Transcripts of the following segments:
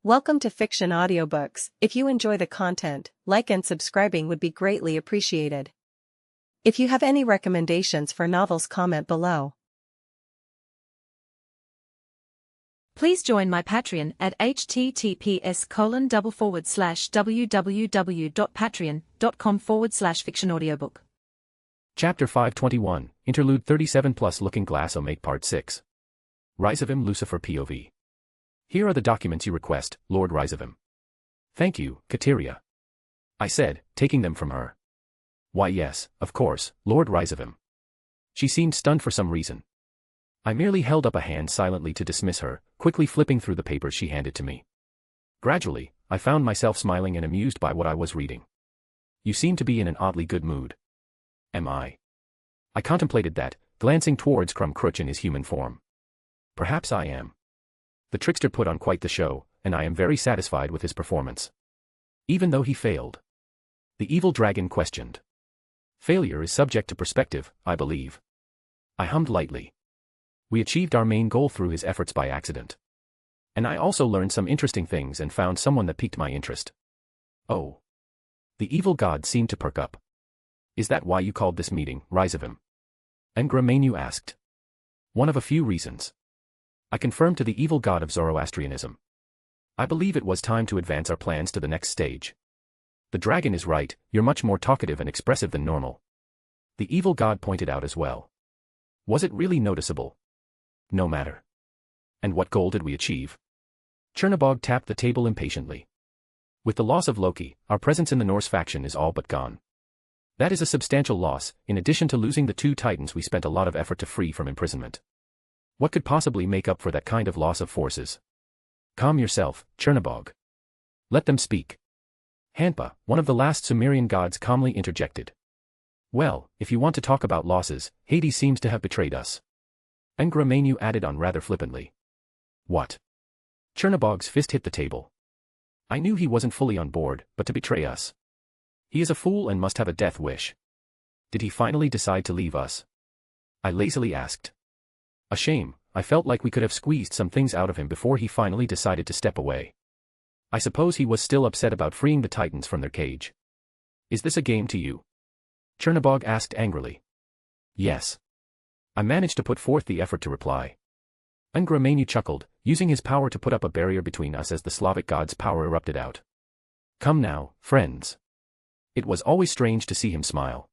Welcome to Fiction Audiobooks. If you enjoy the content, like and subscribing would be greatly appreciated. If you have any recommendations for novels, comment below. Please join my Patreon at https://www.patreon.com/fictionaudiobook. Chapter 521, Interlude 37 plus Looking Glass Omake Part 6. Rizavim Lucifer POV. Here are the documents you request, Lord Rizavim. Thank you, Kateria. I said, taking them from her. Why yes, of course, Lord Rizavim. She seemed stunned for some reason. I merely held up a hand silently to dismiss her, quickly flipping through the papers she handed to me. Gradually, I found myself smiling and amused by what I was reading. You seem to be in an oddly good mood. Am I? I contemplated that, glancing towards Crumb Crutch in his human form. Perhaps I am. The trickster put on quite the show, and I am very satisfied with his performance. Even though he failed. The evil dragon questioned. Failure is subject to perspective, I believe. I hummed lightly. We achieved our main goal through his efforts by accident. And I also learned some interesting things and found someone that piqued my interest. Oh. The evil god seemed to perk up. Is that why you called this meeting, Rizavim? Ngramenu asked. One of a few reasons. I confirmed to the evil god of Zoroastrianism. I believe it was time to advance our plans to the next stage. The dragon is right, you're much more talkative and expressive than normal. The evil god pointed out as well. Was it really noticeable? No matter. And what goal did we achieve? Chernabog tapped the table impatiently. With the loss of Loki, our presence in the Norse faction is all but gone. That is a substantial loss. In addition to losing the two titans we spent a lot of effort to free from imprisonment. What could possibly make up for that kind of loss of forces? Calm yourself, Chernabog. Let them speak. Hanpa, one of the last Sumerian gods, calmly interjected. Well, if you want to talk about losses, Hades seems to have betrayed us. Ngramenu added on rather flippantly. What? Chernabog's fist hit the table. I knew he wasn't fully on board, but to betray us. He is a fool and must have a death wish. Did he finally decide to leave us? I lazily asked. A shame, I felt like we could have squeezed some things out of him before he finally decided to step away. I suppose he was still upset about freeing the titans from their cage. Is this a game to you? Chernabog asked angrily. Yes. I managed to put forth the effort to reply. Ngramenu chuckled, using his power to put up a barrier between us as the Slavic god's power erupted out. Come now, friends. It was always strange to see him smile.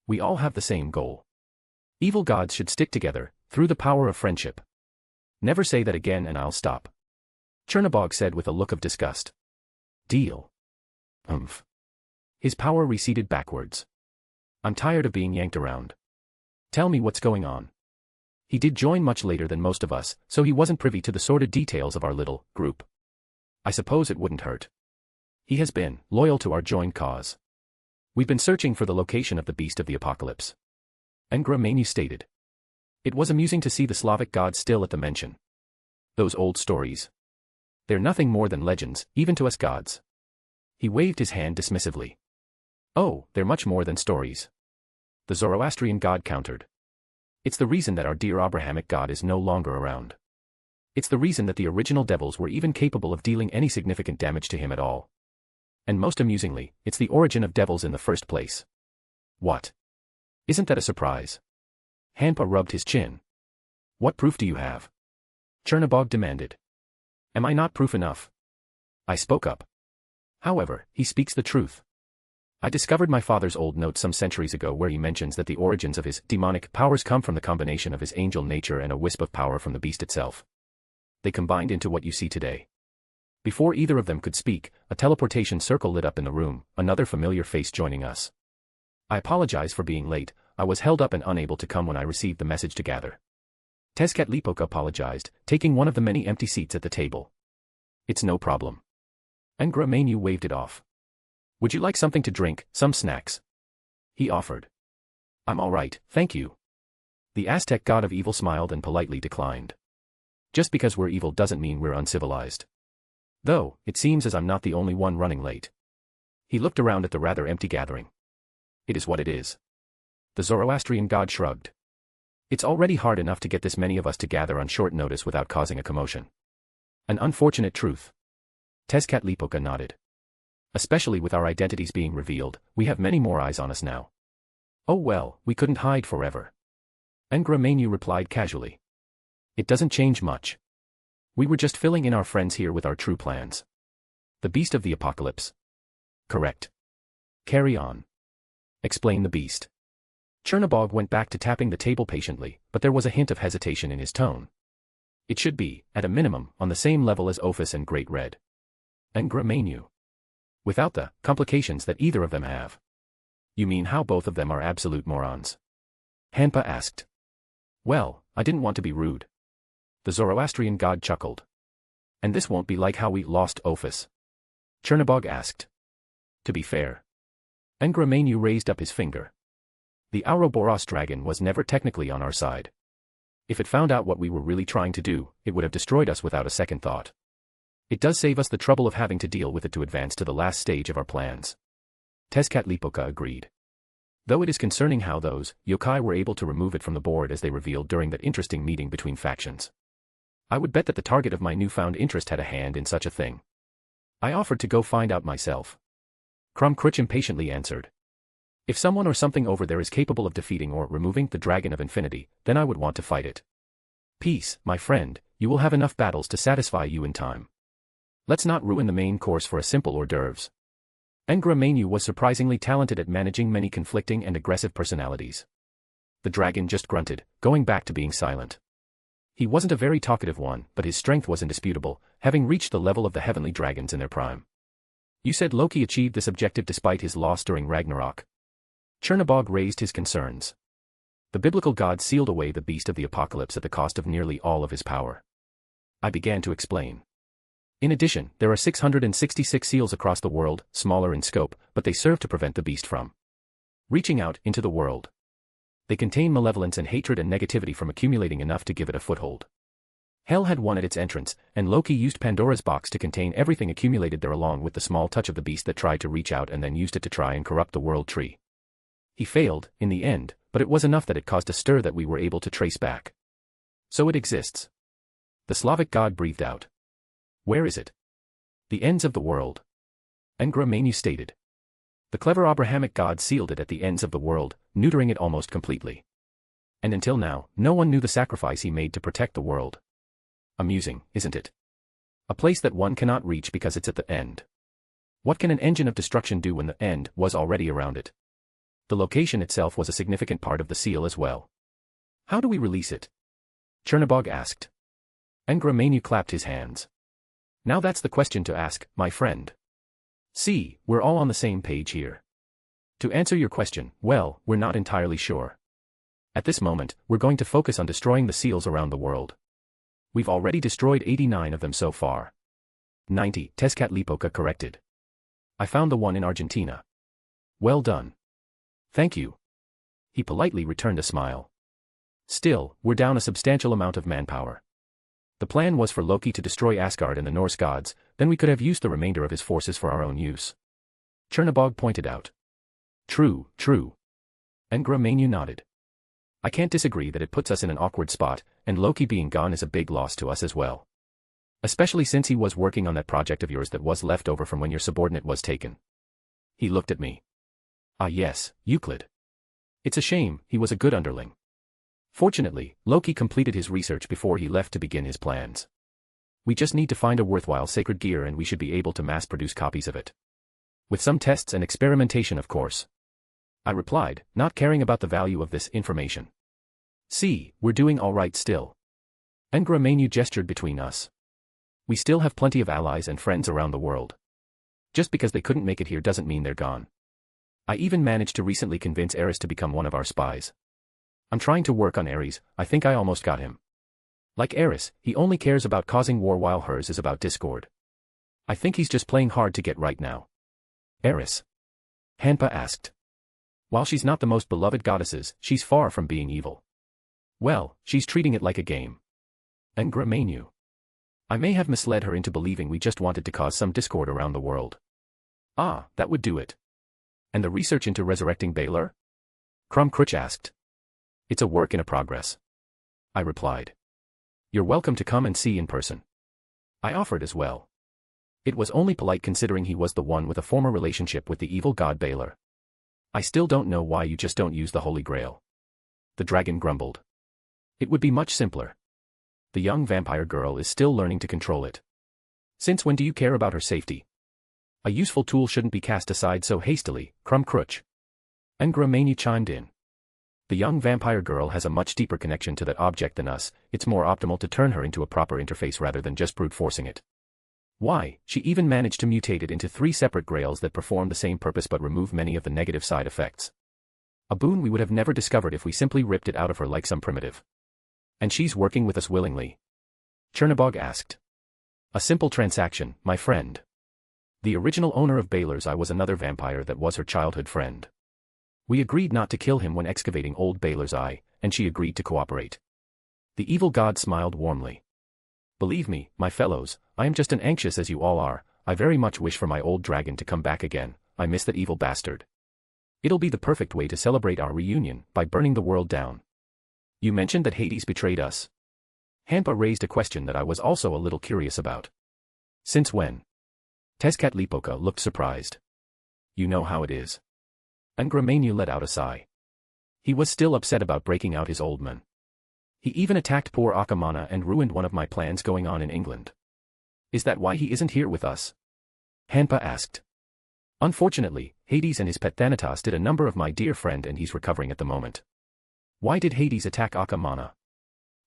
We all have the same goal. Evil gods should stick together, through the power of friendship. Never say that again and I'll stop. Chernabog said with a look of disgust. Deal. His power receded backwards. I'm tired of being yanked around. Tell me what's going on. He did join much later than most of us, so he wasn't privy to the sordid details of our little group. I suppose it wouldn't hurt. He has been loyal to our joint cause. We've been searching for the location of the beast of the apocalypse. Ngramenu stated. It was amusing to see the Slavic gods still at the mention. Those old stories. They're nothing more than legends, even to us gods. He waved his hand dismissively. Oh, they're much more than stories. The Zoroastrian god countered. It's the reason that our dear Abrahamic god is no longer around. It's the reason that the original devils were even capable of dealing any significant damage to him at all. And most amusingly, it's the origin of devils in the first place. What? Isn't that a surprise? Hanpa rubbed his chin. What proof do you have? Chernabog demanded. Am I not proof enough? I spoke up. However, he speaks the truth. I discovered my father's old note some centuries ago where he mentions that the origins of his demonic powers come from the combination of his angel nature and a wisp of power from the beast itself. They combined into what you see today. Before either of them could speak, a teleportation circle lit up in the room, another familiar face joining us. I apologize for being late, I was held up and unable to come when I received the message to gather. Tezcatlipoca apologized, taking one of the many empty seats at the table. It's no problem. Ngramenu waved it off. Would you like something to drink, some snacks? He offered. I'm all right, thank you. The Aztec god of evil smiled and politely declined. Just because we're evil doesn't mean we're uncivilized. Though, it seems as I'm not the only one running late. He looked around at the rather empty gathering. It is what it is. The Zoroastrian god shrugged. It's already hard enough to get this many of us to gather on short notice without causing a commotion. An unfortunate truth. Tezcatlipoca nodded. Especially with our identities being revealed, we have many more eyes on us now. Oh well, we couldn't hide forever. Ngramenu replied casually. It doesn't change much. We were just filling in our friends here with our true plans. The beast of the apocalypse. Correct. Carry on. Explain the beast. Chernobog went back to tapping the table patiently, but there was a hint of hesitation in his tone. It should be, at a minimum, on the same level as Ophis and Great Red. Ngramenu. Without the complications that either of them have. You mean how both of them are absolute morons? Hanpa asked. Well, I didn't want to be rude. The Zoroastrian god chuckled. And this won't be like how we lost Ophis. Chernobog asked. To be fair. Ngramenu raised up his finger. The Ouroboros dragon was never technically on our side. If it found out what we were really trying to do, it would have destroyed us without a second thought. It does save us the trouble of having to deal with it to advance to the last stage of our plans. Tezcatlipoca agreed. Though it is concerning how those yokai were able to remove it from the board as they revealed during that interesting meeting between factions. I would bet that the target of my newfound interest had a hand in such a thing. I offered to go find out myself. Crumcritch impatiently answered. If someone or something over there is capable of defeating or removing the Dragon of Infinity, then I would want to fight it. Peace, my friend, you will have enough battles to satisfy you in time. Let's not ruin the main course for a simple hors d'oeuvres. Ngramenu was surprisingly talented at managing many conflicting and aggressive personalities. The dragon just grunted, going back to being silent. He wasn't a very talkative one, but his strength was indisputable, having reached the level of the heavenly dragons in their prime. You said Loki achieved this objective despite his loss during Ragnarok. Chernobog raised his concerns. The biblical god sealed away the beast of the apocalypse at the cost of nearly all of his power. I began to explain. In addition, there are 666 seals across the world, smaller in scope, but they serve to prevent the beast from reaching out into the world. They contain malevolence and hatred and negativity from accumulating enough to give it a foothold. Hell had one at its entrance, and Loki used Pandora's box to contain everything accumulated there along with the small touch of the beast that tried to reach out and then used it to try and corrupt the world tree. He failed, in the end, but it was enough that it caused a stir that we were able to trace back. So it exists. The Slavic god breathed out. Where is it? The ends of the world. Ngramenu stated. The clever Abrahamic god sealed it at the ends of the world, neutering it almost completely. And until now, no one knew the sacrifice he made to protect the world. Amusing, isn't it? A place that one cannot reach because it's at the end. What can an engine of destruction do when the end was already around it? The location itself was a significant part of the seal as well. How do we release it? Chernobog asked. Ngramenu clapped his hands. Now that's the question to ask, my friend. See, we're all on the same page here. To answer your question, well, we're not entirely sure. At this moment, we're going to focus on destroying the seals around the world. We've already destroyed 89 of them so far. 90, Tezcatlipoca corrected. I found the one in Argentina. Well done. Thank you. He politely returned a smile. Still, we're down a substantial amount of manpower. The plan was for Loki to destroy Asgard and the Norse gods, then we could have used the remainder of his forces for our own use. Chernobog pointed out. True, true. Ngramenu nodded. I can't disagree that it puts us in an awkward spot, and Loki being gone is a big loss to us as well. Especially since he was working on that project of yours that was left over from when your subordinate was taken. He looked at me. Ah yes, Euclid. It's a shame, he was a good underling. Fortunately, Loki completed his research before he left to begin his plans. We just need to find a worthwhile sacred gear and we should be able to mass-produce copies of it. With some tests and experimentation of course. I replied, not caring about the value of this information. See, we're doing all right still. Ngramenu gestured between us. We still have plenty of allies and friends around the world. Just because they couldn't make it here doesn't mean they're gone. I even managed to recently convince Eris to become one of our spies. I'm trying to work on Ares, I think I almost got him. Like Eris, he only cares about causing war while hers is about discord. I think he's just playing hard to get right now. Eris? Hanpa asked. While she's not the most beloved goddesses, she's far from being evil. Well, she's treating it like a game. Ngramenu. I may have misled her into believing we just wanted to cause some discord around the world. Ah, that would do it. And the research into resurrecting Balor? Crumcritch asked. It's a work in progress. I replied. You're welcome to come and see in person. I offered as well. It was only polite considering he was the one with a former relationship with the evil god Baylor. I still don't know why you just don't use the Holy Grail. The dragon grumbled. It would be much simpler. The young vampire girl is still learning to control it. Since when do you care about her safety? A useful tool shouldn't be cast aside so hastily, Crumb-Crutch. And Gramenu chimed in. The young vampire girl has a much deeper connection to that object than us, it's more optimal to turn her into a proper interface rather than just brute forcing it. Why, she even managed to mutate it into 3 separate grails that perform the same purpose but remove many of the negative side effects. A boon we would have never discovered if we simply ripped it out of her like some primitive. And she's working with us willingly? Chernobog asked. A simple transaction, my friend. The original owner of Baylor's Eye was another vampire that was her childhood friend. We agreed not to kill him when excavating old Baylor's Eye, and she agreed to cooperate. The evil god smiled warmly. Believe me, my fellows, I am just as anxious as you all are. I very much wish for my old dragon to come back again. I miss that evil bastard. It'll be the perfect way to celebrate our reunion, by burning the world down. You mentioned that Hades betrayed us. Hampa raised a question that I was also a little curious about. Since when? Tezcatlipoca looked surprised. You know how it is. And Gramenu let out a sigh. He was still upset about breaking out his old man. He even attacked poor Akamana and ruined one of my plans going on in England. Is that why he isn't here with us? Hanpa asked. Unfortunately, Hades and his pet Thanatos did a number of my dear friend and he's recovering at the moment. Why did Hades attack Akamana?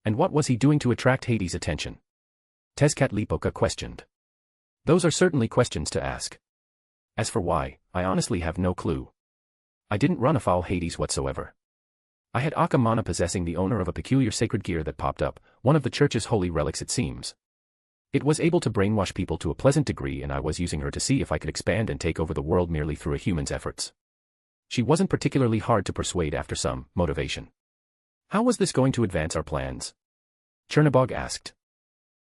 And what was he doing to attract Hades' attention? Tezcatlipoca questioned. Those are certainly questions to ask. As for why, I honestly have no clue. I didn't run afoul Hades whatsoever. I had Akamana possessing the owner of a peculiar sacred gear that popped up, one of the church's holy relics it seems. It was able to brainwash people to a pleasant degree and I was using her to see if I could expand and take over the world merely through a human's efforts. She wasn't particularly hard to persuade after some motivation. How was this going to advance our plans? Chernobog asked.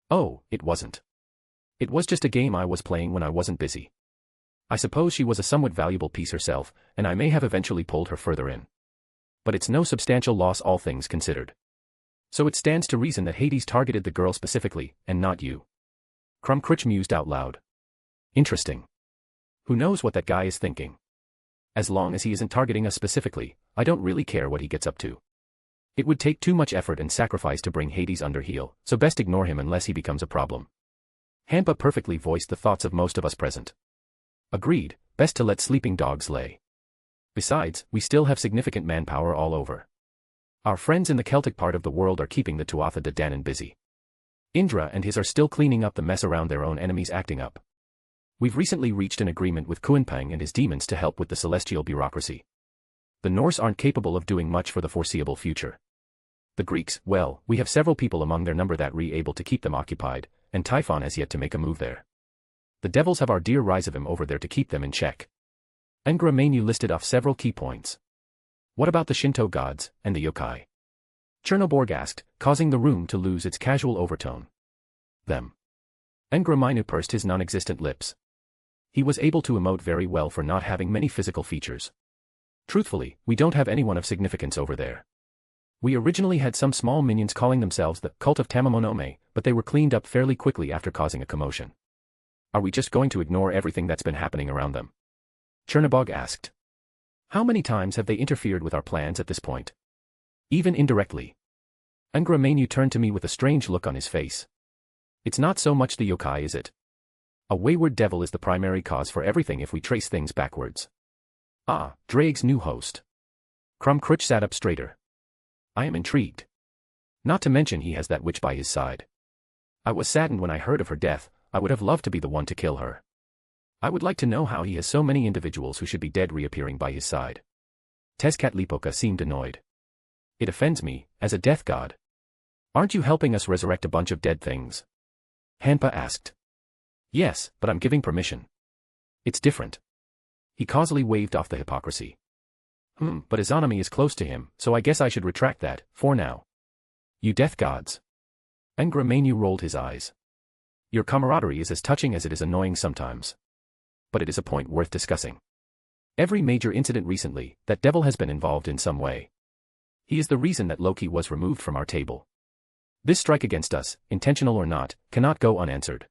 Oh, it wasn't. It was just a game I was playing when I wasn't busy. I suppose she was a somewhat valuable piece herself, and I may have eventually pulled her further in. But it's no substantial loss all things considered. So it stands to reason that Hades targeted the girl specifically, and not you. Crumb-Crutch mused out loud. Interesting. Who knows what that guy is thinking? As long as he isn't targeting us specifically, I don't really care what he gets up to. It would take too much effort and sacrifice to bring Hades under heel, so best ignore him unless he becomes a problem. Hampa perfectly voiced the thoughts of most of us present. Agreed, best to let sleeping dogs lay. Besides, we still have significant manpower all over. Our friends in the Celtic part of the world are keeping the Tuatha De Danann busy. Indra and his are still cleaning up the mess around their own enemies acting up. We've recently reached an agreement with Kuanpang and his demons to help with the celestial bureaucracy. The Norse aren't capable of doing much for the foreseeable future. The Greeks, well, we have several people among their number that able to keep them occupied, and Typhon has yet to make a move there. The devils have our dear Rhizavim over there to keep them in check. Gramenu listed off several key points. What about the Shinto gods, and the yokai? Chernoborg asked, causing the room to lose its casual overtone. Them. Gramenu pursed his non-existent lips. He was able to emote very well for not having many physical features. Truthfully, we don't have anyone of significance over there. We originally had some small minions calling themselves the Cult of Tamamonome, but they were cleaned up fairly quickly after causing a commotion. Are we just going to ignore everything that's been happening around them? Chernobog asked. How many times have they interfered with our plans at this point? Even indirectly. Gramenu turned to me with a strange look on his face. It's not so much the yokai, is it? A wayward devil is the primary cause for everything if we trace things backwards. Ah, Drake's new host. Crumb-Crutch sat up straighter. I am intrigued. Not to mention he has that witch by his side. I was saddened when I heard of her death. I would have loved to be the one to kill her. I would like to know how he has so many individuals who should be dead reappearing by his side. Tezcatlipoca seemed annoyed. It offends me, as a death god. Aren't you helping us resurrect a bunch of dead things? Hanpa asked. Yes, but I'm giving permission. It's different. He causally waved off the hypocrisy. But Izanami is close to him, so I guess I should retract that, for now. You death gods. Gramenu rolled his eyes. Your camaraderie is as touching as it is annoying sometimes. But it is a point worth discussing. Every major incident recently, that devil has been involved in some way. He is the reason that Loki was removed from our table. This strike against us, intentional or not, cannot go unanswered.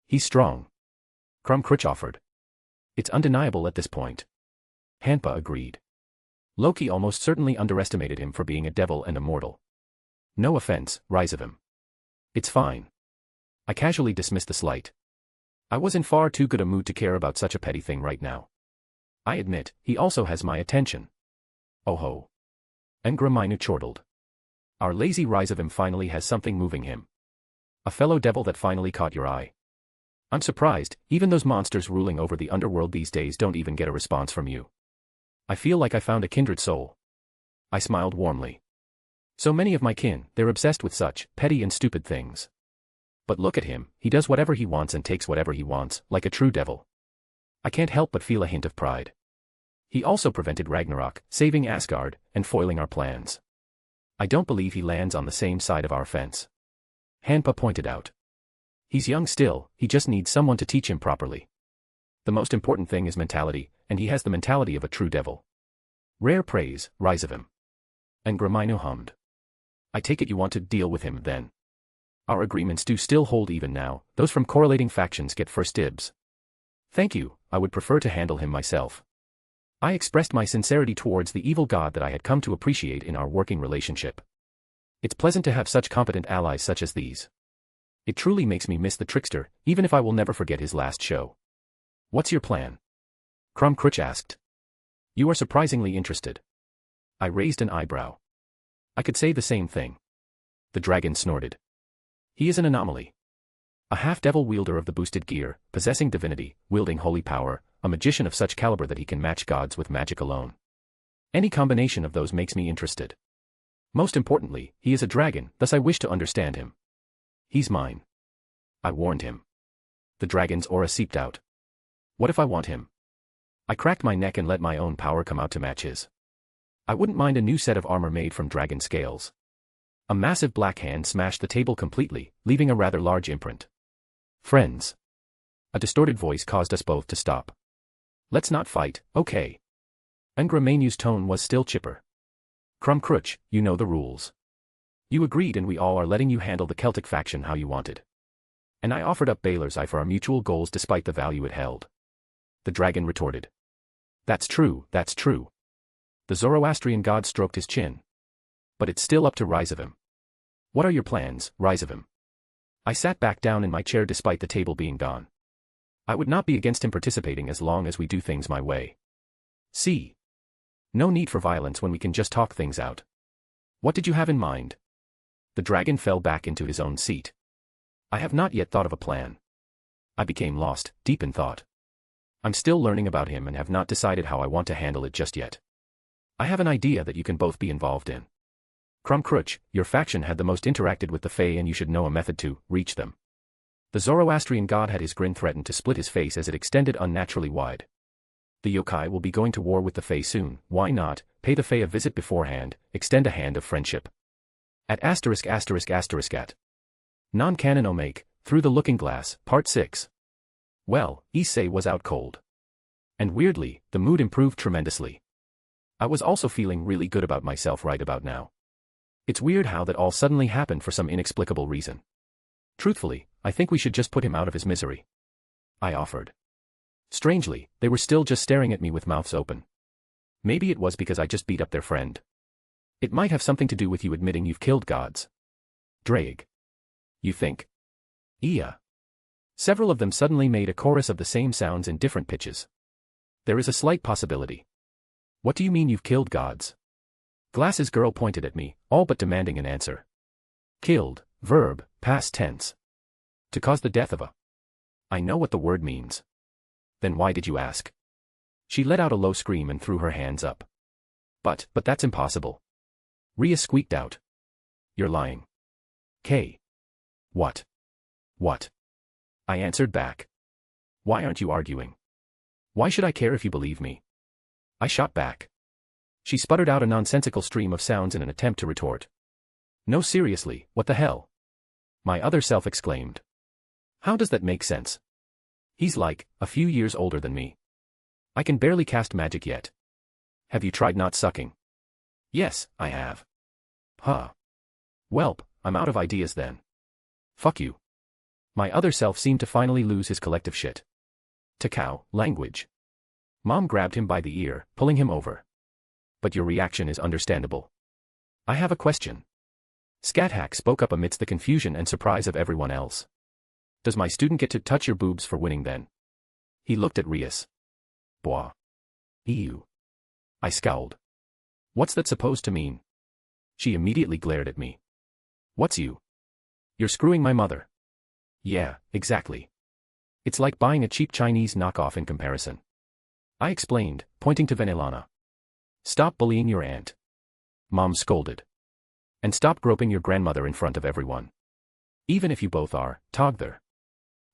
He's strong. Crumb offered. It's undeniable at this point. Hanpa agreed. Loki almost certainly underestimated him for being a devil and a mortal. No offense, rise of him. It's fine. I casually dismissed the slight. I was in far too good a mood to care about such a petty thing right now. I admit, he also has my attention. Oh ho. Ngraminu chortled. Our lazy rise of him finally has something moving him. A fellow devil that finally caught your eye. I'm surprised, even those monsters ruling over the underworld these days don't even get a response from you. I feel like I found a kindred soul. I smiled warmly. So many of my kin, they're obsessed with such petty and stupid things. But look at him, he does whatever he wants and takes whatever he wants, like a true devil. I can't help but feel a hint of pride. He also prevented Ragnarok, saving Asgard, and foiling our plans. I don't believe he lands on the same side of our fence. Hanpa pointed out. He's young still, he just needs someone to teach him properly. The most important thing is mentality, and he has the mentality of a true devil. Rare praise, rise of him. Ngraminu hummed. I take it you want to deal with him then. Our agreements do still hold even now, those from correlating factions get first dibs. Thank you, I would prefer to handle him myself. I expressed my sincerity towards the evil god that I had come to appreciate in our working relationship. It's pleasant to have such competent allies such as these. It truly makes me miss the trickster, even if I will never forget his last show. What's your plan? Crumb asked. You are surprisingly interested. I raised an eyebrow. I could say the same thing. The dragon snorted. He is an anomaly. A half-devil wielder of the boosted gear, possessing divinity, wielding holy power, a magician of such caliber that he can match gods with magic alone. Any combination of those makes me interested. Most importantly, he is a dragon, thus I wish to understand him. He's mine. I warned him. The dragon's aura seeped out. What if I want him? I cracked my neck and let my own power come out to match his. I wouldn't mind a new set of armor made from dragon scales. A massive black hand smashed the table completely, leaving a rather large imprint. Friends. A distorted voice caused us both to stop. Let's not fight, okay? Ngramenu's tone was still chipper. Crumb, you know the rules. You agreed and we all are letting you handle the Celtic faction how you wanted. And I offered up Baylor's Eye for our mutual goals despite the value it held. The dragon retorted. That's true, that's true. The Zoroastrian god stroked his chin. But it's still up to rise of him. What are your plans, rise of him? I sat back down in my chair despite the table being gone. I would not be against him participating as long as we do things my way. See. No need for violence when we can just talk things out. What did you have in mind? The dragon fell back into his own seat. I have not yet thought of a plan. I became lost, deep in thought. I'm still learning about him and have not decided how I want to handle it just yet. I have an idea that you can both be involved in. Crumb, your faction had the most interacted with the Fae and you should know a method to reach them. The Zoroastrian god had his grin threaten to split his face as it extended unnaturally wide. The yokai will be going to war with the Fae soon, why not, pay the Fae a visit beforehand, extend a hand of friendship. At ****. Non-canon Omake, Through the Looking Glass, Part 6. Well, Issei was out cold. And weirdly, the mood improved tremendously. I was also feeling really good about myself right about now. It's weird how that all suddenly happened for some inexplicable reason. Truthfully, I think we should just put him out of his misery. I offered. Strangely, they were still just staring at me with mouths open. Maybe it was because I just beat up their friend. It might have something to do with you admitting you've killed gods. Drake. You think? Iya. Several of them suddenly made a chorus of the same sounds in different pitches. There is a slight possibility. What do you mean you've killed gods? Glasses girl pointed at me, all but demanding an answer. Killed, verb, past tense. To cause the death of a. I know what the word means. Then why did you ask? She let out a low scream and threw her hands up. But that's impossible. Rhea squeaked out. You're lying. Kay. What? What? I answered back. Why aren't you arguing? Why should I care if you believe me? I shot back. She sputtered out a nonsensical stream of sounds in an attempt to retort. No, seriously, what the hell? My other self exclaimed. How does that make sense? He's like, a few years older than me. I can barely cast magic yet. Have you tried not sucking? Yes, I have. Huh. Welp, I'm out of ideas then. Fuck you. My other self seemed to finally lose his collective shit. Takao, language. Mom grabbed him by the ear, pulling him over. But your reaction is understandable. I have a question. Scat-Hack spoke up amidst the confusion and surprise of everyone else. Does my student get to touch your boobs for winning then? He looked at Rias. Boah. Ew. I scowled. What's that supposed to mean? She immediately glared at me. What's you? You're screwing my mother. Yeah, exactly. It's like buying a cheap Chinese knockoff in comparison. I explained, pointing to Vanillana. Stop bullying your aunt. Mom scolded. And stop groping your grandmother in front of everyone. Even if you both are, Togther.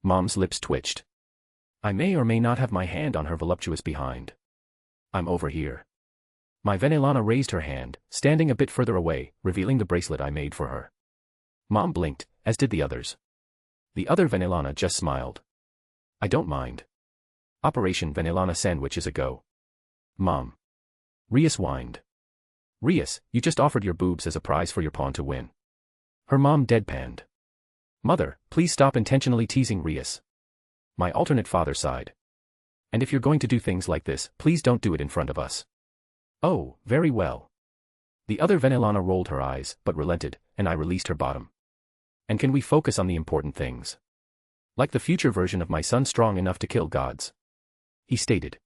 Mom's lips twitched. I may or may not have my hand on her voluptuous behind. I'm over here. My Vanillana raised her hand, standing a bit further away, revealing the bracelet I made for her. Mom blinked, as did the others. The other Vanillana just smiled. I don't mind. Operation Vanillana Sandwich is a go. Mom. Rias whined. Rias, you just offered your boobs as a prize for your pawn to win. Her mom deadpanned. Mother, please stop intentionally teasing Rias. My alternate father sighed. And if you're going to do things like this, please don't do it in front of us. Oh, very well. The other Vanillana rolled her eyes, but relented, and I released her bottom. And can we focus on the important things? Like the future version of my son strong enough to kill gods. He stated.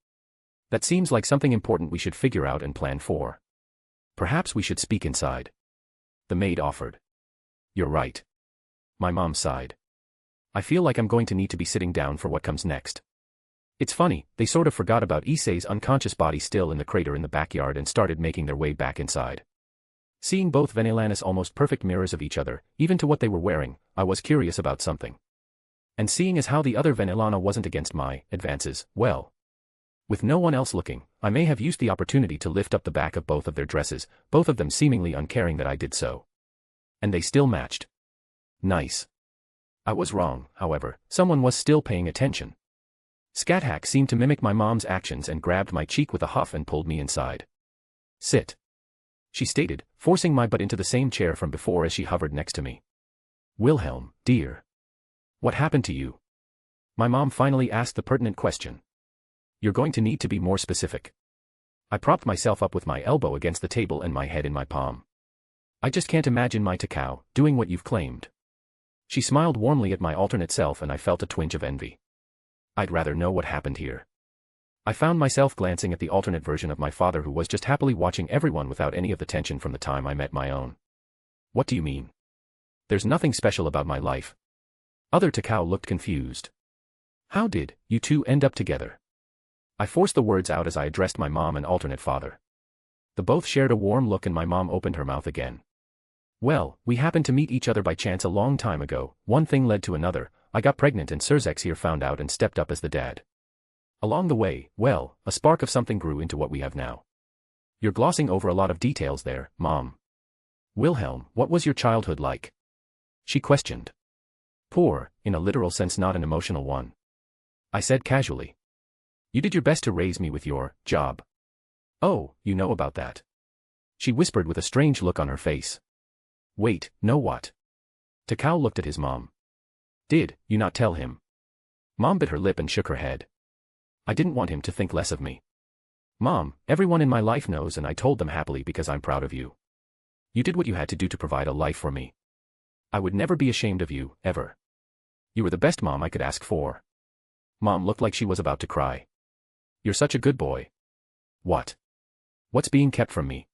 That seems like something important we should figure out and plan for. Perhaps we should speak inside. The maid offered. You're right. My mom sighed. I feel like I'm going to need to be sitting down for what comes next. It's funny, they sort of forgot about Issei's unconscious body still in the crater in the backyard and started making their way back inside. Seeing both Vanillanas almost perfect mirrors of each other, even to what they were wearing, I was curious about something. And seeing as how the other Vanillana wasn't against my advances, well. With no one else looking, I may have used the opportunity to lift up the back of both of their dresses, both of them seemingly uncaring that I did so. And they still matched. Nice. I was wrong, however, someone was still paying attention. Scat-Hack seemed to mimic my mom's actions and grabbed my cheek with a huff and pulled me inside. Sit. She stated, forcing my butt into the same chair from before as she hovered next to me. Wilhelm, dear. What happened to you? My mom finally asked the pertinent question. You're going to need to be more specific. I propped myself up with my elbow against the table and my head in my palm. I just can't imagine my Takao doing what you've claimed. She smiled warmly at my alternate self and I felt a twinge of envy. I'd rather know what happened here. I found myself glancing at the alternate version of my father who was just happily watching everyone without any of the tension from the time I met my own. What do you mean? There's nothing special about my life. Other Takao looked confused. How did you two end up together? I forced the words out as I addressed my mom and alternate father. The both shared a warm look and my mom opened her mouth again. Well, we happened to meet each other by chance a long time ago, one thing led to another, I got pregnant and Zelretch here found out and stepped up as the dad. Along the way, well, a spark of something grew into what we have now. You're glossing over a lot of details there, Mom. Wilhelm, what was your childhood like? She questioned. Poor, in a literal sense not an emotional one. I said casually. You did your best to raise me with your job. Oh, you know about that. She whispered with a strange look on her face. Wait, know what? Takao looked at his mom. Did you not tell him? Mom bit her lip and shook her head. I didn't want him to think less of me. Mom, everyone in my life knows and I told them happily because I'm proud of you. You did what you had to do to provide a life for me. I would never be ashamed of you, ever. You were the best mom I could ask for. Mom looked like she was about to cry. You're such a good boy. What? What's being kept from me?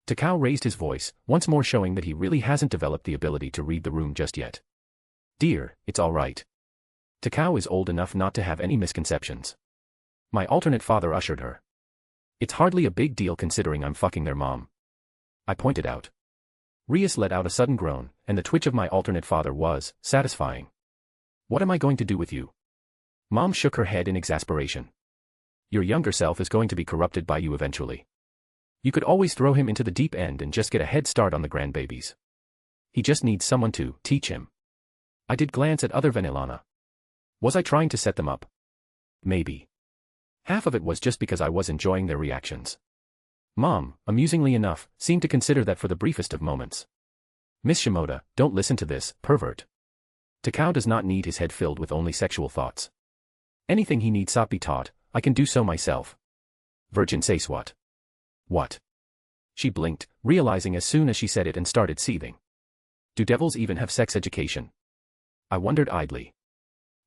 Takao raised his voice, once more showing that he really hasn't developed the ability to read the room just yet. Dear, it's all right. Takao is old enough not to have any misconceptions. My alternate father ushered her. It's hardly a big deal considering I'm fucking their mom. I pointed out. Rias let out a sudden groan, and the twitch of my alternate father was satisfying. What am I going to do with you? Mom shook her head in exasperation. Your younger self is going to be corrupted by you eventually. You could always throw him into the deep end and just get a head start on the grandbabies. He just needs someone to teach him. I did glance at other Vanillana. Was I trying to set them up? Maybe. Half of it was just because I was enjoying their reactions. Mom, amusingly enough, seemed to consider that for the briefest of moments. Miss Shimoda, don't listen to this, pervert. Takao does not need his head filled with only sexual thoughts. Anything he needs be taught, I can do so myself. Virgin say what? What? She blinked, realizing as soon as she said it and started seething. Do devils even have sex education? I wondered idly.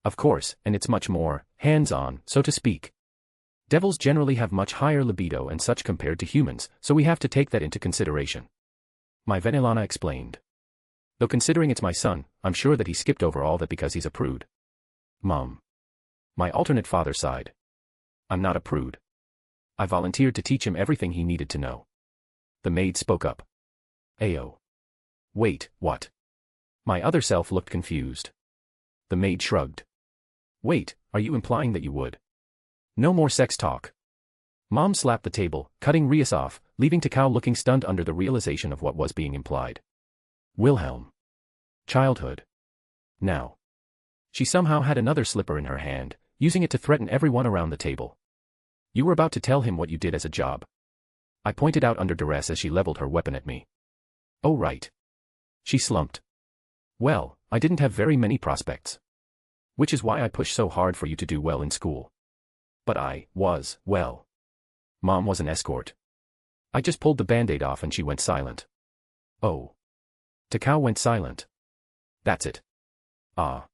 Of course, and it's much more hands-on, so to speak. Devils generally have much higher libido and such compared to humans, so we have to take that into consideration. My Venelana explained. Though considering it's my son, I'm sure that he skipped over all that because he's a prude. Mom. My alternate father sighed. I'm not a prude. I volunteered to teach him everything he needed to know. The maid spoke up. Ayo. Wait, what? My other self looked confused. The maid shrugged. Wait, are you implying that you would? No more sex talk. Mom slapped the table, cutting Rias off, leaving Takao looking stunned under the realization of what was being implied. Wilhelm. Childhood. Now. She somehow had another slipper in her hand, using it to threaten everyone around the table. You were about to tell him what you did as a job. I pointed out under duress as she leveled her weapon at me. Oh right. She slumped. Well, I didn't have very many prospects. Which is why I pushed so hard for you to do well in school. But I was, well. Mom was an escort. I just pulled the band-aid off and she went silent. Oh. Takao went silent. That's it. Ah.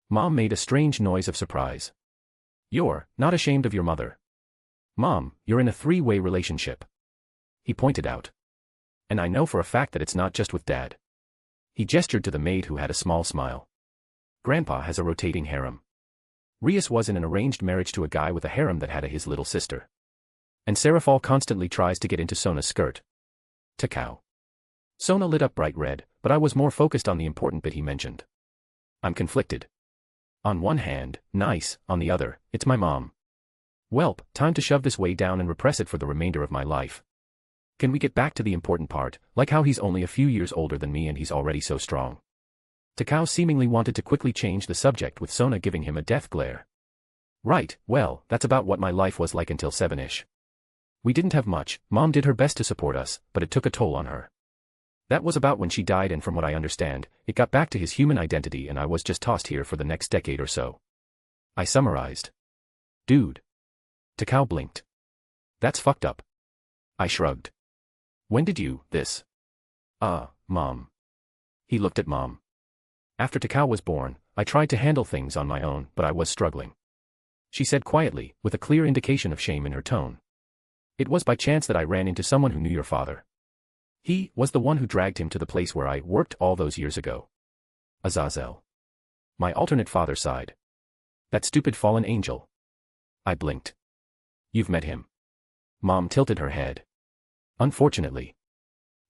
Mom made a strange noise of surprise. You're not ashamed of your mother. Mom, you're in a three-way relationship. He pointed out. And I know for a fact that it's not just with Dad. He gestured to the maid who had a small smile. Grandpa has a rotating harem. Rias was in an arranged marriage to a guy with a harem that had his little sister. And Serafal constantly tries to get into Sona's skirt. Takao. Sona lit up bright red, but I was more focused on the important bit he mentioned. I'm conflicted. On one hand, nice, on the other, it's my mom. Welp, time to shove this way down and repress it for the remainder of my life. Can we get back to the important part, like how he's only a few years older than me and he's already so strong? Takao seemingly wanted to quickly change the subject with Sona giving him a death glare. Right, well, that's about what my life was like until 7-ish. We didn't have much, Mom did her best to support us, but it took a toll on her. That was about when she died and from what I understand, it got back to his human identity and I was just tossed here for the next decade or so. I summarized. Dude. Takao blinked. That's fucked up. I shrugged. When did you, this? Mom. He looked at Mom. After Takao was born, I tried to handle things on my own, but I was struggling. She said quietly, with a clear indication of shame in her tone. It was by chance that I ran into someone who knew your father. He was the one who dragged him to the place where I worked all those years ago. Azazel. My alternate father sighed. That stupid fallen angel. I blinked. You've met him. Mom tilted her head. Unfortunately.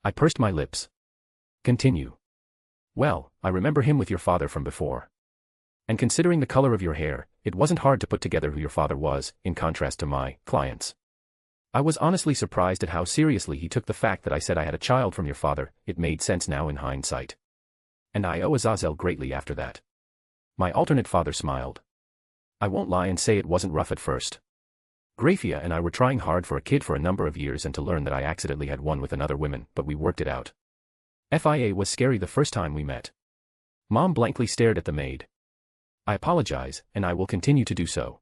I pursed my lips. Continue. Well, I remember him with your father from before. And considering the color of your hair, it wasn't hard to put together who your father was, in contrast to my clients. I was honestly surprised at how seriously he took the fact that I said I had a child from your father. It made sense now in hindsight. And I owe Azazel greatly after that. My alternate father smiled. I won't lie and say it wasn't rough at first. Grafia and I were trying hard for a kid for a number of years and to learn that I accidentally had one with another woman, but we worked it out. FIA was scary the first time we met. Mom blankly stared at the maid. I apologize, and I will continue to do so.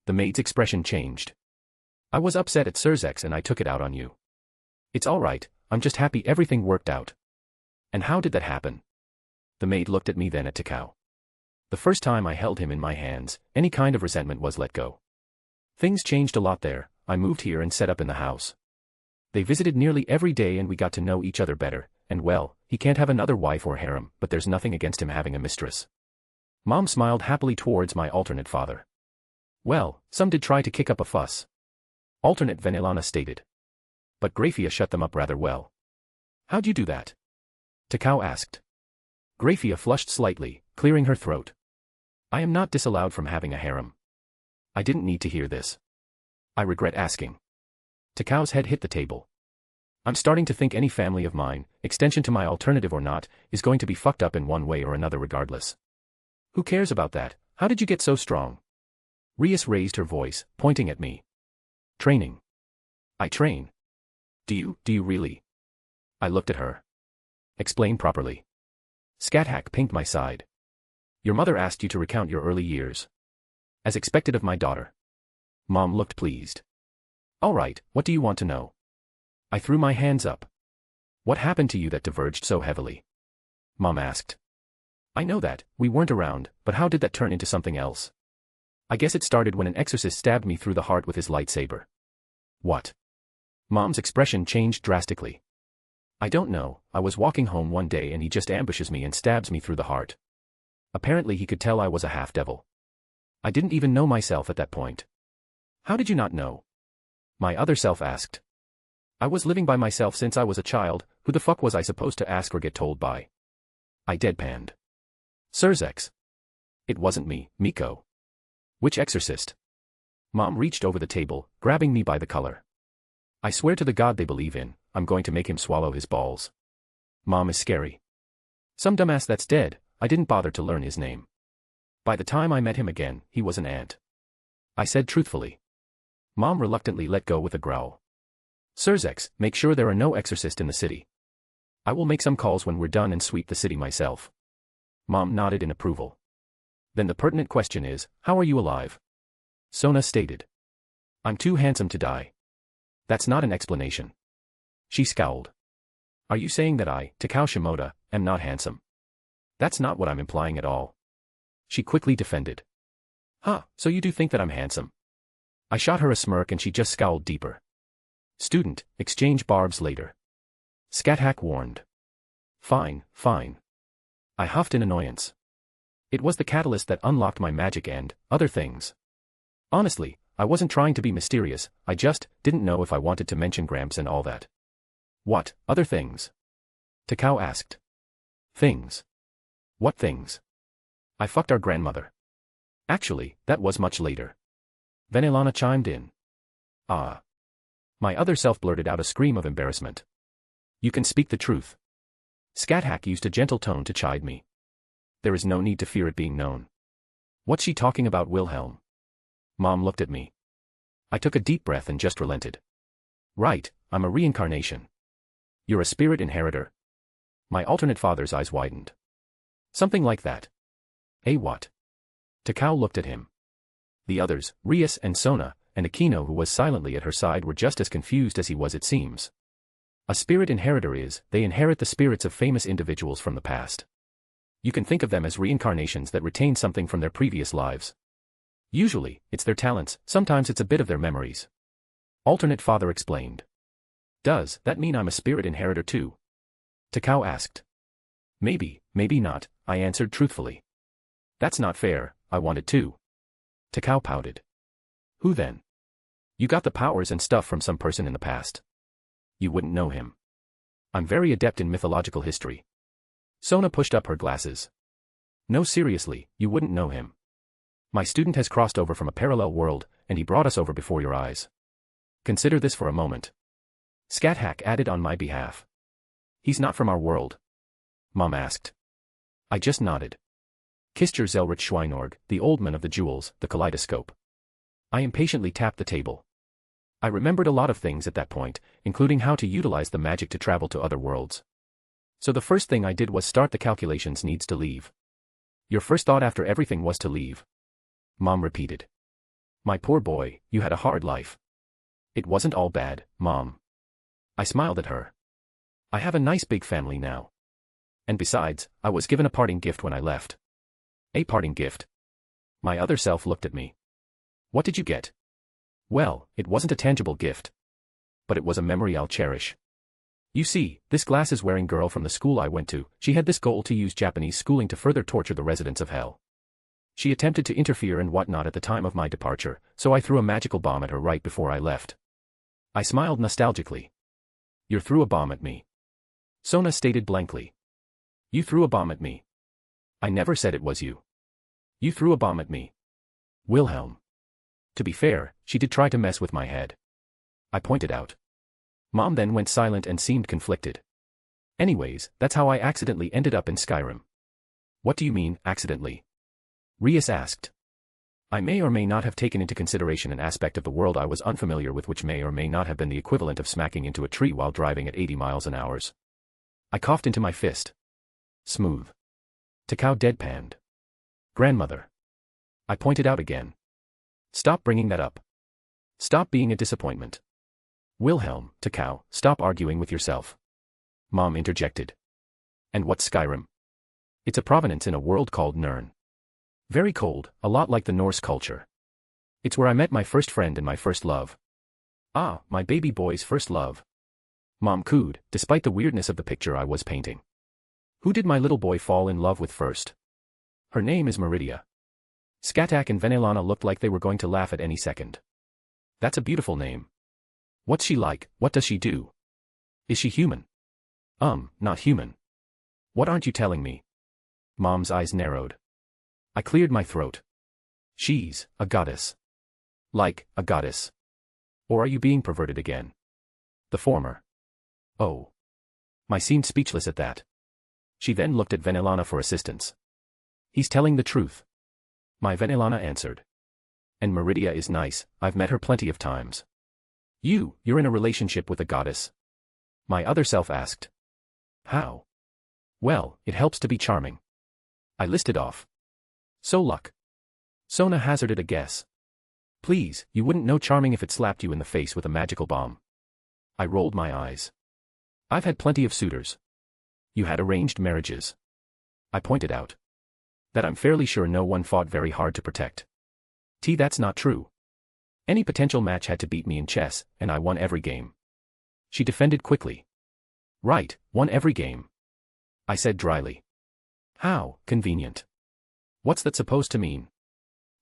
The maid's expression changed. I was upset at Serzex and I took it out on you. It's all right, I'm just happy everything worked out. And how did that happen? The maid looked at me then at Takao. The first time I held him in my hands, any kind of resentment was let go. Things changed a lot there. I moved here and set up in the house. They visited nearly every day and we got to know each other better, and well, he can't have another wife or harem, but there's nothing against him having a mistress. Mom smiled happily towards my alternate father. Well, some did try to kick up a fuss. Alternate Venelana stated. But Grafia shut them up rather well. How'd you do that? Takao asked. Grafia flushed slightly, clearing her throat. I am not disallowed from having a harem. I didn't need to hear this. I regret asking. Takao's head hit the table. I'm starting to think any family of mine, extension to my alternative or not, is going to be fucked up in one way or another regardless. Who cares about that? How did you get so strong? Rias raised her voice, pointing at me. Training. I train. Do you really? I looked at her. Explain properly. Scathack pinked my side. Your mother asked you to recount your early years. As expected of my daughter. Mom looked pleased. All right, what do you want to know? I threw my hands up. What happened to you that diverged so heavily? Mom asked. I know that, we weren't around, but how did that turn into something else? I guess it started when an exorcist stabbed me through the heart with his lightsaber. What? Mom's expression changed drastically. I don't know, I was walking home one day and he just ambushes me and stabs me through the heart. Apparently he could tell I was a half-devil. I didn't even know myself at that point. How did you not know? My other self asked. I was living by myself since I was a child, who the fuck was I supposed to ask or get told by? I deadpanned. Zelretch. It wasn't me, Miko. Which exorcist? Mom reached over the table, grabbing me by the collar. I swear to the God they believe in, I'm going to make him swallow his balls. Mom is scary. Some dumbass that's dead, I didn't bother to learn his name. By the time I met him again, he was an ant. I said truthfully. Mom reluctantly let go with a growl. Zelretch, make sure there are no exorcists in the city. I will make some calls when we're done and sweep the city myself. Mom nodded in approval. Then the pertinent question is, how are you alive? Sona stated. I'm too handsome to die. That's not an explanation. She scowled. Are you saying that I, Takao Shimoda, am not handsome? That's not what I'm implying at all. She quickly defended. Huh, so you do think that I'm handsome? I shot her a smirk and she just scowled deeper. Student, exchange barbs later. Scat-Hack warned. Fine, fine. I huffed in annoyance. It was the catalyst that unlocked my magic and other things. Honestly, I wasn't trying to be mysterious, I just didn't know if I wanted to mention Gramps and all that. What, other things? Takao asked. Things. What things? I fucked our grandmother. Actually, that was much later. Then Ilana chimed in. Ah. My other self blurted out a scream of embarrassment. You can speak the truth. Scat-Hack used a gentle tone to chide me. There is no need to fear it being known. What's she talking about, Wilhelm? Mom looked at me. I took a deep breath and just relented. Right, I'm a reincarnation. You're a spirit inheritor? My alternate father's eyes widened. Something like that. Eh, what? Takao looked at him. The others, Rias and Sona, and Aquino who was silently at her side were just as confused as he was it seems. A spirit inheritor is, they inherit the spirits of famous individuals from the past. You can think of them as reincarnations that retain something from their previous lives. Usually, it's their talents, sometimes it's a bit of their memories. Alternate father explained. Does that mean I'm a spirit inheritor too? Takao asked. Maybe, maybe not, I answered truthfully. That's not fair, I wanted to. Takao pouted. Who then? You got the powers and stuff from some person in the past. You wouldn't know him. I'm very adept in mythological history. Sona pushed up her glasses. No, seriously, you wouldn't know him. My student has crossed over from a parallel world, and he brought us over before your eyes. Consider this for a moment. Scat-Hack added on my behalf. He's not from our world? Mom asked. I just nodded. Kistur Zelretch Schweinorg, the old man of the jewels, the kaleidoscope. I impatiently tapped the table. I remembered a lot of things at that point, including how to utilize the magic to travel to other worlds. So the first thing I did was start the calculations needs to leave. Your first thought after everything was to leave? Mom repeated. My poor boy, you had a hard life. It wasn't all bad, Mom. I smiled at her. I have a nice big family now. And besides, I was given a parting gift when I left. A parting gift? My other self looked at me. What did you get? Well, it wasn't a tangible gift. But it was a memory I'll cherish. You see, this glasses-wearing girl from the school I went to, she had this goal to use Japanese schooling to further torture the residents of hell. She attempted to interfere and whatnot at the time of my departure, so I threw a magical bomb at her right before I left. I smiled nostalgically. You threw a bomb at me. Sona stated blankly. You threw a bomb at me. I never said it was you. You threw a bomb at me. Wilhelm. To be fair, she did try to mess with my head. I pointed out. Mom then went silent and seemed conflicted. Anyways, that's how I accidentally ended up in Skyrim. What do you mean, accidentally? Rias asked. I may or may not have taken into consideration an aspect of the world I was unfamiliar with which may or may not have been the equivalent of smacking into a tree while driving at 80 miles an hour. I coughed into my fist. Smooth. Takao deadpanned. Grandmother. I pointed out again. Stop bringing that up. Stop being a disappointment. Wilhelm, Takao, stop arguing with yourself. Mom interjected. And what's Skyrim? It's a provenance in a world called Nirn. Very cold, a lot like the Norse culture. It's where I met my first friend and my first love. Ah, my baby boy's first love. Mom cooed, despite the weirdness of the picture I was painting. Who did my little boy fall in love with first? Her name is Meridia. Skatak and Venelana looked like they were going to laugh at any second. That's a beautiful name. What's she like? What does she do? Is she human? Not human. What aren't you telling me? Mom's eyes narrowed. I cleared my throat. She's a goddess. Like a goddess. Or are you being perverted again? The former. Oh. I seemed speechless at that. She then looked at Venelana for assistance. He's telling the truth. My Venelana answered. And Meridia is nice, I've met her plenty of times. You're in a relationship with a goddess? My other self asked. How? Well, it helps to be charming. I listed off. So luck. Sona hazarded a guess. Please, you wouldn't know charming if it slapped you in the face with a magical bomb. I rolled my eyes. I've had plenty of suitors. You had arranged marriages. I pointed out. That I'm fairly sure no one fought very hard to protect. That's not true. Any potential match had to beat me in chess, and I won every game. She defended quickly. Right, won every game. I said dryly. How convenient. What's that supposed to mean?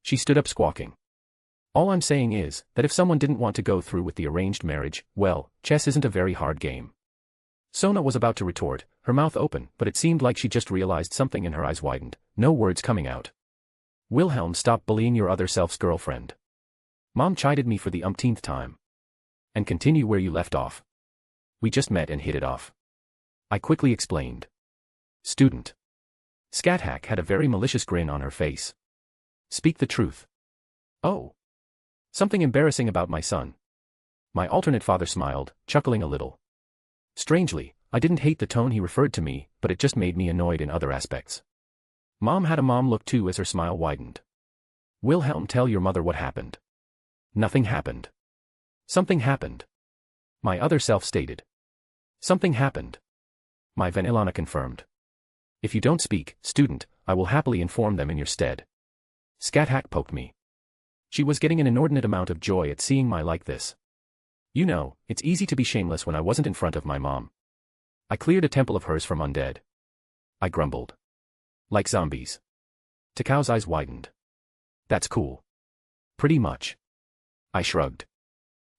She stood up squawking. All I'm saying is, that if someone didn't want to go through with the arranged marriage, well, chess isn't a very hard game. Sona was about to retort, her mouth open, but it seemed like she just realized something and her eyes widened, no words coming out. Wilhelm, stop bullying your other self's girlfriend. Mom chided me for the umpteenth time. And continue where you left off. We just met and hit it off. I quickly explained. Student. Skatak had a very malicious grin on her face. Speak the truth. Oh. Something embarrassing about my son. My alternate father smiled, chuckling a little. Strangely, I didn't hate the tone he referred to me, but it just made me annoyed in other aspects. Mom had a mom look too as her smile widened. Wilhelm, tell your mother what happened. Nothing happened. Something happened. My other self stated. Something happened. My Venelana confirmed. If you don't speak, student, I will happily inform them in your stead. Skatak poked me. She was getting an inordinate amount of joy at seeing my like this. You know, it's easy to be shameless when I wasn't in front of my mom. I cleared a temple of hers from undead. I grumbled. Like zombies. Takao's eyes widened. That's cool. Pretty much. I shrugged.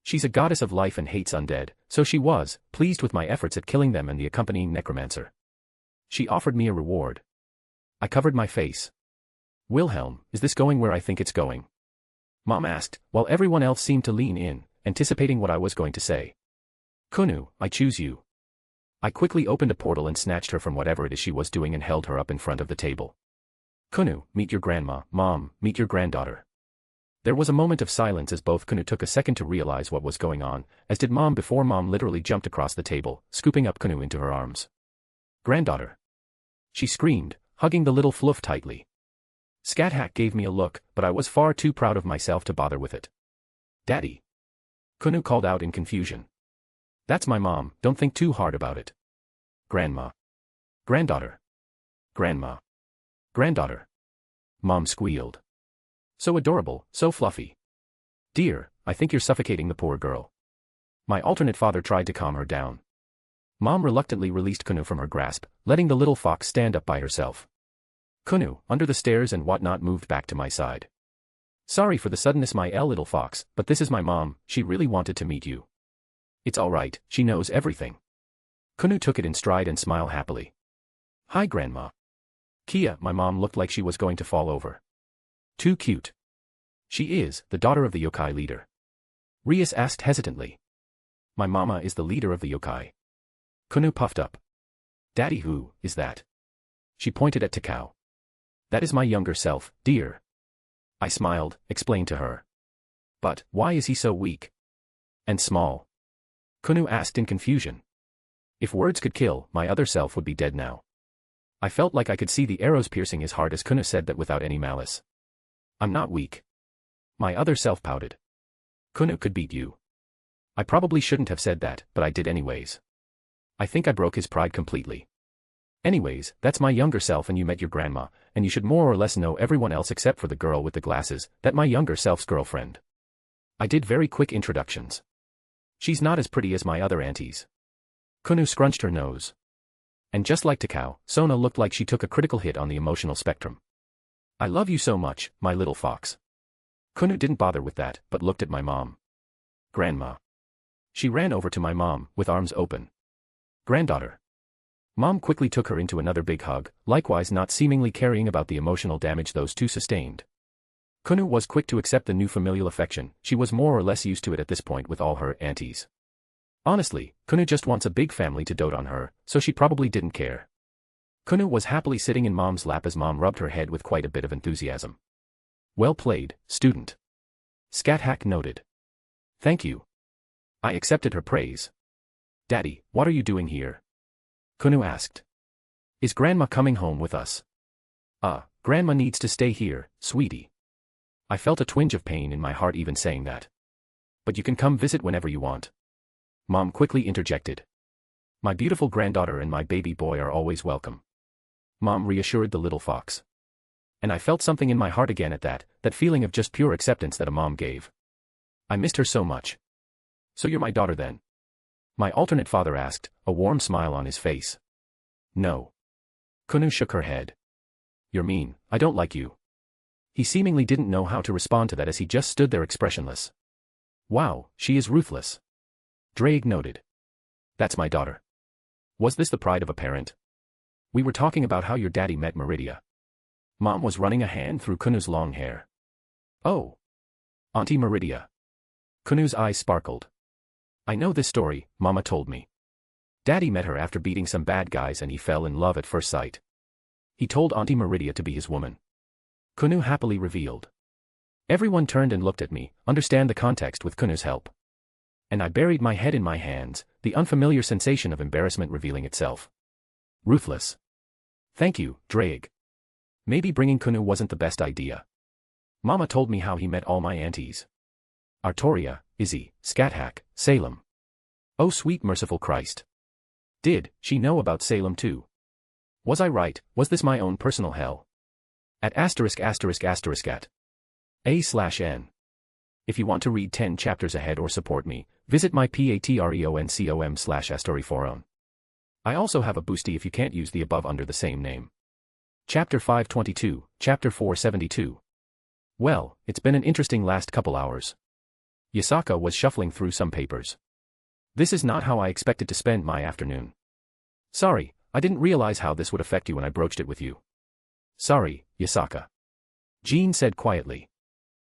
She's a goddess of life and hates undead, so she was, pleased with my efforts at killing them and the accompanying necromancer. She offered me a reward. I covered my face. Wilhelm, is this going where I think it's going? Mom asked, while everyone else seemed to lean in, anticipating what I was going to say. Kunu, I choose you. I quickly opened a portal and snatched her from whatever it is she was doing and held her up in front of the table. Kunu, meet your grandma. Mom, meet your granddaughter. There was a moment of silence as both Kunu took a second to realize what was going on, as did Mom before Mom literally jumped across the table, scooping up Kunu into her arms. Granddaughter. She screamed, hugging the little fluff tightly. Skatak gave me a look, but I was far too proud of myself to bother with it. Daddy. Kunu called out in confusion. That's my mom, don't think too hard about it. Grandma. Granddaughter. Grandma. Granddaughter. Mom squealed. So adorable, so fluffy. Dear, I think you're suffocating the poor girl. My alternate father tried to calm her down. Mom reluctantly released Kunu from her grasp, letting the little fox stand up by herself. Kunu, under the stairs and whatnot, moved back to my side. Sorry for the suddenness, my little fox, but this is my mom, she really wanted to meet you. It's alright, she knows everything. Kunu took it in stride and smiled happily. Hi Grandma. Kia, my mom looked like she was going to fall over. Too cute. She is, the daughter of the yokai leader. Rias asked hesitantly. My mama is the leader of the yokai. Kunu puffed up. Daddy, who is that? She pointed at Takao. That is my younger self, dear. I smiled, explained to her. But, why is he so weak? And small? Kunu asked in confusion. If words could kill, my other self would be dead now. I felt like I could see the arrows piercing his heart as Kunu said that without any malice. I'm not weak. My other self pouted. Kunu could beat you. I probably shouldn't have said that, but I did anyways. I think I broke his pride completely. Anyways, that's my younger self and you met your grandma, and you should more or less know everyone else except for the girl with the glasses, that my younger self's girlfriend. I did very quick introductions. She's not as pretty as my other aunties. Kunu scrunched her nose. And just like Takao, Sona looked like she took a critical hit on the emotional spectrum. I love you so much, my little fox. Kunu didn't bother with that, but looked at my mom. Grandma. She ran over to my mom, with arms open. Granddaughter. Mom quickly took her into another big hug, likewise not seemingly caring about the emotional damage those two sustained. Kunu was quick to accept the new familial affection, she was more or less used to it at this point with all her aunties. Honestly, Kunu just wants a big family to dote on her, so she probably didn't care. Kunu was happily sitting in Mom's lap as Mom rubbed her head with quite a bit of enthusiasm. Well played, student. Scat Hack noted. Thank you. I accepted her praise. Daddy, what are you doing here? Kunu asked. Is Grandma coming home with us? Grandma needs to stay here, sweetie. I felt a twinge of pain in my heart even saying that. But you can come visit whenever you want. Mom quickly interjected. My beautiful granddaughter and my baby boy are always welcome. Mom reassured the little fox. And I felt something in my heart again at that feeling of just pure acceptance that a mom gave. I missed her so much. So you're my daughter then? My alternate father asked, a warm smile on his face. No. Kunu shook her head. You're mean, I don't like you. He seemingly didn't know how to respond to that as he just stood there expressionless. Wow, she is ruthless. Drake noted. That's my daughter. Was this the pride of a parent? We were talking about how your daddy met Meridia. Mom was running a hand through Kunu's long hair. Oh. Auntie Meridia. Kunu's eyes sparkled. I know this story, Mama told me. Daddy met her after beating some bad guys and he fell in love at first sight. He told Auntie Meridia to be his woman. Kunu happily revealed. Everyone turned and looked at me, understand the context with Kunu's help. And I buried my head in my hands, the unfamiliar sensation of embarrassment revealing itself. Ruthless. Thank you, Drake. Maybe bringing Kunu wasn't the best idea. Mama told me how he met all my aunties. Artoria, Izzy, Scathach, Salem. Oh sweet merciful Christ. Did she know about Salem too? Was I right, was this my own personal hell? At ***** at a/n. If you want to read 10 chapters ahead or support me, visit my patreon.com/astoryforon. I also have a boosty if you can't use the above under the same name. Chapter 522, Chapter 472. Well, it's been an interesting last couple hours. Yasaka was shuffling through some papers. This is not how I expected to spend my afternoon. Sorry, I didn't realize how this would affect you when I broached it with you. Sorry, Yasaka. Jean said quietly.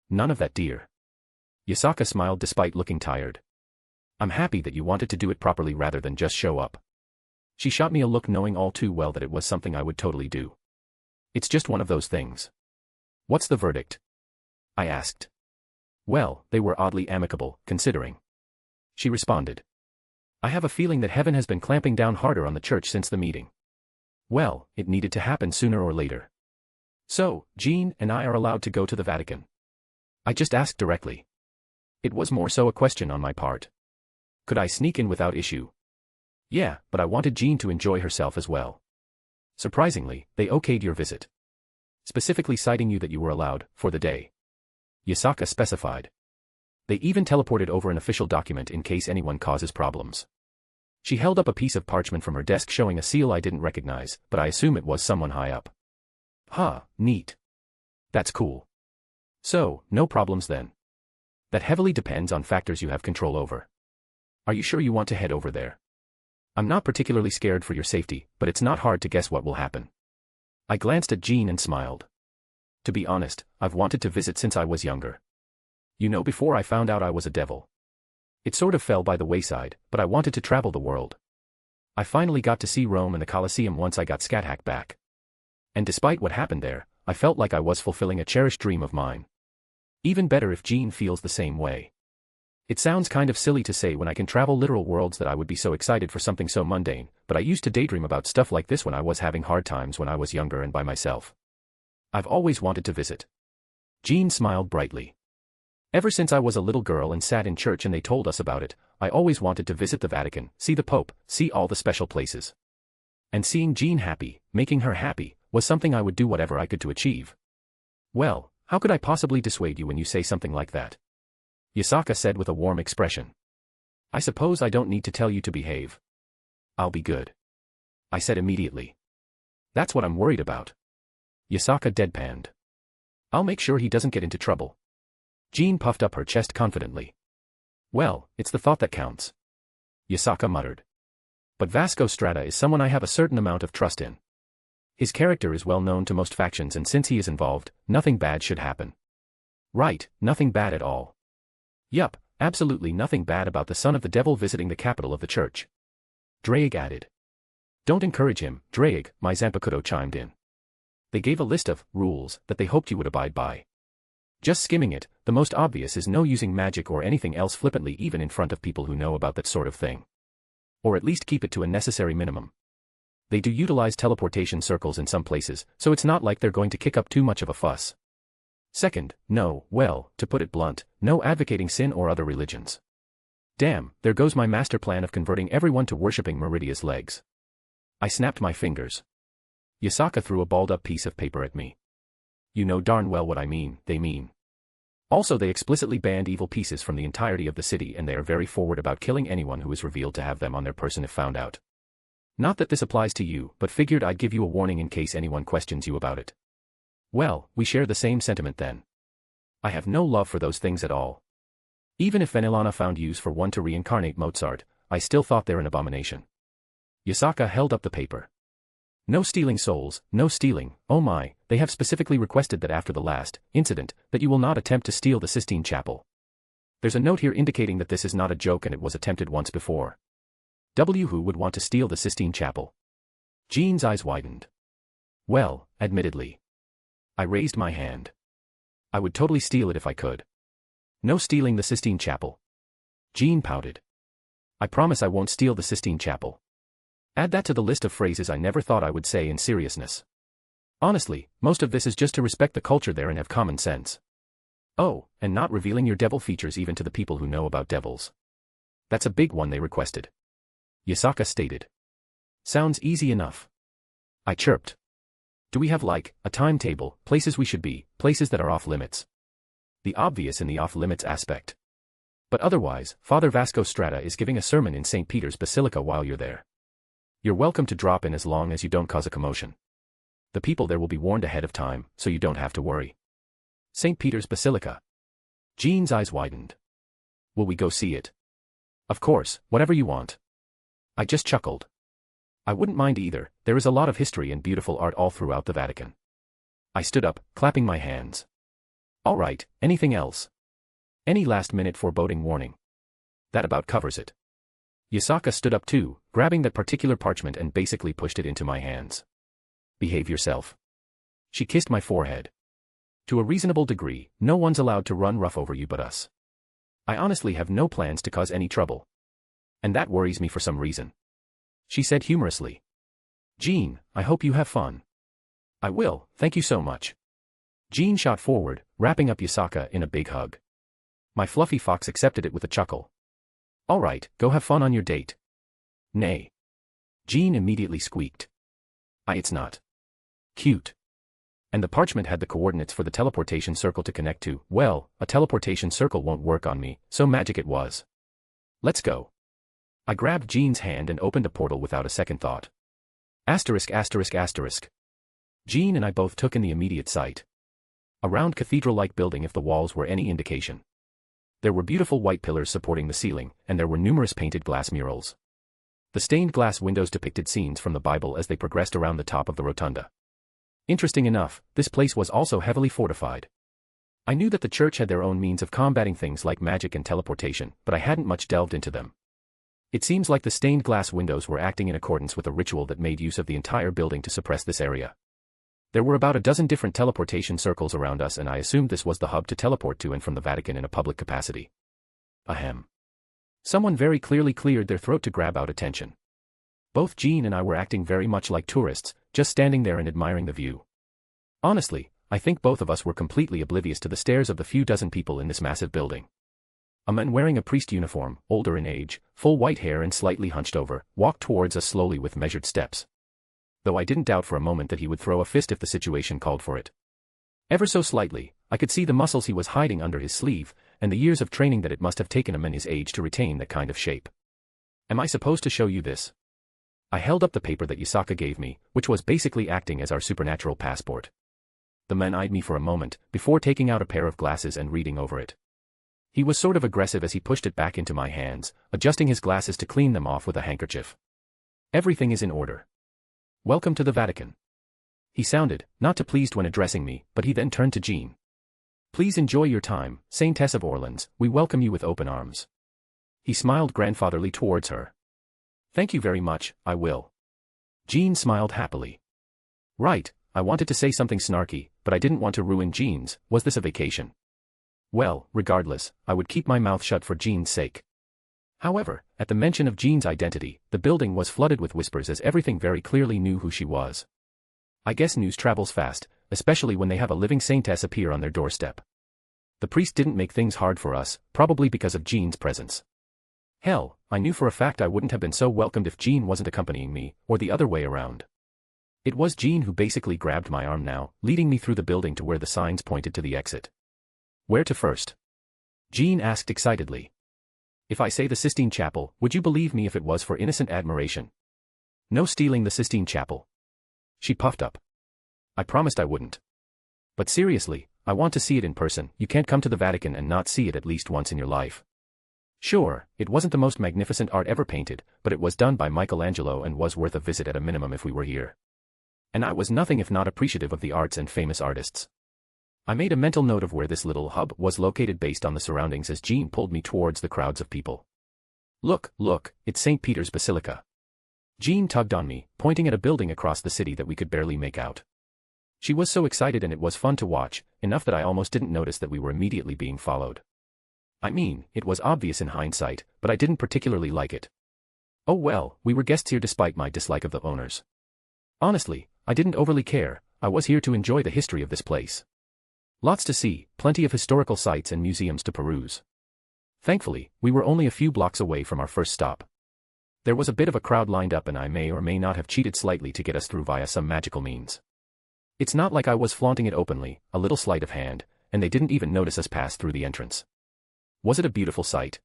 None of that, dear. Yasaka smiled despite looking tired. I'm happy that you wanted to do it properly rather than just show up. She shot me a look knowing all too well that it was something I would totally do. It's just one of those things. What's the verdict? I asked. Well, they were oddly amicable, considering. She responded. I have a feeling that heaven has been clamping down harder on the church since the meeting. Well, it needed to happen sooner or later. So, Jean and I are allowed to go to the Vatican. I just asked directly. It was more so a question on my part. Could I sneak in without issue? Yeah, but I wanted Jean to enjoy herself as well. Surprisingly, they okayed your visit. Specifically citing you that you were allowed, for the day. Yasaka specified. They even teleported over an official document in case anyone causes problems. She held up a piece of parchment from her desk showing a seal I didn't recognize, but I assume it was someone high up. Huh, neat. That's cool. So, no problems then. That heavily depends on factors you have control over. Are you sure you want to head over there? I'm not particularly scared for your safety, but it's not hard to guess what will happen. I glanced at Jean and smiled. To be honest, I've wanted to visit since I was younger. You know, before I found out I was a devil. It sort of fell by the wayside, but I wanted to travel the world. I finally got to see Rome and the Colosseum once I got Scathach back. And despite what happened there, I felt like I was fulfilling a cherished dream of mine. Even better if Jean feels the same way. It sounds kind of silly to say when I can travel literal worlds that I would be so excited for something so mundane, but I used to daydream about stuff like this when I was having hard times when I was younger and by myself. I've always wanted to visit. Jean smiled brightly. Ever since I was a little girl and sat in church and they told us about it, I always wanted to visit the Vatican, see the Pope, see all the special places. And seeing Jean happy, making her happy, was something I would do whatever I could to achieve. Well, how could I possibly dissuade you when you say something like that? Yasaka said with a warm expression. I suppose I don't need to tell you to behave. I'll be good. I said immediately. That's what I'm worried about. Yasaka deadpanned. I'll make sure he doesn't get into trouble. Jean puffed up her chest confidently. Well, it's the thought that counts. Yasaka muttered. But Vasco Strata is someone I have a certain amount of trust in. His character is well known to most factions, and since he is involved, nothing bad should happen. Right, nothing bad at all. Yup, absolutely nothing bad about the son of the devil visiting the capital of the church. Drake added. Don't encourage him, Drake, my Zanpakuto chimed in. They gave a list of rules that they hoped you would abide by. Just skimming it, the most obvious is no using magic or anything else flippantly even in front of people who know about that sort of thing. Or at least keep it to a necessary minimum. They do utilize teleportation circles in some places, so it's not like they're going to kick up too much of a fuss. Second, no, well, to put it blunt, no advocating sin or other religions. Damn, there goes my master plan of converting everyone to worshipping Meridia's legs. I snapped my fingers. Yasaka threw a balled-up piece of paper at me. You know darn well what I mean, they mean. Also, they explicitly banned evil pieces from the entirety of the city, and they are very forward about killing anyone who is revealed to have them on their person if found out. Not that this applies to you, but figured I'd give you a warning in case anyone questions you about it. Well, we share the same sentiment then. I have no love for those things at all. Even if Venelana found use for one to reincarnate Mozart, I still thought they're an abomination. Yasaka held up the paper. No stealing souls, no stealing, oh my, they have specifically requested that after the last incident, that you will not attempt to steal the Sistine Chapel. There's a note here indicating that this is not a joke and it was attempted once before. Who would want to steal the Sistine Chapel? Jean's eyes widened. Well, admittedly. I raised my hand. I would totally steal it if I could. No stealing the Sistine Chapel. Jean pouted. I promise I won't steal the Sistine Chapel. Add that to the list of phrases I never thought I would say in seriousness. Honestly, most of this is just to respect the culture there and have common sense. Oh, and not revealing your devil features even to the people who know about devils. That's a big one they requested. Yasaka stated. Sounds easy enough. I chirped. Do we have like, a timetable, places we should be, places that are off limits? The obvious in the off limits aspect. But otherwise, Father Vasco Strata is giving a sermon in St. Peter's Basilica while you're there. You're welcome to drop in as long as you don't cause a commotion. The people there will be warned ahead of time, so you don't have to worry. St. Peter's Basilica. Jean's eyes widened. Will we go see it? Of course, whatever you want. I just chuckled. I wouldn't mind either, there is a lot of history and beautiful art all throughout the Vatican. I stood up, clapping my hands. All right, anything else? Any last-minute foreboding warning? That about covers it. Yasaka stood up too, grabbing that particular parchment and basically pushed it into my hands. Behave yourself. She kissed my forehead. To a reasonable degree, no one's allowed to run rough over you but us. I honestly have no plans to cause any trouble. And that worries me for some reason. She said humorously. Jean, I hope you have fun. I will, thank you so much. Jean shot forward, wrapping up Yasaka in a big hug. My fluffy fox accepted it with a chuckle. All right, go have fun on your date. Nay. Jean immediately squeaked. It's not cute. And the parchment had the coordinates for the teleportation circle to connect to. Well, a teleportation circle won't work on me, so magic it was. Let's go. I grabbed Jean's hand and opened a portal without a second thought. Asterisk asterisk asterisk. Jean and I both took in the immediate sight. A round cathedral-like building if the walls were any indication. There were beautiful white pillars supporting the ceiling, and there were numerous painted glass murals. The stained glass windows depicted scenes from the Bible as they progressed around the top of the rotunda. Interesting enough, this place was also heavily fortified. I knew that the church had their own means of combating things like magic and teleportation, but I hadn't much delved into them. It seems like the stained glass windows were acting in accordance with a ritual that made use of the entire building to suppress this area. There were about a dozen different teleportation circles around us, and I assumed this was the hub to teleport to and from the Vatican in a public capacity. Ahem. Someone very clearly cleared their throat to grab out attention. Both Jean and I were acting very much like tourists, just standing there and admiring the view. Honestly, I think both of us were completely oblivious to the stares of the few dozen people in this massive building. A man wearing a priest uniform, older in age, full white hair and slightly hunched over, walked towards us slowly with measured steps. Though I didn't doubt for a moment that he would throw a fist if the situation called for it. Ever so slightly, I could see the muscles he was hiding under his sleeve, and the years of training that it must have taken a man his age to retain that kind of shape. Am I supposed to show you this? I held up the paper that Yasaka gave me, which was basically acting as our supernatural passport. The man eyed me for a moment, before taking out a pair of glasses and reading over it. He was sort of aggressive as he pushed it back into my hands, adjusting his glasses to clean them off with a handkerchief. Everything is in order. Welcome to the Vatican. He sounded, not too pleased when addressing me, but he then turned to Jean. Please enjoy your time, Saintess of Orleans, we welcome you with open arms. He smiled grandfatherly towards her. Thank you very much, I will. Jean smiled happily. Right, I wanted to say something snarky, but I didn't want to ruin Jean's. Was this a vacation? Well, regardless, I would keep my mouth shut for Jean's sake. However, at the mention of Jean's identity, the building was flooded with whispers as everything very clearly knew who she was. I guess news travels fast, especially when they have a living saintess appear on their doorstep. The priest didn't make things hard for us, probably because of Jean's presence. Hell, I knew for a fact I wouldn't have been so welcomed if Jean wasn't accompanying me, or the other way around. It was Jean who basically grabbed my arm now, leading me through the building to where the signs pointed to the exit. Where to first? Jean asked excitedly. If I say the Sistine Chapel, would you believe me if it was for innocent admiration? No stealing the Sistine Chapel. She puffed up. I promised I wouldn't. But seriously, I want to see it in person. You can't come to the Vatican and not see it at least once in your life. Sure, it wasn't the most magnificent art ever painted, but it was done by Michelangelo and was worth a visit at a minimum if we were here. And I was nothing if not appreciative of the arts and famous artists. I made a mental note of where this little hub was located based on the surroundings as Jean pulled me towards the crowds of people. Look, it's St. Peter's Basilica. Jean tugged on me, pointing at a building across the city that we could barely make out. She was so excited and it was fun to watch, enough that I almost didn't notice that we were immediately being followed. I mean, it was obvious in hindsight, but I didn't particularly like it. Oh well, we were guests here despite my dislike of the owners. Honestly, I didn't overly care, I was here to enjoy the history of this place. Lots to see, plenty of historical sites and museums to peruse. Thankfully, we were only a few blocks away from our first stop. There was a bit of a crowd lined up and I may or may not have cheated slightly to get us through via some magical means. It's not like I was flaunting it openly, a little sleight of hand, and they didn't even notice us pass through the entrance. Was it a beautiful sight?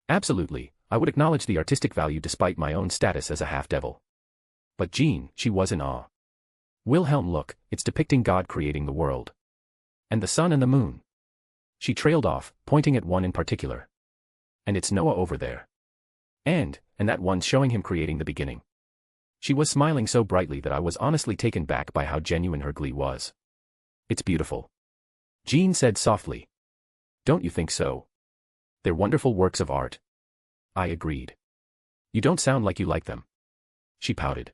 Absolutely, I would acknowledge the artistic value despite my own status as a half-devil. But Jean, she was in awe. Wilhelm, look, it's depicting God creating the world. And the sun and the moon. She trailed off, pointing at one in particular. And it's Noah over there. And that one's showing him creating the beginning. She was smiling so brightly that I was honestly taken back by how genuine her glee was. It's beautiful. Jean said softly. Don't you think so? They're wonderful works of art. I agreed. You don't sound like you like them. She pouted.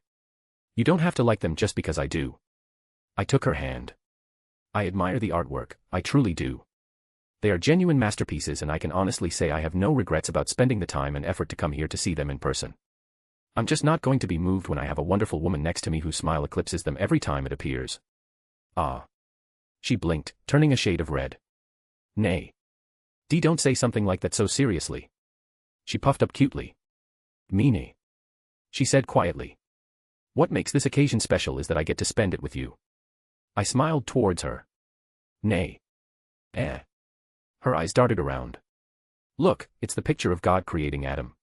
You don't have to like them just because I do. I took her hand. I admire the artwork, I truly do. They are genuine masterpieces and I can honestly say I have no regrets about spending the time and effort to come here to see them in person. I'm just not going to be moved when I have a wonderful woman next to me whose smile eclipses them every time it appears. Ah. She blinked, turning a shade of red. Nay. Dee, don't say something like that so seriously. She puffed up cutely. Mine. She said quietly. What makes this occasion special is that I get to spend it with you. I smiled towards her. Nay. Her eyes darted around. Look, it's the picture of God creating Adam.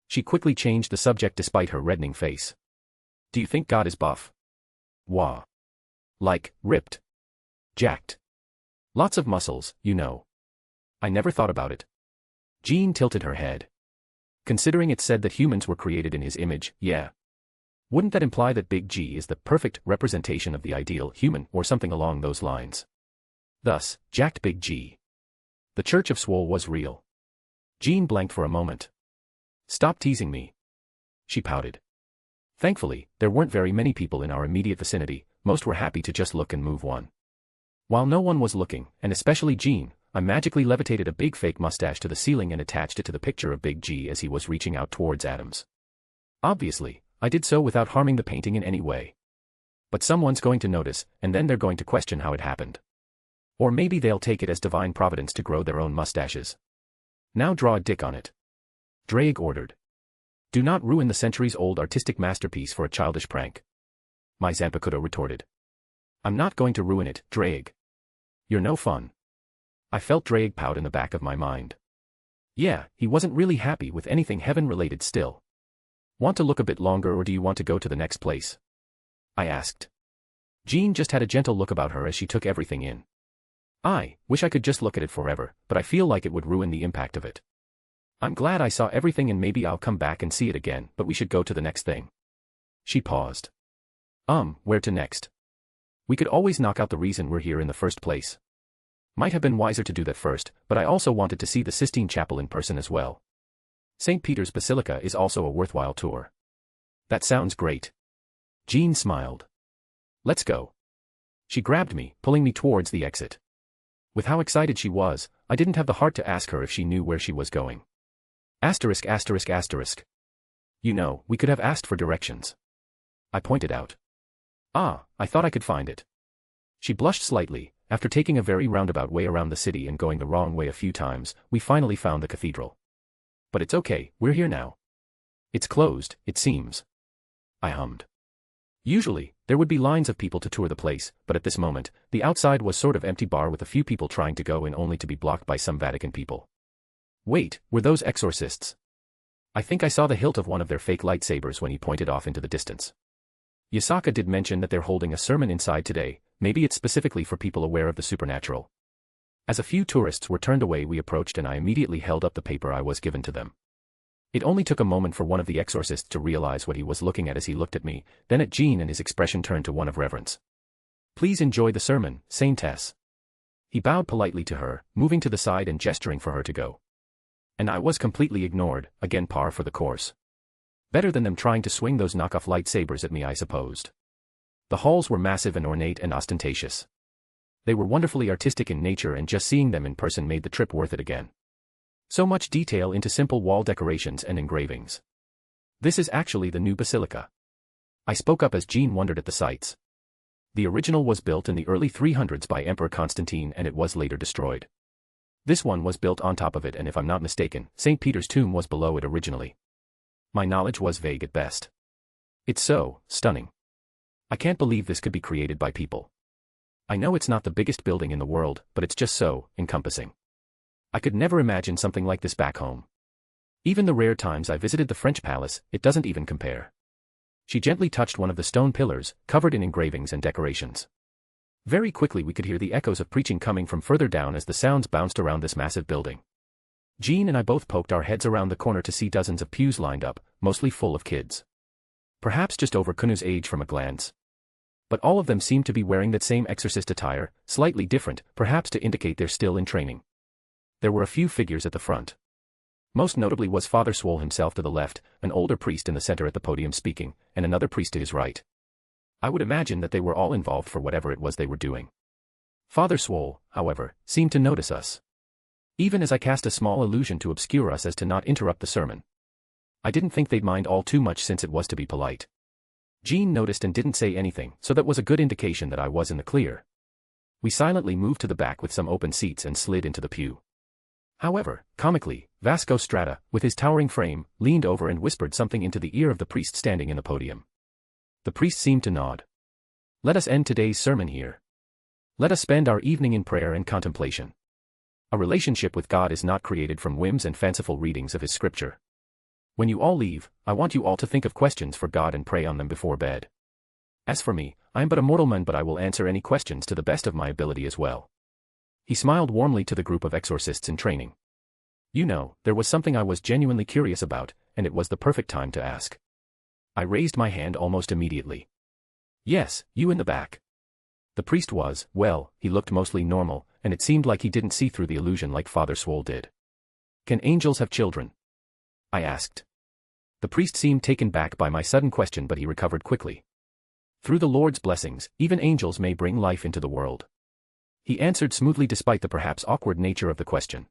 She quickly changed the subject despite her reddening face. Do you think God is buff? Wah. Like, ripped. Jacked. Lots of muscles, you know. I never thought about it. Jean tilted her head. Considering it said that humans were created in his image, yeah. Wouldn't that imply that Big G is the perfect representation of the ideal human or something along those lines? Thus, jacked Big G. The Church of Swole was real. Jean blanked for a moment. Stop teasing me. She pouted. Thankfully, there weren't very many people in our immediate vicinity, most were happy to just look and move on. While no one was looking, and especially Jean, I magically levitated a big fake mustache to the ceiling and attached it to the picture of Big G as he was reaching out towards Adams. Obviously, I did so without harming the painting in any way. But someone's going to notice, and then they're going to question how it happened. Or maybe they'll take it as divine providence to grow their own mustaches. Now draw a dick on it. Drake ordered. Do not ruin the centuries-old artistic masterpiece for a childish prank. My Zanpakuto retorted. I'm not going to ruin it, Drake. You're no fun. I felt Drake pout in the back of my mind. Yeah, he wasn't really happy with anything heaven-related still. Want to look a bit longer or do you want to go to the next place? I asked. Jean just had a gentle look about her as she took everything in. I wish I could just look at it forever, but I feel like it would ruin the impact of it. I'm glad I saw everything and maybe I'll come back and see it again, but we should go to the next thing. She paused. Where to next? We could always knock out the reason we're here in the first place. Might have been wiser to do that first, but I also wanted to see the Sistine Chapel in person as well. St. Peter's Basilica is also a worthwhile tour. That sounds great. Jean smiled. Let's go. She grabbed me, pulling me towards the exit. With how excited she was, I didn't have the heart to ask her if she knew where she was going. Asterisk asterisk asterisk. You know, we could have asked for directions. I pointed out. I thought I could find it. She blushed slightly. After taking a very roundabout way around the city and going the wrong way a few times, we finally found the cathedral. But it's okay, we're here now. It's closed, it seems. I hummed. Usually, there would be lines of people to tour the place, but at this moment, the outside was sort of empty bar with a few people trying to go in only to be blocked by some Vatican people. Wait, were those exorcists? I think I saw the hilt of one of their fake lightsabers when he pointed off into the distance. Yasaka did mention that they're holding a sermon inside today, maybe it's specifically for people aware of the supernatural. As a few tourists were turned away we approached and I immediately held up the paper I was given to them. It only took a moment for one of the exorcists to realize what he was looking at as he looked at me, then at Jean and his expression turned to one of reverence. Please enjoy the sermon, Saintess. He bowed politely to her, moving to the side and gesturing for her to go. And I was completely ignored, again par for the course. Better than them trying to swing those knockoff lightsabers at me I supposed. The halls were massive and ornate and ostentatious. They were wonderfully artistic in nature and just seeing them in person made the trip worth it again. So much detail into simple wall decorations and engravings. This is actually the new basilica. I spoke up as Jean wondered at the sights. The original was built in the early 300s by Emperor Constantine and it was later destroyed. This one was built on top of it and if I'm not mistaken, St. Peter's tomb was below it originally. My knowledge was vague at best. It's so stunning. I can't believe this could be created by people. I know it's not the biggest building in the world, but it's just so encompassing. I could never imagine something like this back home. Even the rare times I visited the French palace, it doesn't even compare. She gently touched one of the stone pillars, covered in engravings and decorations. Very quickly we could hear the echoes of preaching coming from further down as the sounds bounced around this massive building. Jean and I both poked our heads around the corner to see dozens of pews lined up, mostly full of kids. Perhaps just over Kunu's age from a glance. But all of them seemed to be wearing that same exorcist attire, slightly different, perhaps to indicate they're still in training. There were a few figures at the front. Most notably was Father Swole himself to the left, an older priest in the center at the podium speaking, and another priest to his right. I would imagine that they were all involved for whatever it was they were doing. Father Swole, however, seemed to notice us. Even as I cast a small illusion to obscure us as to not interrupt the sermon. I didn't think they'd mind all too much since it was to be polite. Jean noticed and didn't say anything, so that was a good indication that I was in the clear. We silently moved to the back with some open seats and slid into the pew. However, comically, Vasco Strata, with his towering frame, leaned over and whispered something into the ear of the priest standing in the podium. The priest seemed to nod. Let us end today's sermon here. Let us spend our evening in prayer and contemplation. A relationship with God is not created from whims and fanciful readings of his scripture. When you all leave, I want you all to think of questions for God and pray on them before bed. As for me, I am but a mortal man but I will answer any questions to the best of my ability as well. He smiled warmly to the group of exorcists in training. You know, there was something I was genuinely curious about, and it was the perfect time to ask. I raised my hand almost immediately. Yes, you in the back. The priest was, well, he looked mostly normal, and it seemed like he didn't see through the illusion like Father Swole did. Can angels have children? I asked. The priest seemed taken back by my sudden question but he recovered quickly. Through the Lord's blessings, even angels may bring life into the world. He answered smoothly despite the perhaps awkward nature of the question.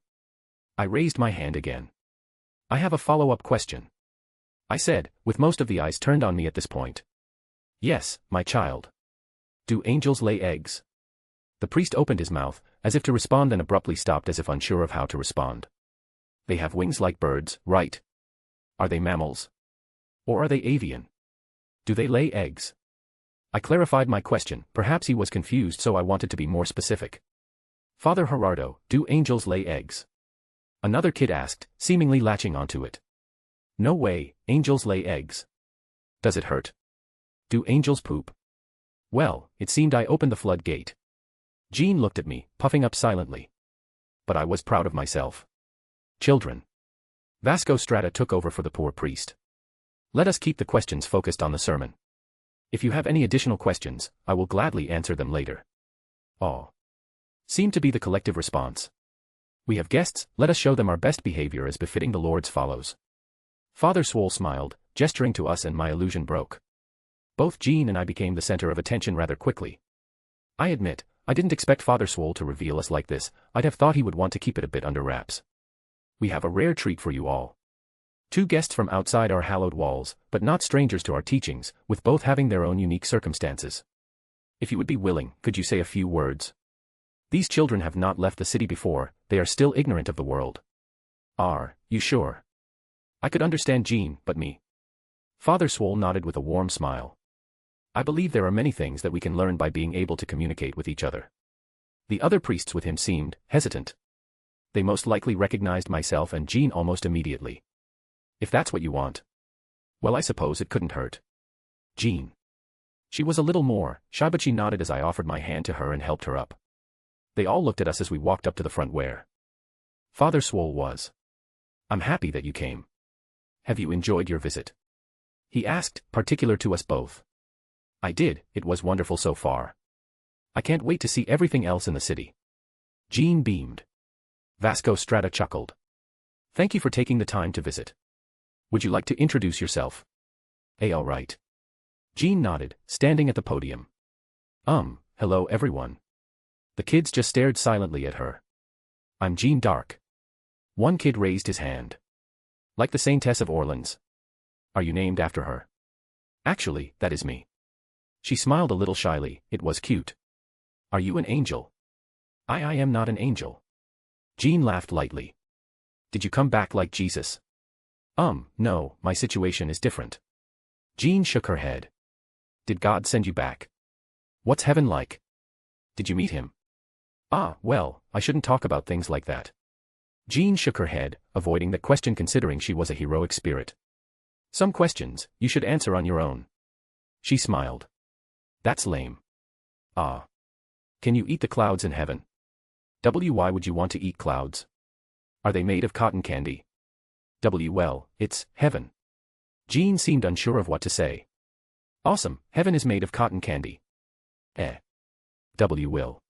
I raised my hand again. I have a follow-up question. I said, with most of the eyes turned on me at this point. Yes, my child. Do angels lay eggs? The priest opened his mouth, as if to respond, then abruptly stopped as if unsure of how to respond. They have wings like birds, right? Are they mammals? Or are they avian? Do they lay eggs? I clarified my question, perhaps he was confused, so I wanted to be more specific. Father Gerardo, do angels lay eggs? Another kid asked, seemingly latching onto it. No way, angels lay eggs. Does it hurt? Do angels poop? Well, it seemed I opened the floodgate. Jean looked at me, puffing up silently. But I was proud of myself. Children. Vasco Strata took over for the poor priest. Let us keep the questions focused on the sermon. If you have any additional questions, I will gladly answer them later. Aw. Seemed to be the collective response. We have guests, let us show them our best behavior as befitting the Lord's follows. Father Swole smiled, gesturing to us, and my illusion broke. Both Jean and I became the center of attention rather quickly. I admit, I didn't expect Father Swole to reveal us like this. I'd have thought he would want to keep it a bit under wraps. We have a rare treat for you all. 2 guests from outside our hallowed walls, but not strangers to our teachings, with both having their own unique circumstances. If you would be willing, could you say a few words? These children have not left the city before, they are still ignorant of the world. Are you sure? I could understand Jean, but me. Father Swole nodded with a warm smile. I believe there are many things that we can learn by being able to communicate with each other. The other priests with him seemed hesitant. They most likely recognized myself and Jean almost immediately. If that's what you want. Well, I suppose it couldn't hurt. Jean. She was a little more shy, but she nodded as I offered my hand to her and helped her up. They all looked at us as we walked up to the front where Father Swole was. I'm happy that you came. Have you enjoyed your visit? He asked, particular to us both. I did, it was wonderful so far. I can't wait to see everything else in the city. Jean beamed. Vasco Strata chuckled. Thank you for taking the time to visit. Would you like to introduce yourself? All right. Jean nodded, standing at the podium. Hello everyone. The kids just stared silently at her. I'm Jean d'Arc. One kid raised his hand. Like the Saintess of Orleans. Are you named after her? Actually, that is me. She smiled a little shyly, it was cute. Are you an angel? I am not an angel. Jean laughed lightly. Did you come back like Jesus? No, my situation is different. Jean shook her head. Did God send you back? What's heaven like? Did you meet him? Well, I shouldn't talk about things like that. Jean shook her head, avoiding that question considering she was a heroic spirit. Some questions, you should answer on your own. She smiled. That's lame. Can you eat the clouds in heaven? Why would you want to eat clouds? Are they made of cotton candy? Well, it's heaven. Jean seemed unsure of what to say. Awesome, heaven is made of cotton candy. Will.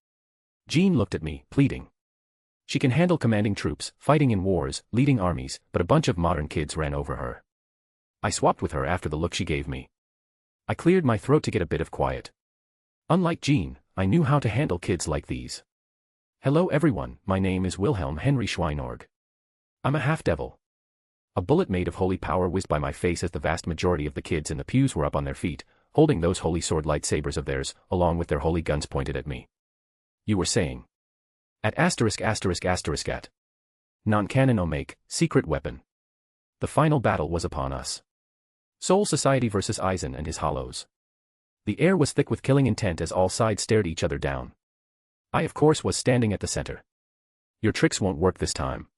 Jean looked at me, pleading. She can handle commanding troops, fighting in wars, leading armies, but a bunch of modern kids ran over her. I swapped with her after the look she gave me. I cleared my throat to get a bit of quiet. Unlike Jean, I knew how to handle kids like these. Hello everyone, my name is Wilhelm Henry Schweinorg. I'm a half-devil. A bullet made of holy power whizzed by my face as the vast majority of the kids in the pews were up on their feet, holding those holy sword lightsabers of theirs, along with their holy guns pointed at me. You were saying. At *****. Non-canon Omake, secret weapon. The final battle was upon us. Soul Society versus Eisen and his hollows. The air was thick with killing intent as all sides stared each other down. I of course was standing at the center. Your tricks won't work this time.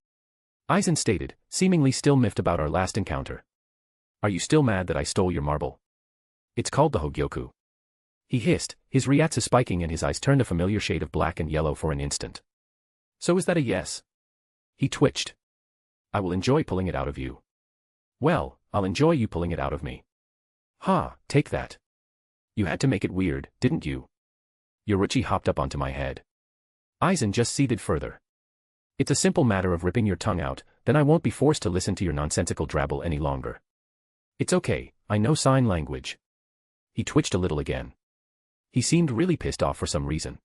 Eisen stated, seemingly still miffed about our last encounter. Are you still mad that I stole your marble? It's called the Hogyoku. He hissed, his ryatsu spiking and his eyes turned a familiar shade of black and yellow for an instant. So is that a yes? He twitched. I will enjoy pulling it out of you. Well, I'll enjoy you pulling it out of me. Take that. You had to make it weird, didn't you? Yoruchi hopped up onto my head. Eisen just ceded further. It's a simple matter of ripping your tongue out, then I won't be forced to listen to your nonsensical drabble any longer. It's okay, I know sign language. He twitched a little again. He seemed really pissed off for some reason.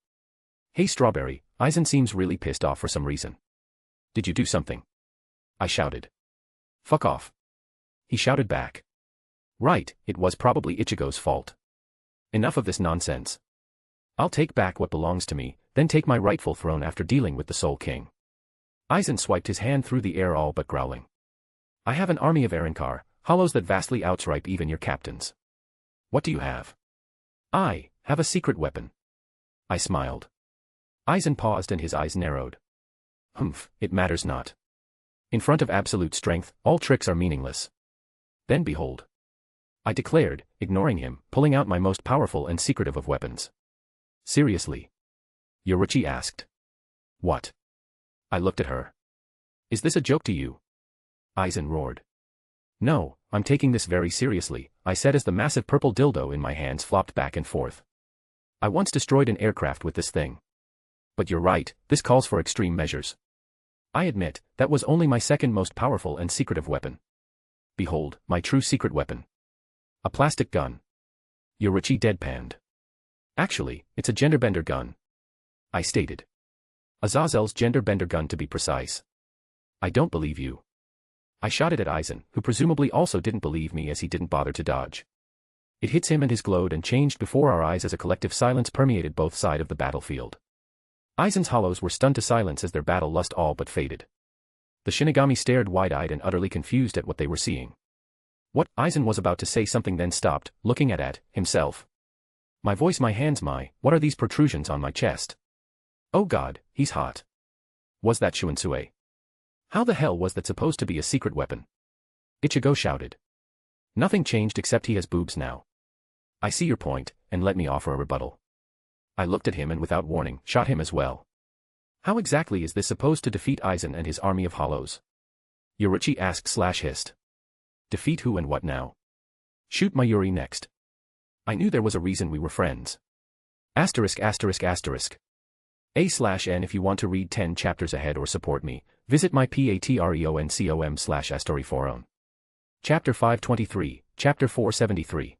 Hey Strawberry, Eisen seems really pissed off for some reason. Did you do something? I shouted. Fuck off. He shouted back. Right, it was probably Ichigo's fault. Enough of this nonsense. I'll take back what belongs to me, then take my rightful throne after dealing with the Soul King. Eisen swiped his hand through the air all but growling. I have an army of Arankar, hollows that vastly outstripe even your captains. What do you have? I have a secret weapon. I smiled. Eisen paused and his eyes narrowed. Humph, it matters not. In front of absolute strength, all tricks are meaningless. Then behold. I declared, ignoring him, pulling out my most powerful and secretive of weapons. Seriously? Yoruichi asked. What? I looked at her. Is this a joke to you? Eisen roared. No, I'm taking this very seriously, I said as the massive purple dildo in my hands flopped back and forth. I once destroyed an aircraft with this thing. But you're right, this calls for extreme measures. I admit, that was only my second most powerful and secretive weapon. Behold, my true secret weapon. A plastic gun. Yoruichi deadpanned. Actually, it's a genderbender gun. I stated. Azazel's genderbender gun to be precise. I don't believe you. I shot it at Eisen, who presumably also didn't believe me as he didn't bother to dodge. It hits him and his glowed and changed before our eyes as a collective silence permeated both sides of the battlefield. Aizen's hollows were stunned to silence as their battle lust all but faded. The Shinigami stared wide-eyed and utterly confused at what they were seeing. What? Eisen was about to say something then stopped, looking at himself. My voice, my hands, what are these protrusions on my chest? Oh God, he's hot. Was that Shunsui? How the hell was that supposed to be a secret weapon? Ichigo shouted. Nothing changed except he has boobs now. I see your point, and let me offer a rebuttal. I looked at him and without warning, shot him as well. How exactly is this supposed to defeat Eisen and his army of hollows? Yoruichi asked/hissed. Defeat who and what now? Shoot Mayuri next. I knew there was a reason we were friends. Asterisk. A/N if you want to read 10 chapters ahead or support me, visit my patreon.com/AstoryForum. Chapter 523, Chapter 473.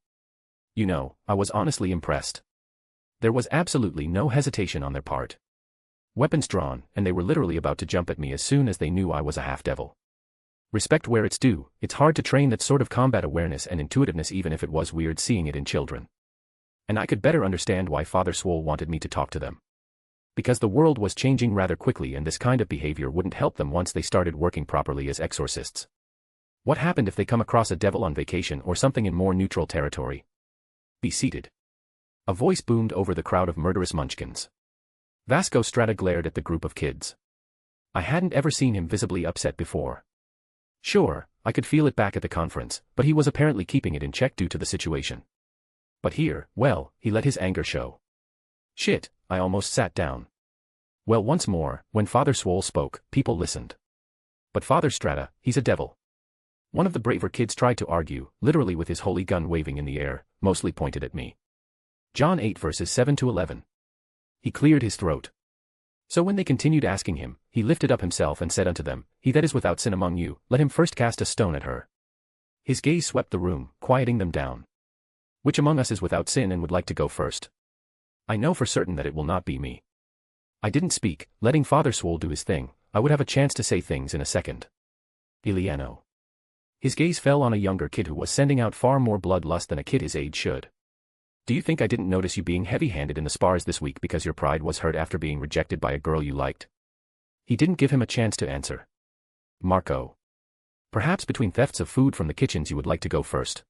You know, I was honestly impressed. There was absolutely no hesitation on their part. Weapons drawn, and they were literally about to jump at me as soon as they knew I was a half-devil. Respect where it's due, it's hard to train that sort of combat awareness and intuitiveness even if it was weird seeing it in children. And I could better understand why Father Swole wanted me to talk to them. Because the world was changing rather quickly and this kind of behavior wouldn't help them once they started working properly as exorcists. What happened if they come across a devil on vacation or something in more neutral territory? Be seated. A voice boomed over the crowd of murderous munchkins. Vasco Strata glared at the group of kids. I hadn't ever seen him visibly upset before. Sure, I could feel it back at the conference, but he was apparently keeping it in check due to the situation. But here, well, he let his anger show. Shit, I almost sat down. Well, once more, when Father Swole spoke, people listened. But Father Strata, he's a devil. One of the braver kids tried to argue, literally with his holy gun waving in the air, mostly pointed at me. John 8 verses 7-11. He cleared his throat. So when they continued asking him, he lifted up himself and said unto them, He that is without sin among you, let him first cast a stone at her. His gaze swept the room, quieting them down. Which among us is without sin and would like to go first? I know for certain that it will not be me. I didn't speak, letting Father Swole do his thing. I would have a chance to say things in a second. Iliano. His gaze fell on a younger kid who was sending out far more bloodlust than a kid his age should. Do you think I didn't notice you being heavy-handed in the spars this week because your pride was hurt after being rejected by a girl you liked? He didn't give him a chance to answer. Marco. Perhaps between thefts of food from the kitchens you would like to go first.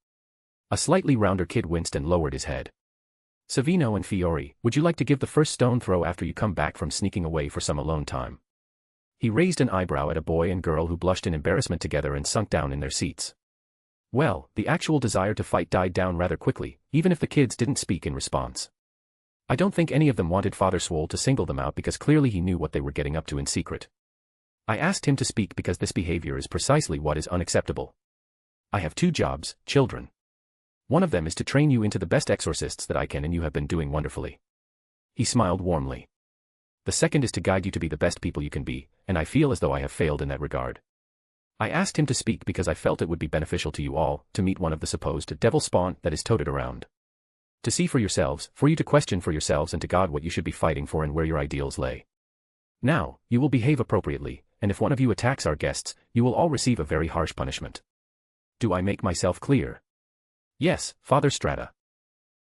A slightly rounder kid winced and lowered his head. Savino and Fiore, would you like to give the first stone throw after you come back from sneaking away for some alone time? He raised an eyebrow at a boy and girl who blushed in embarrassment together and sunk down in their seats. Well, the actual desire to fight died down rather quickly, even if the kids didn't speak in response. I don't think any of them wanted Father Swole to single them out because clearly he knew what they were getting up to in secret. I asked him to speak because this behavior is precisely what is unacceptable. I have 2 jobs, children. One of them is to train you into the best exorcists that I can and you have been doing wonderfully. He smiled warmly. The second is to guide you to be the best people you can be, and I feel as though I have failed in that regard. I asked him to speak because I felt it would be beneficial to you all, to meet one of the supposed devil spawn that is toted around. To see for yourselves, for you to question for yourselves and to God what you should be fighting for and where your ideals lay. Now, you will behave appropriately, and if one of you attacks our guests, you will all receive a very harsh punishment. Do I make myself clear? Yes, Father Strata.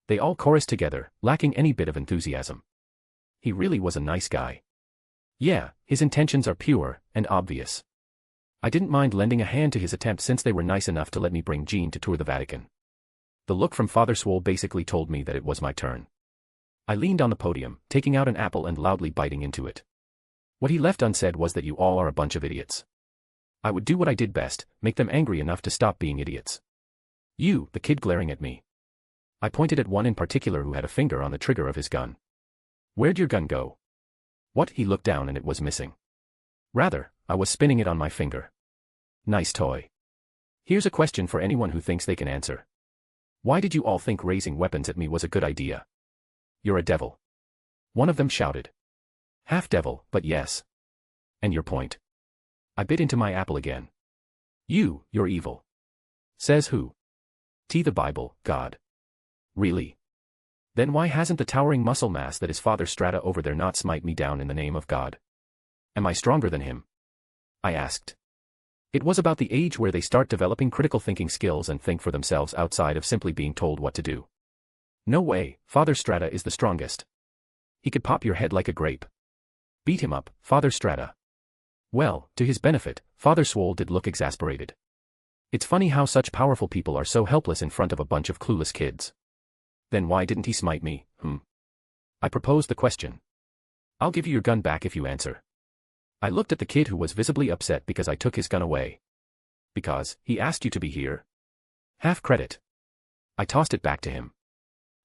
They all chorused together, lacking any bit of enthusiasm. He really was a nice guy. Yeah, his intentions are pure and obvious. I didn't mind lending a hand to his attempt since they were nice enough to let me bring Jean to tour the Vatican. The look from Father Swole basically told me that it was my turn. I leaned on the podium, taking out an apple and loudly biting into it. What he left unsaid was that you all are a bunch of idiots. I would do what I did best, make them angry enough to stop being idiots. You, the kid glaring at me. I pointed at one in particular who had a finger on the trigger of his gun. Where'd your gun go? What? He looked down and it was missing. Rather, I was spinning it on my finger. Nice toy. Here's a question for anyone who thinks they can answer. Why did you all think raising weapons at me was a good idea? You're a devil. One of them shouted. Half devil, but yes. And your point? I bit into my apple again. You're evil. Says who? The Bible, God. Really? Then why hasn't the towering muscle mass that is Father Strata over there not smite me down in the name of God? Am I stronger than him? I asked. It was about the age where they start developing critical thinking skills and think for themselves outside of simply being told what to do. No way, Father Strata is the strongest. He could pop your head like a grape. Beat him up, Father Strata. Well, to his benefit, Father Swole did look exasperated. It's funny how such powerful people are so helpless in front of a bunch of clueless kids. Then why didn't he smite me, I proposed the question. I'll give you your gun back if you answer. I looked at the kid who was visibly upset because I took his gun away. Because, he asked you to be here? Half credit. I tossed it back to him.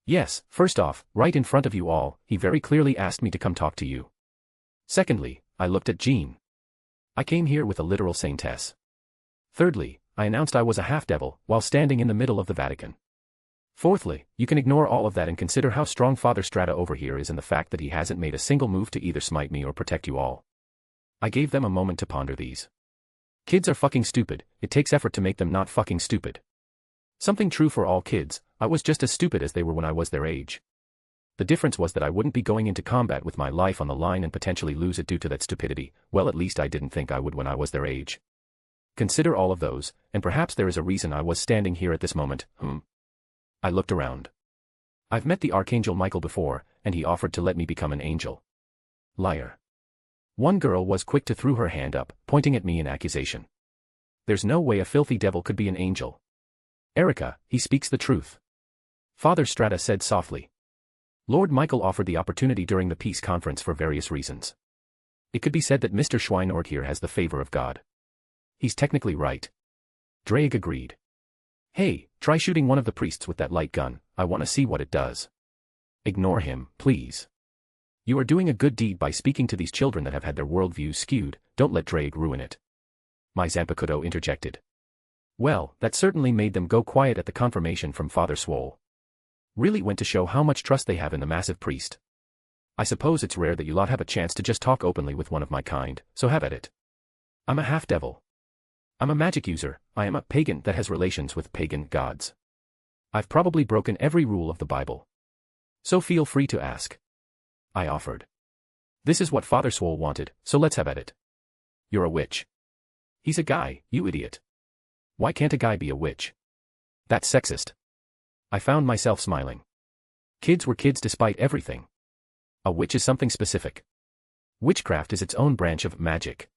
Yes, first off, right in front of you all, he very clearly asked me to come talk to you. Secondly, I looked at Jean. I came here with a literal saintess. Thirdly, I announced I was a half-devil while standing in the middle of the Vatican. Fourthly, you can ignore all of that and consider how strong Father Strata over here is and the fact that he hasn't made a single move to either smite me or protect you all. I gave them a moment to ponder these. Kids are fucking stupid, it takes effort to make them not fucking stupid. Something true for all kids, I was just as stupid as they were when I was their age. The difference was that I wouldn't be going into combat with my life on the line and potentially lose it due to that stupidity. Well, at least I didn't think I would when I was their age. Consider all of those, and perhaps there is a reason I was standing here at this moment, I looked around. I've met the Archangel Michael before, and he offered to let me become an angel. Liar. One girl was quick to throw her hand up, pointing at me in accusation. There's no way a filthy devil could be an angel. Erica, he speaks the truth. Father Strata said softly. Lord Michael offered the opportunity during the peace conference for various reasons. It could be said that Mr. Schweinort here has the favor of God. He's technically right. Drake agreed. Hey, try shooting one of the priests with that light gun, I want to see what it does. Ignore him, please. You are doing a good deed by speaking to these children that have had their worldviews skewed, don't let Drake ruin it. My Zampicudo interjected. Well, that certainly made them go quiet at the confirmation from Father Swole. Really went to show how much trust they have in the massive priest. I suppose it's rare that you lot have a chance to just talk openly with one of my kind, so have at it. I'm a half-devil. I'm a magic user, I am a pagan that has relations with pagan gods. I've probably broken every rule of the Bible. So feel free to ask. I offered. This is what Father Swole wanted, so let's have at it. You're a witch. He's a guy, you idiot. Why can't a guy be a witch? That's sexist. I found myself smiling. Kids were kids despite everything. A witch is something specific. Witchcraft is its own branch of magic.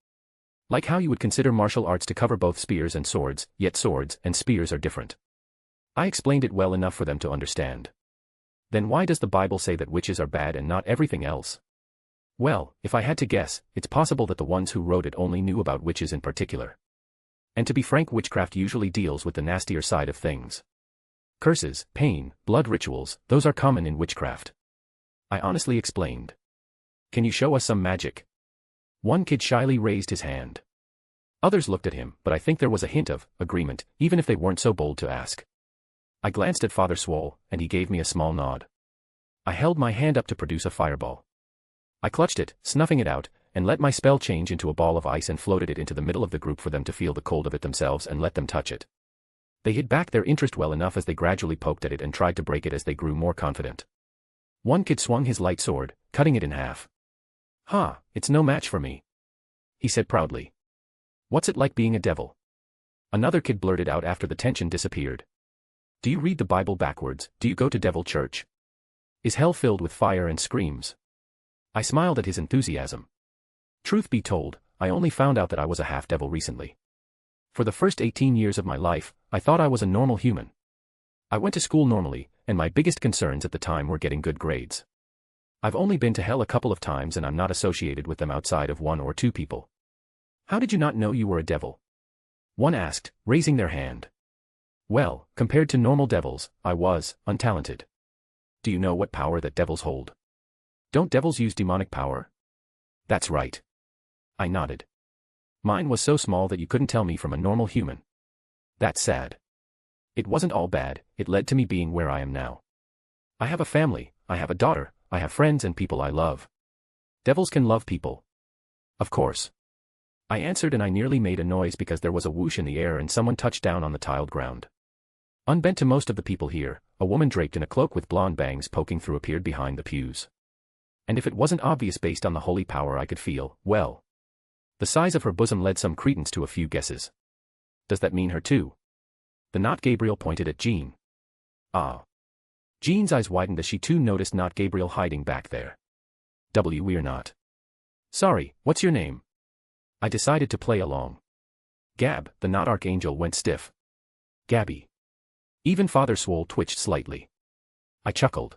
Like how you would consider martial arts to cover both spears and swords, yet swords and spears are different. I explained it well enough for them to understand. Then why does the Bible say that witches are bad and not everything else? Well, if I had to guess, it's possible that the ones who wrote it only knew about witches in particular. And to be frank, witchcraft usually deals with the nastier side of things. Curses, pain, blood rituals, those are common in witchcraft. I honestly explained. Can you show us some magic? One kid shyly raised his hand. Others looked at him, but I think there was a hint of agreement, even if they weren't so bold to ask. I glanced at Father Swole, and he gave me a small nod. I held my hand up to produce a fireball. I clutched it, snuffing it out, and let my spell change into a ball of ice and floated it into the middle of the group for them to feel the cold of it themselves and let them touch it. They hid back their interest well enough as they gradually poked at it and tried to break it as they grew more confident. One kid swung his light sword, cutting it in half. It's no match for me, he said proudly. What's it like being a devil? Another kid blurted out after the tension disappeared. Do you read the Bible backwards? Do you go to devil church? Is hell filled with fire and screams? I smiled at his enthusiasm. Truth be told, I only found out that I was a half-devil recently. For the first 18 years of my life, I thought I was a normal human. I went to school normally, and my biggest concerns at the time were getting good grades. I've only been to hell a couple of times and I'm not associated with them outside of 1 or 2 people. How did you not know you were a devil? One asked, raising their hand. Well, compared to normal devils, I was untalented. Do you know what power that devils hold? Don't devils use demonic power? That's right. I nodded. Mine was so small that you couldn't tell me from a normal human. That's sad. It wasn't all bad, it led to me being where I am now. I have a family, I have a daughter, I have friends and people I love. Devils can love people. Of course. I answered and I nearly made a noise because there was a whoosh in the air and someone touched down on the tiled ground. Unbent to most of the people here, a woman draped in a cloak with blonde bangs poking through appeared behind the pews. And if it wasn't obvious based on the holy power I could feel, well. The size of her bosom led some credence to a few guesses. Does that mean her too? The Not Gabriel pointed at Jean. Ah. Jean's eyes widened as she too noticed Not Gabriel hiding back there. We're not. Sorry, what's your name? I decided to play along. Gab, the Not Archangel went stiff. Gabby. Even Father Swole twitched slightly. I chuckled.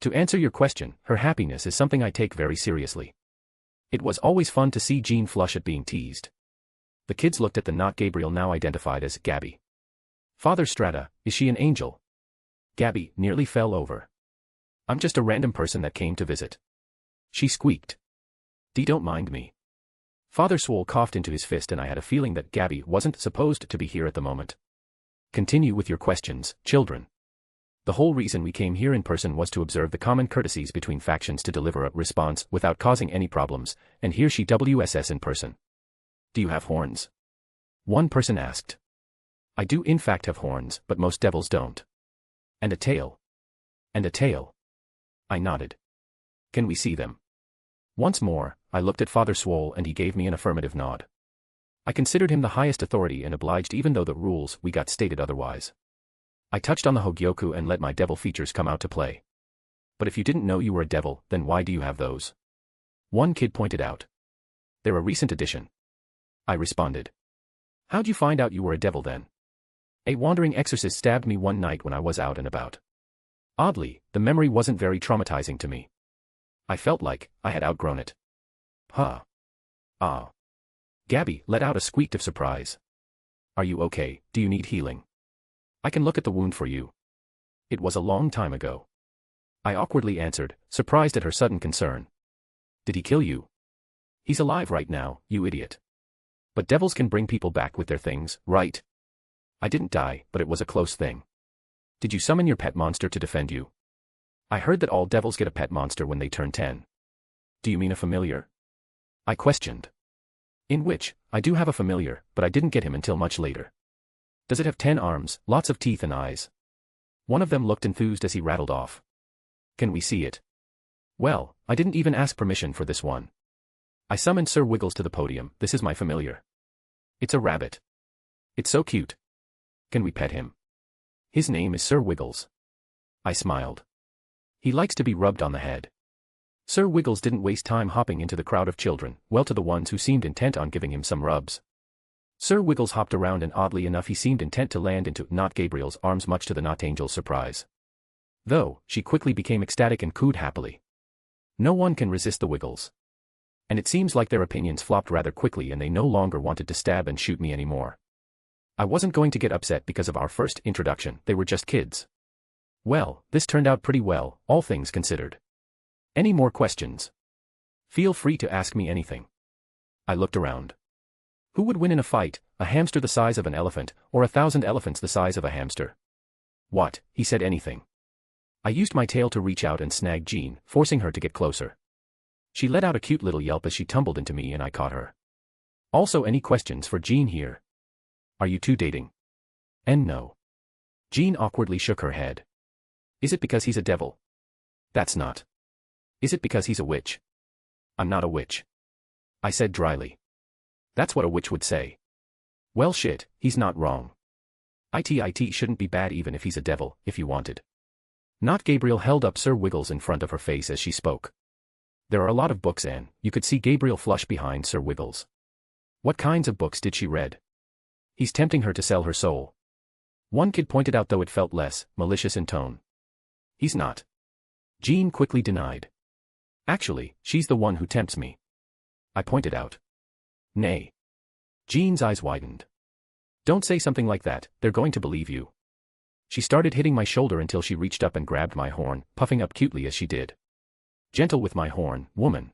To answer your question, her happiness is something I take very seriously. It was always fun to see Jean flush at being teased. The kids looked at the Not Gabriel now identified as Gabby. Father Strata, is she an angel? Gabby nearly fell over. I'm just a random person that came to visit. She squeaked. Dee, don't mind me. Father Swole coughed into his fist and I had a feeling that Gabby wasn't supposed to be here at the moment. Continue with your questions, children. The whole reason we came here in person was to observe the common courtesies between factions to deliver a response without causing any problems, and here she WSS in person. Do you have horns? One person asked. I do in fact have horns, but most devils don't. And a tail. And a tail. I nodded. Can we see them? Once more, I looked at Father Swole and he gave me an affirmative nod. I considered him the highest authority and obliged even though the rules we got stated otherwise. I touched on the Hogyoku and let my devil features come out to play. But if you didn't know you were a devil, then why do you have those? One kid pointed out. They're a recent addition. I responded. How'd you find out you were a devil then? A wandering exorcist stabbed me one night when I was out and about. Oddly, the memory wasn't very traumatizing to me. I felt like I had outgrown it. Huh. Ah. Gabby let out a squeak of surprise. Are you okay? Do you need healing? I can look at the wound for you. It was a long time ago. I awkwardly answered, surprised at her sudden concern. Did he kill you? He's alive right now, you idiot. But devils can bring people back with their things, right? I didn't die, but it was a close thing. Did you summon your pet monster to defend you? I heard that all devils get a pet monster when they turn 10. Do you mean a familiar? I questioned. In which, I do have a familiar, but I didn't get him until much later. Does it have 10 arms, lots of teeth and eyes? One of them looked enthused as he rattled off. Can we see it? Well, I didn't even ask permission for this one. I summoned Sir Wiggles to the podium. This is my familiar. It's a rabbit. It's so cute. Can we pet him? His name is Sir Wiggles. I smiled. He likes to be rubbed on the head. Sir Wiggles didn't waste time hopping into the crowd of children, well to the ones who seemed intent on giving him some rubs. Sir Wiggles hopped around and oddly enough he seemed intent to land into Not Gabriel's arms much to the Not Angel's surprise. Though, she quickly became ecstatic and cooed happily. No one can resist the Wiggles. And it seems like their opinions flopped rather quickly and they no longer wanted to stab and shoot me anymore. I wasn't going to get upset because of our first introduction, they were just kids. Well, this turned out pretty well, all things considered. Any more questions? Feel free to ask me anything. I looked around. Who would win in a fight, a hamster the size of an elephant, or 1,000 elephants the size of a hamster? What, he said anything. I used my tail to reach out and snag Jean, forcing her to get closer. She let out a cute little yelp as she tumbled into me and I caught her. Also any questions for Jean here? Are you two dating? And no. Jean awkwardly shook her head. Is it because he's a devil? That's not. Is it because he's a witch? I'm not a witch. I said dryly. That's what a witch would say. Well shit, he's not wrong. It shouldn't be bad even if he's a devil, if you wanted. Not Gabriel held up Sir Wiggles in front of her face as she spoke. There are a lot of books, Anne. You could see Gabriel flush behind Sir Wiggles. What kinds of books did she read? He's tempting her to sell her soul. One kid pointed out, though it felt less malicious in tone. He's not. Jean quickly denied. Actually, she's the one who tempts me. I pointed out. Nay. Jean's eyes widened. Don't say something like that, they're going to believe you. She started hitting my shoulder until she reached up and grabbed my horn, puffing up cutely as she did. Gentle with my horn, woman.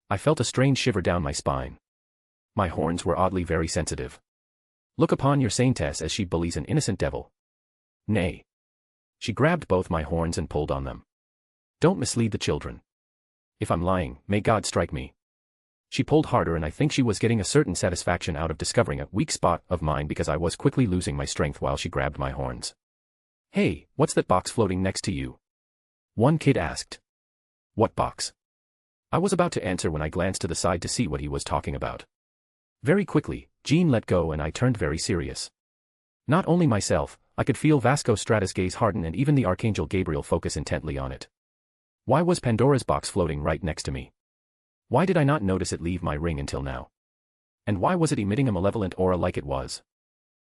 I felt a strange shiver down my spine. My horns were oddly very sensitive. Look upon your saintess as she bullies an innocent devil. Nay. She grabbed both my horns and pulled on them. Don't mislead the children. If I'm lying, may God strike me. She pulled harder, and I think she was getting a certain satisfaction out of discovering a weak spot of mine because I was quickly losing my strength while she grabbed my horns. Hey, what's that box floating next to you? One kid asked. What box? I was about to answer when I glanced to the side to see what he was talking about. Very quickly, Jean let go and I turned very serious. Not only myself, I could feel Vasco Strata's gaze harden and even the Archangel Gabriel focus intently on it. Why was Pandora's box floating right next to me? Why did I not notice it leave my ring until now? And why was it emitting a malevolent aura like it was?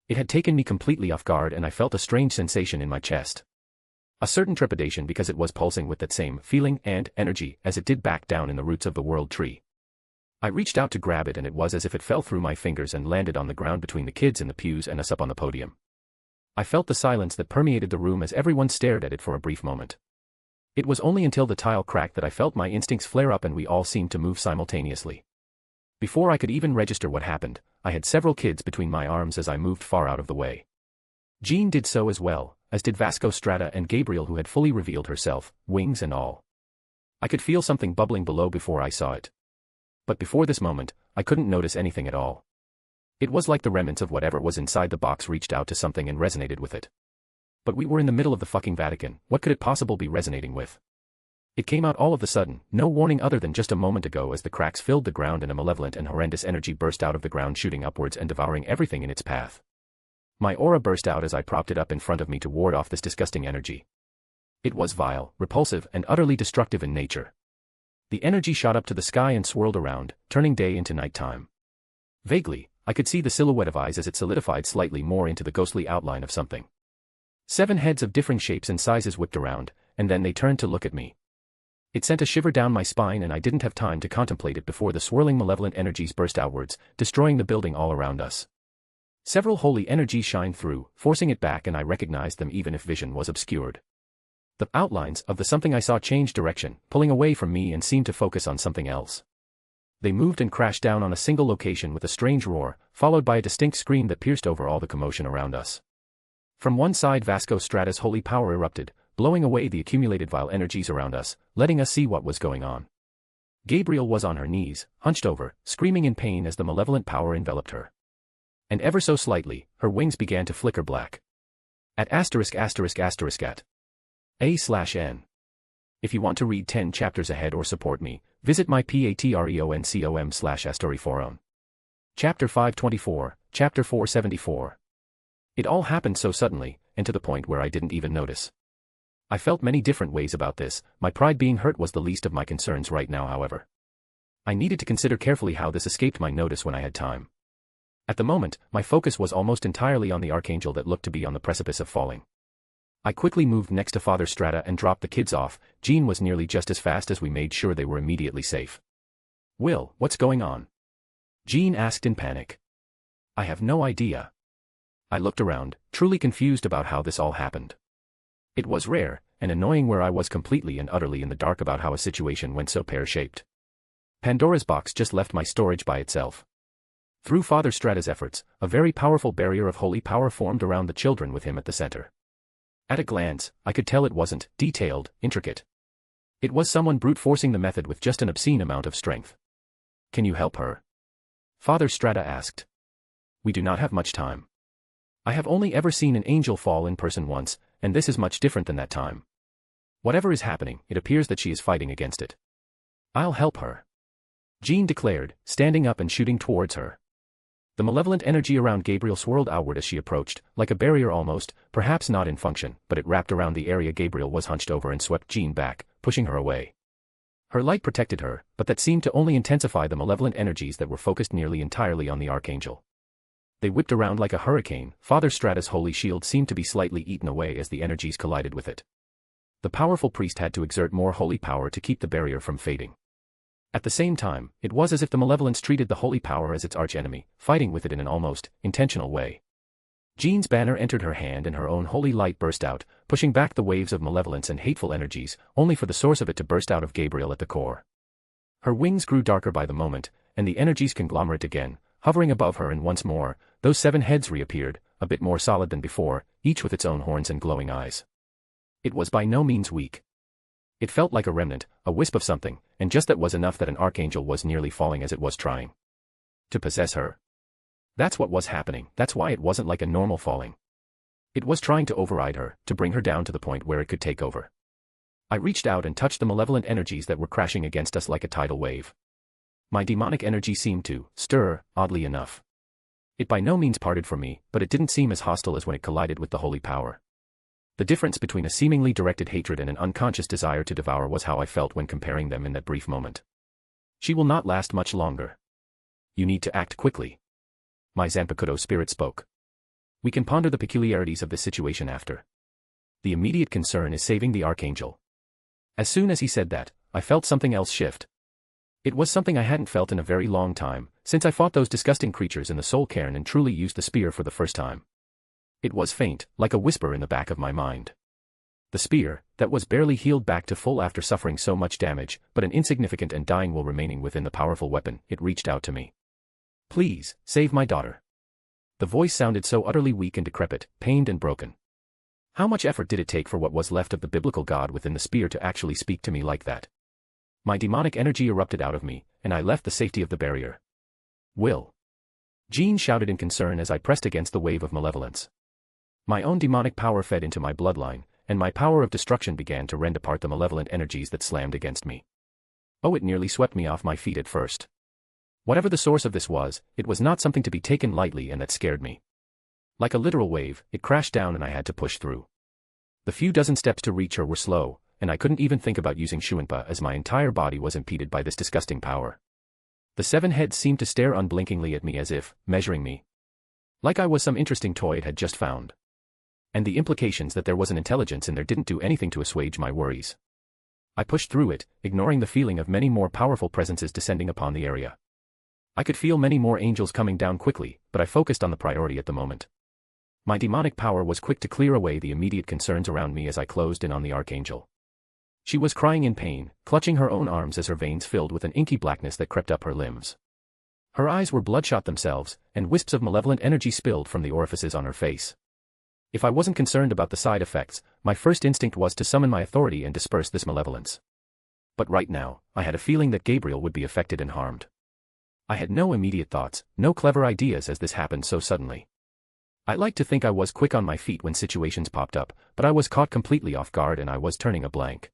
It had taken me completely off guard, and I felt a strange sensation in my chest. A certain trepidation because it was pulsing with that same feeling and energy as it did back down in the roots of the world tree. I reached out to grab it, and it was as if it fell through my fingers and landed on the ground between the kids in the pews and us up on the podium. I felt the silence that permeated the room as everyone stared at it for a brief moment. It was only until the tile cracked that I felt my instincts flare up and we all seemed to move simultaneously. Before I could even register what happened, I had several kids between my arms as I moved far out of the way. Jean did so as well, as did Vasco Strata and Gabriel, who had fully revealed herself, wings and all. I could feel something bubbling below before I saw it. But before this moment, I couldn't notice anything at all. It was like the remnants of whatever was inside the box reached out to something and resonated with it. But we were in the middle of the fucking Vatican, what could it possibly be resonating with? It came out all of a sudden, no warning other than just a moment ago, as the cracks filled the ground and a malevolent and horrendous energy burst out of the ground, shooting upwards and devouring everything in its path. My aura burst out as I propped it up in front of me to ward off this disgusting energy. It was vile, repulsive, and utterly destructive in nature. The energy shot up to the sky and swirled around, turning day into nighttime. Vaguely, I could see the silhouette of eyes as it solidified slightly more into the ghostly outline of something. 7 heads of differing shapes and sizes whipped around, and then they turned to look at me. It sent a shiver down my spine, and I didn't have time to contemplate it before the swirling malevolent energies burst outwards, destroying the building all around us. Several holy energies shined through, forcing it back, and I recognized them even if vision was obscured. The outlines of the something I saw changed direction, pulling away from me, and seemed to focus on something else. They moved and crashed down on a single location with a strange roar, followed by a distinct scream that pierced over all the commotion around us. From one side, Vasco Strata's holy power erupted, blowing away the accumulated vile energies around us, letting us see what was going on. Gabriel was on her knees, hunched over, screaming in pain as the malevolent power enveloped her. And ever so slightly, her wings began to flicker black. At ******** at /n. If you want to read 10 chapters ahead or support me, visit my patreon.com/astoriforum. Chapter 524, Chapter 474. It all happened so suddenly, and to the point where I didn't even notice. I felt many different ways about this. My pride being hurt was the least of my concerns right now, however. I needed to consider carefully how this escaped my notice when I had time. At the moment, my focus was almost entirely on the Archangel that looked to be on the precipice of falling. I quickly moved next to Father Strata and dropped the kids off. Jean was nearly just as fast as we made sure they were immediately safe. Will, what's going on? Jean asked in panic. I have no idea. I looked around, truly confused about how this all happened. It was rare and annoying where I was completely and utterly in the dark about how a situation went so pear-shaped. Pandora's box just left my storage by itself. Through Father Strata's efforts, a very powerful barrier of holy power formed around the children with him at the center. At a glance, I could tell it wasn't detailed, intricate. It was someone brute forcing the method with just an obscene amount of strength. Can you help her? Father Strata asked. We do not have much time. I have only ever seen an angel fall in person once, and this is much different than that time. Whatever is happening, it appears that she is fighting against it. I'll help her. Jean declared, standing up and shooting towards her. The malevolent energy around Gabriel swirled outward as she approached, like a barrier almost, perhaps not in function, but it wrapped around the area Gabriel was hunched over and swept Jean back, pushing her away. Her light protected her, but that seemed to only intensify the malevolent energies that were focused nearly entirely on the Archangel. They whipped around like a hurricane. Father Strata's holy shield seemed to be slightly eaten away as the energies collided with it. The powerful priest had to exert more holy power to keep the barrier from fading. At the same time, it was as if the malevolence treated the holy power as its archenemy, fighting with it in an almost intentional way. Jean's banner entered her hand and her own holy light burst out, pushing back the waves of malevolence and hateful energies, only for the source of it to burst out of Gabriel at the core. Her wings grew darker by the moment, and the energies conglomerate again, hovering above her, and once more, those 7 heads reappeared, a bit more solid than before, each with its own horns and glowing eyes. It was by no means weak. It felt like a remnant, a wisp of something, and just that was enough that an archangel was nearly falling as it was trying to possess her. That's what was happening. That's why it wasn't like a normal falling. It was trying to override her, to bring her down to the point where it could take over. I reached out and touched the malevolent energies that were crashing against us like a tidal wave. My demonic energy seemed to stir, oddly enough. It by no means parted from me, but it didn't seem as hostile as when it collided with the holy power. The difference between a seemingly directed hatred and an unconscious desire to devour was how I felt when comparing them in that brief moment. She will not last much longer. You need to act quickly. My Zanpakuto spirit spoke. We can ponder the peculiarities of this situation after. The immediate concern is saving the Archangel. As soon as he said that, I felt something else shift. It was something I hadn't felt in a very long time, since I fought those disgusting creatures in the Soul Cairn and truly used the spear for the first time. It was faint, like a whisper in the back of my mind. The spear, that was barely healed back to full after suffering so much damage, but an insignificant and dying will remaining within the powerful weapon, it reached out to me. Please, save my daughter. The voice sounded so utterly weak and decrepit, pained and broken. How much effort did it take for what was left of the biblical God within the spear to actually speak to me like that? My demonic energy erupted out of me, and I left the safety of the barrier. Will. Jean shouted in concern as I pressed against the wave of malevolence. My own demonic power fed into my bloodline, and my power of destruction began to rend apart the malevolent energies that slammed against me. Oh, it nearly swept me off my feet at first. Whatever the source of this was, it was not something to be taken lightly, and that scared me. Like a literal wave, it crashed down and I had to push through. The few dozen steps to reach her were slow, and I couldn't even think about using Shuanpa as my entire body was impeded by this disgusting power. The 7 heads seemed to stare unblinkingly at me as if, measuring me. Like I was some interesting toy it had just found. And the implications that there was an intelligence in there didn't do anything to assuage my worries. I pushed through it, ignoring the feeling of many more powerful presences descending upon the area. I could feel many more angels coming down quickly, but I focused on the priority at the moment. My demonic power was quick to clear away the immediate concerns around me as I closed in on the Archangel. She was crying in pain, clutching her own arms as her veins filled with an inky blackness that crept up her limbs. Her eyes were bloodshot themselves, and wisps of malevolent energy spilled from the orifices on her face. If I wasn't concerned about the side effects, my first instinct was to summon my authority and disperse this malevolence. But right now, I had a feeling that Gabriel would be affected and harmed. I had no immediate thoughts, no clever ideas as this happened so suddenly. I like to think I was quick on my feet when situations popped up, but I was caught completely off guard and I was turning a blank.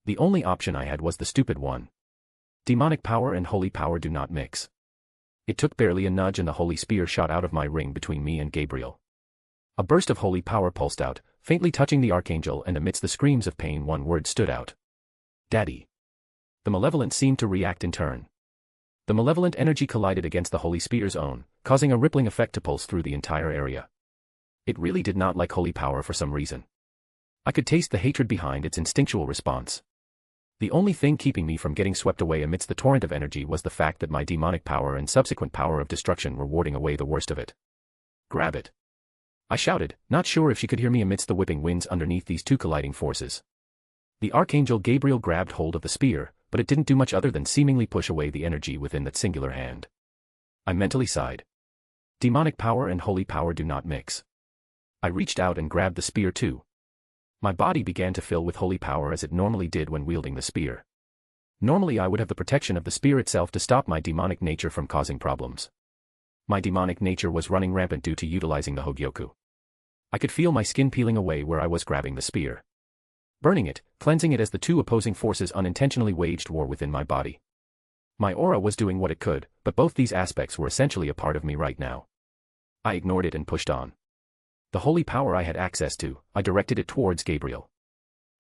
The only option I had was the stupid one. Demonic power and holy power do not mix. It took barely a nudge and the holy spear shot out of my ring between me and Gabriel. A burst of holy power pulsed out, faintly touching the Archangel, and amidst the screams of pain one word stood out. Daddy. The malevolent seemed to react in turn. The malevolent energy collided against the holy spear's own, causing a rippling effect to pulse through the entire area. It really did not like holy power for some reason. I could taste the hatred behind its instinctual response. The only thing keeping me from getting swept away amidst the torrent of energy was the fact that my demonic power and subsequent power of destruction were warding away the worst of it. Grab it. I shouted, not sure if she could hear me amidst the whipping winds underneath these two colliding forces. The Archangel Gabriel grabbed hold of the spear, but it didn't do much other than seemingly push away the energy within that singular hand. I mentally sighed. Demonic power and holy power do not mix. I reached out and grabbed the spear too. My body began to fill with holy power as it normally did when wielding the spear. Normally I would have the protection of the spear itself to stop my demonic nature from causing problems. My demonic nature was running rampant due to utilizing the Hogyoku. I could feel my skin peeling away where I was grabbing the spear. Burning it, cleansing it as the two opposing forces unintentionally waged war within my body. My aura was doing what it could, but both these aspects were essentially a part of me right now. I ignored it and pushed on. The holy power I had access to, I directed it towards Gabriel.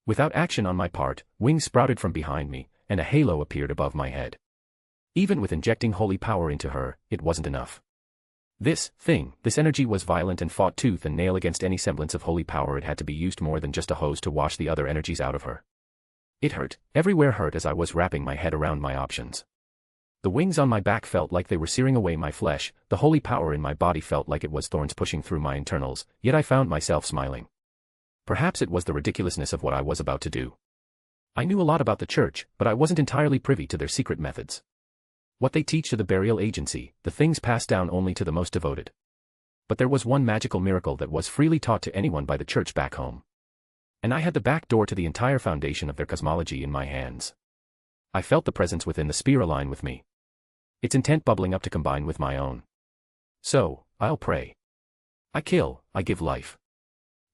Without action on my part, wings sprouted from behind me, and a halo appeared above my head. Even with injecting holy power into her, it wasn't enough. This energy was violent and fought tooth and nail against any semblance of holy power. It had to be used more than just a hose to wash the other energies out of her. It hurt, everywhere hurt as I was wrapping my head around my options. The wings on my back felt like they were searing away my flesh, the holy power in my body felt like it was thorns pushing through my internals, yet I found myself smiling. Perhaps it was the ridiculousness of what I was about to do. I knew a lot about the church, but I wasn't entirely privy to their secret methods. What they teach to the burial agency, the things passed down only to the most devoted. But there was one magical miracle that was freely taught to anyone by the church back home. And I had the back door to the entire foundation of their cosmology in my hands. I felt the presence within the sphere align with me. Its intent bubbling up to combine with my own. So, I'll pray. I kill, I give life.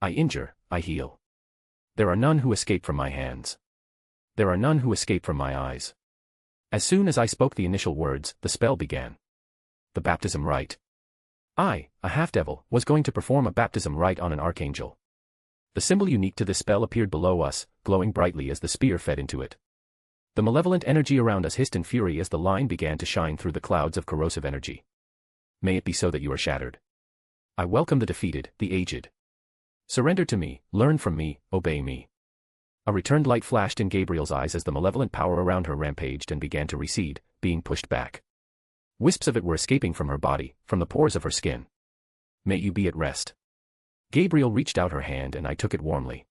I injure, I heal. There are none who escape from my hands. There are none who escape from my eyes. As soon as I spoke the initial words, the spell began. The baptism rite. I, a half-devil, was going to perform a baptism rite on an archangel. The symbol unique to this spell appeared below us, glowing brightly as the spear fed into it. The malevolent energy around us hissed in fury as the line began to shine through the clouds of corrosive energy. May it be so that you are shattered. I welcome the defeated, the aged. Surrender to me, learn from me, obey me. A returned light flashed in Gabriel's eyes as the malevolent power around her rampaged and began to recede, being pushed back. Wisps of it were escaping from her body, from the pores of her skin. May you be at rest. Gabriel reached out her hand and I took it warmly.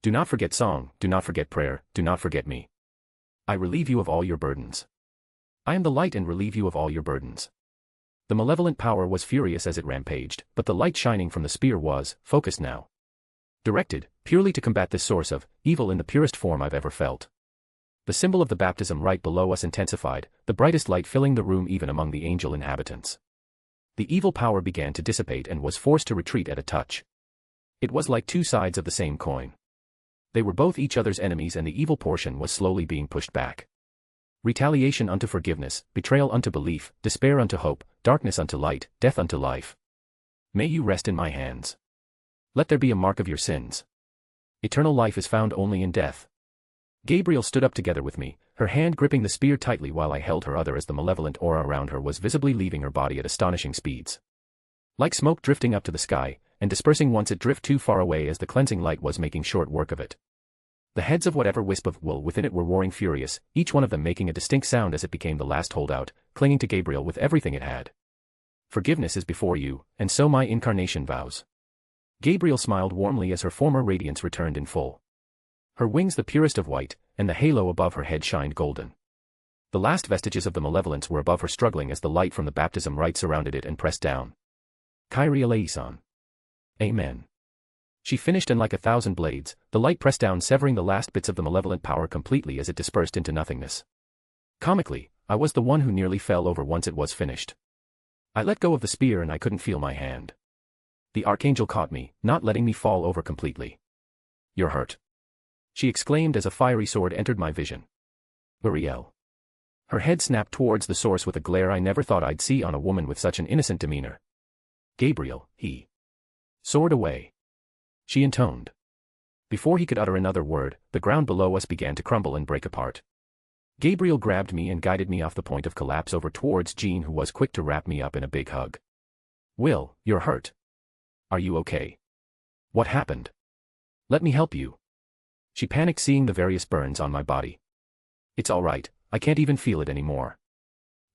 Do not forget song, do not forget prayer, do not forget me. I relieve you of all your burdens. I am the light and relieve you of all your burdens. The malevolent power was furious as it rampaged, but the light shining from the spear was focused now. Directed, purely to combat this source of evil in the purest form I've ever felt. The symbol of the baptism right below us intensified, the brightest light filling the room even among the angel inhabitants. The evil power began to dissipate and was forced to retreat at a touch. It was like two sides of the same coin. They were both each other's enemies and the evil portion was slowly being pushed back. Retaliation unto forgiveness, betrayal unto belief, despair unto hope, darkness unto light, death unto life. May you rest in my hands. Let there be a mark of your sins. Eternal life is found only in death. Gabriel stood up together with me, her hand gripping the spear tightly while I held her other as the malevolent aura around her was visibly leaving her body at astonishing speeds. Like smoke drifting up to the sky, and dispersing once it drift too far away as the cleansing light was making short work of it. The heads of whatever wisp of wool within it were roaring furious, each one of them making a distinct sound as it became the last holdout, clinging to Gabriel with everything it had. Forgiveness is before you, and so my incarnation vows. Gabriel smiled warmly as her former radiance returned in full. Her wings the purest of white, and the halo above her head shined golden. The last vestiges of the malevolence were above her struggling as the light from the baptism rite surrounded it and pressed down. Kyrie eleison. Amen. She finished and like 1,000 blades, the light pressed down severing the last bits of the malevolent power completely as it dispersed into nothingness. Comically, I was the one who nearly fell over once it was finished. I let go of the spear and I couldn't feel my hand. The archangel caught me, not letting me fall over completely. You're hurt. She exclaimed as a fiery sword entered my vision. Uriel. Her head snapped towards the source with a glare I never thought I'd see on a woman with such an innocent demeanor. Gabriel, he. Sword away. She intoned. Before he could utter another word, the ground below us began to crumble and break apart. Gabriel grabbed me and guided me off the point of collapse over towards Jean, who was quick to wrap me up in a big hug. Will, you're hurt. Are you okay? What happened? Let me help you. She panicked seeing the various burns on my body. It's all right, I can't even feel it anymore.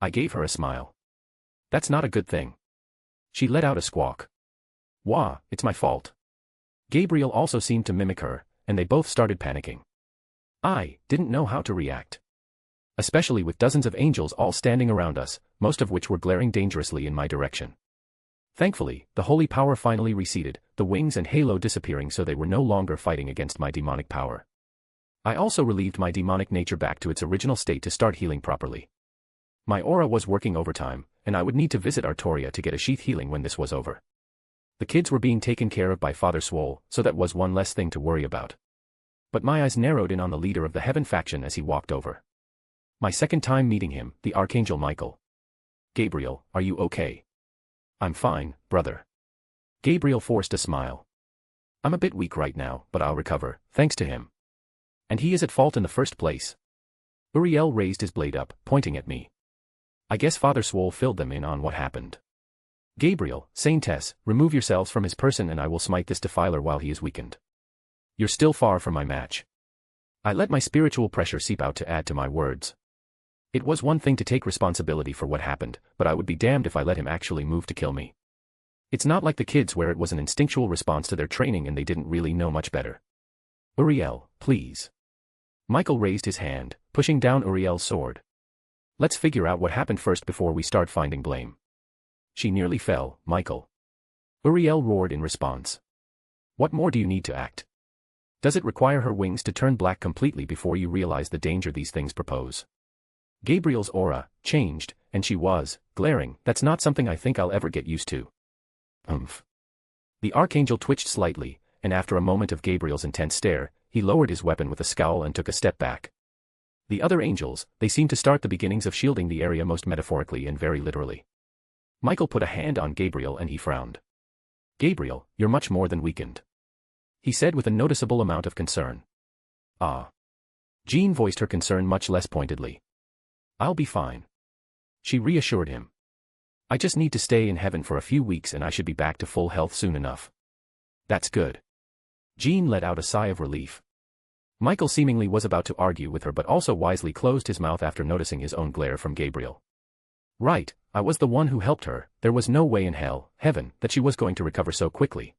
I gave her a smile. That's not a good thing. She let out a squawk. Wah, it's my fault. Gabriel also seemed to mimic her, and they both started panicking. I didn't know how to react. Especially with dozens of angels all standing around us, most of which were glaring dangerously in my direction. Thankfully, the holy power finally receded, the wings and halo disappearing so they were no longer fighting against my demonic power. I also relieved my demonic nature back to its original state to start healing properly. My aura was working overtime, and I would need to visit Artoria to get a sheath healing when this was over. The kids were being taken care of by Father Swole, so that was one less thing to worry about. But my eyes narrowed in on the leader of the Heaven faction as he walked over. My second time meeting him, the Archangel Michael. Gabriel, are you okay? I'm fine, brother. Gabriel forced a smile. I'm a bit weak right now, but I'll recover, thanks to him. And he is at fault in the first place. Uriel raised his blade up, pointing at me. I guess Father Swole filled them in on what happened. Gabriel, Saintess, remove yourselves from his person and I will smite this defiler while he is weakened. You're still far from my match. I let my spiritual pressure seep out to add to my words. It was one thing to take responsibility for what happened, but I would be damned if I let him actually move to kill me. It's not like the kids where it was an instinctual response to their training and they didn't really know much better. Uriel, please. Michael raised his hand, pushing down Uriel's sword. Let's figure out what happened first before we start finding blame. She nearly fell, Michael. Uriel roared in response. What more do you need to act? Does it require her wings to turn black completely before you realize the danger these things propose? Gabriel's aura changed, and she was glaring. That's not something I think I'll ever get used to. The Archangel twitched slightly, and after a moment of Gabriel's intense stare, he lowered his weapon with a scowl and took a step back. The other angels, they seemed to start the beginnings of shielding the area most metaphorically and very literally. Michael put a hand on Gabriel and he frowned. Gabriel, you're much more than weakened. He said with a noticeable amount of concern. Ah. Jean voiced her concern much less pointedly. I'll be fine. She reassured him. I just need to stay in heaven for a few weeks and I should be back to full health soon enough. That's good. Jean let out a sigh of relief. Michael seemingly was about to argue with her but also wisely closed his mouth after noticing his own glare from Gabriel. Right, I was the one who helped her, there was no way in hell, heaven, that she was going to recover so quickly.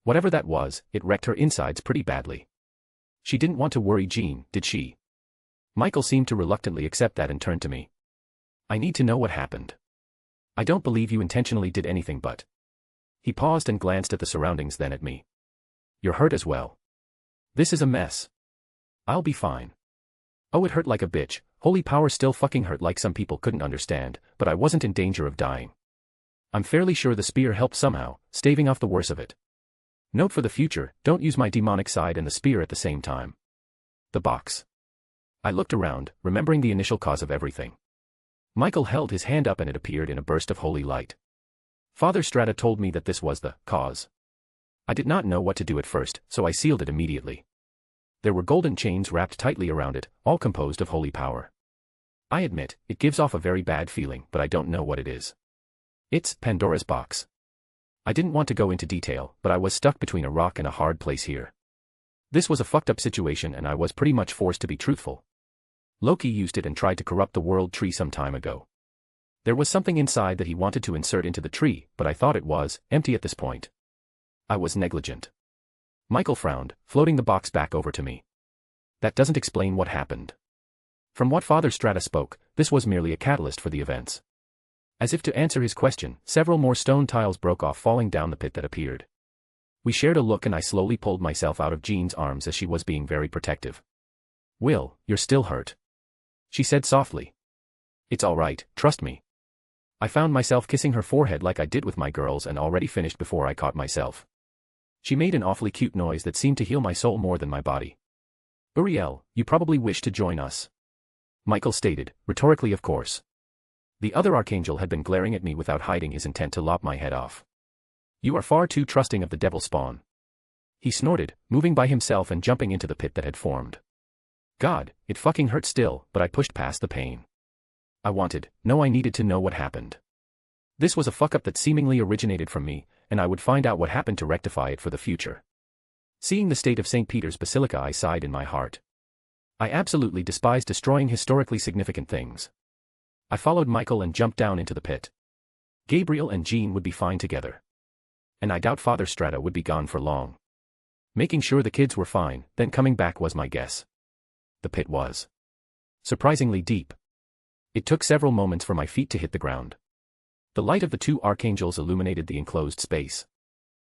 Whatever that was, it wrecked her insides pretty badly. She didn't want to worry Jean, did she? Michael seemed to reluctantly accept that and turned to me. I need to know what happened. I don't believe you intentionally did anything but. He paused and glanced at the surroundings then at me. You're hurt as well. This is a mess. I'll be fine. Oh, it hurt like a bitch, holy power still fucking hurt like some people couldn't understand, but I wasn't in danger of dying. I'm fairly sure the spear helped somehow, staving off the worst of it. Note for the future, don't use my demonic side and the spear at the same time. The box. I looked around, remembering the initial cause of everything. Michael held his hand up and it appeared in a burst of holy light. Father Strata told me that this was the cause. I did not know what to do at first, so I sealed it immediately. There were golden chains wrapped tightly around it, all composed of holy power. I admit, it gives off a very bad feeling, but I don't know what it is. It's Pandora's box. I didn't want to go into detail, but I was stuck between a rock and a hard place here. This was a fucked up situation and I was pretty much forced to be truthful. Loki used it and tried to corrupt the world tree some time ago. There was something inside that he wanted to insert into the tree, but I thought it was empty at this point. I was negligent. Michael frowned, floating the box back over to me. That doesn't explain what happened. From what Father Strata spoke, this was merely a catalyst for the events. As if to answer his question, several more stone tiles broke off falling down the pit that appeared. We shared a look and I slowly pulled myself out of Jean's arms as she was being very protective. Will, you're still hurt. She said softly. It's all right, trust me. I found myself kissing her forehead like I did with my girls and already finished before I caught myself. She made an awfully cute noise that seemed to heal my soul more than my body. Uriel, you probably wish to join us. Michael stated, rhetorically of course. The other archangel had been glaring at me without hiding his intent to lop my head off. You are far too trusting of the devil spawn. He snorted, moving by himself and jumping into the pit that had formed. God, it fucking hurt still, but I pushed past the pain. I needed to know what happened. This was a fuck-up that seemingly originated from me, and I would find out what happened to rectify it for the future. Seeing the state of St. Peter's Basilica, I sighed in my heart. I absolutely despise destroying historically significant things. I followed Michael and jumped down into the pit. Gabriel and Jean would be fine together. And I doubt Father Strata would be gone for long. Making sure the kids were fine, then coming back was my guess. The pit was surprisingly deep. It took several moments for my feet to hit the ground. The light of the two archangels illuminated the enclosed space.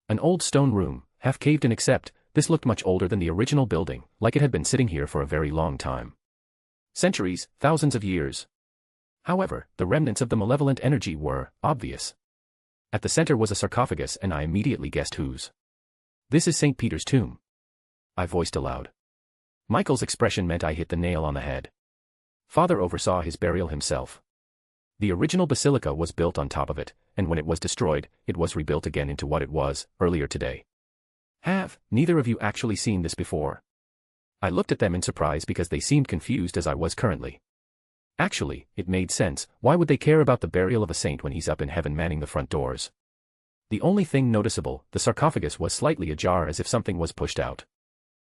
An old stone room, half caved in, except this looked much older than the original building, like it had been sitting here for a very long time. Centuries, thousands of years. However, the remnants of the malevolent energy were obvious. At the center was a sarcophagus and I immediately guessed whose. This is St. Peter's tomb. I voiced aloud. Michael's expression meant I hit the nail on the head. Father oversaw his burial himself. The original basilica was built on top of it, and when it was destroyed, it was rebuilt again into what it was, earlier today. Have neither of you actually seen this before? I looked at them in surprise because they seemed confused as I was currently. Actually, it made sense. Why would they care about the burial of a saint when he's up in heaven manning the front doors? The only thing noticeable, the sarcophagus was slightly ajar as if something was pushed out.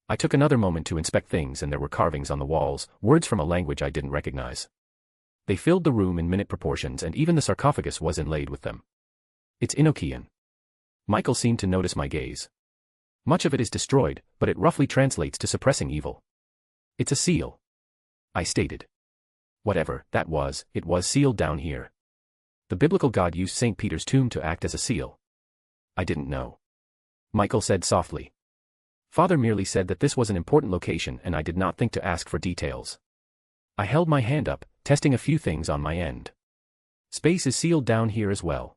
I took another moment to inspect things and there were carvings on the walls, words from a language I didn't recognize. They filled the room in minute proportions and even the sarcophagus was inlaid with them. It's Enochian. Michael seemed to notice my gaze. Much of it is destroyed, but it roughly translates to suppressing evil. It's a seal. I stated. Whatever that was, it was sealed down here. The biblical God used St. Peter's tomb to act as a seal. I didn't know. Michael said softly. Father merely said that this was an important location and I did not think to ask for details. I held my hand up, testing a few things on my end. Space is sealed down here as well.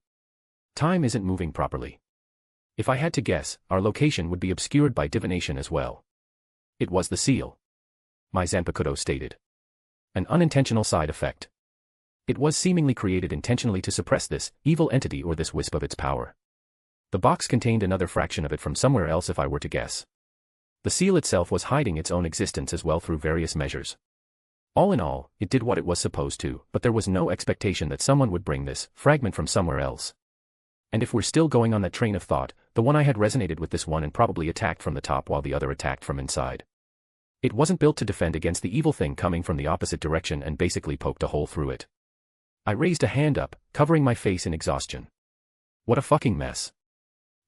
Time isn't moving properly. If I had to guess, our location would be obscured by divination as well. It was the seal. My Zanpakuto stated. An unintentional side effect. It was seemingly created intentionally to suppress this evil entity or this wisp of its power. The box contained another fraction of it from somewhere else if I were to guess. The seal itself was hiding its own existence as well through various measures. All in all, it did what it was supposed to, but there was no expectation that someone would bring this fragment from somewhere else. And if we're still going on that train of thought, the one I had resonated with this one and probably attacked from the top while the other attacked from inside. It wasn't built to defend against the evil thing coming from the opposite direction and basically poked a hole through it. I raised a hand up, covering my face in exhaustion. What a fucking mess.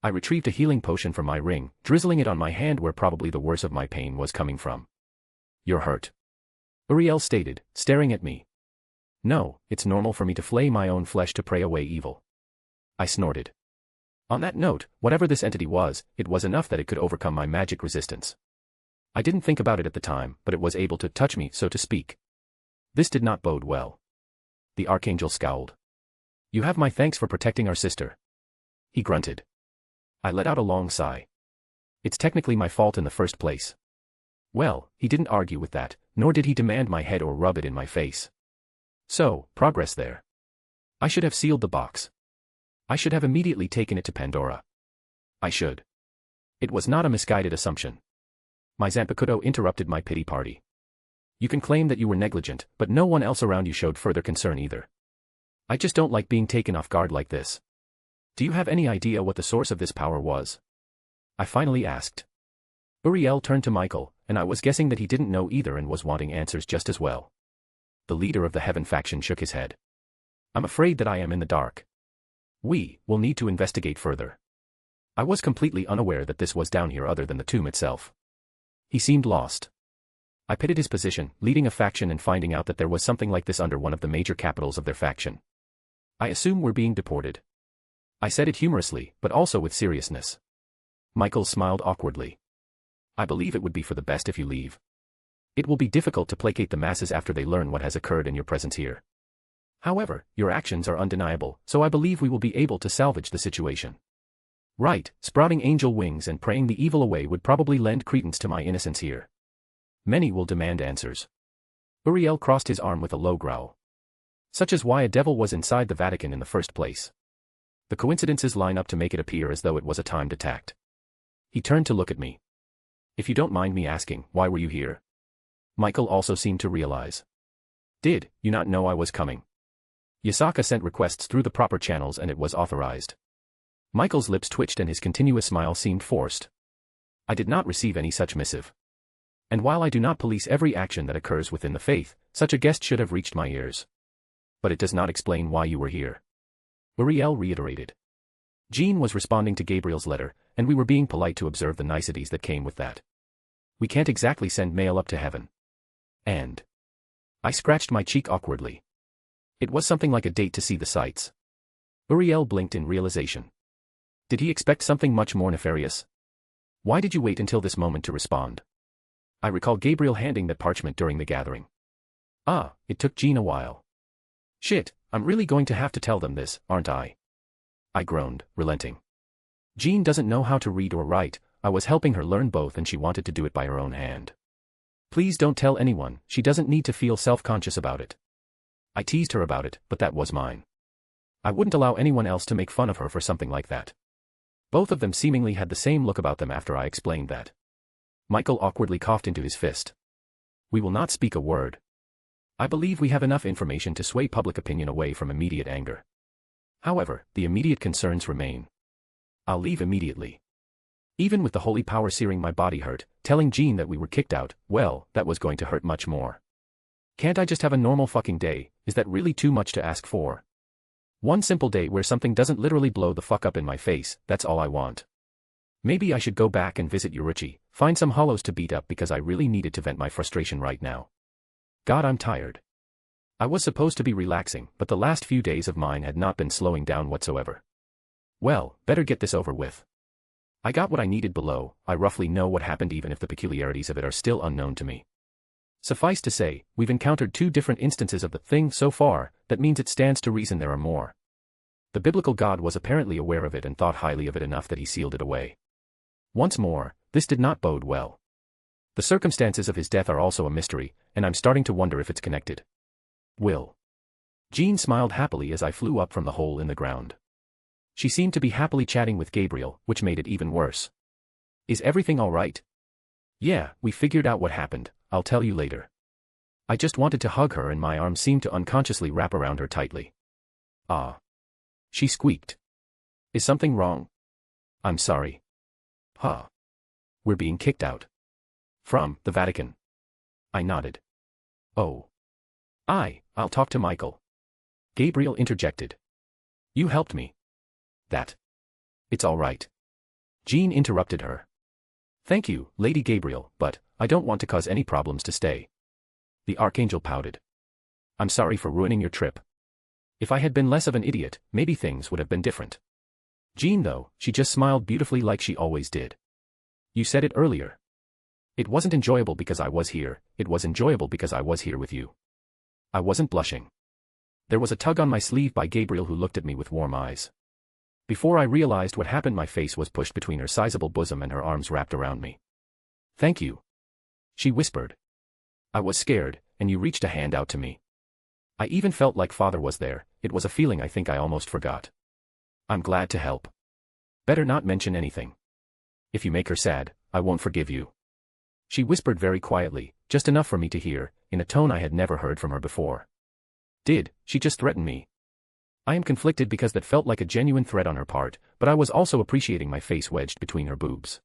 I retrieved a healing potion from my ring, drizzling it on my hand where probably the worst of my pain was coming from. You're hurt. Uriel stated, staring at me. No, it's normal for me to flay my own flesh to pray away evil. I snorted. On that note, whatever this entity was, it was enough that it could overcome my magic resistance. I didn't think about it at the time, but it was able to touch me, so to speak. This did not bode well. The archangel scowled. You have my thanks for protecting our sister. He grunted. I let out a long sigh. It's technically my fault in the first place. Well, he didn't argue with that, nor did he demand my head or rub it in my face. So, progress there. I should have sealed the box. I should have immediately taken it to Pandora. I should. It was not a misguided assumption. My Zanpakuto interrupted my pity party. You can claim that you were negligent, but no one else around you showed further concern either. I just don't like being taken off guard like this. Do you have any idea what the source of this power was? I finally asked. Uriel turned to Michael, and I was guessing that he didn't know either and was wanting answers just as well. The leader of the Heaven faction shook his head. I'm afraid that I am in the dark. We will need to investigate further. I was completely unaware that this was down here other than the tomb itself. He seemed lost. I pitied his position, leading a faction and finding out that there was something like this under one of the major capitals of their faction. I assume we're being deported. I said it humorously, but also with seriousness. Michael smiled awkwardly. I believe it would be for the best if you leave. It will be difficult to placate the masses after they learn what has occurred in your presence here. However, your actions are undeniable, so I believe we will be able to salvage the situation. Right, sprouting angel wings and praying the evil away would probably lend credence to my innocence here. Many will demand answers. Uriel crossed his arm with a low growl. Such is why a devil was inside the Vatican in the first place. The coincidences line up to make it appear as though it was a timed attack. He turned to look at me. If you don't mind me asking, why were you here? Michael also seemed to realize. Did you not know I was coming? Yasaka sent requests through the proper channels and it was authorized. Michael's lips twitched and his continuous smile seemed forced. I did not receive any such missive. And while I do not police every action that occurs within the faith, such a guest should have reached my ears. But it does not explain why you were here. Uriel reiterated. Jean was responding to Gabriel's letter, and we were being polite to observe the niceties that came with that. We can't exactly send mail up to heaven. And I scratched my cheek awkwardly. It was something like a date to see the sights. Uriel blinked in realization. Did he expect something much more nefarious? Why did you wait until this moment to respond? I recall Gabriel handing that parchment during the gathering. Ah, it took Jean a while. Shit, I'm really going to have to tell them this, aren't I? I groaned, relenting. Jean doesn't know how to read or write, I was helping her learn both and she wanted to do it by her own hand. Please don't tell anyone, she doesn't need to feel self-conscious about it. I teased her about it, but that was mine. I wouldn't allow anyone else to make fun of her for something like that. Both of them seemingly had the same look about them after I explained that. Michael awkwardly coughed into his fist. We will not speak a word. I believe we have enough information to sway public opinion away from immediate anger. However, the immediate concerns remain. I'll leave immediately. Even with the holy power searing my body hurt, telling Jean that we were kicked out, well, that was going to hurt much more. Can't I just have a normal fucking day? Is that really too much to ask for? One simple day where something doesn't literally blow the fuck up in my face, that's all I want. Maybe I should go back and visit Yuruchi, find some hollows to beat up because I really needed to vent my frustration right now. God, I'm tired. I was supposed to be relaxing, but the last few days of mine had not been slowing down whatsoever. Well, better get this over with. I got what I needed below. I roughly know what happened even if the peculiarities of it are still unknown to me. Suffice to say, we've encountered 2 different instances of the thing so far, that means it stands to reason there are more. The biblical God was apparently aware of it and thought highly of it enough that he sealed it away. Once more, this did not bode well. The circumstances of his death are also a mystery, and I'm starting to wonder if it's connected. Will. Jean smiled happily as I flew up from the hole in the ground. She seemed to be happily chatting with Gabriel, which made it even worse. Is everything all right? Yeah, we figured out what happened, I'll tell you later. I just wanted to hug her and my arm seemed to unconsciously wrap around her tightly. Ah. She squeaked. Is something wrong? I'm sorry. Huh. We're being kicked out. From the Vatican. I nodded. Oh. I'll talk to Michael. Gabriel interjected. You helped me. That. It's all right. Jean interrupted her. Thank you, Lady Gabriel, but I don't want to cause any problems to stay. The Archangel pouted. I'm sorry for ruining your trip. If I had been less of an idiot, maybe things would have been different. Jean, though, she just smiled beautifully like she always did. You said it earlier. It wasn't enjoyable because I was here, it was enjoyable because I was here with you. I wasn't blushing. There was a tug on my sleeve by Gabriel who looked at me with warm eyes. Before I realized what happened, my face was pushed between her sizable bosom and her arms wrapped around me. Thank you. She whispered. I was scared, and you reached a hand out to me. I even felt like Father was there. It was a feeling I think I almost forgot. I'm glad to help. Better not mention anything. If you make her sad, I won't forgive you. She whispered very quietly, just enough for me to hear, in a tone I had never heard from her before. Did she just threaten me? I am conflicted because that felt like a genuine threat on her part, but I was also appreciating my face wedged between her boobs.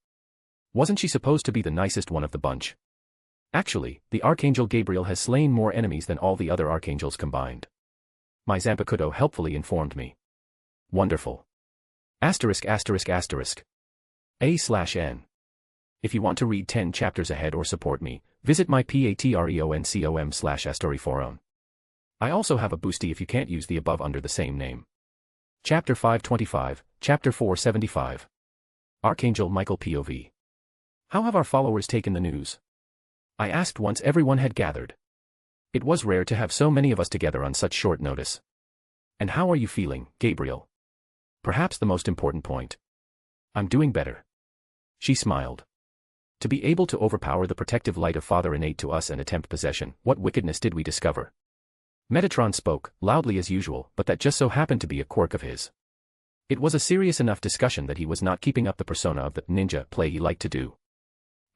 Wasn't she supposed to be the nicest one of the bunch? Actually, the Archangel Gabriel has slain more enemies than all the other archangels combined. My Zanpakuto helpfully informed me. Wonderful. ******. If you want to read 10 chapters ahead or support me, visit my patreon.com/astoriforon. I also have a boosty if you can't use the above under the same name. Chapter 525, Chapter 475. Archangel Michael POV. How have our followers taken the news? I asked once everyone had gathered. It was rare to have so many of us together on such short notice. And how are you feeling, Gabriel? Perhaps the most important point. I'm doing better. She smiled. To be able to overpower the protective light of Father innate to us and attempt possession, what wickedness did we discover? Metatron spoke, loudly as usual, but that just so happened to be a quirk of his. It was a serious enough discussion that he was not keeping up the persona of the ninja play he liked to do.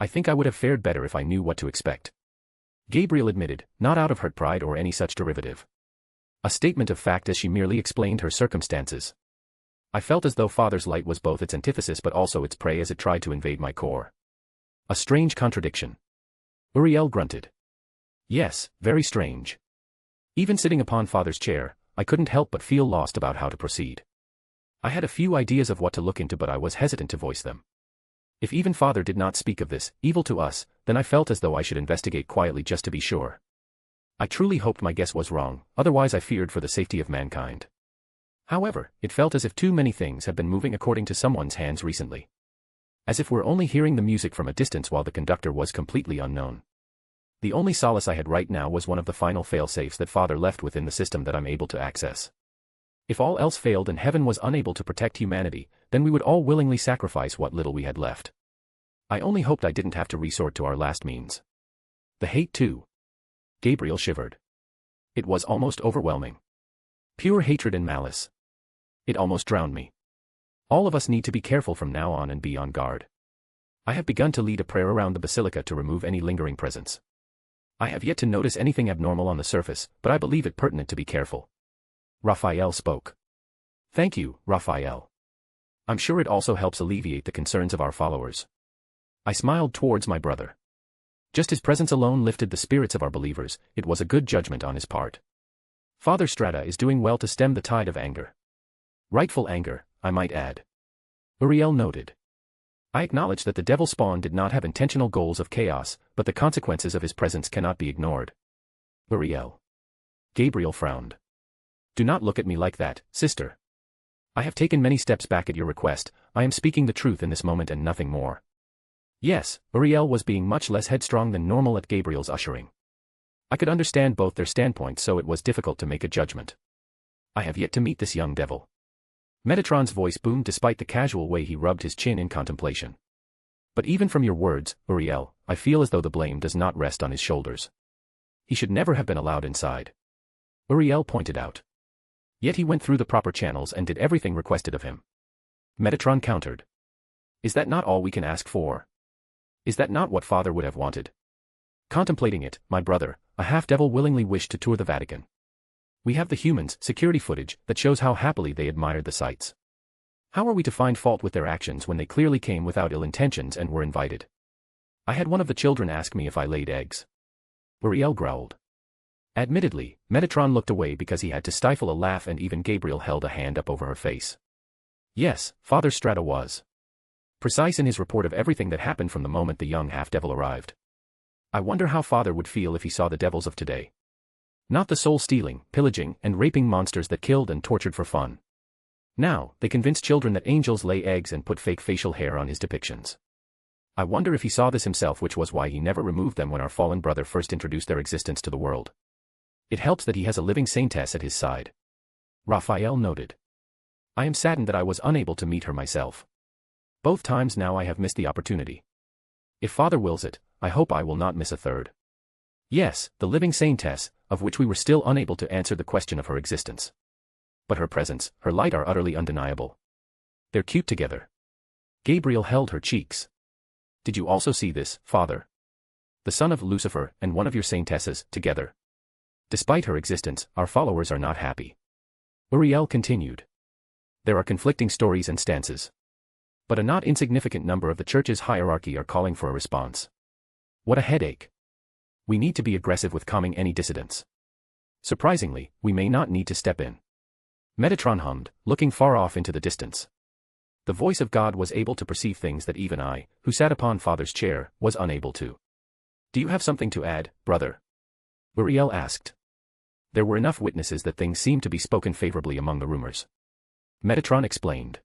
I think I would have fared better if I knew what to expect. Gabriel admitted, not out of hurt pride or any such derivative. A statement of fact as she merely explained her circumstances. I felt as though Father's light was both its antithesis but also its prey as it tried to invade my core. A strange contradiction. Uriel grunted. Yes, very strange. Even sitting upon Father's chair, I couldn't help but feel lost about how to proceed. I had a few ideas of what to look into but I was hesitant to voice them. If even Father did not speak of this, evil to us, then I felt as though I should investigate quietly just to be sure. I truly hoped my guess was wrong, otherwise I feared for the safety of mankind. However, it felt as if too many things have been moving according to someone's hands recently. As if we're only hearing the music from a distance while the conductor was completely unknown. The only solace I had right now was one of the final fail-safes that Father left within the system that I'm able to access. If all else failed and heaven was unable to protect humanity, then we would all willingly sacrifice what little we had left. I only hoped I didn't have to resort to our last means. The hate too. Gabriel shivered. It was almost overwhelming. Pure hatred and malice. It almost drowned me. All of us need to be careful from now on and be on guard. I have begun to lead a prayer around the basilica to remove any lingering presence. I have yet to notice anything abnormal on the surface, but I believe it pertinent to be careful. Raphael spoke. Thank you, Raphael. I'm sure it also helps alleviate the concerns of our followers. I smiled towards my brother. Just his presence alone lifted the spirits of our believers. It was a good judgment on his part. Father Strata is doing well to stem the tide of anger. Rightful anger, I might add. Uriel noted. I acknowledge that the devil spawn did not have intentional goals of chaos, but the consequences of his presence cannot be ignored. Uriel. Gabriel frowned. Do not look at me like that, sister. I have taken many steps back at your request. I am speaking the truth in this moment and nothing more. Yes, Uriel was being much less headstrong than normal at Gabriel's ushering. I could understand both their standpoints, so it was difficult to make a judgment. I have yet to meet this young devil. Metatron's voice boomed despite the casual way he rubbed his chin in contemplation. But even from your words, Uriel, I feel as though the blame does not rest on his shoulders. He should never have been allowed inside. Uriel pointed out. Yet he went through the proper channels and did everything requested of him. Metatron countered. Is that not all we can ask for? Is that not what Father would have wanted? Contemplating it, my brother, a half-devil willingly wished to tour the Vatican. We have the humans' security footage that shows how happily they admired the sights. How are we to find fault with their actions when they clearly came without ill intentions and were invited? I had one of the children ask me if I laid eggs. Uriel growled. Admittedly, Metatron looked away because he had to stifle a laugh, and even Gabriel held a hand up over her face. Yes, Father Strata was precise in his report of everything that happened from the moment the young half-devil arrived. I wonder how Father would feel if he saw the devils of today. Not the soul-stealing, pillaging, and raping monsters that killed and tortured for fun. Now, they convince children that angels lay eggs and put fake facial hair on his depictions. I wonder if he saw this himself, which was why he never removed them when our fallen brother first introduced their existence to the world. It helps that he has a living saintess at his side. Raphael noted. I am saddened that I was unable to meet her myself. Both times now I have missed the opportunity. If Father wills it, I hope I will not miss a third. Yes, the living saintess, of which we were still unable to answer the question of her existence. But her presence, her light are utterly undeniable. They're cute together. Gabriel held her cheeks. Did you also see this, Father? The son of Lucifer and one of your saintesses, together. Despite her existence, our followers are not happy. Uriel continued. There are conflicting stories and stances. But a not insignificant number of the church's hierarchy are calling for a response. What a headache. We need to be aggressive with calming any dissidents. Surprisingly, we may not need to step in. Metatron hummed, looking far off into the distance. The voice of God was able to perceive things that even I, who sat upon Father's chair, was unable to. Do you have something to add, brother? Uriel asked. There were enough witnesses that things seemed to be spoken favorably among the rumors. Metatron explained.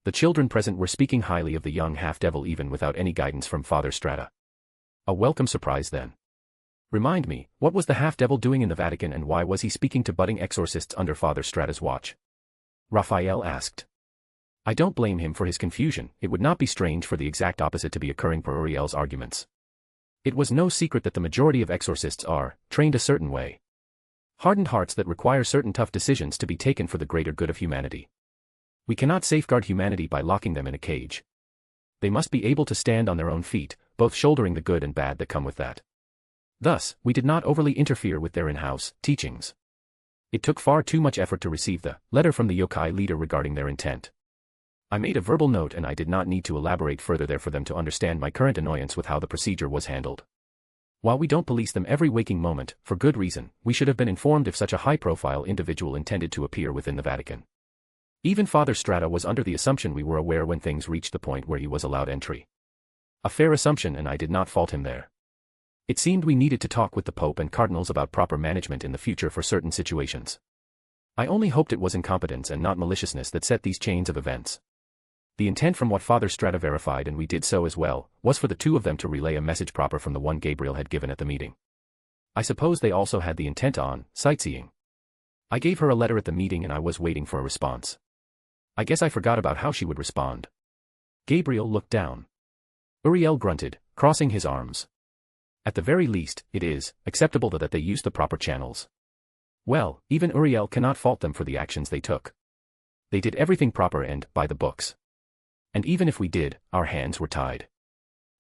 The children present were speaking highly of the young half-devil even without any guidance from Father Strata. A welcome surprise then. Remind me, what was the half-devil doing in the Vatican, and why was he speaking to budding exorcists under Father Strata's watch? Raphael asked. I don't blame him for his confusion. It would not be strange for the exact opposite to be occurring per Uriel's arguments. It was no secret that the majority of exorcists are trained a certain way. Hardened hearts that require certain tough decisions to be taken for the greater good of humanity. We cannot safeguard humanity by locking them in a cage. They must be able to stand on their own feet, both shouldering the good and bad that come with that. Thus, we did not overly interfere with their in-house teachings. It took far too much effort to receive the letter from the yokai leader regarding their intent. I made a verbal note, and I did not need to elaborate further there for them to understand my current annoyance with how the procedure was handled. While we don't police them every waking moment, for good reason, we should have been informed if such a high-profile individual intended to appear within the Vatican. Even Father Strata was under the assumption we were aware when things reached the point where he was allowed entry. A fair assumption, and I did not fault him there. It seemed we needed to talk with the Pope and Cardinals about proper management in the future for certain situations. I only hoped it was incompetence and not maliciousness that set these chains of events. The intent, from what Father Strata verified, and we did so as well, was for the two of them to relay a message proper from the one Gabriel had given at the meeting. I suppose they also had the intent on sightseeing. I gave her a letter at the meeting and I was waiting for a response. I guess I forgot about how she would respond. Gabriel looked down. Uriel grunted, crossing his arms. At the very least, it is acceptable that they use the proper channels. Well, even Uriel cannot fault them for the actions they took. They did everything proper and by the books. And even if we did, our hands were tied.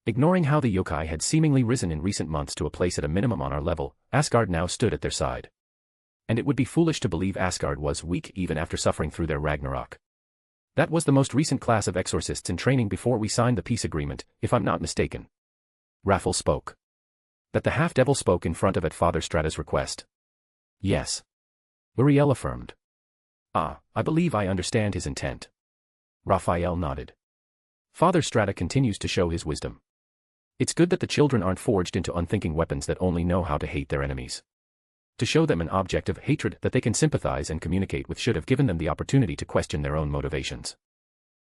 Ignoring how the yokai had seemingly risen in recent months to a place at a minimum on our level, Asgard now stood at their side. And it would be foolish to believe Asgard was weak even after suffering through their Ragnarok. That was the most recent class of exorcists in training before we signed the peace agreement, if I'm not mistaken. Raffle spoke. That the half-devil spoke in front of at Father Strata's request. Yes. Uriel affirmed. Ah, I believe I understand his intent. Raphael nodded. Father Strata continues to show his wisdom. It's good that the children aren't forged into unthinking weapons that only know how to hate their enemies. To show them an object of hatred that they can sympathize and communicate with should have given them the opportunity to question their own motivations.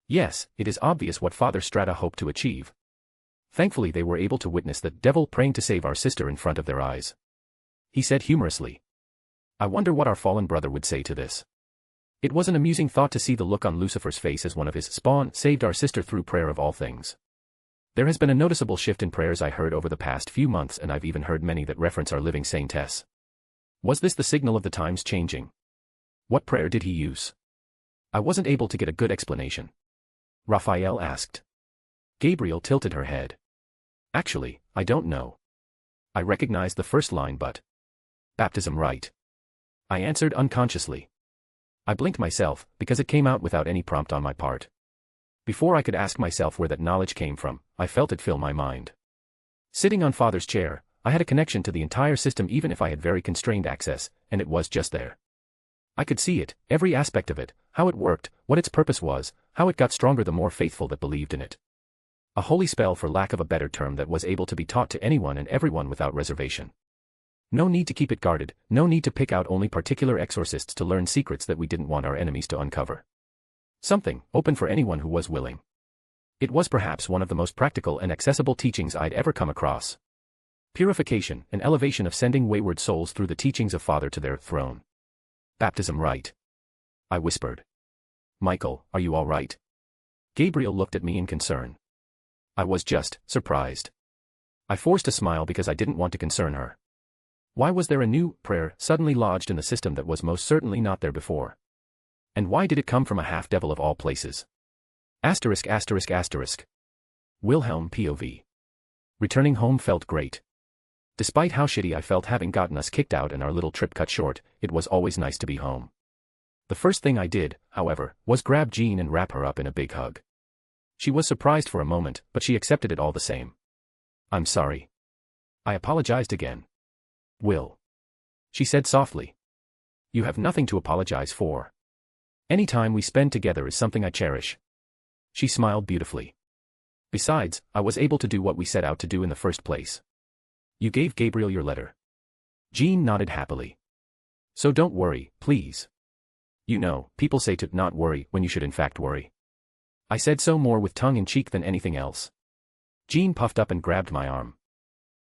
Yes, it is obvious what Father Strata hoped to achieve. Thankfully they were able to witness the devil praying to save our sister in front of their eyes. He said humorously. I wonder what our fallen brother would say to this. It was an amusing thought to see the look on Lucifer's face as one of his spawn saved our sister through prayer of all things. There has been a noticeable shift in prayers I heard over the past few months, and I've even heard many that reference our living saintess. Was this the signal of the times changing? What prayer did he use? I wasn't able to get a good explanation. Raphael asked. Gabriel tilted her head. Actually, I don't know. I recognized the first line but... Baptism, right? I answered unconsciously. I blinked myself, because it came out without any prompt on my part. Before I could ask myself where that knowledge came from, I felt it fill my mind. Sitting on Father's chair, I had a connection to the entire system even if I had very constrained access, and it was just there. I could see it, every aspect of it, how it worked, what its purpose was, how it got stronger the more faithful that believed in it. A holy spell for lack of a better term that was able to be taught to anyone and everyone without reservation. No need to keep it guarded, no need to pick out only particular exorcists to learn secrets that we didn't want our enemies to uncover. Something, open for anyone who was willing. It was perhaps one of the most practical and accessible teachings I'd ever come across. Purification and elevation of sending wayward souls through the teachings of Father to their throne. Baptism, right? I whispered. Michael, are you all right? Gabriel looked at me in concern. I was just surprised. I forced a smile because I didn't want to concern her. Why was there a new prayer suddenly lodged in the system that was most certainly not there before? And why did it come from a half-devil of all places? Asterisk. Wilhelm POV. Returning home felt great. Despite how shitty I felt having gotten us kicked out and our little trip cut short, it was always nice to be home. The first thing I did, however, was grab Jean and wrap her up in a big hug. She was surprised for a moment, but she accepted it all the same. I'm sorry. I apologized again. Will. She said softly. You have nothing to apologize for. Any time we spend together is something I cherish. She smiled beautifully. Besides, I was able to do what we set out to do in the first place. You gave Gabriel your letter. Jean nodded happily. So don't worry, please. You know, people say to not worry when you should in fact worry. I said so more with tongue in cheek than anything else. Jean puffed up and grabbed my arm.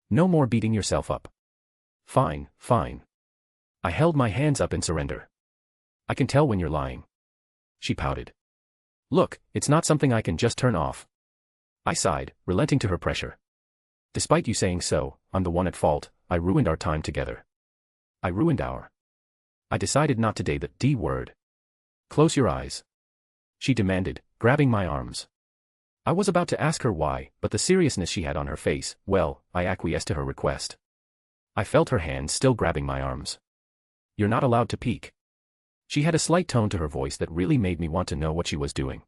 No more beating yourself up. Fine, fine. I held my hands up in surrender. I can tell when you're lying. She pouted. Look, it's not something I can just turn off. I sighed, relenting to her pressure. Despite you saying so, I'm the one at fault. I ruined our time together. I decided not to say the D word. Close your eyes. She demanded, grabbing my arms. I was about to ask her why, but the seriousness she had on her face, well, I acquiesced to her request. I felt her hands still grabbing my arms. You're not allowed to peek. She had a slight tone to her voice that really made me want to know what she was doing.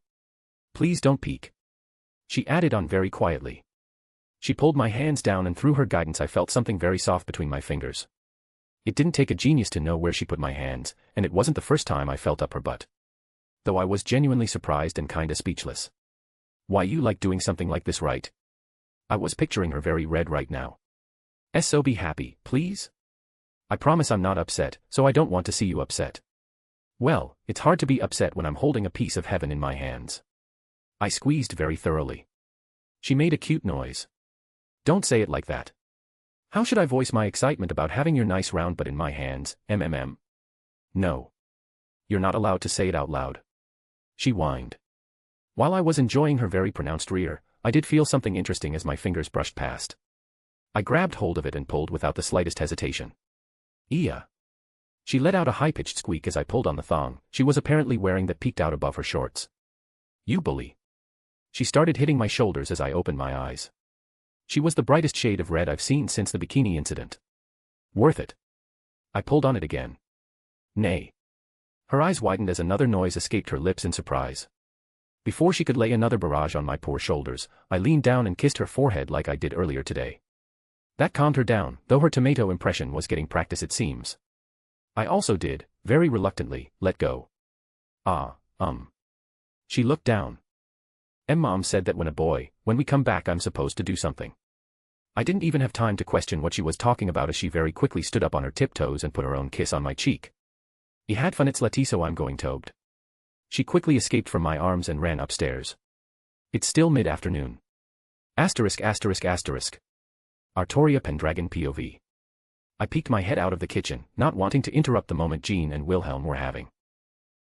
Please don't peek. She added on very quietly. She pulled my hands down and through her guidance I felt something very soft between my fingers. It didn't take a genius to know where she put my hands, and it wasn't the first time I felt up her butt. Though I was genuinely surprised and kinda speechless. Why you like doing something like this, right? I was picturing her very red right now. So be happy, please? I promise I'm not upset, so I don't want to see you upset. Well, it's hard to be upset when I'm holding a piece of heaven in my hands. I squeezed very thoroughly. She made a cute noise. Don't say it like that. How should I voice my excitement about having your nice round butt in my hands, MMM? No. You're not allowed to say it out loud. She whined. While I was enjoying her very pronounced rear, I did feel something interesting as my fingers brushed past. I grabbed hold of it and pulled without the slightest hesitation. Iya. She let out a high-pitched squeak as I pulled on the thong she was apparently wearing that peeked out above her shorts. You bully. She started hitting my shoulders as I opened my eyes. She was the brightest shade of red I've seen since the bikini incident. Worth it. I pulled on it again. Nay. Her eyes widened as another noise escaped her lips in surprise. Before she could lay another barrage on my poor shoulders, I leaned down and kissed her forehead like I did earlier today. That calmed her down, though her tomato impression was getting practice it seems. I also did, very reluctantly, let go. She looked down. Mom said that when we come back I'm supposed to do something. I didn't even have time to question what she was talking about as she very quickly stood up on her tiptoes and put her own kiss on my cheek. You had fun, it's Latiso I'm going toad. She quickly escaped from my arms and ran upstairs. It's still mid-afternoon. Artoria Pendragon POV. I peeked my head out of the kitchen, not wanting to interrupt the moment Jean and Wilhelm were having.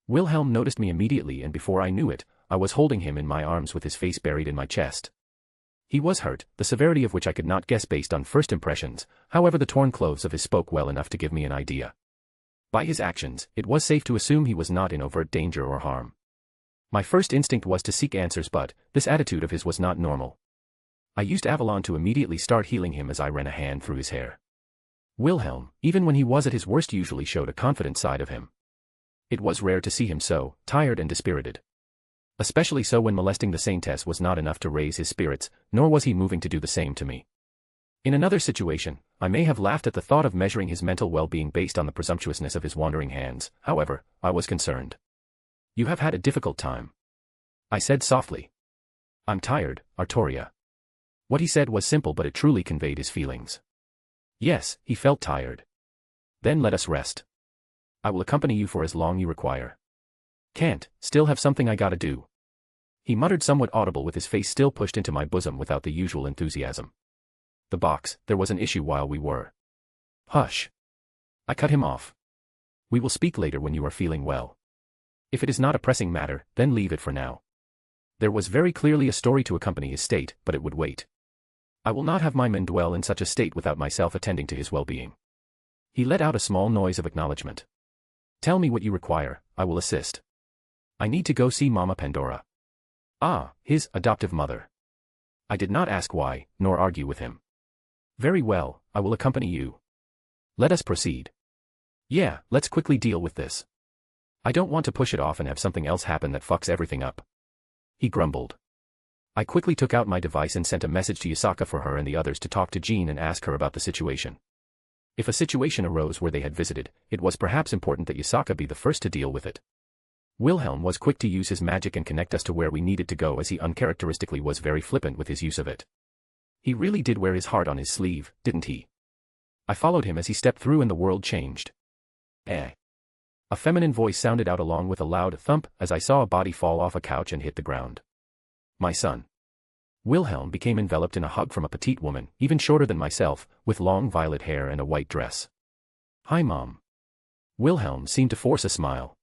Wilhelm noticed me immediately and before I knew it, I was holding him in my arms with his face buried in my chest. He was hurt, the severity of which I could not guess based on first impressions, however the torn clothes of his spoke well enough to give me an idea. By his actions, it was safe to assume he was not in overt danger or harm. My first instinct was to seek answers but, this attitude of his was not normal. I used Avalon to immediately start healing him as I ran a hand through his hair. Wilhelm, even when he was at his worst usually showed a confident side of him. It was rare to see him so, tired and dispirited. Especially so when molesting the Saintess was not enough to raise his spirits, nor was he moving to do the same to me. In another situation, I may have laughed at the thought of measuring his mental well-being based on the presumptuousness of his wandering hands, however, I was concerned. You have had a difficult time. I said softly. I'm tired, Artoria. What he said was simple but it truly conveyed his feelings. Yes, he felt tired. Then let us rest. I will accompany you for as long you require. Can't, still have something I gotta do. He muttered somewhat audible with his face still pushed into my bosom without the usual enthusiasm. The box, there was an issue while we were. Hush. I cut him off. We will speak later when you are feeling well. If it is not a pressing matter, then leave it for now. There was very clearly a story to accompany his state, but it would wait. I will not have my men dwell in such a state without myself attending to his well-being. He let out a small noise of acknowledgement. Tell me what you require, I will assist. I need to go see Mama Pandora. Ah, his adoptive mother. I did not ask why, nor argue with him. Very well, I will accompany you. Let us proceed. Yeah, let's quickly deal with this. I don't want to push it off and have something else happen that fucks everything up. He grumbled. I quickly took out my device and sent a message to Yasaka for her and the others to talk to Jean and ask her about the situation. If a situation arose where they had visited, it was perhaps important that Yasaka be the first to deal with it. Wilhelm was quick to use his magic and connect us to where we needed to go as he uncharacteristically was very flippant with his use of it. He really did wear his heart on his sleeve, didn't he? I followed him as he stepped through and the world changed. Eh. A feminine voice sounded out along with a loud thump as I saw a body fall off a couch and hit the ground. My son. Wilhelm became enveloped in a hug from a petite woman, even shorter than myself, with long violet hair and a white dress. Hi Mom. Wilhelm seemed to force a smile.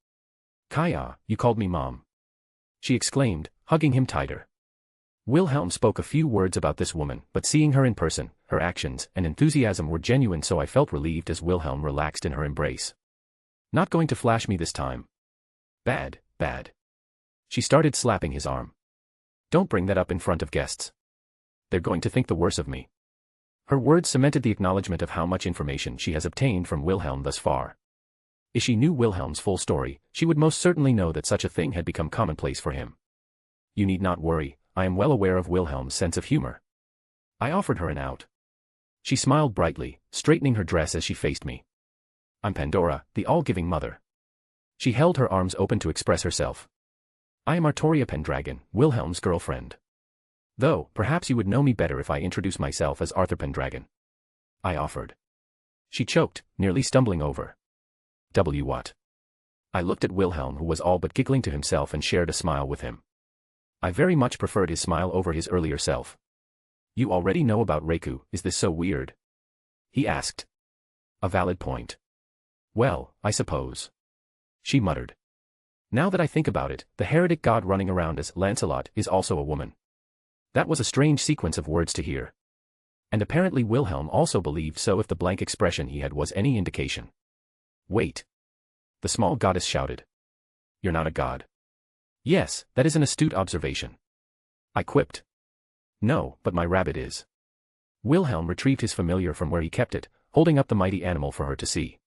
Kaya, you called me Mom. She exclaimed, hugging him tighter. Wilhelm spoke a few words about this woman, but seeing her in person, her actions and enthusiasm were genuine, so I felt relieved as Wilhelm relaxed in her embrace. Not going to flash me this time. Bad. She started slapping his arm. Don't bring that up in front of guests. They're going to think the worse of me. Her words cemented the acknowledgement of how much information she has obtained from Wilhelm thus far. If she knew Wilhelm's full story, she would most certainly know that such a thing had become commonplace for him. You need not worry, I am well aware of Wilhelm's sense of humor. I offered her an out. She smiled brightly, straightening her dress as she faced me. I'm Pandora, the all-giving mother. She held her arms open to express herself. I am Artoria Pendragon, Wilhelm's girlfriend. Though, perhaps you would know me better if I introduce myself as Arthur Pendragon. I offered. She choked, nearly stumbling over. What? I looked at Wilhelm, who was all but giggling to himself, and shared a smile with him. I very much preferred his smile over his earlier self. You already know about Reiku, is this so weird? He asked. A valid point. Well, I suppose. She muttered. Now that I think about it, the heretic god running around as Lancelot is also a woman. That was a strange sequence of words to hear. And apparently Wilhelm also believed so if the blank expression he had was any indication. Wait. The small goddess shouted. You're not a god. Yes, that is an astute observation. I quipped. No, but my rabbit is. Wilhelm retrieved his familiar from where he kept it, holding up the mighty animal for her to see.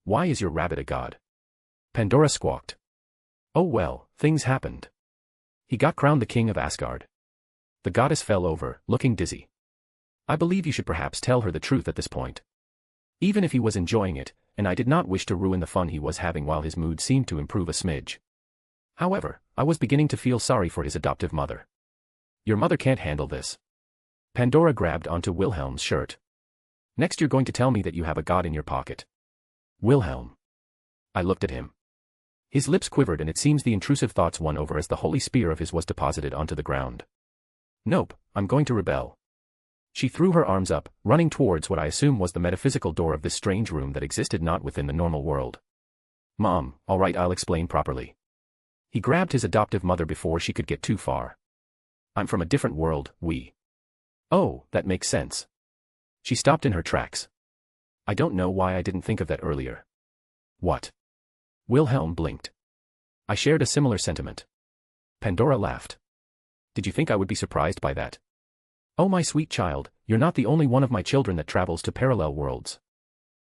Why is your rabbit a god? Pandora squawked. Oh well, things happened. He got crowned the king of Asgard. The goddess fell over, looking dizzy. I believe you should perhaps tell her the truth at this point. Even if he was enjoying it, and I did not wish to ruin the fun he was having while his mood seemed to improve a smidge. However, I was beginning to feel sorry for his adoptive mother. Your mother can't handle this. Pandora grabbed onto Wilhelm's shirt. Next you're going to tell me that you have a god in your pocket. Wilhelm. I looked at him. His lips quivered and it seems the intrusive thoughts won over as the holy spear of his was deposited onto the ground. Nope, I'm going to rebel. She threw her arms up, running towards what I assume was the metaphysical door of this strange room that existed not within the normal world. Mom, all right, I'll explain properly. He grabbed his adoptive mother before she could get too far. I'm from a different world, Oh, that makes sense. She stopped in her tracks. I don't know why I didn't think of that earlier. What? Wilhelm blinked. I shared a similar sentiment. Pandora laughed. Did you think I would be surprised by that? Oh my sweet child, you're not the only one of my children that travels to parallel worlds.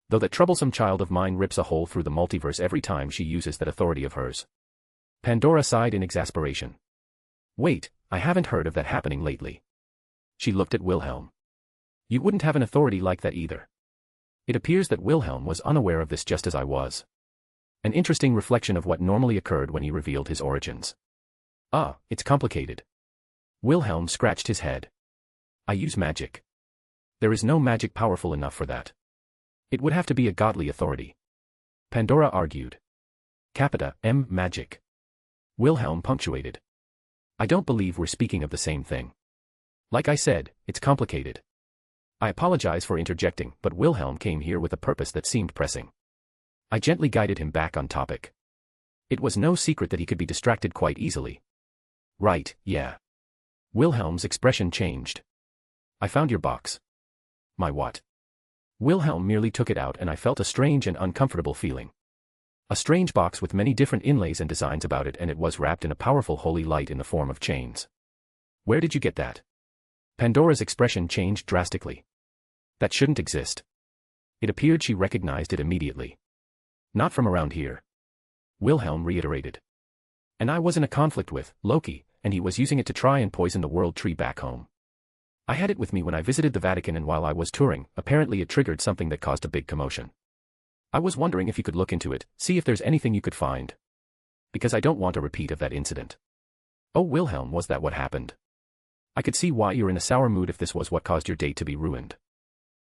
Though that troublesome child of mine rips a hole through the multiverse every time she uses that authority of hers. Pandora sighed in exasperation. Wait, I haven't heard of that happening lately. She looked at Wilhelm. You wouldn't have an authority like that either. It appears that Wilhelm was unaware of this just as I was. An interesting reflection of what normally occurred when he revealed his origins. Ah, it's complicated. Wilhelm scratched his head. I use magic. There is no magic powerful enough for that. It would have to be a godly authority. Pandora argued. Capita, magic. Wilhelm punctuated. I don't believe we're speaking of the same thing. Like I said, it's complicated. I apologize for interjecting, but Wilhelm came here with a purpose that seemed pressing. I gently guided him back on topic. It was no secret that he could be distracted quite easily. Right, yeah. Wilhelm's expression changed. I found your box. My what? Wilhelm merely took it out and I felt a strange and uncomfortable feeling. A strange box with many different inlays and designs about it, and it was wrapped in a powerful holy light in the form of chains. Where did you get that? Pandora's expression changed drastically. That shouldn't exist. It appeared she recognized it immediately. Not from around here. Wilhelm reiterated. And I was in a conflict with Loki, and he was using it to try and poison the world tree back home. I had it with me when I visited the Vatican, and while I was touring, apparently it triggered something that caused a big commotion. I was wondering if you could look into it, see if there's anything you could find. Because I don't want a repeat of that incident. Oh Wilhelm, was that what happened? I could see why you're in a sour mood if this was what caused your date to be ruined.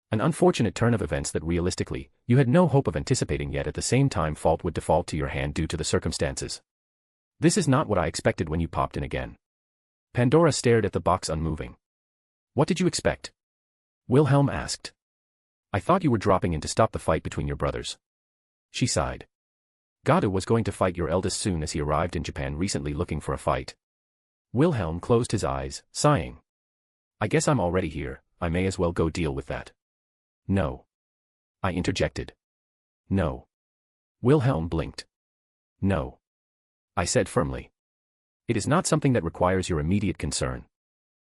An unfortunate turn of events that realistically, you had no hope of anticipating, yet at the same time fault would default to your hand due to the circumstances. This is not what I expected when you popped in again. Pandora stared at the box unmoving. What did you expect? Wilhelm asked. I thought you were dropping in to stop the fight between your brothers. She sighed. Gado was going to fight your eldest soon as he arrived in Japan recently looking for a fight. Wilhelm closed his eyes, sighing. I guess I'm already here, I may as well go deal with that. No. I interjected. No. Wilhelm blinked. No. I said firmly. It is not something that requires your immediate concern.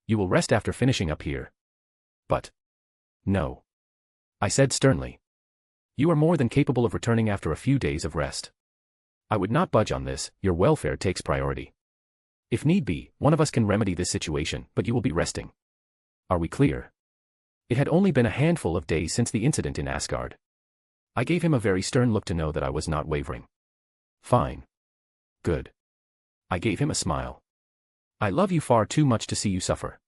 You will rest after finishing up here. But. No. I said sternly. You are more than capable of returning after a few days of rest. I would not budge on this, your welfare takes priority. If need be, one of us can remedy this situation, but you will be resting. Are we clear? It had only been a handful of days since the incident in Asgard. I gave him a very stern look to know that I was not wavering. Fine. Good. I gave him a smile. I love you far too much to see you suffer.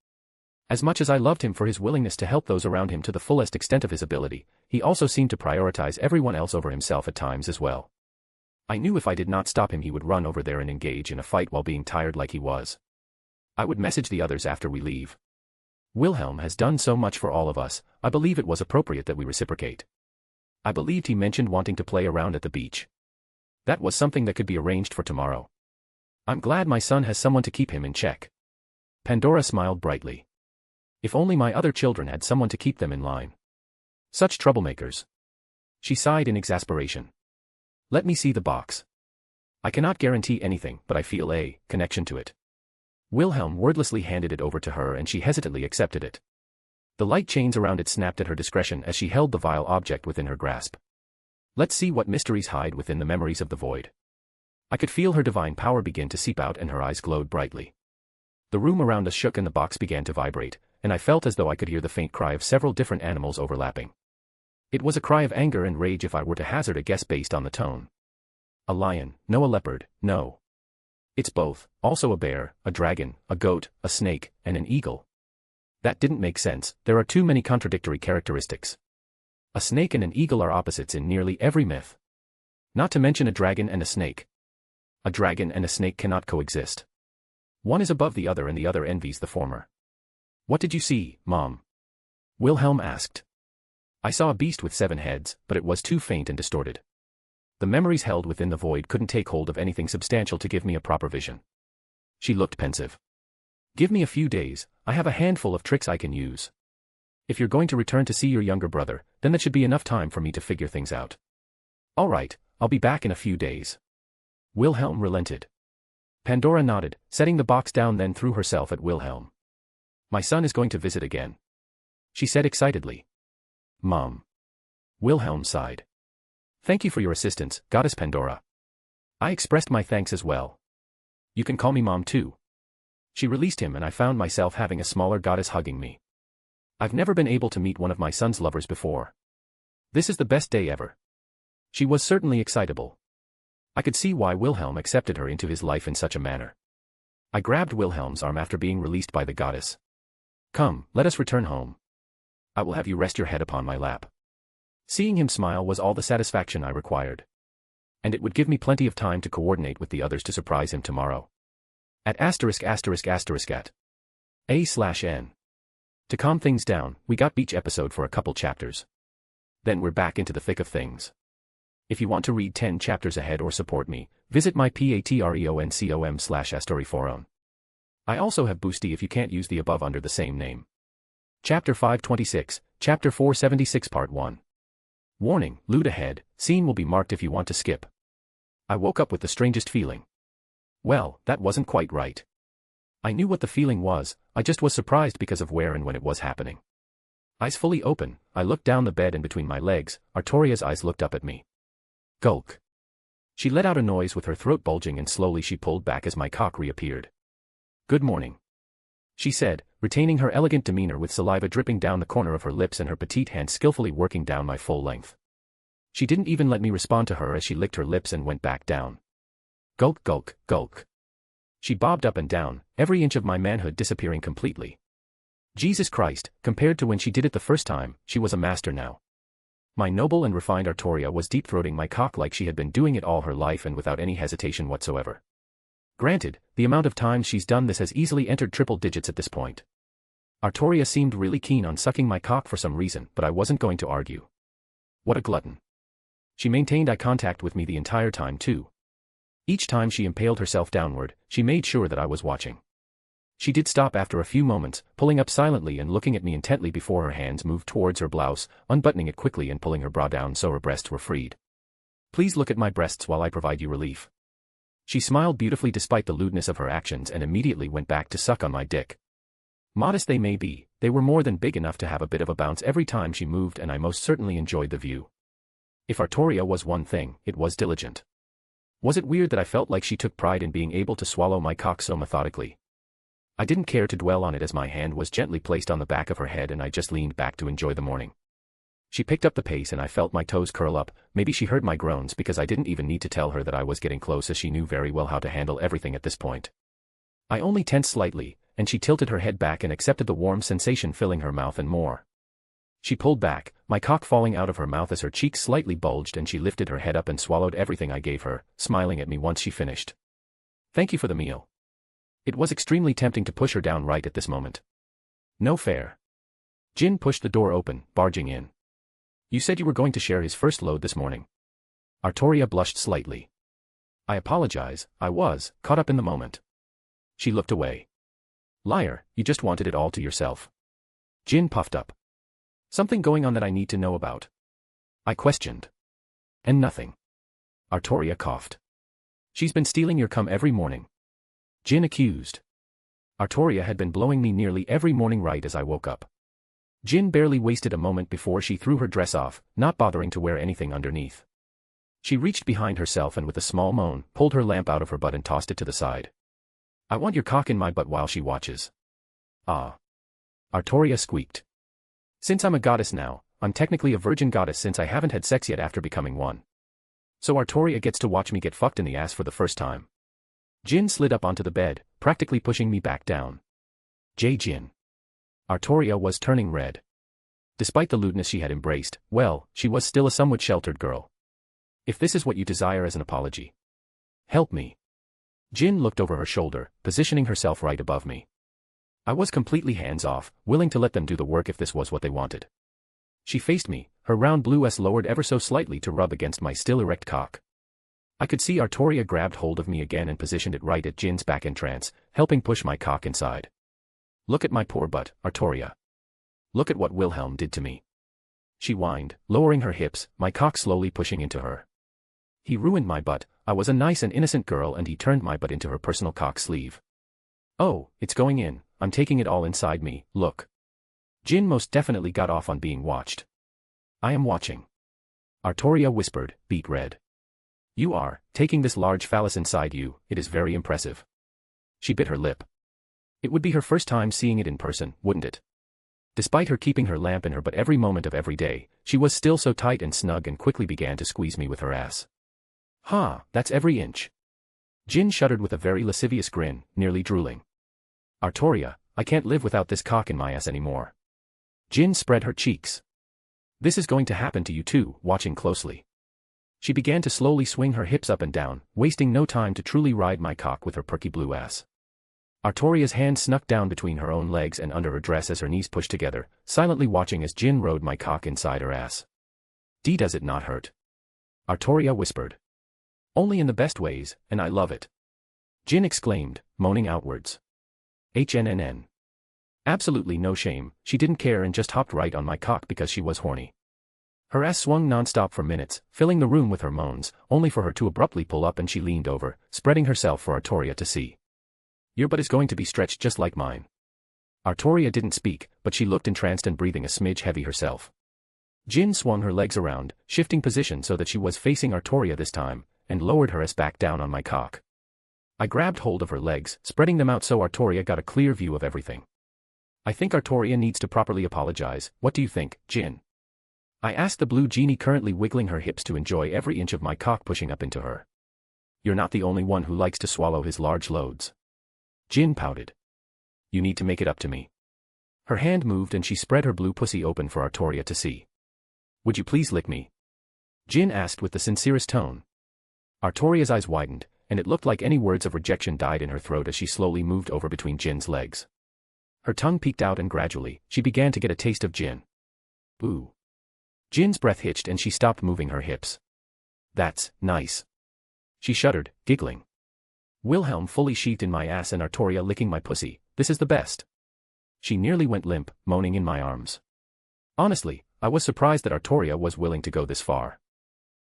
As much as I loved him for his willingness to help those around him to the fullest extent of his ability, he also seemed to prioritize everyone else over himself at times as well. I knew if I did not stop him he would run over there and engage in a fight while being tired like he was. I would message the others after we leave. Wilhelm has done so much for all of us, I believe it was appropriate that we reciprocate. I believed he mentioned wanting to play around at the beach. That was something that could be arranged for tomorrow. I'm glad my son has someone to keep him in check. Pandora smiled brightly. If only my other children had someone to keep them in line. Such troublemakers. She sighed in exasperation. Let me see the box. I cannot guarantee anything, but I feel a connection to it. Wilhelm wordlessly handed it over to her and she hesitantly accepted it. The light chains around it snapped at her discretion as she held the vile object within her grasp. Let's see what mysteries hide within the memories of the void. I could feel her divine power begin to seep out and her eyes glowed brightly. The room around us shook and the box began to vibrate, and I felt as though I could hear the faint cry of several different animals overlapping. It was a cry of anger and rage if I were to hazard a guess based on the tone. A lion, no a leopard, no. It's both, also a bear, a dragon, a goat, a snake, and an eagle. That didn't make sense, there are too many contradictory characteristics. A snake and an eagle are opposites in nearly every myth. Not to mention a dragon and a snake. A dragon and a snake cannot coexist. One is above the other and the other envies the former. What did you see, Mom? Wilhelm asked. I saw a beast with 7 heads, but it was too faint and distorted. The memories held within the void couldn't take hold of anything substantial to give me a proper vision. She looked pensive. Give me a few days, I have a handful of tricks I can use. If you're going to return to see your younger brother, then that should be enough time for me to figure things out. All right, I'll be back in a few days. Wilhelm relented. Pandora nodded, setting the box down, then threw herself at Wilhelm. My son is going to visit again, she said excitedly. Mom. Wilhelm sighed. Thank you for your assistance, Goddess Pandora. I expressed my thanks as well. You can call me Mom too. She released him and I found myself having a smaller goddess hugging me. I've never been able to meet one of my son's lovers before. This is the best day ever. She was certainly excitable. I could see why Wilhelm accepted her into his life in such a manner. I grabbed Wilhelm's arm after being released by the goddess. Come, let us return home. I will have you rest your head upon my lap. Seeing him smile was all the satisfaction I required. And it would give me plenty of time to coordinate with the others to surprise him tomorrow. At ****** at A/N. To calm things down, we got beach episode for a couple chapters. Then we're back into the thick of things. If you want to read 10 chapters ahead or support me, visit my patreon.com/astoryforon. I also have Boosty if you can't use the above under the same name. Chapter 526, Chapter 476 Part 1. Warning, loot ahead, scene will be marked if you want to skip. I woke up with the strangest feeling. Well, that wasn't quite right. I knew what the feeling was, I just was surprised because of where and when it was happening. Eyes fully open, I looked down the bed and between my legs, Artoria's eyes looked up at me. Gulk. She let out a noise with her throat bulging and slowly she pulled back as my cock reappeared. Good morning, she said, retaining her elegant demeanor with saliva dripping down the corner of her lips and her petite hand skillfully working down my full length. She didn't even let me respond to her as she licked her lips and went back down. Gulk gulk, gulk. She bobbed up and down, every inch of my manhood disappearing completely. Jesus Christ, compared to when she did it the first time, she was a master now. My noble and refined Artoria was deep-throating my cock like she had been doing it all her life and without any hesitation whatsoever. Granted, the amount of times she's done this has easily entered triple digits at this point. Artoria seemed really keen on sucking my cock for some reason, but I wasn't going to argue. What a glutton. She maintained eye contact with me the entire time too. Each time she impaled herself downward, she made sure that I was watching. She did stop after a few moments, pulling up silently and looking at me intently before her hands moved towards her blouse, unbuttoning it quickly and pulling her bra down so her breasts were freed. Please look at my breasts while I provide you relief. She smiled beautifully despite the lewdness of her actions and immediately went back to suck on my dick. Modest they may be, they were more than big enough to have a bit of a bounce every time she moved and I most certainly enjoyed the view. If Artoria was one thing, it was diligent. Was it weird that I felt like she took pride in being able to swallow my cock so methodically? I didn't care to dwell on it as my hand was gently placed on the back of her head and I just leaned back to enjoy the morning. She picked up the pace and I felt my toes curl up, maybe she heard my groans because I didn't even need to tell her that I was getting close as she knew very well how to handle everything at this point. I only tensed slightly, and she tilted her head back and accepted the warm sensation filling her mouth and more. She pulled back, my cock falling out of her mouth as her cheeks slightly bulged and she lifted her head up and swallowed everything I gave her, smiling at me once she finished. Thank you for the meal. It was extremely tempting to push her down right at this moment. No fair. Jin pushed the door open, barging in. You said you were going to share his first load this morning. Artoria blushed slightly. I apologize, I was caught up in the moment. She looked away. Liar, you just wanted it all to yourself. Jin puffed up. Something going on that I need to know about? I questioned. And nothing. Artoria coughed. She's been stealing your cum every morning. Jin accused. Artoria had been blowing me nearly every morning right as I woke up. Jin barely wasted a moment before she threw her dress off, not bothering to wear anything underneath. She reached behind herself and with a small moan, pulled her lamp out of her butt and tossed it to the side. I want your cock in my butt while she watches. Ah. Artoria squeaked. Since I'm a goddess now, I'm technically a virgin goddess since I haven't had sex yet after becoming one. So Artoria gets to watch me get fucked in the ass for the first time. Jin slid up onto the bed, practically pushing me back down. Jin. Artoria was turning red. Despite the lewdness she had embraced, well, she was still a somewhat sheltered girl. If this is what you desire as an apology, help me. Jin looked over her shoulder, positioning herself right above me. I was completely hands-off, willing to let them do the work if this was what they wanted. She faced me, her round blue ass lowered ever so slightly to rub against my still erect cock. I could see Artoria grabbed hold of me again and positioned it right at Jin's back entrance, helping push my cock inside. Look at my poor butt, Artoria. Look at what Wilhelm did to me. She whined, lowering her hips, my cock slowly pushing into her. He ruined my butt. I was a nice and innocent girl and he turned my butt into her personal cock sleeve. Oh, it's going in, I'm taking it all inside me, look. Jin most definitely got off on being watched. I am watching. Artoria whispered, beet red. You are, taking this large phallus inside you, it is very impressive. She bit her lip. It would be her first time seeing it in person, wouldn't it? Despite her keeping her lamp in her butt every moment of every day, she was still so tight and snug and quickly began to squeeze me with her ass. That's every inch. Jin shuddered with a very lascivious grin, nearly drooling. Artoria, I can't live without this cock in my ass anymore. Jin spread her cheeks. This is going to happen to you too, watching closely. She began to slowly swing her hips up and down, wasting no time to truly ride my cock with her perky blue ass. Artoria's hand snuck down between her own legs and under her dress as her knees pushed together, silently watching as Jin rode my cock inside her ass. Does it not hurt? Artoria whispered. Only in the best ways, and I love it. Jin exclaimed, moaning outwards. HNNN. Absolutely no shame, she didn't care and just hopped right on my cock because she was horny. Her ass swung non-stop for minutes, filling the room with her moans, only for her to abruptly pull up and she leaned over, spreading herself for Artoria to see. Your butt is going to be stretched just like mine. Artoria didn't speak, but she looked entranced and breathing a smidge heavy herself. Jin swung her legs around, shifting position so that she was facing Artoria this time, and lowered her ass back down on my cock. I grabbed hold of her legs, spreading them out so Artoria got a clear view of everything. I think Artoria needs to properly apologize, what do you think, Jin? I asked the blue genie currently wiggling her hips to enjoy every inch of my cock pushing up into her. You're not the only one who likes to swallow his large loads. Jin pouted. You need to make it up to me. Her hand moved and she spread her blue pussy open for Artoria to see. Would you please lick me? Jin asked with the sincerest tone. Artoria's eyes widened, and it looked like any words of rejection died in her throat as she slowly moved over between Jin's legs. Her tongue peeked out and gradually, she began to get a taste of Jin. Ooh. Jin's breath hitched and she stopped moving her hips. That's nice. She shuddered, giggling. Wilhelm fully sheathed in my ass and Artoria licking my pussy, this is the best. She nearly went limp, moaning in my arms. Honestly, I was surprised that Artoria was willing to go this far.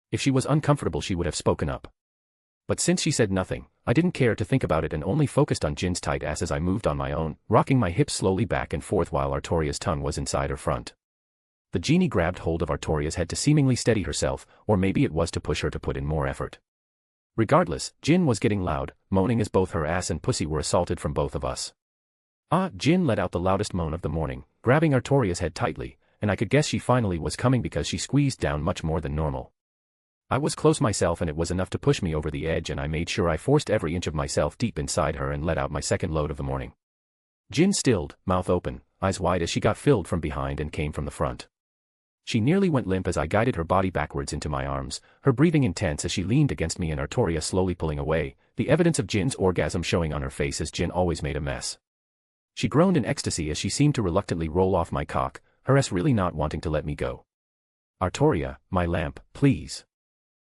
If she was uncomfortable she would have spoken up. But since she said nothing, I didn't care to think about it and only focused on Jin's tight ass as I moved on my own, rocking my hips slowly back and forth while Artoria's tongue was inside her front. The genie grabbed hold of Artoria's head to seemingly steady herself, or maybe it was to push her to put in more effort. Regardless, Jin was getting loud, moaning as both her ass and pussy were assaulted from both of us. Jin let out the loudest moan of the morning, grabbing Artoria's head tightly, and I could guess she finally was coming because she squeezed down much more than normal. I was close myself and it was enough to push me over the edge and I made sure I forced every inch of myself deep inside her and let out my second load of the morning. Jin stilled, mouth open, eyes wide as she got filled from behind and came from the front. She nearly went limp as I guided her body backwards into my arms, her breathing intense as she leaned against me and Artoria slowly pulling away, the evidence of Jin's orgasm showing on her face as Jin always made a mess. She groaned in ecstasy as she seemed to reluctantly roll off my cock, her ass really not wanting to let me go. Artoria, my lamp, please.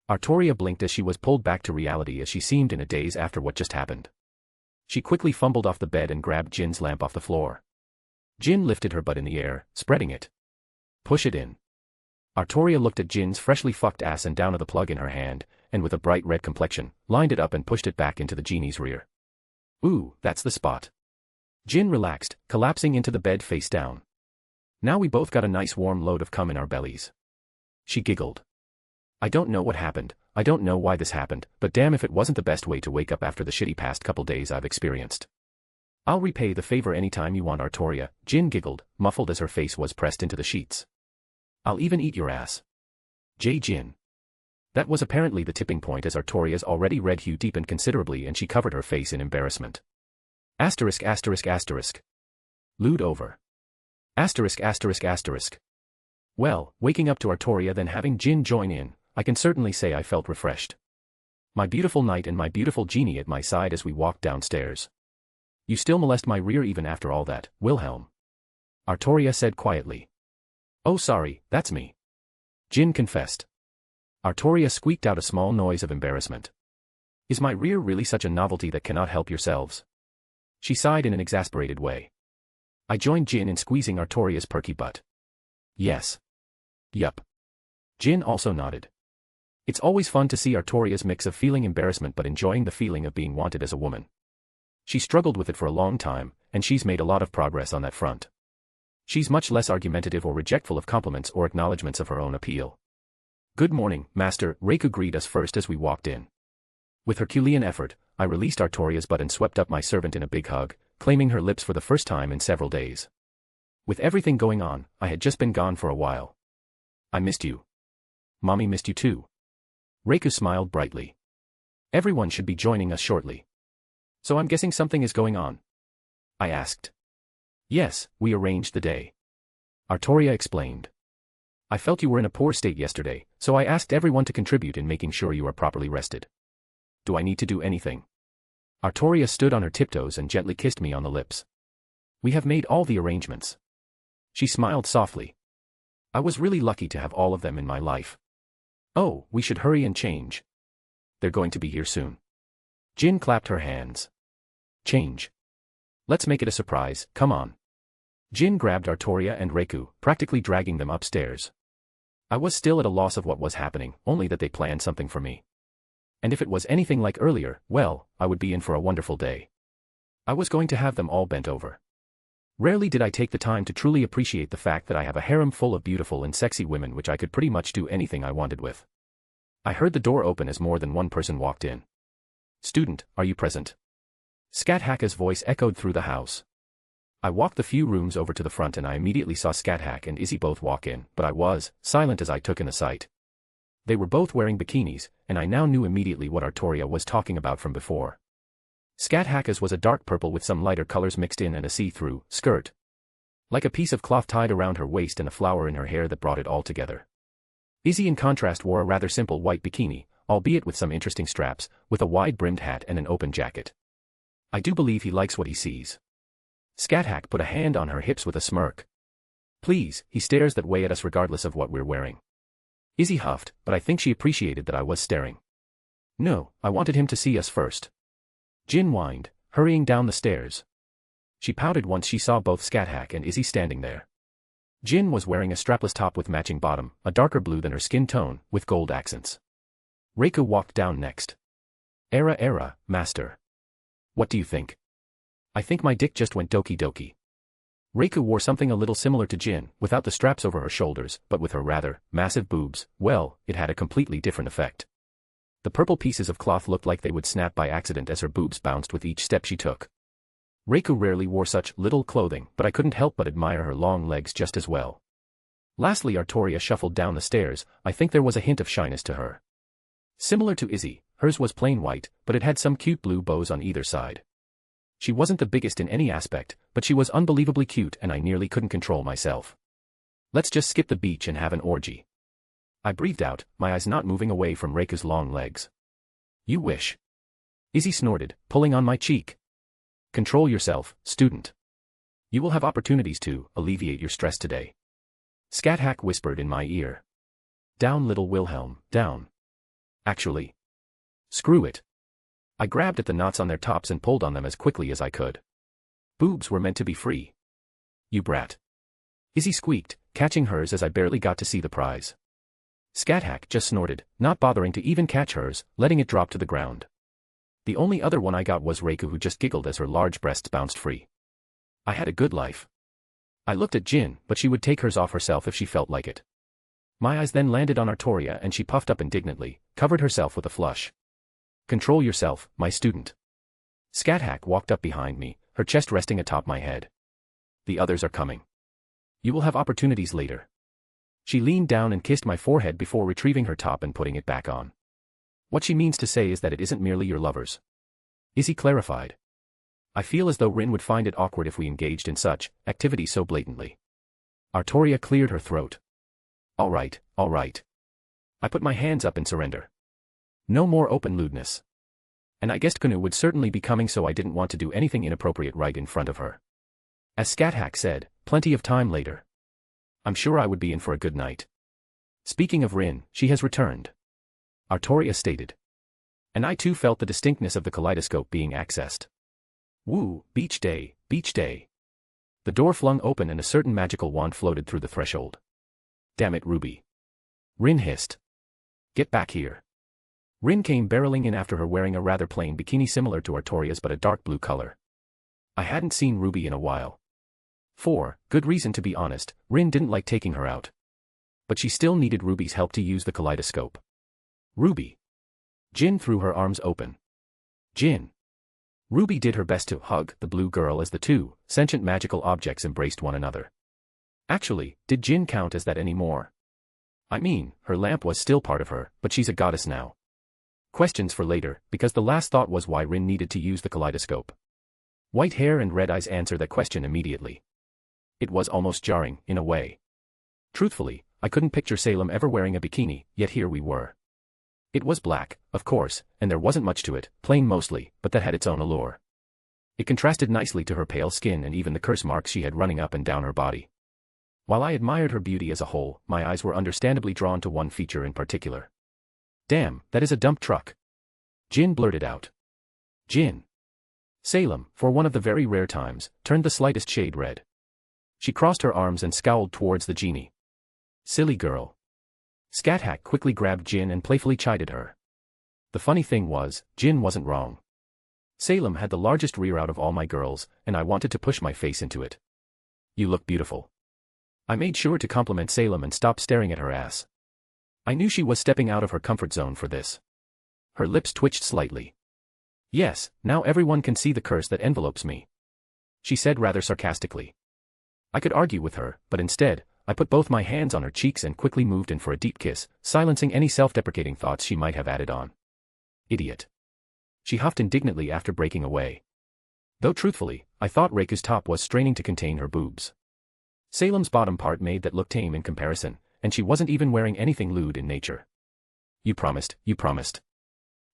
Artoria blinked as she was pulled back to reality as she seemed in a daze after what just happened. She quickly fumbled off the bed and grabbed Jin's lamp off the floor. Jin lifted her butt in the air, spreading it. Push it in. Artoria looked at Jin's freshly fucked ass and down at the plug in her hand, and with a bright red complexion, lined it up and pushed it back into the genie's rear. Ooh, that's the spot. Jin relaxed, collapsing into the bed face down. Now we both got a nice warm load of cum in our bellies. She giggled. I don't know what happened, I don't know why this happened, but damn if it wasn't the best way to wake up after the shitty past couple days I've experienced. I'll repay the favor anytime you want, Artoria, Jin giggled, muffled as her face was pressed into the sheets. I'll even eat your ass. Jin. That was apparently the tipping point as Artoria's already red hue deepened considerably and she covered her face in embarrassment. Asterisk asterisk asterisk. Lewd over. Asterisk asterisk asterisk. Well, waking up to Artoria then having Jin join in, I can certainly say I felt refreshed. My beautiful knight and my beautiful genie at my side as we walked downstairs. You still molest my rear even after all that, Wilhelm. Artoria said quietly. Oh sorry, that's me. Jin confessed. Artoria squeaked out a small noise of embarrassment. Is my rear really such a novelty that cannot help yourselves? She sighed in an exasperated way. I joined Jin in squeezing Artoria's perky butt. Yes. Yup. Jin also nodded. It's always fun to see Artoria's mix of feeling embarrassment but enjoying the feeling of being wanted as a woman. She struggled with it for a long time, and she's made a lot of progress on that front. She's much less argumentative or rejectful of compliments or acknowledgments of her own appeal. Good morning, Master, Reiku greeted us first as we walked in. With Herculean effort, I released Artoria's butt and swept up my servant in a big hug, claiming her lips for the first time in several days. With everything going on, I had just been gone for a while. I missed you. Mommy missed you too. Reiku smiled brightly. Everyone should be joining us shortly. So I'm guessing something is going on? I asked. Yes, we arranged the day. Artoria explained. I felt you were in a poor state yesterday, so I asked everyone to contribute in making sure you are properly rested. Do I need to do anything? Artoria stood on her tiptoes and gently kissed me on the lips. We have made all the arrangements. She smiled softly. I was really lucky to have all of them in my life. Oh, we should hurry and change. They're going to be here soon. Jin clapped her hands. Change. Let's make it a surprise, come on. Jin grabbed Artoria and Reiku, practically dragging them upstairs. I was still at a loss of what was happening, only that they planned something for me. And if it was anything like earlier, well, I would be in for a wonderful day. I was going to have them all bent over. Rarely did I take the time to truly appreciate the fact that I have a harem full of beautiful and sexy women which I could pretty much do anything I wanted with. I heard the door open as more than one person walked in. Student, are you present? Scat Hacka's voice echoed through the house. I walked the few rooms over to the front and I immediately saw Scat Hack and Izzy both walk in, but I was silent as I took in the sight. They were both wearing bikinis, and I now knew immediately what Artoria was talking about from before. Scat Hacka's was a dark purple with some lighter colors mixed in and a see-through skirt. Like a piece of cloth tied around her waist and a flower in her hair that brought it all together. Izzy in contrast wore a rather simple white bikini, albeit with some interesting straps, with a wide-brimmed hat and an open jacket. I do believe he likes what he sees. Scat Hack put a hand on her hips with a smirk. Please, he stares that way at us regardless of what we're wearing. Izzy huffed, but I think she appreciated that I was staring. No, I wanted him to see us first. Jin whined, hurrying down the stairs. She pouted once she saw both Scat Hack and Izzy standing there. Jin was wearing a strapless top with matching bottom, a darker blue than her skin tone, with gold accents. Reiku walked down next. Era, master. What do you think? I think my dick just went doki doki. Reiku wore something a little similar to Jin, without the straps over her shoulders, but with her rather massive boobs, well, it had a completely different effect. The purple pieces of cloth looked like they would snap by accident as her boobs bounced with each step she took. Reiku rarely wore such little clothing, but I couldn't help but admire her long legs just as well. Lastly, Artoria shuffled down the stairs. I think there was a hint of shyness to her. Similar to Izzy, hers was plain white, but it had some cute blue bows on either side. She wasn't the biggest in any aspect, but she was unbelievably cute and I nearly couldn't control myself. Let's just skip the beach and have an orgy. I breathed out, my eyes not moving away from Reiku's long legs. You wish. Izzy snorted, pulling on my cheek. Control yourself, student. You will have opportunities to alleviate your stress today. Scat Hack whispered in my ear. Down, little Wilhelm, down. Actually. Screw it. I grabbed at the knots on their tops and pulled on them as quickly as I could. Boobs were meant to be free. You brat. Izzy squeaked, catching hers as I barely got to see the prize. Scat just snorted, not bothering to even catch hers, letting it drop to the ground. The only other one I got was Reiko, who just giggled as her large breasts bounced free. I had a good life. I looked at Jin, but she would take hers off herself if she felt like it. My eyes then landed on Artoria and she puffed up indignantly, covered herself with a flush. Control yourself, my student. Scat walked up behind me, her chest resting atop my head. The others are coming. You will have opportunities later. She leaned down and kissed my forehead before retrieving her top and putting it back on. What she means to say is that it isn't merely your lovers. Izzy clarified. I feel as though Rin would find it awkward if we engaged in such activity so blatantly. Artoria cleared her throat. All right. I put my hands up in surrender. No more open lewdness. And I guessed Kunu would certainly be coming, so I didn't want to do anything inappropriate right in front of her. As Scat said, plenty of time later. I'm sure I would be in for a good night. Speaking of Rin, she has returned. Artoria stated. And I too felt the distinctness of the kaleidoscope being accessed. Woo, beach day, beach day. The door flung open and a certain magical wand floated through the threshold. Damn it, Ruby. Rin hissed. Get back here. Rin came barreling in after her, wearing a rather plain bikini similar to Artoria's but a dark blue color. I hadn't seen Ruby in a while. For good reason, to be honest, Rin didn't like taking her out. But she still needed Ruby's help to use the kaleidoscope. Ruby. Jin threw her arms open. Jin. Ruby did her best to hug the blue girl as the two sentient magical objects embraced one another. Actually, did Jin count as that anymore? I mean, her lamp was still part of her, but she's a goddess now. Questions for later, because the last thought was why Rin needed to use the kaleidoscope. White hair and red eyes answer that question immediately. It was almost jarring, in a way. Truthfully, I couldn't picture Salem ever wearing a bikini, yet here we were. It was black, of course, and there wasn't much to it, plain mostly, but that had its own allure. It contrasted nicely to her pale skin and even the curse marks she had running up and down her body. While I admired her beauty as a whole, my eyes were understandably drawn to one feature in particular. Damn, that is a dump truck. Jin blurted out. Jin. Salem, for one of the very rare times, turned the slightest shade red. She crossed her arms and scowled towards the genie. Silly girl. Scat quickly grabbed Jin and playfully chided her. The funny thing was, Jin wasn't wrong. Salem had the largest rear out of all my girls, and I wanted to push my face into it. You look beautiful. I made sure to compliment Salem and stop staring at her ass. I knew she was stepping out of her comfort zone for this. Her lips twitched slightly. Yes, now everyone can see the curse that envelopes me, she said rather sarcastically. I could argue with her, but instead, I put both my hands on her cheeks and quickly moved in for a deep kiss, silencing any self-deprecating thoughts she might have added on. Idiot. She huffed indignantly after breaking away. Though truthfully, I thought Reiku's top was straining to contain her boobs. Salem's bottom part made that look tame in comparison, and she wasn't even wearing anything lewd in nature. You promised, you promised.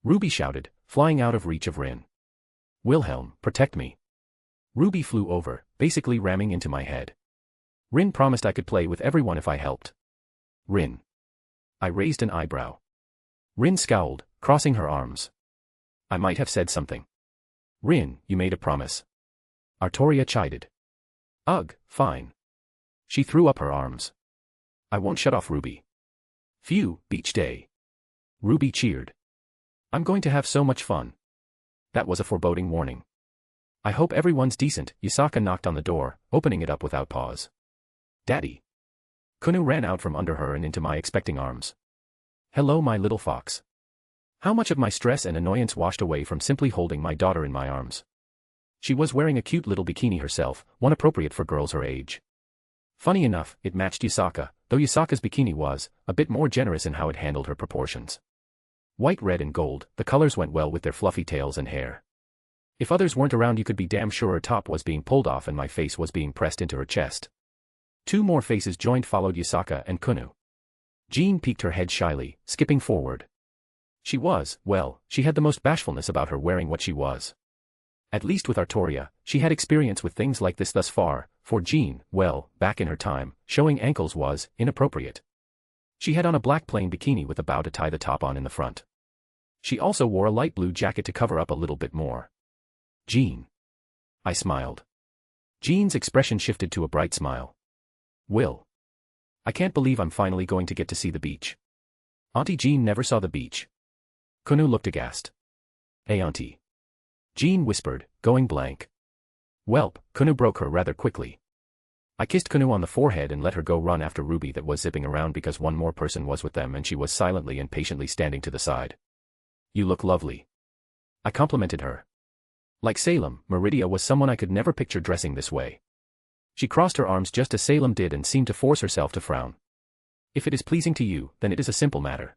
Ruby shouted, flying out of reach of Rin. Wilhelm, protect me. Ruby flew over, basically ramming into my head. Rin promised I could play with everyone if I helped. Rin. I raised an eyebrow. Rin scowled, crossing her arms. I might have said something. Rin, you made a promise. Artoria chided. Ugh, fine. She threw up her arms. I won't shut off Ruby. Phew, beach day. Ruby cheered. I'm going to have so much fun. That was a foreboding warning. I hope everyone's decent. Yusaka knocked on the door, opening it up without pause. Daddy. Kunu ran out from under her and into my expecting arms. Hello, my little fox. How much of my stress and annoyance washed away from simply holding my daughter in my arms. She was wearing a cute little bikini herself, one appropriate for girls her age. Funny enough, it matched Yusaka, though Yusaka's bikini was a bit more generous in how it handled her proportions. White, red and gold, the colors went well with their fluffy tails and hair. If others weren't around, you could be damn sure her top was being pulled off and my face was being pressed into her chest. Two more faces joined, followed Yusaka and Kunu. Jean peeked her head shyly, skipping forward. She had the most bashfulness about her wearing what she was. At least with Artoria, she had experience with things like this thus far. For Jean, back in her time, showing ankles was inappropriate. She had on a black plain bikini with a bow to tie the top on in the front. She also wore a light blue jacket to cover up a little bit more. Jean. I smiled. Jean's expression shifted to a bright smile. Will. I can't believe I'm finally going to get to see the beach. Auntie Jean never saw the beach. Kunu looked aghast. Hey Auntie. Jean whispered, going blank. Welp, Kunu broke her rather quickly. I kissed Kunu on the forehead and let her go run after Ruby that was zipping around because one more person was with them and she was silently and patiently standing to the side. You look lovely. I complimented her. Like Salem, Meridia was someone I could never picture dressing this way. She crossed her arms just as Salem did and seemed to force herself to frown. If it is pleasing to you, then it is a simple matter.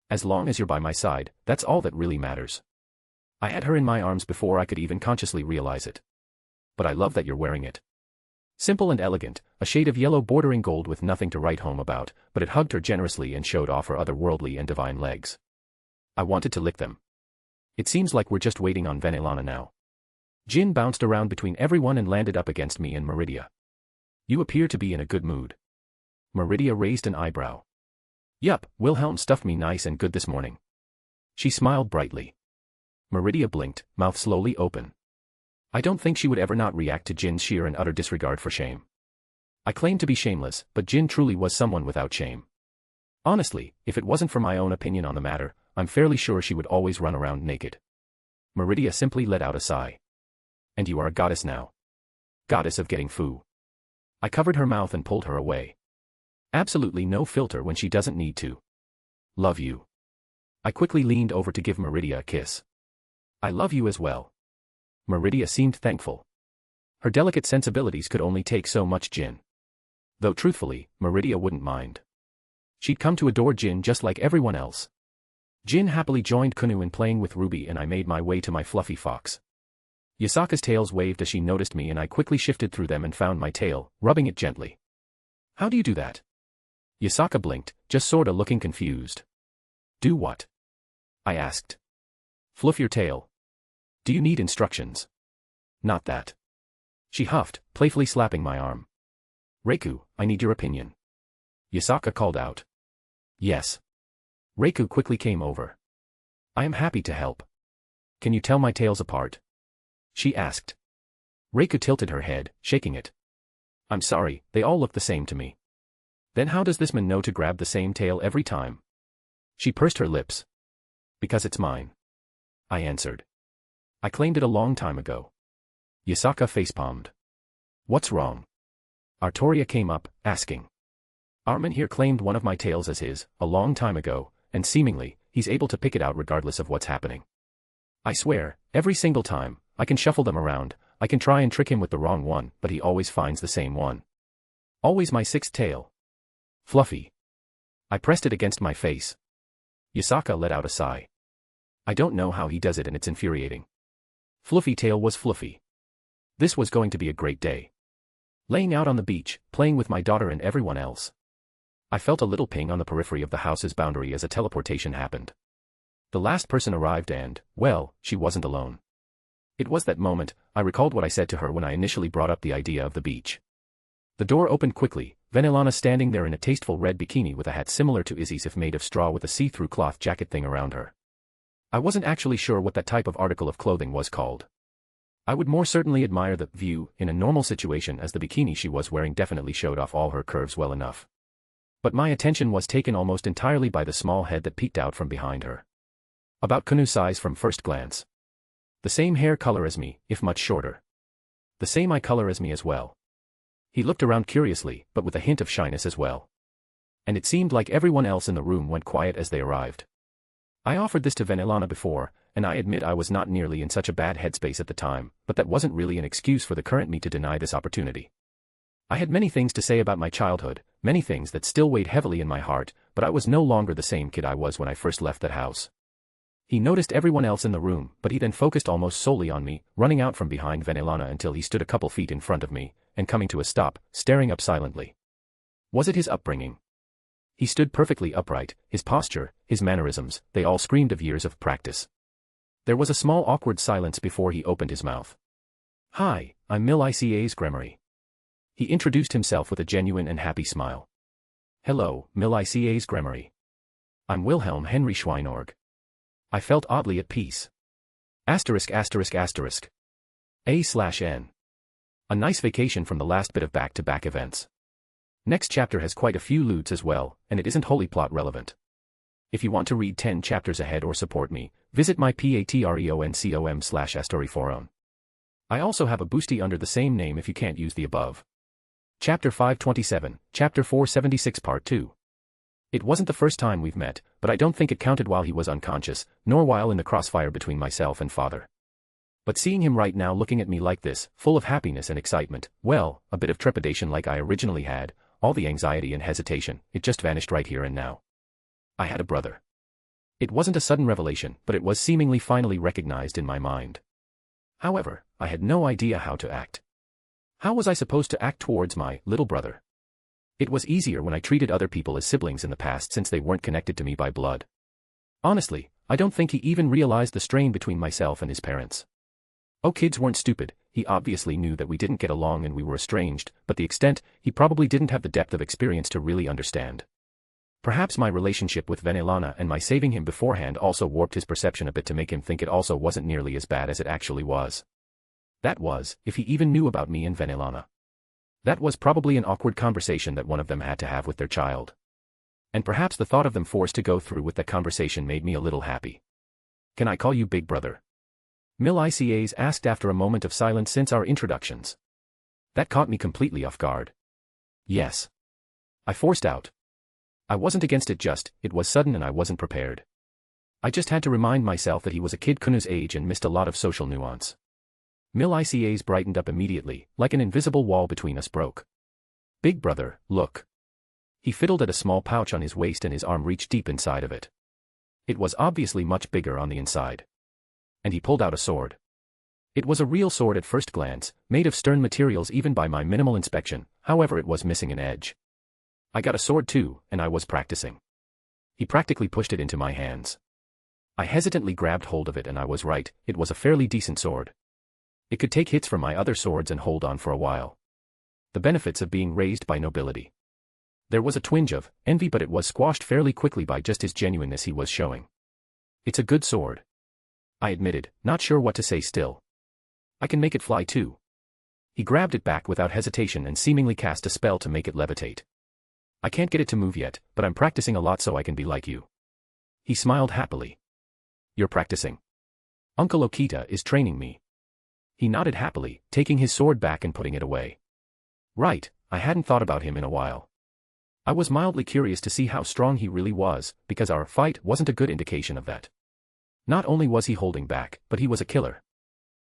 As long as you're by my side, that's all that really matters. I had her in my arms before I could even consciously realize it. But I love that you're wearing it. Simple and elegant, a shade of yellow bordering gold with nothing to write home about, but it hugged her generously and showed off her otherworldly and divine legs. I wanted to lick them. It seems like we're just waiting on Vanillana now. Jin bounced around between everyone and landed up against me and Meridia. You appear to be in a good mood. Meridia raised an eyebrow. Yup, Wilhelm stuffed me nice and good this morning. She smiled brightly. Meridia blinked, mouth slowly open. I don't think she would ever not react to Jin's sheer and utter disregard for shame. I claim to be shameless, but Jin truly was someone without shame. Honestly, if it wasn't for my own opinion on the matter, I'm fairly sure she would always run around naked. Meridia simply let out a sigh. And you are a goddess now. Goddess of getting foo. I covered her mouth and pulled her away. Absolutely no filter when she doesn't need to. Love you. I quickly leaned over to give Meridia a kiss. I love you as well. Meridia seemed thankful. Her delicate sensibilities could only take so much Jin. Though truthfully, Meridia wouldn't mind. She'd come to adore Jin just like everyone else. Jin happily joined Kunu in playing with Ruby and I made my way to my fluffy fox. Yasaka's tails waved as she noticed me and I quickly shifted through them and found my tail, rubbing it gently. How do you do that? Yasaka blinked, just sorta looking confused. Do what? I asked. Fluff your tail. Do you need instructions? Not that. She huffed, playfully slapping my arm. Reiku, I need your opinion. Yasaka called out. Yes. Reiku quickly came over. I am happy to help. Can you tell my tails apart? She asked. Reiku tilted her head, shaking it. I'm sorry, they all look the same to me. Then how does this man know to grab the same tail every time? She pursed her lips. Because it's mine. I answered. I claimed it a long time ago. Yasaka facepalmed. What's wrong? Artoria came up, asking. Armin here claimed one of my tails as his, a long time ago, and seemingly, he's able to pick it out regardless of what's happening. I swear, every single time, I can shuffle them around, I can try and trick him with the wrong one, but he always finds the same one. Always my sixth tail. Fluffy. I pressed it against my face. Yasaka let out a sigh. I don't know how he does it and it's infuriating. Fluffy tail was fluffy. This was going to be a great day. Laying out on the beach, playing with my daughter and everyone else. I felt a little ping on the periphery of the house's boundary as a teleportation happened. The last person arrived and, well, she wasn't alone. It was that moment, I recalled what I said to her when I initially brought up the idea of the beach. The door opened quickly, Vanillana standing there in a tasteful red bikini with a hat similar to Izzy's if made of straw with a see-through cloth jacket thing around her. I wasn't actually sure what that type of article of clothing was called. I would more certainly admire the view in a normal situation as the bikini she was wearing definitely showed off all her curves well enough. But my attention was taken almost entirely by the small head that peeked out from behind her. About Kunu's size from first glance. The same hair color as me, if much shorter. The same eye color as me as well. He looked around curiously, but with a hint of shyness as well. And it seemed like everyone else in the room went quiet as they arrived. I offered this to Vanillana before, and I admit I was not nearly in such a bad headspace at the time, but that wasn't really an excuse for the current me to deny this opportunity. I had many things to say about my childhood, many things that still weighed heavily in my heart, but I was no longer the same kid I was when I first left that house. He noticed everyone else in the room, but he then focused almost solely on me, running out from behind Vanillana until he stood a couple feet in front of me, and coming to a stop, staring up silently. Was it his upbringing? He stood perfectly upright, his posture, his mannerisms, they all screamed of years of practice. There was a small awkward silence before he opened his mouth. Hi, I'm Mill ICA's Gremory. He introduced himself with a genuine and happy smile. Hello, Mill ICA's Gremory. I'm Wilhelm Henry Schweinorg. I felt oddly at peace. ******. A/N. A nice vacation from the last bit of back-to-back events. Next chapter has quite a few lewds as well, and it isn't wholly plot relevant. If you want to read 10 chapters ahead or support me, visit my patreon.com/astoryforon. I also have a boosty under the same name if you can't use the above. Chapter 527, Chapter 476 Part 2. It wasn't the first time we've met, but I don't think it counted while he was unconscious, nor while in the crossfire between myself and father. But seeing him right now looking at me like this, full of happiness and excitement, well, a bit of trepidation like I originally had, all the anxiety and hesitation, it just vanished right here and now. I had a brother. It wasn't a sudden revelation, but it was seemingly finally recognized in my mind. However, I had no idea how to act. How was I supposed to act towards my little brother? It was easier when I treated other people as siblings in the past since they weren't connected to me by blood. Honestly, I don't think he even realized the strain between myself and his parents. Oh, kids weren't stupid, he obviously knew that we didn't get along and we were estranged, but the extent, he probably didn't have the depth of experience to really understand. Perhaps my relationship with Venelana and my saving him beforehand also warped his perception a bit to make him think it also wasn't nearly as bad as it actually was. That was, if he even knew about me and Venelana. That was probably an awkward conversation that one of them had to have with their child. And perhaps the thought of them forced to go through with that conversation made me a little happy. Can I call you Big Brother? Mil-ICAs asked after a moment of silence since our introductions. That caught me completely off guard. Yes. I forced out. I wasn't against it, it was sudden and I wasn't prepared. I just had to remind myself that he was a kid Kunu's age and missed a lot of social nuance. Mil-ICAs brightened up immediately, like an invisible wall between us broke. Big Brother, look. He fiddled at a small pouch on his waist and his arm reached deep inside of it. It was obviously much bigger on the inside. And he pulled out a sword. It was a real sword at first glance, made of stern materials even by my minimal inspection, however it was missing an edge. I got a sword too, and I was practicing. He practically pushed it into my hands. I hesitantly grabbed hold of it and I was right, it was a fairly decent sword. It could take hits from my other swords and hold on for a while. The benefits of being raised by nobility. There was a twinge of envy, but it was squashed fairly quickly by just his genuineness he was showing. It's a good sword, I admitted, not sure what to say still. I can make it fly too. He grabbed it back without hesitation and seemingly cast a spell to make it levitate. I can't get it to move yet, but I'm practicing a lot so I can be like you. He smiled happily. You're practicing? Uncle Okita is training me. He nodded happily, taking his sword back and putting it away. Right, I hadn't thought about him in a while. I was mildly curious to see how strong he really was, because our fight wasn't a good indication of that. Not only was he holding back, but he was a killer.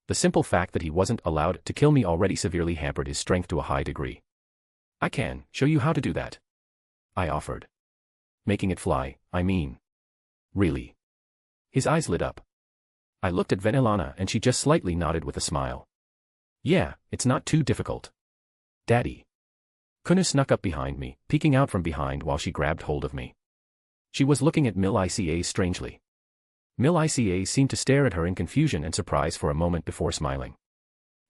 The simple fact that he wasn't allowed to kill me already severely hampered his strength to a high degree. I can show you how to do that, I offered. Making it fly, I mean. Really? His eyes lit up. I looked at Venelana and she just slightly nodded with a smile. Yeah, it's not too difficult. Daddy. Kunu snuck up behind me, peeking out from behind while she grabbed hold of me. She was looking at Mil-ICAs strangely. Mil-ICAs seemed to stare at her in confusion and surprise for a moment before smiling.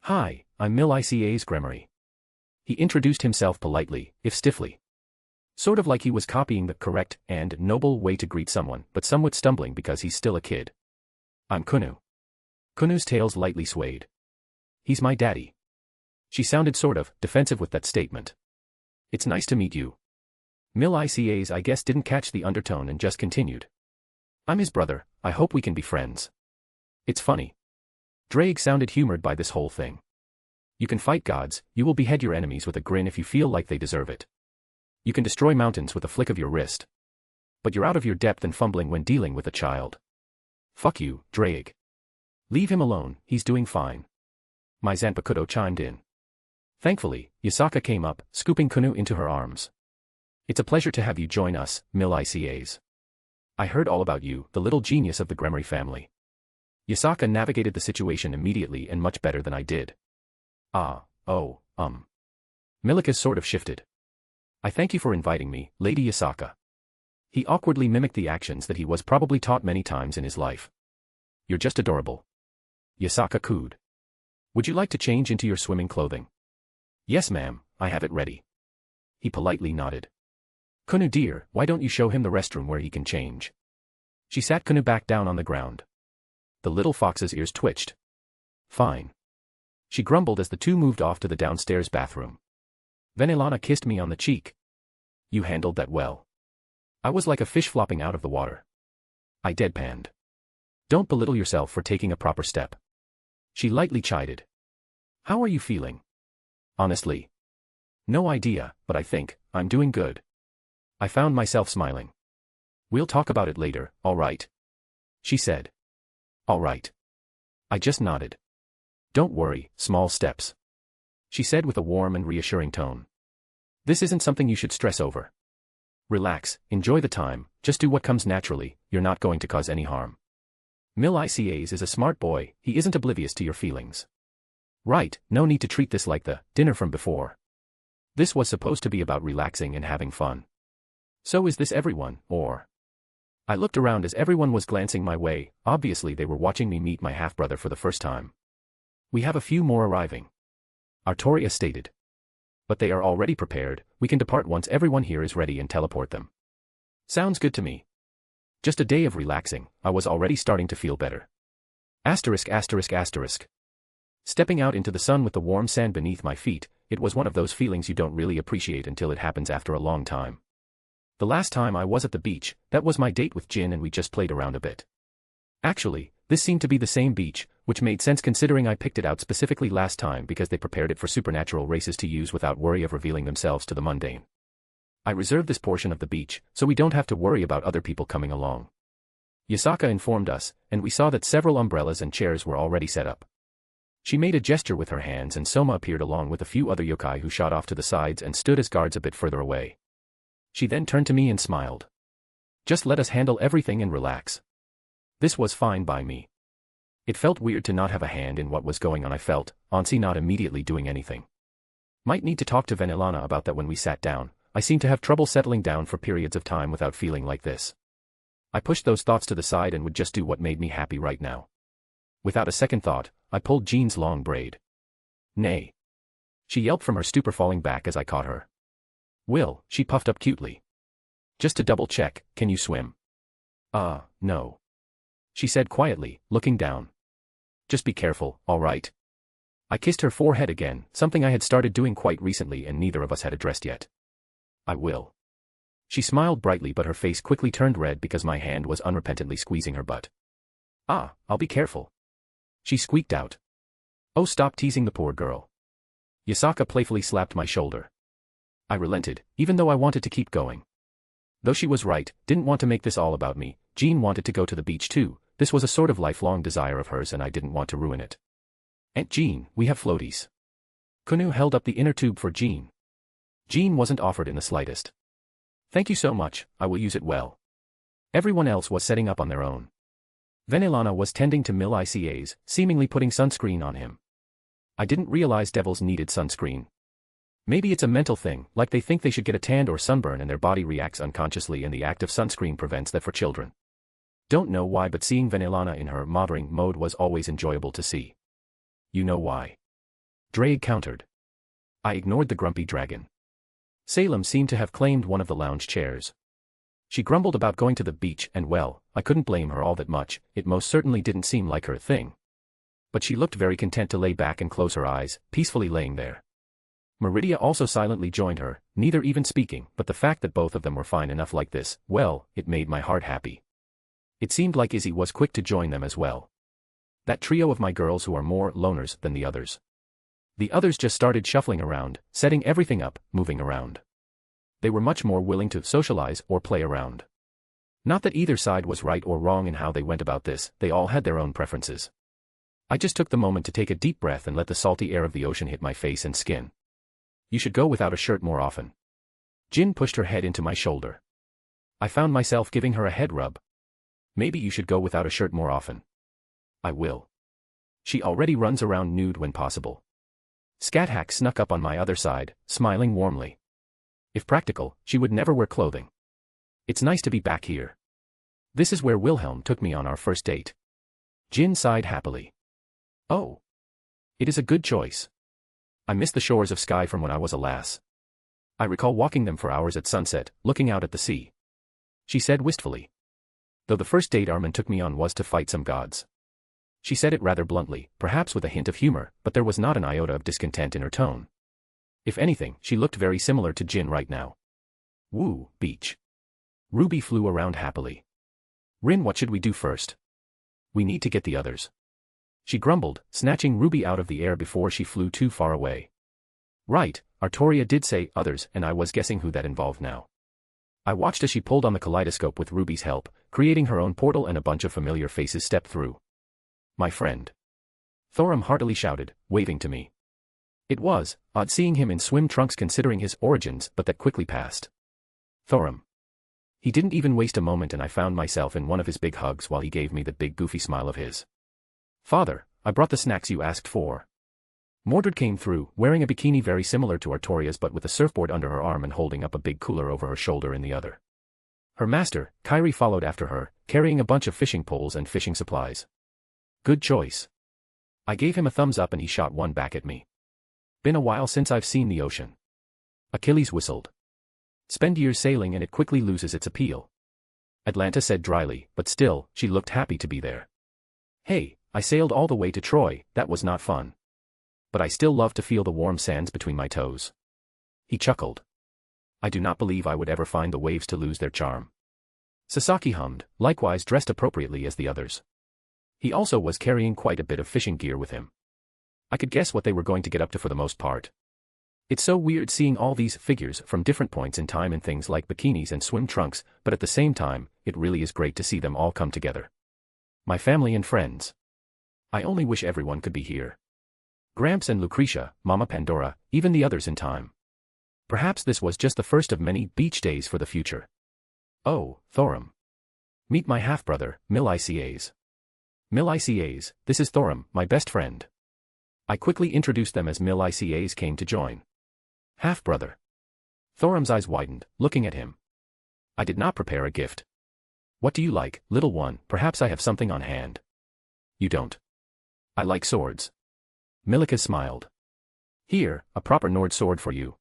Hi, I'm Mil-ICAs Gremory. He introduced himself politely, if stiffly. Sort of like he was copying the correct and noble way to greet someone, but somewhat stumbling because he's still a kid. I'm Kunu. Kunu's tails lightly swayed. He's my daddy. She sounded sort of defensive with that statement. It's nice to meet you. Mil-ICAs I guess didn't catch the undertone and just continued. I'm his brother, I hope we can be friends. It's funny. Drake sounded humored by this whole thing. You can fight gods, you will behead your enemies with a grin if you feel like they deserve it. You can destroy mountains with a flick of your wrist. But you're out of your depth and fumbling when dealing with a child. Fuck you, Drake. Leave him alone, he's doing fine. My Zanpakuto chimed in. Thankfully, Yasaka came up, scooping Kunu into her arms. It's a pleasure to have you join us, Mil-ICAs. I heard all about you, the little genius of the Gremory family. Yasaka navigated the situation immediately and much better than I did. Milikas sort of shifted. I thank you for inviting me, Lady Yasaka. He awkwardly mimicked the actions that he was probably taught many times in his life. You're just adorable. Yasaka cooed. Would you like to change into your swimming clothing? Yes ma'am, I have it ready. He politely nodded. Kunu dear, why don't you show him the restroom where he can change? She sat Kunu back down on the ground. The little fox's ears twitched. Fine. She grumbled as the two moved off to the downstairs bathroom. Vanillana kissed me on the cheek. You handled that well. I was like a fish flopping out of the water. I deadpanned. Don't belittle yourself for taking a proper step. She lightly chided. How are you feeling? Honestly. No idea, but I think I'm doing good. I found myself smiling. We'll talk about it later, all right? She said. All right. I just nodded. Don't worry, small steps. She said with a warm and reassuring tone. This isn't something you should stress over. Relax, enjoy the time, just do what comes naturally, you're not going to cause any harm. Mil-Icas is a smart boy, he isn't oblivious to your feelings. Right, no need to treat this like the dinner from before. This was supposed to be about relaxing and having fun. So is this everyone, or? I looked around as everyone was glancing my way, obviously they were watching me meet my half-brother for the first time. We have a few more arriving. Artoria stated. But they are already prepared, we can depart once everyone here is ready and teleport them. Sounds good to me. Just a day of relaxing, I was already starting to feel better. Asterisk asterisk asterisk. Stepping out into the sun with the warm sand beneath my feet, it was one of those feelings you don't really appreciate until it happens after a long time. The last time I was at the beach, that was my date with Jin and we just played around a bit. Actually, this seemed to be the same beach, which made sense considering I picked it out specifically last time because they prepared it for supernatural races to use without worry of revealing themselves to the mundane. I reserved this portion of the beach, so we don't have to worry about other people coming along. Yasaka informed us, and we saw that several umbrellas and chairs were already set up. She made a gesture with her hands and Soma appeared along with a few other yokai who shot off to the sides and stood as guards a bit further away. She then turned to me and smiled. Just let us handle everything and relax. This was fine by me. It felt weird to not have a hand in what was going on. I felt, Ansi not immediately doing anything. Might need to talk to Vanillana about that when we sat down. I seem to have trouble settling down for periods of time without feeling like this. I pushed those thoughts to the side and would just do what made me happy right now. Without a second thought, I pulled Jean's long braid. Nay. She yelped from her stupor, falling back as I caught her. Will, she puffed up cutely. Just to double check, can you swim? No. She said quietly, looking down. Just be careful, all right? I kissed her forehead again, something I had started doing quite recently and neither of us had addressed yet. I will. She smiled brightly but her face quickly turned red because my hand was unrepentantly squeezing her butt. I'll be careful. She squeaked out. Oh, stop teasing the poor girl. Yasaka playfully slapped my shoulder. I relented, even though I wanted to keep going. Though she was right, didn't want to make this all about me, Jean wanted to go to the beach too, this was a sort of lifelong desire of hers and I didn't want to ruin it. Aunt Jean, we have floaties. Kunu held up the inner tube for Jean. Jean wasn't offered in the slightest. Thank you so much, I will use it well. Everyone else was setting up on their own. Vanillana was tending to Mil-Icas, seemingly putting sunscreen on him. I didn't realize devils needed sunscreen. Maybe it's a mental thing, like they think they should get a tan or sunburn and their body reacts unconsciously and the act of sunscreen prevents that for children. Don't know why, but seeing Vanillana in her mothering mode was always enjoyable to see. You know why. Drake countered. I ignored the grumpy dragon. Salem seemed to have claimed one of the lounge chairs. She grumbled about going to the beach and well, I couldn't blame her all that much, it most certainly didn't seem like her thing. But she looked very content to lay back and close her eyes, peacefully laying there. Meridia also silently joined her, neither even speaking, but the fact that both of them were fine enough like this, well, it made my heart happy. It seemed like Izzy was quick to join them as well. That trio of my girls who are more loners than the others. The others just started shuffling around, setting everything up, moving around. They were much more willing to socialize or play around. Not that either side was right or wrong in how they went about this, they all had their own preferences. I just took the moment to take a deep breath and let the salty air of the ocean hit my face and skin. You should go without a shirt more often. Jin pushed her head into my shoulder. I found myself giving her a head rub. Maybe you should go without a shirt more often. I will. She already runs around nude when possible. Scathack snuck up on my other side, smiling warmly. If practical, she would never wear clothing. It's nice to be back here. This is where Wilhelm took me on our first date. Jin sighed happily. Oh. It is a good choice. I miss the shores of Sky from when I was a lass. I recall walking them for hours at sunset, looking out at the sea. She said wistfully. Though the first date Armin took me on was to fight some gods. She said it rather bluntly, perhaps with a hint of humor, but there was not an iota of discontent in her tone. If anything, she looked very similar to Jin right now. Woo, beach. Ruby flew around happily. Rin, what should we do first? We need to get the others. She grumbled, snatching Ruby out of the air before she flew too far away. Right, Artoria did say others, and I was guessing who that involved now. I watched as she pulled on the kaleidoscope with Ruby's help, creating her own portal, and a bunch of familiar faces stepped through. My friend. Thorum heartily shouted, waving to me. It was odd seeing him in swim trunks considering his origins, but that quickly passed. Thorum. He didn't even waste a moment, and I found myself in one of his big hugs while he gave me the big goofy smile of his. Father, I brought the snacks you asked for. Mordred came through, wearing a bikini very similar to Artoria's but with a surfboard under her arm and holding up a big cooler over her shoulder in the other. Her master, Kyrie, followed after her, carrying a bunch of fishing poles and fishing supplies. Good choice. I gave him a thumbs up and he shot one back at me. Been a while since I've seen the ocean. Achilles whistled. Spend years sailing and it quickly loses its appeal. Atlanta said dryly, but still, she looked happy to be there. Hey, I sailed all the way to Troy, that was not fun. But I still love to feel the warm sands between my toes. He chuckled. I do not believe I would ever find the waves to lose their charm. Sasaki hummed, likewise dressed appropriately as the others. He also was carrying quite a bit of fishing gear with him. I could guess what they were going to get up to for the most part. It's so weird seeing all these figures from different points in time in things like bikinis and swim trunks, but at the same time, it really is great to see them all come together. My family and friends. I only wish everyone could be here. Gramps and Lucretia, Mama Pandora, even the others in time. Perhaps this was just the first of many beach days for the future. Oh, Thorum. Meet my half-brother, Mil-Icas. Mil-Icas, this is Thorum, my best friend. I quickly introduced them as Mil-Icas came to join. Half-brother. Thorum's eyes widened, looking at him. I did not prepare a gift. What do you like, little one? Perhaps I have something on hand. You don't. I like swords. Milica smiled. Here, a proper Nord sword for you.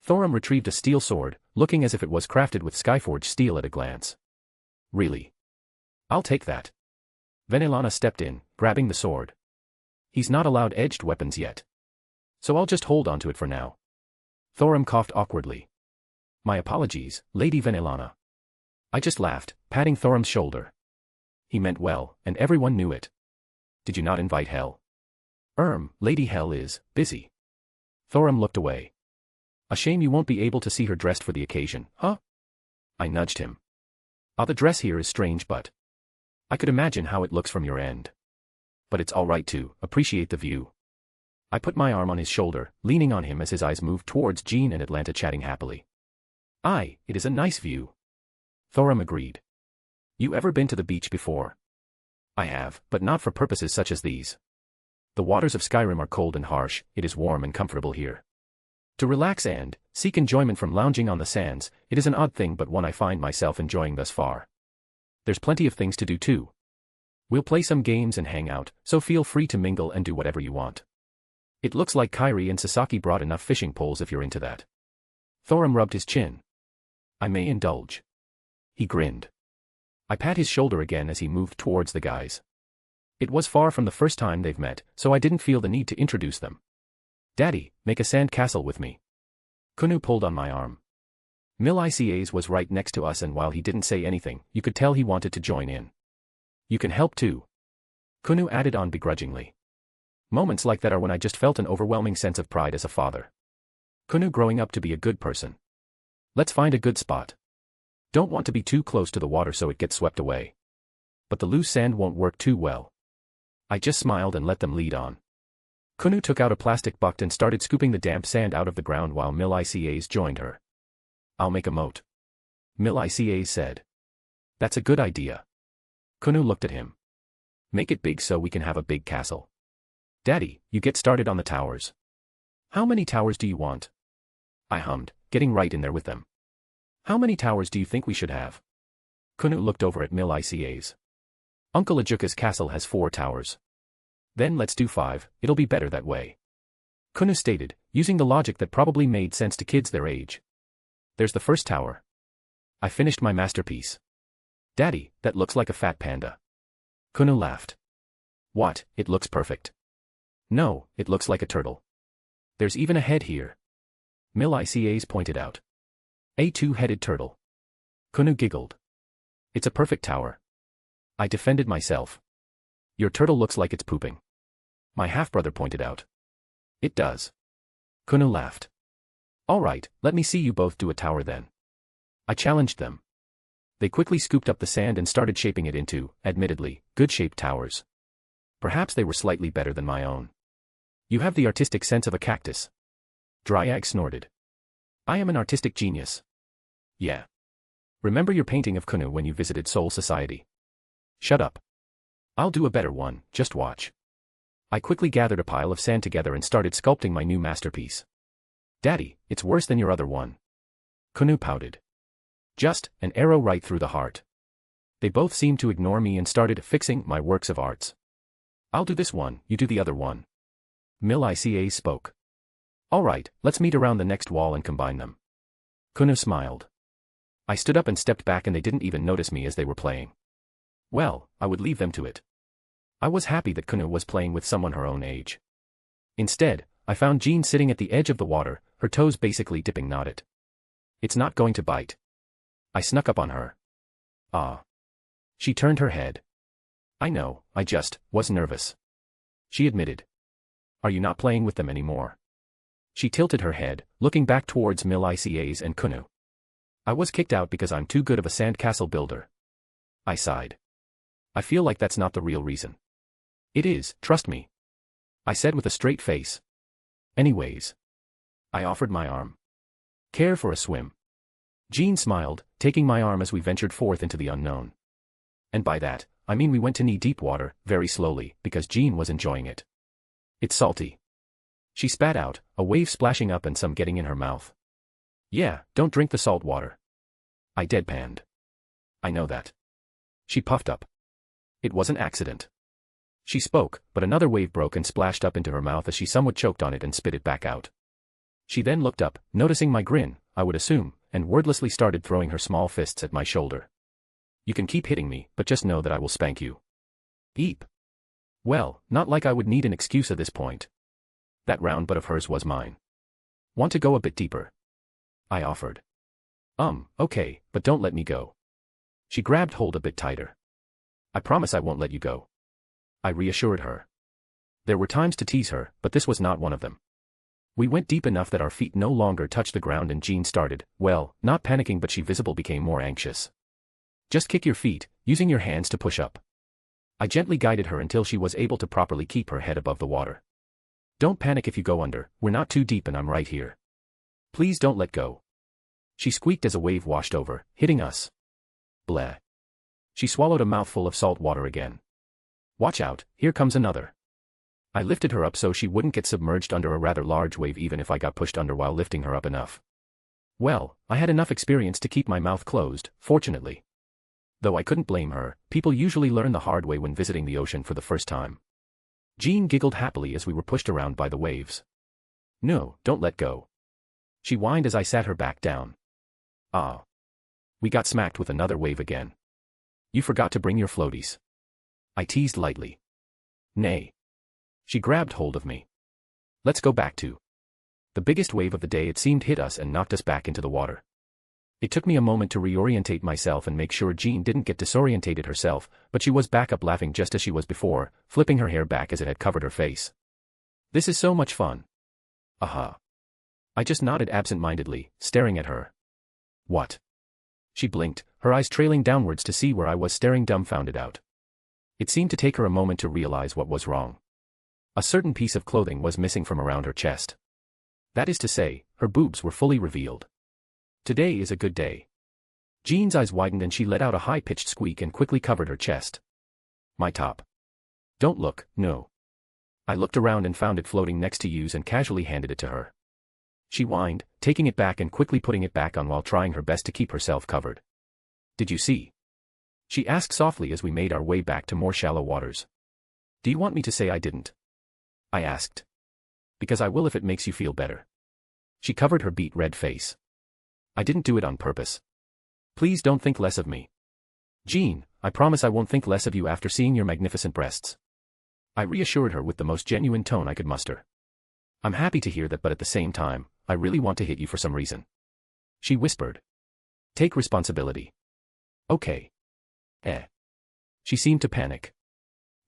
Thorum retrieved a steel sword, looking as if it was crafted with Skyforged steel at a glance. Really? I'll take that. Venelana stepped in, grabbing the sword. He's not allowed edged weapons yet. So I'll just hold on to it for now. Thorum coughed awkwardly. My apologies, Lady Venelana. I just laughed, patting Thorum's shoulder. He meant well, and everyone knew it. Did you not invite Hel? Lady Hel is busy. Thorum looked away. A shame you won't be able to see her dressed for the occasion, huh? I nudged him. The dress here is strange, but I could imagine how it looks from your end. But it's all right to appreciate the view. I put my arm on his shoulder, leaning on him as his eyes moved towards Jean and Atlanta chatting happily. It is a nice view. Thorum agreed. You ever been to the beach before? I have, but not for purposes such as these. The waters of Skyrim are cold and harsh, it is warm and comfortable here. To relax and seek enjoyment from lounging on the sands, it is an odd thing but one I find myself enjoying thus far. There's plenty of things to do too. We'll play some games and hang out, so feel free to mingle and do whatever you want. It looks like Kyrie and Sasaki brought enough fishing poles if you're into that. Thorum rubbed his chin. I may indulge. He grinned. I pat his shoulder again as he moved towards the guys. It was far from the first time they've met, so I didn't feel the need to introduce them. Daddy, make a sand castle with me. Kunu pulled on my arm. Mil-Icas was right next to us, and while he didn't say anything, you could tell he wanted to join in. You can help too. Kunu added on begrudgingly. Moments like that are when I just felt an overwhelming sense of pride as a father. Kunu growing up to be a good person. Let's find a good spot. Don't want to be too close to the water so it gets swept away. But the loose sand won't work too well. I just smiled and let them lead on. Kunu took out a plastic bucket and started scooping the damp sand out of the ground while Mil-Icas joined her. I'll make a moat. Mil-Icas said. That's a good idea. Kunu looked at him. Make it big so we can have a big castle. Daddy, you get started on the towers. How many towers do you want? I hummed, getting right in there with them. How many towers do you think we should have? Kunu looked over at Mil-Icas. Uncle Ajuka's castle has 4 towers. Then let's do 5, it'll be better that way. Kunu stated, using the logic that probably made sense to kids their age. There's the first tower. I finished my masterpiece. Daddy, that looks like a fat panda. Kunu laughed. What, it looks perfect. No, it looks like a turtle. There's even a head here. Milicas pointed out. A two-headed turtle. Kunu giggled. It's a perfect tower. I defended myself. Your turtle looks like it's pooping. My half-brother pointed out. It does. Kunu laughed. All right, let me see you both do a tower then. I challenged them. They quickly scooped up the sand and started shaping it into, admittedly, good-shaped towers. Perhaps they were slightly better than my own. You have the artistic sense of a cactus. Dryag snorted. I am an artistic genius. Yeah. Remember your painting of Kunu when you visited Soul Society. Shut up. I'll do a better one, just watch. I quickly gathered a pile of sand together and started sculpting my new masterpiece. Daddy, it's worse than your other one. Kunu pouted. Just, an arrow right through the heart. They both seemed to ignore me and started fixing my works of arts. I'll do this one, you do the other one. Milicas spoke. All right, let's meet around the next wall and combine them. Kunu smiled. I stood up and stepped back and they didn't even notice me as they were playing. Well, I would leave them to it. I was happy that Kunu was playing with someone her own age. Instead, I found Jean sitting at the edge of the water, her toes basically dipping not it. It's not going to bite. I snuck up on her. Ah. She turned her head. I know, I just was nervous. She admitted. Are you not playing with them anymore? She tilted her head, looking back towards Milicas and Kunu. I was kicked out because I'm too good of a sandcastle builder. I sighed. I feel like that's not the real reason. It is, trust me. I said with a straight face. Anyways. I offered my arm. Care for a swim? Jean smiled, taking my arm as we ventured forth into the unknown. And by that, I mean we went to knee-deep water, very slowly, because Jean was enjoying it. It's salty. She spat out, a wave splashing up and some getting in her mouth. Yeah, don't drink the salt water. I deadpanned. I know that. She puffed up. It was an accident. She spoke, but another wave broke and splashed up into her mouth as she somewhat choked on it and spit it back out. She then looked up, noticing my grin, I would assume, and wordlessly started throwing her small fists at my shoulder. You can keep hitting me, but just know that I will spank you. Eep. Well, not like I would need an excuse at this point. That round butt of hers was mine. Want to go a bit deeper? I offered. Okay, but don't let me go. She grabbed hold a bit tighter. I promise I won't let you go. I reassured her. There were times to tease her, but this was not one of them. We went deep enough that our feet no longer touched the ground and Jean started, well, not panicking but she visibly became more anxious. Just kick your feet, using your hands to push up. I gently guided her until she was able to properly keep her head above the water. Don't panic if you go under, we're not too deep and I'm right here. Please don't let go. She squeaked as a wave washed over, hitting us. Bleh. She swallowed a mouthful of salt water again. Watch out, here comes another. I lifted her up so she wouldn't get submerged under a rather large wave even if I got pushed under while lifting her up enough. Well, I had enough experience to keep my mouth closed, fortunately. Though I couldn't blame her, people usually learn the hard way when visiting the ocean for the first time. Jean giggled happily as we were pushed around by the waves. No, don't let go. She whined as I sat her back down. Ah. We got smacked with another wave again. You forgot to bring your floaties. I teased lightly. Nay. She grabbed hold of me. Let's go back to. The biggest wave of the day it seemed hit us and knocked us back into the water. It took me a moment to reorientate myself and make sure Jean didn't get disorientated herself, but she was back up laughing just as she was before, flipping her hair back as it had covered her face. This is so much fun. Aha. I just nodded absent-mindedly, staring at her. What? She blinked, her eyes trailing downwards to see where I was staring dumbfounded out. It seemed to take her a moment to realize what was wrong. A certain piece of clothing was missing from around her chest. That is to say, her boobs were fully revealed. Today is a good day. Jean's eyes widened and she let out a high-pitched squeak and quickly covered her chest. My top. Don't look, no. I looked around and found it floating next to Yu's and casually handed it to her. She whined, taking it back and quickly putting it back on while trying her best to keep herself covered. Did you see? She asked softly as we made our way back to more shallow waters. Do you want me to say I didn't? I asked. Because I will if it makes you feel better. She covered her beet red face. I didn't do it on purpose. Please don't think less of me. Jean, I promise I won't think less of you after seeing your magnificent breasts. I reassured her with the most genuine tone I could muster. I'm happy to hear that, but at the same time, I really want to hit you for some reason. She whispered. Take responsibility. Okay. She seemed to panic.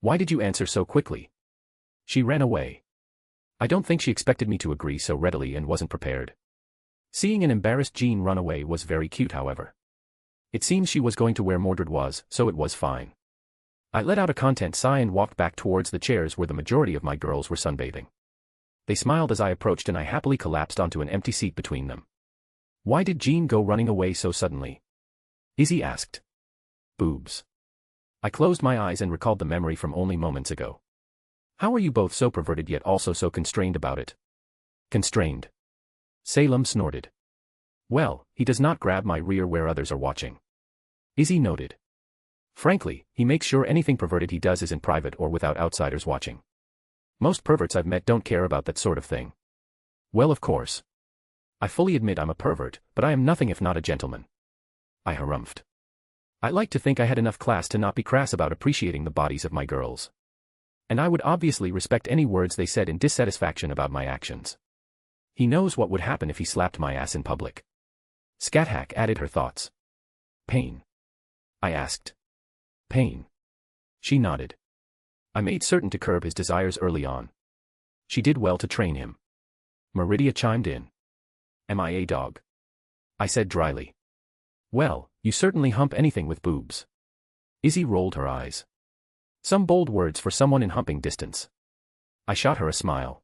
Why did you answer so quickly? She ran away. I don't think she expected me to agree so readily and wasn't prepared. Seeing an embarrassed Jean run away was very cute, however. It seems she was going to where Mordred was, so it was fine. I let out a content sigh and walked back towards the chairs where the majority of my girls were sunbathing. They smiled as I approached and I happily collapsed onto an empty seat between them. Why did Jean go running away so suddenly? Izzy asked. Boobs. I closed my eyes and recalled the memory from only moments ago. How are you both so perverted yet also so constrained about it? Constrained. Salem snorted. Well, he does not grab my rear where others are watching. Izzy noted. Frankly, he makes sure anything perverted he does is in private or without outsiders watching. Most perverts I've met don't care about that sort of thing. Well, of course. I fully admit I'm a pervert, but I am nothing if not a gentleman. I harumphed. I like to think I had enough class to not be crass about appreciating the bodies of my girls. And I would obviously respect any words they said in dissatisfaction about my actions. He knows what would happen if he slapped my ass in public. Scathack added her thoughts. Pain? I asked. Pain. She nodded. I made certain to curb his desires early on. She did well to train him. Meridia chimed in. MIA dog. I said dryly. Well, you certainly hump anything with boobs. Izzy rolled her eyes. Some bold words for someone in humping distance. I shot her a smile.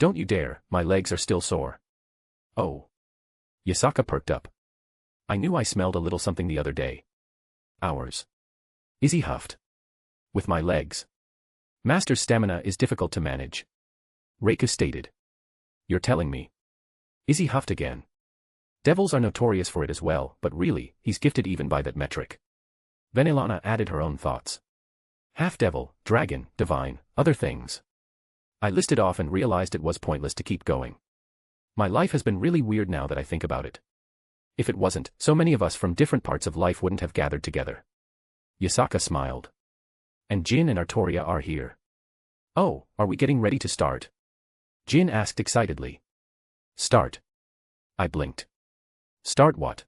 Don't you dare, my legs are still sore. Oh. Yasaka perked up. I knew I smelled a little something the other day. Ours. Izzy huffed. With my legs. Master's stamina is difficult to manage. Reika stated. You're telling me. Izzy huffed again. Devils are notorious for it as well, but really, he's gifted even by that metric. Venelana added her own thoughts. Half-devil, dragon, divine, other things. I listed off and realized it was pointless to keep going. My life has been really weird now that I think about it. If it wasn't, so many of us from different parts of life wouldn't have gathered together. Yasaka smiled. And Jin and Artoria are here. Oh, are we getting ready to start? Jin asked excitedly. Start. I blinked. Start what?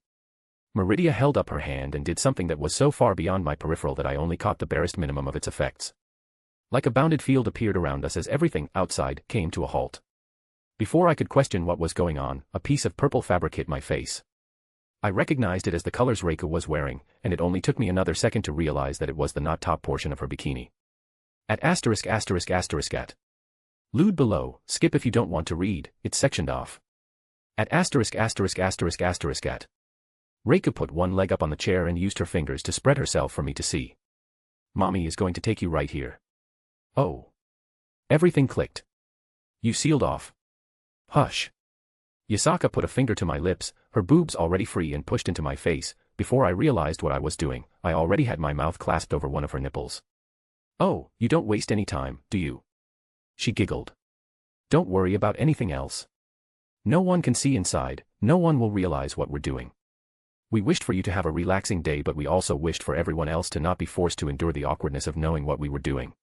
Meridia held up her hand and did something that was so far beyond my peripheral that I only caught the barest minimum of its effects. Like a bounded field appeared around us as everything outside came to a halt. Before I could question what was going on, a piece of purple fabric hit my face. I recognized it as the colors Reika was wearing, and it only took me another second to realize that it was the not top portion of her bikini. At *****. Lude below, skip if you don't want to read, it's sectioned off. At ******. Reika put one leg up on the chair and used her fingers to spread herself for me to see. Mommy is going to take you right here. Oh. Everything clicked. You sealed off. Hush. Yasaka put a finger to my lips, her boobs already free and pushed into my face. Before I realized what I was doing, I already had my mouth clasped over one of her nipples. Oh, you don't waste any time, do you? She giggled. Don't worry about anything else. No one can see inside, no one will realize what we're doing. We wished for you to have a relaxing day, but we also wished for everyone else to not be forced to endure the awkwardness of knowing what we were doing.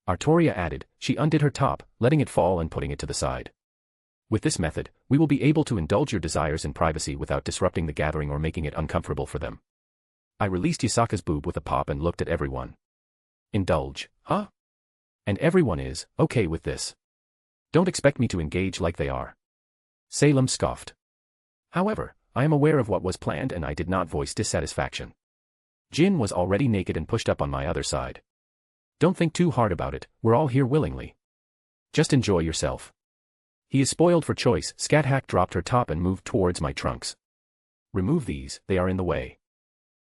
Artoria added. She undid her top, letting it fall and putting it to the side. With this method, we will be able to indulge your desires in privacy without disrupting the gathering or making it uncomfortable for them. I released Yasaka's boob with a pop and looked at everyone. Indulge, huh? And everyone is okay with this. Don't expect me to engage like they are. Salem scoffed. However, I am aware of what was planned and I did not voice dissatisfaction. Jin was already naked and pushed up on my other side. Don't think too hard about it, we're all here willingly. Just enjoy yourself. He is spoiled for choice. Scathack dropped her top and moved towards my trunks. Remove these, they are in the way.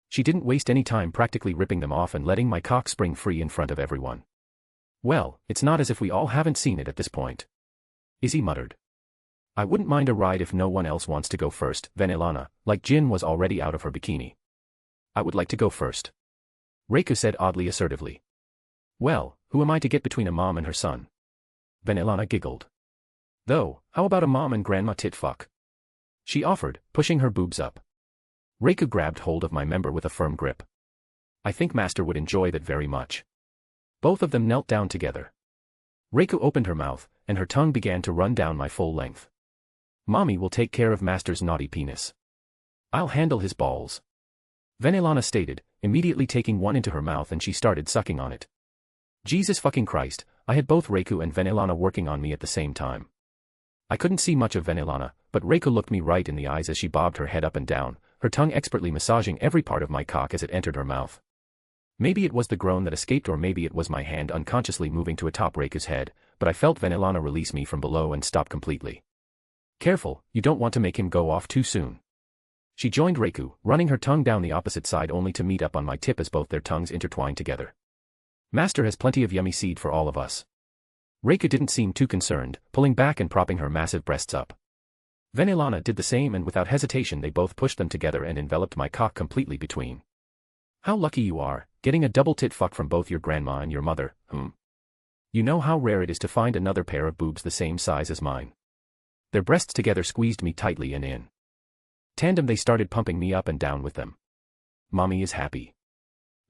She didn't waste any time practically ripping them off and letting my cock spring free in front of everyone. Well, it's not as if we all haven't seen it at this point. Izzy muttered. I wouldn't mind a ride if no one else wants to go first, Venelana, like Jin was already out of her bikini. I would like to go first. Reika said oddly assertively. Well, who am I to get between a mom and her son? Venelana giggled. Though, how about a mom and grandma tit fuck? She offered, pushing her boobs up. Reika grabbed hold of my member with a firm grip. I think Master would enjoy that very much. Both of them knelt down together. Reiko opened her mouth, and her tongue began to run down my full length. Mommy will take care of Master's naughty penis. I'll handle his balls. Venelana stated, immediately taking one into her mouth, and she started sucking on it. Jesus fucking Christ, I had both Reiko and Venelana working on me at the same time. I couldn't see much of Venelana, but Reiko looked me right in the eyes as she bobbed her head up and down, her tongue expertly massaging every part of my cock as it entered her mouth. Maybe it was the groan that escaped, or maybe it was my hand unconsciously moving to atop Reiku's head, but I felt Venelana release me from below and stop completely. Careful, you don't want to make him go off too soon. She joined Reiku, running her tongue down the opposite side only to meet up on my tip as both their tongues intertwined together. Master has plenty of yummy seed for all of us. Reiku didn't seem too concerned, pulling back and propping her massive breasts up. Venelana did the same, and without hesitation they both pushed them together and enveloped my cock completely between. How lucky you are, getting a double tit fuck from both your grandma and your mother, You know how rare it is to find another pair of boobs the same size as mine. Their breasts together squeezed me tightly, and in tandem they started pumping me up and down with them. Mommy is happy.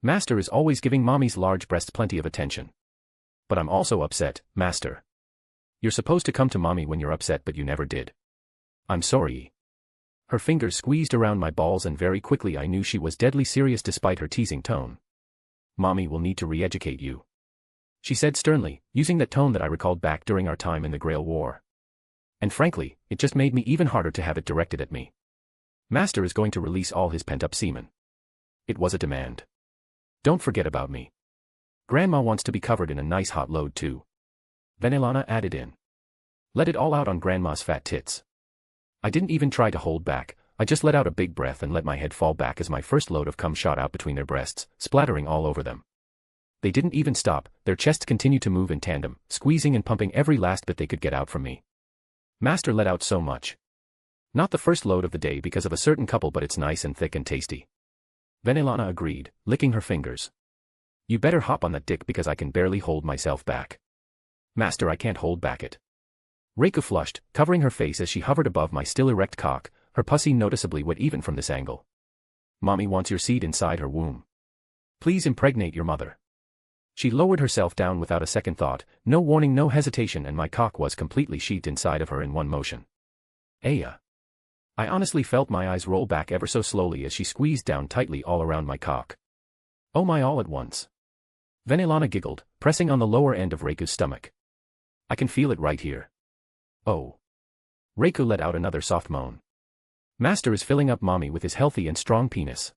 Master is always giving Mommy's large breasts plenty of attention. But I'm also upset, Master. You're supposed to come to Mommy when you're upset, but you never did. I'm sorry. Her fingers squeezed around my balls, and very quickly I knew she was deadly serious despite her teasing tone. Mommy will need to re-educate you, she said sternly, using that tone that I recalled back during our time in the Grail War. And frankly, it just made me even harder to have it directed at me. Master is going to release all his pent-up semen. It was a demand. Don't forget about me. Grandma wants to be covered in a nice hot load too. Venelana added in. Let it all out on Grandma's fat tits. I didn't even try to hold back, I just let out a big breath and let my head fall back as my first load of cum shot out between their breasts, splattering all over them. They didn't even stop, their chests continued to move in tandem, squeezing and pumping every last bit they could get out from me. Master let out so much. Not the first load of the day because of a certain couple, but it's nice and thick and tasty. Venelana agreed, licking her fingers. You better hop on that dick because I can barely hold myself back. Master, I can't hold back it. Reiko flushed, covering her face as she hovered above my still erect cock, her pussy noticeably wet even from this angle. Mommy wants your seed inside her womb. Please impregnate your mother. She lowered herself down without a second thought, no warning, no hesitation, and my cock was completely sheathed inside of her in one motion. Aya. I honestly felt my eyes roll back ever so slowly as she squeezed down tightly all around my cock. Oh my, all at once. Venelana giggled, pressing on the lower end of Reiku's stomach. I can feel it right here. Oh. Reiku let out another soft moan. Master is filling up Mommy with his healthy and strong penis.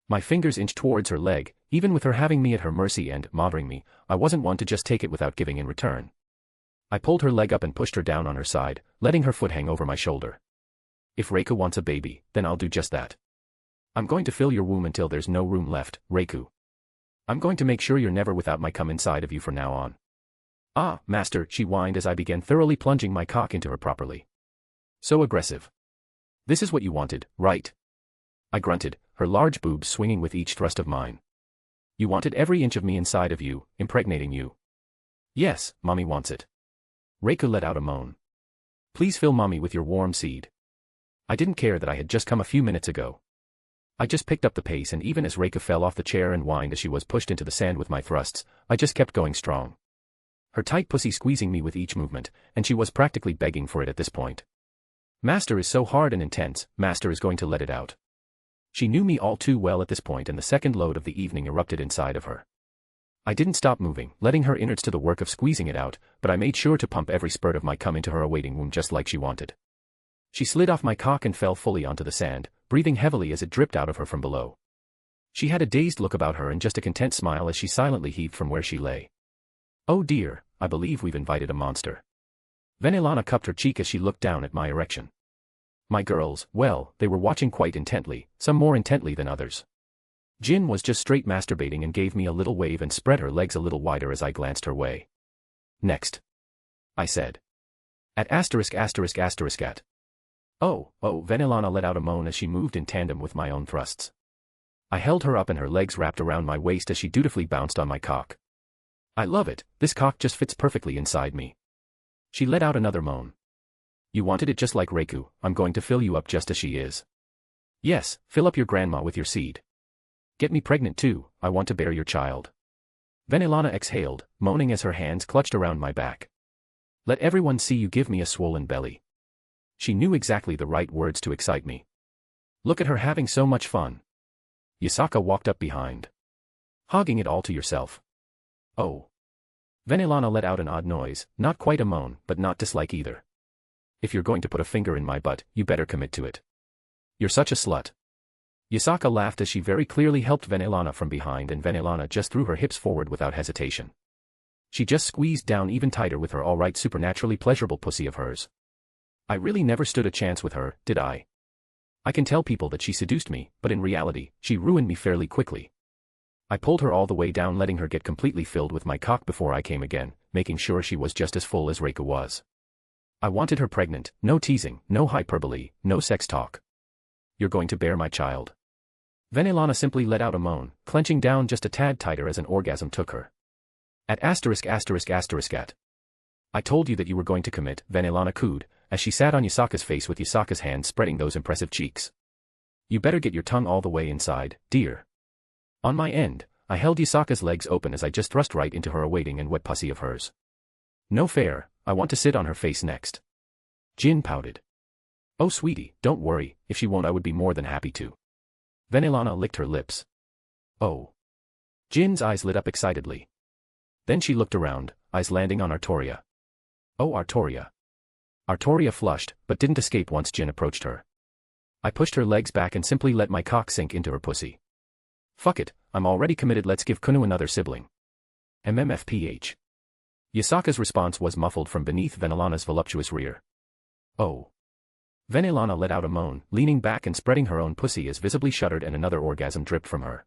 My fingers inched towards her leg, even with her having me at her mercy and mothering me, I wasn't one to just take it without giving in return. I pulled her leg up and pushed her down on her side, letting her foot hang over my shoulder. If Reiku wants a baby, then I'll do just that. I'm going to fill your womb until there's no room left, Reiku. I'm going to make sure you're never without my cum inside of you from now on. Ah, Master, she whined as I began thoroughly plunging my cock into her properly. So aggressive. This is what you wanted, right? I grunted, her large boobs swinging with each thrust of mine. You wanted every inch of me inside of you, impregnating you. Yes, Mommy wants it. Reiku let out a moan. Please fill Mommy with your warm seed. I didn't care that I had just come a few minutes ago. I just picked up the pace, and even as Reiku fell off the chair and whined as she was pushed into the sand with my thrusts, I just kept going strong. Her tight pussy squeezing me with each movement, and she was practically begging for it at this point. Master is so hard and intense, Master is going to let it out. She knew me all too well at this point, and the second load of the evening erupted inside of her. I didn't stop moving, letting her innards to the work of squeezing it out, but I made sure to pump every spurt of my cum into her awaiting womb just like she wanted. She slid off my cock and fell fully onto the sand, breathing heavily as it dripped out of her from below. She had a dazed look about her and just a content smile as she silently heaved from where she lay. Oh dear, I believe we've invited a monster. Venelana cupped her cheek as she looked down at my erection. My girls, well, they were watching quite intently, some more intently than others. Jin was just straight masturbating and gave me a little wave and spread her legs a little wider as I glanced her way. Next. I said. At *****. Oh, Venelana let out a moan as she moved in tandem with my own thrusts. I held her up and her legs wrapped around my waist as she dutifully bounced on my cock. I love it, this cock just fits perfectly inside me. She let out another moan. You wanted it just like Reiku, I'm going to fill you up just as she is. Yes, fill up your grandma with your seed. Get me pregnant too, I want to bear your child. Venelana exhaled, moaning as her hands clutched around my back. Let everyone see you give me a swollen belly. She knew exactly the right words to excite me. Look at her having so much fun. Yasaka walked up behind. Hogging it all to yourself. Oh. Venelana let out an odd noise, not quite a moan, but not dislike either. If you're going to put a finger in my butt, you better commit to it. You're such a slut. Yasaka laughed as she very clearly helped Venelana from behind, and Venelana just threw her hips forward without hesitation. She just squeezed down even tighter with her alright supernaturally pleasurable pussy of hers. I really never stood a chance with her, did I? I can tell people that she seduced me, but in reality, she ruined me fairly quickly. I pulled her all the way down, letting her get completely filled with my cock before I came again, making sure she was just as full as Reika was. I wanted her pregnant, no teasing, no hyperbole, no sex talk. You're going to bear my child. Venelana simply let out a moan, clenching down just a tad tighter as an orgasm took her. At *****. I told you that you were going to commit, Venelana cooed, as she sat on Yasaka's face with Yasaka's hand spreading those impressive cheeks. You better get your tongue all the way inside, dear. On my end, I held Yasaka's legs open as I just thrust right into her awaiting and wet pussy of hers. No fair, I want to sit on her face next. Jin pouted. Oh sweetie, don't worry, if she won't I would be more than happy to. Venelana licked her lips. Oh. Jin's eyes lit up excitedly. Then she looked around, eyes landing on Artoria. Oh Artoria. Artoria flushed, but didn't escape once Jin approached her. I pushed her legs back and simply let my cock sink into her pussy. Fuck it, I'm already committed, let's give Kunu another sibling. MMFPH. Yasaka's response was muffled from beneath Venelana's voluptuous rear. Oh. Venelana let out a moan, leaning back and spreading her own pussy as visibly shuddered and another orgasm dripped from her.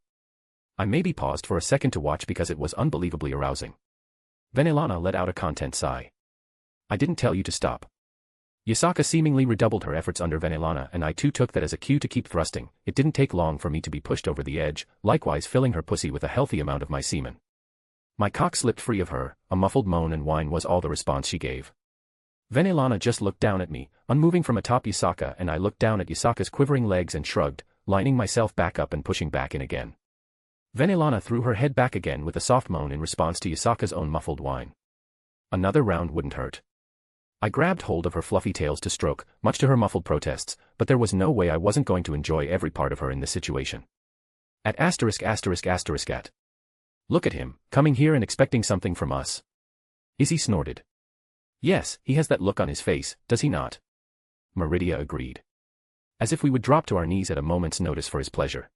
I maybe paused for a second to watch because it was unbelievably arousing. Venelana let out a content sigh. I didn't tell you to stop. Yasaka seemingly redoubled her efforts under Venelana, and I too took that as a cue to keep thrusting. It didn't take long for me to be pushed over the edge, likewise filling her pussy with a healthy amount of my semen. My cock slipped free of her, a muffled moan and whine was all the response she gave. Venelana just looked down at me, unmoving from atop Yasaka, and I looked down at Yasaka's quivering legs and shrugged, lining myself back up and pushing back in again. Venelana threw her head back again with a soft moan in response to Yasaka's own muffled whine. Another round wouldn't hurt. I grabbed hold of her fluffy tails to stroke, much to her muffled protests, but there was no way I wasn't going to enjoy every part of her in this situation. At *****. Look at him, coming here and expecting something from us. Izzy snorted. Yes, he has that look on his face, does he not? Meridia agreed. As if we would drop to our knees at a moment's notice for his pleasure.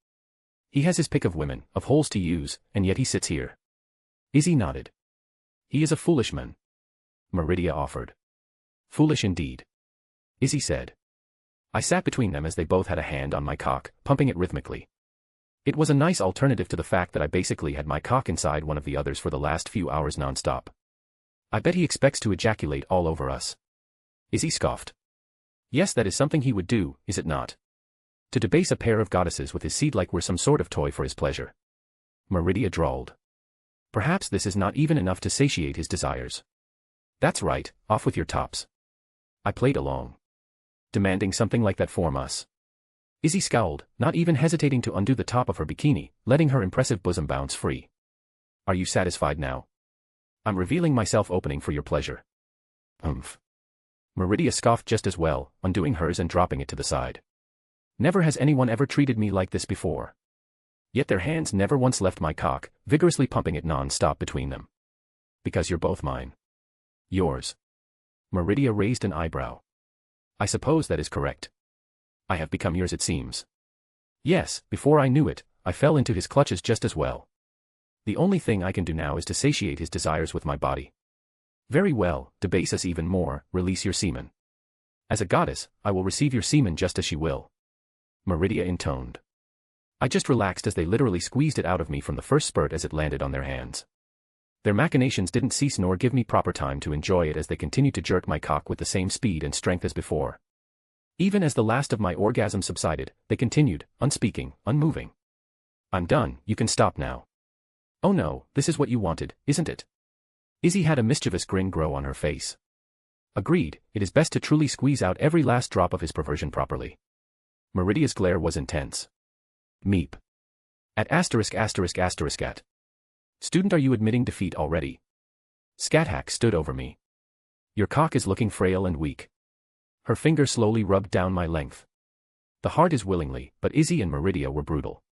He has his pick of women, of holes to use, and yet he sits here. Izzy nodded. He is a foolish man. Meridia offered. Foolish indeed. Izzy said. I sat between them as they both had a hand on my cock, pumping it rhythmically. It was a nice alternative to the fact that I basically had my cock inside one of the others for the last few hours nonstop. I bet he expects to ejaculate all over us. Izzy scoffed. Yes, that is something he would do, is it not? To debase a pair of goddesses with his seed like we're some sort of toy for his pleasure. Meridia drawled. Perhaps this is not even enough to satiate his desires. That's right, off with your tops. I played along. Demanding something like that from us. Izzy scowled, not even hesitating to undo the top of her bikini, letting her impressive bosom bounce free. Are you satisfied now? I'm revealing myself opening for your pleasure. Meridia scoffed just as well, undoing hers and dropping it to the side. Never has anyone ever treated me like this before. Yet their hands never once left my cock, vigorously pumping it non-stop between them. Because you're both mine. Yours. Meridia raised an eyebrow. I suppose that is correct. I have become yours it seems. Yes, before I knew it, I fell into his clutches just as well. The only thing I can do now is to satiate his desires with my body. Very well, debase us even more, release your semen. As a goddess, I will receive your semen just as she will. Meridia intoned. I just relaxed as they literally squeezed it out of me from the first spurt as it landed on their hands. Their machinations didn't cease nor give me proper time to enjoy it as they continued to jerk my cock with the same speed and strength as before. Even as the last of my orgasm subsided, they continued, unspeaking, unmoving. I'm done, you can stop now. Oh no, this is what you wanted, isn't it? Izzy had a mischievous grin grow on her face. Agreed, it is best to truly squeeze out every last drop of his perversion properly. Meridia's glare was intense. Meep. At *****. Student, are you admitting defeat already? Scat stood over me. Your cock is looking frail and weak. Her finger slowly rubbed down my length. The heart is willingly, but Izzy and Meridia were brutal.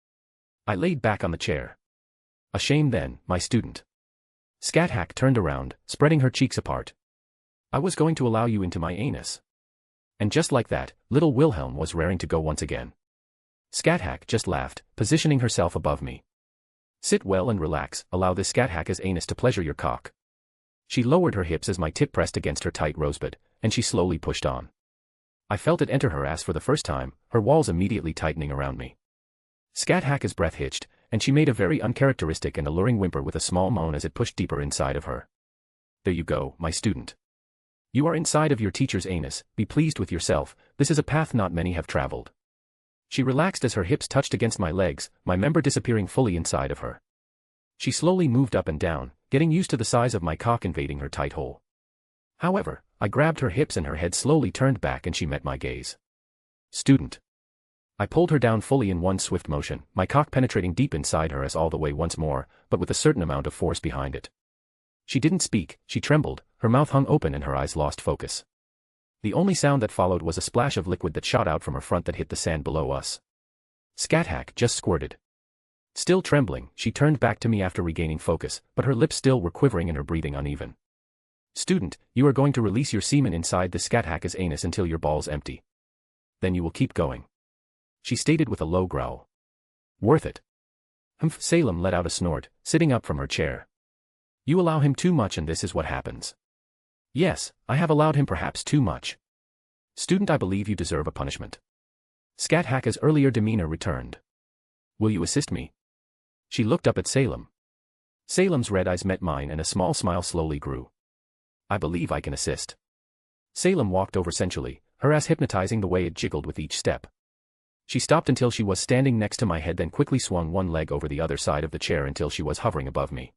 I laid back on the chair. A shame then, my student. Scat turned around, spreading her cheeks apart. I was going to allow you into my anus. And just like that, little Wilhelm was raring to go once again. Scat just laughed, positioning herself above me. Sit well and relax, allow this Scat anus to pleasure your cock. She lowered her hips as my tip pressed against her tight rosebud, and she slowly pushed on. I felt it enter her ass for the first time, her walls immediately tightening around me. Scat breath hitched, and she made a very uncharacteristic and alluring whimper with a small moan as it pushed deeper inside of her. There you go, my student. You are inside of your teacher's anus, be pleased with yourself, this is a path not many have traveled. She relaxed as her hips touched against my legs, my member disappearing fully inside of her. She slowly moved up and down, getting used to the size of my cock invading her tight hole. However, I grabbed her hips and her head slowly turned back and she met my gaze. Student. I pulled her down fully in one swift motion, my cock penetrating deep inside her as all the way once more, but with a certain amount of force behind it. She didn't speak, she trembled, her mouth hung open and her eyes lost focus. The only sound that followed was a splash of liquid that shot out from her front that hit the sand below us. Scat just squirted. Still trembling, she turned back to me after regaining focus, but her lips still were quivering and her breathing uneven. Student, you are going to release your semen inside the Scat anus until your balls empty. Then you will keep going. She stated with a low growl. Worth it. Humph. Salem let out a snort, sitting up from her chair. You allow him too much and this is what happens. Yes, I have allowed him perhaps too much. Student, I believe you deserve a punishment. Scat earlier demeanor returned. Will you assist me? She looked up at Salem. Salem's red eyes met mine and a small smile slowly grew. I believe I can assist. Salem walked over sensually, her ass hypnotizing the way it jiggled with each step. She stopped until she was standing next to my head, then quickly swung one leg over the other side of the chair until she was hovering above me.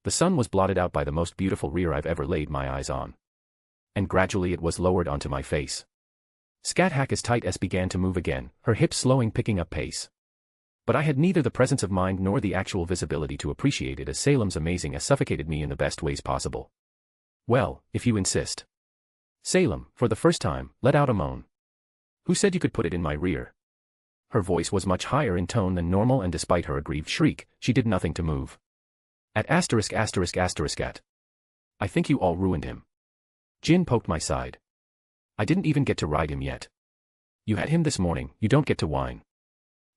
The sun was blotted out by the most beautiful rear I've ever laid my eyes on. And gradually it was lowered onto my face. Scat as tight as began to move again, her hips slowing, picking up pace. But I had neither the presence of mind nor the actual visibility to appreciate it, as Salem's amazing as suffocated me in the best ways possible. Well, if you insist. Salem, for the first time, let out a moan. Who said you could put it in my rear? Her voice was much higher in tone than normal, and despite her aggrieved shriek, she did nothing to move. At ******. I think you all ruined him. Jin poked my side. I didn't even get to ride him yet. You had him this morning, you don't get to whine.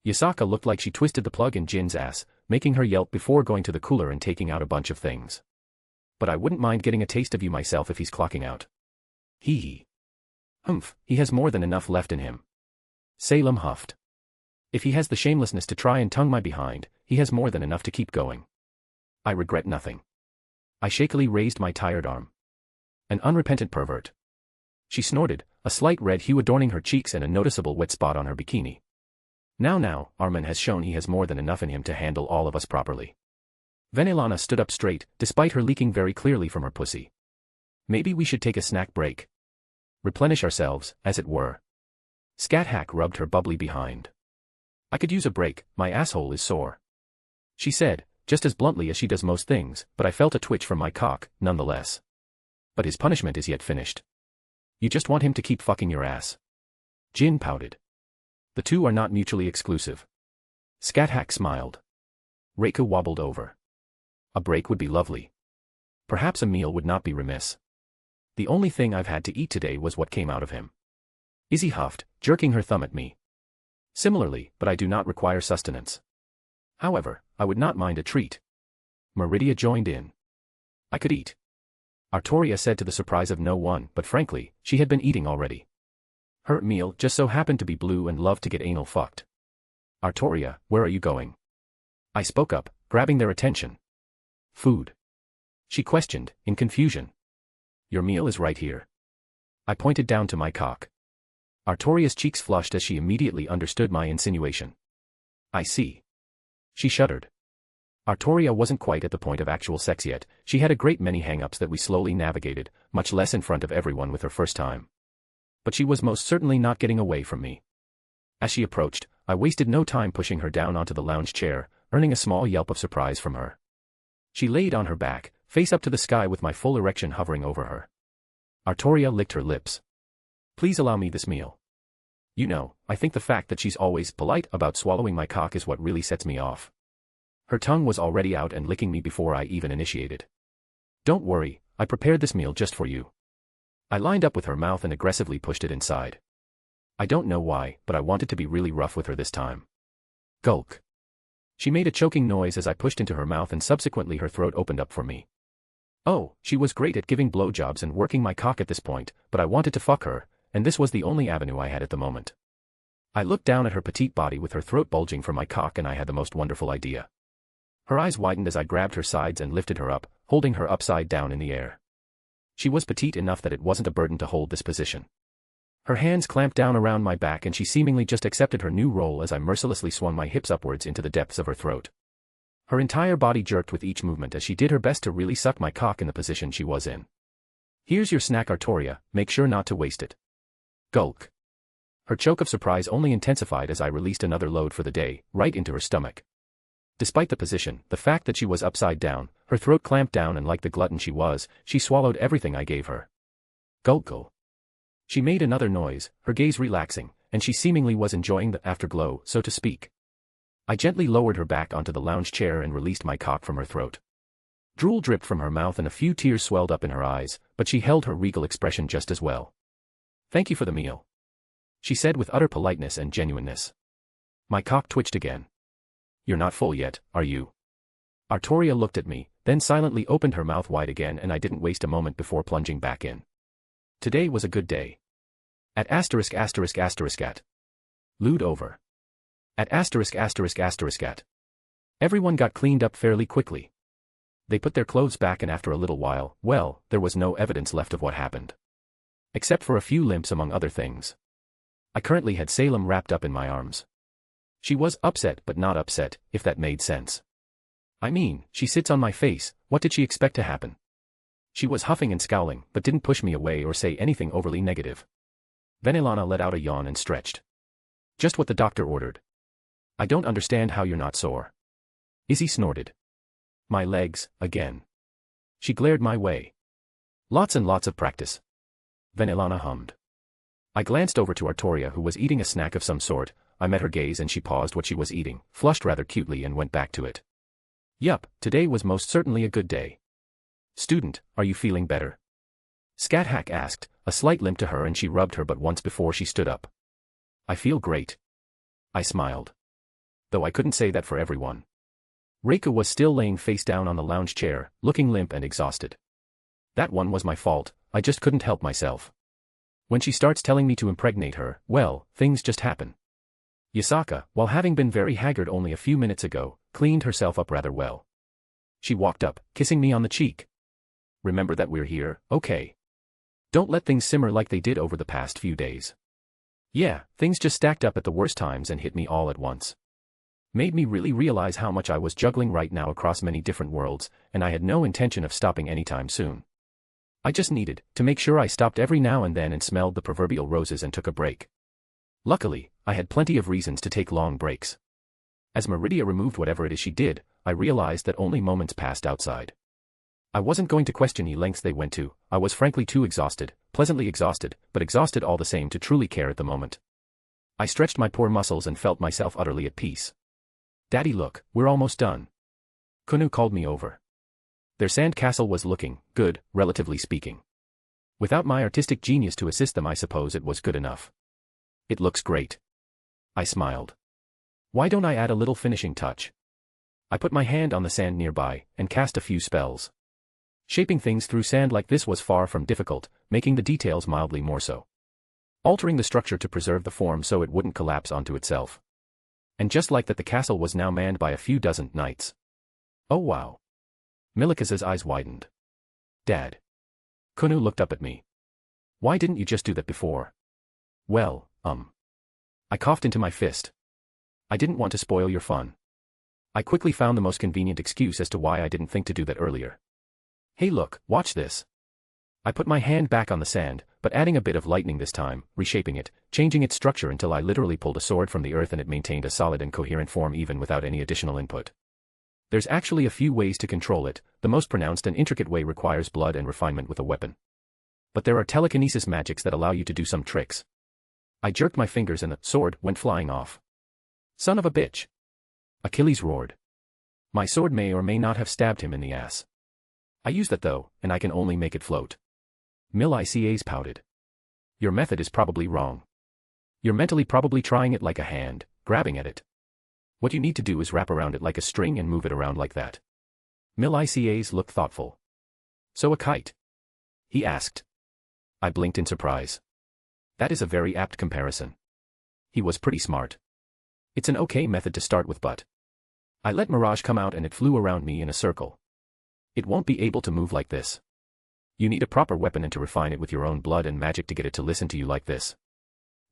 Yasaka looked like she twisted the plug in Jin's ass, making her yelp before going to the cooler and taking out a bunch of things. But I wouldn't mind getting a taste of you myself if he's clocking out. Hee. Humph, he has more than enough left in him. Salem huffed. If he has the shamelessness to try and tongue my behind, he has more than enough to keep going. I regret nothing. I shakily raised my tired arm. An unrepentant pervert. She snorted, a slight red hue adorning her cheeks and a noticeable wet spot on her bikini. Now, Armin has shown he has more than enough in him to handle all of us properly. Venelana stood up straight, despite her leaking very clearly from her pussy. Maybe we should take a snack break. Replenish ourselves, as it were. Scat rubbed her bubbly behind. I could use a break, my asshole is sore. She said, just as bluntly as she does most things, but I felt a twitch from my cock, nonetheless. But his punishment is yet finished. You just want him to keep fucking your ass. Jin pouted. The two are not mutually exclusive. Scat smiled. Reika wobbled over. A break would be lovely. Perhaps a meal would not be remiss. The only thing I've had to eat today was what came out of him. Izzy huffed, jerking her thumb at me. Similarly, but I do not require sustenance. However, I would not mind a treat. Meridia joined in. I could eat. Artoria said to the surprise of no one, but frankly, she had been eating already. Her meal just so happened to be blue and loved to get anal fucked. Artoria, where are you going? I spoke up, grabbing their attention. Food. She questioned, in confusion. Your meal is right here. I pointed down to my cock. Artoria's cheeks flushed as she immediately understood my insinuation. I see. She shuddered. Artoria wasn't quite at the point of actual sex yet, she had a great many hang-ups that we slowly navigated, much less in front of everyone with her first time. But she was most certainly not getting away from me. As she approached, I wasted no time pushing her down onto the lounge chair, earning a small yelp of surprise from her. She laid on her back, face up to the sky with my full erection hovering over her. Artoria licked her lips. Please allow me this meal. You know, I think the fact that she's always polite about swallowing my cock is what really sets me off. Her tongue was already out and licking me before I even initiated. Don't worry, I prepared this meal just for you. I lined up with her mouth and aggressively pushed it inside. I don't know why, but I wanted to be really rough with her this time. Gulk. She made a choking noise as I pushed into her mouth and subsequently her throat opened up for me. Oh, she was great at giving blowjobs and working my cock at this point, but I wanted to fuck her, and this was the only avenue I had at the moment. I looked down at her petite body with her throat bulging for my cock and I had the most wonderful idea. Her eyes widened as I grabbed her sides and lifted her up, holding her upside down in the air. She was petite enough that it wasn't a burden to hold this position. Her hands clamped down around my back and she seemingly just accepted her new role as I mercilessly swung my hips upwards into the depths of her throat. Her entire body jerked with each movement as she did her best to really suck my cock in the position she was in. Here's your snack, Artoria, make sure not to waste it. Gulk. Her choke of surprise only intensified as I released another load for the day, right into her stomach. Despite the position, the fact that she was upside down, her throat clamped down and like the glutton she was, she swallowed everything I gave her. Gulk. She made another noise, her gaze relaxing, and she seemingly was enjoying the afterglow, so to speak. I gently lowered her back onto the lounge chair and released my cock from her throat. Drool dripped from her mouth and a few tears swelled up in her eyes, but she held her regal expression just as well. Thank you for the meal, she said with utter politeness and genuineness. My cock twitched again. You're not full yet, are you? Artoria looked at me, then silently opened her mouth wide again and I didn't waste a moment before plunging back in. Today was a good day. At *****. Lewd over. At *****. Everyone got cleaned up fairly quickly. They put their clothes back and after a little while, well, there was no evidence left of what happened. Except for a few limps among other things. I currently had Salem wrapped up in my arms. She was upset but not upset, if that made sense. I mean, she sits on my face, what did she expect to happen? She was huffing and scowling, but didn't push me away or say anything overly negative. Venelana let out a yawn and stretched. Just what the doctor ordered. I don't understand how you're not sore. Izzy snorted. My legs, again. She glared my way. Lots and lots of practice. Venelana hummed. I glanced over to Artoria who was eating a snack of some sort. I met her gaze and she paused what she was eating, flushed rather cutely and went back to it. Yup, today was most certainly a good day. Student, are you feeling better? Scathack asked, a slight limp to her and she rubbed her butt once before she stood up. I feel great. I smiled. Though I couldn't say that for everyone. Reika was still laying face down on the lounge chair, looking limp and exhausted. That one was my fault, I just couldn't help myself. When she starts telling me to impregnate her, well, things just happen. Yasaka, while having been very haggard only a few minutes ago, cleaned herself up rather well. She walked up, kissing me on the cheek. Remember that we're here, okay? Don't let things simmer like they did over the past few days. Yeah, things just stacked up at the worst times and hit me all at once. Made me really realize how much I was juggling right now across many different worlds, and I had no intention of stopping anytime soon. I just needed to make sure I stopped every now and then and smelled the proverbial roses and took a break. Luckily, I had plenty of reasons to take long breaks. As Meridia removed whatever it is she did, I realized that only moments passed outside. I wasn't going to question the lengths they went to, I was frankly too exhausted, pleasantly exhausted, but exhausted all the same to truly care at the moment. I stretched my poor muscles and felt myself utterly at peace. Daddy, look, we're almost done. Kunu called me over. Their sand castle was looking good, relatively speaking. Without my artistic genius to assist them, I suppose it was good enough. It looks great. I smiled. Why don't I add a little finishing touch? I put my hand on the sand nearby and cast a few spells. Shaping things through sand like this was far from difficult, making the details mildly more so. Altering the structure to preserve the form so it wouldn't collapse onto itself. And just like that, the castle was now manned by a few dozen knights. Oh wow. Milikas's eyes widened. Dad. Kunu looked up at me. Why didn't you just do that before? Well, I coughed into my fist. I didn't want to spoil your fun. I quickly found the most convenient excuse as to why I didn't think to do that earlier. Hey look, watch this. I put my hand back on the sand, but adding a bit of lightning this time, reshaping it, changing its structure until I literally pulled a sword from the earth and it maintained a solid and coherent form even without any additional input. There's actually a few ways to control it, the most pronounced and intricate way requires blood and refinement with a weapon. But there are telekinesis magics that allow you to do some tricks. I jerked my fingers and the sword went flying off. Son of a bitch! Achilles roared. My sword may or may not have stabbed him in the ass. I used that though, and I can only make it float. Milicas pouted. Your method is probably wrong. You're mentally probably trying it like a hand, grabbing at it. What you need to do is wrap around it like a string and move it around like that. Milicas looked thoughtful. So a kite? He asked. I blinked in surprise. That is a very apt comparison. He was pretty smart. It's an okay method to start with, but I let Mirage come out and it flew around me in a circle. It won't be able to move like this. You need a proper weapon and to refine it with your own blood and magic to get it to listen to you like this.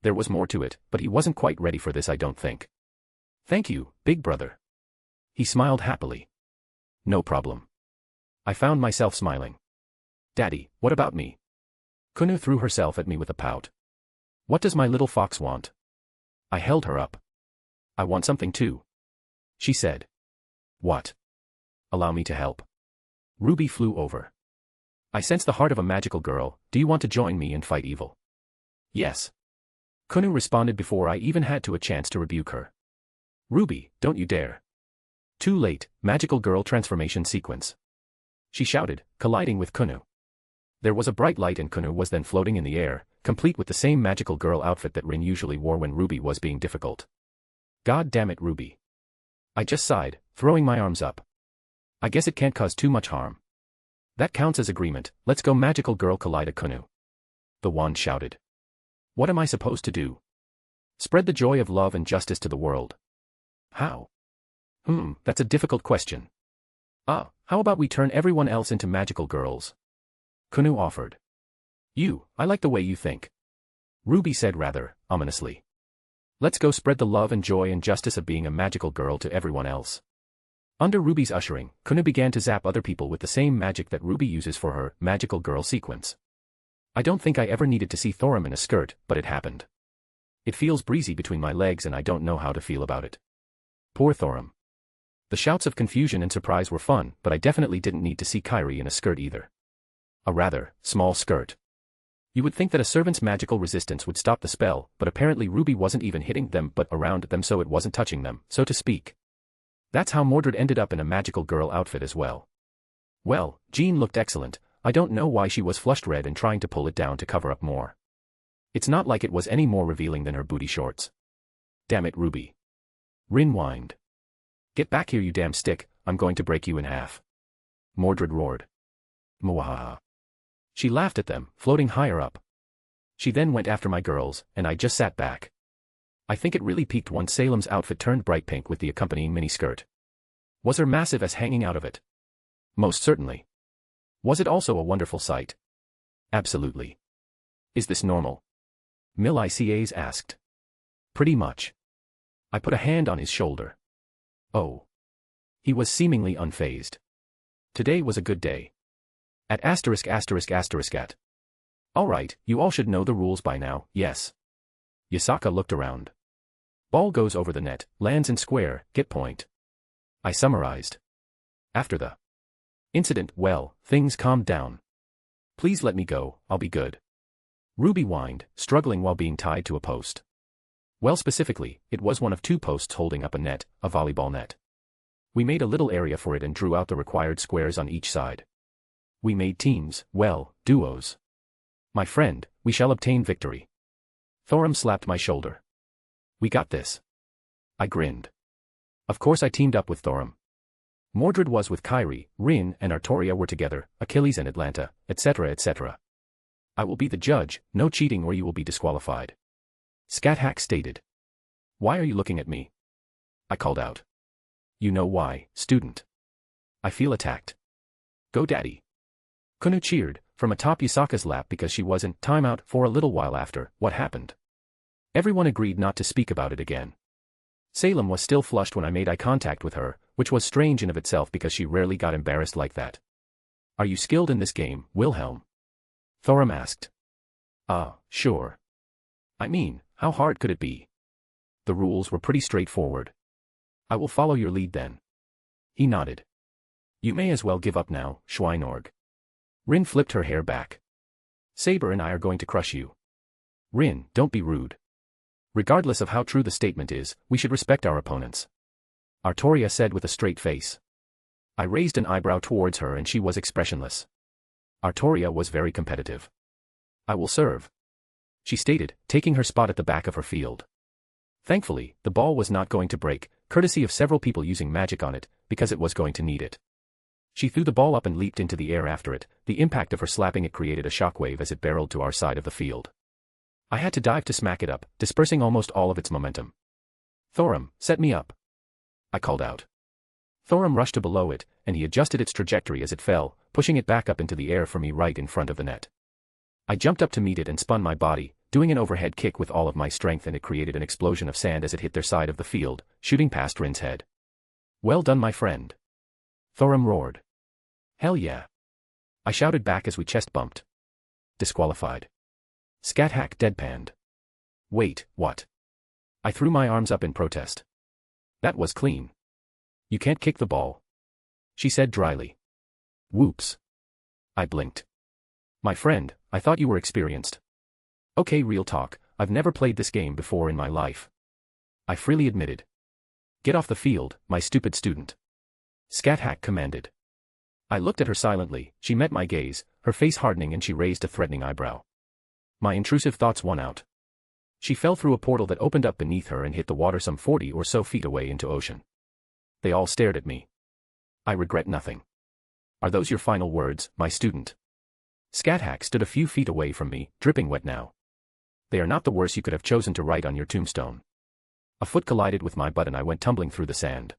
There was more to it, but he wasn't quite ready for this, I don't think. Thank you, big brother. He smiled happily. No problem. I found myself smiling. Daddy, what about me? Kunu threw herself at me with a pout. What does my little fox want? I held her up. I want something too. She said. What? Allow me to help. Ruby flew over. I sense the heart of a magical girl. Do you want to join me and fight evil? Yes. Kunu responded before I even had a chance to rebuke her. Ruby, don't you dare. Too late, magical girl transformation sequence. She shouted, colliding with Kunu. There was a bright light and Kunu was then floating in the air, complete with the same magical girl outfit that Rin usually wore when Ruby was being difficult. God damn it, Ruby. I just sighed, throwing my arms up. I guess it can't cause too much harm. That counts as agreement. Let's go, magical girl, collide Kunu. The wand shouted. What am I supposed to do? Spread the joy of love and justice to the world. How? That's a difficult question. How about we turn everyone else into magical girls? Kunu offered. I like the way you think. Ruby said rather ominously. Let's go spread the love and joy and justice of being a magical girl to everyone else. Under Ruby's ushering, Kunu began to zap other people with the same magic that Ruby uses for her magical girl sequence. I don't think I ever needed to see Thorum in a skirt, but it happened. It feels breezy between my legs and I don't know how to feel about it. Poor Thorum. The shouts of confusion and surprise were fun, but I definitely didn't need to see Kairi in a skirt either. A rather small skirt. You would think that a servant's magical resistance would stop the spell, but apparently Ruby wasn't even hitting them but around them, so it wasn't touching them, so to speak. That's how Mordred ended up in a magical girl outfit as well. Well, Jean looked excellent. I don't know why she was flushed red and trying to pull it down to cover up more. It's not like it was any more revealing than her booty shorts. Damn it, Ruby. Rin whined. Get back here, you damn stick, I'm going to break you in half. Mordred roared. Mwahaha. She laughed at them, floating higher up. She then went after my girls, and I just sat back. I think it really peaked once Salem's outfit turned bright pink with the accompanying miniskirt. Was her massive ass hanging out of it? Most certainly. Was it also a wonderful sight? Absolutely. Is this normal? Milicas asked. Pretty much. I put a hand on his shoulder. Oh. He was seemingly unfazed. Today was a good day. At *****. Alright, you all should know the rules by now, yes. Yasaka looked around. Ball goes over the net, lands in square, get point. I summarized. After the incident, well, things calmed down. Please let me go, I'll be good. Ruby whined, struggling while being tied to a post. Well, specifically, it was one of two posts holding up a net, a volleyball net. We made a little area for it and drew out the required squares on each side. We made teams, well, duos. My friend, we shall obtain victory. Thorum slapped my shoulder. We got this. I grinned. Of course I teamed up with Thorum. Mordred was with Kairi, Rin and Artoria were together, Achilles and Atlanta, etc. etc. I will be the judge, no cheating or you will be disqualified. Scat-Hack stated. Why are you looking at me? I called out. You know why, student. I feel attacked. Go daddy. Kunu cheered, from atop Yasaka's lap because she was in timeout for a little while after what happened. Everyone agreed not to speak about it again. Salem was still flushed when I made eye contact with her, which was strange in of itself because she rarely got embarrassed like that. Are you skilled in this game, Wilhelm? Thorum asked. Sure. I mean, how hard could it be? The rules were pretty straightforward. I will follow your lead then. He nodded. You may as well give up now, Schweinorg. Rin flipped her hair back. Saber and I are going to crush you. Rin, don't be rude. Regardless of how true the statement is, we should respect our opponents. Artoria said with a straight face. I raised an eyebrow towards her and she was expressionless. Artoria was very competitive. I will serve, she stated, taking her spot at the back of her field. Thankfully, the ball was not going to break, courtesy of several people using magic on it, because it was going to need it. She threw the ball up and leaped into the air after it. The impact of her slapping it created a shockwave as it barreled to our side of the field. I had to dive to smack it up, dispersing almost all of its momentum. Thorum, set me up, I called out. Thorum rushed to below it, and he adjusted its trajectory as it fell, pushing it back up into the air for me right in front of the net. I jumped up to meet it and spun my body, doing an overhead kick with all of my strength, and it created an explosion of sand as it hit their side of the field, shooting past Rin's head. Well done, my friend, Thorum roared. Hell yeah, I shouted back as we chest bumped. Disqualified. Scat-Hack deadpanned. Wait, what? I threw my arms up in protest. That was clean. You can't kick the ball, she said dryly. Whoops. I blinked. My friend, I thought you were experienced. Okay, real talk, I've never played this game before in my life, I freely admitted. Get off the field, my stupid student, Scat-Hack commanded. I looked at her silently. She met my gaze, her face hardening, and she raised a threatening eyebrow. My intrusive thoughts won out. She fell through a portal that opened up beneath her and hit the water some 40 or so feet away into ocean. They all stared at me. I regret nothing. Are those your final words, my student? Scat-Hack stood a few feet away from me, dripping wet now. They are not the worst you could have chosen to write on your tombstone. A foot collided with my butt and I went tumbling through the sand.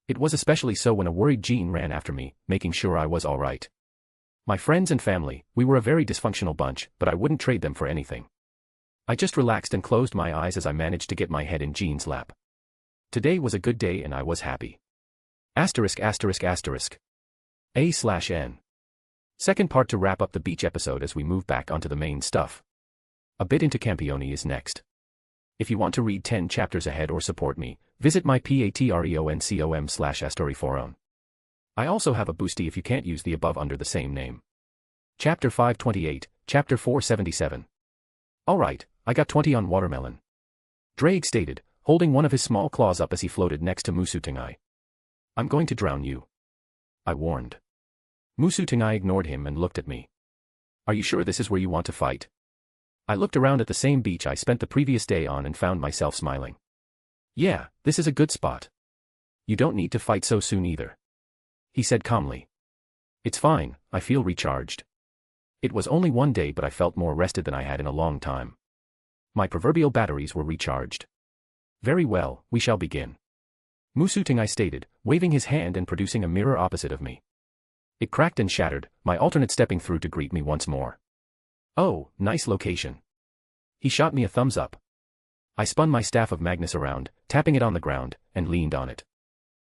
It was especially so when a worried Jean ran after me, making sure I was all right. My friends and family, we were a very dysfunctional bunch, but I wouldn't trade them for anything. I just relaxed and closed my eyes as I managed to get my head in Jean's lap. Today was a good day and I was happy. Asterisk asterisk asterisk. A/N. Second part to wrap up the beach episode as we move back onto the main stuff. A bit into Campione is next. If you want to read 10 chapters ahead or support me, visit my patreon.com/astoriforon. I also have a boosty if you can't use the above under the same name. Chapter 528, Chapter 477. Alright, I got 20 on watermelon, Drake stated, holding one of his small claws up as he floated next to Musutingai. I'm going to drown you, I warned. Musutingai ignored him and looked at me. Are you sure this is where you want to fight? I looked around at the same beach I spent the previous day on and found myself smiling. Yeah, this is a good spot. You don't need to fight so soon either, he said calmly. It's fine, I feel recharged. It was only one day but I felt more rested than I had in a long time. My proverbial batteries were recharged. Very well, we shall begin, Musutingai stated, waving his hand and producing a mirror opposite of me. It cracked and shattered, my alternate stepping through to greet me once more. Oh, nice location. He shot me a thumbs up. I spun my staff of Magnus around, tapping it on the ground, and leaned on it.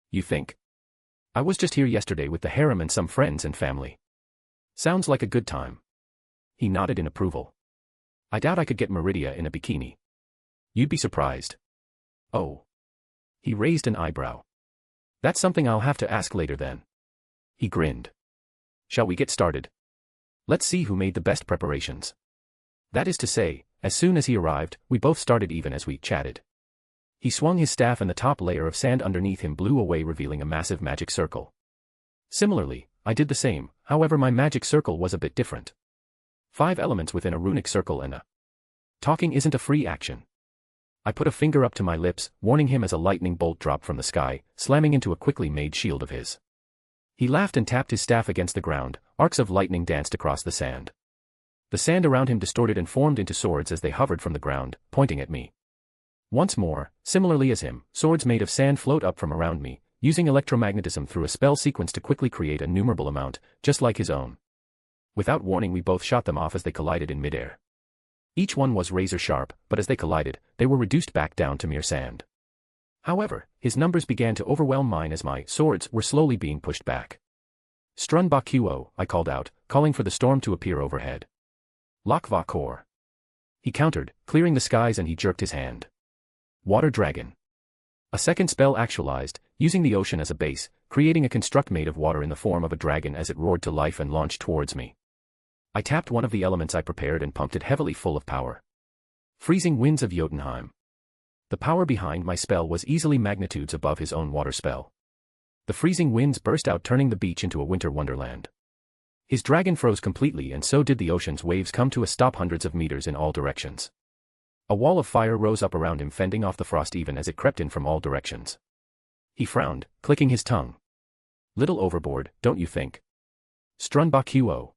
You think? I was just here yesterday with the harem and some friends and family. Sounds like a good time. He nodded in approval. I doubt I could get Meridia in a bikini. You'd be surprised. Oh. He raised an eyebrow. That's something I'll have to ask later then. He grinned. Shall we get started? Let's see who made the best preparations. That is to say, as soon as he arrived, we both started even as we chatted. He swung his staff and the top layer of sand underneath him blew away, revealing a massive magic circle. Similarly, I did the same, however my magic circle was a bit different. 5 elements within a runic circle and a talking isn't a free action. I put a finger up to my lips, warning him as a lightning bolt dropped from the sky, slamming into a quickly made shield of his. He laughed and tapped his staff against the ground, arcs of lightning danced across the sand. The sand around him distorted and formed into swords as they hovered from the ground, pointing at me. Once more, similarly as him, swords made of sand float up from around me, using electromagnetism through a spell sequence to quickly create a numerable amount, just like his own. Without warning we both shot them off as they collided in midair. Each one was razor sharp, but as they collided, they were reduced back down to mere sand. However, his numbers began to overwhelm mine as my swords were slowly being pushed back. Strun Bakuo, I called out, calling for the storm to appear overhead. Lakva Kor. He countered, clearing the skies, and he jerked his hand. Water Dragon. A second spell actualized, using the ocean as a base, creating a construct made of water in the form of a dragon as it roared to life and launched towards me. I tapped one of the elements I prepared and pumped it heavily full of power. Freezing winds of Jotunheim. The power behind my spell was easily magnitudes above his own water spell. The freezing winds burst out, turning the beach into a winter wonderland. His dragon froze completely, and so did the ocean's waves come to a stop hundreds of meters in all directions. A wall of fire rose up around him, fending off the frost even as it crept in from all directions. He frowned, clicking his tongue. Little overboard, don't you think? Strunbakuo.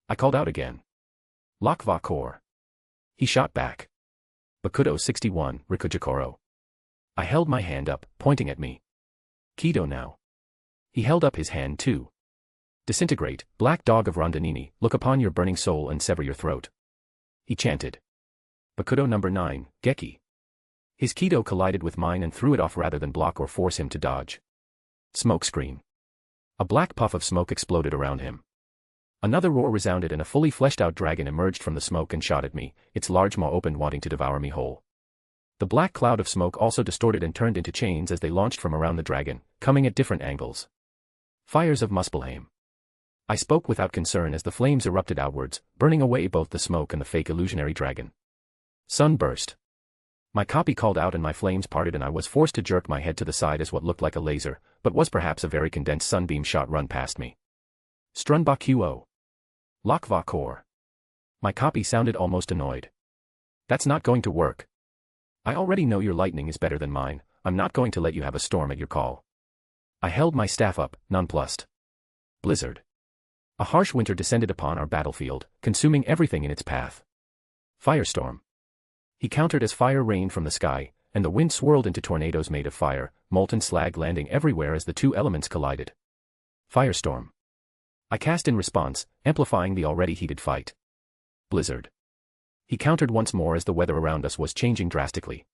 I called out again. Lakva Kor. He shot back. Bakudo 61, Rikujakoro. I held my hand up, pointing at me. Kido now. He held up his hand too. Disintegrate, black dog of Rondanini, look upon your burning soul and sever your throat. He chanted. Bakudo number 9, Geki. His Kido collided with mine and threw it off rather than block or force him to dodge. Smokescreen. A black puff of smoke exploded around him. Another roar resounded and a fully fleshed-out dragon emerged from the smoke and shot at me, its large maw opened, wanting to devour me whole. The black cloud of smoke also distorted and turned into chains as they launched from around the dragon, coming at different angles. Fires of Muspelheim. I spoke without concern as the flames erupted outwards, burning away both the smoke and the fake illusionary dragon. Sunburst. My copy called out and my flames parted, and I was forced to jerk my head to the side as what looked like a laser, but was perhaps a very condensed sunbeam shot run past me. Strunbakuo. Lakva Kor. My copy sounded almost annoyed. That's not going to work. I already know your lightning is better than mine, I'm not going to let you have a storm at your call. I held my staff up, nonplussed. Blizzard. A harsh winter descended upon our battlefield, consuming everything in its path. Firestorm. He countered as fire rained from the sky, and the wind swirled into tornadoes made of fire, molten slag landing everywhere as the two elements collided. Firestorm. I cast in response, amplifying the already heated fight. Blizzard. He countered once more as the weather around us was changing drastically.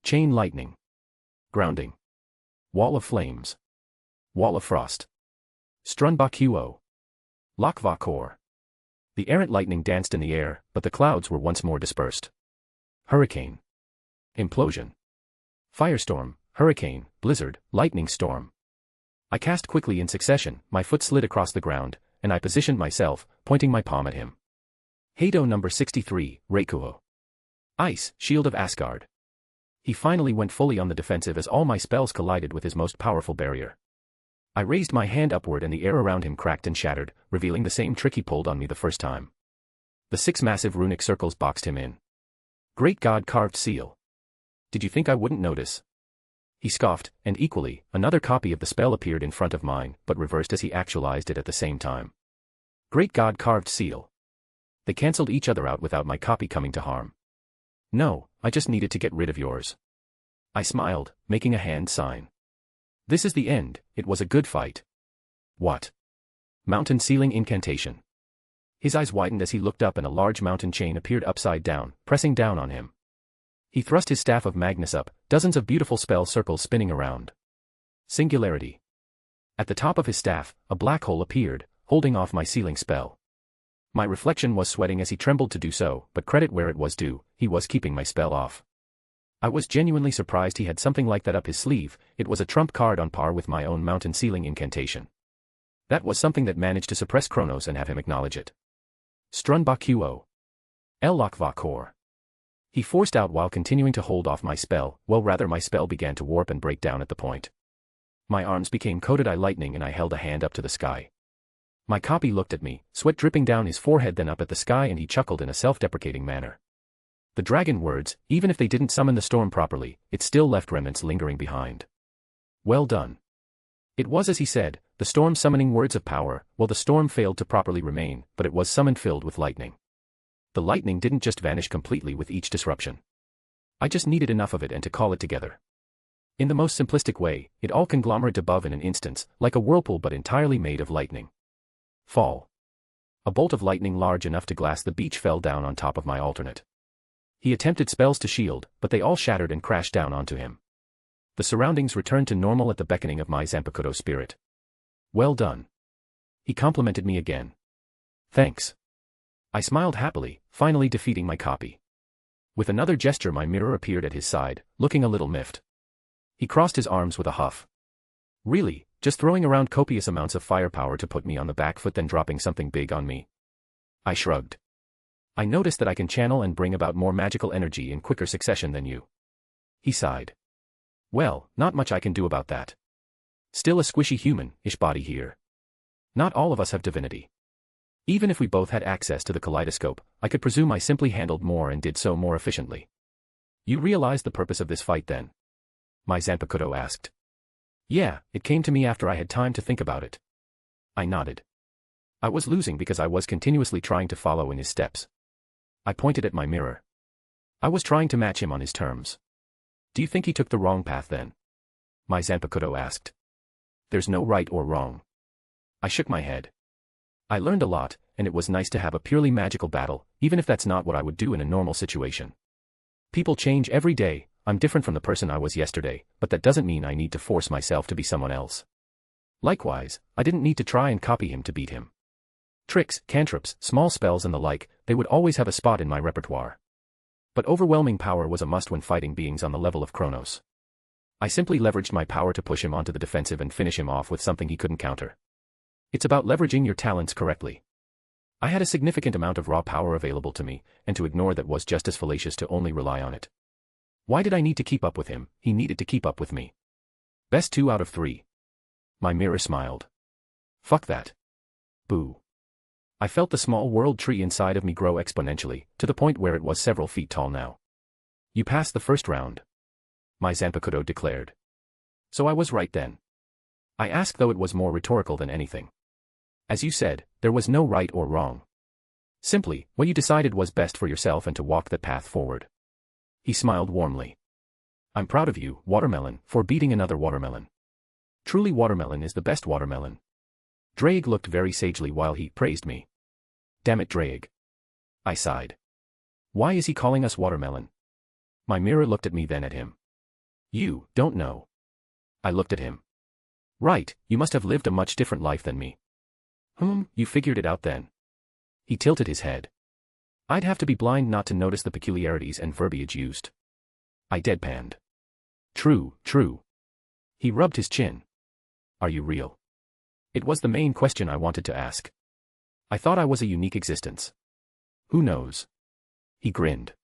Chain lightning. Grounding. Wall of flames. Wall of frost. Strunbakuo. Lakva Kor. The errant lightning danced in the air, but the clouds were once more dispersed. Hurricane. Implosion. Firestorm, hurricane, blizzard, lightning storm. I cast quickly in succession, my foot slid across the ground, and I positioned myself, pointing my palm at him. Heido number 63, Reikuo. Ice, shield of Asgard. He finally went fully on the defensive as all my spells collided with his most powerful barrier. I raised my hand upward and the air around him cracked and shattered, revealing the same trick he pulled on me the first time. The 6 massive runic circles boxed him in. Great God carved seal. Did you think I wouldn't notice? He scoffed, and equally, another copy of the spell appeared in front of mine, but reversed as he actualized it at the same time. Great God carved seal. They cancelled each other out without my copy coming to harm. No, I just needed to get rid of yours. I smiled, making a hand sign. This is the end, it was a good fight. What? Mountain sealing incantation. His eyes widened as he looked up and a large mountain chain appeared upside down, pressing down on him. He thrust his staff of Magnus up, dozens of beautiful spell circles spinning around. Singularity. At the top of his staff, a black hole appeared, holding off my sealing spell. My reflection was sweating as he trembled to do so, but credit where it was due, he was keeping my spell off. I was genuinely surprised he had something like that up his sleeve, it was a trump card on par with my own mountain sealing incantation. That was something that managed to suppress Kronos and have him acknowledge it. Strunbakuo. Lakva Kor. He forced out while continuing to hold off my spell, well rather my spell began to warp and break down at the point. My arms became coated eye lightning and I held a hand up to the sky. My copy looked at me, sweat dripping down his forehead then up at the sky, and he chuckled in a self-deprecating manner. The dragon words, even if they didn't summon the storm properly, it still left remnants lingering behind. Well done. It was as he said, the storm summoning words of power. Well, the storm failed to properly remain, but it was summoned filled with lightning. The lightning didn't just vanish completely with each disruption. I just needed enough of it and to call it together. In the most simplistic way, it all conglomerated above in an instance, like a whirlpool but entirely made of lightning. Fall. A bolt of lightning large enough to glass the beach fell down on top of my alternate. He attempted spells to shield, but they all shattered and crashed down onto him. The surroundings returned to normal at the beckoning of my Zanpakuto spirit. Well done. He complimented me again. Thanks. I smiled happily, finally defeating my copy. With another gesture my mirror appeared at his side, looking a little miffed. He crossed his arms with a huff. Really, just throwing around copious amounts of firepower to put me on the back foot then dropping something big on me? I shrugged. I noticed that I can channel and bring about more magical energy in quicker succession than you. He sighed. Well, not much I can do about that. Still a squishy human-ish body here. Not all of us have divinity. Even if we both had access to the kaleidoscope, I could presume I simply handled more and did so more efficiently. You realize the purpose of this fight then? My Zanpakuto asked. Yeah, it came to me after I had time to think about it. I nodded. I was losing because I was continuously trying to follow in his steps. I pointed at my mirror. I was trying to match him on his terms. Do you think he took the wrong path then? My Zanpakuto asked. There's no right or wrong. I shook my head. I learned a lot, and it was nice to have a purely magical battle, even if that's not what I would do in a normal situation. People change every day. I'm different from the person I was yesterday, but that doesn't mean I need to force myself to be someone else. Likewise, I didn't need to try and copy him to beat him. Tricks, cantrips, small spells and the like, they would always have a spot in my repertoire. But overwhelming power was a must when fighting beings on the level of Kronos. I simply leveraged my power to push him onto the defensive and finish him off with something he couldn't counter. It's about leveraging your talents correctly. I had a significant amount of raw power available to me, and to ignore that was just as fallacious to only rely on it. Why did I need to keep up with him? He needed to keep up with me. Best 2 out of 3. My mirror smiled. Fuck that. Boo. I felt the small world tree inside of me grow exponentially, to the point where it was several feet tall now. You passed the first round. My Zanpakuto declared. So I was right then. I asked, though it was more rhetorical than anything. As you said, there was no right or wrong. Simply, what you decided was best for yourself and to walk that path forward. He smiled warmly. I'm proud of you, Watermelon, for beating another watermelon. Truly, Watermelon is the best watermelon. Drake looked very sagely while he praised me. Damn it, Drake. I sighed. Why is he calling us Watermelon? My mirror looked at me, then at him. You don't know. I looked at him. Right, you must have lived a much different life than me. You figured it out then. He tilted his head. I'd have to be blind not to notice the peculiarities and verbiage used. I deadpanned. True, true. He rubbed his chin. Are you real? It was the main question I wanted to ask. I thought I was a unique existence. Who knows? He grinned.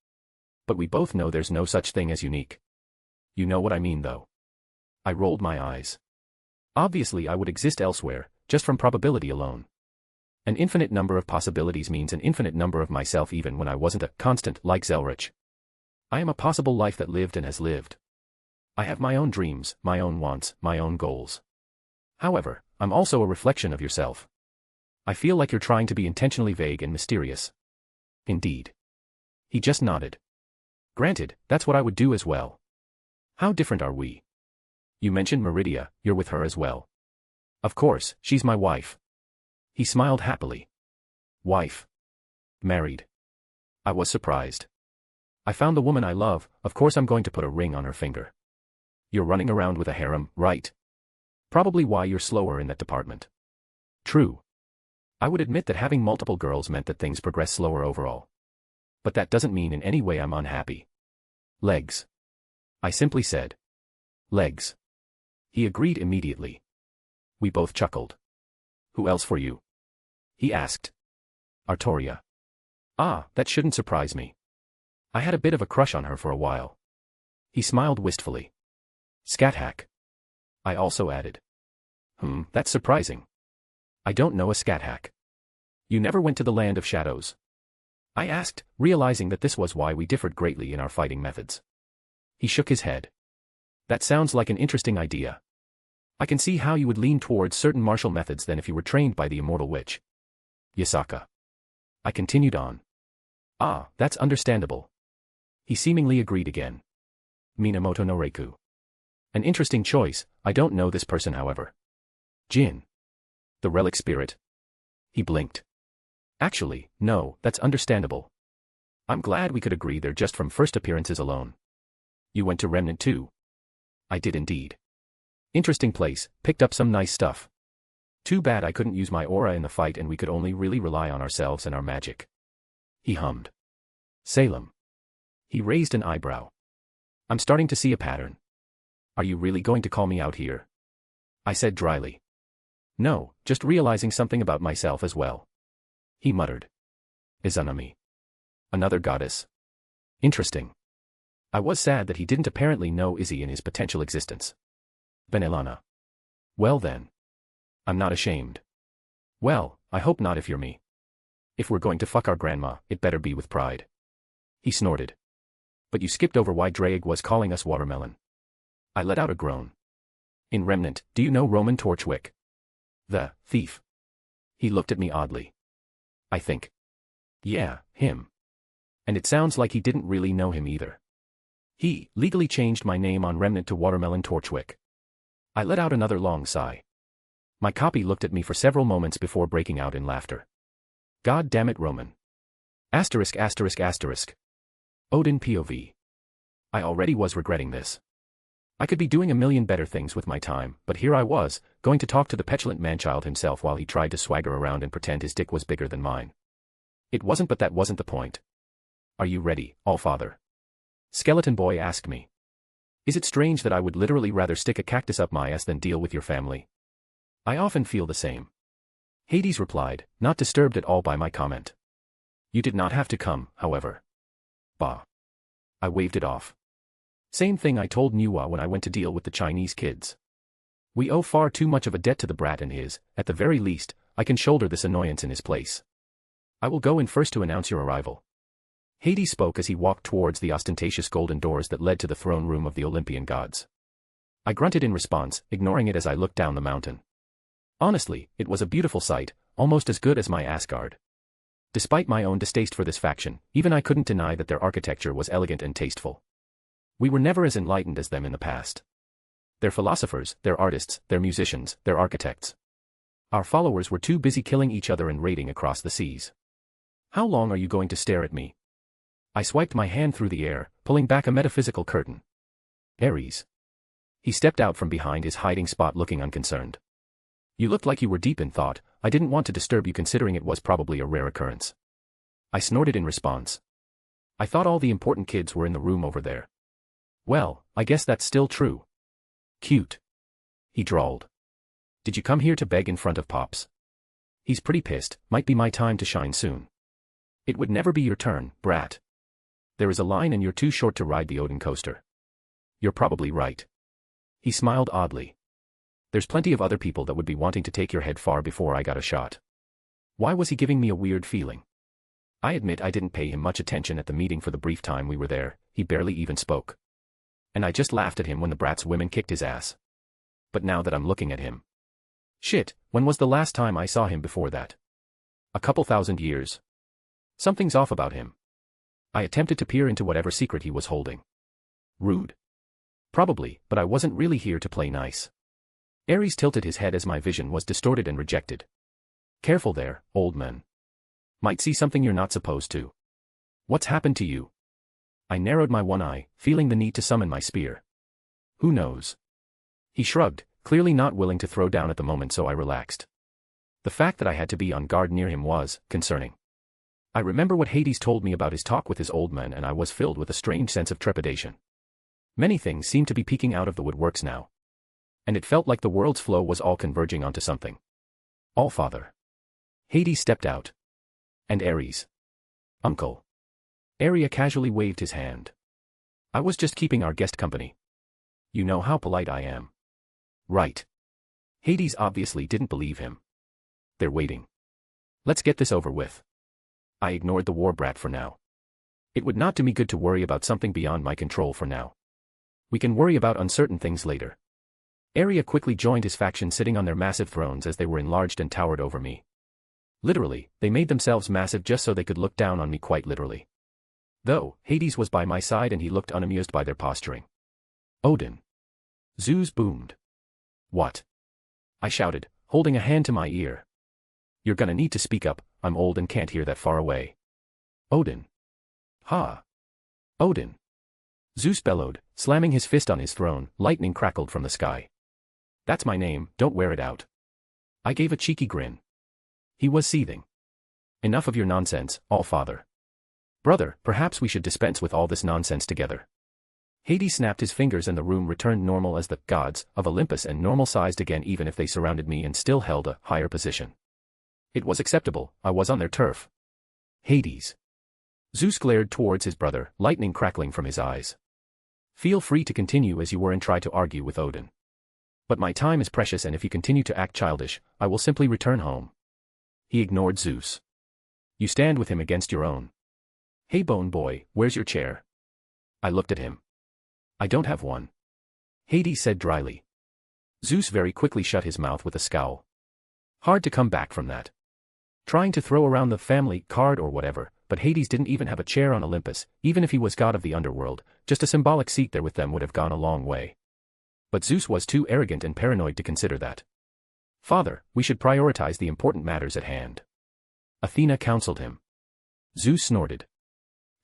But we both know there's no such thing as unique. You know what I mean, though. I rolled my eyes. Obviously I would exist elsewhere, just from probability alone. An infinite number of possibilities means an infinite number of myself even when I wasn't a constant like Zelretch. I am a possible life that lived and has lived. I have my own dreams, my own wants, my own goals. However, I'm also a reflection of yourself. I feel like you're trying to be intentionally vague and mysterious. Indeed. He just nodded. Granted, that's what I would do as well. How different are we? You mentioned Meridia, you're with her as well. Of course, she's my wife. He smiled happily. Wife. Married. I was surprised. I found the woman I love, of course I'm going to put a ring on her finger. You're running around with a harem, right? Probably why you're slower in that department. True. I would admit that having multiple girls meant that things progress slower overall. But that doesn't mean in any way I'm unhappy. Legs. I simply said. Legs. He agreed immediately. We both chuckled. Who else for you? He asked. Artoria. Ah, that shouldn't surprise me. I had a bit of a crush on her for a while. He smiled wistfully. Scathack. I also added. That's surprising. I don't know a scathack. You never went to the land of shadows? I asked, realizing that this was why we differed greatly in our fighting methods. He shook his head. That sounds like an interesting idea. I can see how you would lean towards certain martial methods than if you were trained by the immortal witch. Yasaka. I continued on. Ah, that's understandable. He seemingly agreed again. Minamoto no Reiku. An interesting choice, I don't know this person however. Jin. The relic spirit. He blinked. Actually, no, that's understandable. I'm glad we could agree there just from first appearances alone. You went to Remnant too? I did indeed. Interesting place, picked up some nice stuff. Too bad I couldn't use my aura in the fight and we could only really rely on ourselves and our magic. He hummed. Salem. He raised an eyebrow. I'm starting to see a pattern. Are you really going to call me out here? I said dryly. No, just realizing something about myself as well. He muttered. Izanami. Another goddess. Interesting. I was sad that he didn't apparently know Izzy in his potential existence. Benelana. Well then. I'm not ashamed. Well, I hope not if you're me. If we're going to fuck our grandma, it better be with pride. He snorted. But you skipped over why Drake was calling us watermelon. I let out a groan. In Remnant, do you know Roman Torchwick? The thief. He looked at me oddly. I think. Yeah, him. And it sounds like he didn't really know him either. He legally changed my name on Remnant to Watermelon Torchwick. I let out another long sigh. My copy looked at me for several moments before breaking out in laughter. God damn it, Roman. Asterisk asterisk asterisk. Odin POV. I already was regretting this. I could be doing a million better things with my time, but here I was, going to talk to the petulant manchild himself while he tried to swagger around and pretend his dick was bigger than mine. It wasn't, but that wasn't the point. Are you ready, Allfather? Skeleton Boy asked me. Is it strange that I would literally rather stick a cactus up my ass than deal with your family? I often feel the same. Hades replied, not disturbed at all by my comment. You did not have to come, however. Bah. I waved it off. Same thing I told Nuwa when I went to deal with the Chinese kids. We owe far too much of a debt to the brat and his, at the very least, I can shoulder this annoyance in his place. I will go in first to announce your arrival. Hades spoke as he walked towards the ostentatious golden doors that led to the throne room of the Olympian gods. I grunted in response, ignoring it as I looked down the mountain. Honestly, it was a beautiful sight, almost as good as my Asgard. Despite my own distaste for this faction, even I couldn't deny that their architecture was elegant and tasteful. We were never as enlightened as them in the past. They're philosophers, they're artists, they're musicians, they're architects. Our followers were too busy killing each other and raiding across the seas. How long are you going to stare at me? I swiped my hand through the air, pulling back a metaphysical curtain. Ares. He stepped out from behind his hiding spot looking unconcerned. You looked like you were deep in thought. I didn't want to disturb you considering it was probably a rare occurrence. I snorted in response. I thought all the important kids were in the room over there. Well, I guess that's still true. Cute. He drawled. Did you come here to beg in front of Pops? He's pretty pissed, might be my time to shine soon. It would never be your turn, brat. There is a line and you're too short to ride the Odin coaster. You're probably right. He smiled oddly. There's plenty of other people that would be wanting to take your head far before I got a shot. Why was he giving me a weird feeling? I admit I didn't pay him much attention at the meeting for the brief time we were there, he barely even spoke. And I just laughed at him when the brat's women kicked his ass. But now that I'm looking at him. Shit, when was the last time I saw him before that? A couple thousand years. Something's off about him. I attempted to peer into whatever secret he was holding. Rude. Probably, but I wasn't really here to play nice. Ares tilted his head as my vision was distorted and rejected. Careful there, old man. Might see something you're not supposed to. What's happened to you? I narrowed my one eye, feeling the need to summon my spear. Who knows? He shrugged, clearly not willing to throw down at the moment, so I relaxed. The fact that I had to be on guard near him was concerning. I remember what Hades told me about his talk with his old man, and I was filled with a strange sense of trepidation. Many things seemed to be peeking out of the woodworks now. And it felt like the world's flow was all converging onto something. Allfather. Hades stepped out. And Ares. Uncle. Aria casually waved his hand. I was just keeping our guest company. You know how polite I am. Right. Hades obviously didn't believe him. They're waiting. Let's get this over with. I ignored the war brat for now. It would not do me good to worry about something beyond my control for now. We can worry about uncertain things later. Aria quickly joined his faction, sitting on their massive thrones as they were enlarged and towered over me. Literally, they made themselves massive just so they could look down on me, quite literally. Though, Hades was by my side and he looked unamused by their posturing. Odin. Zeus boomed. What? I shouted, holding a hand to my ear. You're gonna need to speak up, I'm old and can't hear that far away. Odin. Ha. Odin. Zeus bellowed, slamming his fist on his throne. Lightning crackled from the sky. That's my name, don't wear it out. I gave a cheeky grin. He was seething. Enough of your nonsense, Allfather. Brother, perhaps we should dispense with all this nonsense together. Hades snapped his fingers and the room returned normal as the gods of Olympus and normal-sized again even if they surrounded me and still held a higher position. It was acceptable, I was on their turf. Hades. Zeus glared towards his brother, lightning crackling from his eyes. Feel free to continue as you were and try to argue with Odin. But my time is precious and if you continue to act childish, I will simply return home. He ignored Zeus. You stand with him against your own. Hey bone boy, where's your chair? I looked at him. I don't have one. Hades said dryly. Zeus very quickly shut his mouth with a scowl. Hard to come back from that. Trying to throw around the family card or whatever, but Hades didn't even have a chair on Olympus, even if he was god of the underworld, just a symbolic seat there with them would have gone a long way. But Zeus was too arrogant and paranoid to consider that. Father, we should prioritize the important matters at hand. Athena counseled him. Zeus snorted.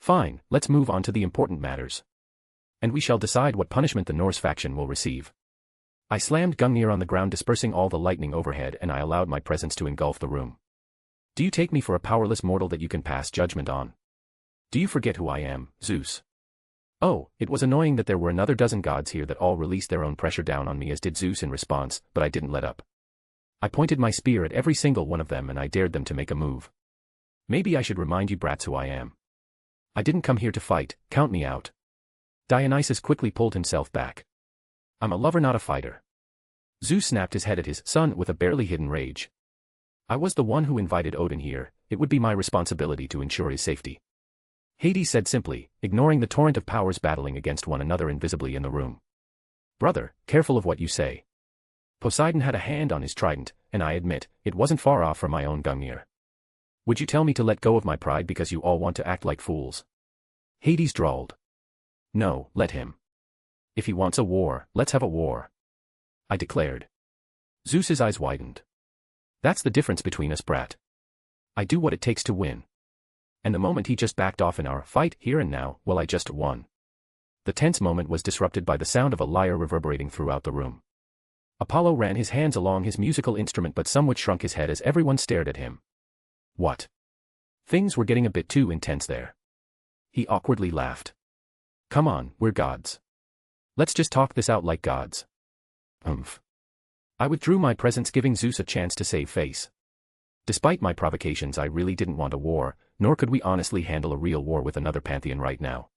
Fine, let's move on to the important matters. And we shall decide what punishment the Norse faction will receive. I slammed Gungnir on the ground dispersing all the lightning overhead and I allowed my presence to engulf the room. Do you take me for a powerless mortal that you can pass judgment on? Do you forget who I am, Zeus? Oh, it was annoying that there were another dozen gods here that all released their own pressure down on me as did Zeus in response, but I didn't let up. I pointed my spear at every single one of them and I dared them to make a move. Maybe I should remind you brats who I am. I didn't come here to fight, count me out. Dionysus quickly pulled himself back. I'm a lover not a fighter. Zeus snapped his head at his son with a barely hidden rage. I was the one who invited Odin here, it would be my responsibility to ensure his safety. Hades said simply, ignoring the torrent of powers battling against one another invisibly in the room. Brother, careful of what you say. Poseidon had a hand on his trident, and I admit, it wasn't far off from my own Gungnir. Would you tell me to let go of my pride because you all want to act like fools? Hades drawled. No, let him. If he wants a war, let's have a war. I declared. Zeus's eyes widened. That's the difference between us, brat. I do what it takes to win. And the moment he just backed off in our fight here and now, well I just won. The tense moment was disrupted by the sound of a lyre reverberating throughout the room. Apollo ran his hands along his musical instrument but somewhat shrunk his head as everyone stared at him. What? Things were getting a bit too intense there. He awkwardly laughed. Come on, we're gods. Let's just talk this out like gods. I withdrew my presence giving Zeus a chance to save face. Despite my provocations I really didn't want a war, nor could we honestly handle a real war with another pantheon right now.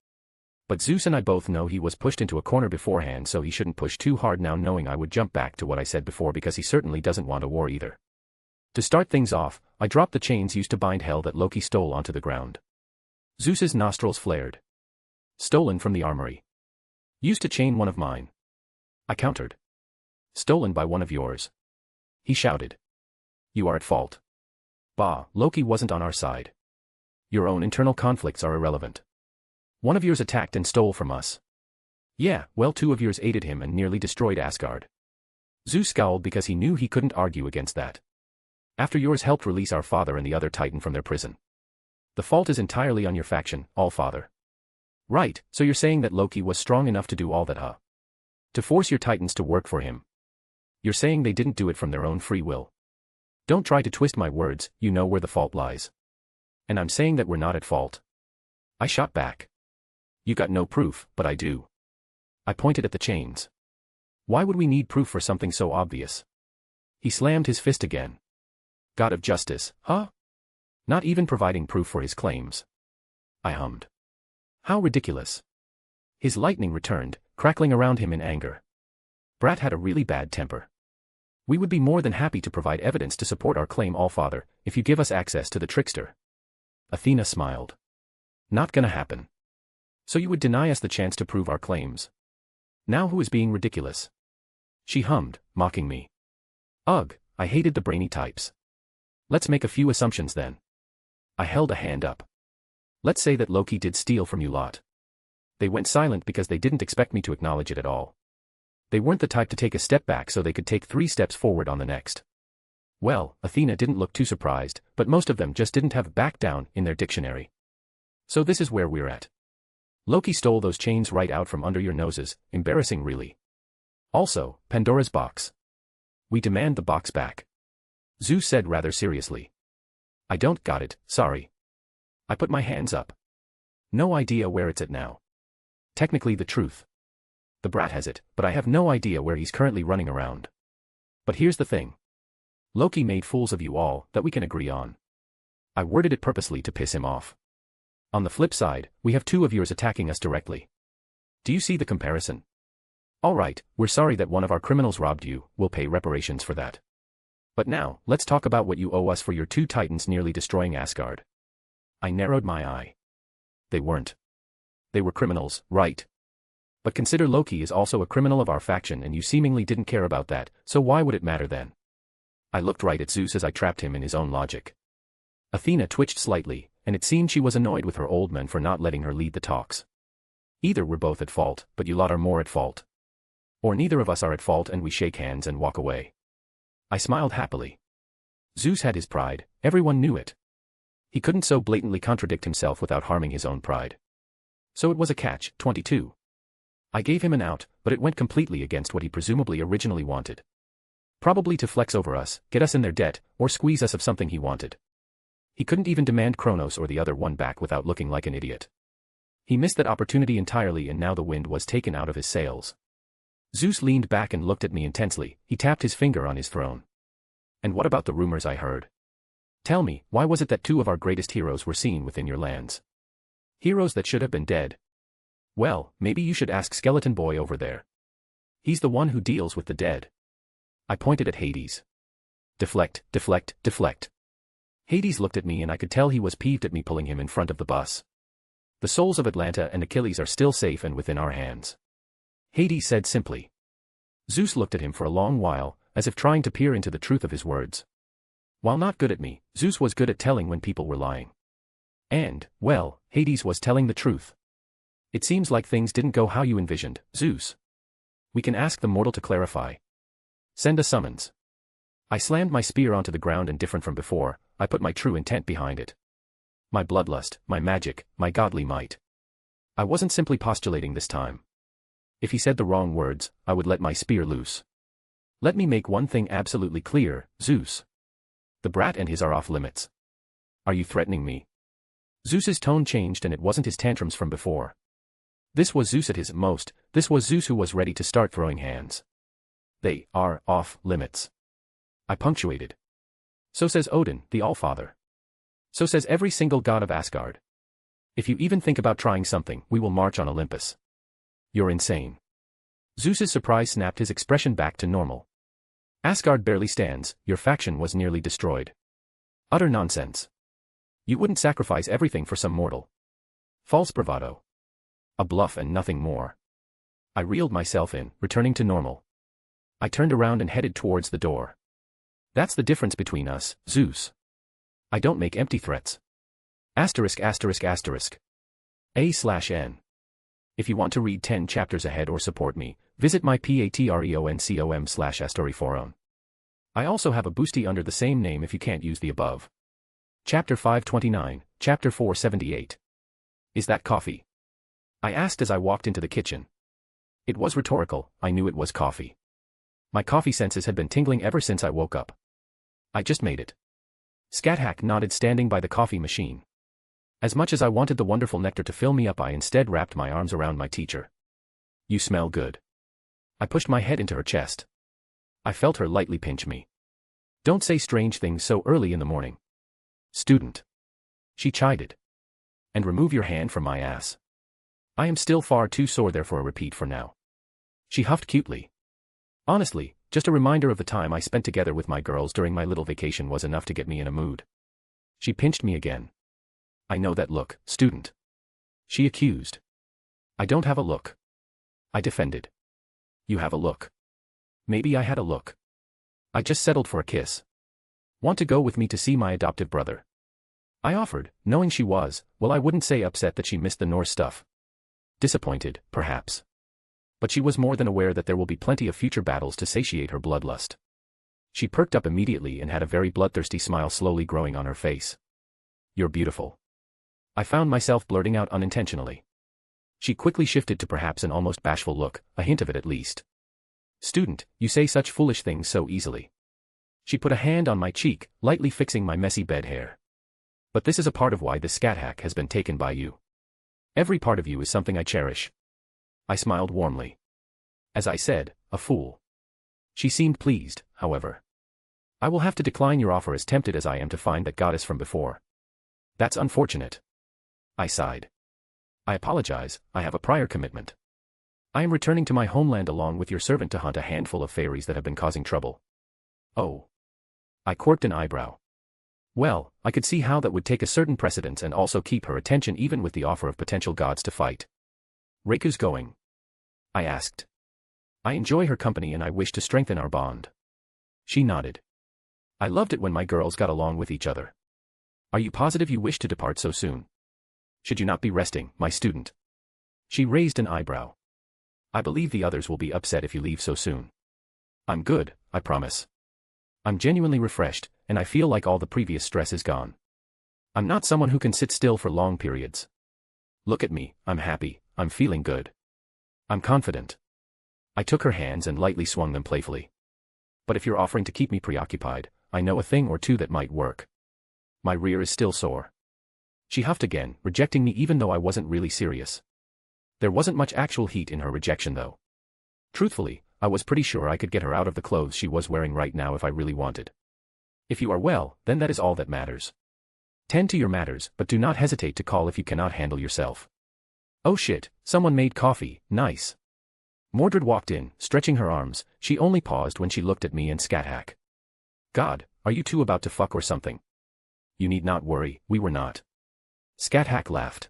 But Zeus and I both know he was pushed into a corner beforehand so he shouldn't push too hard now knowing I would jump back to what I said before because he certainly doesn't want a war either. To start things off, I dropped the chains used to bind Hel that Loki stole onto the ground. Zeus's nostrils flared. Stolen from the armory. Used to chain one of mine. I countered. Stolen by one of yours. He shouted. You are at fault. Bah, Loki wasn't on our side. Your own internal conflicts are irrelevant. One of yours attacked and stole from us. Yeah, well 2 of yours aided him and nearly destroyed Asgard. Zeus scowled because he knew he couldn't argue against that. After yours helped release our father and the other Titan from their prison. The fault is entirely on your faction, All-Father. Right, so you're saying that Loki was strong enough to do all that, to force your Titans to work for him. You're saying they didn't do it from their own free will. Don't try to twist my words, you know where the fault lies. And I'm saying that we're not at fault. I shot back. You got no proof, but I do. I pointed at the chains. Why would we need proof for something so obvious? He slammed his fist again. God of justice, huh? Not even providing proof for his claims. I hummed. How ridiculous. His lightning returned, crackling around him in anger. Brat had a really bad temper. We would be more than happy to provide evidence to support our claim, All-Father, if you give us access to the trickster. Athena smiled. Not gonna happen. So you would deny us the chance to prove our claims. Now who is being ridiculous? She hummed, mocking me. Ugh, I hated the brainy types. Let's make a few assumptions then. I held a hand up. Let's say that Loki did steal from you lot. They went silent because they didn't expect me to acknowledge it at all. They weren't the type to take a step back so they could take 3 steps forward on the next. Well, Athena didn't look too surprised, but most of them just didn't have back down in their dictionary. So this is where we're at. Loki stole those chains right out from under your noses, embarrassing really. Also, Pandora's box. We demand the box back. Zeus said rather seriously. I don't got it, sorry. I put my hands up. No idea where it's at now. Technically the truth. The brat has it, but I have no idea where he's currently running around. But here's the thing. Loki made fools of you all, that we can agree on. I worded it purposely to piss him off. On the flip side, we have two of yours attacking us directly. Do you see the comparison? Alright, we're sorry that one of our criminals robbed you, we'll pay reparations for that. But now, let's talk about what you owe us for your two titans nearly destroying Asgard. I narrowed my eye. They weren't. They were criminals, right? But consider Loki is also a criminal of our faction and you seemingly didn't care about that, so why would it matter then? I looked right at Zeus as I trapped him in his own logic. Athena twitched slightly, and it seemed she was annoyed with her old men for not letting her lead the talks. Either we're both at fault, but you lot are more at fault. Or neither of us are at fault and we shake hands and walk away. I smiled happily. Zeus had his pride, everyone knew it. He couldn't so blatantly contradict himself without harming his own pride. So it was a catch-22. I gave him an out, but it went completely against what he presumably originally wanted. Probably to flex over us, get us in their debt, or squeeze us of something he wanted. He couldn't even demand Kronos or the other one back without looking like an idiot. He missed that opportunity entirely and now the wind was taken out of his sails. Zeus leaned back and looked at me intensely, he tapped his finger on his throne. And what about the rumors I heard? Tell me, why was it that two of our greatest heroes were seen within your lands? Heroes that should have been dead. Well, maybe you should ask Skeleton Boy over there. He's the one who deals with the dead. I pointed at Hades. Deflect, deflect, deflect. Hades looked at me and I could tell he was peeved at me pulling him in front of the bus. The souls of Atlanta and Achilles are still safe and within our hands. Hades said simply. Zeus looked at him for a long while, as if trying to peer into the truth of his words. While not good at me, Zeus was good at telling when people were lying. And, well, Hades was telling the truth. It seems like things didn't go how you envisioned, Zeus. We can ask the mortal to clarify. Send a summons. I slammed my spear onto the ground and different from before, I put my true intent behind it. My bloodlust, my magic, my godly might. I wasn't simply postulating this time. If he said the wrong words, I would let my spear loose. Let me make one thing absolutely clear, Zeus. The brat and his are off limits. Are you threatening me? Zeus's tone changed and it wasn't his tantrums from before. This was Zeus at his most, this was Zeus who was ready to start throwing hands. They are off limits. I punctuated. So says Odin, the Allfather. So says every single god of Asgard. If you even think about trying something, we will march on Olympus. You're insane. Zeus's surprise snapped his expression back to normal. Asgard barely stands, your faction was nearly destroyed. Utter nonsense. You wouldn't sacrifice everything for some mortal. False bravado. A bluff and nothing more. I reeled myself in, returning to normal. I turned around and headed towards the door. That's the difference between us, Zeus. I don't make empty threats. Asterisk asterisk asterisk. A/N. If you want to read 10 chapters ahead or support me, visit my patreon.com/astoriforon. I also have a boosty under the same name if you can't use the above. Chapter 529, Chapter 478. Is that coffee? I asked as I walked into the kitchen. It was rhetorical, I knew it was coffee. My coffee senses had been tingling ever since I woke up. I just made it. Scathack nodded standing by the coffee machine. As much as I wanted the wonderful nectar to fill me up, I instead wrapped my arms around my teacher. You smell good. I pushed my head into her chest. I felt her lightly pinch me. Don't say strange things so early in the morning. Student. She chided. And remove your hand from my ass. I am still far too sore there for a repeat for now. She huffed cutely. Honestly, just a reminder of the time I spent together with my girls during my little vacation was enough to get me in a mood. She pinched me again. I know that look, student. She accused. I don't have a look. I defended. You have a look. Maybe I had a look. I just settled for a kiss. Want to go with me to see my adoptive brother? I offered, knowing she was, well, I wouldn't say upset that she missed the Norse stuff. Disappointed, perhaps. But she was more than aware that there will be plenty of future battles to satiate her bloodlust. She perked up immediately and had a very bloodthirsty smile slowly growing on her face. You're beautiful. I found myself blurting out unintentionally. She quickly shifted to perhaps an almost bashful look, a hint of it at least. Student, you say such foolish things so easily. She put a hand on my cheek, lightly fixing my messy bed hair. But this is a part of why this scathack has been taken by you. Every part of you is something I cherish. I smiled warmly. As I said, a fool. She seemed pleased, however. I will have to decline your offer, as tempted as I am to find that goddess from before. That's unfortunate. I sighed. I apologize, I have a prior commitment. I am returning to my homeland along with your servant to hunt a handful of fairies that have been causing trouble. Oh. I quirked an eyebrow. Well, I could see how that would take a certain precedence and also keep her attention even with the offer of potential gods to fight. Reiku's going? I asked. I enjoy her company and I wish to strengthen our bond. She nodded. I loved it when my girls got along with each other. Are you positive you wish to depart so soon? Should you not be resting, my student? She raised an eyebrow. I believe the others will be upset if you leave so soon. I'm good, I promise. I'm genuinely refreshed, and I feel like all the previous stress is gone. I'm not someone who can sit still for long periods. Look at me, I'm happy, I'm feeling good. I'm confident. I took her hands and lightly swung them playfully. But if you're offering to keep me preoccupied, I know a thing or two that might work. My rear is still sore. She huffed again, rejecting me even though I wasn't really serious. There wasn't much actual heat in her rejection though. Truthfully, I was pretty sure I could get her out of the clothes she was wearing right now if I really wanted. If you are well, then that is all that matters. Tend to your matters, but do not hesitate to call if you cannot handle yourself. Oh shit, someone made coffee, nice. Mordred walked in, stretching her arms. She only paused when she looked at me and Scat-Hack. God, are you two about to fuck or something? You need not worry, we were not. Scat-Hack laughed.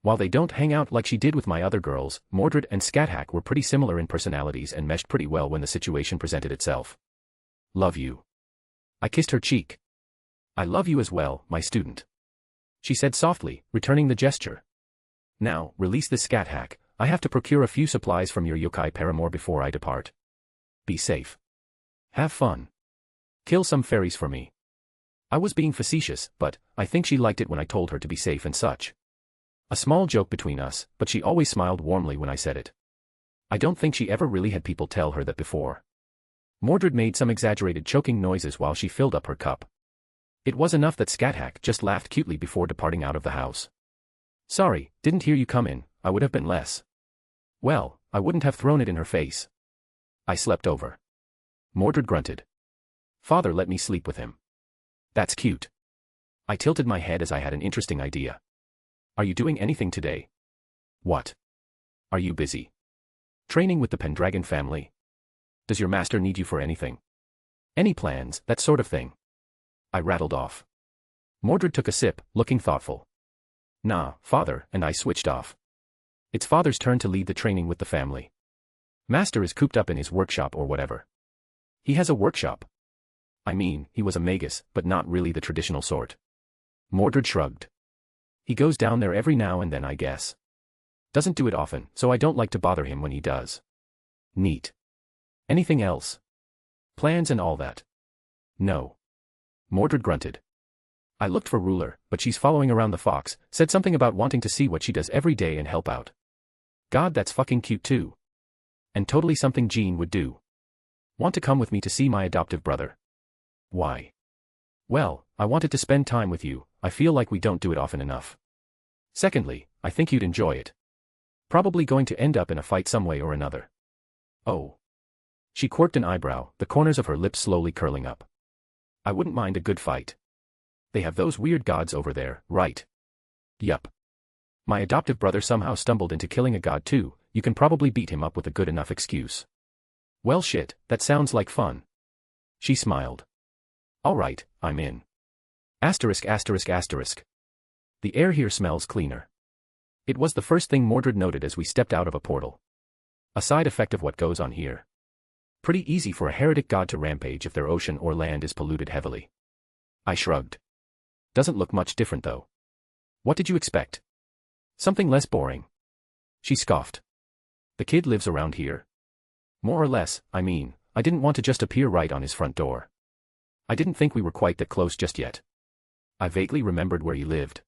While they don't hang out like she did with my other girls, Mordred and Scat-Hack were pretty similar in personalities and meshed pretty well when the situation presented itself. Love you. I kissed her cheek. I love you as well, my student. She said softly, returning the gesture. Now, release this Scat-Hack. I have to procure a few supplies from your yokai paramour before I depart. Be safe. Have fun. Kill some fairies for me. I was being facetious, but I think she liked it when I told her to be safe and such. A small joke between us, but she always smiled warmly when I said it. I don't think she ever really had people tell her that before. Mordred made some exaggerated choking noises while she filled up her cup. It was enough that Scat-Hack just laughed cutely before departing out of the house. Sorry, didn't hear you come in, I would have been less. Well, I wouldn't have thrown it in her face. I slept over. Mordred grunted. Father let me sleep with him. That's cute. I tilted my head as I had an interesting idea. Are you doing anything today? What? Are you busy? Training with the Pendragon family? Does your master need you for anything? Any plans, that sort of thing? I rattled off. Mordred took a sip, looking thoughtful. Nah, father, and I switched off. It's father's turn to lead the training with the family. Master is cooped up in his workshop or whatever. He has a workshop. I mean, he was a magus, but not really the traditional sort. Mordred shrugged. He goes down there every now and then, I guess. Doesn't do it often, so I don't like to bother him when he does. Neat. Anything else? Plans and all that? No. Mordred grunted. I looked for Ruler, but she's following around the fox, said something about wanting to see what she does every day and help out. God, that's fucking cute too. And totally something Jean would do. Want to come with me to see my adoptive brother? Why? Well, I wanted to spend time with you, I feel like we don't do it often enough. Secondly, I think you'd enjoy it. Probably going to end up in a fight some way or another. Oh. She quirked an eyebrow, the corners of her lips slowly curling up. I wouldn't mind a good fight. They have those weird gods over there, right? Yup. My adoptive brother somehow stumbled into killing a god too, you can probably beat him up with a good enough excuse. Well shit, that sounds like fun. She smiled. Alright, I'm in. Asterisk asterisk asterisk. The air here smells cleaner. It was the first thing Mordred noted as we stepped out of a portal. A side effect of what goes on here. Pretty easy for a heretic god to rampage if their ocean or land is polluted heavily. I shrugged. Doesn't look much different though. What did you expect? Something less boring. She scoffed. The kid lives around here. More or less, I mean, I didn't want to just appear right on his front door. I didn't think we were quite that close just yet. I vaguely remembered where he lived.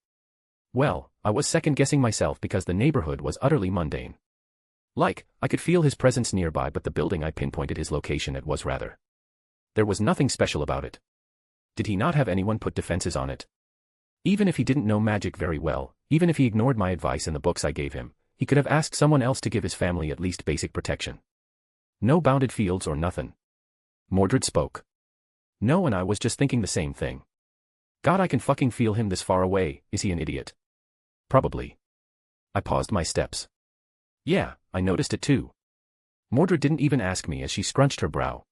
Well, I was second-guessing myself because the neighborhood was utterly mundane. Like, I could feel his presence nearby, but the building I pinpointed his location at was rather. There was nothing special about it. Did he not have anyone put defenses on it? Even if he didn't know magic very well, even if he ignored my advice and the books I gave him, he could have asked someone else to give his family at least basic protection. No bounded fields or nothing. Mordred spoke. No, and I was just thinking the same thing. God, I can fucking feel him this far away. Is he an idiot? Probably. I paused my steps. Yeah, I noticed it too. Mordred didn't even ask me as she scrunched her brow.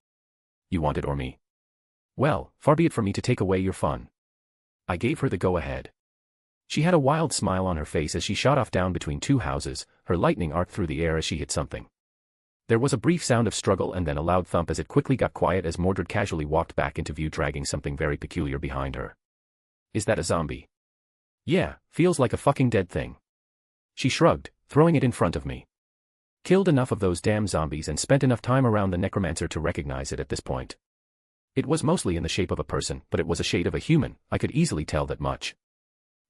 You want it or me? Well, far be it for me to take away your fun. I gave her the go-ahead. She had a wild smile on her face as she shot off down between two houses, her lightning arced through the air as she hit something. There was a brief sound of struggle and then a loud thump as it quickly got quiet as Mordred casually walked back into view dragging something very peculiar behind her. Is that a zombie? Yeah, feels like a fucking dead thing. She shrugged, throwing it in front of me. Killed enough of those damn zombies and spent enough time around the necromancer to recognize it at this point. It was mostly in the shape of a person, but it was a shade of a human, I could easily tell that much.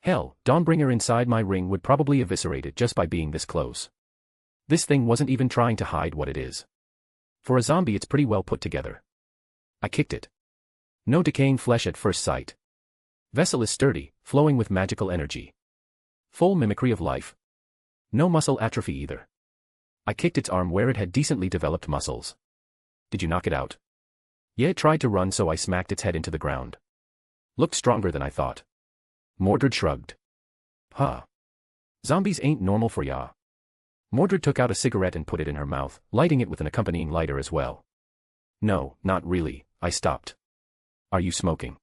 Hell, Dawnbringer inside my ring would probably eviscerate it just by being this close. This thing wasn't even trying to hide what it is. For a zombie it's pretty well put together. I kicked it. No decaying flesh at first sight. Vessel is sturdy, flowing with magical energy. Full mimicry of life. No muscle atrophy either. I kicked its arm where it had decently developed muscles. Did you knock it out? Yeah, it tried to run, so I smacked its head into the ground. Looked stronger than I thought. Mordred shrugged. Huh. Zombies ain't normal for ya. Mordred took out a cigarette and put it in her mouth, lighting it with an accompanying lighter as well. No, not really, I stopped. Are you smoking?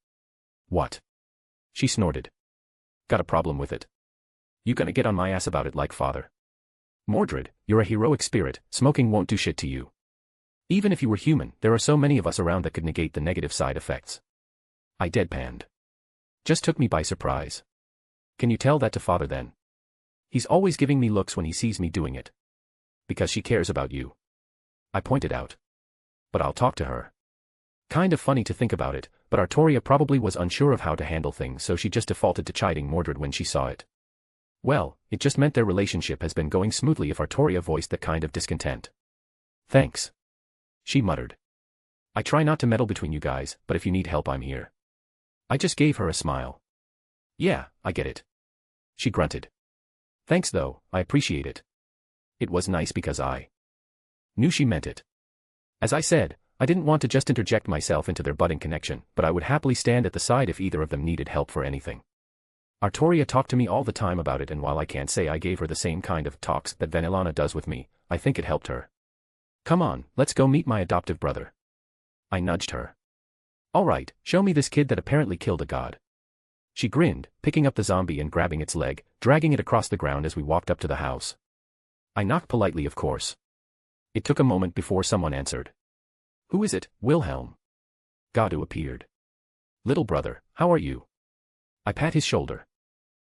What? She snorted. Got a problem with it? You gonna get on my ass about it like father? Mordred, you're a heroic spirit, smoking won't do shit to you. Even if you were human, there are so many of us around that could negate the negative side effects. I deadpanned. Just took me by surprise. Can you tell that to father then? He's always giving me looks when he sees me doing it. Because she cares about you. I pointed out. But I'll talk to her. Kind of funny to think about it, but Artoria probably was unsure of how to handle things, so she just defaulted to chiding Mordred when she saw it. Well, it just meant their relationship has been going smoothly if Artoria voiced that kind of discontent. Thanks. She muttered. I try not to meddle between you guys, but if you need help I'm here. I just gave her a smile. Yeah, I get it. She grunted. Thanks though, I appreciate it. It was nice because I knew she meant it. As I said, I didn't want to just interject myself into their budding connection, but I would happily stand at the side if either of them needed help for anything. Artoria talked to me all the time about it, and while I can't say I gave her the same kind of talks that Vanillana does with me, I think it helped her. Come on, let's go meet my adoptive brother. I nudged her. All right, show me this kid that apparently killed a god. She grinned, picking up the zombie and grabbing its leg, dragging it across the ground as we walked up to the house. I knocked politely, of course. It took a moment before someone answered. Who is it, Wilhelm? Gadu appeared. Little brother, how are you? I pat his shoulder.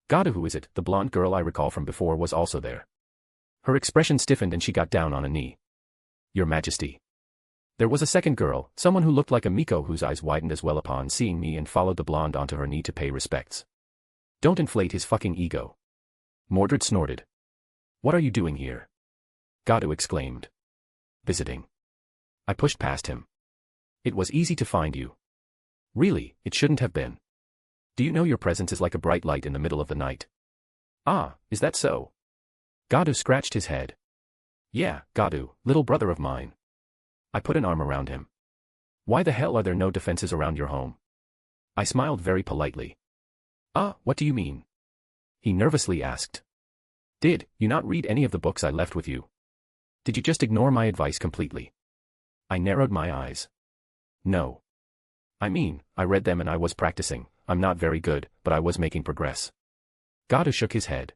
Gadu, who is it? The blonde girl I recall from before was also there. Her expression stiffened and she got down on a knee. Your Majesty. There was a second girl, someone who looked like a Miko, whose eyes widened as well upon seeing me and followed the blonde onto her knee to pay respects. Don't inflate his fucking ego. Mordred snorted. What are you doing here? Gadu exclaimed. Visiting. I pushed past him. It was easy to find you. Really, it shouldn't have been. Do you know your presence is like a bright light in the middle of the night? Ah, is that so? Gadu scratched his head. Yeah, Gadu, little brother of mine. I put an arm around him. Why the hell are there no defenses around your home? I smiled very politely. What do you mean? He nervously asked. Did you not read any of the books I left with you? Did you just ignore my advice completely? I narrowed my eyes. No. I mean, I read them and I was practicing. I'm not very good, but I was making progress. Gadu shook his head.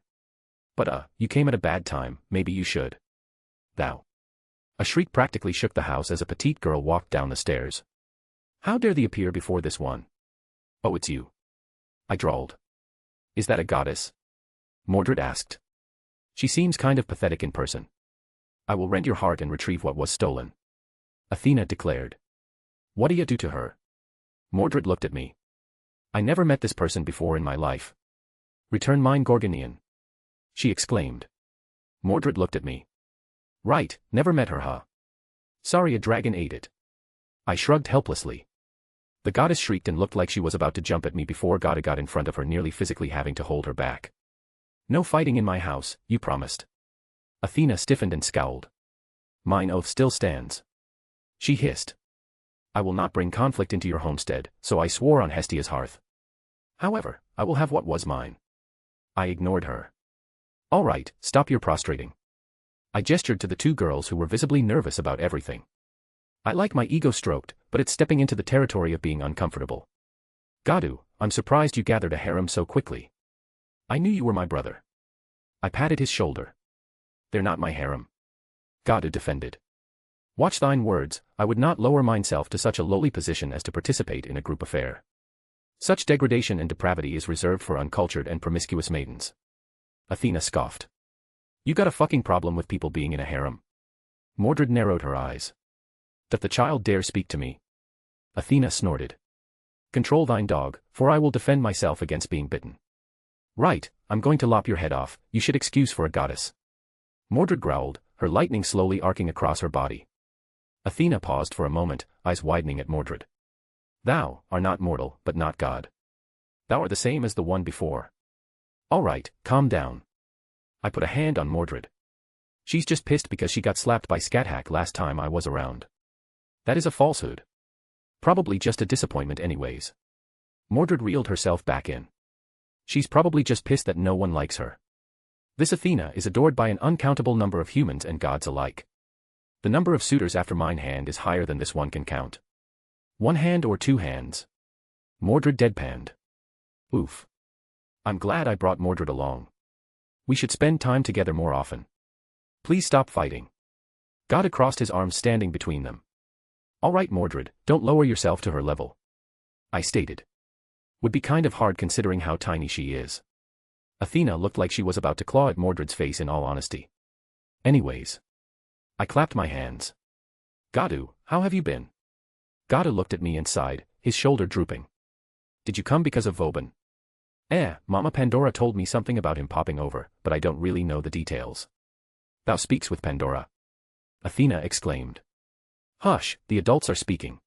But you came at a bad time, maybe you should. Thou. A shriek practically shook the house as a petite girl walked down the stairs. How dare thee appear before this one? Oh, it's you. I drawled. Is that a goddess? Mordred asked. She seems kind of pathetic in person. I will rend your heart and retrieve what was stolen. Athena declared. What do you do to her? Mordred looked at me. I never met this person before in my life. Return mine Gorgonian. She exclaimed. Mordred looked at me. Right, never met her, huh? Sorry, a dragon ate it. I shrugged helplessly. The goddess shrieked and looked like she was about to jump at me before Gadu got in front of her, nearly physically having to hold her back. No fighting in my house, you promised. Athena stiffened and scowled. Mine oath still stands. She hissed. I will not bring conflict into your homestead, so I swore on Hestia's hearth. However, I will have what was mine. I ignored her. All right, stop your prostrating. I gestured to the two girls who were visibly nervous about everything. I like my ego stroked, but it's stepping into the territory of being uncomfortable. Gadu, I'm surprised you gathered a harem so quickly. I knew you were my brother. I patted his shoulder. They're not my harem. Gadu defended. Watch thine words, I would not lower myself to such a lowly position as to participate in a group affair. Such degradation and depravity is reserved for uncultured and promiscuous maidens. Athena scoffed. You got a fucking problem with people being in a harem. Mordred narrowed her eyes. Doth the child dare speak to me? Athena snorted. Control thine dog, for I will defend myself against being bitten. Right, I'm going to lop your head off, you should excuse for a goddess. Mordred growled, her lightning slowly arcing across her body. Athena paused for a moment, eyes widening at Mordred. Thou art not mortal, but not God. Thou art the same as the one before. All right, calm down. I put a hand on Mordred. She's just pissed because she got slapped by Scathack last time I was around. That is a falsehood. Probably just a disappointment anyways. Mordred reeled herself back in. She's probably just pissed that no one likes her. This Athena is adored by an uncountable number of humans and gods alike. The number of suitors after mine hand is higher than this one can count. 1 hand or 2 hands? Mordred deadpanned. Oof. I'm glad I brought Mordred along. We should spend time together more often. Please stop fighting. Gada crossed his arms standing between them. All right Mordred, don't lower yourself to her level. I stated. Would be kind of hard considering how tiny she is. Athena looked like she was about to claw at Mordred's face in all honesty. Anyways. I clapped my hands. Gadu, how have you been? Gada looked at me and sighed, his shoulder drooping. Did you come because of Vauban? Mama Pandora told me something about him popping over, but I don't really know the details. Thou speaks with Pandora. Athena exclaimed. Hush, the adults are speaking.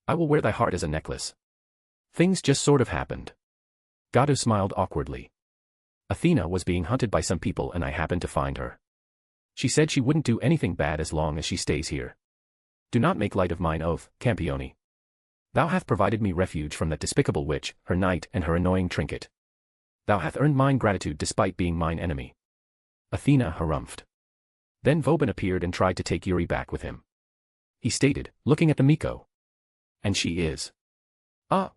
I will wear thy heart as a necklace. Things just sort of happened. Gadu smiled awkwardly. Athena was being hunted by some people and I happened to find her. She said she wouldn't do anything bad as long as she stays here. Do not make light of mine oath, Campione. Thou hath provided me refuge from that despicable witch, her knight and her annoying trinket. Thou hath earned mine gratitude despite being mine enemy. Athena harumphed. Then Vauban appeared and tried to take Yuri back with him. He stated, looking at the Miko. And she is.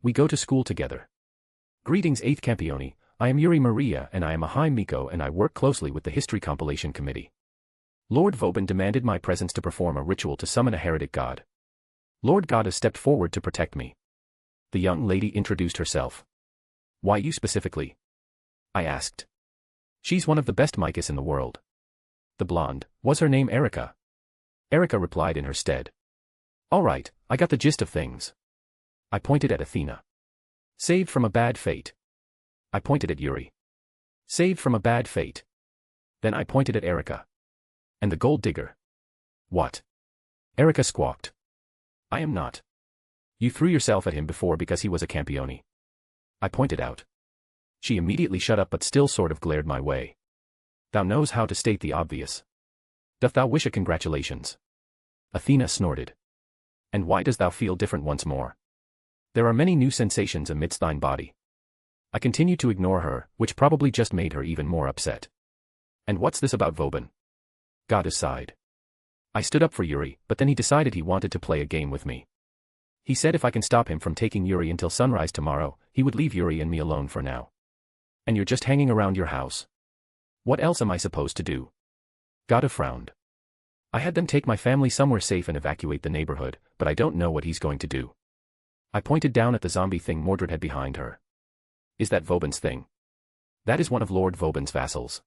We go to school together. Greetings 8th Campione, I am Yuri Maria and I am a High Miko and I work closely with the History Compilation Committee. Lord Vauban demanded my presence to perform a ritual to summon a heretic god. Lord Gada stepped forward to protect me. The young lady introduced herself. Why you specifically? I asked. She's one of the best Micas in the world. The blonde, was her name Erica? Erica replied in her stead. All right, I got the gist of things. I pointed at Athena. Saved from a bad fate. I pointed at Yuri. Saved from a bad fate. Then I pointed at Erica. And the gold digger. What? Erica squawked. I am not. You threw yourself at him before because he was a Campione. I pointed out. She immediately shut up but still sort of glared my way. Thou knows how to state the obvious. Doth thou wish a congratulations? Athena snorted. And why dost thou feel different once more? There are many new sensations amidst thine body. I continued to ignore her, which probably just made her even more upset. And what's this about Vauban? Gada sighed. I stood up for Yuri, but then he decided he wanted to play a game with me. He said if I can stop him from taking Yuri until sunrise tomorrow, he would leave Yuri and me alone for now. And you're just hanging around your house. What else am I supposed to do? Gada frowned. I had them take my family somewhere safe and evacuate the neighborhood, but I don't know what he's going to do. I pointed down at the zombie thing Mordred had behind her. Is that Vauban's thing? That is one of Lord Vauban's vassals.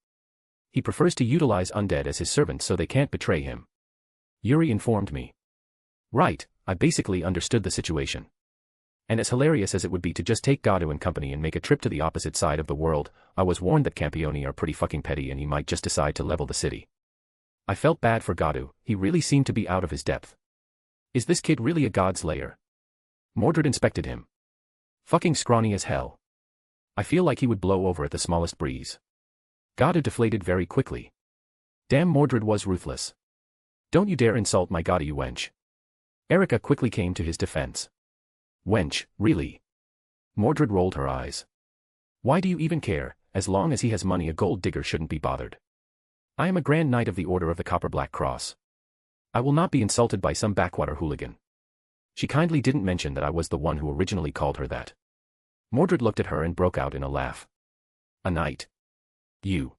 He prefers to utilize undead as his servants so they can't betray him. Yuri informed me. Right, I basically understood the situation. And as hilarious as it would be to just take Gadu and company and make a trip to the opposite side of the world, I was warned that Campioni are pretty fucking petty and he might just decide to level the city. I felt bad for Gadu, he really seemed to be out of his depth. Is this kid really a god slayer? Mordred inspected him. Fucking scrawny as hell. I feel like he would blow over at the smallest breeze. Gadu deflated very quickly. Damn, Mordred was ruthless. Don't you dare insult my Gadu, you wench. Erica quickly came to his defense. Wench, really? Mordred rolled her eyes. Why do you even care? As long as he has money, a gold digger shouldn't be bothered. I am a Grand Knight of the Order of the Copper Black Cross. I will not be insulted by some backwater hooligan. She kindly didn't mention that I was the one who originally called her that. Mordred looked at her and broke out in a laugh. A knight? You.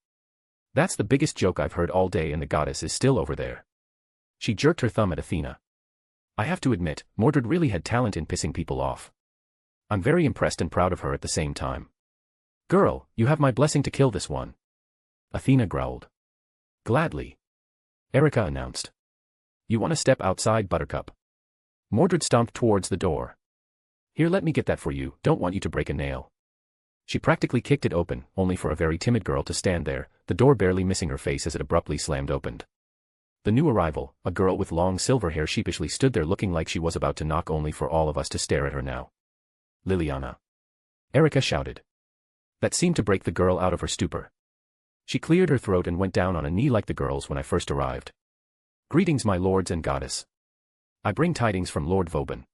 That's the biggest joke I've heard all day, and the goddess is still over there. She jerked her thumb at Athena. I have to admit, Mordred really had talent in pissing people off. I'm very impressed and proud of her at the same time. Girl, you have my blessing to kill this one. Athena growled. Gladly. Erica announced. You want to step outside, Buttercup? Mordred stomped towards the door. Here, let me get that for you, don't want you to break a nail. She practically kicked it open, only for a very timid girl to stand there, the door barely missing her face as it abruptly slammed open. The new arrival, a girl with long silver hair, sheepishly stood there looking like she was about to knock, only for all of us to stare at her now. Liliana. Erica shouted. That seemed to break the girl out of her stupor. She cleared her throat and went down on a knee like the girls when I first arrived. Greetings, my lords and goddess. I bring tidings from Lord Vauban.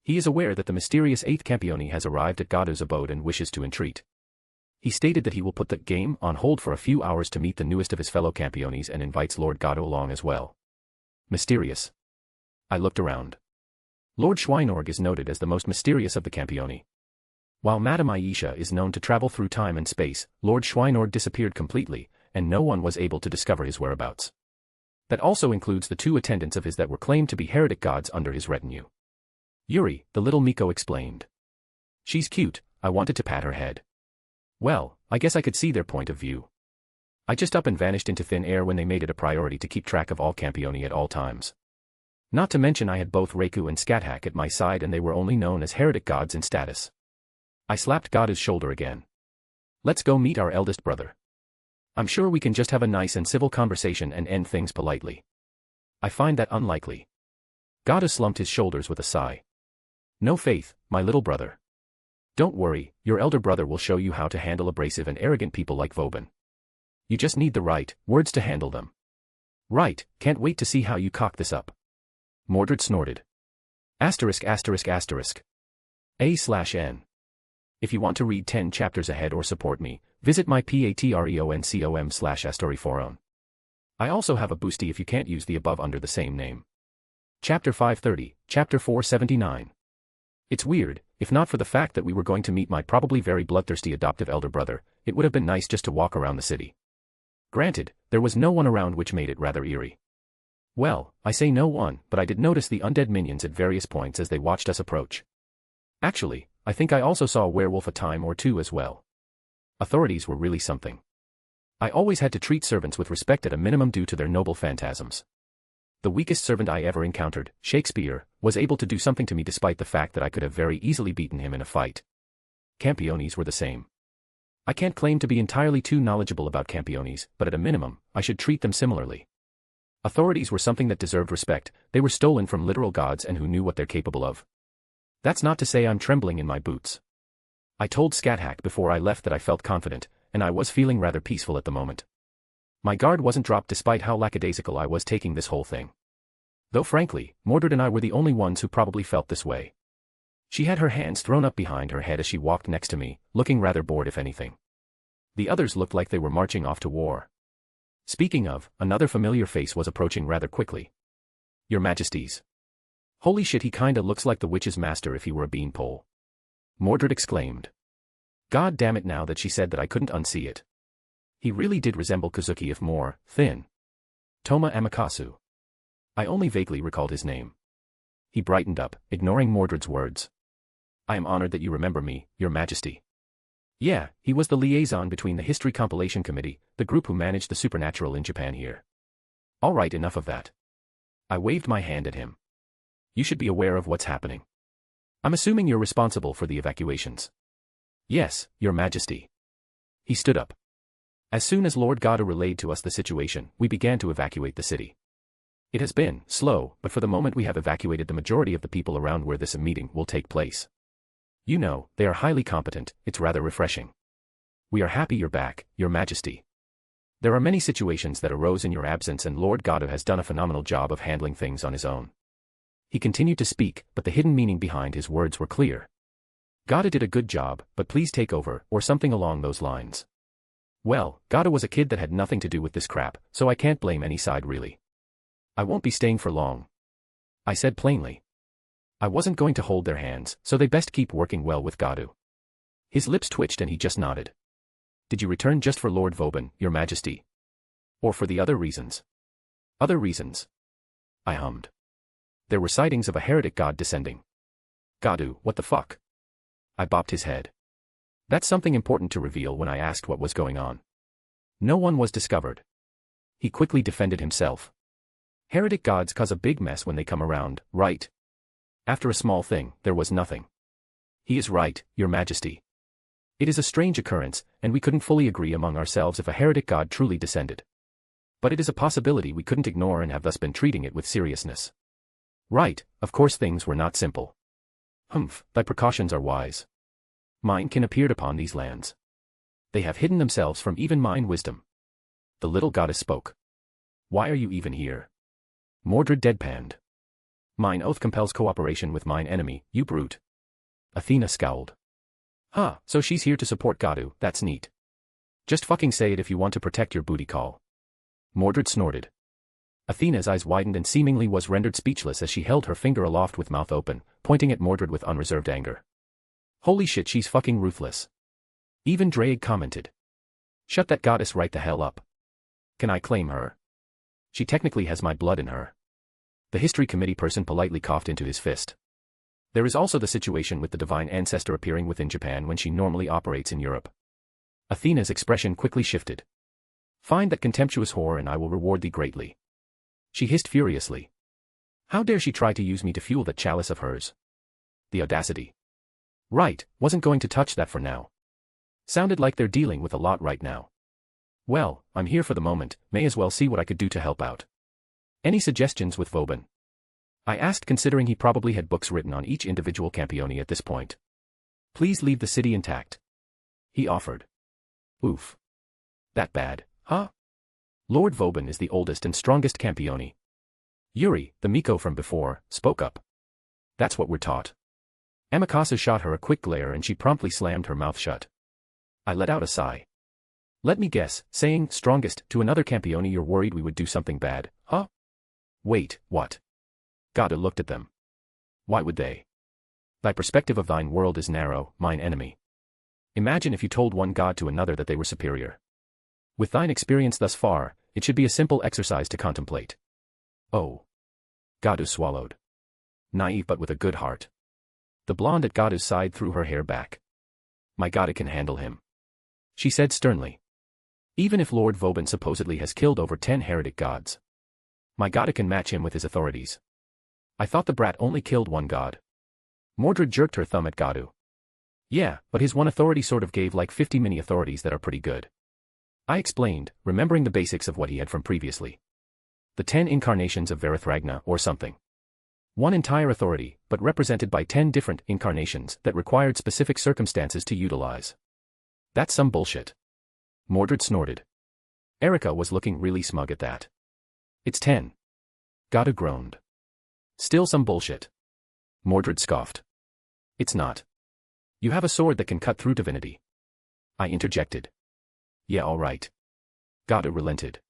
He is aware that the mysterious 8th Campione has arrived at Gado's abode and wishes to entreat. He stated that he will put the game on hold for a few hours to meet the newest of his fellow Campiones and invites Lord Gado along as well. Mysterious. I looked around. Lord Schweinorg is noted as the most mysterious of the Campioni. While Madame Aisha is known to travel through time and space, Lord Schweinorg disappeared completely, and no one was able to discover his whereabouts. That also includes the 2 attendants of his that were claimed to be heretic gods under his retinue. Yuri, the little Miko, explained. She's cute, I wanted to pat her head. Well, I guess I could see their point of view. I just up and vanished into thin air when they made it a priority to keep track of all Campioni at all times. Not to mention I had both Reiku and Scathach at my side, and they were only known as heretic gods in status. I slapped Gado's shoulder again. Let's go meet our eldest brother. I'm sure we can just have a nice and civil conversation and end things politely. I find that unlikely. Gado slumped his shoulders with a sigh. No faith, my little brother. Don't worry, your elder brother will show you how to handle abrasive and arrogant people like Vauban. You just need the right words to handle them. Right, can't wait to see how you cock this up. Mordred snorted. Asterisk asterisk asterisk. A/N. If you want to read 10 chapters ahead or support me, visit my patreon.com/astoriforon. I also have a boosty if you can't use the above under the same name. Chapter 530, Chapter 479. It's weird, if not for the fact that we were going to meet my probably very bloodthirsty adoptive elder brother, it would have been nice just to walk around the city. Granted, there was no one around, which made it rather eerie. Well, I say no one, but I did notice the undead minions at various points as they watched us approach. Actually, I think I also saw a werewolf a time or two as well. Authorities were really something. I always had to treat servants with respect at a minimum due to their noble phantasms. The weakest servant I ever encountered, Shakespeare, was able to do something to me despite the fact that I could have very easily beaten him in a fight. Campiones were the same. I can't claim to be entirely too knowledgeable about Campiones, but at a minimum, I should treat them similarly. Authorities were something that deserved respect, they were stolen from literal gods and who knew what they're capable of. That's not to say I'm trembling in my boots. I told Scathach before I left that I felt confident, and I was feeling rather peaceful at the moment. My guard wasn't dropped despite how lackadaisical I was taking this whole thing. Though frankly, Mordred and I were the only ones who probably felt this way. She had her hands thrown up behind her head as she walked next to me, looking rather bored if anything. The others looked like they were marching off to war. Speaking of, another familiar face was approaching rather quickly. Your Majesties. Holy shit, he kinda looks like the witch's master if he were a beanpole. Mordred exclaimed. God damn it, now that she said that I couldn't unsee it. He really did resemble Kazuki if more, thin. Toma Amakasu. I only vaguely recalled his name. He brightened up, ignoring Mordred's words. I am honored that you remember me, Your Majesty. Yeah, he was the liaison between the History Compilation Committee, the group who managed the supernatural in Japan here. Alright, enough of that. I waved my hand at him. You should be aware of what's happening. I'm assuming you're responsible for the evacuations. Yes, Your Majesty. He stood up. As soon as Lord Gado relayed to us the situation, we began to evacuate the city. It has been slow, but for the moment we have evacuated the majority of the people around where this meeting will take place. You know, they are highly competent, it's rather refreshing. We are happy you're back, Your Majesty. There are many situations that arose in your absence and Lord Gado has done a phenomenal job of handling things on his own. He continued to speak, but the hidden meaning behind his words were clear. Gada did a good job, but please take over, or something along those lines. Well, Gada was a kid that had nothing to do with this crap, so I can't blame any side really. I won't be staying for long, I said plainly. I wasn't going to hold their hands, so they best keep working well with Gadu. His lips twitched and he just nodded. Did you return just for Lord Vauban, Your Majesty? Or for the other reasons? Other reasons? I hummed. There were sightings of a heretic god descending. Gadu, what the fuck? I bopped his head. That's something important to reveal when I asked what was going on. No one was discovered. He quickly defended himself. Heretic gods cause a big mess when they come around, right? After a small thing, there was nothing. He is right, Your Majesty. It is a strange occurrence, and we couldn't fully agree among ourselves if a heretic god truly descended. But it is a possibility we couldn't ignore and have thus been treating it with seriousness. Right, of course things were not simple. Humph, thy precautions are wise. Mine kin appeared upon these lands. They have hidden themselves from even mine wisdom. The little goddess spoke. Why are you even here? Mordred deadpanned. Mine oath compels cooperation with mine enemy, you brute. Athena scowled. Huh, so she's here to support Gadu, that's neat. Just fucking say it if you want to protect your booty call. Mordred snorted. Athena's eyes widened and seemingly was rendered speechless as she held her finger aloft with mouth open, pointing at Mordred with unreserved anger. Holy shit, she's fucking ruthless. Even Draig commented. Shut that goddess right the hell up. Can I claim her? She technically has my blood in her. The history committee person politely coughed into his fist. There is also the situation with the divine ancestor appearing within Japan when she normally operates in Europe. Athena's expression quickly shifted. Find that contemptuous whore and I will reward thee greatly. She hissed furiously. How dare she try to use me to fuel that chalice of hers? The audacity. Right, wasn't going to touch that for now. Sounded like they're dealing with a lot right now. Well, I'm here for the moment, may as well see what I could do to help out. Any suggestions with Vauban? I asked, considering he probably had books written on each individual campione at this point. Please leave the city intact. He offered. Oof. That bad, huh? Lord Vauban is the oldest and strongest campione. Yuri, the Miko from before, spoke up. That's what we're taught. Amikasa shot her a quick glare and she promptly slammed her mouth shut. I let out a sigh. Let me guess, saying strongest to another campione, you're worried we would do something bad, huh? Wait, what? Gada looked at them. Why would they? Thy perspective of thine world is narrow, mine enemy. Imagine if you told one god to another that they were superior. With thine experience thus far, it should be a simple exercise to contemplate. Oh. Gadu swallowed. Naive but with a good heart. The blonde at Gadu's side threw her hair back. My Gada can handle him. She said sternly. Even if Lord Vauban supposedly has killed over 10 heretic gods. My Gada can match him with his authorities. I thought the brat only killed one god. Mordred jerked her thumb at Gadu. Yeah, but his one authority sort of gave like 50 mini authorities that are pretty good. I explained, remembering the basics of what he had from previously. The 10 incarnations of Verithragna or something. One entire authority, but represented by 10 different incarnations that required specific circumstances to utilize. That's some bullshit. Mordred snorted. Erica was looking really smug at that. It's 10. Gada groaned. Still some bullshit. Mordred scoffed. It's not. You have a sword that can cut through divinity. I interjected. Yeah, all right. Gada relented.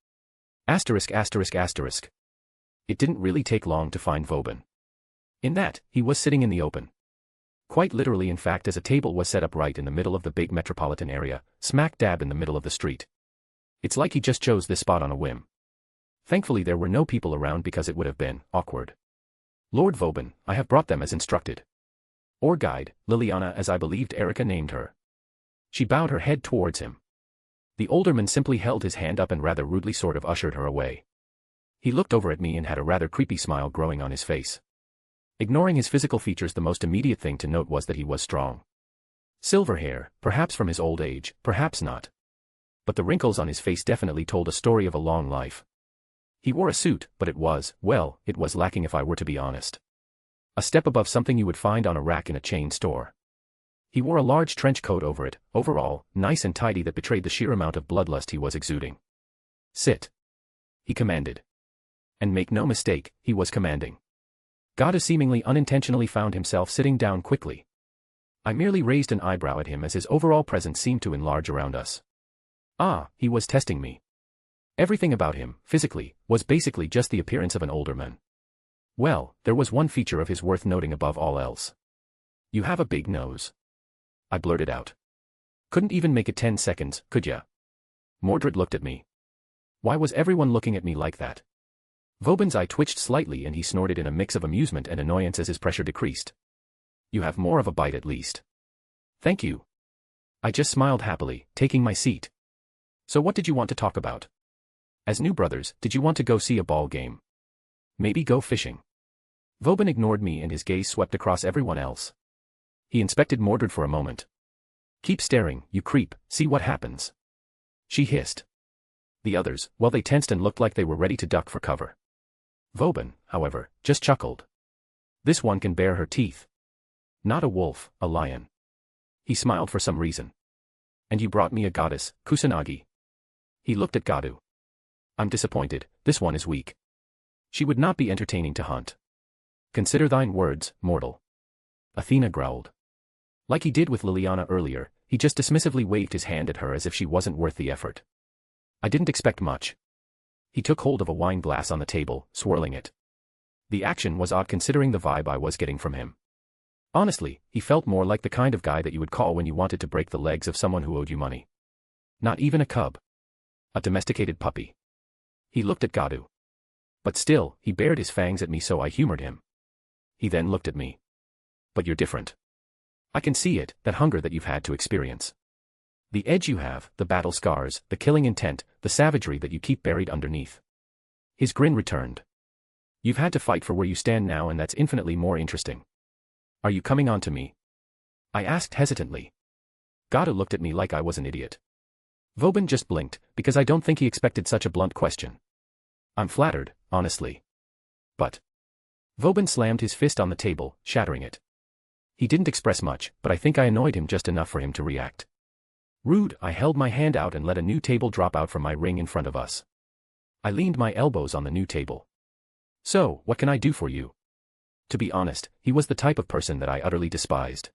Asterisk asterisk asterisk. It didn't really take long to find Vauban. In that, he was sitting in the open. Quite literally, in fact, as a table was set up right in the middle of the big metropolitan area, smack dab in the middle of the street. It's like he just chose this spot on a whim. Thankfully there were no people around because it would have been awkward. Lord Vauban, I have brought them as instructed. Or guide, Liliana as I believed Erica named her. She bowed her head towards him. The olderman simply held his hand up and rather rudely sort of ushered her away. He looked over at me and had a rather creepy smile growing on his face. Ignoring his physical features, the most immediate thing to note was that he was strong. Silver hair, perhaps from his old age, perhaps not. But the wrinkles on his face definitely told a story of a long life. He wore a suit, but it was, well, it was lacking if I were to be honest. A step above something you would find on a rack in a chain store. He wore a large trench coat over it, overall, nice and tidy, that betrayed the sheer amount of bloodlust he was exuding. Sit. He commanded. And make no mistake, he was commanding. Gadu seemingly unintentionally found himself sitting down quickly. I merely raised an eyebrow at him as his overall presence seemed to enlarge around us. Ah, he was testing me. Everything about him, physically, was basically just the appearance of an older man. Well, there was one feature of his worth noting above all else. You have a big nose. I blurted out. Couldn't even make it 10 seconds, could ya? Mordred looked at me. Why was everyone looking at me like that? Vauban's eye twitched slightly and he snorted in a mix of amusement and annoyance as his pressure decreased. You have more of a bite at least. Thank you. I just smiled happily, taking my seat. So what did you want to talk about? As new brothers, did you want to go see a ball game? Maybe go fishing? Vauban ignored me and his gaze swept across everyone else. He inspected Mordred for a moment. Keep staring, you creep, see what happens. She hissed. The others, well, they tensed and looked like they were ready to duck for cover. Vauban, however, just chuckled. This one can bare her teeth. Not a wolf, a lion. He smiled for some reason. And you brought me a goddess, Kusanagi. He looked at Gadu. I'm disappointed, this one is weak. She would not be entertaining to hunt. Consider thine words, mortal. Athena growled. Like he did with Liliana earlier, he just dismissively waved his hand at her as if she wasn't worth the effort. I didn't expect much. He took hold of a wine glass on the table, swirling it. The action was odd considering the vibe I was getting from him. Honestly, he felt more like the kind of guy that you would call when you wanted to break the legs of someone who owed you money. Not even a cub. A domesticated puppy. He looked at Gadu. But still, he bared his fangs at me, so I humored him. He then looked at me. But you're different. I can see it, that hunger that you've had to experience. The edge you have, the battle scars, the killing intent, the savagery that you keep buried underneath. His grin returned. You've had to fight for where you stand now, and that's infinitely more interesting. Are you coming on to me? I asked hesitantly. Gadu looked at me like I was an idiot. Vauban just blinked, because I don't think he expected such a blunt question. I'm flattered, honestly. But. Vauban slammed his fist on the table, shattering it. He didn't express much, but I think I annoyed him just enough for him to react. Rude, I held my hand out and let a new table drop out from my ring in front of us. I leaned my elbows on the new table. So, what can I do for you? To be honest, he was the type of person that I utterly despised.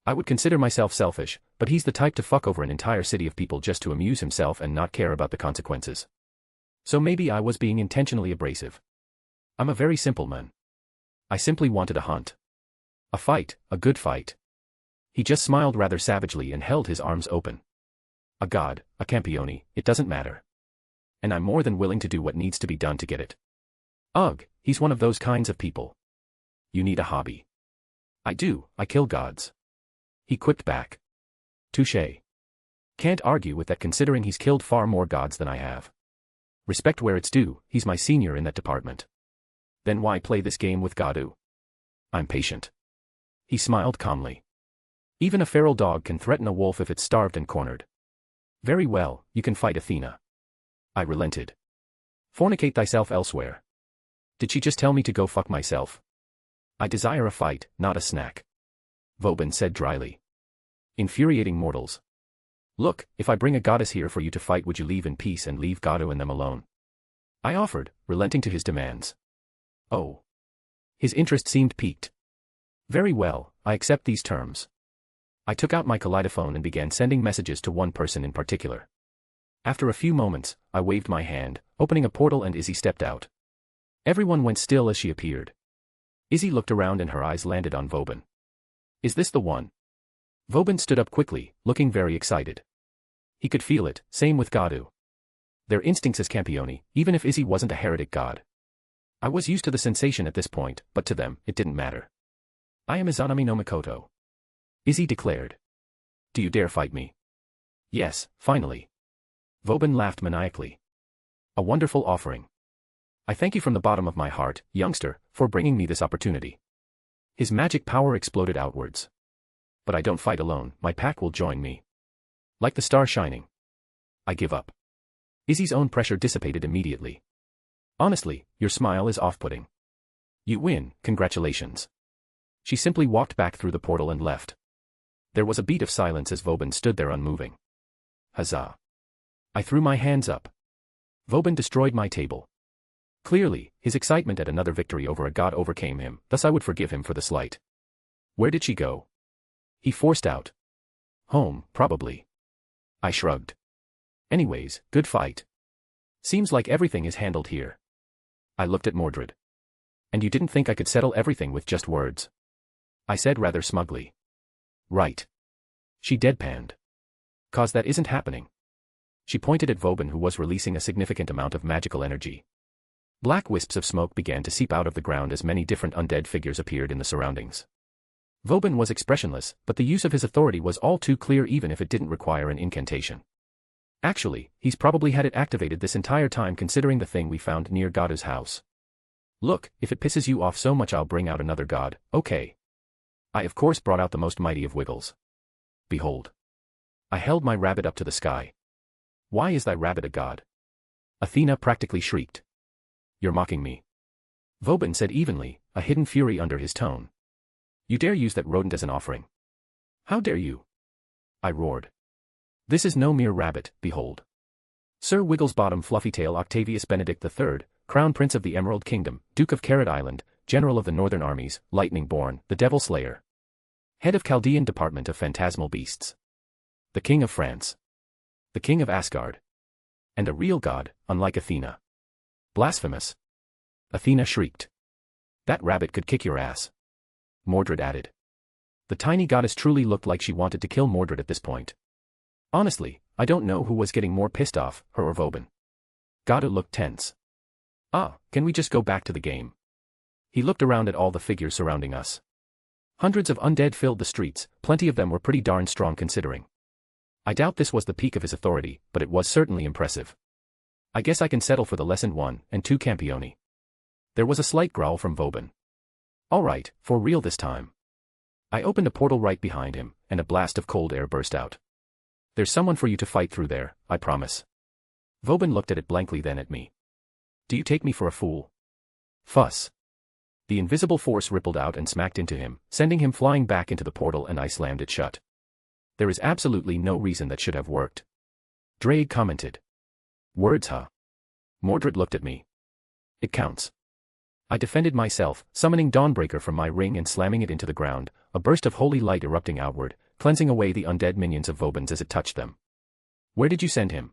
I would consider myself selfish, but he's the type to fuck over an entire city of people just to amuse himself and not care about the consequences. So maybe I was being intentionally abrasive. I'm a very simple man. I simply wanted a hunt. A fight, a good fight. He just smiled rather savagely and held his arms open. A god, a campione, it doesn't matter. And I'm more than willing to do what needs to be done to get it. Ugh, he's one of those kinds of people. You need a hobby. I do, I kill gods. He quipped back. Touché. Can't argue with that considering he's killed far more gods than I have. Respect where it's due, he's my senior in that department. Then why play this game with Gadu? I'm patient. He smiled calmly. Even a feral dog can threaten a wolf if it's starved and cornered. Very well, you can fight Athena. I relented. Fornicate thyself elsewhere. Did she just tell me to go fuck myself? I desire a fight, not a snack. Vauban said dryly. Infuriating mortals. Look, if I bring a goddess here for you to fight, would you leave in peace and leave Gadu and them alone? I offered, relenting to his demands. Oh. His interest seemed piqued. Very well, I accept these terms. I took out my kaleidophone and began sending messages to one person in particular. After a few moments, I waved my hand, opening a portal, and Izzy stepped out. Everyone went still as she appeared. Izzy looked around and her eyes landed on Vauban. Is this the one? Vauban stood up quickly, looking very excited. He could feel it, same with Gadu. Their instincts as campioni, even if Izzy wasn't a heretic god. I was used to the sensation at this point, but to them, it didn't matter. I am Izanami no Mikoto. Izzy declared. Do you dare fight me? Yes, finally. Vauban laughed maniacally. A wonderful offering. I thank you from the bottom of my heart, youngster, for bringing me this opportunity. His magic power exploded outwards. But I don't fight alone, my pack will join me. Like the star shining. I give up. Izzy's own pressure dissipated immediately. Honestly, your smile is off-putting. You win, congratulations. She simply walked back through the portal and left. There was a beat of silence as Vauban stood there unmoving. Huzzah. I threw my hands up. Vauban destroyed my table. Clearly, his excitement at another victory over a god overcame him, thus I would forgive him for the slight. Where did she go? He forced out. Home, probably. I shrugged. Anyways, good fight. Seems like everything is handled here. I looked at Mordred. And you didn't think I could settle everything with just words? I said rather smugly. Right. She deadpanned. 'Cause that isn't happening. She pointed at Vauban, who was releasing a significant amount of magical energy. Black wisps of smoke began to seep out of the ground as many different undead figures appeared in the surroundings. Vauban was expressionless, but the use of his authority was all too clear even if it didn't require an incantation. Actually, he's probably had it activated this entire time considering the thing we found near Gadu's house. Look, if it pisses you off so much I'll bring out another god, okay. I of course brought out the most mighty of wiggles. Behold. I held my rabbit up to the sky. Why is thy rabbit a god? Athena practically shrieked. You're mocking me. Vauban said evenly, a hidden fury under his tone. You dare use that rodent as an offering? How dare you? I roared. This is no mere rabbit, behold. Sir Wigglesbottom Fluffytail Octavius Benedict III, Crown Prince of the Emerald Kingdom, Duke of Carrot Island, General of the Northern Armies, Lightning-born, the Devil Slayer. Head of Chaldean Department of Phantasmal Beasts. The King of France. The King of Asgard. And a real god, unlike Athena. Blasphemous. Athena shrieked. That rabbit could kick your ass. Mordred added. The tiny goddess truly looked like she wanted to kill Mordred at this point. Honestly, I don't know who was getting more pissed off, her or Vauban. Gadu looked tense. Can we just go back to the game? He looked around at all the figures surrounding us. Hundreds of undead filled the streets, plenty of them were pretty darn strong considering. I doubt this was the peak of his authority, but it was certainly impressive. I guess I can settle for the lesson 1 and 2 Campioni. There was a slight growl from Vauban. Alright, for real this time. I opened a portal right behind him, and a blast of cold air burst out. There's someone for you to fight through there, I promise. Vauban looked at it blankly, then at me. Do you take me for a fool? Fuss. The invisible force rippled out and smacked into him, sending him flying back into the portal, and I slammed it shut. There is absolutely no reason that should have worked. Drake commented. Words, huh? Mordred looked at me. It counts. I defended myself, summoning Dawnbreaker from my ring and slamming it into the ground, a burst of holy light erupting outward, cleansing away the undead minions of Vauban's as it touched them. Where did you send him?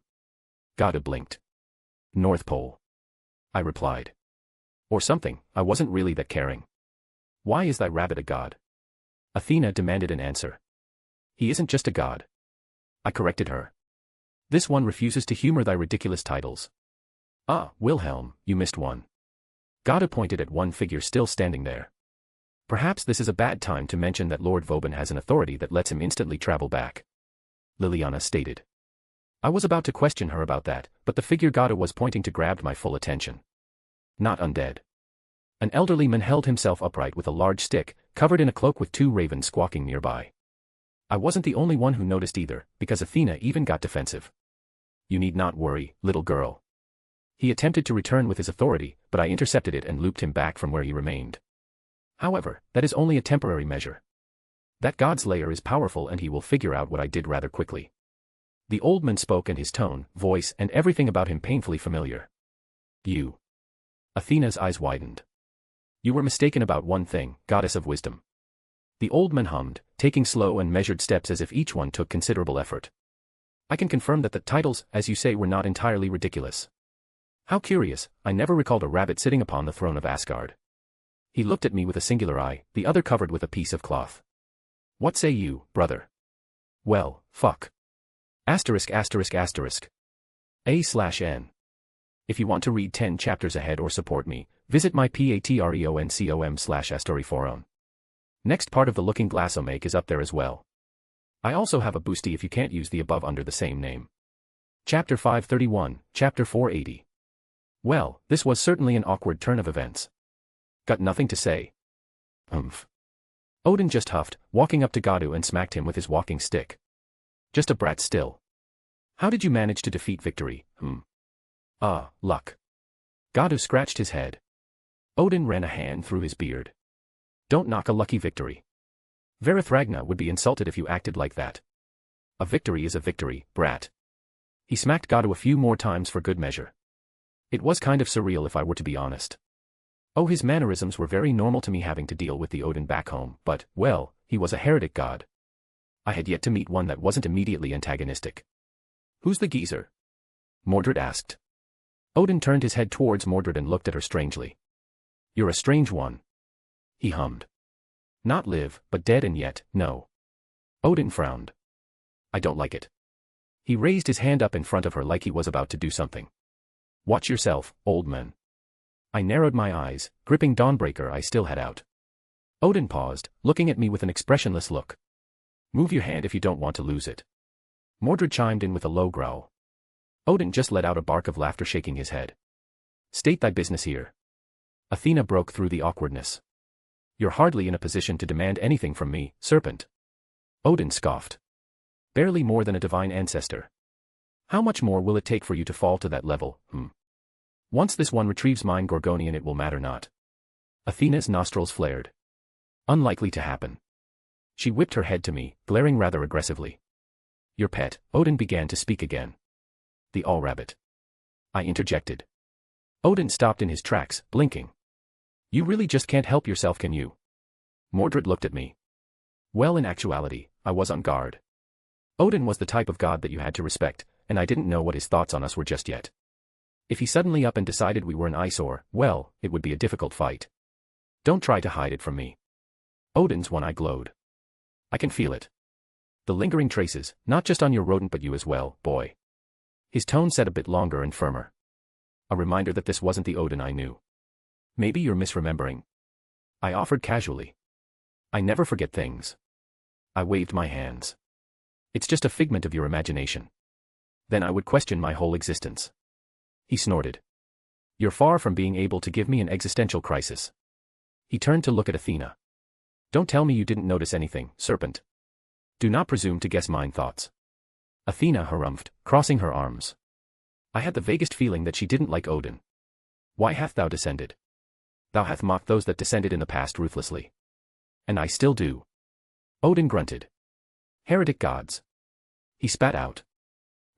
Gadu blinked. North Pole. I replied. Or something, I wasn't really that caring. Why is thy rabbit a god? Athena demanded an answer. He isn't just a god. I corrected her. This one refuses to humor thy ridiculous titles. Wilhelm, you missed one. Gadu pointed at one figure still standing there. Perhaps this is a bad time to mention that Lord Vauban has an authority that lets him instantly travel back. Liliana stated. I was about to question her about that, but the figure Gadu was pointing to grabbed my full attention. Not undead. An elderly man held himself upright with a large stick, covered in a cloak with 2 ravens squawking nearby. I wasn't the only one who noticed either, because Athena even got defensive. You need not worry, little girl. He attempted to return with his authority, but I intercepted it and looped him back from where he remained. However, that is only a temporary measure. That Godslayer is powerful and he will figure out what I did rather quickly. The old man spoke, and his tone, voice, and everything about him painfully familiar. You. Athena's eyes widened. You were mistaken about one thing, goddess of wisdom. The old man hummed, taking slow and measured steps as if each one took considerable effort. I can confirm that the titles, as you say, were not entirely ridiculous. How curious, I never recalled a rabbit sitting upon the throne of Asgard. He looked at me with a singular eye, the other covered with a piece of cloth. What say you, brother? Well, fuck. Asterisk asterisk asterisk. A/N. If you want to read 10 chapters ahead or support me, visit my patreon.com/astoriforon. Next part of the Looking Glass Omake is up there as well. I also have a boosty if you can't use the above under the same name. Chapter 531, Chapter 480. Well, this was certainly an awkward turn of events. Got nothing to say. Humph. Odin just huffed, walking up to Gadu and smacked him with his walking stick. Just a brat still. How did you manage to defeat Victory, luck. Gadu scratched his head. Odin ran a hand through his beard. Don't knock a lucky victory. Verithragna would be insulted if you acted like that. A victory is a victory, brat. He smacked Gadu a few more times for good measure. It was kind of surreal if I were to be honest. Oh, his mannerisms were very normal to me having to deal with the Odin back home, but, well, he was a heretic god. I had yet to meet one that wasn't immediately antagonistic. Who's the geezer? Mordred asked. Odin turned his head towards Mordred and looked at her strangely. You're a strange one. He hummed. Not live, but dead and yet, no. Odin frowned. I don't like it. He raised his hand up in front of her like he was about to do something. Watch yourself, old man. I narrowed my eyes, gripping Dawnbreaker I still had out. Odin paused, looking at me with an expressionless look. Move your hand if you don't want to lose it. Mordred chimed in with a low growl. Odin just let out a bark of laughter, shaking his head. State thy business here. Athena broke through the awkwardness. You're hardly in a position to demand anything from me, serpent. Odin scoffed. Barely more than a divine ancestor. How much more will it take for you to fall to that level, Once this one retrieves mine Gorgonian it will matter not. Athena's nostrils flared. Unlikely to happen. She whipped her head to me, glaring rather aggressively. Your pet, Odin began to speak again. The all-rabbit. I interjected. Odin stopped in his tracks, blinking. You really just can't help yourself, can you? Mordred looked at me. Well, in actuality, I was on guard. Odin was the type of god that you had to respect, and I didn't know what his thoughts on us were just yet. If he suddenly up and decided we were an eyesore, well, it would be a difficult fight. Don't try to hide it from me. Odin's one eye glowed. I can feel it. The lingering traces, not just on your rodent but you as well, boy. His tone said a bit longer and firmer. A reminder that this wasn't the Odin I knew. Maybe you're misremembering. I offered casually. I never forget things. I waved my hands. It's just a figment of your imagination. Then I would question my whole existence. He snorted. You're far from being able to give me an existential crisis. He turned to look at Athena. Don't tell me you didn't notice anything, serpent. Do not presume to guess mine thoughts. Athena harumphed, crossing her arms. I had the vaguest feeling that she didn't like Odin. Why hath thou descended? Thou hath mocked those that descended in the past ruthlessly. And I still do. Odin grunted. Heretic gods. He spat out.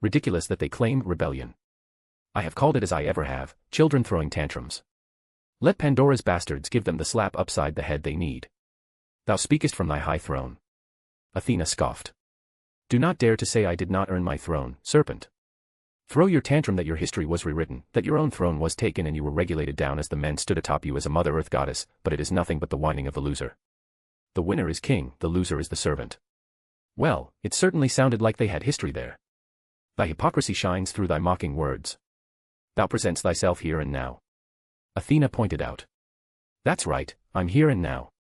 Ridiculous that they claim rebellion. I have called it as I ever have, children throwing tantrums. Let Pandora's bastards give them the slap upside the head they need. Thou speakest from thy high throne. Athena scoffed. Do not dare to say I did not earn my throne, serpent. Throw your tantrum that your history was rewritten, that your own throne was taken and you were regulated down as the men stood atop you as a Mother Earth goddess, but it is nothing but the whining of the loser. The winner is king, the loser is the servant. Well, it certainly sounded like they had history there. Thy hypocrisy shines through thy mocking words. Thou presents thyself here and now. Athena pointed out. That's right, I'm here and now.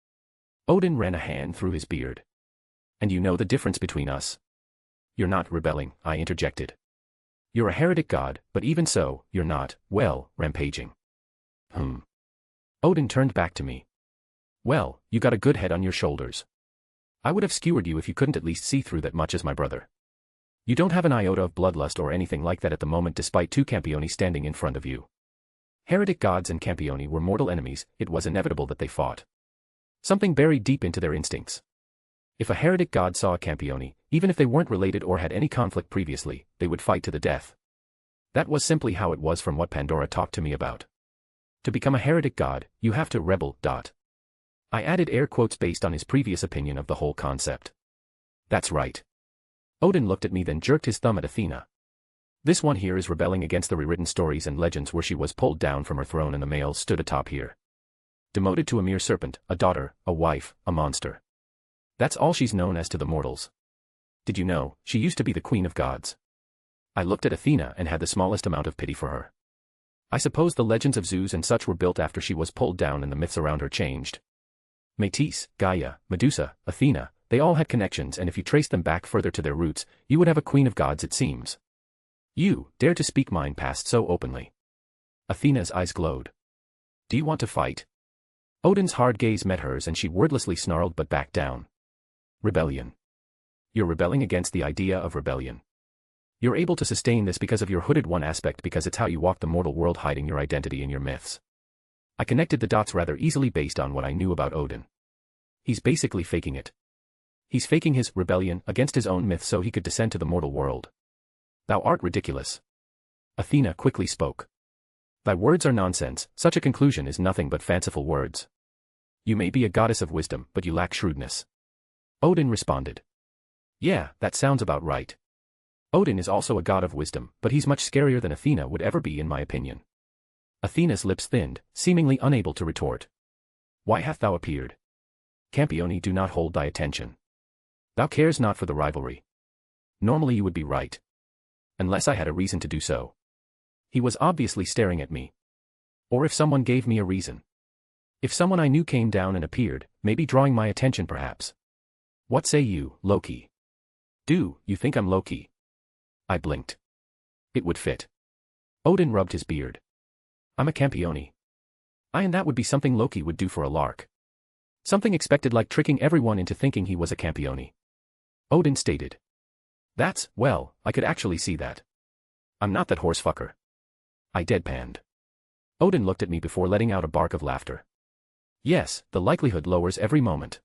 Odin ran a hand through his beard. And you know the difference between us. You're not rebelling, I interjected. You're a heretic god, but even so, you're not, well, rampaging. Odin turned back to me. Well, you got a good head on your shoulders. I would have skewered you if you couldn't at least see through that much as my brother. You don't have an iota of bloodlust or anything like that at the moment despite two Campioni standing in front of you. Heretic gods and Campioni were mortal enemies, it was inevitable that they fought. Something buried deep into their instincts. If a heretic god saw a Campioni, even if they weren't related or had any conflict previously, they would fight to the death. That was simply how it was from what Pandora talked to me about. To become a heretic god, you have to rebel. I added air quotes based on his previous opinion of the whole concept. That's right. Odin looked at me then jerked his thumb at Athena. This one here is rebelling against the rewritten stories and legends where she was pulled down from her throne and the males stood atop here. Demoted to a mere serpent, a daughter, a wife, a monster. That's all she's known as to the mortals. Did you know, she used to be the queen of gods? I looked at Athena and had the smallest amount of pity for her. I suppose the legends of Zeus and such were built after she was pulled down and the myths around her changed. Metis, Gaia, Medusa, Athena, they all had connections and if you traced them back further to their roots, you would have a queen of gods it seems. You, dare to speak mine past so openly. Athena's eyes glowed. Do you want to fight? Odin's hard gaze met hers and she wordlessly snarled but backed down. Rebellion. You're rebelling against the idea of rebellion. You're able to sustain this because of your hooded one aspect because it's how you walk the mortal world hiding your identity in your myths. I connected the dots rather easily based on what I knew about Odin. He's basically faking it. He's faking his rebellion against his own myth so he could descend to the mortal world. Thou art ridiculous. Athena quickly spoke. Thy words are nonsense, such a conclusion is nothing but fanciful words. You may be a goddess of wisdom, but you lack shrewdness. Odin responded. Yeah, that sounds about right. Odin is also a god of wisdom, but he's much scarier than Athena would ever be in my opinion. Athena's lips thinned, seemingly unable to retort. Why hath thou appeared? Campione, do not hold thy attention. Thou cares not for the rivalry. Normally you would be right. Unless I had a reason to do so. He was obviously staring at me. Or if someone gave me a reason. If someone I knew came down and appeared, maybe drawing my attention perhaps. What say you, Loki? Do you think I'm Loki? I blinked. It would fit. Odin rubbed his beard. I'm a Campione. And that would be something Loki would do for a lark. Something expected, like tricking everyone into thinking he was a Campione. Odin stated. That's, well, I could actually see that. I'm not that horsefucker. I deadpanned. Odin looked at me before letting out a bark of laughter. Yes, the likelihood lowers every moment.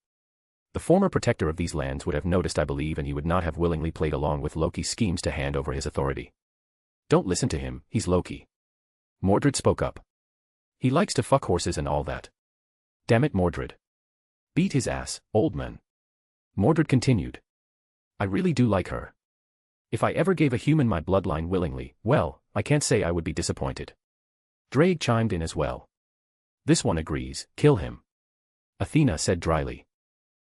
The former protector of these lands would have noticed, I believe, and he would not have willingly played along with Loki's schemes to hand over his authority. Don't listen to him, he's Loki. Mordred spoke up. He likes to fuck horses and all that. Damn it, Mordred. Beat his ass, old man. Mordred continued. I really do like her. If I ever gave a human my bloodline willingly, well, I can't say I would be disappointed. Drake chimed in as well. This one agrees, kill him. Athena said dryly.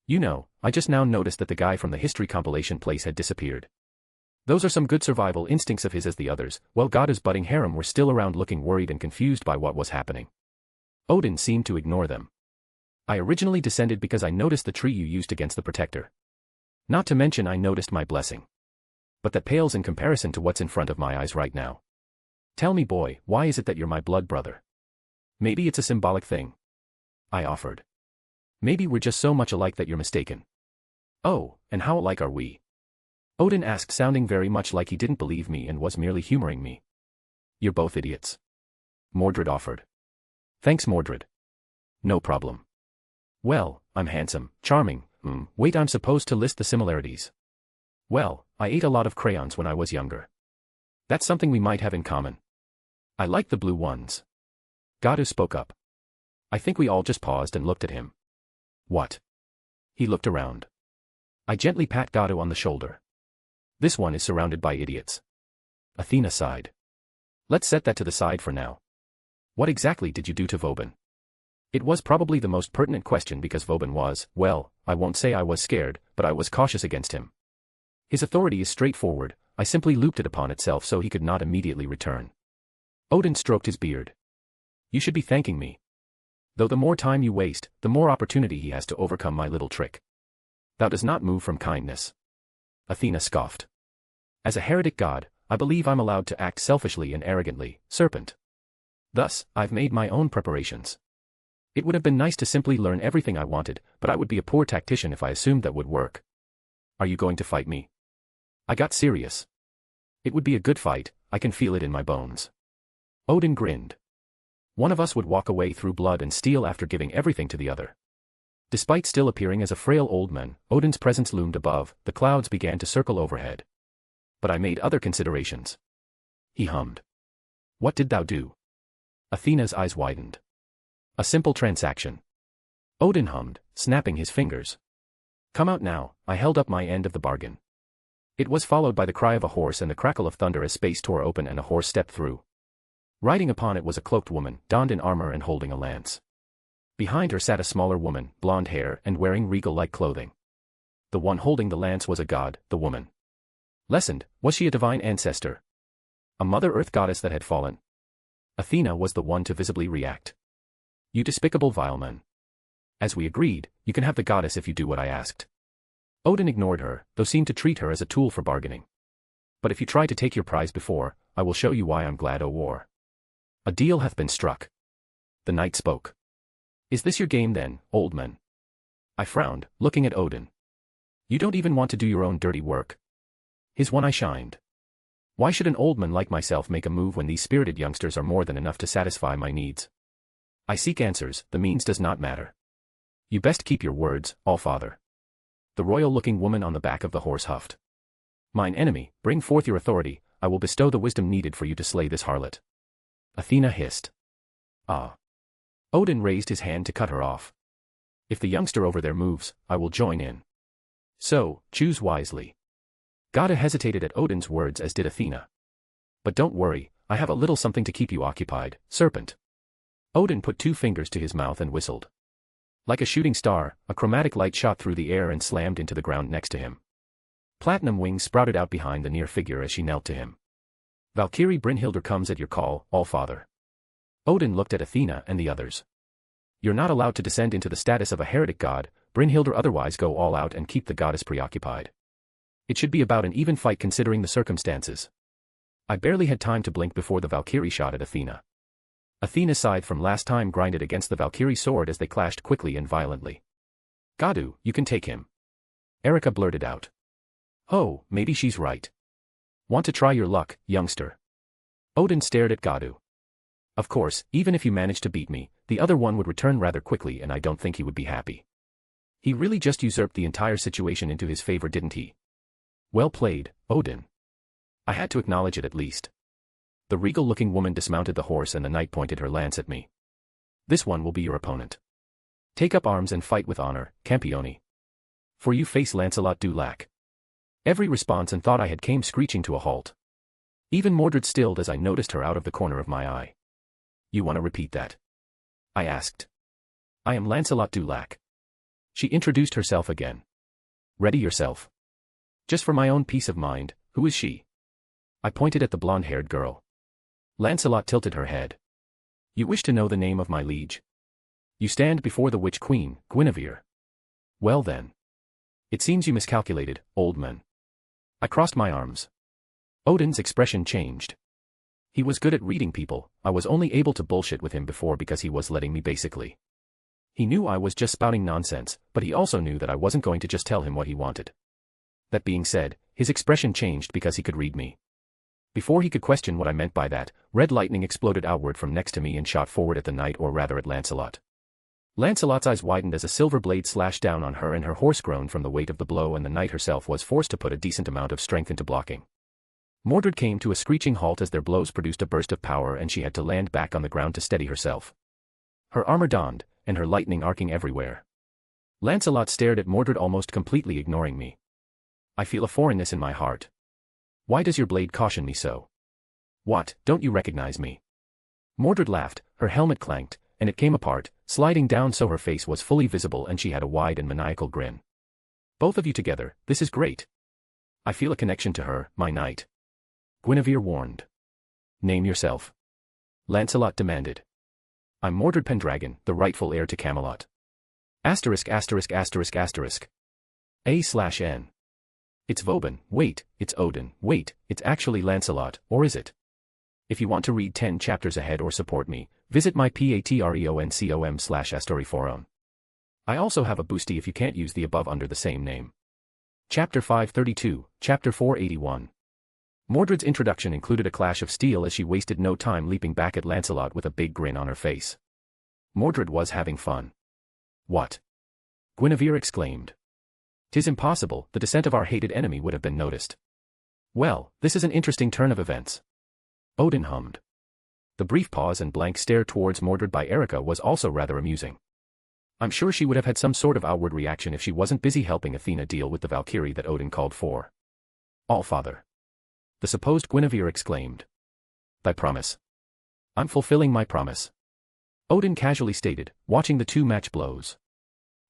You know, I just now noticed that the guy from the history compilation place had disappeared. Those are some good survival instincts of his, as the others, well, Godda's budding harem, were still around looking worried and confused by what was happening. Odin seemed to ignore them. I originally descended because I noticed the tree you used against the protector. Not to mention I noticed my blessing. But that pales in comparison to what's in front of my eyes right now. Tell me, boy, why is it that you're my blood brother? Maybe it's a symbolic thing. I offered. Maybe we're just so much alike that you're mistaken. Oh, and how alike are we? Odin asked, sounding very much like he didn't believe me and was merely humoring me. You're both idiots. Mordred offered. Thanks, Mordred. No problem. Well, I'm handsome, charming, wait, I'm supposed to list the similarities. Well, I ate a lot of crayons when I was younger. That's something we might have in common. I like the blue ones. Goddu spoke up. I think we all just paused and looked at him. What? He looked around. I gently pat Goddu on the shoulder. This one is surrounded by idiots. Athena sighed. Let's set that to the side for now. What exactly did you do to Vauban? It was probably the most pertinent question because Vauban was, well, I won't say I was scared, but I was cautious against him. His authority is straightforward, I simply looped it upon itself so he could not immediately return. Odin stroked his beard. You should be thanking me. Though the more time you waste, the more opportunity he has to overcome my little trick. Thou does not move from kindness. Athena scoffed. As a heretic god, I believe I'm allowed to act selfishly and arrogantly, serpent. Thus, I've made my own preparations. It would have been nice to simply learn everything I wanted, but I would be a poor tactician if I assumed that would work. Are you going to fight me? I got serious. It would be a good fight, I can feel it in my bones. Odin grinned. One of us would walk away through blood and steel after giving everything to the other. Despite still appearing as a frail old man, Odin's presence loomed above, the clouds began to circle overhead. But I made other considerations. He hummed. What did thou do? Athena's eyes widened. A simple transaction. Odin hummed, snapping his fingers. Come out now, I held up my end of the bargain. It was followed by the cry of a horse and the crackle of thunder as space tore open and a horse stepped through. Riding upon it was a cloaked woman, donned in armor and holding a lance. Behind her sat a smaller woman, blonde hair and wearing regal-like clothing. The one holding the lance was a god, the woman. Lessened, was she a divine ancestor? A Mother Earth goddess that had fallen? Athena was the one to visibly react. You despicable vile man. As we agreed, you can have the goddess if you do what I asked. Odin ignored her, though seemed to treat her as a tool for bargaining. But if you try to take your prize before, I will show you why I'm glad o' war. A deal hath been struck. The knight spoke. Is this your game then, old man? I frowned, looking at Odin. You don't even want to do your own dirty work. His one eye shined. Why should an old man like myself make a move when these spirited youngsters are more than enough to satisfy my needs? I seek answers, the means does not matter. You best keep your words, Allfather. The royal-looking woman on the back of the horse huffed. Mine enemy, bring forth your authority, I will bestow the wisdom needed for you to slay this harlot. Athena hissed. Ah. Odin raised his hand to cut her off. If the youngster over there moves, I will join in. So, choose wisely. Gaia hesitated at Odin's words, as did Athena. But don't worry, I have a little something to keep you occupied, serpent. Odin put 2 fingers to his mouth and whistled. Like a shooting star, a chromatic light shot through the air and slammed into the ground next to him. Platinum wings sprouted out behind the near figure as she knelt to him. Valkyrie Brynhildr comes at your call, All-Father. Odin looked at Athena and the others. You're not allowed to descend into the status of a heretic god, Brynhildr, otherwise go all out and keep the goddess preoccupied. It should be about an even fight considering the circumstances. I barely had time to blink before the Valkyrie shot at Athena. Athena's scythe from last time grinded against the Valkyrie sword as they clashed quickly and violently. Gadu, you can take him. Erika blurted out. Oh, maybe she's right. Want to try your luck, youngster? Odin stared at Gadu. Of course, even if you managed to beat me, the other one would return rather quickly and I don't think he would be happy. He really just usurped the entire situation into his favor, didn't he? Well played, Odin. I had to acknowledge it at least. The regal-looking woman dismounted the horse and the knight pointed her lance at me. This one will be your opponent. Take up arms and fight with honor, Campione. For you face Lancelot du Lac. Every response and thought I had came screeching to a halt. Even Mordred stilled as I noticed her out of the corner of my eye. You want to repeat that? I asked. I am Lancelot du Lac. She introduced herself again. Ready yourself. Just for my own peace of mind, who is she? I pointed at the blonde-haired girl. Lancelot tilted her head. You wish to know the name of my liege? You stand before the witch queen, Guinevere. Well then. It seems you miscalculated, old man. I crossed my arms. Odin's expression changed. He was good at reading people, I was only able to bullshit with him before because he was letting me basically. He knew I was just spouting nonsense, but he also knew that I wasn't going to just tell him what he wanted. That being said, his expression changed because he could read me. Before he could question what I meant by that, red lightning exploded outward from next to me and shot forward at the knight, or rather at Lancelot. Lancelot's eyes widened as a silver blade slashed down on her and her horse groaned from the weight of the blow, and the knight herself was forced to put a decent amount of strength into blocking. Mordred came to a screeching halt as their blows produced a burst of power and she had to land back on the ground to steady herself. Her armor donned, and her lightning arcing everywhere. Lancelot stared at Mordred, almost completely ignoring me. I feel a foreignness in my heart. Why does your blade caution me so? What, don't you recognize me? Mordred laughed, her helmet clanked, and it came apart, sliding down so her face was fully visible and she had a wide and maniacal grin. Both of you together, this is great. I feel a connection to her, my knight. Guinevere warned. Name yourself. Lancelot demanded. I'm Mordred Pendragon, the rightful heir to Camelot. Asterisk asterisk asterisk asterisk. A/N. It's Vauban, wait, it's Odin, wait, it's actually Lancelot, or is it? If you want to read 10 chapters ahead or support me, visit my patreon.com/astoriforum. I also have a boosty if you can't use the above under the same name. Chapter 532, Chapter 481. Mordred's introduction included a clash of steel as she wasted no time leaping back at Lancelot with a big grin on her face. Mordred was having fun. What? Guinevere exclaimed. 'Tis impossible, the descent of our hated enemy would have been noticed. Well, this is an interesting turn of events. Odin hummed. The brief pause and blank stare towards Mordred by Erika was also rather amusing. I'm sure she would have had some sort of outward reaction if she wasn't busy helping Athena deal with the Valkyrie that Odin called for. All-Father. The supposed Guinevere exclaimed. Thy promise. I'm fulfilling my promise. Odin casually stated, watching the two match blows.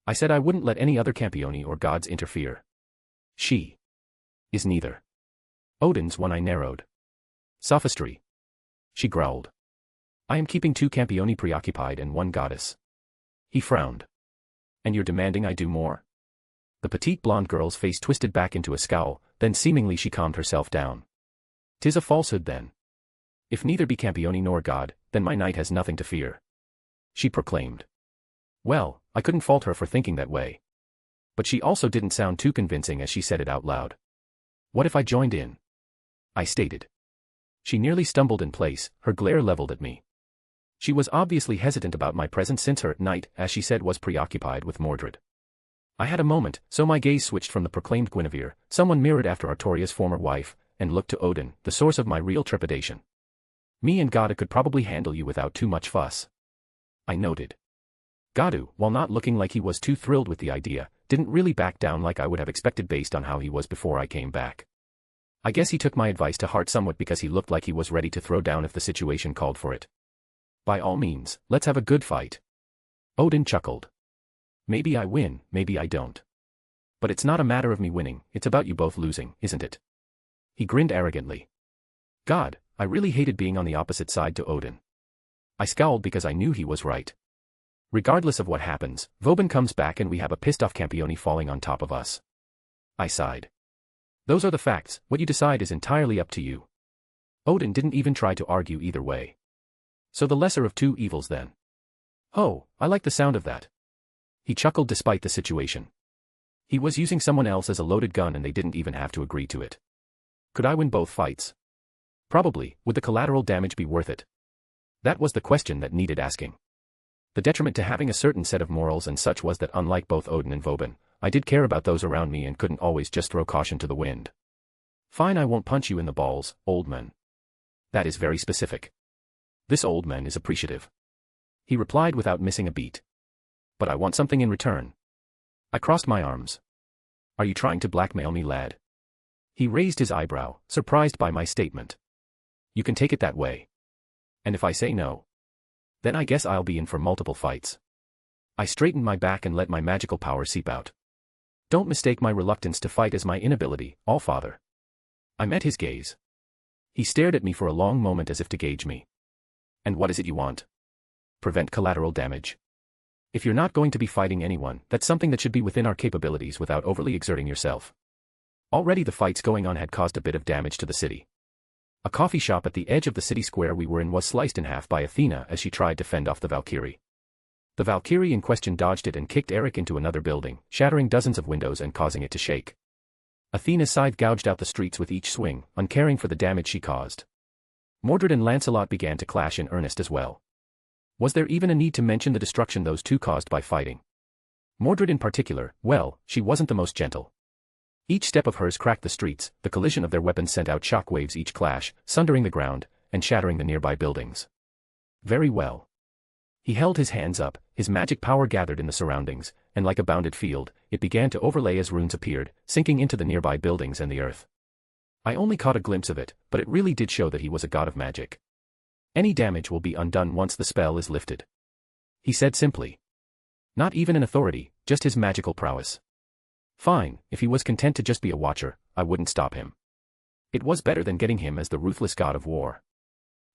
I said I wouldn't let any other Campione or gods interfere. She is neither. Odin's one eye narrowed. Sophistry. She growled. I am keeping 2 Campione preoccupied and 1 goddess. He frowned. And you're demanding I do more? The petite blonde girl's face twisted back into a scowl, then seemingly she calmed herself down. 'Tis a falsehood then. If neither be Campione nor god, then my knight has nothing to fear. She proclaimed. Well, I couldn't fault her for thinking that way. But she also didn't sound too convincing as she said it out loud. What if I joined in? I stated. She nearly stumbled in place, her glare leveled at me. She was obviously hesitant about my presence since her knight, as she said, was preoccupied with Mordred. I had a moment, so my gaze switched from the proclaimed Guinevere, someone mirrored after Artoria's former wife, and looked to Odin, the source of my real trepidation. Me and Gada could probably handle you without too much fuss. I noted. Gadu, while not looking like he was too thrilled with the idea, didn't really back down like I would have expected based on how he was before I came back. I guess he took my advice to heart somewhat because he looked like he was ready to throw down if the situation called for it. By all means, let's have a good fight. Odin chuckled. Maybe I win, maybe I don't. But it's not a matter of me winning, it's about you both losing, isn't it? He grinned arrogantly. God, I really hated being on the opposite side to Odin. I scowled because I knew he was right. Regardless of what happens, Vauban comes back and we have a pissed-off Campione falling on top of us. I sighed. Those are the facts, what you decide is entirely up to you. Odin didn't even try to argue either way. So the lesser of two evils then. Oh, I like the sound of that. He chuckled despite the situation. He was using someone else as a loaded gun and they didn't even have to agree to it. Could I win both fights? Probably. Would the collateral damage be worth it? That was the question that needed asking. The detriment to having a certain set of morals and such was that unlike both Odin and Vauban, I did care about those around me and couldn't always just throw caution to the wind. Fine, I won't punch you in the balls, old man. That is very specific. This old man is appreciative. He replied without missing a beat. But I want something in return. I crossed my arms. Are you trying to blackmail me, lad? He raised his eyebrow, surprised by my statement. You can take it that way. And if I say no, then I guess I'll be in for multiple fights. I straightened my back and let my magical power seep out. Don't mistake my reluctance to fight as my inability, Allfather. I met his gaze. He stared at me for a long moment as if to gauge me. And what is it you want? Prevent collateral damage. If you're not going to be fighting anyone, that's something that should be within our capabilities without overly exerting yourself. Already the fights going on had caused a bit of damage to the city. A coffee shop at the edge of the city square we were in was sliced in half by Athena as she tried to fend off the Valkyrie. The Valkyrie in question dodged it and kicked Eric into another building, shattering dozens of windows and causing it to shake. Athena's scythe gouged out the streets with each swing, uncaring for the damage she caused. Mordred and Lancelot began to clash in earnest as well. Was there even a need to mention the destruction those two caused by fighting? Mordred in particular, well, she wasn't the most gentle. Each step of hers cracked the streets, the collision of their weapons sent out shockwaves each clash, sundering the ground, and shattering the nearby buildings. Very well. He held his hands up, his magic power gathered in the surroundings, and like a bounded field, it began to overlay as runes appeared, sinking into the nearby buildings and the earth. I only caught a glimpse of it, but it really did show that he was a god of magic. Any damage will be undone once the spell is lifted. He said simply. Not even an authority, just his magical prowess. Fine, if he was content to just be a watcher, I wouldn't stop him. It was better than getting him as the ruthless god of war.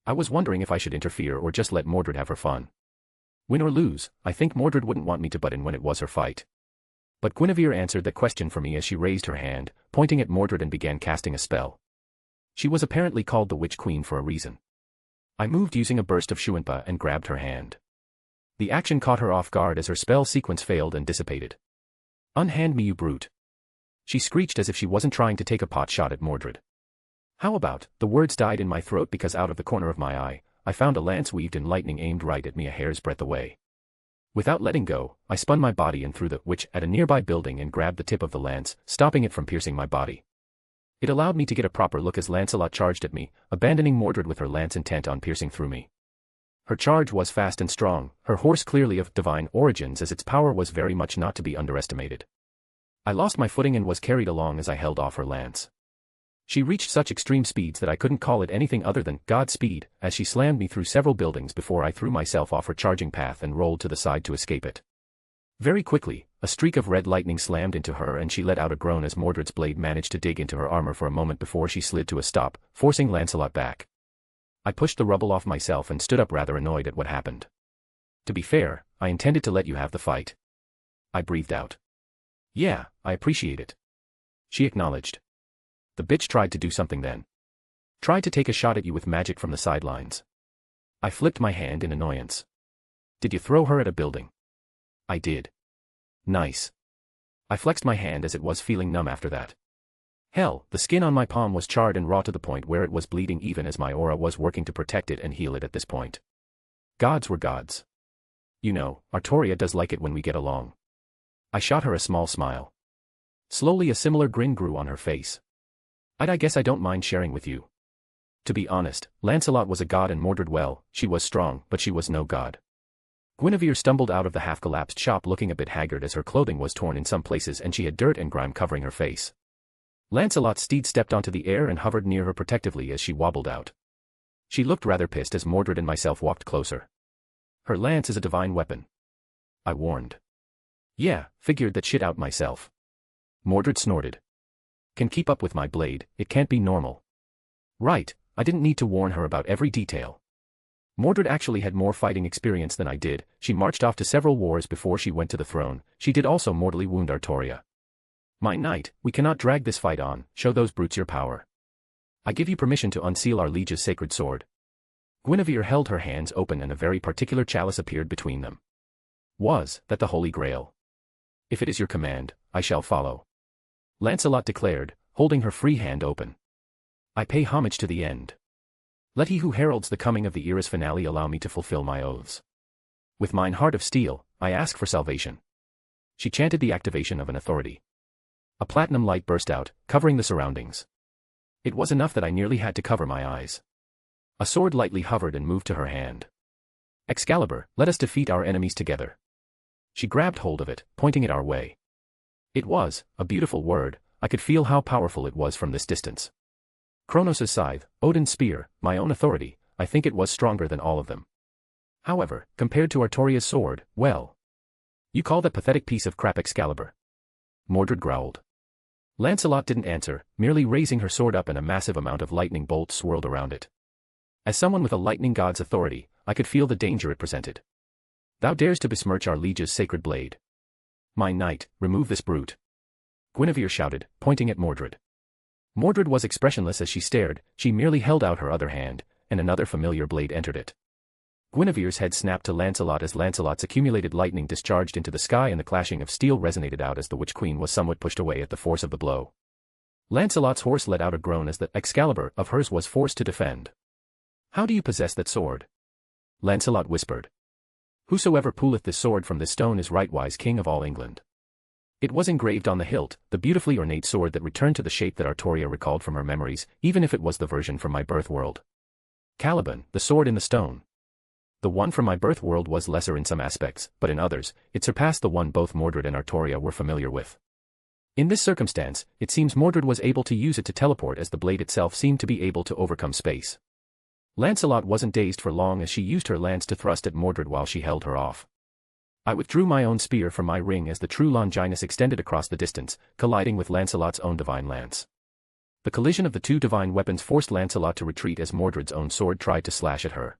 I was wondering if I should interfere or just let Mordred have her fun. Win or lose, I think Mordred wouldn't want me to butt in when it was her fight. But Guinevere answered that question for me as she raised her hand, pointing at Mordred and began casting a spell. She was apparently called the Witch Queen for a reason. I moved using a burst of Shuanpa and grabbed her hand. The action caught her off guard as her spell sequence failed and dissipated. Unhand me, you brute. She screeched as if she wasn't trying to take a pot shot at Mordred. How about, the words died in my throat because out of the corner of my eye, I found a lance weaved in lightning aimed right at me a hair's breadth away. Without letting go, I spun my body and threw the witch at a nearby building and grabbed the tip of the lance, stopping it from piercing my body. It allowed me to get a proper look as Lancelot charged at me, abandoning Mordred with her lance intent on piercing through me. Her charge was fast and strong, her horse clearly of divine origins as its power was very much not to be underestimated. I lost my footing and was carried along as I held off her lance. She reached such extreme speeds that I couldn't call it anything other than Godspeed, as she slammed me through several buildings before I threw myself off her charging path and rolled to the side to escape it. Very quickly, a streak of red lightning slammed into her and she let out a groan as Mordred's blade managed to dig into her armor for a moment before she slid to a stop, forcing Lancelot back. I pushed the rubble off myself and stood up rather annoyed at what happened. To be fair, I intended to let you have the fight. I breathed out. Yeah, I appreciate it. She acknowledged. The bitch tried to do something then. Tried to take a shot at you with magic from the sidelines. I flipped my hand in annoyance. Did you throw her at a building? I did. Nice. I flexed my hand as it was feeling numb after that. Hell, the skin on my palm was charred and raw to the point where it was bleeding even as my aura was working to protect it and heal it at this point. Gods were gods. You know, Artoria does like it when we get along. I shot her a small smile. Slowly a similar grin grew on her face. I guess I don't mind sharing with you. To be honest, Lancelot was a god and Mordred well, she was strong, but she was no god. Guinevere stumbled out of the half-collapsed shop looking a bit haggard as her clothing was torn in some places and she had dirt and grime covering her face. Lancelot's steed stepped onto the air and hovered near her protectively as she wobbled out. She looked rather pissed as Mordred and myself walked closer. Her lance is a divine weapon, I warned. Yeah, figured that shit out myself. Mordred snorted. Can keep up with my blade, it can't be normal. Right, I didn't need to warn her about every detail. Mordred actually had more fighting experience than I did, she marched off to several wars before she went to the throne, she did also mortally wound Artoria. My knight, we cannot drag this fight on, show those brutes your power. I give you permission to unseal our liege's sacred sword. Guinevere held her hands open and a very particular chalice appeared between them. Was that the Holy Grail? If it is your command, I shall follow. Lancelot declared, holding her free hand open. I pay homage to the end. Let he who heralds the coming of the era's finale allow me to fulfill my oaths. With mine heart of steel, I ask for salvation. She chanted the activation of an authority. A platinum light burst out, covering the surroundings. It was enough that I nearly had to cover my eyes. A sword lightly hovered and moved to her hand. Excalibur, let us defeat our enemies together. She grabbed hold of it, pointing it our way. It was a beautiful word, I could feel how powerful it was from this distance. Kronos' scythe, Odin's spear, my own authority, I think it was stronger than all of them. However, compared to Artoria's sword, well. You call that pathetic piece of crap Excalibur? Mordred growled. Lancelot didn't answer, merely raising her sword up and a massive amount of lightning bolts swirled around it. As someone with a lightning god's authority, I could feel the danger it presented. Thou dares to besmirch our liege's sacred blade. My knight, remove this brute. Guinevere shouted, pointing at Mordred. Mordred was expressionless as she stared, she merely held out her other hand, and another familiar blade entered it. Guinevere's head snapped to Lancelot as Lancelot's accumulated lightning discharged into the sky and the clashing of steel resonated out as the Witch Queen was somewhat pushed away at the force of the blow. Lancelot's horse let out a groan as the Excalibur of hers was forced to defend. How do you possess that sword? Lancelot whispered. Whosoever pulleth this sword from this stone is rightwise king of all England. It was engraved on the hilt, the beautifully ornate sword that returned to the shape that Artoria recalled from her memories, even if it was the version from my birth world. Caliban, the sword in the stone. The one from my birth world was lesser in some aspects, but in others, it surpassed the one both Mordred and Artoria were familiar with. In this circumstance, it seems Mordred was able to use it to teleport as the blade itself seemed to be able to overcome space. Lancelot wasn't dazed for long as she used her lance to thrust at Mordred while she held her off. I withdrew my own spear from my ring as the true Longinus extended across the distance, colliding with Lancelot's own divine lance. The collision of the two divine weapons forced Lancelot to retreat as Mordred's own sword tried to slash at her.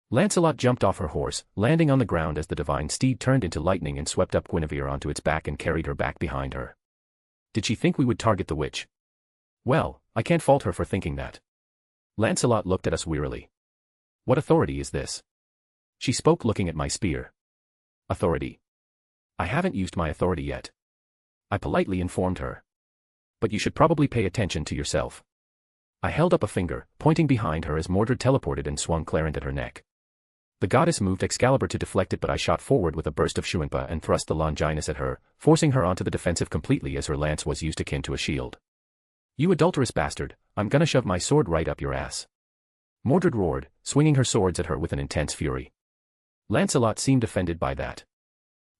Lancelot jumped off her horse, landing on the ground as the divine steed turned into lightning and swept up Guinevere onto its back and carried her back behind her. Did she think we would target the witch? Well, I can't fault her for thinking that. Lancelot looked at us wearily. What authority is this? She spoke looking at my spear. Authority. I haven't used my authority yet. I politely informed her. But you should probably pay attention to yourself. I held up a finger, pointing behind her as Mordred teleported and swung Clarent at her neck. The goddess moved Excalibur to deflect it, but I shot forward with a burst of Shuinpa and thrust the Longinus at her, forcing her onto the defensive completely as her lance was used akin to a shield. You adulterous bastard, I'm gonna shove my sword right up your ass. Mordred roared, swinging her swords at her with an intense fury. Lancelot seemed offended by that.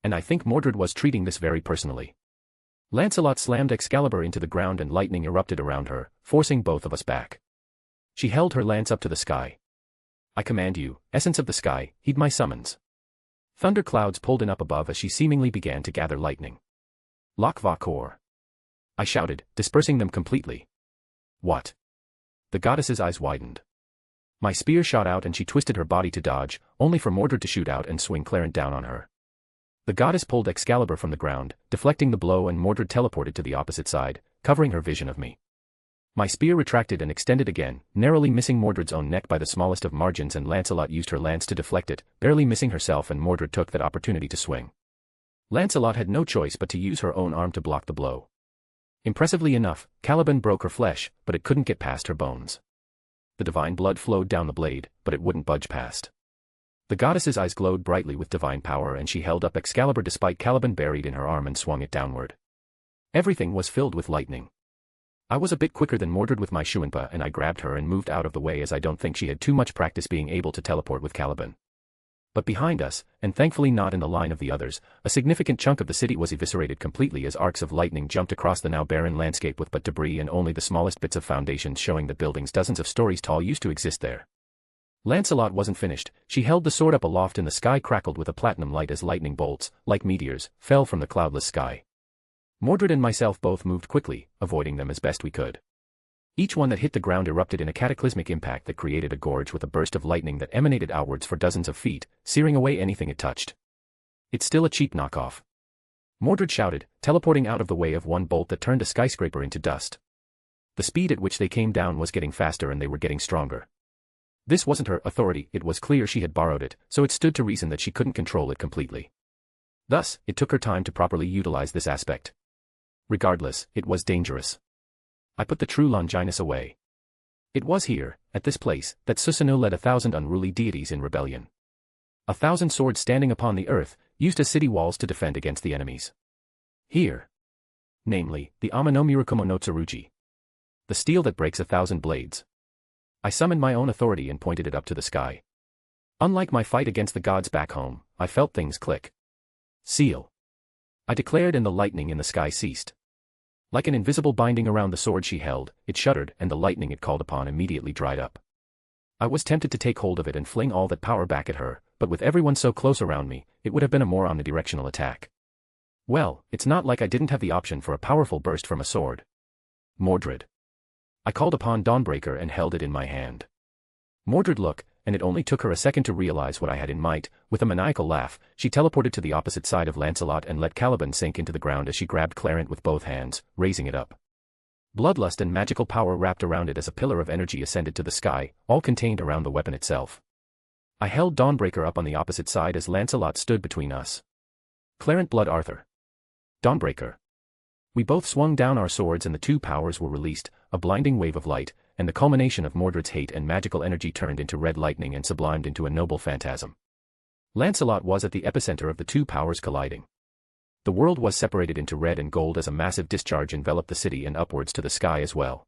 And I think Mordred was treating this very personally. Lancelot slammed Excalibur into the ground and lightning erupted around her, forcing both of us back. She held her lance up to the sky. I command you, essence of the sky, heed my summons. Thunder clouds pulled in up above as she seemingly began to gather lightning. Lock va kor. I shouted, dispersing them completely. What? The goddess's eyes widened. My spear shot out and she twisted her body to dodge, only for Mordred to shoot out and swing Clarent down on her. The goddess pulled Excalibur from the ground, deflecting the blow, and Mordred teleported to the opposite side, covering her vision of me. My spear retracted and extended again, narrowly missing Mordred's own neck by the smallest of margins, and Lancelot used her lance to deflect it, barely missing herself, and Mordred took that opportunity to swing. Lancelot had no choice but to use her own arm to block the blow. Impressively enough, Caliban broke her flesh, but it couldn't get past her bones. The divine blood flowed down the blade, but it wouldn't budge past. The goddess's eyes glowed brightly with divine power and she held up Excalibur despite Caliban buried in her arm and swung it downward. Everything was filled with lightning. I was a bit quicker than Mordred with my Shuanpa and I grabbed her and moved out of the way as I don't think she had too much practice being able to teleport with Caliban. But behind us, and thankfully not in the line of the others, a significant chunk of the city was eviscerated completely as arcs of lightning jumped across the now barren landscape with but debris and only the smallest bits of foundations showing that buildings dozens of stories tall used to exist there. Lancelot wasn't finished. She held the sword up aloft and the sky crackled with a platinum light as lightning bolts, like meteors, fell from the cloudless sky. Mordred and myself both moved quickly, avoiding them as best we could. Each one that hit the ground erupted in a cataclysmic impact that created a gorge with a burst of lightning that emanated outwards for dozens of feet, searing away anything it touched. It's still a cheap knockoff. Mordred shouted, teleporting out of the way of one bolt that turned a skyscraper into dust. The speed at which they came down was getting faster and they were getting stronger. This wasn't her authority, it was clear she had borrowed it, so it stood to reason that she couldn't control it completely. Thus, it took her time to properly utilize this aspect. Regardless, it was dangerous. I put the true Longinus away. It was here, at this place, that Susanoo led 1,000 unruly deities in rebellion. 1,000 swords standing upon the earth, used as city walls to defend against the enemies. Here. Namely, the Amano-Murakumo no Tsurugi. The steel that breaks 1,000 blades. I summoned my own authority and pointed it up to the sky. Unlike my fight against the gods back home, I felt things click. Seal. I declared and the lightning in the sky ceased. Like an invisible binding around the sword she held, it shuddered and the lightning it called upon immediately dried up. I was tempted to take hold of it and fling all that power back at her, but with everyone so close around me, it would have been a more omnidirectional attack. Well, it's not like I didn't have the option for a powerful burst from a sword. Mordred. I called upon Dawnbreaker and held it in my hand. Mordred looked, and it only took her a second to realize what I had in mind. With a maniacal laugh, she teleported to the opposite side of Lancelot and let Caliban sink into the ground as she grabbed Clarent with both hands, raising it up. Bloodlust and magical power wrapped around it as a pillar of energy ascended to the sky, all contained around the weapon itself. I held Dawnbreaker up on the opposite side as Lancelot stood between us. Clarent Blood Arthur. Dawnbreaker. We both swung down our swords and the two powers were released, a blinding wave of light, and the culmination of Mordred's hate and magical energy turned into red lightning and sublimed into a noble phantasm. Lancelot was at the epicenter of the two powers colliding. The world was separated into red and gold as a massive discharge enveloped the city and upwards to the sky as well.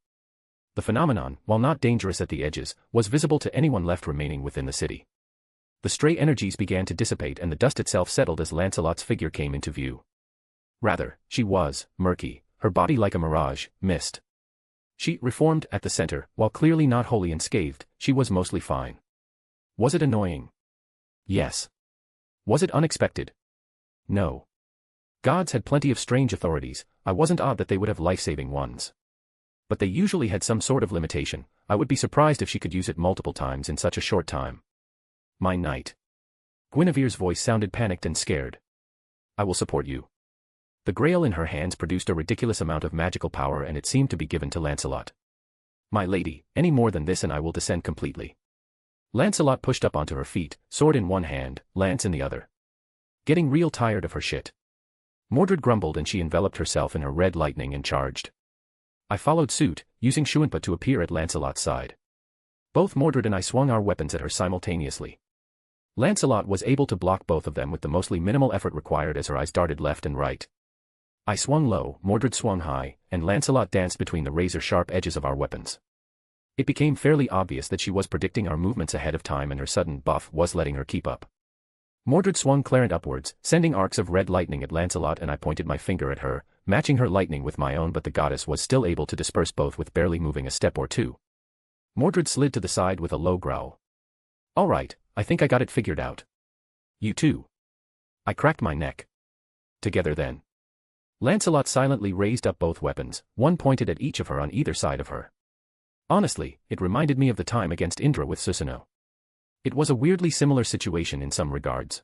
The phenomenon, while not dangerous at the edges, was visible to anyone left remaining within the city. The stray energies began to dissipate and the dust itself settled as Lancelot's figure came into view. Rather, she was murky, her body like a mirage, mist. She reformed at the center, while clearly not wholly unscathed, she was mostly fine. Was it annoying? Yes. Was it unexpected? No. Gods had plenty of strange authorities, I wasn't odd that they would have life-saving ones. But they usually had some sort of limitation, I would be surprised if she could use it multiple times in such a short time. My knight. Guinevere's voice sounded panicked and scared. I will support you. The grail in her hands produced a ridiculous amount of magical power and it seemed to be given to Lancelot. My lady, any more than this and I will descend completely. Lancelot pushed up onto her feet, sword in one hand, lance in the other. Getting real tired of her shit. Mordred grumbled and she enveloped herself in her red lightning and charged. I followed suit, using Shuanpa to appear at Lancelot's side. Both Mordred and I swung our weapons at her simultaneously. Lancelot was able to block both of them with the mostly minimal effort required as her eyes darted left and right. I swung low, Mordred swung high, and Lancelot danced between the razor-sharp edges of our weapons. It became fairly obvious that she was predicting our movements ahead of time and her sudden buff was letting her keep up. Mordred swung Clarent upwards, sending arcs of red lightning at Lancelot and I pointed my finger at her, matching her lightning with my own but the goddess was still able to disperse both with barely moving a step or two. Mordred slid to the side with a low growl. All right, I think I got it figured out. You too. I cracked my neck. Together then. Lancelot silently raised up both weapons, one pointed at each of her on either side of her. Honestly, it reminded me of the time against Indra with Susanoo. It was a weirdly similar situation in some regards.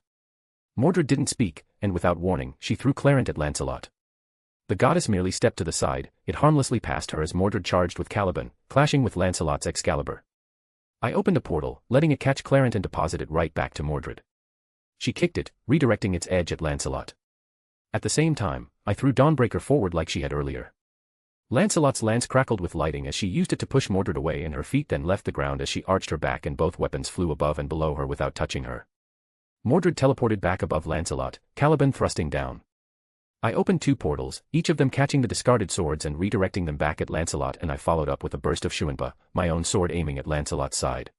Mordred didn't speak, and without warning, she threw Clarent at Lancelot. The goddess merely stepped to the side, it harmlessly passed her as Mordred charged with Caliban, clashing with Lancelot's Excalibur. I opened a portal, letting it catch Clarent and deposit it right back to Mordred. She kicked it, redirecting its edge at Lancelot. At the same time, I threw Dawnbreaker forward like she had earlier. Lancelot's lance crackled with lighting as she used it to push Mordred away and her feet then left the ground as she arched her back and both weapons flew above and below her without touching her. Mordred teleported back above Lancelot, Caliban thrusting down. I opened 2 portals, each of them catching the discarded swords and redirecting them back at Lancelot, and I followed up with a burst of Shuanba, my own sword aiming at Lancelot's side.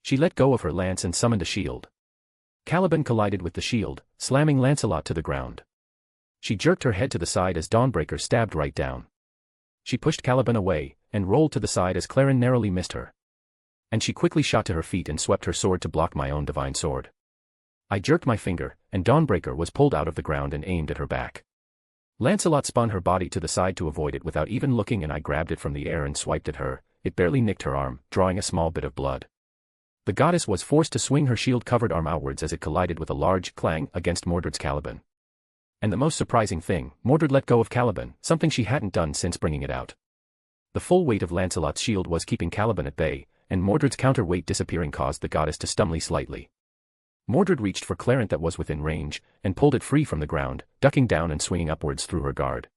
She let go of her lance and summoned a shield. Caliban collided with the shield, slamming Lancelot to the ground. She jerked her head to the side as Dawnbreaker stabbed right down. She pushed Caliban away, and rolled to the side as Clarin narrowly missed her. And she quickly shot to her feet and swept her sword to block my own divine sword. I jerked my finger, and Dawnbreaker was pulled out of the ground and aimed at her back. Lancelot spun her body to the side to avoid it without even looking, and I grabbed it from the air and swiped at her. It barely nicked her arm, drawing a small bit of blood. The goddess was forced to swing her shield-covered arm outwards as it collided with a large clang against Mordred's Caliban. And the most surprising thing, Mordred let go of Caliban, something she hadn't done since bringing it out. The full weight of Lancelot's shield was keeping Caliban at bay, and Mordred's counterweight disappearing caused the goddess to stumble slightly. Mordred reached for Clarent that was within range, and pulled it free from the ground, ducking down and swinging upwards through her guard.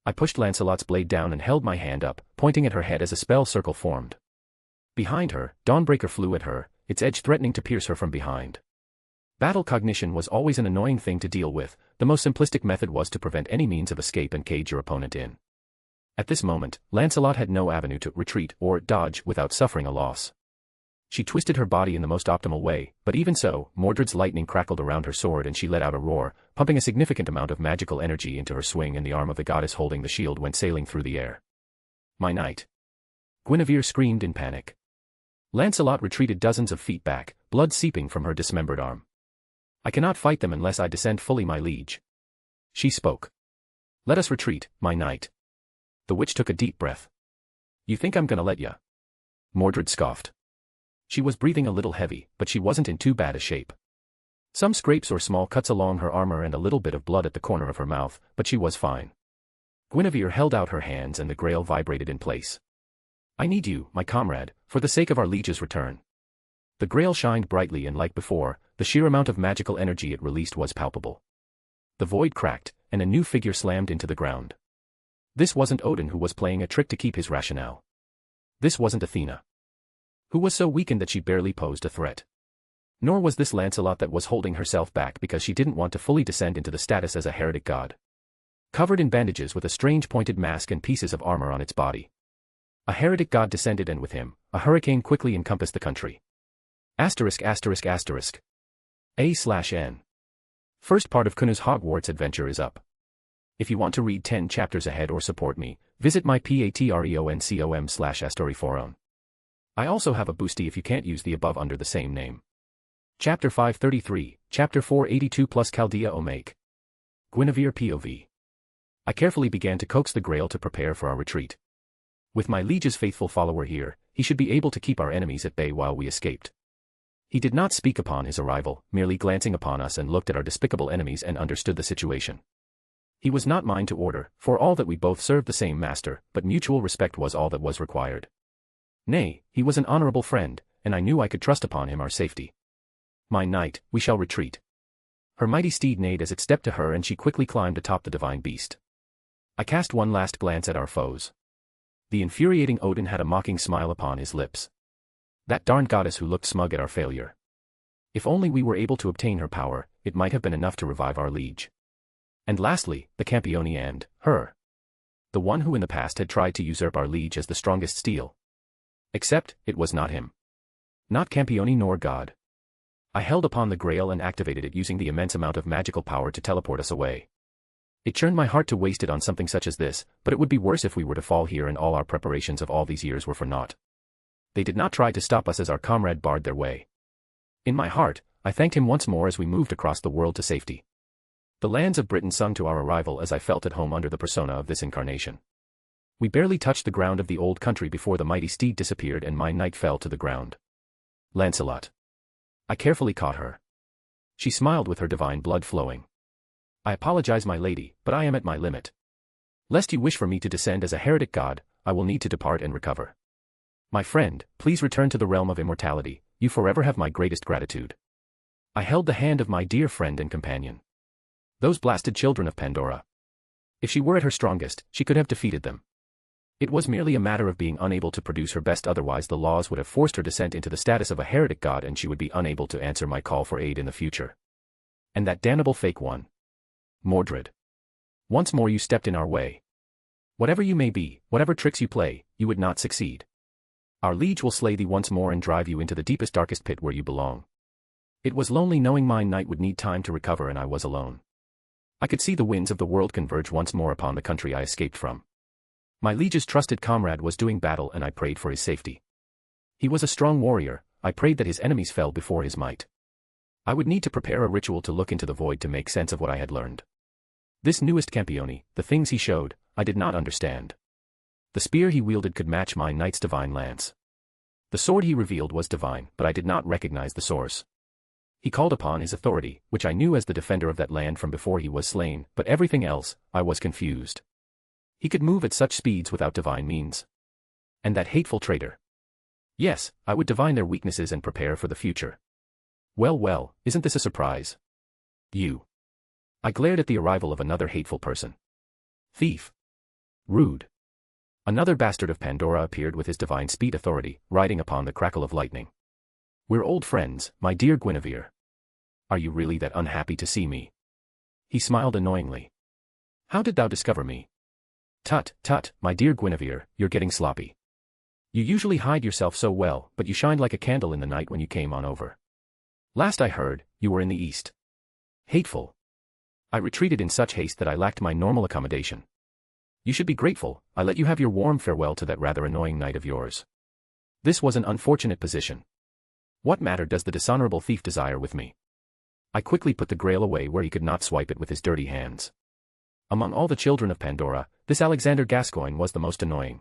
I pushed Lancelot's blade down and held my hand up, pointing at her head as a spell circle formed. Behind her, Dawnbreaker flew at her, its edge threatening to pierce her from behind. Battle cognition was always an annoying thing to deal with. The most simplistic method was to prevent any means of escape and cage your opponent in. At this moment, Lancelot had no avenue to retreat or dodge without suffering a loss. She twisted her body in the most optimal way, but even so, Mordred's lightning crackled around her sword and she let out a roar, pumping a significant amount of magical energy into her swing, and the arm of the goddess holding the shield went sailing through the air. "My knight!" Guinevere screamed in panic. Lancelot retreated dozens of feet back, blood seeping from her dismembered arm. "I cannot fight them unless I descend fully, my liege." She spoke. "Let us retreat, my knight." The witch took a deep breath. "You think I'm gonna let ya?" Mordred scoffed. She was breathing a little heavy, but she wasn't in too bad a shape. Some scrapes or small cuts along her armor and a little bit of blood at the corner of her mouth, but she was fine. Guinevere held out her hands and the grail vibrated in place. "I need you, my comrade, for the sake of our liege's return." The grail shined brightly, and like before, the sheer amount of magical energy it released was palpable. The void cracked, and a new figure slammed into the ground. This wasn't Odin, who was playing a trick to keep his rationale. This wasn't Athena, who was so weakened that she barely posed a threat. Nor was this Lancelot, that was holding herself back because she didn't want to fully descend into the status as a heretic god. Covered in bandages with a strange pointed mask and pieces of armor on its body, a heretic god descended, and with him, a hurricane quickly encompassed the country. ****A/N. First part of Kunu's Hogwarts adventure is up. If you want to read 10 chapters ahead or support me, visit my patreon.com/astoryforon. I also have a boosty if you can't use the above under the same name. Chapter 533, Chapter 482 plus Chaldea Omake. Guinevere POV. I carefully began to coax the Grail to prepare for our retreat. With my liege's faithful follower here, he should be able to keep our enemies at bay while we escaped. He did not speak upon his arrival, merely glancing upon us and looked at our despicable enemies and understood the situation. He was not mine to order, for all that we both served the same master, but mutual respect was all that was required. Nay, he was an honorable friend, and I knew I could trust upon him our safety. "My knight, we shall retreat." Her mighty steed neighed as it stepped to her, and she quickly climbed atop the divine beast. I cast one last glance at our foes. The infuriating Odin had a mocking smile upon his lips. That darned goddess who looked smug at our failure. If only we were able to obtain her power, it might have been enough to revive our liege. And lastly, the Campione and her. The one who in the past had tried to usurp our liege as the strongest steel. Except, it was not him. Not Campione nor God. I held upon the Grail and activated it using the immense amount of magical power to teleport us away. It churned my heart to waste it on something such as this, but it would be worse if we were to fall here and all our preparations of all these years were for naught. They did not try to stop us as our comrade barred their way. In my heart, I thanked him once more as we moved across the world to safety. The lands of Britain sung to our arrival as I felt at home under the persona of this incarnation. We barely touched the ground of the old country before the mighty steed disappeared and my knight fell to the ground. Lancelot. I carefully caught her. She smiled with her divine blood flowing. "I apologize, my lady, but I am at my limit. Lest you wish for me to descend as a heretic god, I will need to depart and recover. My friend, please return to the realm of immortality, you forever have my greatest gratitude." I held the hand of my dear friend and companion. Those blasted children of Pandora. If she were at her strongest, she could have defeated them. It was merely a matter of being unable to produce her best, otherwise the laws would have forced her descent into the status of a heretic god and she would be unable to answer my call for aid in the future. And that damnable fake one. Mordred. Once more you stepped in our way. Whatever you may be, whatever tricks you play, you would not succeed. Our liege will slay thee once more and drive you into the deepest darkest pit where you belong. It was lonely knowing my knight would need time to recover and I was alone. I could see the winds of the world converge once more upon the country I escaped from. My liege's trusted comrade was doing battle and I prayed for his safety. He was a strong warrior, I prayed that his enemies fell before his might. I would need to prepare a ritual to look into the void to make sense of what I had learned. This newest Campione, the things he showed, I did not understand. The spear he wielded could match my knight's divine lance. The sword he revealed was divine, but I did not recognize the source. He called upon his authority, which I knew as the defender of that land from before he was slain, but everything else, I was confused. He could move at such speeds without divine means. And that hateful traitor. Yes, I would divine their weaknesses and prepare for the future. Well, isn't this a surprise? You. I glared at the arrival of another hateful person. Thief. Rude. Another bastard of Pandora appeared with his divine speed authority, riding upon the crackle of lightning. We're old friends, my dear Guinevere. Are you really that unhappy to see me? He smiled annoyingly. How did thou discover me? Tut, my dear Guinevere, you're getting sloppy. You usually hide yourself so well, but you shined like a candle in the night when you came on over. Last I heard, you were in the east. Hateful. I retreated in such haste that I lacked my normal accommodation. You should be grateful, I let you have your warm farewell to that rather annoying knight of yours. This was an unfortunate position. What matter does the dishonorable thief desire with me? I quickly put the grail away where he could not swipe it with his dirty hands. Among all the children of Pandora, this Alexander Gascoigne was the most annoying.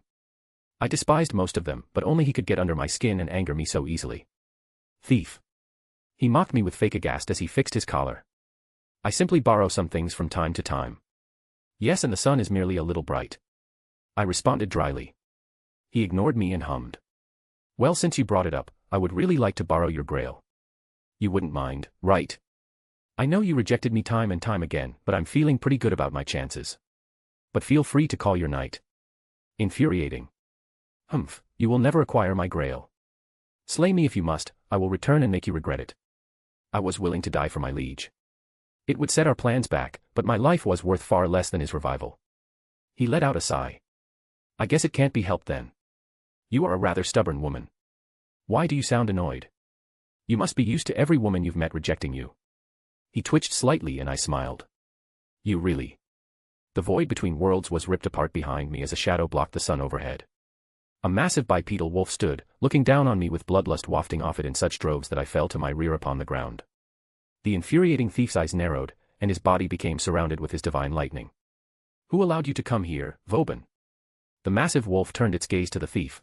I despised most of them, but only he could get under my skin and anger me so easily. Thief. He mocked me with fake aghast as he fixed his collar. I simply borrow some things from time to time. Yes, and the sun is merely a little bright. I responded dryly. He ignored me and hummed. Well, since you brought it up, I would really like to borrow your grail. You wouldn't mind, right? I know you rejected me time and time again, but I'm feeling pretty good about my chances. But feel free to call your knight. Infuriating. Humph, you will never acquire my grail. Slay me if you must, I will return and make you regret it. I was willing to die for my liege. It would set our plans back, but my life was worth far less than his revival. He let out a sigh. I guess it can't be helped then. You are a rather stubborn woman. Why do you sound annoyed? You must be used to every woman you've met rejecting you. He twitched slightly and I smiled. You really. The void between worlds was ripped apart behind me as a shadow blocked the sun overhead. A massive bipedal wolf stood, looking down on me with bloodlust wafting off it in such droves that I fell to my rear upon the ground. The infuriating thief's eyes narrowed, and his body became surrounded with his divine lightning. Who allowed you to come here, Vauban? The massive wolf turned its gaze to the thief.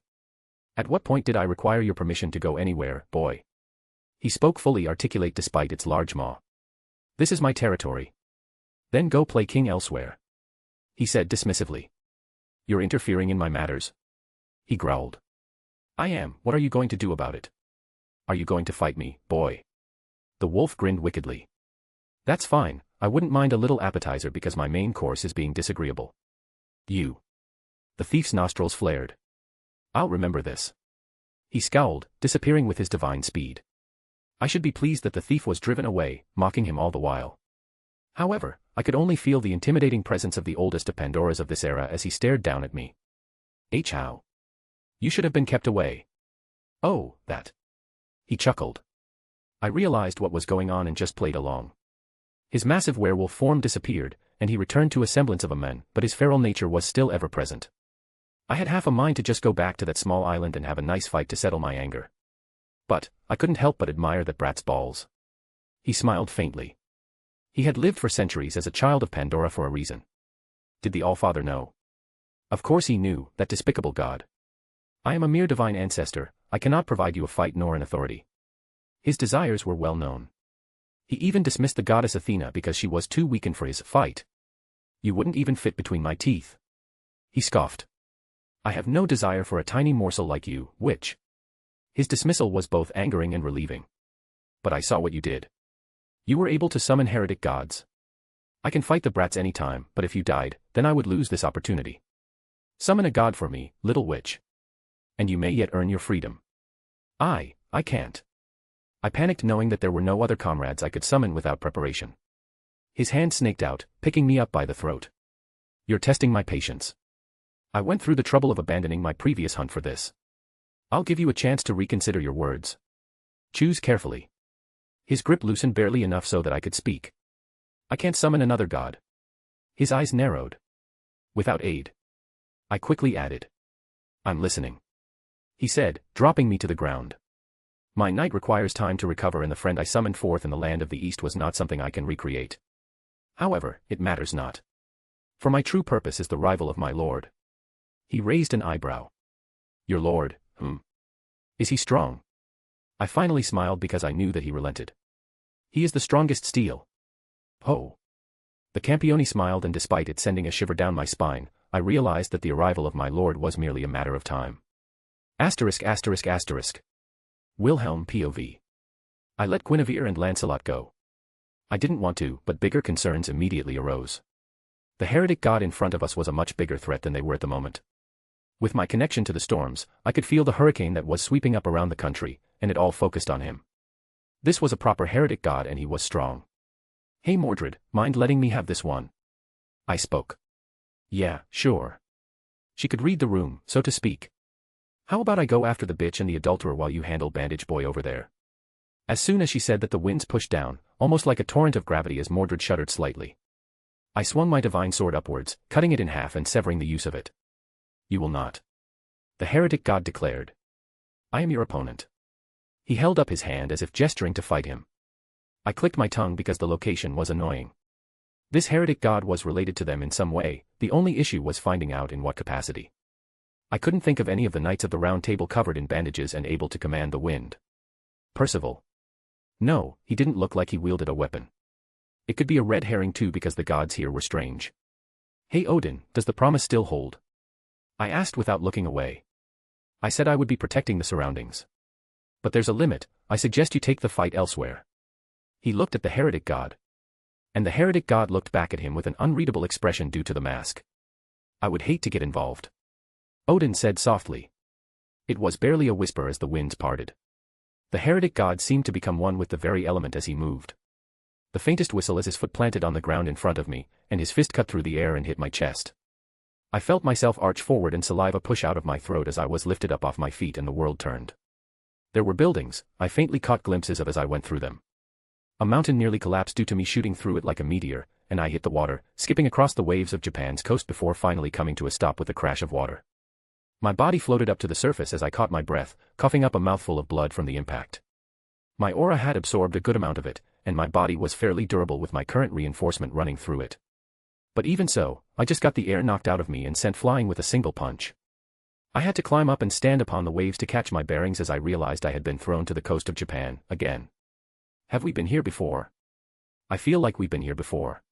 At what point did I require your permission to go anywhere, boy? He spoke fully articulate despite its large maw. This is my territory. Then go play king elsewhere. He said dismissively. You're interfering in my matters. He growled. I am, what are you going to do about it? Are you going to fight me, boy? The wolf grinned wickedly. That's fine, I wouldn't mind a little appetizer because my main course is being disagreeable. You. The thief's nostrils flared. I'll remember this. He scowled, disappearing with his divine speed. I should be pleased that the thief was driven away, mocking him all the while. However, I could only feel the intimidating presence of the oldest of Pandoras of this era as he stared down at me. How? You should have been kept away. Oh, that. He chuckled. I realized what was going on and just played along. His massive werewolf form disappeared, and he returned to a semblance of a man, but his feral nature was still ever present. I had half a mind to just go back to that small island and have a nice fight to settle my anger. But, I couldn't help but admire that brat's balls. He smiled faintly. He had lived for centuries as a child of Pandora for a reason. Did the Allfather know? Of course he knew, that despicable god. I am a mere divine ancestor, I cannot provide you a fight nor an authority. His desires were well known. He even dismissed the goddess Athena because she was too weakened for his fight. You wouldn't even fit between my teeth. He scoffed. I have no desire for a tiny morsel like you, witch. His dismissal was both angering and relieving. But I saw what you did. You were able to summon heretic gods. I can fight the brats any time, but if you died, then I would lose this opportunity. Summon a god for me, little witch. And you may yet earn your freedom. I can't. I panicked knowing that there were no other comrades I could summon without preparation. His hand snaked out, picking me up by the throat. You're testing my patience. I went through the trouble of abandoning my previous hunt for this. I'll give you a chance to reconsider your words. Choose carefully. His grip loosened barely enough so that I could speak. I can't summon another god. His eyes narrowed. Without aid. I quickly added. I'm listening. He said, dropping me to the ground. My knight requires time to recover, and the friend I summoned forth in the land of the east was not something I can recreate. However, it matters not. For my true purpose is the rival of my lord. He raised an eyebrow. Your lord, Is he strong? I finally smiled because I knew that he relented. He is the strongest steel. Oh. The Campione smiled, and despite it sending a shiver down my spine, I realized that the arrival of my lord was merely a matter of time. *****. Wilhelm POV. I let Guinevere and Lancelot go. I didn't want to, but bigger concerns immediately arose. The heretic god in front of us was a much bigger threat than they were at the moment. With my connection to the storms, I could feel the hurricane that was sweeping up around the country, and it all focused on him. This was a proper heretic god, and he was strong. Hey Mordred, mind letting me have this one? I spoke. Yeah, sure. She could read the room, so to speak. How about I go after the bitch and the adulterer while you handle Bandage Boy over there? As soon as she said that, the winds pushed down, almost like a torrent of gravity, as Mordred shuddered slightly. I swung my divine sword upwards, cutting it in half and severing the use of it. You will not. The heretic god declared. I am your opponent. He held up his hand as if gesturing to fight him. I clicked my tongue because the location was annoying. This heretic god was related to them in some way, the only issue was finding out in what capacity. I couldn't think of any of the knights of the Round Table covered in bandages and able to command the wind. Percival. No, he didn't look like he wielded a weapon. It could be a red herring too, because the gods here were strange. Hey Odin, does the promise still hold? I asked without looking away. I said I would be protecting the surroundings. But there's a limit, I suggest you take the fight elsewhere. He looked at the heretic god. And the heretic god looked back at him with an unreadable expression due to the mask. I would hate to get involved. Odin said softly. It was barely a whisper as the winds parted. The heretic god seemed to become one with the very element as he moved. The faintest whistle as his foot planted on the ground in front of me, and his fist cut through the air and hit my chest. I felt myself arch forward and saliva push out of my throat as I was lifted up off my feet and the world turned. There were buildings, I faintly caught glimpses of as I went through them. A mountain nearly collapsed due to me shooting through it like a meteor, and I hit the water, skipping across the waves of Japan's coast before finally coming to a stop with a crash of water. My body floated up to the surface as I caught my breath, coughing up a mouthful of blood from the impact. My aura had absorbed a good amount of it, and my body was fairly durable with my current reinforcement running through it. But even so, I just got the air knocked out of me and sent flying with a single punch. I had to climb up and stand upon the waves to catch my bearings as I realized I had been thrown to the coast of Japan, again. Have we been here before? I feel like we've been here before.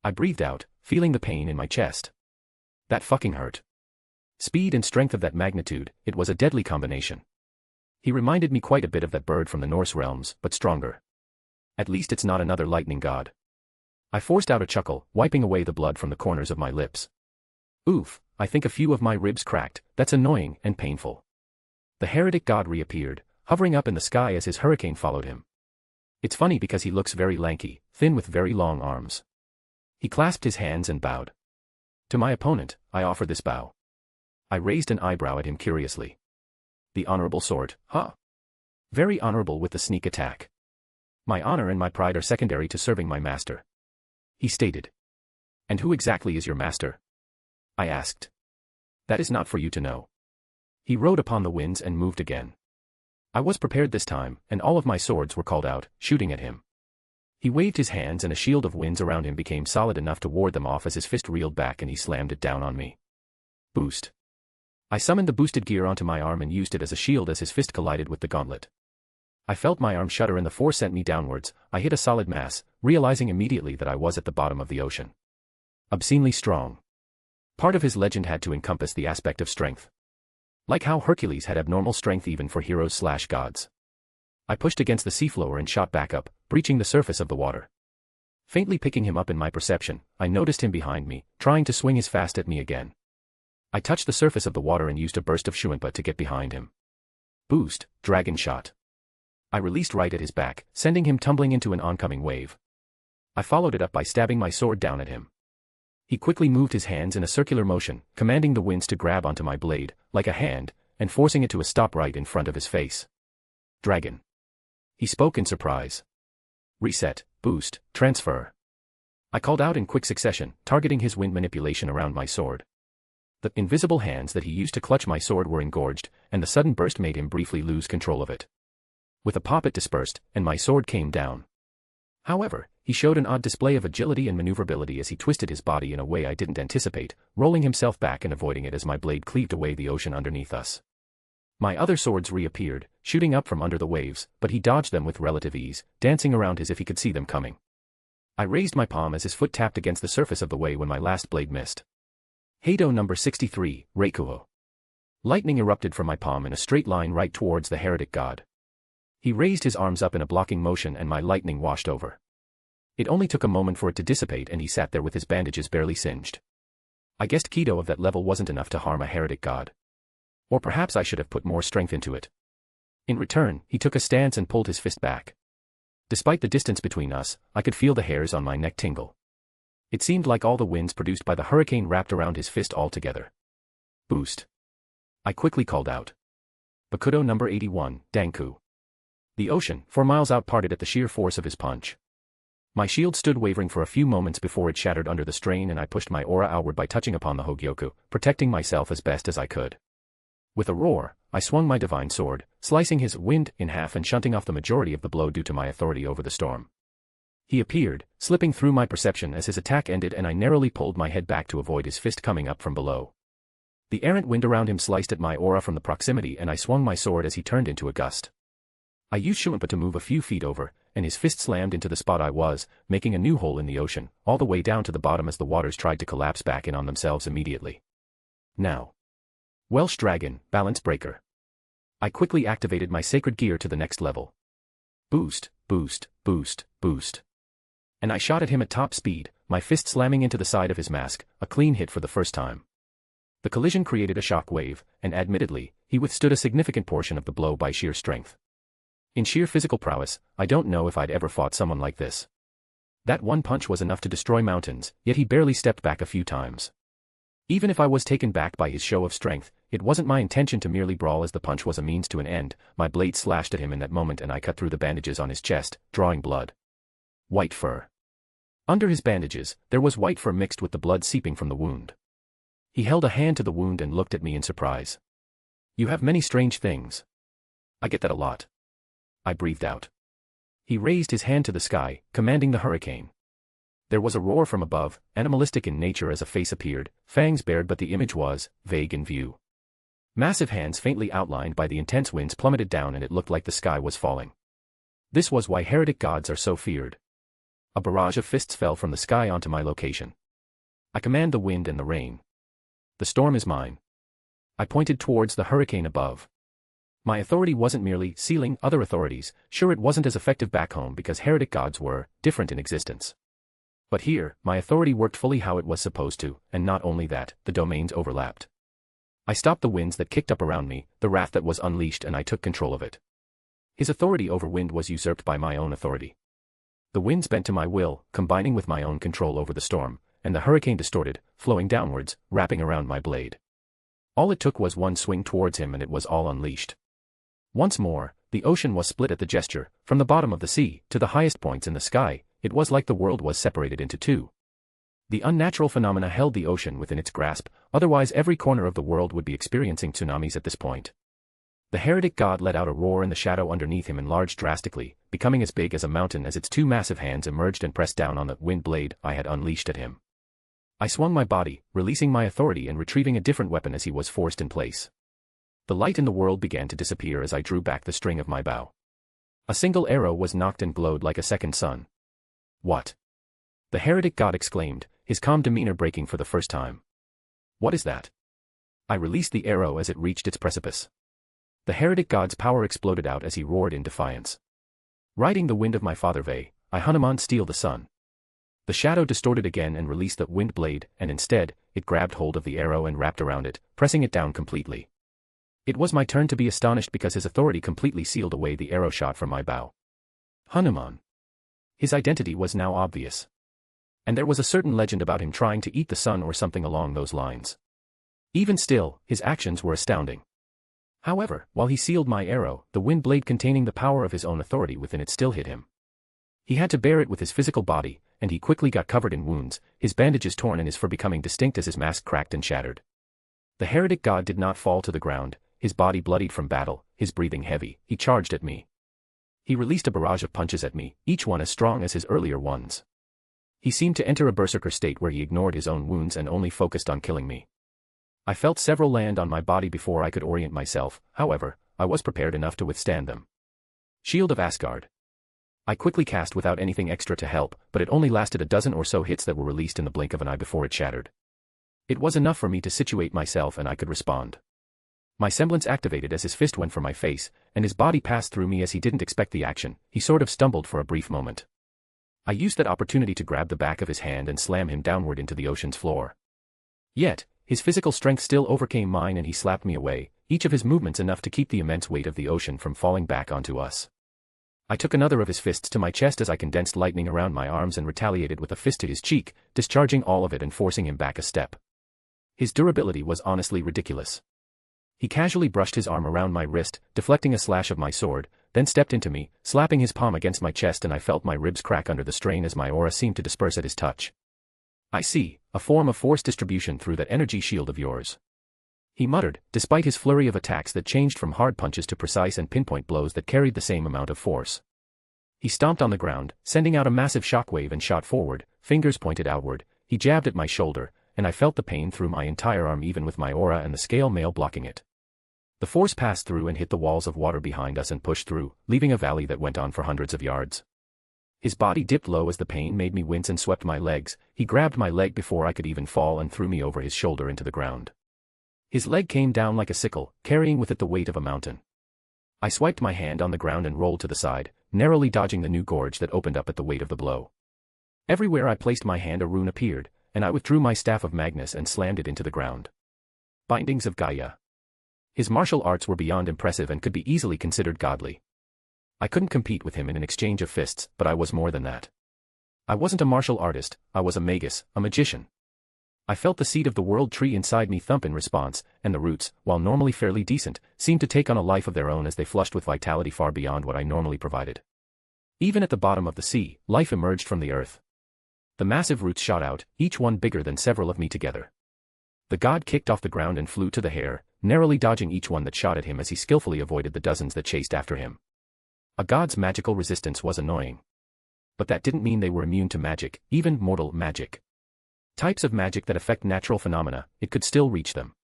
I breathed out, feeling the pain in my chest. That fucking hurt. Speed and strength of that magnitude, it was a deadly combination. He reminded me quite a bit of that bird from the Norse realms, but stronger. At least it's not another lightning god. I forced out a chuckle, wiping away the blood from the corners of my lips. Oof, I think a few of my ribs cracked, that's annoying and painful. The heretic god reappeared, hovering up in the sky as his hurricane followed him. It's funny because he looks very lanky, thin with very long arms. He clasped his hands and bowed. To my opponent, I offer this bow. I raised an eyebrow at him curiously. The honorable sort, huh? Very honorable with the sneak attack. My honor and my pride are secondary to serving my master. He stated. And who exactly is your master? I asked. That is not for you to know. He rode upon the winds and moved again. I was prepared this time, and all of my swords were called out, shooting at him. He waved his hands and a shield of winds around him became solid enough to ward them off as his fist reeled back and he slammed it down on me. Boost. I summoned the boosted gear onto my arm and used it as a shield as his fist collided with the gauntlet. I felt my arm shudder and the force sent me downwards. I hit a solid mass, realizing immediately that I was at the bottom of the ocean. Obscenely strong. Part of his legend had to encompass the aspect of strength. Like how Hercules had abnormal strength even for heroes/gods. I pushed against the seafloor and shot back up, breaching the surface of the water. Faintly picking him up in my perception, I noticed him behind me, trying to swing his fast at me again. I touched the surface of the water and used a burst of Shuanpa to get behind him. Boost, dragon shot. I released right at his back, sending him tumbling into an oncoming wave. I followed it up by stabbing my sword down at him. He quickly moved his hands in a circular motion, commanding the winds to grab onto my blade, like a hand, and forcing it to a stop right in front of his face. Dragon. He spoke in surprise. Reset, boost, transfer. I called out in quick succession, targeting his wind manipulation around my sword. The invisible hands that he used to clutch my sword were engorged, and the sudden burst made him briefly lose control of it. With a pop it dispersed, and my sword came down. However, he showed an odd display of agility and maneuverability as he twisted his body in a way I didn't anticipate, rolling himself back and avoiding it as my blade cleaved away the ocean underneath us. My other swords reappeared, shooting up from under the waves, but he dodged them with relative ease, dancing around as if he could see them coming. I raised my palm as his foot tapped against the surface of the way when my last blade missed. Heido number 63, Reikuo. Lightning erupted from my palm in a straight line right towards the heretic god. He raised his arms up in a blocking motion and my lightning washed over. It only took a moment for it to dissipate and he sat there with his bandages barely singed. I guessed Kido of that level wasn't enough to harm a heretic god. Or perhaps I should have put more strength into it. In return, he took a stance and pulled his fist back. Despite the distance between us, I could feel the hairs on my neck tingle. It seemed like all the winds produced by the hurricane wrapped around his fist altogether. Boost. I quickly called out. Bakudo number 81, Danku. The ocean, 4 miles out, parted at the sheer force of his punch. My shield stood wavering for a few moments before it shattered under the strain and I pushed my aura outward by touching upon the Hogyoku, protecting myself as best as I could. With a roar, I swung my divine sword, slicing his wind in half and shunting off the majority of the blow due to my authority over the storm. He appeared, slipping through my perception as his attack ended and I narrowly pulled my head back to avoid his fist coming up from below. The errant wind around him sliced at my aura from the proximity and I swung my sword as he turned into a gust. I used Shumpa to move a few feet over, and his fist slammed into the spot I was, making a new hole in the ocean, all the way down to the bottom as the waters tried to collapse back in on themselves immediately. Now. Welsh Dragon, Balance Breaker. I quickly activated my sacred gear to the next level. Boost, boost, boost, boost. And I shot at him at top speed, my fist slamming into the side of his mask, a clean hit for the first time. The collision created a shock wave, and admittedly, he withstood a significant portion of the blow by sheer strength. In sheer physical prowess, I don't know if I'd ever fought someone like this. That one punch was enough to destroy mountains, yet he barely stepped back a few times. Even if I was taken back by his show of strength, it wasn't my intention to merely brawl as the punch was a means to an end. My blade slashed at him in that moment and I cut through the bandages on his chest, drawing blood. White fur. Under his bandages, there was white fur mixed with the blood seeping from the wound. He held a hand to the wound and looked at me in surprise. You have many strange things. I get that a lot. I breathed out. He raised his hand to the sky, commanding the hurricane. There was a roar from above, animalistic in nature as a face appeared, fangs bared but the image was vague in view. Massive hands faintly outlined by the intense winds plummeted down and it looked like the sky was falling. This was why heretic gods are so feared. A barrage of fists fell from the sky onto my location. I command the wind and the rain. The storm is mine. I pointed towards the hurricane above. My authority wasn't merely sealing other authorities, sure it wasn't as effective back home because heretic gods were different in existence. But here, my authority worked fully how it was supposed to, and not only that, the domains overlapped. I stopped the winds that kicked up around me, the wrath that was unleashed and I took control of it. His authority over wind was usurped by my own authority. The winds bent to my will, combining with my own control over the storm, and the hurricane distorted, flowing downwards, wrapping around my blade. All it took was one swing towards him and it was all unleashed. Once more, the ocean was split at the gesture, from the bottom of the sea to the highest points in the sky. It was like the world was separated into two. The unnatural phenomena held the ocean within its grasp, otherwise every corner of the world would be experiencing tsunamis at this point. The heretic god let out a roar and the shadow underneath him enlarged drastically, becoming as big as a mountain as its two massive hands emerged and pressed down on the wind blade I had unleashed at him. I swung my body, releasing my authority and retrieving a different weapon as he was forced in place. The light in the world began to disappear as I drew back the string of my bow. A single arrow was knocked and glowed like a second sun. What? The heretic god exclaimed, his calm demeanor breaking for the first time. What is that? I released the arrow as it reached its precipice. The heretic god's power exploded out as he roared in defiance. Riding the wind of my father Vei, I Hanuman steal the sun. The shadow distorted again and released the wind blade, and instead, it grabbed hold of the arrow and wrapped around it, pressing it down completely. It was my turn to be astonished because his authority completely sealed away the arrow shot from my bow. Hanuman. His identity was now obvious. And there was a certain legend about him trying to eat the sun or something along those lines. Even still, his actions were astounding. However, while he sealed my arrow, the wind blade containing the power of his own authority within it still hit him. He had to bear it with his physical body, and he quickly got covered in wounds, his bandages torn and his fur becoming distinct as his mask cracked and shattered. The heretic god did not fall to the ground, his body bloodied from battle, his breathing heavy. He charged at me. He released a barrage of punches at me, each one as strong as his earlier ones. He seemed to enter a berserker state where he ignored his own wounds and only focused on killing me. I felt several land on my body before I could orient myself, however, I was prepared enough to withstand them. Shield of Asgard. I quickly cast without anything extra to help, but it only lasted a dozen or so hits that were released in the blink of an eye before it shattered. It was enough for me to situate myself and I could respond. My semblance activated as his fist went for my face, and his body passed through me as he didn't expect the action. He sort of stumbled for a brief moment. I used that opportunity to grab the back of his hand and slam him downward into the ocean's floor. Yet, his physical strength still overcame mine and he slapped me away, each of his movements enough to keep the immense weight of the ocean from falling back onto us. I took another of his fists to my chest as I condensed lightning around my arms and retaliated with a fist to his cheek, discharging all of it and forcing him back a step. His durability was honestly ridiculous. He casually brushed his arm around my wrist, deflecting a slash of my sword, then stepped into me, slapping his palm against my chest and I felt my ribs crack under the strain as my aura seemed to disperse at his touch. I see, a form of force distribution through that energy shield of yours. He muttered, despite his flurry of attacks that changed from hard punches to precise and pinpoint blows that carried the same amount of force. He stomped on the ground, sending out a massive shockwave and shot forward, fingers pointed outward. He jabbed at my shoulder, and I felt the pain through my entire arm even with my aura and the scale mail blocking it. The force passed through and hit the walls of water behind us and pushed through, leaving a valley that went on for hundreds of yards. His body dipped low as the pain made me wince and swept my legs. He grabbed my leg before I could even fall and threw me over his shoulder into the ground. His leg came down like a sickle, carrying with it the weight of a mountain. I swiped my hand on the ground and rolled to the side, narrowly dodging the new gorge that opened up at the weight of the blow. Everywhere I placed my hand a rune appeared, and I withdrew my staff of Magnus and slammed it into the ground. Bindings of Gaia. His martial arts were beyond impressive and could be easily considered godly. I couldn't compete with him in an exchange of fists, but I was more than that. I wasn't a martial artist, I was a magus, a magician. I felt the seed of the world tree inside me thump in response, and the roots, while normally fairly decent, seemed to take on a life of their own as they flushed with vitality far beyond what I normally provided. Even at the bottom of the sea, life emerged from the earth. The massive roots shot out, each one bigger than several of me together. The god kicked off the ground and flew to the hair, narrowly dodging each one that shot at him as he skillfully avoided the dozens that chased after him. A god's magical resistance was annoying. But that didn't mean they were immune to magic, even mortal magic. Types of magic that affect natural phenomena, it could still reach them.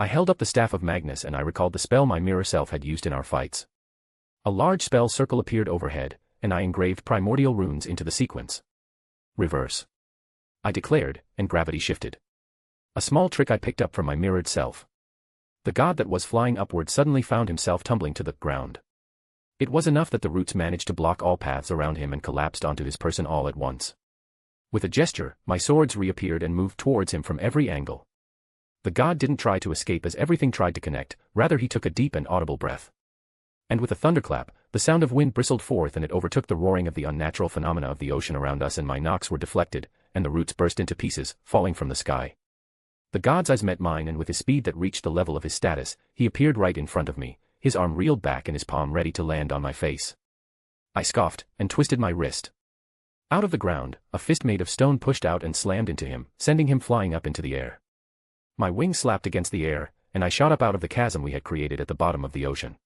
I held up the staff of Magnus and I recalled the spell my mirror self had used in our fights. A large spell circle appeared overhead, and I engraved primordial runes into the sequence. Reverse. I declared, and gravity shifted. A small trick I picked up from my mirrored self. The god that was flying upward suddenly found himself tumbling to the ground. It was enough that the roots managed to block all paths around him and collapsed onto his person all at once. With a gesture, my swords reappeared and moved towards him from every angle. The god didn't try to escape as everything tried to connect, rather he took a deep and audible breath. And with a thunderclap, the sound of wind bristled forth and it overtook the roaring of the unnatural phenomena of the ocean around us and my knocks were deflected, and the roots burst into pieces, falling from the sky. The god's eyes met mine and with his speed that reached the level of his status, he appeared right in front of me, his arm reeled back and his palm ready to land on my face. I scoffed, and twisted my wrist. Out of the ground, a fist made of stone pushed out and slammed into him, sending him flying up into the air. My wings slapped against the air, and I shot up out of the chasm we had created at the bottom of the ocean.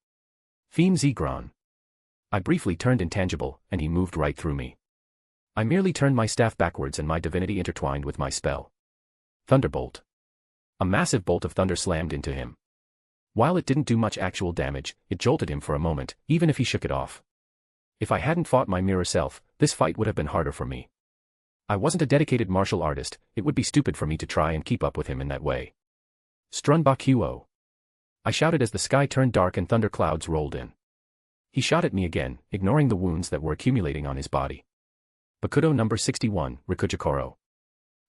Theme Zegron. I briefly turned intangible, and he moved right through me. I merely turned my staff backwards and my divinity intertwined with my spell. Thunderbolt. A massive bolt of thunder slammed into him. While it didn't do much actual damage, it jolted him for a moment, even if he shook it off. If I hadn't fought my mirror self, this fight would have been harder for me. I wasn't a dedicated martial artist, it would be stupid for me to try and keep up with him in that way. Strunbakuo. I shouted as the sky turned dark and thunder clouds rolled in. He shot at me again, ignoring the wounds that were accumulating on his body. Bakudo number 61, Rikujikoro.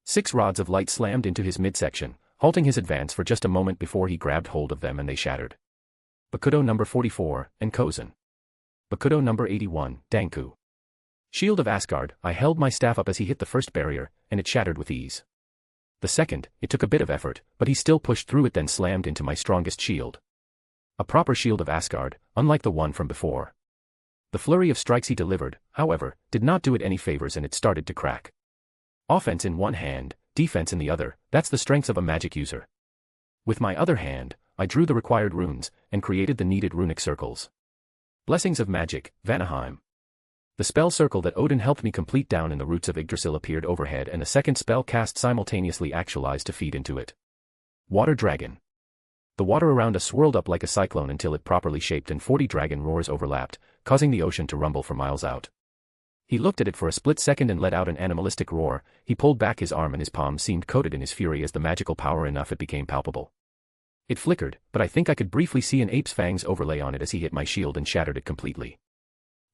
6 rods of light slammed into his midsection, halting his advance for just a moment before he grabbed hold of them and they shattered. Bakudo number 44, Enkozen. Bakudo number 81, Danku. Shield of Asgard, I held my staff up as he hit the first barrier, and it shattered with ease. The second, it took a bit of effort, but he still pushed through it, then slammed into my strongest shield. A proper Shield of Asgard, unlike the one from before. The flurry of strikes he delivered, however, did not do it any favors and it started to crack. Offense in one hand, defense in the other, that's the strengths of a magic user. With my other hand, I drew the required runes, and created the needed runic circles. Blessings of Magic, Vanaheim. The spell circle that Odin helped me complete down in the roots of Yggdrasil appeared overhead, and a second spell cast simultaneously actualized to feed into it. Water Dragon. The water around us swirled up like a cyclone until it properly shaped and 40 dragon roars overlapped, causing the ocean to rumble for miles out. He looked at it for a split second and let out an animalistic roar. He pulled back his arm and his palm seemed coated in his fury as the magical power enough it became palpable. It flickered, but I think I could briefly see an ape's fangs overlay on it as he hit my shield and shattered it completely.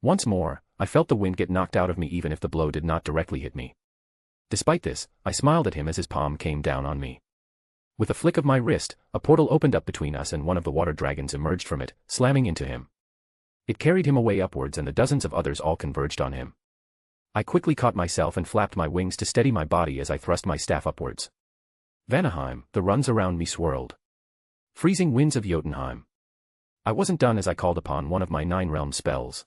Once more, I felt the wind get knocked out of me even if the blow did not directly hit me. Despite this, I smiled at him as his palm came down on me. With a flick of my wrist, a portal opened up between us and one of the water dragons emerged from it, slamming into him. It carried him away upwards and the dozens of others all converged on him. I quickly caught myself and flapped my wings to steady my body as I thrust my staff upwards. Vanaheim, the runs around me swirled. Freezing winds of Jotunheim. I wasn't done as I called upon one of my 9 realm spells.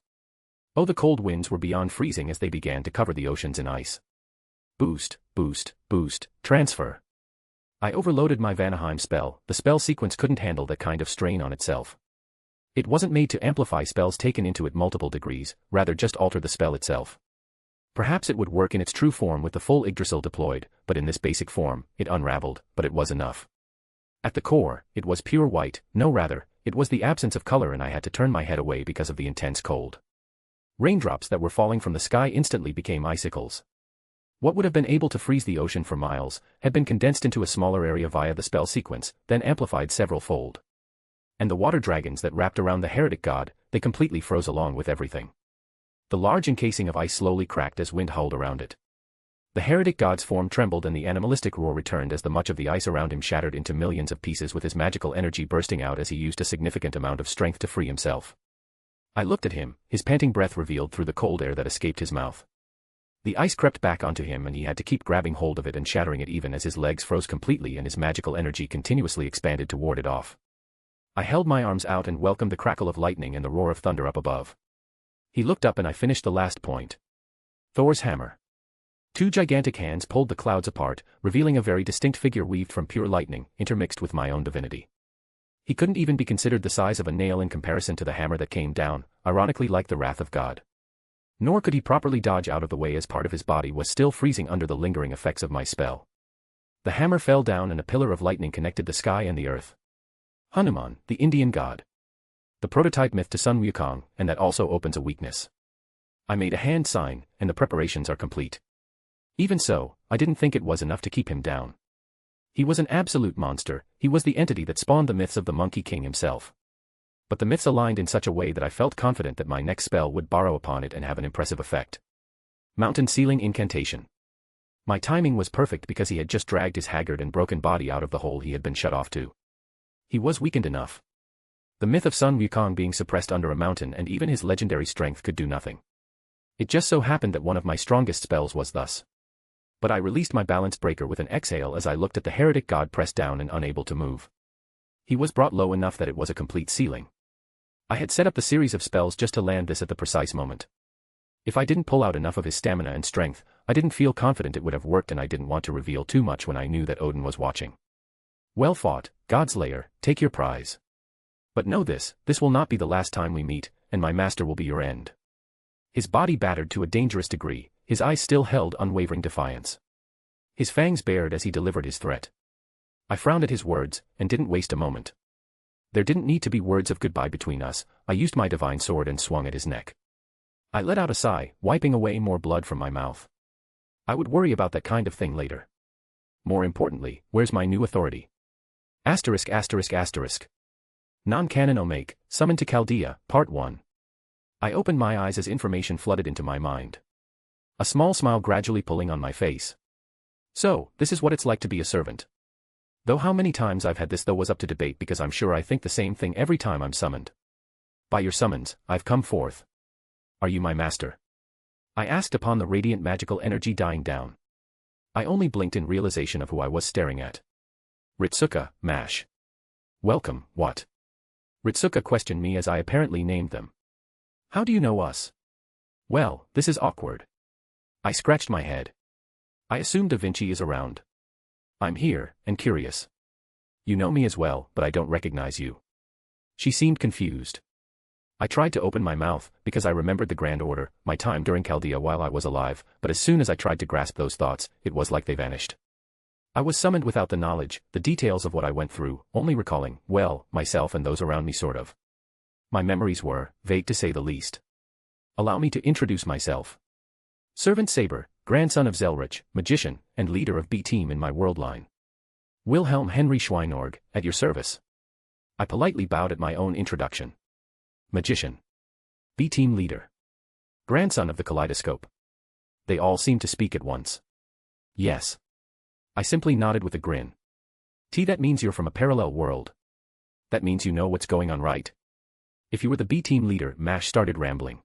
Oh, the cold winds were beyond freezing as they began to cover the oceans in ice. Boost, boost, boost, transfer. I overloaded my Vanaheim spell. The spell sequence couldn't handle that kind of strain on itself. It wasn't made to amplify spells taken into it multiple degrees, rather just alter the spell itself. Perhaps it would work in its true form with the full Yggdrasil deployed, but in this basic form, it unraveled, but it was enough. At the core, it was pure white, no rather, it was the absence of color and I had to turn my head away because of the intense cold. Raindrops that were falling from the sky instantly became icicles. What would have been able to freeze the ocean for miles, had been condensed into a smaller area via the spell sequence, then amplified several-fold. And the water dragons that wrapped around the heretic god, they completely froze along with everything. The large encasing of ice slowly cracked as wind howled around it. The heretic god's form trembled and the animalistic roar returned as the much of the ice around him shattered into millions of pieces with his magical energy bursting out as he used a significant amount of strength to free himself. I looked at him, his panting breath revealed through the cold air that escaped his mouth. The ice crept back onto him and he had to keep grabbing hold of it and shattering it even as his legs froze completely and his magical energy continuously expanded to ward it off. I held my arms out and welcomed the crackle of lightning and the roar of thunder up above. He looked up and I finished the last point. Thor's hammer. 2 gigantic hands pulled the clouds apart, revealing a very distinct figure weaved from pure lightning, intermixed with my own divinity. He couldn't even be considered the size of a nail in comparison to the hammer that came down, ironically like the wrath of God. Nor could he properly dodge out of the way as part of his body was still freezing under the lingering effects of my spell. The hammer fell down and a pillar of lightning connected the sky and the earth. Hanuman, the Indian god. The prototype myth to Sun Wukong, and that also opens a weakness. I made a hand sign, and the preparations are complete. Even so, I didn't think it was enough to keep him down. He was an absolute monster, he was the entity that spawned the myths of the Monkey King himself. But the myths aligned in such a way that I felt confident that my next spell would borrow upon it and have an impressive effect. Mountain Sealing Incantation. My timing was perfect because he had just dragged his haggard and broken body out of the hole he had been shut off to. He was weakened enough. The myth of Sun Wukong being suppressed under a mountain and even his legendary strength could do nothing. It just so happened that one of my strongest spells was thus. But I released my balance breaker with an exhale as I looked at the heretic god pressed down and unable to move. He was brought low enough that it was a complete ceiling. I had set up the series of spells just to land this at the precise moment. If I didn't pull out enough of his stamina and strength, I didn't feel confident it would have worked and I didn't want to reveal too much when I knew that Odin was watching. Well fought, Godslayer, take your prize. But know this will not be the last time we meet, and my master will be your end. His body battered to a dangerous degree, his eyes still held unwavering defiance. His fangs bared as he delivered his threat. I frowned at his words, and didn't waste a moment. There didn't need to be words of goodbye between us. I used my divine sword and swung at his neck. I let out a sigh, wiping away more blood from my mouth. I would worry about that kind of thing later. More importantly, where's my new authority? Asterisk asterisk asterisk. Non-canon Omake, Summoned to Chaldea, Part 1. I opened my eyes as information flooded into my mind. A small smile gradually pulling on my face. So, this is what it's like to be a servant. Though how many times I've had this though was up to debate because I'm sure I think the same thing every time I'm summoned. By your summons, I've come forth. Are you my master? I asked upon the radiant magical energy dying down. I only blinked in realization of who I was staring at. Ritsuka, Mash. Welcome, what? Ritsuka questioned me as I apparently named them. How do you know us? Well, this is awkward. I scratched my head. I assume Da Vinci is around. I'm here, and curious. You know me as well, but I don't recognize you. She seemed confused. I tried to open my mouth, because I remembered the Grand Order, my time during Chaldea while I was alive, but as soon as I tried to grasp those thoughts, it was like they vanished. I was summoned without the knowledge, the details of what I went through, only recalling, well, myself and those around me sort of. My memories were, vague to say the least. Allow me to introduce myself. Servant Saber, grandson of Zelretch, magician, and leader of B-Team in my world line. Wilhelm Henry Schweinorg, at your service. I politely bowed at my own introduction. Magician. B-Team leader. Grandson of the Kaleidoscope. They all seemed to speak at once. Yes. I simply nodded with a grin. That means you're from a parallel world. That means you know what's going on, right? If you were the B-Team leader, Mash started rambling.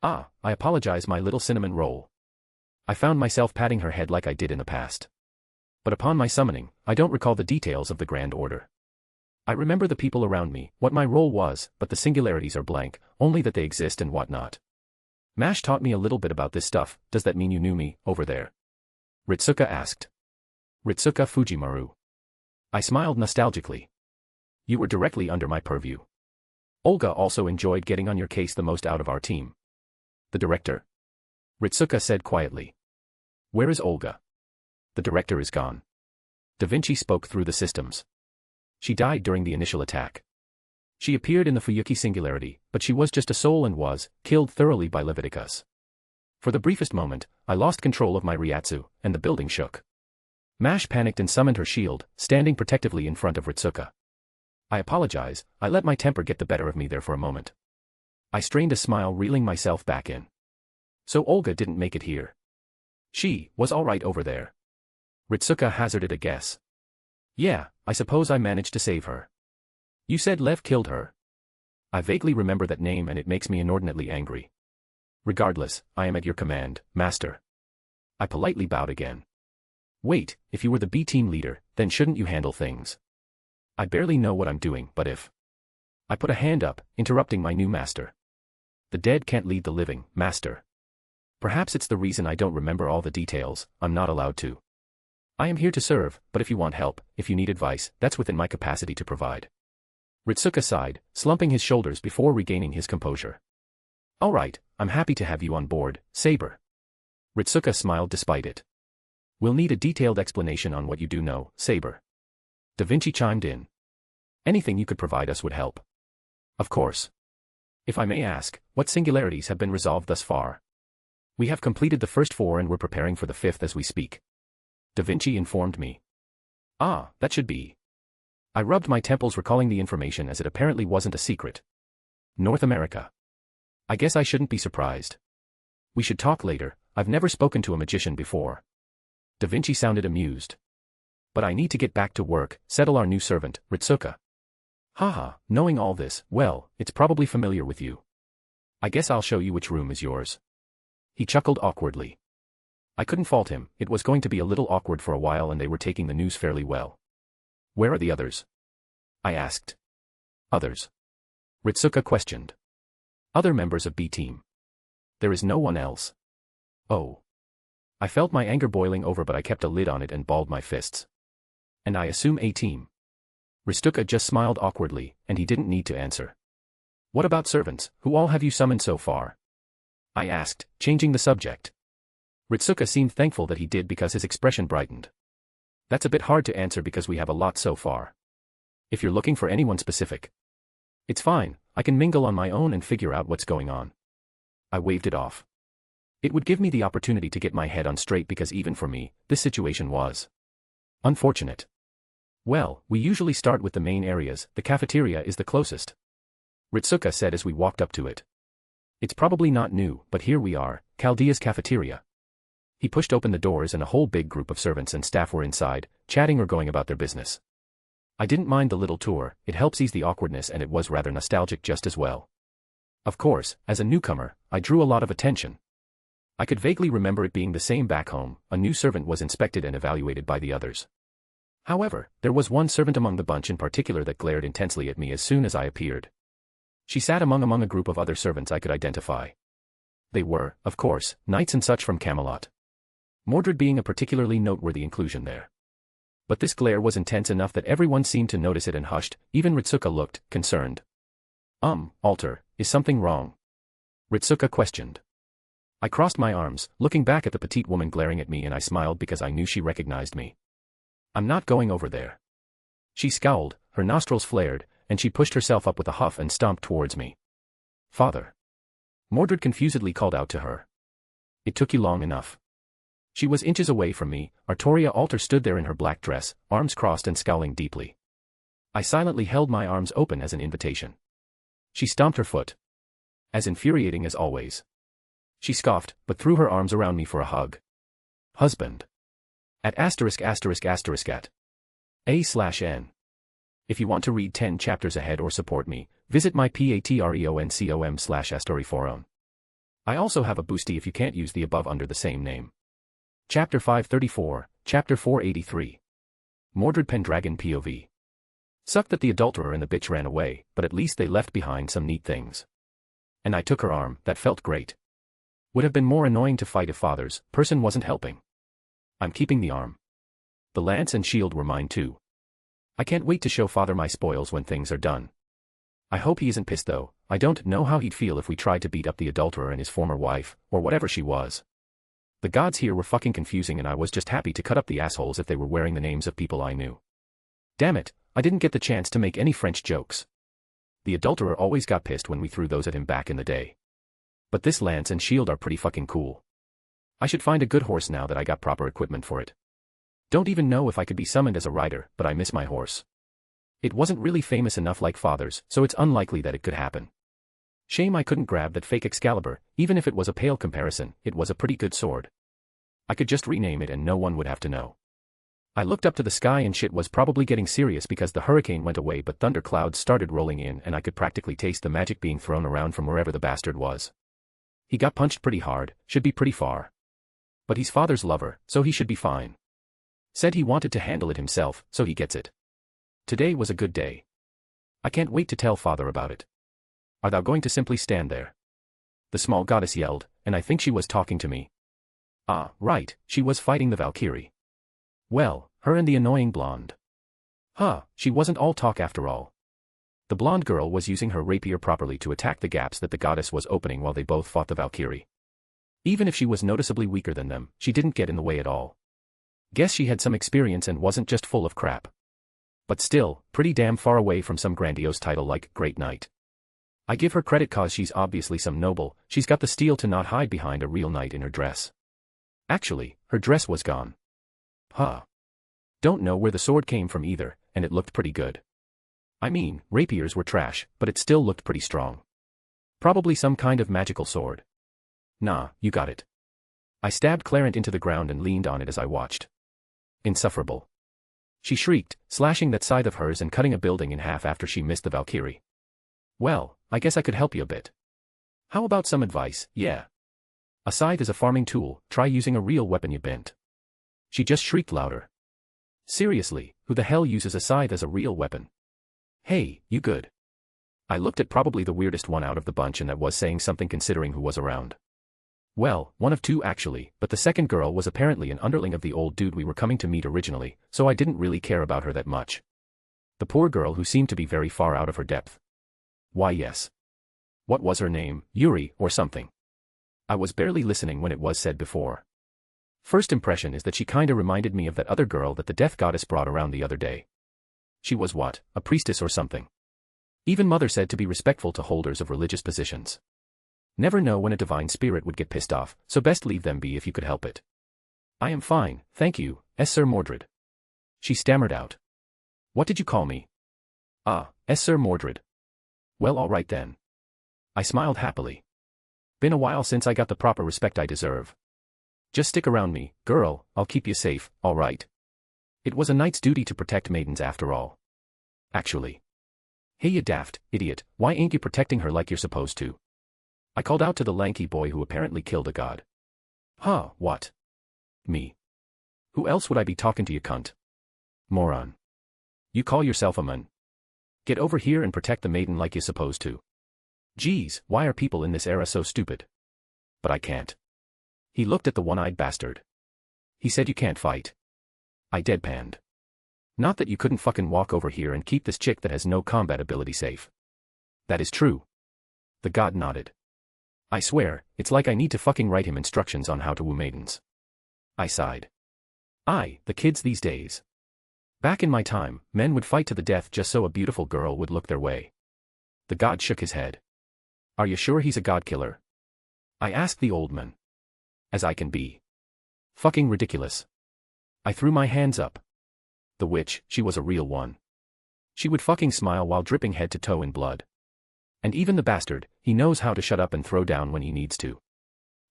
I apologize, my little cinnamon roll. I found myself patting her head like I did in the past. But upon my summoning, I don't recall the details of the Grand Order. I remember the people around me, what my role was, but the singularities are blank, only that they exist and whatnot. Mash taught me a little bit about this stuff. Does that mean you knew me, over there? Ritsuka asked. Ritsuka Fujimaru. I smiled nostalgically. You were directly under my purview. Olga also enjoyed getting on your case the most out of our team. The director? Ritsuka said quietly. Where is Olga? The director is gone. Da Vinci spoke through the systems. She died during the initial attack. She appeared in the Fuyuki Singularity, but she was just a soul and was killed thoroughly by Leviticus. For the briefest moment, I lost control of my Ryatsu, and the building shook. Mash panicked and summoned her shield, standing protectively in front of Ritsuka. I apologize, I let my temper get the better of me there for a moment. I strained a smile, reeling myself back in. So Olga didn't make it here. She was all right over there. Ritsuka hazarded a guess. Yeah, I suppose I managed to save her. You said Lev killed her. I vaguely remember that name and it makes me inordinately angry. Regardless, I am at your command, Master. I politely bowed again. Wait, if you were the B-Team leader, then shouldn't you handle things? I barely know what I'm doing, but if... I put a hand up, interrupting my new master. The dead can't lead the living, Master. Perhaps it's the reason I don't remember all the details, I'm not allowed to. I am here to serve, but if you want help, if you need advice, that's within my capacity to provide. Ritsuka sighed, slumping his shoulders before regaining his composure. All right, I'm happy to have you on board, Saber. Ritsuka smiled despite it. We'll need a detailed explanation on what you do know, Saber. Da Vinci chimed in. Anything you could provide us would help. Of course. If I may ask, what singularities have been resolved thus far? We have completed the first 4 and we're preparing for the 5th as we speak. Da Vinci informed me. That should be. I rubbed my temples recalling the information as it apparently wasn't a secret. North America. I guess I shouldn't be surprised. We should talk later, I've never spoken to a magician before. Da Vinci sounded amused. But I need to get back to work, settle our new servant, Ritsuka. Haha, knowing all this, well, it's probably familiar with you. I guess I'll show you which room is yours. He chuckled awkwardly. I couldn't fault him, it was going to be a little awkward for a while and they were taking the news fairly well. Where are the others? I asked. Others? Ritsuka questioned. Other members of B-Team. There is no one else. Oh. I felt my anger boiling over but I kept a lid on it and balled my fists. And I assume A-Team. Ritsuka just smiled awkwardly, and he didn't need to answer. What about servants, who all have you summoned so far? I asked, changing the subject. Ritsuka seemed thankful that he did because his expression brightened. That's a bit hard to answer because we have a lot so far. If you're looking for anyone specific. It's fine, I can mingle on my own and figure out what's going on. I waved it off. It would give me the opportunity to get my head on straight because even for me, this situation was unfortunate. Well, we usually start with the main areas, the cafeteria is the closest. Ritsuka said as we walked up to it. It's probably not new, but here we are, Chaldea's cafeteria. He pushed open the doors and a whole big group of servants and staff were inside, chatting or going about their business. I didn't mind the little tour, it helps ease the awkwardness and it was rather nostalgic just as well. Of course, as a newcomer, I drew a lot of attention. I could vaguely remember it being the same back home. A new servant was inspected and evaluated by the others. However, there was one servant among the bunch in particular that glared intensely at me as soon as I appeared. She sat among a group of other servants I could identify. They were, of course, knights and such from Camelot. Mordred being a particularly noteworthy inclusion there. But this glare was intense enough that everyone seemed to notice it and hushed. Even Ritsuka looked concerned. Alter, is something wrong?" Ritsuka questioned. I crossed my arms, looking back at the petite woman glaring at me, and I smiled because I knew she recognized me. "I'm not going over there." She scowled, her nostrils flared, and she pushed herself up with a huff and stomped towards me. "Father." Mordred confusedly called out to her. "It took you long enough." She was inches away from me. Artoria Alter stood there in her black dress, arms crossed and scowling deeply. I silently held my arms open as an invitation. She stomped her foot. As infuriating as always. She scoffed, but threw her arms around me for a hug. "Husband." At ******* at /n. If you want to read 10 chapters ahead or support me, visit my patreon.com/astoriforum. I also have a boosty if you can't use the above under the same name. Chapter 534, Chapter 483. Mordred Pendragon POV. Sucked that the adulterer and the bitch ran away, but at least they left behind some neat things. And I took her arm. That felt great. Would have been more annoying to fight if father's person wasn't helping. I'm keeping the arm. The lance and shield were mine too. I can't wait to show father my spoils when things are done. I hope he isn't pissed though. I don't know how he'd feel if we tried to beat up the adulterer and his former wife, or whatever she was. The gods here were fucking confusing, and I was just happy to cut up the assholes if they were wearing the names of people I knew. Damn it, I didn't get the chance to make any French jokes. The adulterer always got pissed when we threw those at him back in the day. But this lance and shield are pretty fucking cool. I should find a good horse now that I got proper equipment for it. Don't even know if I could be summoned as a rider, but I miss my horse. It wasn't really famous enough like father's, so it's unlikely that it could happen. Shame I couldn't grab that fake Excalibur. Even if it was a pale comparison, it was a pretty good sword. I could just rename it and no one would have to know. I looked up to the sky and shit was probably getting serious because the hurricane went away, but thunder clouds started rolling in and I could practically taste the magic being thrown around from wherever the bastard was. He got punched pretty hard, should be pretty far. But he's father's lover, so he should be fine. Said he wanted to handle it himself, so he gets it. Today was a good day. I can't wait to tell father about it. Are thou going to simply stand there? The small goddess yelled, and I think she was talking to me. Ah, right, she was fighting the Valkyrie. Well, her and the annoying blonde. She wasn't all talk after all. The blonde girl was using her rapier properly to attack the gaps that the goddess was opening while they both fought the Valkyrie. Even if she was noticeably weaker than them, she didn't get in the way at all. Guess she had some experience and wasn't just full of crap. But still, pretty damn far away from some grandiose title like Great Knight. I give her credit cause she's obviously some noble. She's got the steel to not hide behind a real knight in her dress. Actually, her dress was gone. Don't know where the sword came from either, and it looked pretty good. I mean, rapiers were trash, but it still looked pretty strong. Probably some kind of magical sword. Nah, you got it. I stabbed Clarent into the ground and leaned on it as I watched. Insufferable. She shrieked, slashing that scythe of hers and cutting a building in half after she missed the Valkyrie. Well, I guess I could help you a bit. How about some advice? Yeah. A scythe is a farming tool, try using a real weapon you bent. She just shrieked louder. Seriously, who the hell uses a scythe as a real weapon? Hey, you good? I looked at probably the weirdest one out of the bunch, and that was saying something considering who was around. Well, one of two actually, but the second girl was apparently an underling of the old dude we were coming to meet originally, so I didn't really care about her that much. The poor girl who seemed to be very far out of her depth. Why yes. What was her name, Yuri, or something? I was barely listening when it was said before. First impression is that she kinda reminded me of that other girl that the death goddess brought around the other day. She was what, a priestess or something? Even mother said to be respectful to holders of religious positions. Never know when a divine spirit would get pissed off, so best leave them be if you could help it. I am fine, thank you, Sir Mordred. She stammered out. What did you call me? Sir Mordred. Well, all right then. I smiled happily. Been a while since I got the proper respect I deserve. Just stick around me, girl, I'll keep you safe, all right? It was a knight's duty to protect maidens after all. Actually. Hey you daft idiot, why ain't you protecting her like you're supposed to? I called out to the lanky boy who apparently killed a god. Huh, what? Me. Who else would I be talking to, you cunt? Moron. You call yourself a man? Get over here and protect the maiden like you're supposed to. Geez, why are people in this era so stupid? But I can't. He looked at the one-eyed bastard. He said you can't fight. I deadpanned. Not that you couldn't fucking walk over here and keep this chick that has no combat ability safe. That is true. The god nodded. I swear, it's like I need to fucking write him instructions on how to woo maidens. I sighed. The kids these days. Back in my time, men would fight to the death just so a beautiful girl would look their way. The god shook his head. Are you sure he's a god killer? I asked the old man. As I can be. Fucking ridiculous. I threw my hands up. The witch, she was a real one. She would fucking smile while dripping head to toe in blood. And even the bastard, he knows how to shut up and throw down when he needs to.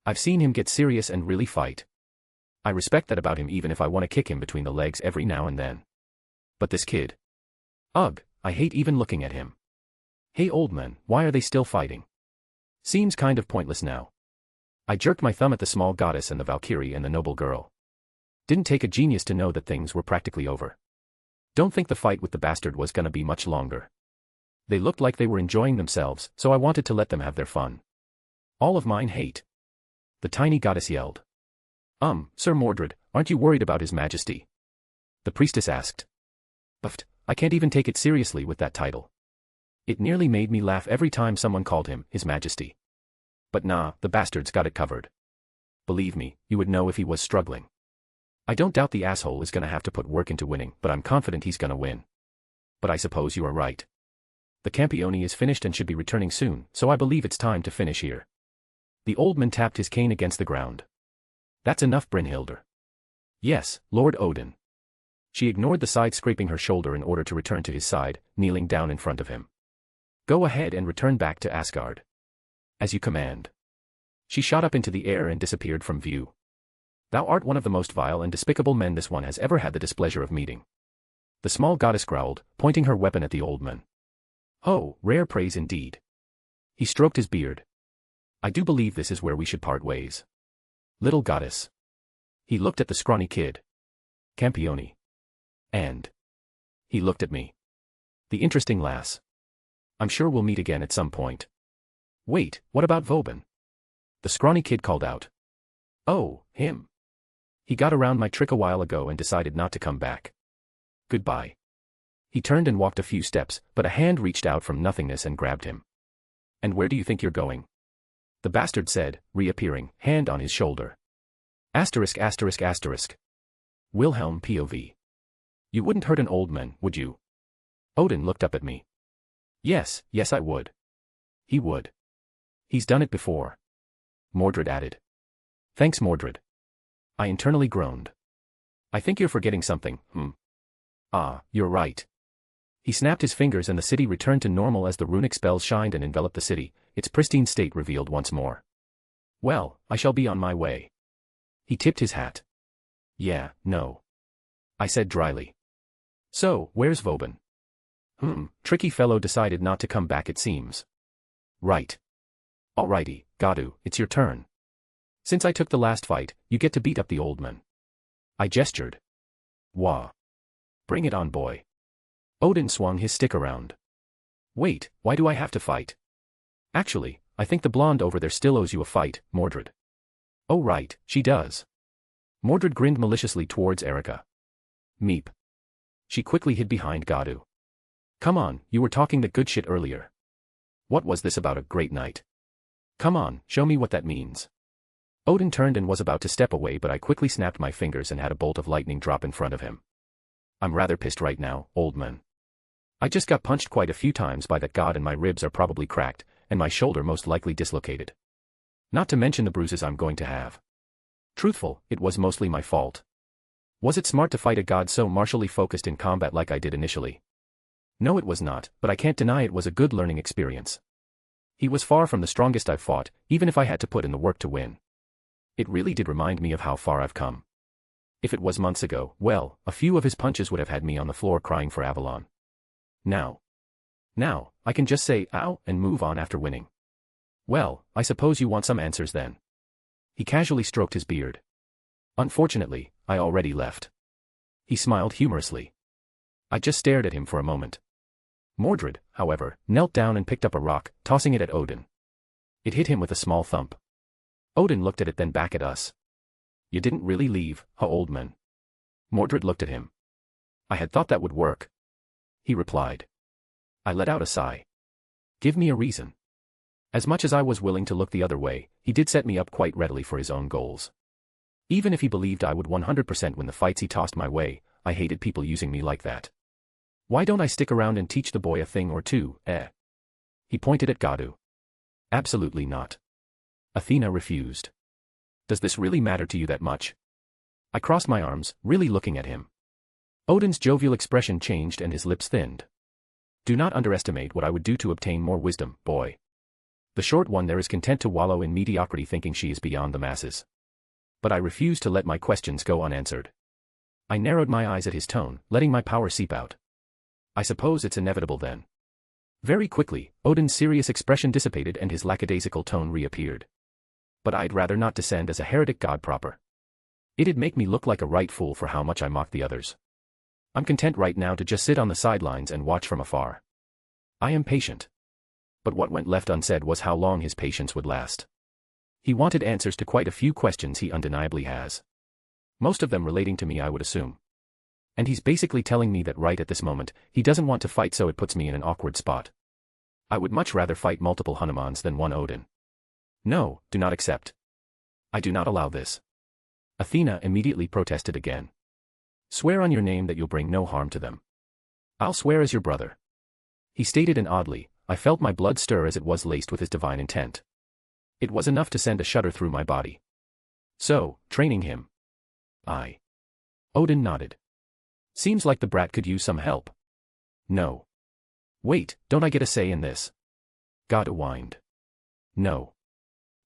I've seen him get serious and really fight. I respect that about him even if I want to kick him between the legs every now and then. But this kid. Ugh, I hate even looking at him. Hey old man, why are they still fighting? Seems kind of pointless now. I jerked my thumb at the small goddess and the Valkyrie and the noble girl. Didn't take a genius to know that things were practically over. Don't think the fight with the bastard was gonna be much longer. They looked like they were enjoying themselves, so I wanted to let them have their fun. All of mine hate. The tiny goddess yelled. Sir Mordred, aren't you worried about His Majesty? The priestess asked. Buffed, I can't even take it seriously with that title. It nearly made me laugh every time someone called him His Majesty. But nah, the bastard's got it covered. Believe me, you would know if he was struggling. I don't doubt the asshole is gonna have to put work into winning, but I'm confident he's gonna win. But I suppose you are right. The Campione is finished and should be returning soon, so I believe it's time to finish here. The old man tapped his cane against the ground. That's enough, Brynhildr. Yes, Lord Odin. She ignored the side scraping her shoulder in order to return to his side, kneeling down in front of him. Go ahead and return back to Asgard. As you command. She shot up into the air and disappeared from view. Thou art one of the most vile and despicable men this one has ever had the displeasure of meeting. The small goddess growled, pointing her weapon at the old man. Oh, rare praise indeed. He stroked his beard. I do believe this is where we should part ways. Little goddess. He looked at the scrawny kid. Campione. And. He looked at me. The interesting lass. I'm sure we'll meet again at some point. Wait, what about Vauban? The scrawny kid called out. Oh, him. He got around my trick a while ago and decided not to come back. Goodbye. He turned and walked a few steps, but a hand reached out from nothingness and grabbed him. And where do you think you're going? The bastard said, reappearing, hand on his shoulder. Asterisk asterisk asterisk. Wilhelm POV. You wouldn't hurt an old man, would you? Odin looked up at me. Yes, I would. He would. He's done it before. Mordred added. Thanks, Mordred. I internally groaned. I think you're forgetting something, You're right. He snapped his fingers and the city returned to normal as the runic spells shined and enveloped the city, its pristine state revealed once more. Well, I shall be on my way. He tipped his hat. Yeah, no. I said dryly. So, where's Vauban? Tricky fellow decided not to come back it seems. Right. Alrighty, Gadu, it's your turn. Since I took the last fight, you get to beat up the old man. I gestured. Wah. Bring it on, boy. Odin swung his stick around. Wait, why do I have to fight? Actually, I think the blonde over there still owes you a fight, Mordred. Oh right, she does. Mordred grinned maliciously towards Erica. Meep. She quickly hid behind Gadu. Come on, you were talking that good shit earlier. What was this about a great night? Come on, show me what that means. Odin turned and was about to step away, but I quickly snapped my fingers and had a bolt of lightning drop in front of him. I'm rather pissed right now, old man. I just got punched quite a few times by that god and my ribs are probably cracked, and my shoulder most likely dislocated. Not to mention the bruises I'm going to have. Truthful, it was mostly my fault. Was it smart to fight a god so martially focused in combat like I did initially? No, it was not, but I can't deny it was a good learning experience. He was far from the strongest I've fought, even if I had to put in the work to win. It really did remind me of how far I've come. If it was months ago, well, a few of his punches would have had me on the floor crying for Avalon. Now, I can just say, ow, and move on after winning. Well, I suppose you want some answers then. He casually stroked his beard. Unfortunately, I already left. He smiled humorously. I just stared at him for a moment. Mordred, however, knelt down and picked up a rock, tossing it at Odin. It hit him with a small thump. Odin looked at it then back at us. You didn't really leave, huh, old man? Mordred looked at him. I had thought that would work. He replied. I let out a sigh. Give me a reason. As much as I was willing to look the other way, he did set me up quite readily for his own goals. Even if he believed I would 100% win the fights he tossed my way, I hated people using me like that. Why don't I stick around and teach the boy a thing or two, eh? He pointed at Gadu. Absolutely not. Athena refused. Does this really matter to you that much? I crossed my arms, really looking at him. Odin's jovial expression changed and his lips thinned. Do not underestimate what I would do to obtain more wisdom, boy. The short one there is content to wallow in mediocrity thinking she is beyond the masses. But I refuse to let my questions go unanswered. I narrowed my eyes at his tone, letting my power seep out. I suppose it's inevitable then. Very quickly, Odin's serious expression dissipated and his lackadaisical tone reappeared. But I'd rather not descend as a heretic god proper. It'd make me look like a right fool for how much I mock the others. I'm content right now to just sit on the sidelines and watch from afar. I am patient. But what went left unsaid was how long his patience would last. He wanted answers to quite a few questions he undeniably has. Most of them relating to me, I would assume. And he's basically telling me that right at this moment, he doesn't want to fight, so it puts me in an awkward spot. I would much rather fight multiple Hanumans than one Odin. No, do not accept. I do not allow this. Athena immediately protested again. Swear on your name that you'll bring no harm to them. I'll swear as your brother. He stated, and oddly, I felt my blood stir as it was laced with his divine intent. It was enough to send a shudder through my body. So, training him. Odin nodded. Seems like the brat could use some help. No. Wait, don't I get a say in this? Gadu whined. No.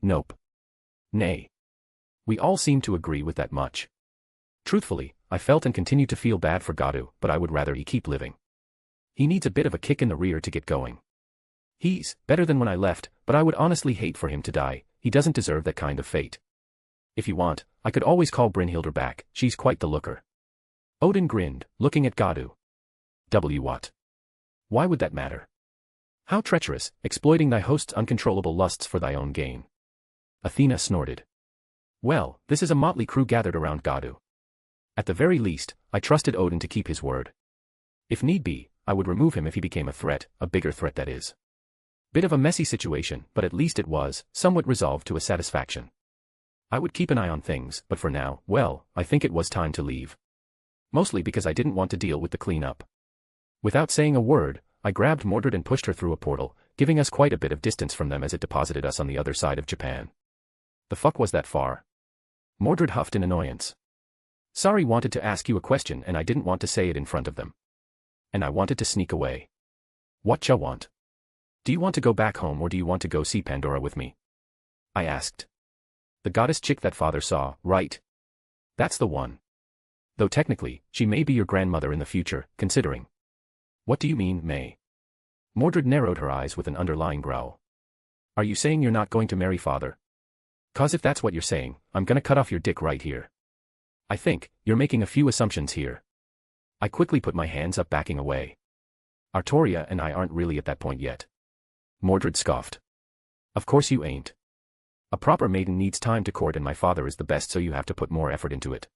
Nope. Nay. We all seemed to agree with that much. Truthfully, I felt and continued to feel bad for Gadu, but I would rather he keep living. He needs a bit of a kick in the rear to get going. He's better than when I left, but I would honestly hate for him to die. He doesn't deserve that kind of fate. If you want, I could always call Brynhildr back, she's quite the looker. Odin grinned, looking at Gadu. What? Why would that matter? How treacherous, exploiting thy host's uncontrollable lusts for thy own gain. Athena snorted. Well, this is a motley crew gathered around Gadu. At the very least, I trusted Odin to keep his word. If need be, I would remove him if he became a threat, a bigger threat that is. Bit of a messy situation, but at least it was somewhat resolved to a satisfaction. I would keep an eye on things, but for now, well, I think it was time to leave. Mostly because I didn't want to deal with the cleanup. Without saying a word, I grabbed Mordred and pushed her through a portal, giving us quite a bit of distance from them as it deposited us on the other side of Japan. The fuck was that far? Mordred huffed in annoyance. Sorry, wanted to ask you a question and I didn't want to say it in front of them. And I wanted to sneak away. Whatcha want? Do you want to go back home or do you want to go see Pandora with me? I asked. The goddess chick that father saw, right? That's the one. Though technically, she may be your grandmother in the future, considering. What do you mean, May? Mordred narrowed her eyes with an underlying growl. Are you saying you're not going to marry father? 'Cause if that's what you're saying, I'm gonna cut off your dick right here. I think, you're making a few assumptions here. I quickly put my hands up, backing away. Artoria and I aren't really at that point yet. Mordred scoffed. Of course you ain't. A proper maiden needs time to court and my father is the best, so you have to put more effort into it.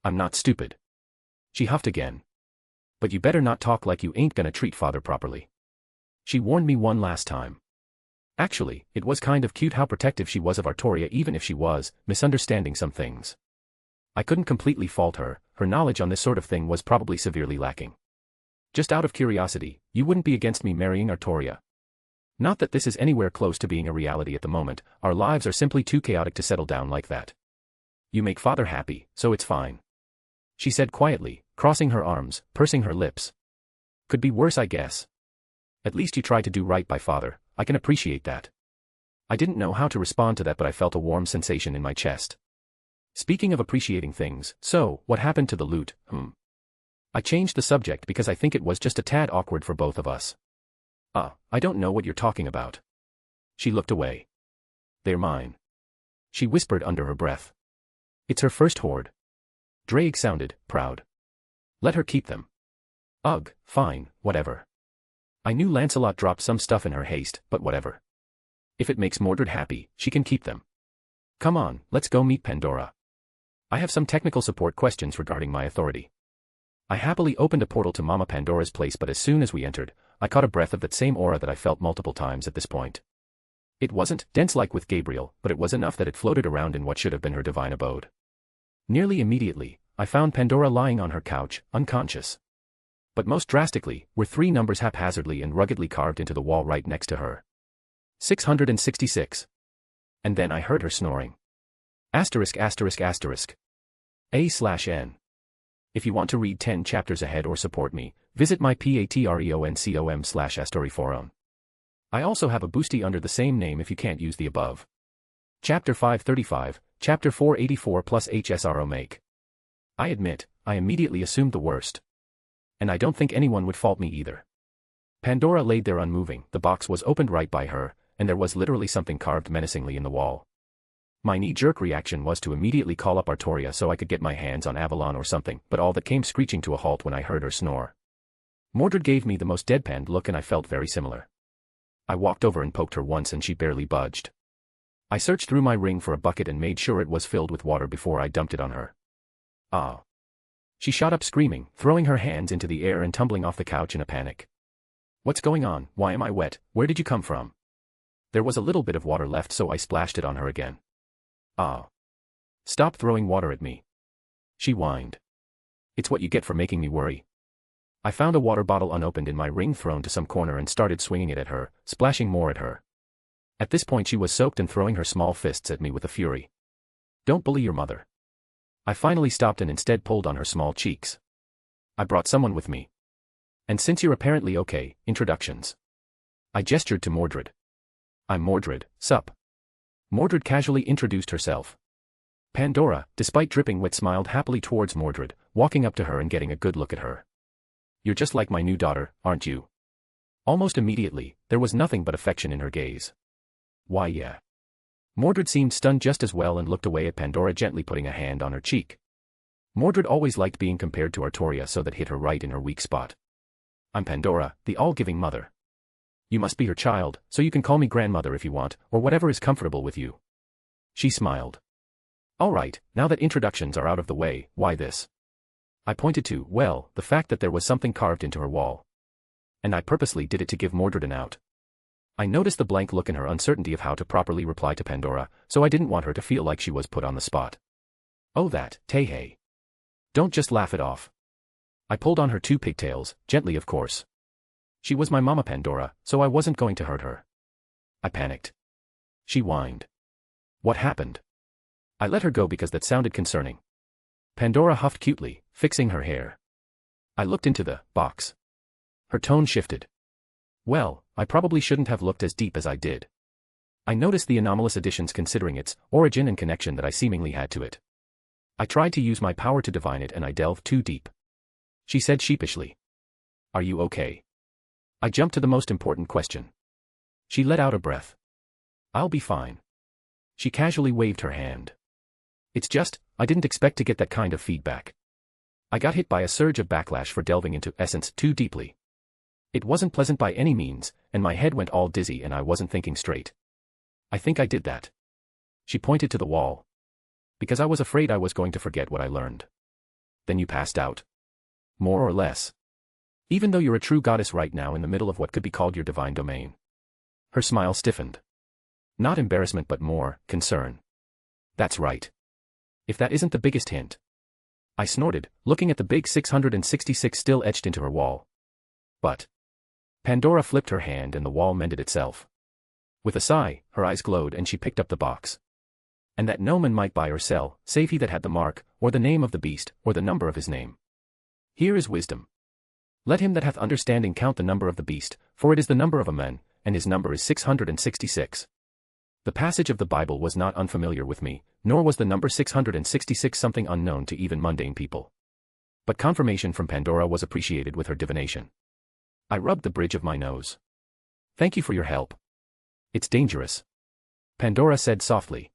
I'm not stupid. She huffed again. But you better not talk like you ain't gonna treat father properly. She warned me one last time. Actually, it was kind of cute how protective she was of Artoria, even if she was misunderstanding some things. I couldn't completely fault her, her knowledge on this sort of thing was probably severely lacking. Just out of curiosity, you wouldn't be against me marrying Artoria? Not that this is anywhere close to being a reality at the moment, our lives are simply too chaotic to settle down like that. You make father happy, so it's fine. She said quietly, crossing her arms, pursing her lips. Could be worse, I guess. At least you tried to do right by father, I can appreciate that. I didn't know how to respond to that, but I felt a warm sensation in my chest. Speaking of appreciating things, so, what happened to the loot, I changed the subject because I think it was just a tad awkward for both of us. I don't know what you're talking about. She looked away. They're mine. She whispered under her breath. It's her first hoard. Drake sounded proud. Let her keep them. Ugh, fine, whatever. I knew Lancelot dropped some stuff in her haste, but whatever. If it makes Mordred happy, she can keep them. Come on, let's go meet Pandora. I have some technical support questions regarding my authority. I happily opened a portal to Mama Pandora's place, but as soon as we entered, I caught a breath of that same aura that I felt multiple times at this point. It wasn't dense like with Gabriel, but it was enough that it floated around in what should have been her divine abode. Nearly immediately, I found Pandora lying on her couch, unconscious. But most drastically, were 3 numbers haphazardly and ruggedly carved into the wall right next to her. 666. And then I heard her snoring. Asterisk asterisk asterisk. A/N. If you want to read 10 chapters ahead or support me, visit my patreon.com/AstoryForum. I also have a boosty under the same name if you can't use the above. Chapter 535, Chapter 484 plus HSRO make. I admit, I immediately assumed the worst. And I don't think anyone would fault me either. Pandora laid there unmoving, the box was opened right by her, and there was literally something carved menacingly in the wall. My knee-jerk reaction was to immediately call up Artoria so I could get my hands on Avalon or something, but all that came screeching to a halt when I heard her snore. Mordred gave me the most deadpanned look and I felt very similar. I walked over and poked her once and she barely budged. I searched through my ring for a bucket and made sure it was filled with water before I dumped it on her. Ah! She shot up screaming, throwing her hands into the air and tumbling off the couch in a panic. What's going on? Why am I wet? Where did you come from? There was a little bit of water left so I splashed it on her again. Ah! Stop throwing water at me. She whined. It's what you get for making me worry. I found a water bottle unopened in my ring thrown to some corner and started swinging it at her, splashing more at her. At this point she was soaked and throwing her small fists at me with a fury. Don't bully your mother. I finally stopped and instead pulled on her small cheeks. I brought someone with me. And since you're apparently okay, introductions. I gestured to Mordred. I'm Mordred, sup. Mordred casually introduced herself. Pandora, despite dripping wet, smiled happily towards Mordred, walking up to her and getting a good look at her. You're just like my new daughter, aren't you? Almost immediately, there was nothing but affection in her gaze. Why yeah. Mordred seemed stunned just as well and looked away at Pandora, gently putting a hand on her cheek. Mordred always liked being compared to Artoria, so that hit her right in her weak spot. I'm Pandora, the all-giving mother. You must be her child, so you can call me grandmother if you want, or whatever is comfortable with you. She smiled. All right, now that introductions are out of the way, why this? I pointed to, well, the fact that there was something carved into her wall. And I purposely did it to give Mordred an out. I noticed the blank look in her uncertainty of how to properly reply to Pandora, so I didn't want her to feel like she was put on the spot. Oh that, Tehei. Don't just laugh it off. I pulled on her 2 pigtails, gently of course. She was my Mama Pandora, so I wasn't going to hurt her. I panicked. She whined. What happened? I let her go because that sounded concerning. Pandora huffed cutely, fixing her hair. I looked into the box. Her tone shifted. Well, I probably shouldn't have looked as deep as I did. I noticed the anomalous additions considering its origin and connection that I seemingly had to it. I tried to use my power to divine it and I delved too deep. She said sheepishly. Are you okay? I jumped to the most important question. She let out a breath. I'll be fine. She casually waved her hand. It's just, I didn't expect to get that kind of feedback. I got hit by a surge of backlash for delving into essence too deeply. It wasn't pleasant by any means, and my head went all dizzy and I wasn't thinking straight. I think I did that. She pointed to the wall. Because I was afraid I was going to forget what I learned. Then you passed out. More or less. Even though you're a true goddess right now in the middle of what could be called your divine domain. Her smile stiffened. Not embarrassment but more, concern. That's right. If that isn't the biggest hint. I snorted, looking at the big 666 still etched into her wall. But. Pandora flipped her hand and the wall mended itself. With a sigh, her eyes glowed and she picked up the box. And that no man might buy or sell, save he that had the mark, or the name of the beast, or the number of his name. Here is wisdom. Let him that hath understanding count the number of the beast, for it is the number of a man, and his number is 666. The passage of the Bible was not unfamiliar with me, nor was the number 666 something unknown to even mundane people. But confirmation from Pandora was appreciated with her divination. I rubbed the bridge of my nose. Thank you for your help. It's dangerous. Pandora said softly.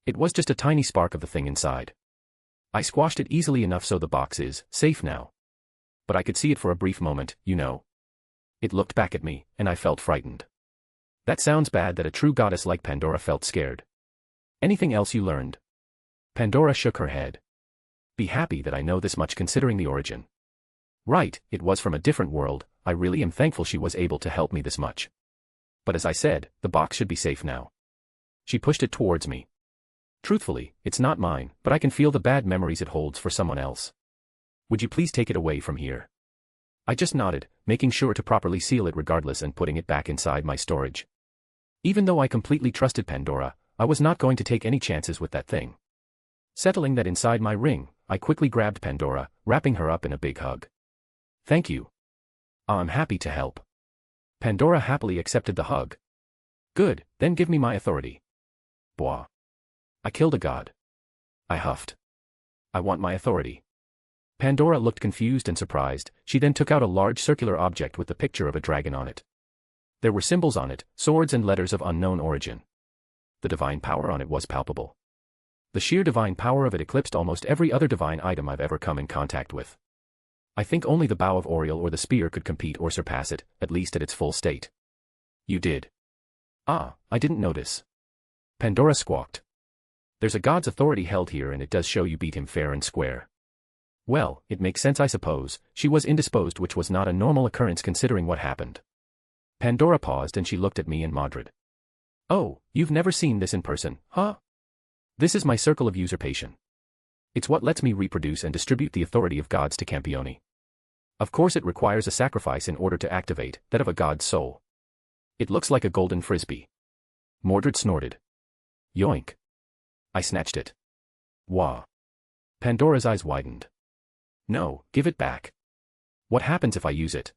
It was just a tiny spark of the thing inside. I squashed it easily enough so the box is safe now. But I could see it for a brief moment, you know. It looked back at me, and I felt frightened. That sounds bad that a true goddess like Pandora felt scared. Anything else you learned? Pandora shook her head. Be happy that I know this much considering the origin. Right, it was from a different world, I really am thankful she was able to help me this much. But as I said, the box should be safe now. She pushed it towards me. Truthfully, it's not mine, but I can feel the bad memories it holds for someone else. Would you please take it away from here? I just nodded, making sure to properly seal it regardless and putting it back inside my storage. Even though I completely trusted Pandora, I was not going to take any chances with that thing. Settling that inside my ring, I quickly grabbed Pandora, wrapping her up in a big hug. Thank you. I'm happy to help. Pandora happily accepted the hug. Good, then give me my authority. Blah. I killed a god. I huffed. I want my authority. Pandora looked confused and surprised. She then took out a large circular object with the picture of a dragon on it. There were symbols on it, swords and letters of unknown origin. The divine power on it was palpable. The sheer divine power of it eclipsed almost every other divine item I've ever come in contact with. I think only the bow of Oriel or the spear could compete or surpass it, at least at its full state. You did. Ah, I didn't notice. Pandora squawked. There's a god's authority held here and it does show you beat him fair and square. Well, it makes sense I suppose. She was indisposed, which was not a normal occurrence considering what happened. Pandora paused and she looked at me and Modred. Oh, you've never seen this in person, huh? This is my circle of usurpation. It's what lets me reproduce and distribute the authority of gods to Campioni. Of course it requires a sacrifice in order to activate that of a god's soul. It looks like a golden frisbee. Mordred snorted. Yoink. I snatched it. Wah. Pandora's eyes widened. No, give it back. What happens if I use it?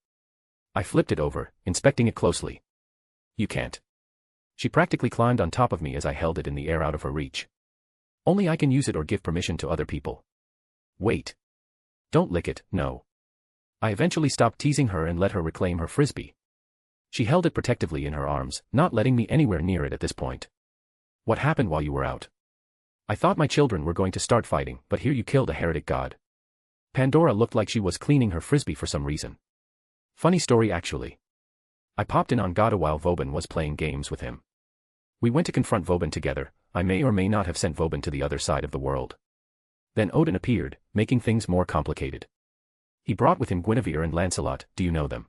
I flipped it over, inspecting it closely. You can't. She practically climbed on top of me as I held it in the air out of her reach. Only I can use it or give permission to other people. Wait. Don't lick it, no. I eventually stopped teasing her and let her reclaim her frisbee. She held it protectively in her arms, not letting me anywhere near it at this point. What happened while you were out? I thought my children were going to start fighting, but here you killed a heretic god. Pandora looked like she was cleaning her frisbee for some reason. Funny story actually. I popped in on Gada while Vauban was playing games with him. We went to confront Vauban together. I may or may not have sent Vauban to the other side of the world. Then Odin appeared, making things more complicated. He brought with him Guinevere and Lancelot. Do you know them?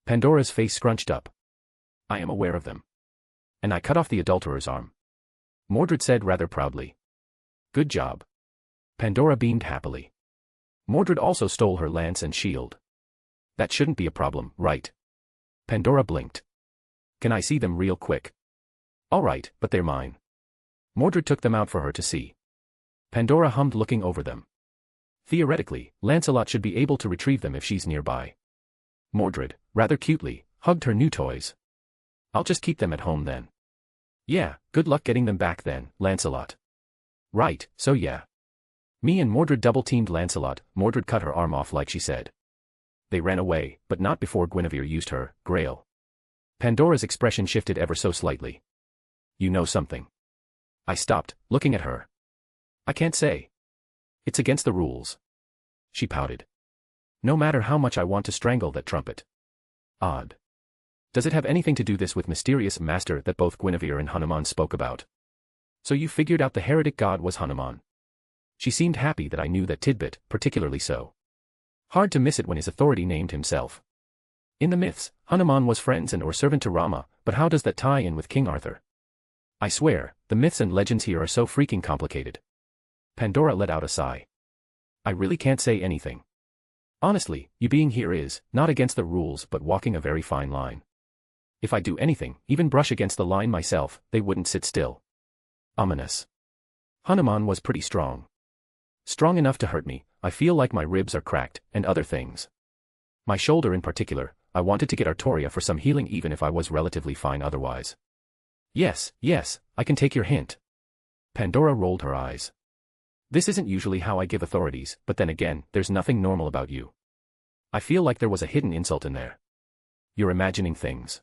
Pandora's face scrunched up. I am aware of them. And I cut off the adulterer's arm. Mordred said rather proudly. Good job. Pandora beamed happily. Mordred also stole her lance and shield. That shouldn't be a problem, right? Pandora blinked. Can I see them real quick? All right, but they're mine. Mordred took them out for her to see. Pandora hummed looking over them. Theoretically, Lancelot should be able to retrieve them if she's nearby. Mordred, rather cutely, hugged her new toys. I'll just keep them at home then. Yeah, good luck getting them back then, Lancelot. Right, so yeah. Me and Mordred double-teamed Lancelot. Mordred cut her arm off like she said. They ran away, but not before Guinevere used her Grail. Pandora's expression shifted ever so slightly. You know something. I stopped, looking at her. I can't say. It's against the rules. She pouted. No matter how much I want to strangle that trumpet. Odd. Does it have anything to do this with mysterious master that both Guinevere and Hanuman spoke about? So you figured out the heretic god was Hanuman. She seemed happy that I knew that tidbit, particularly so. Hard to miss it when his authority named himself. In the myths, Hanuman was friends and or servant to Rama, but how does that tie in with King Arthur? I swear, the myths and legends here are so freaking complicated. Pandora let out a sigh. I really can't say anything. Honestly, you being here is, not against the rules but walking a very fine line. If I do anything, even brush against the line myself, they wouldn't sit still. Ominous. Hanuman was pretty strong. Strong enough to hurt me. I feel like my ribs are cracked, and other things. My shoulder in particular, I wanted to get Artoria for some healing even if I was relatively fine otherwise. Yes, I can take your hint. Pandora rolled her eyes. This isn't usually how I give authorities, but then again, there's nothing normal about you. I feel like there was a hidden insult in there. You're imagining things.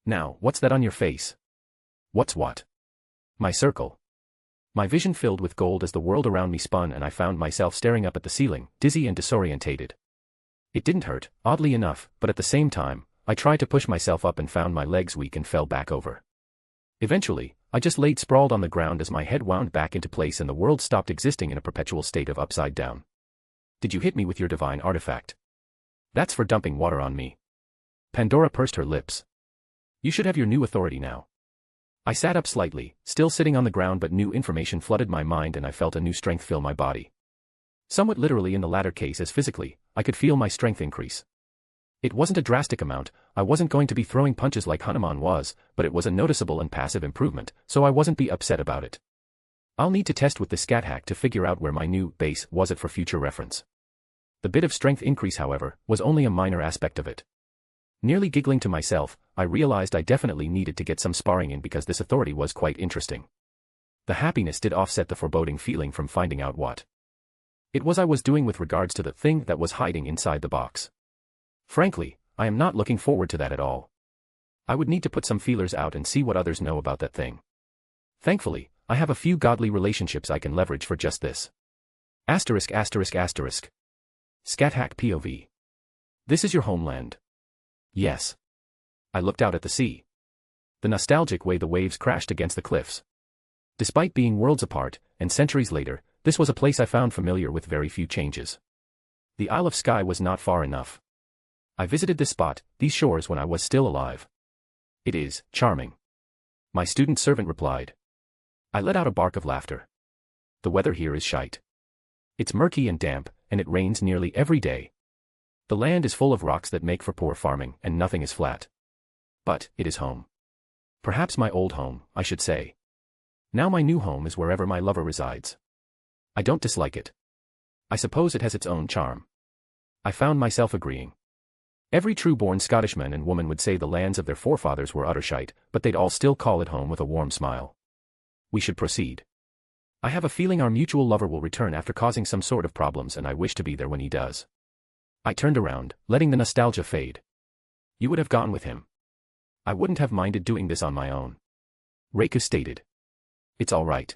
Now, what's that on your face? What's what? My circle. My vision filled with gold as the world around me spun and I found myself staring up at the ceiling, dizzy and disorientated. It didn't hurt, oddly enough, but at the same time, I tried to push myself up and found my legs weak and fell back over. Eventually, I just laid sprawled on the ground as my head wound back into place and the world stopped existing in a perpetual state of upside down. Did you hit me with your divine artifact? That's for dumping water on me. Pandora pursed her lips. You should have your new authority now. I sat up slightly, still sitting on the ground, but new information flooded my mind and I felt a new strength fill my body. Somewhat literally in the latter case as physically, I could feel my strength increase. It wasn't a drastic amount, I wasn't going to be throwing punches like Hanuman was, but it was a noticeable and passive improvement, so I wasn't be upset about it. I'll need to test with the scat hack to figure out where my new base was at for future reference. The bit of strength increase, however, was only a minor aspect of it. Nearly giggling to myself, I realized I definitely needed to get some sparring in because this authority was quite interesting. The happiness did offset the foreboding feeling from finding out what it was I was doing with regards to the thing that was hiding inside the box. Frankly, I am not looking forward to that at all. I would need to put some feelers out and see what others know about that thing. Thankfully, I have a few godly relationships I can leverage for just this. Asterisk asterisk asterisk. Scat hack POV. This is your homeland. Yes. I looked out at the sea. The nostalgic way the waves crashed against the cliffs. Despite being worlds apart, and centuries later, this was a place I found familiar with very few changes. The Isle of Skye was not far enough. I visited this spot, these shores, when I was still alive. It is charming. My student servant replied. I let out a bark of laughter. The weather here is shite. It's murky and damp, and it rains nearly every day. The land is full of rocks that make for poor farming, and nothing is flat. But it is home. Perhaps my old home, I should say. Now my new home is wherever my lover resides. I don't dislike it. I suppose it has its own charm. I found myself agreeing. Every true-born Scottishman and woman would say the lands of their forefathers were utter shite, but they'd all still call it home with a warm smile. We should proceed. I have a feeling our mutual lover will return after causing some sort of problems, and I wish to be there when he does. I turned around, letting the nostalgia fade. You would have gone with him. I wouldn't have minded doing this on my own. Reiku stated. It's all right.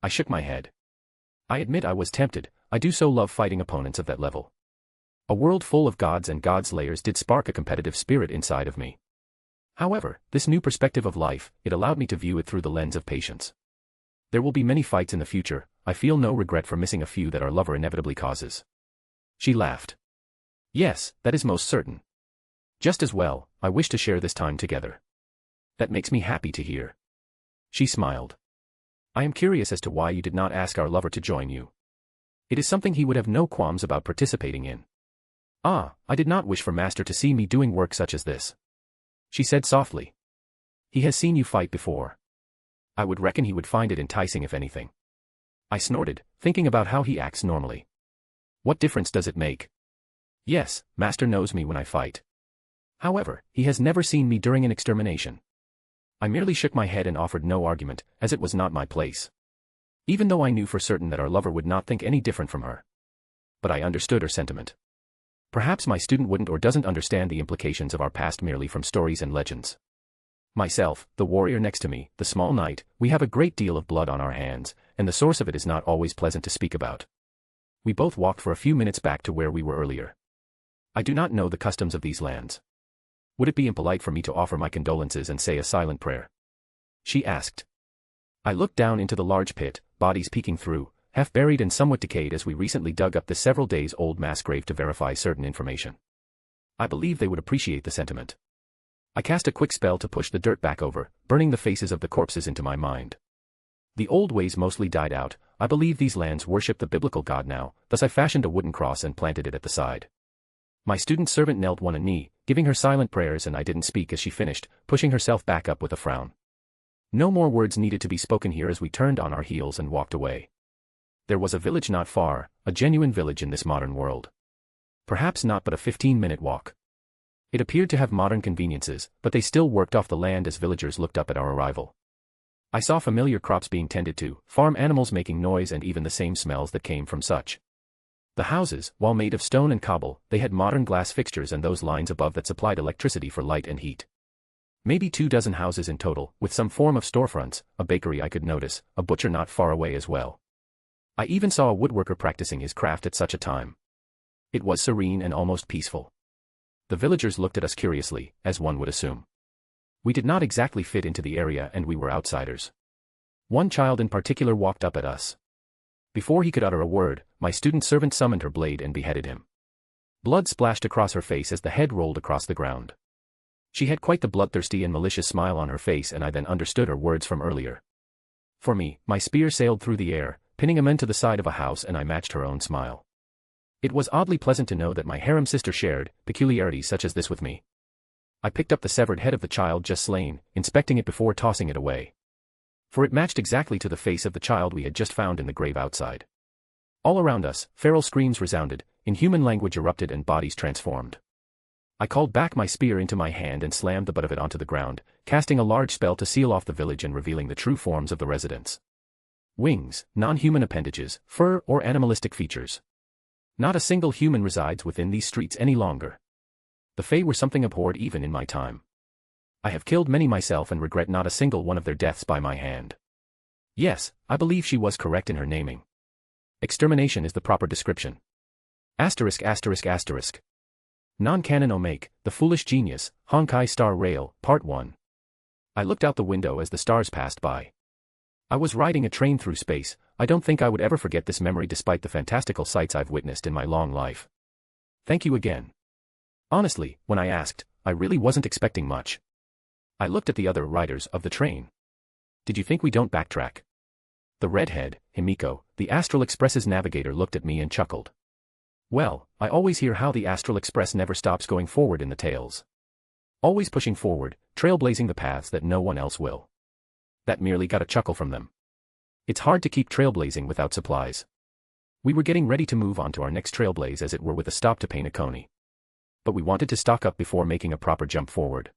I shook my head. I admit I was tempted, I do so love fighting opponents of that level. A world full of gods and god slayers did spark a competitive spirit inside of me. However, this new perspective of life, it allowed me to view it through the lens of patience. There will be many fights in the future, I feel no regret for missing a few that our lover inevitably causes. She laughed. Yes, that is most certain. Just as well, I wish to share this time together. That makes me happy to hear. She smiled. I am curious as to why you did not ask our lover to join you. It is something he would have no qualms about participating in. Ah, I did not wish for Master to see me doing work such as this. She said softly. He has seen you fight before. I would reckon he would find it enticing if anything. I snorted, thinking about how he acts normally. What difference does it make? Yes, Master knows me when I fight. However, he has never seen me during an extermination. I merely shook my head and offered no argument, as it was not my place. Even though I knew for certain that our lover would not think any different from her. But I understood her sentiment. Perhaps my student wouldn't or doesn't understand the implications of our past merely from stories and legends. Myself, the warrior next to me, the small knight, we have a great deal of blood on our hands, and the source of it is not always pleasant to speak about. We both walked for a few minutes back to where we were earlier. I do not know the customs of these lands. Would it be impolite for me to offer my condolences and say a silent prayer? She asked. I looked down into the large pit, bodies peeking through, half buried and somewhat decayed as we recently dug up the several days old mass grave to verify certain information. I believe they would appreciate the sentiment. I cast a quick spell to push the dirt back over, burning the faces of the corpses into my mind. The old ways mostly died out, I believe these lands worship the biblical God now, thus I fashioned a wooden cross and planted it at the side. My student servant knelt on a knee, giving her silent prayers, and I didn't speak as she finished, pushing herself back up with a frown. No more words needed to be spoken here as we turned on our heels and walked away. There was a village not far, a genuine village in this modern world. Perhaps not but a 15-minute walk. It appeared to have modern conveniences, but they still worked off the land as villagers looked up at our arrival. I saw familiar crops being tended to, farm animals making noise, and even the same smells that came from such. The houses, while made of stone and cobble, they had modern glass fixtures and those lines above that supplied electricity for light and heat. Maybe 24 houses in total, with some form of storefronts, a bakery I could notice, a butcher not far away as well. I even saw a woodworker practicing his craft at such a time. It was serene and almost peaceful. The villagers looked at us curiously, as one would assume. We did not exactly fit into the area and we were outsiders. One child in particular walked up at us. Before he could utter a word, my student servant summoned her blade and beheaded him. Blood splashed across her face as the head rolled across the ground. She had quite the bloodthirsty and malicious smile on her face, and I then understood her words from earlier. For me, my spear sailed through the air, pinning a man to the side of a house, and I matched her own smile. It was oddly pleasant to know that my harem sister shared peculiarities such as this with me. I picked up the severed head of the child just slain, inspecting it before tossing it away. For it matched exactly to the face of the child we had just found in the grave outside. All around us, feral screams resounded, inhuman language erupted and bodies transformed. I called back my spear into my hand and slammed the butt of it onto the ground, casting a large spell to seal off the village and revealing the true forms of the residents. Wings, non-human appendages, fur or animalistic features. Not a single human resides within these streets any longer. The Fae were something abhorred even in my time. I have killed many myself and regret not a single one of their deaths by my hand. Yes, I believe she was correct in her naming. Extermination is the proper description. Asterisk asterisk asterisk. Non-canon Omake, The Foolish Genius, Honkai Star Rail, Part 1. I looked out the window as the stars passed by. I was riding a train through space. I don't think I would ever forget this memory despite the fantastical sights I've witnessed in my long life. Thank you again. Honestly, when I asked, I really wasn't expecting much. I looked at the other riders of the train. Did you think we don't backtrack? The redhead, Himiko, the Astral Express's navigator, looked at me and chuckled. Well, I always hear how the Astral Express never stops going forward in the tales. Always pushing forward, trailblazing the paths that no one else will. That merely got a chuckle from them. It's hard to keep trailblazing without supplies. We were getting ready to move on to our next trailblaze, as it were, with a stop to paint a coney. But we wanted to stock up before making a proper jump forward.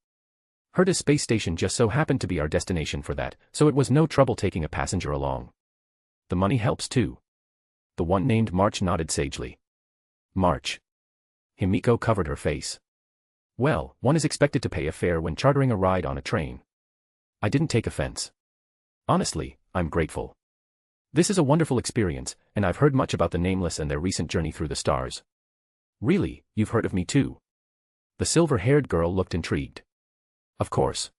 Herta's space station just so happened to be our destination for that, so it was no trouble taking a passenger along. The money helps too. The one named March nodded sagely. March. Himiko covered her face. Well, one is expected to pay a fare when chartering a ride on a train. I didn't take offense. Honestly, I'm grateful. This is a wonderful experience, and I've heard much about the Nameless and their recent journey through the stars. Really, you've heard of me too? The silver-haired girl looked intrigued. Of course.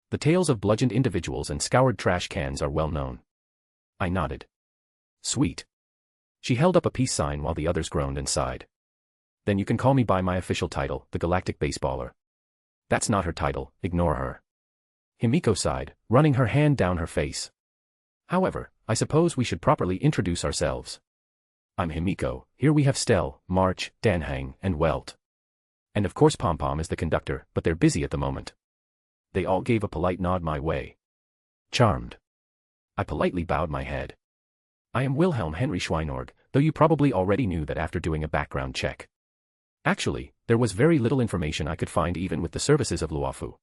The tales of bludgeoned individuals and scoured trash cans are well known. I nodded. Sweet. She held up a peace sign while the others groaned and sighed. Then you can call me by my official title, the Galactic Baseballer. That's not her title, ignore her. Himiko sighed, running her hand down her face. However, I suppose we should properly introduce ourselves. I'm Himiko, here we have Stell, March, Danhang, and Welt. And of course Pom-Pom is the conductor, but they're busy at the moment. They all gave a polite nod my way. Charmed. I politely bowed my head. I am Wilhelm Henry Schweinorg, though you probably already knew that after doing a background check. Actually, there was very little information I could find even with the services of Luofu.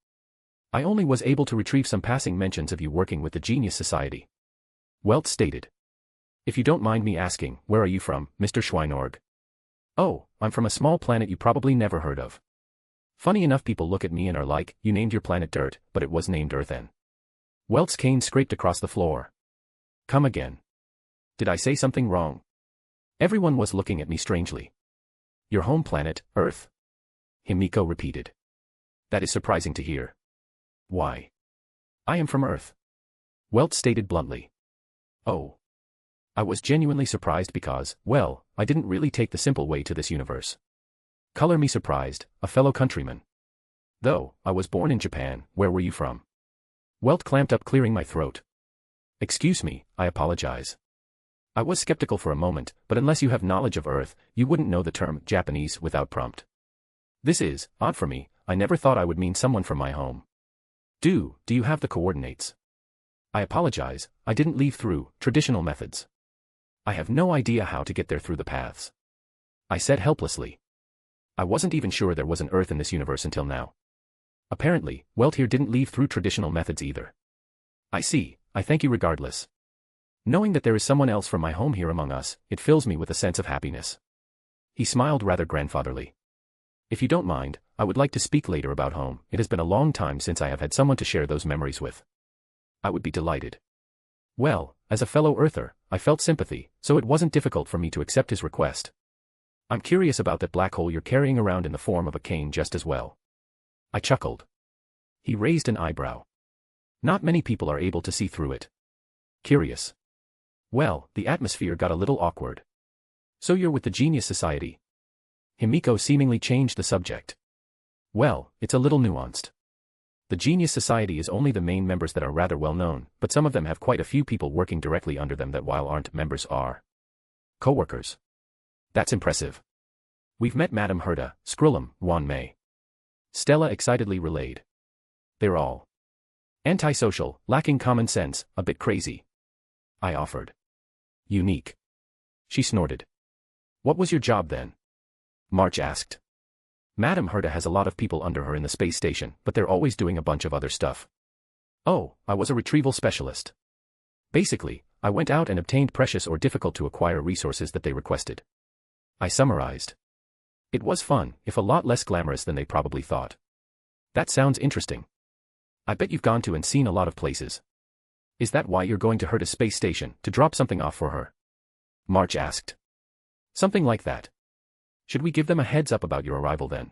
I only was able to retrieve some passing mentions of you working with the Genius Society. Welt stated. If you don't mind me asking, where are you from, Mr. Schweinorg? Oh, I'm from a small planet you probably never heard of. Funny enough, people look at me and are like, you named your planet Dirt, but it was named Earthen. Welt's cane scraped across the floor. Come again. Did I say something wrong? Everyone was looking at me strangely. Your home planet, Earth? Himiko repeated. That is surprising to hear. Why? I am from Earth. Welt stated bluntly. Oh. I was genuinely surprised because, well, I didn't really take the simple way to this universe. Color me surprised, a fellow countryman. Though, I was born in Japan, where were you from? Welt clamped up, clearing my throat. Excuse me, I apologize. I was skeptical for a moment, but unless you have knowledge of Earth, you wouldn't know the term Japanese without prompt. This is odd for me. I never thought I would mean someone from my home. Do you have the coordinates? I apologize, I didn't leave through traditional methods. I have no idea how to get there through the paths. I said helplessly. I wasn't even sure there was an Earth in this universe until now. Apparently, Welt here didn't leave through traditional methods either. I see, I thank you regardless. Knowing that there is someone else from my home here among us, it fills me with a sense of happiness. He smiled rather grandfatherly. If you don't mind, I would like to speak later about home. It has been a long time since I have had someone to share those memories with. I would be delighted. Well, as a fellow Earther, I felt sympathy, so it wasn't difficult for me to accept his request. I'm curious about that black hole you're carrying around in the form of a cane just as well. I chuckled. He raised an eyebrow. Not many people are able to see through it. Curious. Well, the atmosphere got a little awkward. So you're with the Genius Society? Himiko seemingly changed the subject. Well, it's a little nuanced. The Genius Society is only the main members that are rather well known, but some of them have quite a few people working directly under them that while aren't members are co-workers. That's impressive. We've met Madame Herta, Skrillum, Wan Mei. Stella excitedly relayed. They're all antisocial, lacking common sense, a bit crazy. I offered. Unique. She snorted. What was your job then? March asked. Madame Herta has a lot of people under her in the space station, but they're always doing a bunch of other stuff. Oh, I was a retrieval specialist. Basically, I went out and obtained precious or difficult to acquire resources that they requested. I summarized. It was fun, if a lot less glamorous than they probably thought. That sounds interesting. I bet you've gone to and seen a lot of places. Is that why you're going to Herta's space station, to drop something off for her? March asked. Something like that. Should we give them a heads up about your arrival then?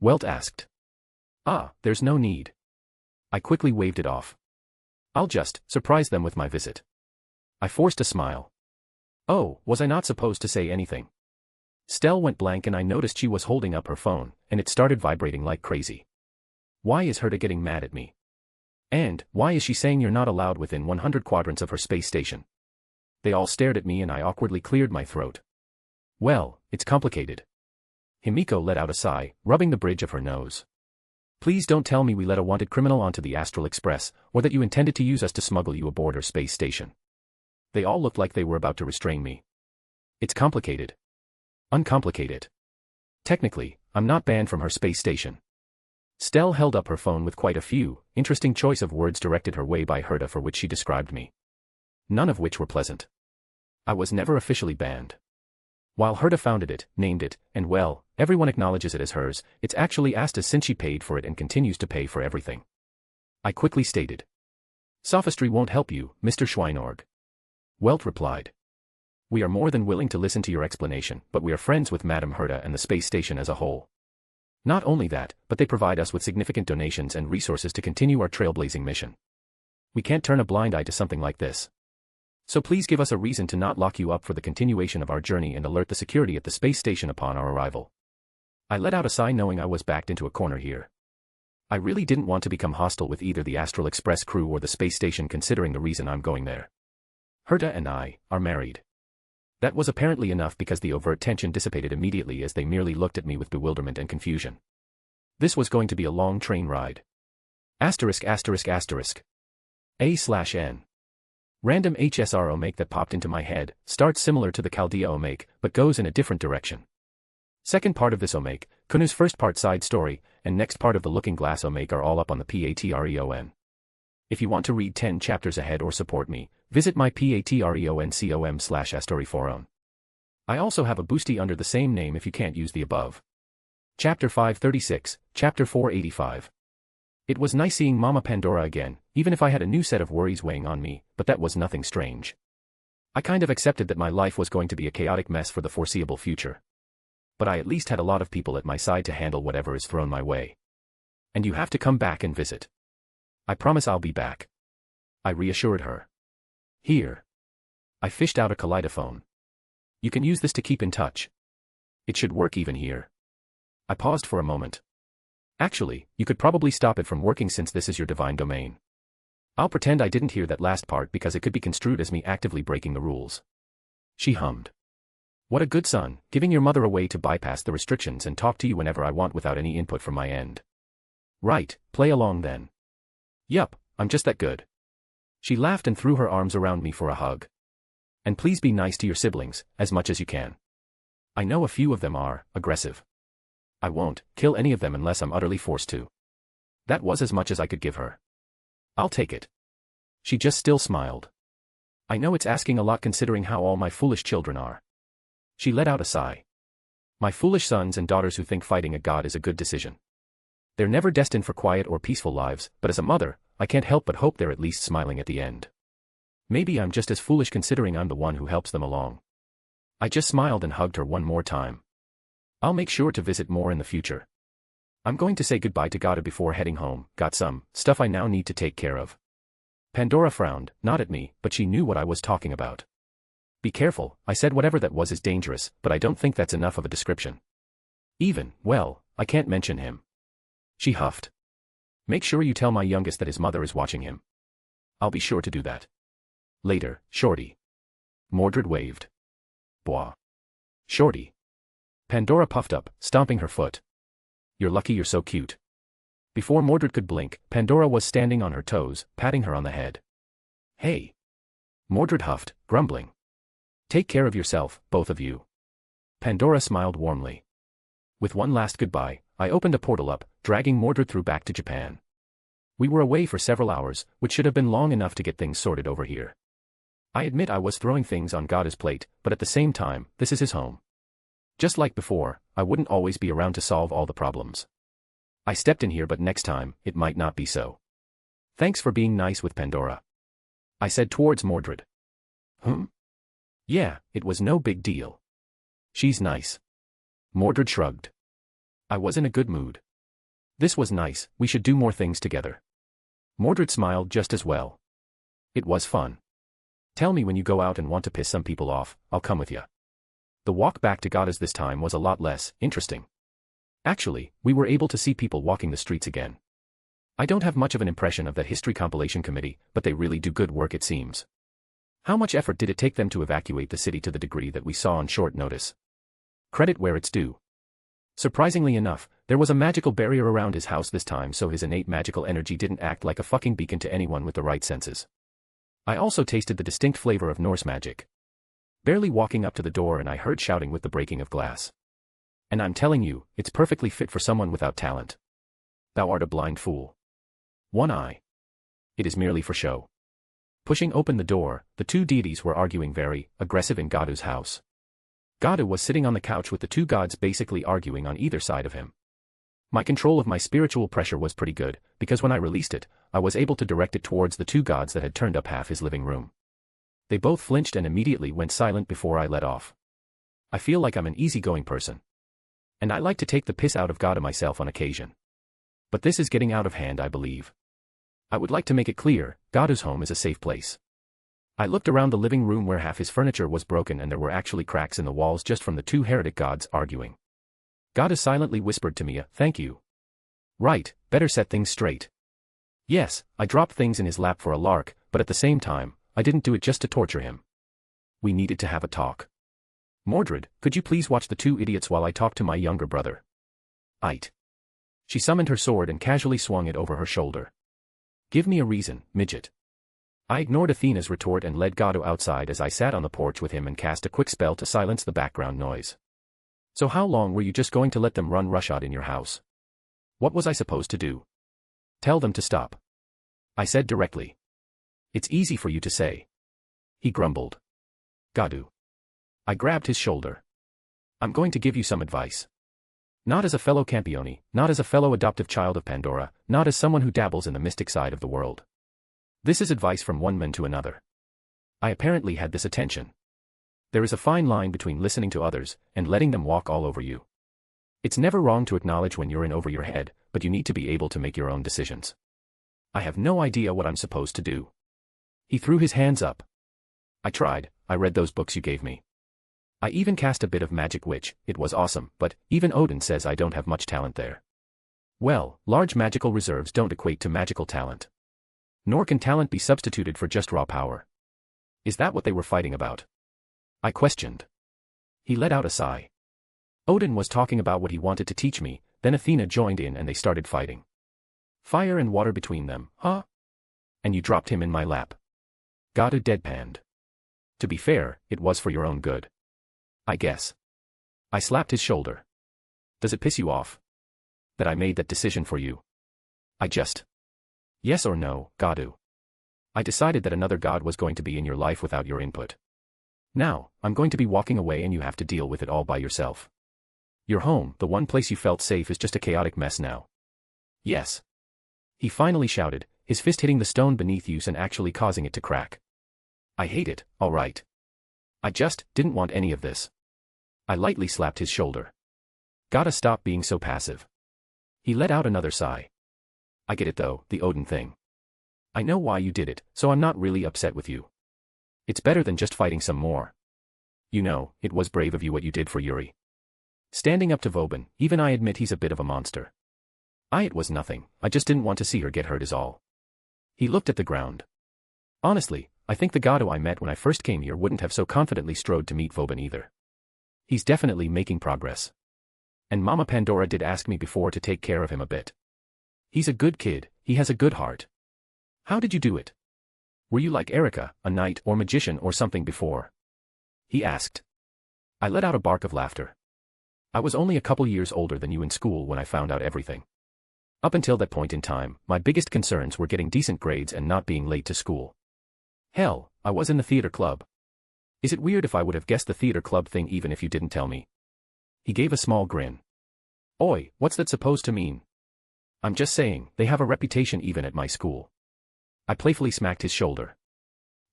Welt asked. There's no need. I quickly waved it off. I'll just surprise them with my visit. I forced a smile. Oh, was I not supposed to say anything? Stell went blank and I noticed she was holding up her phone, and it started vibrating like crazy. Why is Herta getting mad at me? And, why is she saying you're not allowed within 100 quadrants of her space station? They all stared at me and I awkwardly cleared my throat. Well, it's complicated. Himiko let out a sigh, rubbing the bridge of her nose. Please don't tell me we let a wanted criminal onto the Astral Express, or that you intended to use us to smuggle you aboard her space station. They all looked like they were about to restrain me. It's complicated. Uncomplicate it. Technically, I'm not banned from her space station. Stell held up her phone with quite a few, interesting choice of words directed her way by Herta for which she described me. None of which were pleasant. I was never officially banned. While Herta founded it, named it, and well, everyone acknowledges it as hers, it's actually Asta's since she paid for it and continues to pay for everything. I quickly stated. Sophistry won't help you, Mr. Schweinorg. Welt replied. We are more than willing to listen to your explanation, but we are friends with Madame Herta and the space station as a whole. Not only that, but they provide us with significant donations and resources to continue our trailblazing mission. We can't turn a blind eye to something like this. So please give us a reason to not lock you up for the continuation of our journey and alert the security at the space station upon our arrival. I let out a sigh knowing I was backed into a corner here. I really didn't want to become hostile with either the Astral Express crew or the space station considering the reason I'm going there. Herta and I are married. That was apparently enough because the overt tension dissipated immediately as they merely looked at me with bewilderment and confusion. This was going to be a long train ride. ****A/N. Random HSR omake that popped into my head, starts similar to the Chaldea omake, but goes in a different direction. Second part of this omake, Kunu's first part side story, and next part of the Looking Glass omake are all up on the Patreon. If you want to read 10 chapters ahead or support me, visit my patreon.com/astoryforon. I also have a boosty under the same name if you can't use the above. Chapter 536, Chapter 485. It was nice seeing Mama Pandora again, even if I had a new set of worries weighing on me, but that was nothing strange. I kind of accepted that my life was going to be a chaotic mess for the foreseeable future. But I at least had a lot of people at my side to handle whatever is thrown my way. And you have to come back and visit. I promise I'll be back. I reassured her. Here. I fished out a kaleidophone. You can use this to keep in touch. It should work even here. I paused for a moment. Actually, you could probably stop it from working since this is your divine domain. I'll pretend I didn't hear that last part because it could be construed as me actively breaking the rules. She hummed. What a good son, giving your mother a way to bypass the restrictions and talk to you whenever I want without any input from my end. Right, play along then. Yup, I'm just that good. She laughed and threw her arms around me for a hug. And please be nice to your siblings, as much as you can. I know a few of them are aggressive. I won't kill any of them unless I'm utterly forced to. That was as much as I could give her. I'll take it. She just still smiled. I know it's asking a lot considering how all my foolish children are. She let out a sigh. My foolish sons and daughters who think fighting a god is a good decision. They're never destined for quiet or peaceful lives, but as a mother, I can't help but hope they're at least smiling at the end. Maybe I'm just as foolish considering I'm the one who helps them along. I just smiled and hugged her one more time. I'll make sure to visit more in the future. I'm going to say goodbye to Gata before heading home. Got some stuff I now need to take care of. Pandora frowned, not at me, but she knew what I was talking about. Be careful, I said. Whatever that was is dangerous, but I don't think that's enough of a description. Well, I can't mention him. She huffed. Make sure you tell my youngest that his mother is watching him. I'll be sure to do that. Later, Shorty. Mordred waved. Bwah. Shorty. Pandora puffed up, stomping her foot. You're lucky you're so cute. Before Mordred could blink, Pandora was standing on her toes, patting her on the head. Hey. Mordred huffed, grumbling. Take care of yourself, both of you. Pandora smiled warmly. With one last goodbye, I opened a portal up, dragging Mordred through back to Japan. We were away for several hours, which should have been long enough to get things sorted over here. I admit I was throwing things on Gata's plate, but at the same time, this is his home. Just like before, I wouldn't always be around to solve all the problems. I stepped in here, but next time, it might not be so. Thanks for being nice with Pandora. I said towards Mordred. Yeah, it was no big deal. She's nice. Mordred shrugged. I was in a good mood. This was nice, we should do more things together. Mordred smiled just as well. It was fun. Tell me when you go out and want to piss some people off, I'll come with you. The walk back to Gata's this time was a lot less interesting. Actually, we were able to see people walking the streets again. I don't have much of an impression of that history compilation committee, but they really do good work, it seems. How much effort did it take them to evacuate the city to the degree that we saw on short notice? Credit where it's due. Surprisingly enough, there was a magical barrier around his house this time, so his innate magical energy didn't act like a fucking beacon to anyone with the right senses. I also tasted the distinct flavor of Norse magic. Barely walking up to the door and I heard shouting with the breaking of glass. And I'm telling you, it's perfectly fit for someone without talent. Thou art a blind fool. One eye. It is merely for show. Pushing open the door, the two deities were arguing very aggressive in Gadu's house. Gadu was sitting on the couch with the two gods basically arguing on either side of him. My control of my spiritual pressure was pretty good, because when I released it, I was able to direct it towards the two gods that had turned up half his living room. They both flinched and immediately went silent before I let off. I feel like I'm an easygoing person. And I like to take the piss out of Gadu myself on occasion. But this is getting out of hand, I believe. I would like to make it clear, Gadu's home is a safe place. I looked around the living room where half his furniture was broken and there were actually cracks in the walls just from the two heretic gods arguing. Gadu silently whispered to me, thank you. Right, better set things straight. Yes, I dropped things in his lap for a lark, but at the same time, I didn't do it just to torture him. We needed to have a talk. Mordred, could you please watch the two idiots while I talk to my younger brother? Aight. She summoned her sword and casually swung it over her shoulder. Give me a reason, midget. I ignored Athena's retort and led Gadu outside as I sat on the porch with him and cast a quick spell to silence the background noise. So how long were you just going to let them run roughshod in your house? What was I supposed to do? Tell them to stop. I said directly. It's easy for you to say. He grumbled. Gadu. I grabbed his shoulder. I'm going to give you some advice. Not as a fellow Campione, not as a fellow adoptive child of Pandora, not as someone who dabbles in the mystic side of the world. This is advice from one man to another. I apparently had this attention. There is a fine line between listening to others and letting them walk all over you. It's never wrong to acknowledge when you're in over your head, but you need to be able to make your own decisions. I have no idea what I'm supposed to do. He threw his hands up. I tried, I read those books you gave me. I even cast a bit of magic which, it was awesome, but even Odin says I don't have much talent there. Well, large magical reserves don't equate to magical talent. Nor can talent be substituted for just raw power. Is that what they were fighting about? I questioned. He let out a sigh. Odin was talking about what he wanted to teach me, then Athena joined in and they started fighting. Fire and water between them, huh? And you dropped him in my lap. Gadu deadpanned. To be fair, it was for your own good. I guess. I slapped his shoulder. Does it piss you off? That I made that decision for you? I just. Yes or no, Gadu? I decided that another god was going to be in your life without your input. Now, I'm going to be walking away and you have to deal with it all by yourself. Your home, the one place you felt safe, is just a chaotic mess now. Yes. He finally shouted, his fist hitting the stone beneath you and actually causing it to crack. I hate it, all right. I just didn't want any of this. I lightly slapped his shoulder. Gotta stop being so passive. He let out another sigh. I get it though, the Odin thing. I know why you did it, so I'm not really upset with you. It's better than just fighting some more. You know, it was brave of you what you did for Yuri. Standing up to Vauban, even I admit he's a bit of a monster. It was nothing, I just didn't want to see her get hurt is all. He looked at the ground. Honestly, I think the Gado I met when I first came here wouldn't have so confidently strode to meet Vauban either. He's definitely making progress. And Mama Pandora did ask me before to take care of him a bit. He's a good kid, he has a good heart. How did you do it? Were you like Erica, a knight or magician or something before? He asked. I let out a bark of laughter. I was only a couple years older than you in school when I found out everything. Up until that point in time, my biggest concerns were getting decent grades and not being late to school. Hell, I was in the theater club. Is it weird if I would have guessed the theater club thing even if you didn't tell me? He gave a small grin. Oi, what's that supposed to mean? I'm just saying, they have a reputation even at my school. I playfully smacked his shoulder.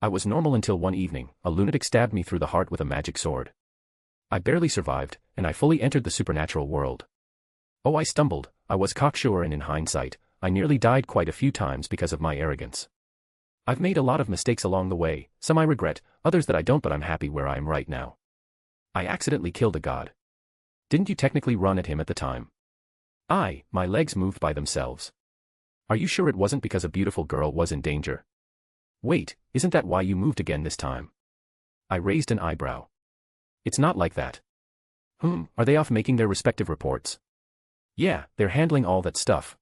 I was normal until one evening, a lunatic stabbed me through the heart with a magic sword. I barely survived, and I fully entered the supernatural world. Oh, I stumbled, I was cocksure, and in hindsight, I nearly died quite a few times because of my arrogance. I've made a lot of mistakes along the way, some I regret, others that I don't, but I'm happy where I am right now. I accidentally killed a god. Didn't you technically run at him at the time? My legs moved by themselves. Are you sure it wasn't because a beautiful girl was in danger? Wait, isn't that why you moved again this time? I raised an eyebrow. It's not like that. Are they off making their respective reports? Yeah, they're handling all that stuff.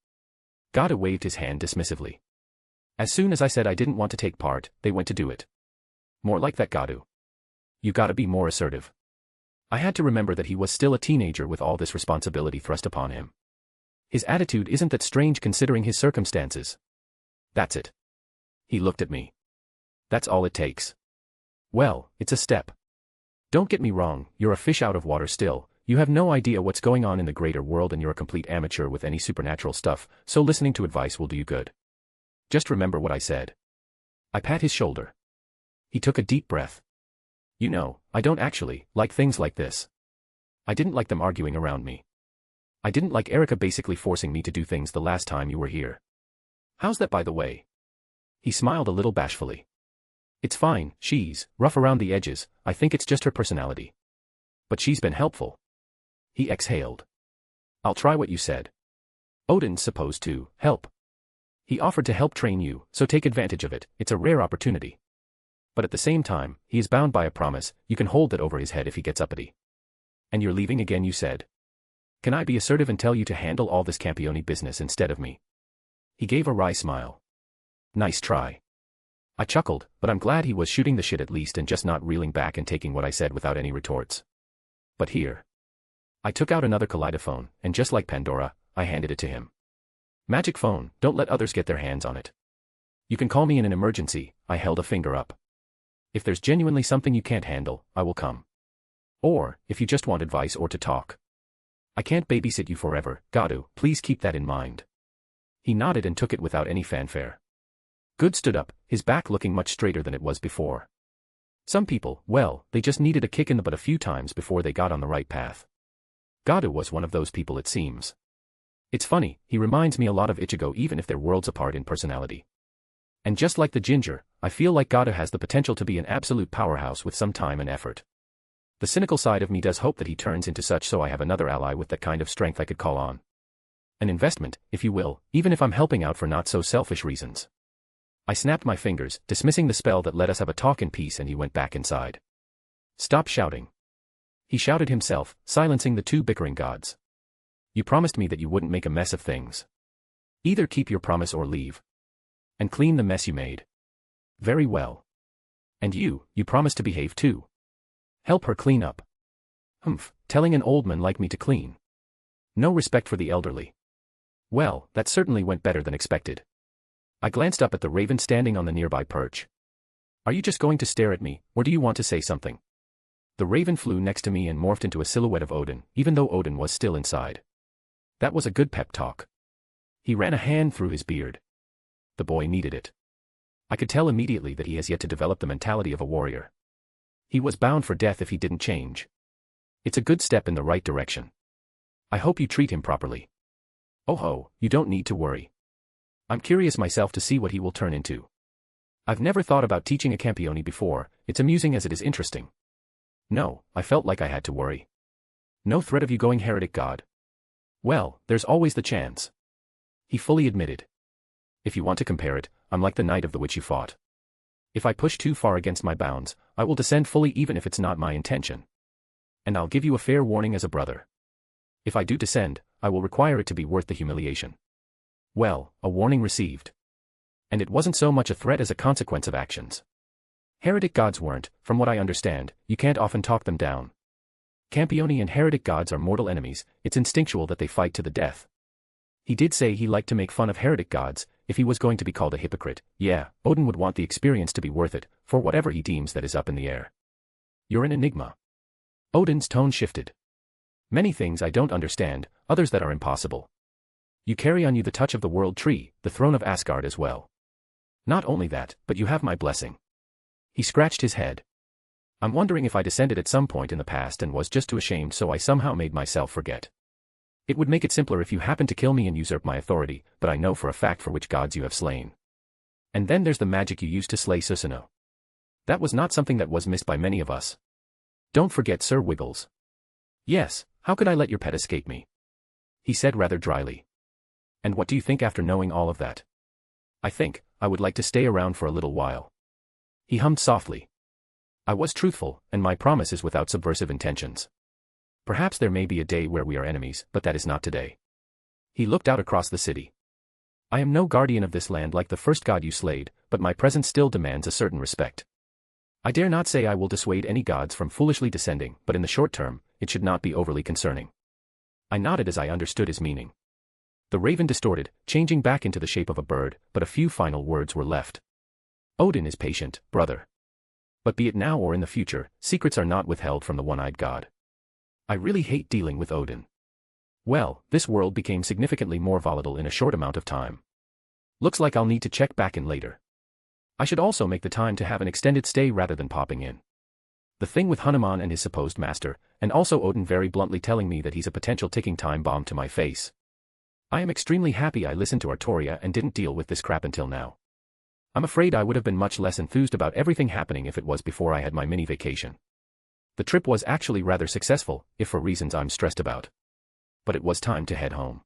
Gada waved his hand dismissively. As soon as I said I didn't want to take part, they went to do it. More like that, Gadu. You gotta be more assertive. I had to remember that he was still a teenager with all this responsibility thrust upon him. His attitude isn't that strange considering his circumstances. That's it. He looked at me. That's all it takes. Well, it's a step. Don't get me wrong, you're a fish out of water still, you have no idea what's going on in the greater world and you're a complete amateur with any supernatural stuff, so listening to advice will do you good. Just remember what I said. I pat his shoulder. He took a deep breath. You know, I don't actually like things like this. I didn't like them arguing around me. I didn't like Erica basically forcing me to do things the last time you were here. How's that, by the way? He smiled a little bashfully. It's fine, she's rough around the edges, I think it's just her personality. But she's been helpful. He exhaled. I'll try what you said. Odin's supposed to help. He offered to help train you, so take advantage of it, it's a rare opportunity. But at the same time, he is bound by a promise, you can hold that over his head if he gets uppity. And you're leaving again, you said? Can I be assertive and tell you to handle all this Campione business instead of me? He gave a wry smile. Nice try. I chuckled, but I'm glad he was shooting the shit at least and just not reeling back and taking what I said without any retorts. But here. I took out another kaleidophone, and just like Pandora, I handed it to him. Magic phone, don't let others get their hands on it. You can call me in an emergency, I held a finger up. If there's genuinely something you can't handle, I will come. Or, if you just want advice or to talk. I can't babysit you forever, Gadu, please keep that in mind. He nodded and took it without any fanfare. Good stood up, his back looking much straighter than it was before. Some people, well, they just needed a kick in the butt a few times before they got on the right path. Gadu was one of those people, it seems. It's funny, he reminds me a lot of Ichigo even if they're worlds apart in personality. And just like the ginger, I feel like Gadu has the potential to be an absolute powerhouse with some time and effort. The cynical side of me does hope that he turns into such, so I have another ally with that kind of strength I could call on. An investment, if you will, even if I'm helping out for not so selfish reasons. I snapped my fingers, dismissing the spell that let us have a talk in peace, and he went back inside. Stop shouting. He shouted himself, silencing the two bickering gods. You promised me that you wouldn't make a mess of things. Either keep your promise or leave. And clean the mess you made. Very well. And you promised to behave too. Help her clean up. Telling an old man like me to clean. No respect for the elderly. Well, that certainly went better than expected. I glanced up at the raven standing on the nearby perch. Are you just going to stare at me, or do you want to say something? The raven flew next to me and morphed into a silhouette of Odin, even though Odin was still inside. That was a good pep talk. He ran a hand through his beard. The boy needed it. I could tell immediately that he has yet to develop the mentality of a warrior. He was bound for death if he didn't change. It's a good step in the right direction. I hope you treat him properly. Oh ho, you don't need to worry. I'm curious myself to see what he will turn into. I've never thought about teaching a Campione before, it's amusing as it is interesting. No, I felt like I had to worry. No threat of you going heretic, God. Well, there's always the chance. He fully admitted. If you want to compare it, I'm like the knight of the which you fought. If I push too far against my bounds, I will descend fully even if it's not my intention. And I'll give you a fair warning as a brother. If I do descend, I will require it to be worth the humiliation. Well, a warning received. And it wasn't so much a threat as a consequence of actions. Heretic gods weren't, from what I understand, you can't often talk them down. Campione and heretic gods are mortal enemies, it's instinctual that they fight to the death. He did say he liked to make fun of heretic gods, if he was going to be called a hypocrite, yeah, Odin would want the experience to be worth it, for whatever he deems that is up in the air. You're an enigma. Odin's tone shifted. Many things I don't understand, others that are impossible. You carry on you the touch of the world tree, the throne of Asgard as well. Not only that, but you have my blessing. He scratched his head. I'm wondering if I descended at some point in the past and was just too ashamed so I somehow made myself forget. It would make it simpler if you happened to kill me and usurp my authority, but I know for a fact for which gods you have slain. And then there's the magic you used to slay Susanoo. That was not something that was missed by many of us. Don't forget Sir Wiggles. Yes, how could I let your pet escape me? He said rather dryly. And what do you think after knowing all of that? I think, I would like to stay around for a little while. He hummed softly. I was truthful, and my promise is without subversive intentions. Perhaps there may be a day where we are enemies, but that is not today. He looked out across the city. I am no guardian of this land like the first god you slayed, but my presence still demands a certain respect. I dare not say I will dissuade any gods from foolishly descending, but in the short term, it should not be overly concerning. I nodded as I understood his meaning. The raven distorted, changing back into the shape of a bird, but a few final words were left. Odin is patient, brother. But be it now or in the future, secrets are not withheld from the one-eyed god. I really hate dealing with Odin. Well, this world became significantly more volatile in a short amount of time. Looks like I'll need to check back in later. I should also make the time to have an extended stay rather than popping in. The thing with Hanuman and his supposed master, and also Odin very bluntly telling me that he's a potential ticking time bomb to my face. I am extremely happy I listened to Artoria and didn't deal with this crap until now. I'm afraid I would have been much less enthused about everything happening if it was before I had my mini vacation. The trip was actually rather successful, if for reasons I'm stressed about. But it was time to head home.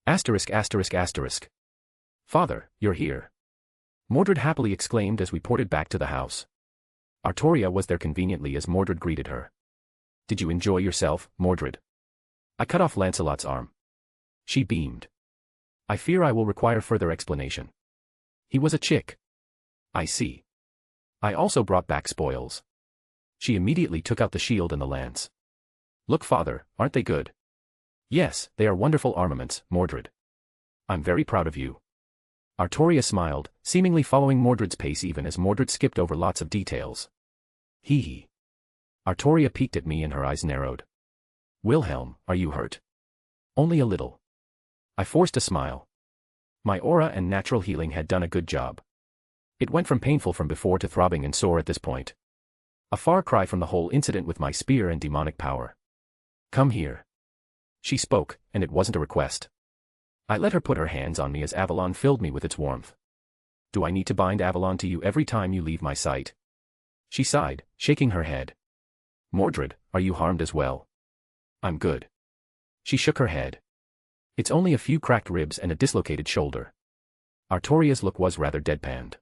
Asterisk asterisk asterisk. Father, you're here. Mordred happily exclaimed as we ported back to the house. Artoria was there conveniently as Mordred greeted her. Did you enjoy yourself, Mordred? I cut off Lancelot's arm. She beamed. I fear I will require further explanation. He was a chick. I see. I also brought back spoils. She immediately took out the shield and the lance. Look, father, aren't they good? Yes, they are wonderful armaments, Mordred. I'm very proud of you. Artoria smiled, seemingly following Mordred's pace even as Mordred skipped over lots of details. Hee hee. Artoria peeked at me and her eyes narrowed. Wilhelm, are you hurt? Only a little. I forced a smile. My aura and natural healing had done a good job. It went from painful from before to throbbing and sore at this point. A far cry from the whole incident with my spear and demonic power. Come here. She spoke, and it wasn't a request. I let her put her hands on me as Avalon filled me with its warmth. Do I need to bind Avalon to you every time you leave my sight? She sighed, shaking her head. Mordred, are you harmed as well? I'm good. She shook her head. It's only a few cracked ribs and a dislocated shoulder. Artoria's look was rather deadpanned.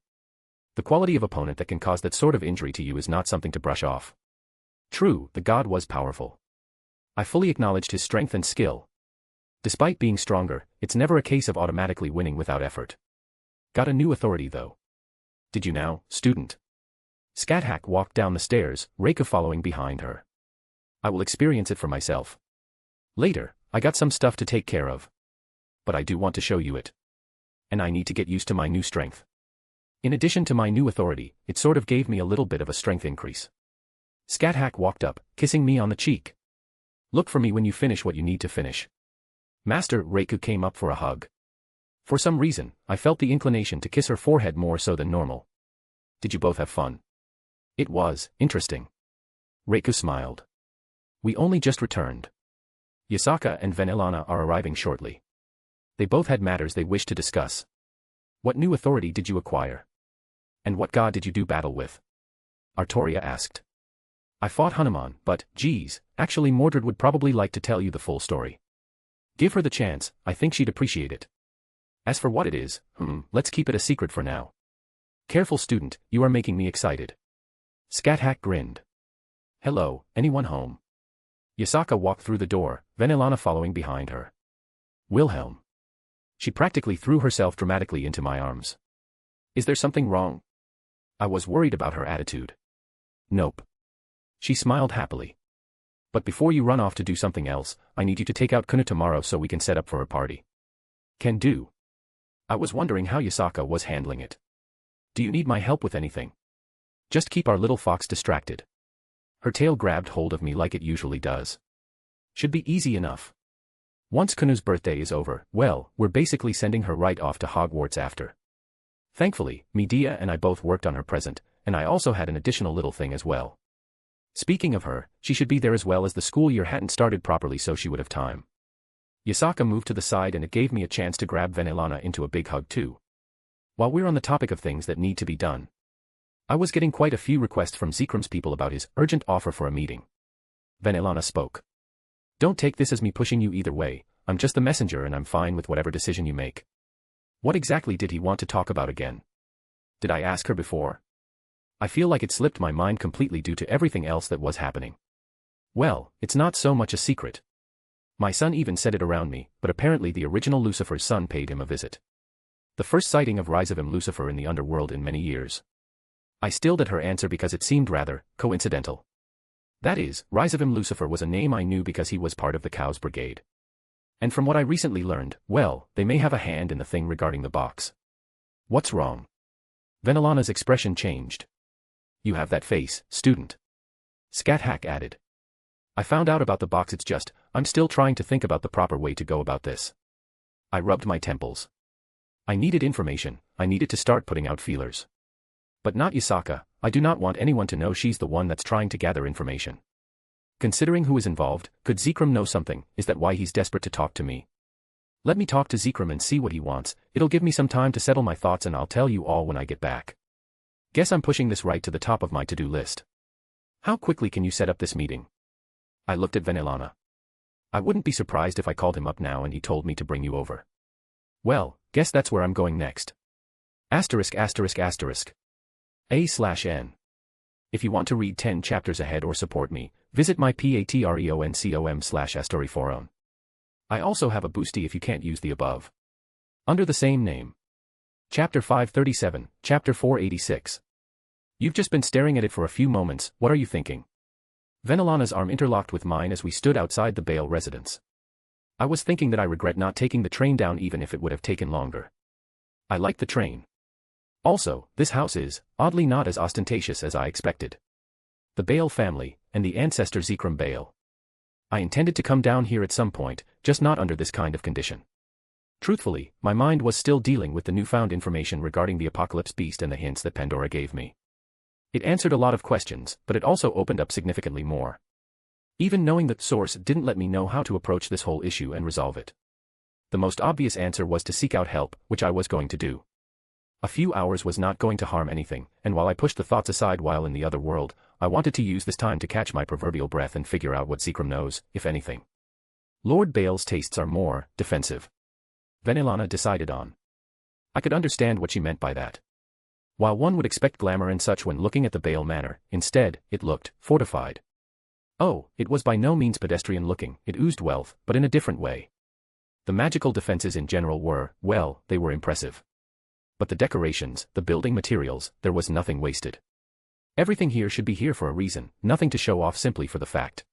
The quality of opponent that can cause that sort of injury to you is not something to brush off. True, the god was powerful. I fully acknowledged his strength and skill. Despite being stronger, it's never a case of automatically winning without effort. Got a new authority though. Did you now, student? Scathack walked down the stairs, Reika following behind her. I will experience it for myself. Later, I got some stuff to take care of. But I do want to show you it. And I need to get used to my new strength. In addition to my new authority, it sort of gave me a little bit of a strength increase. Scat walked up, kissing me on the cheek. Look for me when you finish what you need to finish. Master Reiku came up for a hug. For some reason, I felt the inclination to kiss her forehead more so than normal. Did you both have fun? It was interesting. Reiku smiled. We only just returned. Yasaka and Vanillana are arriving shortly. They both had matters they wished to discuss. What new authority did you acquire? And what god did you do battle with? Artoria asked. I fought Hanuman, but, geez, actually Mordred would probably like to tell you the full story. Give her the chance, I think she'd appreciate it. As for what it is, let's keep it a secret for now. Careful student, you are making me excited. Scat grinned. Hello, anyone home? Yasaka walked through the door, Vanillana following behind her. Wilhelm. She practically threw herself dramatically into my arms. Is there something wrong? I was worried about her attitude. Nope. She smiled happily. But before you run off to do something else, I need you to take out Kuna tomorrow so we can set up for a party. Can do. I was wondering how Yasaka was handling it. Do you need my help with anything? Just keep our little fox distracted. Her tail grabbed hold of me like it usually does. Should be easy enough. Once Kunu's birthday is over, well, we're basically sending her right off to Hogwarts after. Thankfully, Medea and I both worked on her present, and I also had an additional little thing as well. Speaking of her, she should be there as well as the school year hadn't started properly so she would have time. Yasaka moved to the side and it gave me a chance to grab Vanillana into a big hug too. While we're on the topic of things that need to be done, I was getting quite a few requests from Zekrim's people about his urgent offer for a meeting. Vanillana spoke. Don't take this as me pushing you either way, I'm just the messenger and I'm fine with whatever decision you make. What exactly did he want to talk about again? Did I ask her before? I feel like it slipped my mind completely due to everything else that was happening. Well, it's not so much a secret. My son even said it around me, but apparently the original Lucifer's son paid him a visit. The first sighting of Rise of him Lucifer in the underworld in many years. I stilled at her answer because it seemed rather coincidental. That is, Rise of him Lucifer was a name I knew because he was part of the Cows Brigade. And from what I recently learned, well, they may have a hand in the thing regarding the box. What's wrong? Vanillana's expression changed. You have that face, student. Scat added. I found out about the box, it's just, I'm still trying to think about the proper way to go about this. I rubbed my temples. I needed information, I needed to start putting out feelers. But not Yasaka, I do not want anyone to know she's the one that's trying to gather information. Considering who is involved, could Zekrim know something? Is that why he's desperate to talk to me? Let me talk to Zekrim and see what he wants, it'll give me some time to settle my thoughts and I'll tell you all when I get back. Guess I'm pushing this right to the top of my to-do list. How quickly can you set up this meeting? I looked at Vanillana. I wouldn't be surprised if I called him up now and he told me to bring you over. Well, guess that's where I'm going next. ******. If you want to read 10 chapters ahead or support me, visit my patreon.com/astoriforum. I also have a boosty if you can't use the above. Under the same name. Chapter 537, Chapter 486. You've just been staring at it for a few moments, what are you thinking? Vanillana's arm interlocked with mine as we stood outside the Bale residence. I was thinking that I regret not taking the train down even if it would have taken longer. I like the train. Also, this house is, oddly not as ostentatious as I expected. The Bale family, and the ancestor Zekrim Bale. I intended to come down here at some point, just not under this kind of condition. Truthfully, my mind was still dealing with the newfound information regarding the Apocalypse Beast and the hints that Pandora gave me. It answered a lot of questions, but it also opened up significantly more. Even knowing that Source didn't let me know how to approach this whole issue and resolve it. The most obvious answer was to seek out help, which I was going to do. A few hours was not going to harm anything, and while I pushed the thoughts aside while in the other world, I wanted to use this time to catch my proverbial breath and figure out what Zekrim knows, if anything. Lord Bale's tastes are more defensive. Vanillana decided on. I could understand what she meant by that. While one would expect glamour and such when looking at the Bale Manor, instead, it looked fortified. Oh, it was by no means pedestrian looking, it oozed wealth, but in a different way. The magical defenses in general were, well, they were impressive. But the decorations, the building materials, there was nothing wasted. Everything here should be here for a reason, nothing to show off simply for the fact.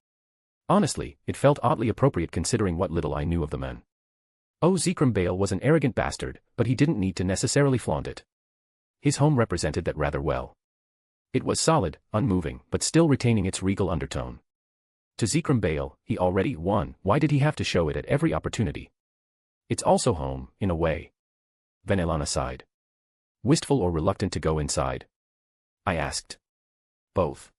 Honestly, it felt oddly appropriate considering what little I knew of the man. Oh, Zekrim Bale was an arrogant bastard, but he didn't need to necessarily flaunt it. His home represented that rather well. It was solid, unmoving, but still retaining its regal undertone. To Zekrom Bale, he already won. Why did he have to show it at every opportunity? It's also home, in a way. Vanillana sighed. Wistful or reluctant to go inside? I asked. Both.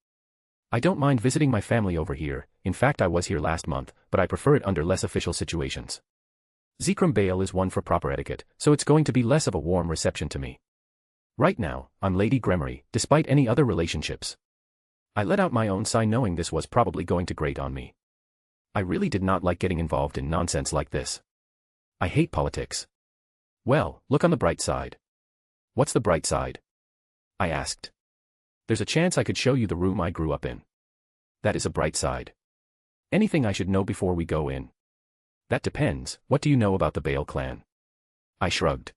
I don't mind visiting my family over here. In fact, I was here last month, but I prefer it under less official situations. Zekrom Bale is one for proper etiquette, so it's going to be less of a warm reception to me. Right now, I'm Lady Gremory, despite any other relationships. I let out my own sigh knowing this was probably going to grate on me. I really did not like getting involved in nonsense like this. I hate politics. Well, look on the bright side. What's the bright side? I asked. There's a chance I could show you the room I grew up in. That is a bright side. Anything I should know before we go in? That depends. What do you know about the Bale clan? I shrugged.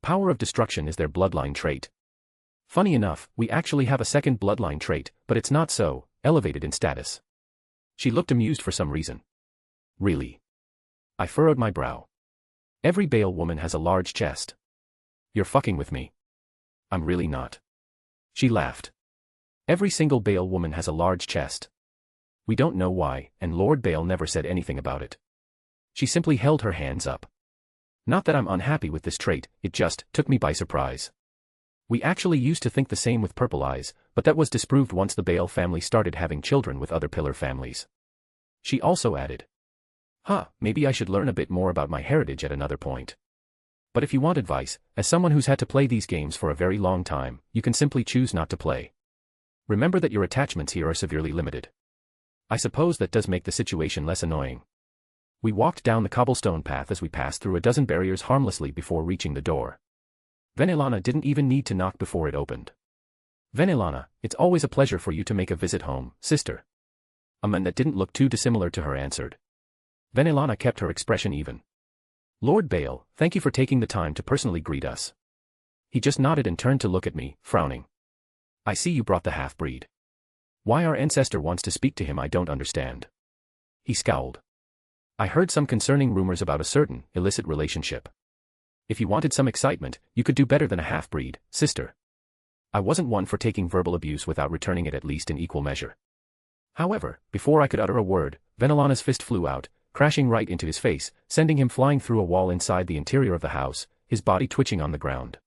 Power of destruction is their bloodline trait. Funny enough, we actually have a second bloodline trait, but it's not so elevated in status. She looked amused for some reason. Really? I furrowed my brow. Every Bale woman has a large chest. You're fucking with me. I'm really not. She laughed. Every single Bale woman has a large chest. We don't know why, and Lord Bale never said anything about it. She simply held her hands up. Not that I'm unhappy with this trait, it just took me by surprise. We actually used to think the same with Purple Eyes, but that was disproved once the Bale family started having children with other pillar families. She also added. Maybe I should learn a bit more about my heritage at another point. But if you want advice, as someone who's had to play these games for a very long time, you can simply choose not to play. Remember that your attachments here are severely limited. I suppose that does make the situation less annoying. We walked down the cobblestone path as we passed through a dozen barriers harmlessly before reaching the door. Vanillana didn't even need to knock before it opened. Vanillana, it's always a pleasure for you to make a visit home, sister. A man that didn't look too dissimilar to her answered. Vanillana kept her expression even. Lord Bale, thank you for taking the time to personally greet us. He just nodded and turned to look at me, frowning. I see you brought the half-breed. Why our ancestor wants to speak to him I don't understand. He scowled. I heard some concerning rumors about a certain illicit relationship. If you wanted some excitement, you could do better than a half-breed, sister. I wasn't one for taking verbal abuse without returning it at least in equal measure. However, before I could utter a word, Vanillana's fist flew out, crashing right into his face, sending him flying through a wall inside the interior of the house, his body twitching on the ground.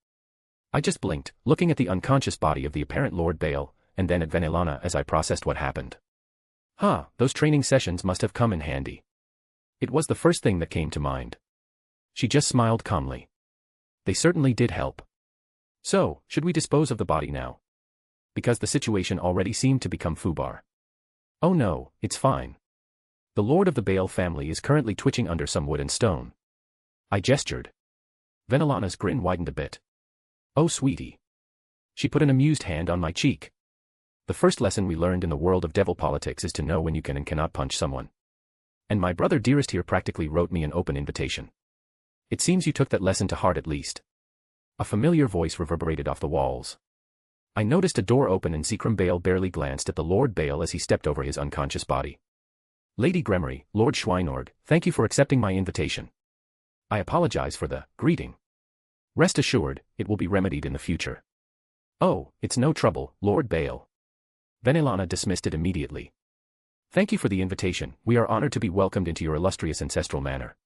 I just blinked, looking at the unconscious body of the apparent Lord Bale, and then at Vanillana as I processed what happened. Those training sessions must have come in handy. It was the first thing that came to mind. She just smiled calmly. They certainly did help. So, should we dispose of the body now? Because the situation already seemed to become foobar. Oh no, it's fine. The Lord of the Bale family is currently twitching under some wood and stone. I gestured. Vanillana's grin widened a bit. Oh sweetie. She put an amused hand on my cheek. The first lesson we learned in the world of devil politics is to know when you can and cannot punch someone. And my brother dearest here practically wrote me an open invitation. It seems you took that lesson to heart at least. A familiar voice reverberated off the walls. I noticed a door open and Zekrom Bale barely glanced at the Lord Bale as he stepped over his unconscious body. Lady Gremory, Lord Schweinorg, thank you for accepting my invitation. I apologize for the greeting. Rest assured, it will be remedied in the future. Oh, it's no trouble, Lord Bale. Vanillana dismissed it immediately. Thank you for the invitation, we are honored to be welcomed into your illustrious ancestral manor.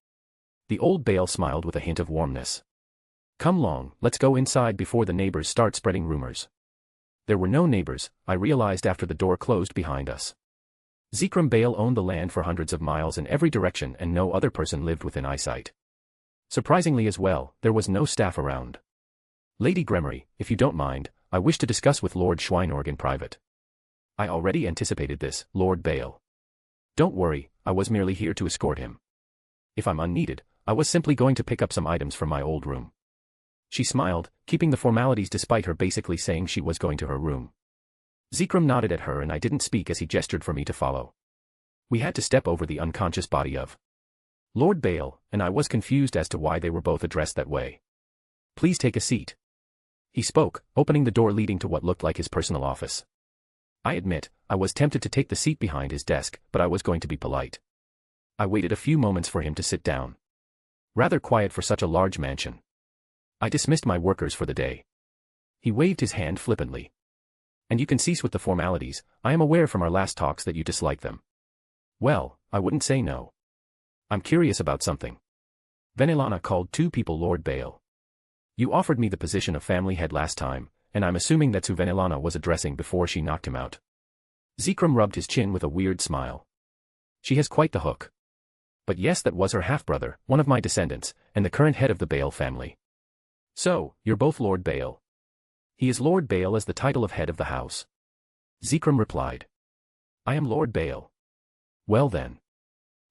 The old Bale smiled with a hint of warmness. Come long, let's go inside before the neighbors start spreading rumors. There were no neighbors, I realized after the door closed behind us. Zekrom Bale owned the land for hundreds of miles in every direction and no other person lived within eyesight. Surprisingly as well, there was no staff around. Lady Gremory, if you don't mind, I wish to discuss with Lord Schweinorg in private. I already anticipated this, Lord Bale. Don't worry, I was merely here to escort him. If I'm unneeded, I was simply going to pick up some items from my old room. She smiled, keeping the formalities despite her basically saying she was going to her room. Zekrom nodded at her and I didn't speak as he gestured for me to follow. We had to step over the unconscious body of Lord Bale, and I was confused as to why they were both addressed that way. Please take a seat. He spoke, opening the door leading to what looked like his personal office. I admit, I was tempted to take the seat behind his desk, but I was going to be polite. I waited a few moments for him to sit down. Rather quiet for such a large mansion. I dismissed my workers for the day. He waved his hand flippantly. And you can cease with the formalities. I am aware from our last talks that you dislike them. Well, I wouldn't say no. I'm curious about something. Venelana called two people Lord Baal. You offered me the position of family head last time, and I'm assuming that's who Venelana was addressing before she knocked him out. Zekrom rubbed his chin with a weird smile. She has quite the hook. But yes, that was her half-brother, one of my descendants, and the current head of the Baal family. So, you're both Lord Baal. He is Lord Baal as the title of head of the house. Zekrom replied. I am Lord Baal. Well then.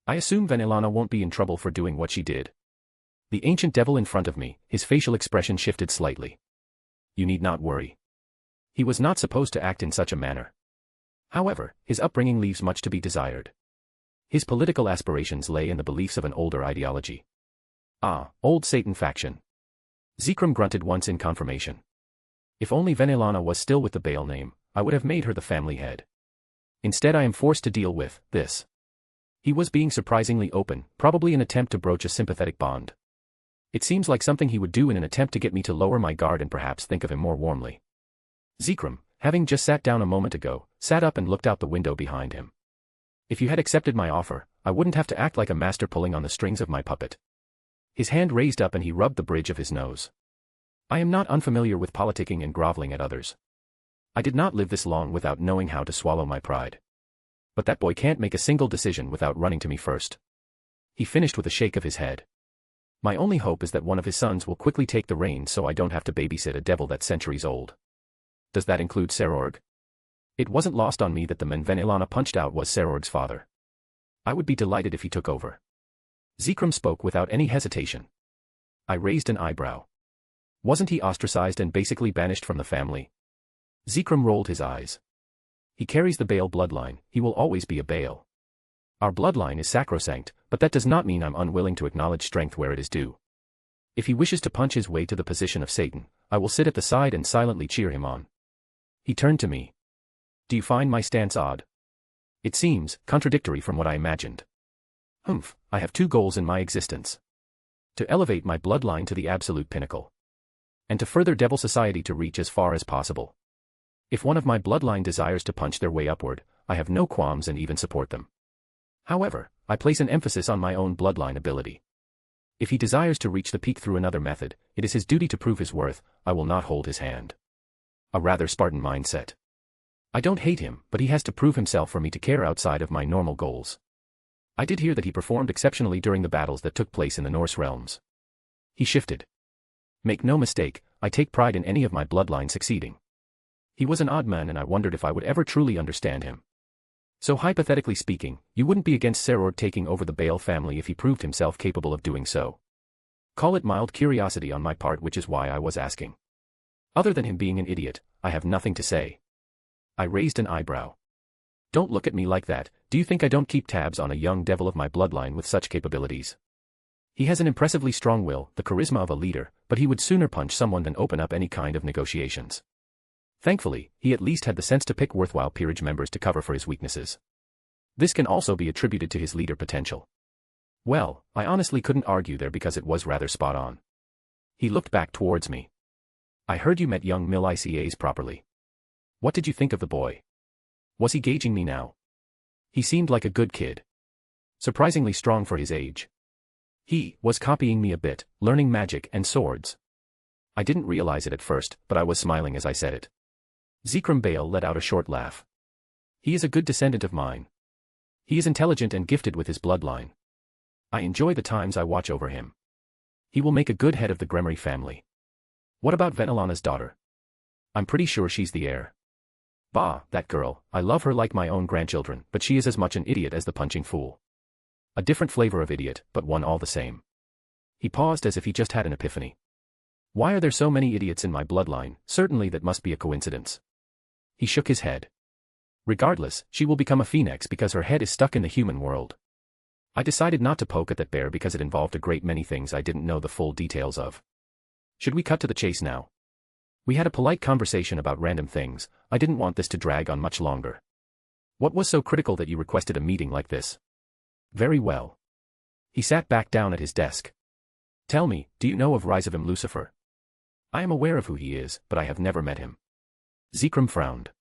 I assume Venelana won't be in trouble for doing what she did. The ancient devil in front of me, his facial expression shifted slightly. You need not worry. He was not supposed to act in such a manner. However, his upbringing leaves much to be desired. His political aspirations lay in the beliefs of an older ideology. Ah, old Satan faction. Zekrom grunted once in confirmation. If only Venelana was still with the Baal name, I would have made her the family head. Instead I am forced to deal with this. He was being surprisingly open, probably an attempt to broach a sympathetic bond. It seems like something he would do in an attempt to get me to lower my guard and perhaps think of him more warmly. Zekrom, having just sat down a moment ago, sat up and looked out the window behind him. If you had accepted my offer, I wouldn't have to act like a master pulling on the strings of my puppet. His hand raised up and he rubbed the bridge of his nose. I am not unfamiliar with politicking and groveling at others. I did not live this long without knowing how to swallow my pride. But that boy can't make a single decision without running to me first. He finished with a shake of his head. My only hope is that one of his sons will quickly take the reins so I don't have to babysit a devil that's centuries old. Does that include Serorg? It wasn't lost on me that the man Venelana punched out was Serorg's father. I would be delighted if he took over. Zekrom spoke without any hesitation. I raised an eyebrow. Wasn't he ostracized and basically banished from the family? Zekrom rolled his eyes. He carries the Baal bloodline, he will always be a Baal. Our bloodline is sacrosanct, but that does not mean I'm unwilling to acknowledge strength where it is due. If he wishes to punch his way to the position of Satan, I will sit at the side and silently cheer him on. He turned to me. Do you find my stance odd? It seems contradictory from what I imagined. Humph, I have two goals in my existence. To elevate my bloodline to the absolute pinnacle. And to further Devil Society to reach as far as possible. If one of my bloodline desires to punch their way upward, I have no qualms and even support them. However, I place an emphasis on my own bloodline ability. If he desires to reach the peak through another method, it is his duty to prove his worth, I will not hold his hand. A rather Spartan mindset. I don't hate him, but he has to prove himself for me to care outside of my normal goals. I did hear that he performed exceptionally during the battles that took place in the Norse realms. He shifted. Make no mistake, I take pride in any of my bloodline succeeding. He was an odd man and I wondered if I would ever truly understand him. So hypothetically speaking, you wouldn't be against Seror taking over the Baal family if he proved himself capable of doing so. Call it mild curiosity on my part, which is why I was asking. Other than him being an idiot, I have nothing to say. I raised an eyebrow. Don't look at me like that, do you think I don't keep tabs on a young devil of my bloodline with such capabilities? He has an impressively strong will, the charisma of a leader, but he would sooner punch someone than open up any kind of negotiations. Thankfully, he at least had the sense to pick worthwhile peerage members to cover for his weaknesses. This can also be attributed to his leader potential. Well, I honestly couldn't argue there because it was rather spot on. He looked back towards me. I heard you met young Mil ICAs properly. What did you think of the boy? Was he gauging me now? He seemed like a good kid. Surprisingly strong for his age. He was copying me a bit, learning magic and swords. I didn't realize it at first, but I was smiling as I said it. Zekrom Baal let out a short laugh. He is a good descendant of mine. He is intelligent and gifted with his bloodline. I enjoy the times I watch over him. He will make a good head of the Gremory family. What about Venelana's daughter? I'm pretty sure she's the heir. Bah, that girl, I love her like my own grandchildren, but she is as much an idiot as the punching fool. A different flavor of idiot, but one all the same. He paused as if he just had an epiphany. Why are there so many idiots in my bloodline? Certainly that must be a coincidence. He shook his head. Regardless, she will become a phoenix because her head is stuck in the human world. I decided not to poke at that bear because it involved a great many things I didn't know the full details of. Should we cut to the chase now? We had a polite conversation about random things, I didn't want this to drag on much longer. What was so critical that you requested a meeting like this? Very well. He sat back down at his desk. Tell me, do you know of Reincarnated Lucifer? I am aware of who he is, but I have never met him. Zekrom frowned.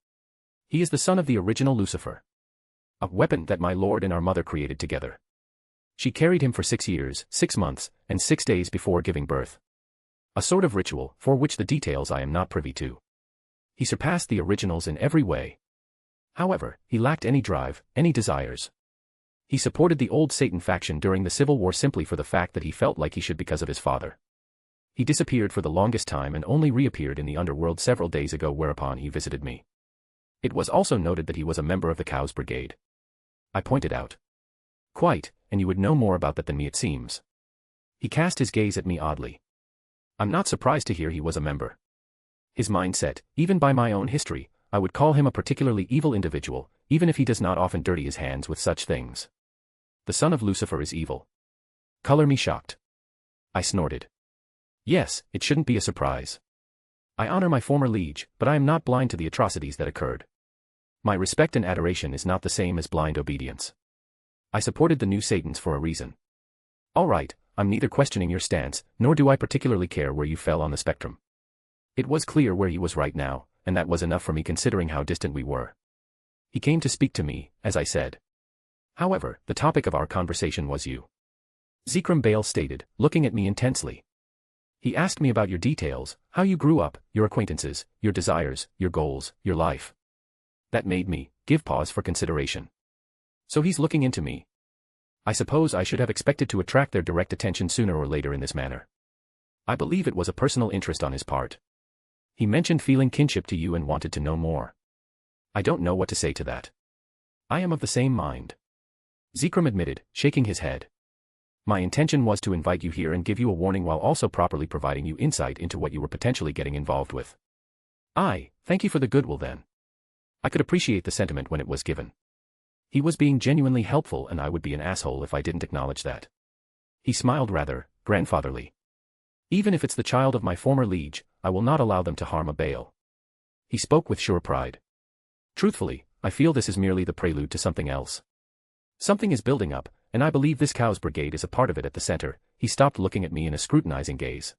He is the son of the original Lucifer. A weapon that my lord and our mother created together. She carried him for 6 years, 6 months, and 6 days before giving birth. A sort of ritual, for which the details I am not privy to. He surpassed the originals in every way. However, he lacked any drive, any desires. He supported the old Satan faction during the Civil War simply for the fact that he felt like he should because of his father. He disappeared for the longest time and only reappeared in the underworld several days ago, whereupon he visited me. It was also noted that he was a member of the Cows Brigade. I pointed out. Quite, and you would know more about that than me, it seems. He cast his gaze at me oddly. I'm not surprised to hear he was a member. His mindset, even by my own history, I would call him a particularly evil individual, even if he does not often dirty his hands with such things. The son of Lucifer is evil. Color me shocked. I snorted. Yes, it shouldn't be a surprise. I honor my former liege, but I am not blind to the atrocities that occurred. My respect and adoration is not the same as blind obedience. I supported the new Satans for a reason. All right, I'm neither questioning your stance, nor do I particularly care where you fell on the spectrum. It was clear where he was right now, and that was enough for me considering how distant we were. He came to speak to me, as I said. However, the topic of our conversation was you. Zekrom Bale stated, looking at me intensely. He asked me about your details, how you grew up, your acquaintances, your desires, your goals, your life. That made me give pause for consideration. So he's looking into me. I suppose I should have expected to attract their direct attention sooner or later in this manner. I believe it was a personal interest on his part. He mentioned feeling kinship to you and wanted to know more. I don't know what to say to that. I am of the same mind. Zekrom admitted, shaking his head. My intention was to invite you here and give you a warning while also properly providing you insight into what you were potentially getting involved with. Thank you for the goodwill then. I could appreciate the sentiment when it was given. He was being genuinely helpful and I would be an asshole if I didn't acknowledge that. He smiled rather, grandfatherly. Even if it's the child of my former liege, I will not allow them to harm a Bale. He spoke with sure pride. Truthfully, I feel this is merely the prelude to something else. Something is building up, and I believe this Cows Brigade is a part of it at the center. He stopped looking at me in a scrutinizing gaze.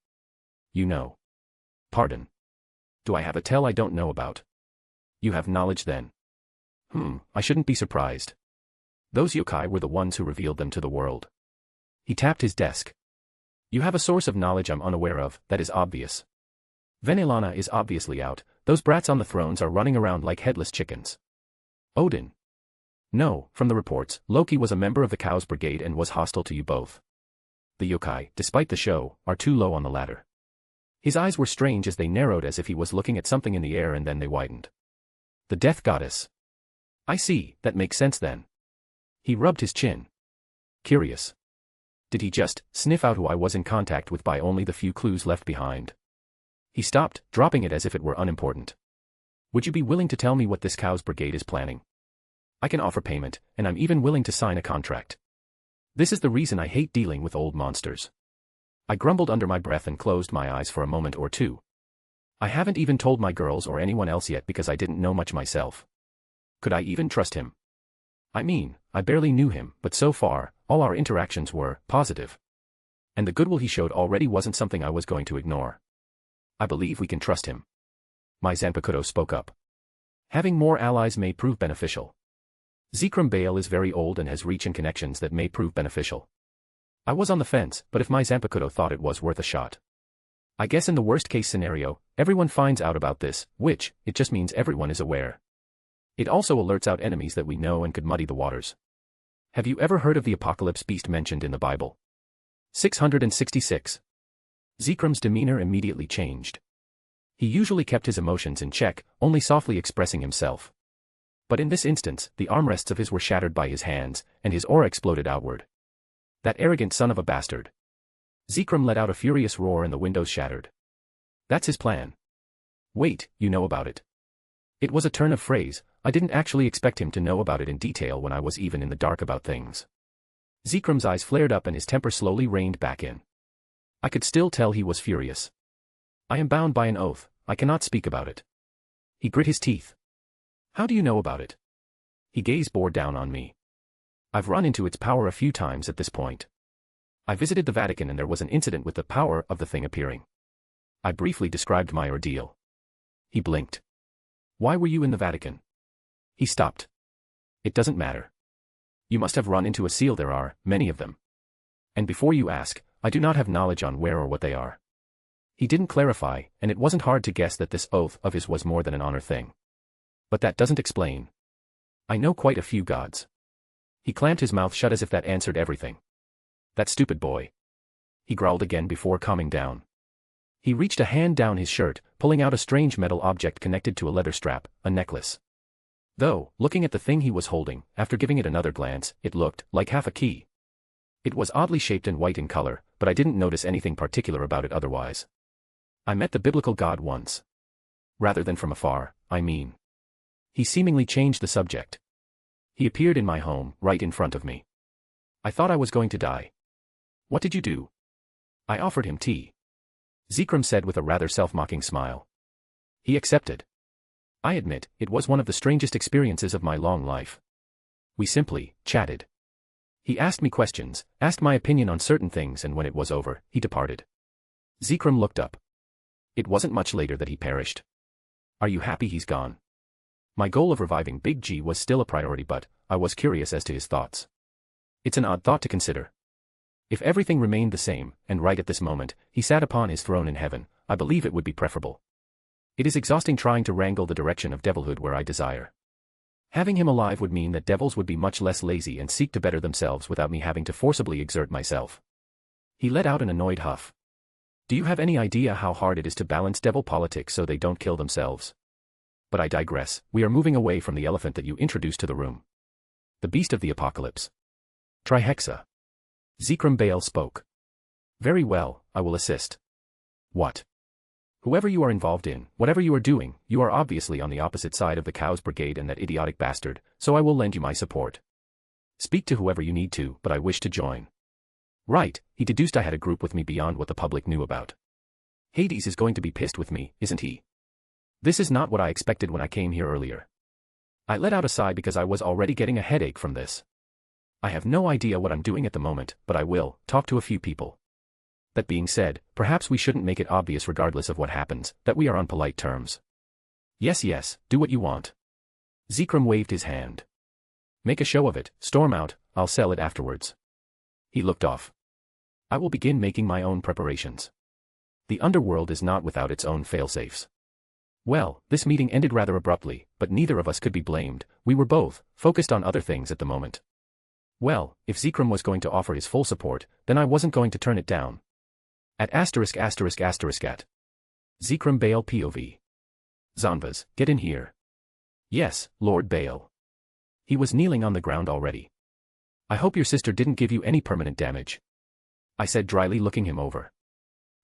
You know. Pardon. Do I have a tell I don't know about? You have knowledge then. I shouldn't be surprised. Those yokai were the ones who revealed them to the world. He tapped his desk. You have a source of knowledge I'm unaware of, that is obvious. Venelana is obviously out, those brats on the thrones are running around like headless chickens. Odin. No, from the reports, Loki was a member of the Cows Brigade and was hostile to you both. The yokai, despite the show, are too low on the ladder. His eyes were strange as they narrowed as if he was looking at something in the air and then they widened. The Death Goddess. I see, that makes sense then. He rubbed his chin. Curious. Did he just sniff out who I was in contact with by only the few clues left behind? He stopped, dropping it as if it were unimportant. Would you be willing to tell me what this Cows Brigade is planning? I can offer payment, and I'm even willing to sign a contract. This is the reason I hate dealing with old monsters. I grumbled under my breath and closed my eyes for a moment or two. I haven't even told my girls or anyone else yet because I didn't know much myself. Could I even trust him? I mean, I barely knew him, but so far, all our interactions were positive. And the goodwill he showed already wasn't something I was going to ignore. I believe we can trust him. My Zanpakuto spoke up. Having more allies may prove beneficial. Zekrom Bale is very old and has reach and connections that may prove beneficial. I was on the fence, but if my Zanpakuto thought it was worth a shot. I guess in the worst case scenario, everyone finds out about this, which, it just means everyone is aware. It also alerts out enemies that we know and could muddy the waters. Have you ever heard of the apocalypse beast mentioned in the Bible? 666. Zekrom's demeanor immediately changed. He usually kept his emotions in check, only softly expressing himself. But in this instance, the armrests of his were shattered by his hands, and his aura exploded outward. That arrogant son of a bastard. Zekrom let out a furious roar and the windows shattered. That's his plan. Wait, you know about it. It was a turn of phrase. I didn't actually expect him to know about it in detail when I was even in the dark about things. Zekrom's eyes flared up and his temper slowly reined back in. I could still tell he was furious. I am bound by an oath, I cannot speak about it. He grit his teeth. How do you know about it? He gazed bore down on me. I've run into its power a few times at this point. I visited the Vatican and there was an incident with the power of the thing appearing. I briefly described my ordeal. He blinked. Why were you in the Vatican? He stopped. It doesn't matter. You must have run into a seal, there are many of them. And before you ask, I do not have knowledge on where or what they are. He didn't clarify, and it wasn't hard to guess that this oath of his was more than an honor thing. But that doesn't explain. I know quite a few gods. He clamped his mouth shut as if that answered everything. That stupid boy. He growled again before calming down. He reached a hand down his shirt, pulling out a strange metal object connected to a leather strap, a necklace. Though, looking at the thing he was holding, after giving it another glance, it looked like half a key. It was oddly shaped and white in color, but I didn't notice anything particular about it otherwise. I met the biblical god once. Rather than from afar, I mean. He seemingly changed the subject. He appeared in my home, right in front of me. I thought I was going to die. What did you do? I offered him tea. Zekrom said with a rather self-mocking smile. He accepted. I admit, it was one of the strangest experiences of my long life. We simply chatted. He asked me questions, asked my opinion on certain things, and when it was over, he departed. Zekrom looked up. It wasn't much later that he perished. Are you happy he's gone? My goal of reviving Big G was still a priority, but I was curious as to his thoughts. It's an odd thought to consider. If everything remained the same, and right at this moment, he sat upon his throne in heaven, I believe it would be preferable. It is exhausting trying to wrangle the direction of devilhood where I desire. Having him alive would mean that devils would be much less lazy and seek to better themselves without me having to forcibly exert myself. He let out an annoyed huff. Do you have any idea how hard it is to balance devil politics so they don't kill themselves? But I digress. We are moving away from the elephant that you introduced to the room. The beast of the apocalypse. Trihexa. Zekrom Baal spoke. Very well, I will assist. What? Whoever you are involved in, whatever you are doing, you are obviously on the opposite side of the Cows Brigade and that idiotic bastard, so I will lend you my support. Speak to whoever you need to, but I wish to join. Right, he deduced I had a group with me beyond what the public knew about. Hades is going to be pissed with me, isn't he? This is not what I expected when I came here earlier. I let out a sigh because I was already getting a headache from this. I have no idea what I'm doing at the moment, but I will talk to a few people. That being said, perhaps we shouldn't make it obvious regardless of what happens, that we are on polite terms. Yes, do what you want. Zekrom waved his hand. Make a show of it, storm out, I'll sell it afterwards. He looked off. I will begin making my own preparations. The underworld is not without its own failsafes. Well, this meeting ended rather abruptly, but neither of us could be blamed, we were both focused on other things at the moment. Well, if Zekrom was going to offer his full support, then I wasn't going to turn it down. At ******. Zekrom Baal POV. Zanvas, get in here. Yes, Lord Baal. He was kneeling on the ground already. I hope your sister didn't give you any permanent damage. I said dryly, looking him over.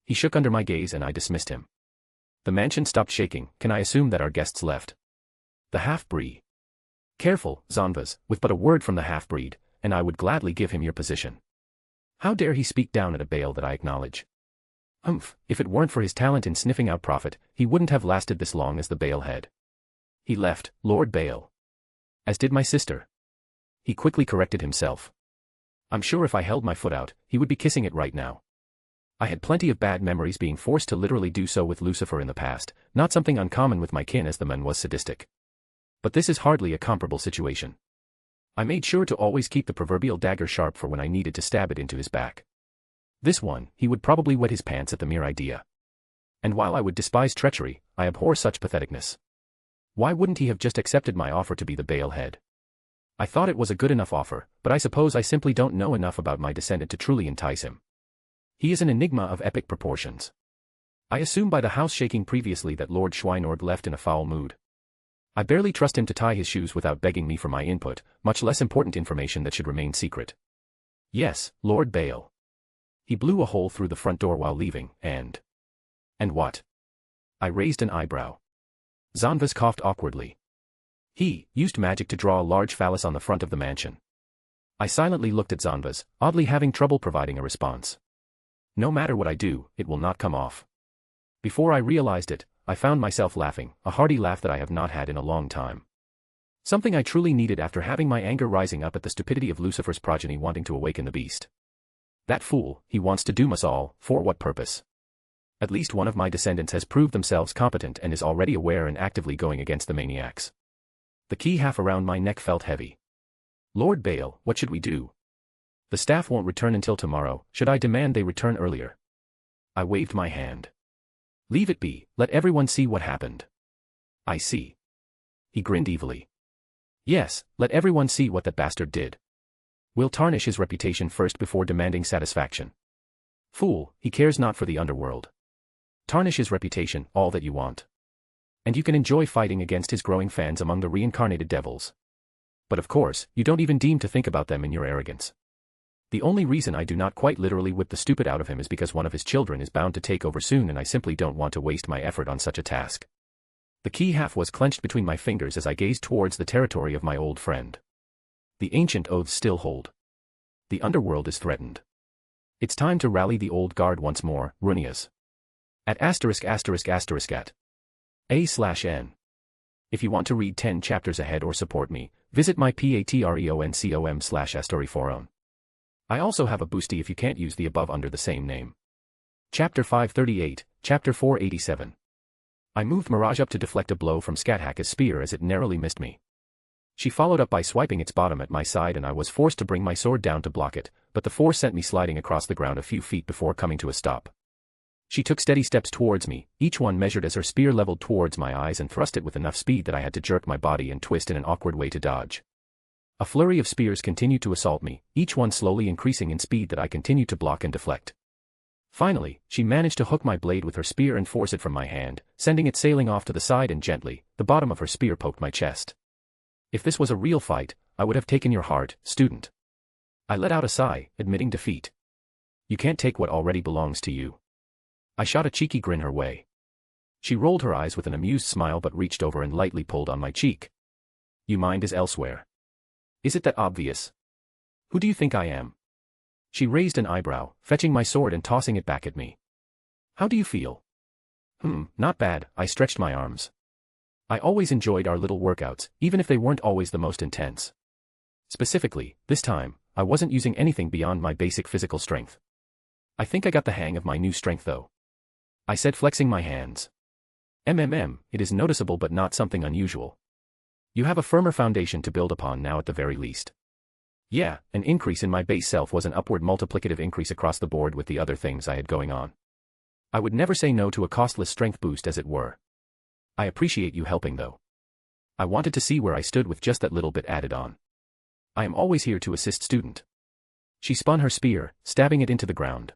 He shook under my gaze and I dismissed him. The mansion stopped shaking. Can I assume that our guests left? The half-breed. Careful, Zanvas, with but a word from the half-breed, and I would gladly give him your position. How dare he speak down at a Baal that I acknowledge? If it weren't for his talent in sniffing out profit, he wouldn't have lasted this long as the Baal head. He left, Lord Baal. As did my sister. He quickly corrected himself. I'm sure if I held my foot out, he would be kissing it right now. I had plenty of bad memories being forced to literally do so with Lucifer in the past, not something uncommon with my kin as the man was sadistic. But this is hardly a comparable situation. I made sure to always keep the proverbial dagger sharp for when I needed to stab it into his back. This one, he would probably wet his pants at the mere idea. And while I would despise treachery, I abhor such patheticness. Why wouldn't he have just accepted my offer to be the Baal head? I thought it was a good enough offer, but I suppose I simply don't know enough about my descendant to truly entice him. He is an enigma of epic proportions. I assume by the house shaking previously that Lord Schweinorg left in a foul mood. I barely trust him to tie his shoes without begging me for my input, much less important information that should remain secret. Yes, Lord Baal. He blew a hole through the front door while leaving, and what? I raised an eyebrow. Zanvas coughed awkwardly. He used magic to draw a large phallus on the front of the mansion. I silently looked at Zanvas, oddly having trouble providing a response. No matter what I do, it will not come off. Before I realized it, I found myself laughing, a hearty laugh that I have not had in a long time. Something I truly needed after having my anger rising up at the stupidity of Lucifer's progeny wanting to awaken the beast. That fool, he wants to doom us all, for what purpose? At least one of my descendants has proved themselves competent and is already aware and actively going against the maniacs. The key half around my neck felt heavy. Lord Bale, what should we do? The staff won't return until tomorrow. Should I demand they return earlier? I waved my hand. Leave it be, let everyone see what happened. I see. He grinned evilly. Yes, let everyone see what that bastard did. We'll tarnish his reputation first before demanding satisfaction. Fool, he cares not for the underworld. Tarnish his reputation, all that you want. And you can enjoy fighting against his growing fans among the reincarnated devils. But of course, you don't even deign to think about them in your arrogance. The only reason I do not quite literally whip the stupid out of him is because one of his children is bound to take over soon and I simply don't want to waste my effort on such a task. The key half was clenched between my fingers as I gazed towards the territory of my old friend. The ancient oaths still hold. The underworld is threatened. It's time to rally the old guard once more, Runias. At ***** at /n. If you want to read 10 chapters ahead or support me, visit my patreon.com/astoryforon. I also have a boosty if you can't use the above under the same name. Chapter 538, Chapter 487. I moved Mirage up to deflect a blow from Scathac's spear as it narrowly missed me. She followed up by swiping its bottom at my side and I was forced to bring my sword down to block it, but the force sent me sliding across the ground a few feet before coming to a stop. She took steady steps towards me, each one measured as her spear leveled towards my eyes and thrust it with enough speed that I had to jerk my body and twist in an awkward way to dodge. A flurry of spears continued to assault me, each one slowly increasing in speed that I continued to block and deflect. Finally, she managed to hook my blade with her spear and force it from my hand, sending it sailing off to the side and gently, the bottom of her spear poked my chest. If this was a real fight, I would have taken your heart, student. I let out a sigh, admitting defeat. You can't take what already belongs to you. I shot a cheeky grin her way. She rolled her eyes with an amused smile but reached over and lightly pulled on my cheek. Your mind is elsewhere. Is it that obvious? Who do you think I am? She raised an eyebrow, fetching my sword and tossing it back at me. How do you feel? Not bad, I stretched my arms. I always enjoyed our little workouts, even if they weren't always the most intense. Specifically, this time, I wasn't using anything beyond my basic physical strength. I think I got the hang of my new strength though. I said, flexing my hands. It is noticeable but not something unusual. You have a firmer foundation to build upon now at the very least. Yeah, an increase in my base self was an upward multiplicative increase across the board with the other things I had going on. I would never say no to a costless strength boost as it were. I appreciate you helping though. I wanted to see where I stood with just that little bit added on. I am always here to assist student. She spun her spear, stabbing it into the ground.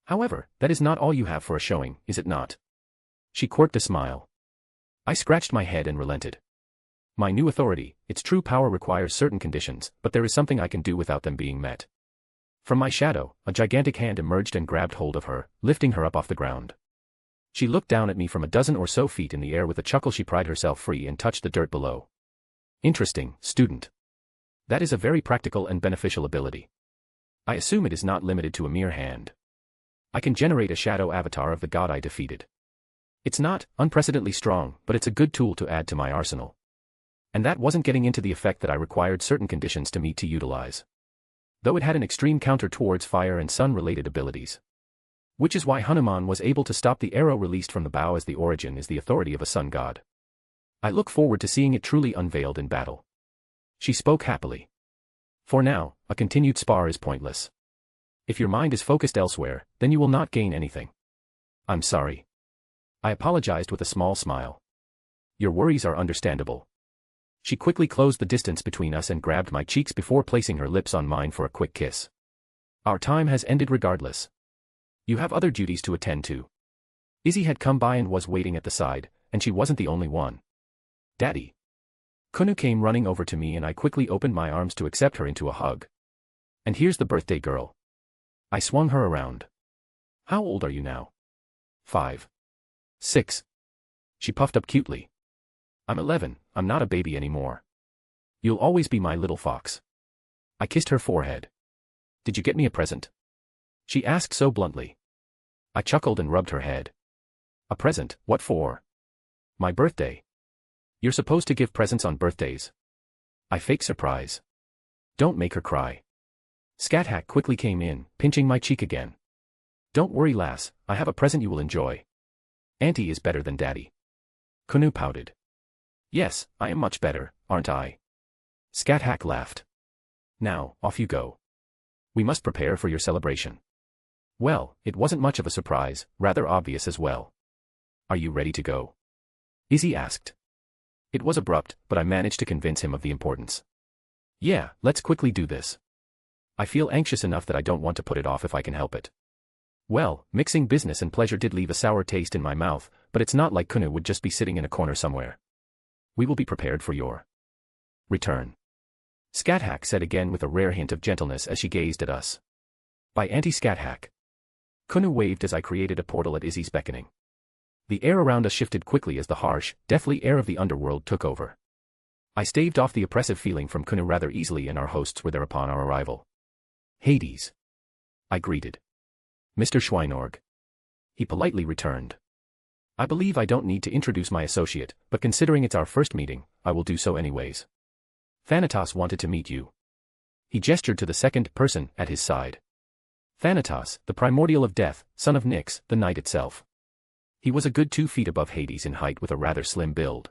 However, that is not all you have for a showing, is it not? She quirked a smile. I scratched my head and relented. My new authority, its true power requires certain conditions, but there is something I can do without them being met. From my shadow, a gigantic hand emerged and grabbed hold of her, lifting her up off the ground. She looked down at me from a dozen or so feet in the air with a chuckle. She pried herself free and touched the dirt below. Interesting, student. That is a very practical and beneficial ability. I assume it is not limited to a mere hand. I can generate a shadow avatar of the god I defeated. It's not unprecedentedly strong, but it's a good tool to add to my arsenal. And that wasn't getting into the effect that I required certain conditions to meet to utilize. Though it had an extreme counter towards fire and sun-related abilities. Which is why Hanuman was able to stop the arrow released from the bow, as the origin is the authority of a sun god. I look forward to seeing it truly unveiled in battle. She spoke happily. For now, a continued spar is pointless. If your mind is focused elsewhere, then you will not gain anything. I'm sorry. I apologized with a small smile. Your worries are understandable. She quickly closed the distance between us and grabbed my cheeks before placing her lips on mine for a quick kiss. Our time has ended regardless. You have other duties to attend to. Izzy had come by and was waiting at the side, and she wasn't the only one. Daddy. Kunu came running over to me and I quickly opened my arms to accept her into a hug. And here's the birthday girl. I swung her around. How old are you now? 5. 6. She puffed up cutely. I'm 11, I'm not a baby anymore. You'll always be my little fox. I kissed her forehead. Did you get me a present? She asked so bluntly. I chuckled and rubbed her head. A present, what for? My birthday. You're supposed to give presents on birthdays. I faked surprise. Don't make her cry. Scathach quickly came in, pinching my cheek again. Don't worry, lass, I have a present you will enjoy. Auntie is better than daddy. Kunu pouted. Yes, I am much better, aren't I? Scat-Hack laughed. Now, off you go. We must prepare for your celebration. Well, it wasn't much of a surprise, rather obvious as well. Are you ready to go? Izzy asked. It was abrupt, but I managed to convince him of the importance. Yeah, let's quickly do this. I feel anxious enough that I don't want to put it off if I can help it. Well, mixing business and pleasure did leave a sour taste in my mouth, but it's not like Kunu would just be sitting in a corner somewhere. We will be prepared for your return. Scat-Hack said again with a rare hint of gentleness as she gazed at us. By Anti-Scat-Hack. Kunu waved as I created a portal at Izzy's beckoning. The air around us shifted quickly as the harsh, deathly air of the underworld took over. I staved off the oppressive feeling from Kunu rather easily, and our hosts were there upon our arrival. Hades. I greeted. Mr. Schweinorg. He politely returned. I believe I don't need to introduce my associate, but considering it's our first meeting, I will do so anyways. Thanatos wanted to meet you. He gestured to the second person at his side. Thanatos, the primordial of death, son of Nyx, the night itself. He was a good 2 feet above Hades in height with a rather slim build.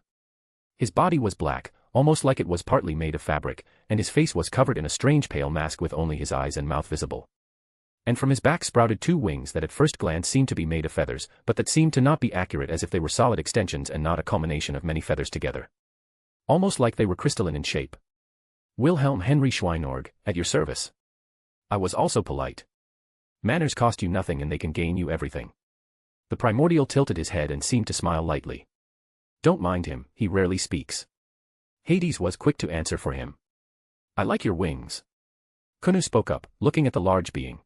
His body was black, almost like it was partly made of fabric, and his face was covered in a strange pale mask with only his eyes and mouth visible. And from his back sprouted 2 wings that at first glance seemed to be made of feathers, but that seemed to not be accurate, as if they were solid extensions and not a culmination of many feathers together. Almost like they were crystalline in shape. Wilhelm Henry Schweinorg, at your service. I was also polite. Manners cost you nothing and they can gain you everything. The primordial tilted his head and seemed to smile lightly. Don't mind him, he rarely speaks. Hades was quick to answer for him. I like your wings. Kunu spoke up, looking at the large being.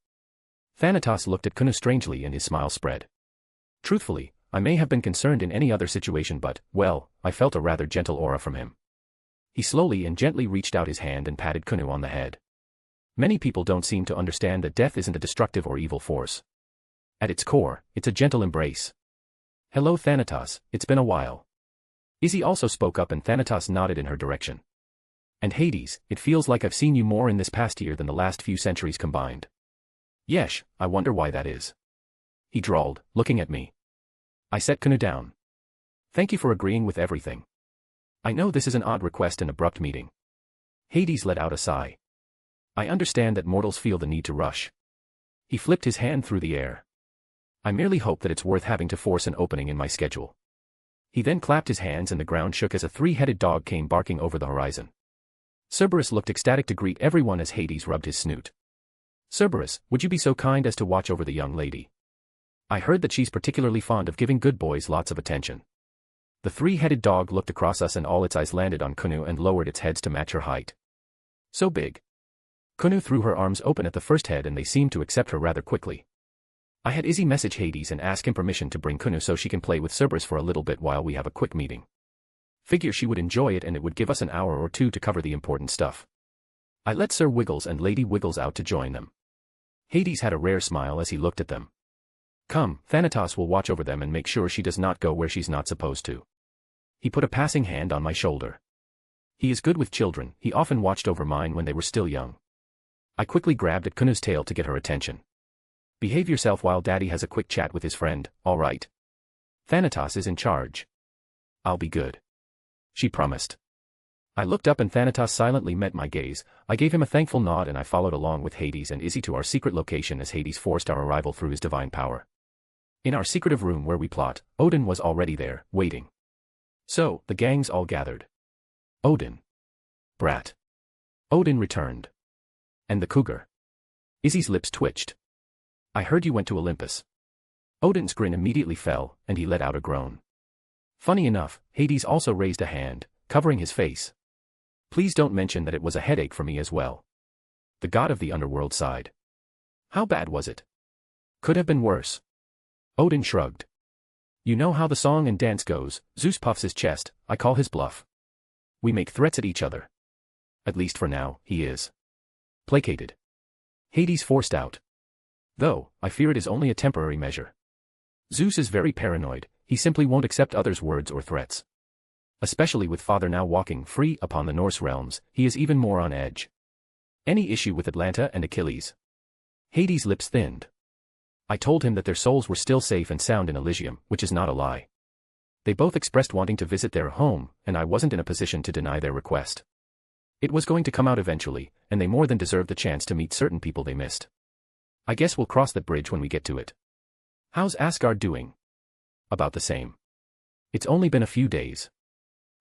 Thanatos looked at Kunu strangely and his smile spread. Truthfully, I may have been concerned in any other situation, but, well, I felt a rather gentle aura from him. He slowly and gently reached out his hand and patted Kunu on the head. Many people don't seem to understand that death isn't a destructive or evil force. At its core, it's a gentle embrace. Hello Thanatos, it's been a while. Izzy also spoke up and Thanatos nodded in her direction. And Hades, it feels like I've seen you more in this past year than the last few centuries combined. Yesh, I wonder why that is. He drawled, looking at me. I set Kunu down. Thank you for agreeing with everything. I know this is an odd request and abrupt meeting. Hades let out a sigh. I understand that mortals feel the need to rush. He flipped his hand through the air. I merely hope that it's worth having to force an opening in my schedule. He then clapped his hands and the ground shook as a 3-headed dog came barking over the horizon. Cerberus looked ecstatic to greet everyone as Hades rubbed his snoot. Cerberus, would you be so kind as to watch over the young lady? I heard that she's particularly fond of giving good boys lots of attention. The 3-headed dog looked across us and all its eyes landed on Kunu and lowered its heads to match her height. So big. Kunu threw her arms open at the first head and they seemed to accept her rather quickly. I had Izzy message Hades and ask him permission to bring Kunu so she can play with Cerberus for a little bit while we have a quick meeting. Figure she would enjoy it and it would give us an hour or 2 to cover the important stuff. I let Sir Wiggles and Lady Wiggles out to join them. Hades had a rare smile as he looked at them. Come, Thanatos will watch over them and make sure she does not go where she's not supposed to. He put a passing hand on my shoulder. He is good with children, he often watched over mine when they were still young. I quickly grabbed at Kunu's tail to get her attention. Behave yourself while Daddy has a quick chat with his friend, all right? Thanatos is in charge. I'll be good. She promised. I looked up and Thanatos silently met my gaze. I gave him a thankful nod and I followed along with Hades and Izzy to our secret location as Hades forced our arrival through his divine power. In our secretive room where we plot, Odin was already there, waiting. So, the gangs all gathered. Odin. Brat. Odin returned. And the cougar. Izzy's lips twitched. I heard you went to Olympus. Odin's grin immediately fell, and he let out a groan. Funny enough, Hades also raised a hand, covering his face. Please don't mention that it was a headache for me as well. The god of the underworld sighed. How bad was it? Could have been worse. Odin shrugged. You know how the song and dance goes, Zeus puffs his chest, I call his bluff. We make threats at each other. At least for now, he is. Placated. Hades forced out. Though, I fear it is only a temporary measure. Zeus is very paranoid, he simply won't accept others' words or threats. Especially with Father now walking free upon the Norse realms, he is even more on edge. Any issue with Atlanta and Achilles? Hades' lips thinned. I told him that their souls were still safe and sound in Elysium, which is not a lie. They both expressed wanting to visit their home, and I wasn't in a position to deny their request. It was going to come out eventually, and they more than deserved the chance to meet certain people they missed. I guess we'll cross that bridge when we get to it. How's Asgard doing? About the same. It's only been a few days.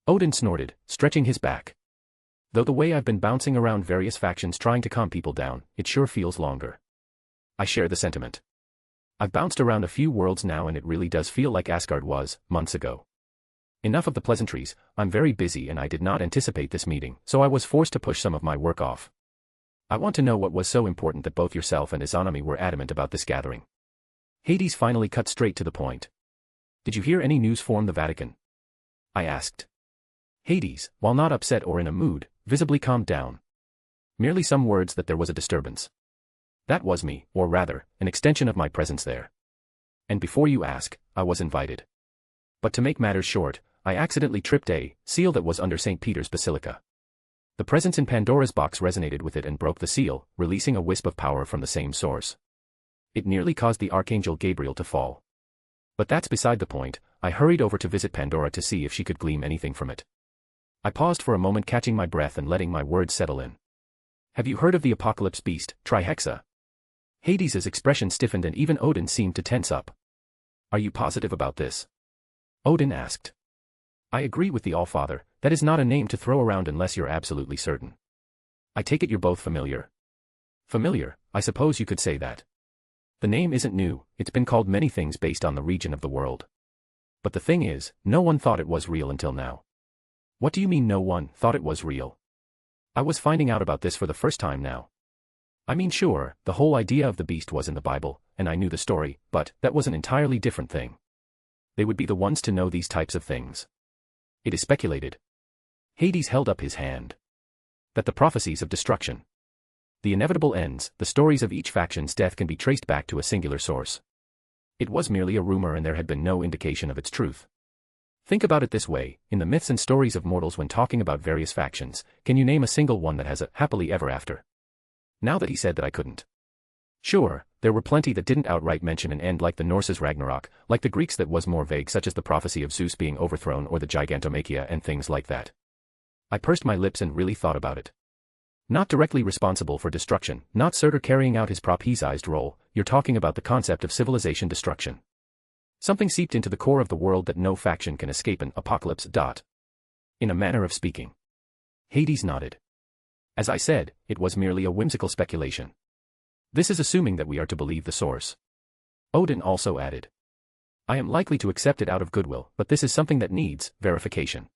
Odin snorted, stretching his back. Though the way I've been bouncing around various factions trying to calm people down, it sure feels longer. I share the sentiment. I've bounced around a few worlds now and it really does feel like Asgard was, months ago. Enough of the pleasantries, I'm very busy and I did not anticipate this meeting, so I was forced to push some of my work off. I want to know what was so important that both yourself and Izanami were adamant about this gathering. Hades finally cut straight to the point. Did you hear any news from the Vatican? I asked. Hades, while not upset or in a mood, visibly calmed down. Merely some words that there was a disturbance. That was me, or rather, an extension of my presence there. And before you ask, I was invited. But to make matters short, I accidentally tripped a seal that was under St. Peter's Basilica. The presence in Pandora's box resonated with it and broke the seal, releasing a wisp of power from the same source. It nearly caused the Archangel Gabriel to fall. But that's beside the point. I hurried over to visit Pandora to see if she could glean anything from it. I paused for a moment, catching my breath and letting my words settle in. Have you heard of the Apocalypse Beast, Trihexa? Hades's expression stiffened and even Odin seemed to tense up. Are you positive about this? Odin asked. I agree with the Allfather, that is not a name to throw around unless you're absolutely certain. I take it you're both familiar. Familiar, I suppose you could say that. The name isn't new, it's been called many things based on the region of the world. But the thing is, no one thought it was real until now. What do you mean no one thought it was real? I was finding out about this for the first time now. I mean sure, the whole idea of the beast was in the Bible, and I knew the story, but that was an entirely different thing. They would be the ones to know these types of things. It is speculated. Hades held up his hand. That the prophecies of destruction, the inevitable ends, the stories of each faction's death can be traced back to a singular source. It was merely a rumor and there had been no indication of its truth. Think about it this way, in the myths and stories of mortals when talking about various factions, can you name a single one that has a happily ever after? Now that he said that I couldn't. Sure, there were plenty that didn't outright mention an end like the Norse's Ragnarok, like the Greeks that was more vague such as the prophecy of Zeus being overthrown or the Gigantomachia and things like that. I pursed my lips and really thought about it. Not directly responsible for destruction, not Surtur carrying out his prophesized role, you're talking about the concept of civilization destruction. Something seeped into the core of the world that no faction can escape, an apocalypse. In a manner of speaking. Hades nodded. As I said, it was merely a whimsical speculation. This is assuming that we are to believe the source. Odin also added. I am likely to accept it out of goodwill, but this is something that needs verification.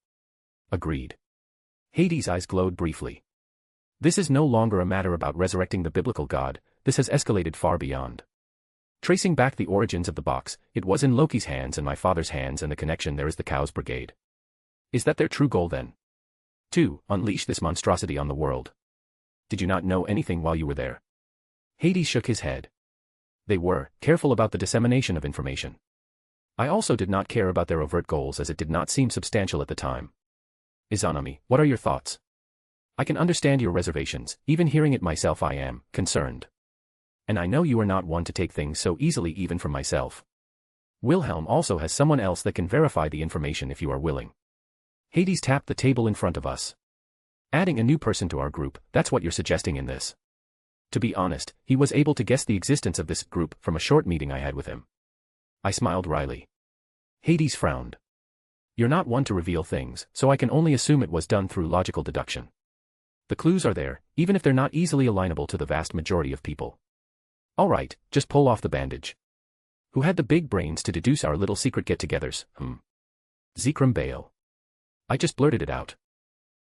Agreed. Hades' eyes glowed briefly. This is no longer a matter about resurrecting the biblical god, this has escalated far beyond. Tracing back the origins of the box, it was in Loki's hands and my father's hands, and the connection there is the Chaos Brigade. Is that their true goal then? To unleash this monstrosity on the world. Did you not know anything while you were there? Hades shook his head. They were careful about the dissemination of information. I also did not care about their overt goals as it did not seem substantial at the time. Izanami, what are your thoughts? I can understand your reservations, even hearing it myself I am concerned. And I know you are not one to take things so easily even from myself. Wilhelm also has someone else that can verify the information if you are willing. Hades tapped the table in front of us. Adding a new person to our group, that's what you're suggesting in this. To be honest, he was able to guess the existence of this group from a short meeting I had with him. I smiled wryly. Hades frowned. You're not one to reveal things, so I can only assume it was done through logical deduction. The clues are there, even if they're not easily alignable to the vast majority of people. All right, just pull off the bandage. Who had the big brains to deduce our little secret get-togethers, Zekrom Baal. I just blurted it out.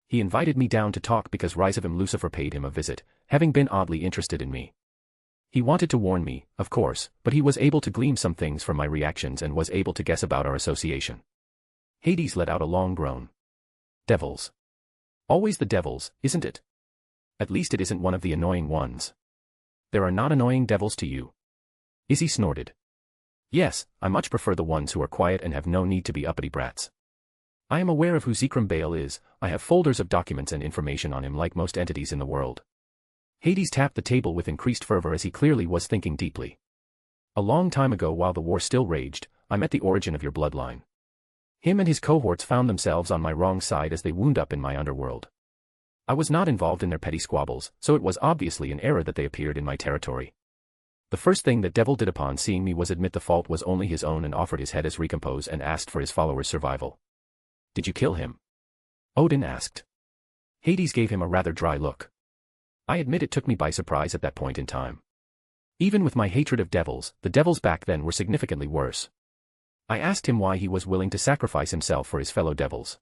He invited me down to talk because Rhizavim Lucifer paid him a visit, having been oddly interested in me. He wanted to warn me, of course, but he was able to glean some things from my reactions and was able to guess about our association. Hades let out a long groan. Devils. Always the devils, isn't it? At least it isn't one of the annoying ones. There are not annoying devils to you. Izzy snorted. Yes, I much prefer the ones who are quiet and have no need to be uppity brats. I am aware of who Zekrom Baal is, I have folders of documents and information on him like most entities in the world. Hades tapped the table with increased fervor as he clearly was thinking deeply. A long time ago while the war still raged, I met the origin of your bloodline. Him and his cohorts found themselves on my wrong side as they wound up in my underworld. I was not involved in their petty squabbles, so it was obviously an error that they appeared in my territory. The first thing that Devil did upon seeing me was admit the fault was only his own and offered his head as recompense and asked for his followers' survival. "Did you kill him?" Odin asked. Hades gave him a rather dry look. I admit it took me by surprise at that point in time. Even with my hatred of devils, the devils back then were significantly worse. I asked him why he was willing to sacrifice himself for his fellow devils.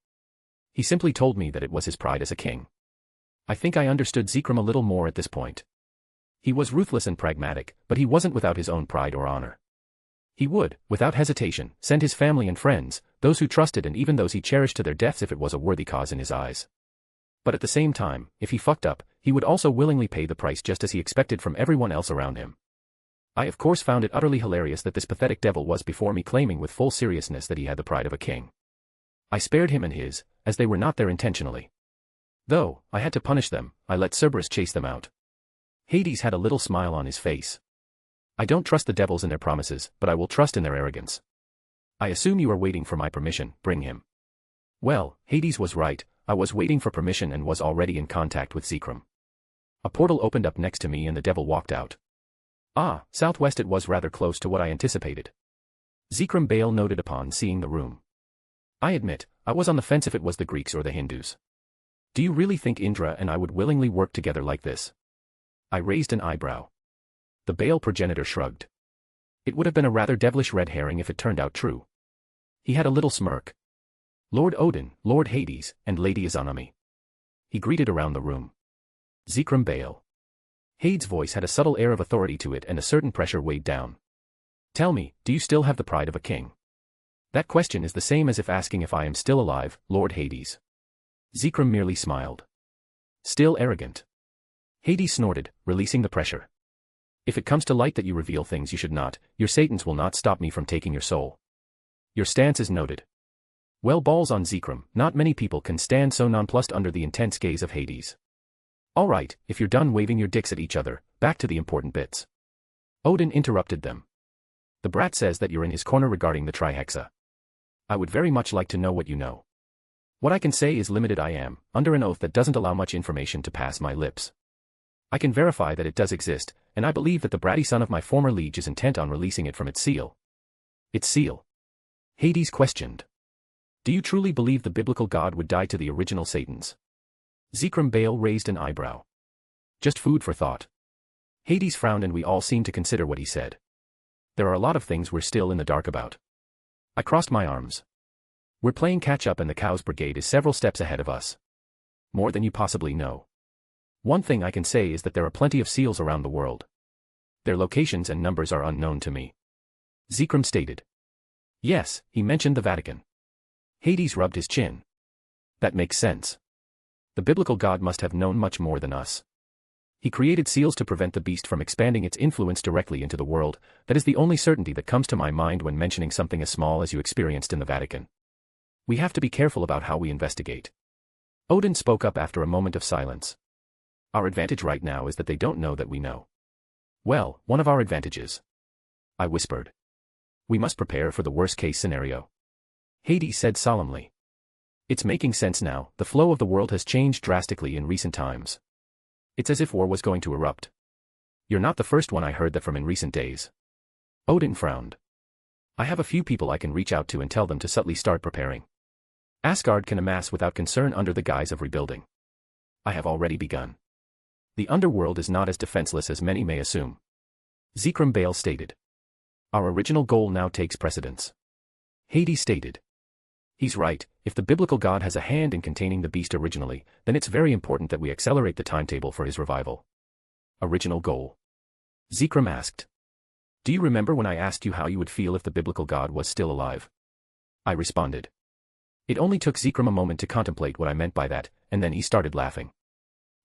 He simply told me that it was his pride as a king. I think I understood Zekrom a little more at this point. He was ruthless and pragmatic, but he wasn't without his own pride or honor. He would, without hesitation, send his family and friends, those who trusted and even those he cherished to their deaths if it was a worthy cause in his eyes. But at the same time, if he fucked up, he would also willingly pay the price just as he expected from everyone else around him. I of course found it utterly hilarious that this pathetic devil was before me claiming with full seriousness that he had the pride of a king. I spared him and his, as they were not there intentionally. Though I had to punish them, I let Cerberus chase them out. Hades had a little smile on his face. I don't trust the devils in their promises, but I will trust in their arrogance. I assume you are waiting for my permission, bring him. Well, Hades was right, I was waiting for permission and was already in contact with Zekrom. A portal opened up next to me and the devil walked out. Ah, southwest. It was rather close to what I anticipated. Zekrom Baal noted upon seeing the room. I admit, I was on the fence if it was the Greeks or the Hindus. Do you really think Indra and I would willingly work together like this? I raised an eyebrow. The Baal progenitor shrugged. It would have been a rather devilish red herring if it turned out true. He had a little smirk. Lord Odin, Lord Hades, and Lady Izanami. He greeted around the room. Zekrom Baal. Hades' voice had a subtle air of authority to it and a certain pressure weighed down. Tell me, do you still have the pride of a king? That question is the same as if asking if I am still alive, Lord Hades. Zekrom merely smiled. Still arrogant. Hades snorted, releasing the pressure. If it comes to light that you reveal things you should not, your Satans will not stop me from taking your soul. Your stance is noted. Well, balls on Zekrom, not many people can stand so nonplussed under the intense gaze of Hades. All right, if you're done waving your dicks at each other, back to the important bits. Odin interrupted them. The brat says that you're in his corner regarding the trihexa. I would very much like to know what you know. What I can say is limited. I am, under an oath that doesn't allow much information to pass my lips. I can verify that it does exist, and I believe that the bratty son of my former liege is intent on releasing it from its seal. Its seal? Hades questioned. Do you truly believe the biblical God would die to the original Satans? Zekrom Baal raised an eyebrow. Just food for thought. Hades frowned and we all seemed to consider what he said. There are a lot of things we're still in the dark about. I crossed my arms. We're playing catch-up and the Cows Brigade is several steps ahead of us. More than you possibly know. One thing I can say is that there are plenty of seals around the world. Their locations and numbers are unknown to me. Zekrom stated. Yes, he mentioned the Vatican. Hades rubbed his chin. That makes sense. The biblical God must have known much more than us. He created seals to prevent the beast from expanding its influence directly into the world. That is the only certainty that comes to my mind when mentioning something as small as you experienced in the Vatican. We have to be careful about how we investigate. Odin spoke up after a moment of silence. Our advantage right now is that they don't know that we know. Well, one of our advantages. I whispered. We must prepare for the worst-case scenario. Hades said solemnly. It's making sense now. The flow of the world has changed drastically in recent times. It's as if war was going to erupt. You're not the first one I heard that from in recent days. Odin frowned. I have a few people I can reach out to and tell them to subtly start preparing. Asgard can amass without concern under the guise of rebuilding. I have already begun. The underworld is not as defenseless as many may assume. Zekrom Baal stated. Our original goal now takes precedence. Hades stated. He's right, if the biblical God has a hand in containing the beast originally, then it's very important that we accelerate the timetable for his revival. Original goal? Zekrom asked. Do you remember when I asked you how you would feel if the biblical God was still alive? I responded. It only took Zekrom a moment to contemplate what I meant by that, and then he started laughing.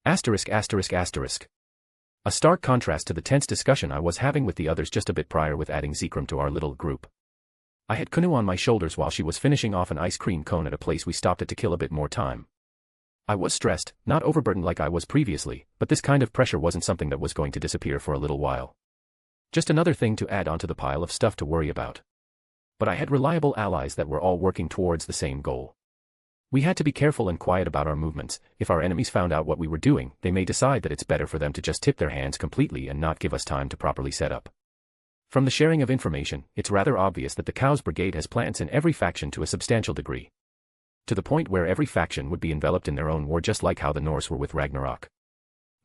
Asterisk. A stark contrast to the tense discussion I was having with the others just a bit prior with adding Zekrom to our little group. I had Kunu on my shoulders while she was finishing off an ice cream cone at a place we stopped at to kill a bit more time. I was stressed, not overburdened like I was previously, but this kind of pressure wasn't something that was going to disappear for a little while. Just another thing to add onto the pile of stuff to worry about. But I had reliable allies that were all working towards the same goal. We had to be careful and quiet about our movements. If our enemies found out what we were doing, they may decide that it's better for them to just tip their hands completely and not give us time to properly set up. From the sharing of information, it's rather obvious that the Cows Brigade has plants in every faction to a substantial degree. To the point where every faction would be enveloped in their own war, just like how the Norse were with Ragnarok.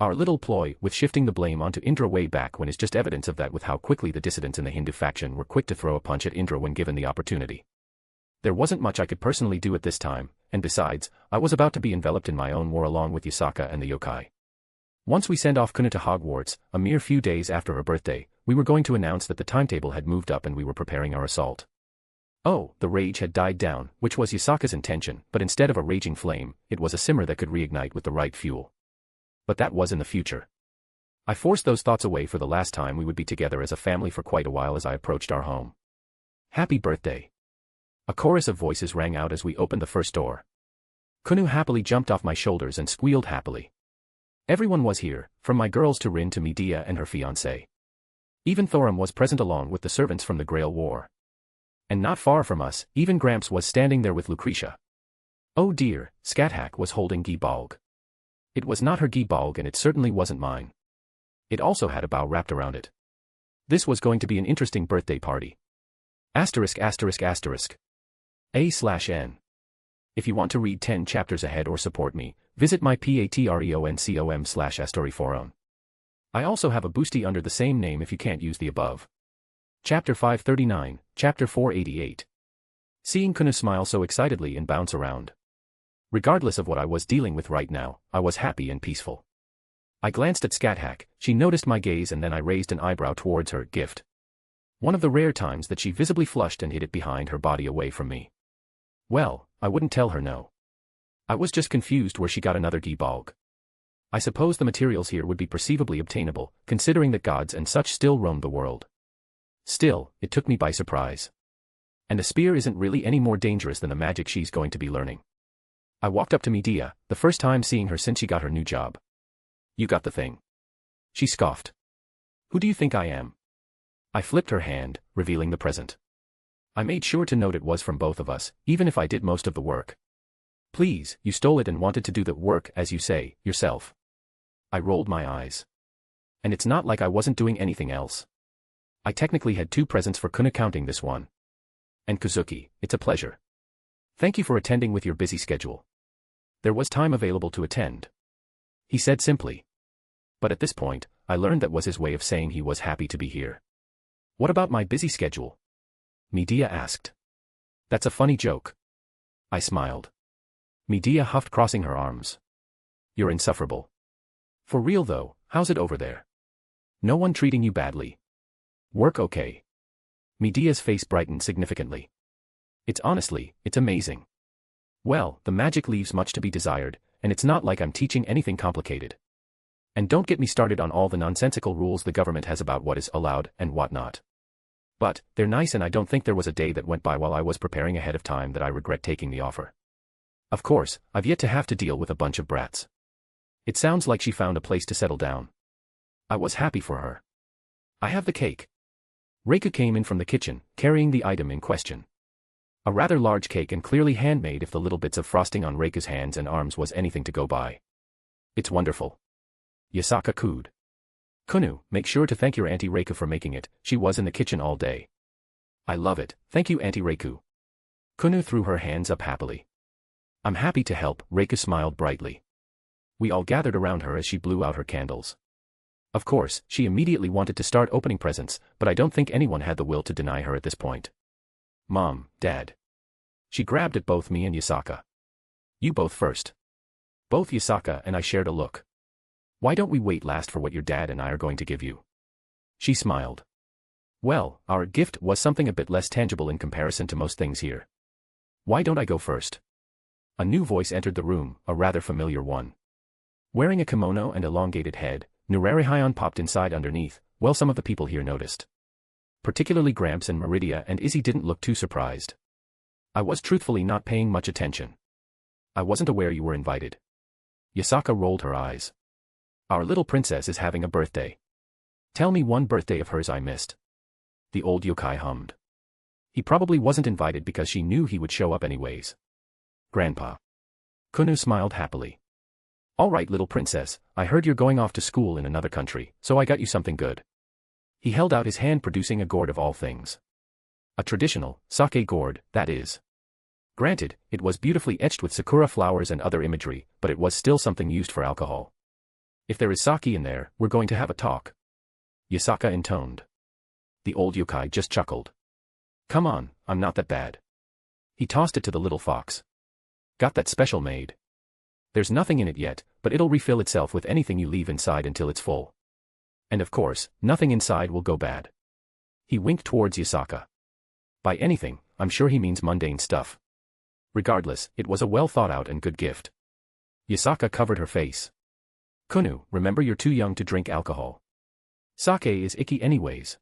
Our little ploy with shifting the blame onto Indra way back when is just evidence of that, with how quickly the dissidents in the Hindu faction were quick to throw a punch at Indra when given the opportunity. There wasn't much I could personally do at this time, and besides, I was about to be enveloped in my own war along with Yasaka and the yokai. Once we send off Kuna to Hogwarts, a mere few days after her birthday, we were going to announce that the timetable had moved up and we were preparing our assault. Oh, the rage had died down, which was Yasaka's intention, but instead of a raging flame, it was a simmer that could reignite with the right fuel. But that was in the future. I forced those thoughts away for the last time we would be together as a family for quite a while as I approached our home. Happy birthday. A chorus of voices rang out as we opened the first door. Kunu happily jumped off my shoulders and squealed happily. Everyone was here, from my girls to Rin to Medea and her fiancé. Even Thorum was present along with the servants from the Grail War. And not far from us, even Gramps was standing there with Lucretia. Oh dear, Scathach was holding Gibalg. It was not her Gibalg and it certainly wasn't mine. It also had a bow wrapped around it. This was going to be an interesting birthday party. Asterisk asterisk asterisk. A/N. If you want to read 10 chapters ahead or support me, visit my patreon.com/AstoryForum. I also have a boosty under the same name if you can't use the above. Chapter 539, Chapter 488. Seeing Kuna smile so excitedly and bounce around. Regardless of what I was dealing with right now, I was happy and peaceful. I glanced at Scathach, she noticed my gaze and then I raised an eyebrow towards her gift. One of the rare times that she visibly flushed and hid it behind her body away from me. Well, I wouldn't tell her no. I was just confused where she got another Gibalg. I suppose the materials here would be perceivably obtainable, considering that gods and such still roamed the world. Still, it took me by surprise. And a spear isn't really any more dangerous than the magic she's going to be learning. I walked up to Medea, the first time seeing her since she got her new job. You got the thing. She scoffed. Who do you think I am? I flipped her hand, revealing the present. I made sure to note it was from both of us, even if I did most of the work. Please, you stole it and wanted to do the work, as you say, yourself. I rolled my eyes. And it's not like I wasn't doing anything else. I technically had 2 presents for Kuna, counting this one. And Kazuki, it's a pleasure. Thank you for attending with your busy schedule. There was time available to attend. He said simply. But at this point, I learned that was his way of saying he was happy to be here. What about my busy schedule? Medea asked. That's a funny joke. I smiled. Medea huffed, crossing her arms. You're insufferable. For real though, how's it over there? No one treating you badly? Work okay? Medea's face brightened significantly. It's amazing. Well, the magic leaves much to be desired, and it's not like I'm teaching anything complicated. And don't get me started on all the nonsensical rules the government has about what is allowed and what not. But, they're nice, and I don't think there was a day that went by while I was preparing ahead of time that I regret taking the offer. Of course, I've yet to have to deal with a bunch of brats. It sounds like she found a place to settle down. I was happy for her. I have the cake. Reika came in from the kitchen, carrying the item in question. A rather large cake and clearly handmade if the little bits of frosting on Reika's hands and arms was anything to go by. It's wonderful. Yasaka cooed. Kunu, make sure to thank your Auntie Reika for making it, she was in the kitchen all day. I love it, thank you Auntie Reiku. Kunu threw her hands up happily. I'm happy to help, Reika smiled brightly. We all gathered around her as she blew out her candles. Of course, she immediately wanted to start opening presents, but I don't think anyone had the will to deny her at this point. Mom, Dad. She grabbed at both me and Yasaka. You both first. Both Yasaka and I shared a look. Why don't we wait last for what your dad and I are going to give you? She smiled. Well, our gift was something a bit less tangible in comparison to most things here. Why don't I go first? A new voice entered the room, a rather familiar one. Wearing a kimono and elongated head, Nurarihion popped inside underneath. Well, some of the people here noticed. Particularly Gramps and Meridia and Izzy didn't look too surprised. I was truthfully not paying much attention. I wasn't aware you were invited. Yasaka rolled her eyes. Our little princess is having a birthday. Tell me one birthday of hers I missed. The old yokai hummed. He probably wasn't invited because she knew he would show up anyways. Grandpa. Kunu smiled happily. All right, little princess, I heard you're going off to school in another country, so I got you something good. He held out his hand, producing a gourd of all things. A traditional, sake gourd, that is. Granted, it was beautifully etched with sakura flowers and other imagery, but it was still something used for alcohol. If there is sake in there, we're going to have a talk. Yasaka intoned. The old yokai just chuckled. Come on, I'm not that bad. He tossed it to the little fox. Got that special made. There's nothing in it yet, but it'll refill itself with anything you leave inside until it's full. And of course, nothing inside will go bad. He winked towards Yasaka. By anything, I'm sure he means mundane stuff. Regardless, it was a well thought out and good gift. Yasaka covered her face. Kunu, remember you're too young to drink alcohol. Sake is icky anyways.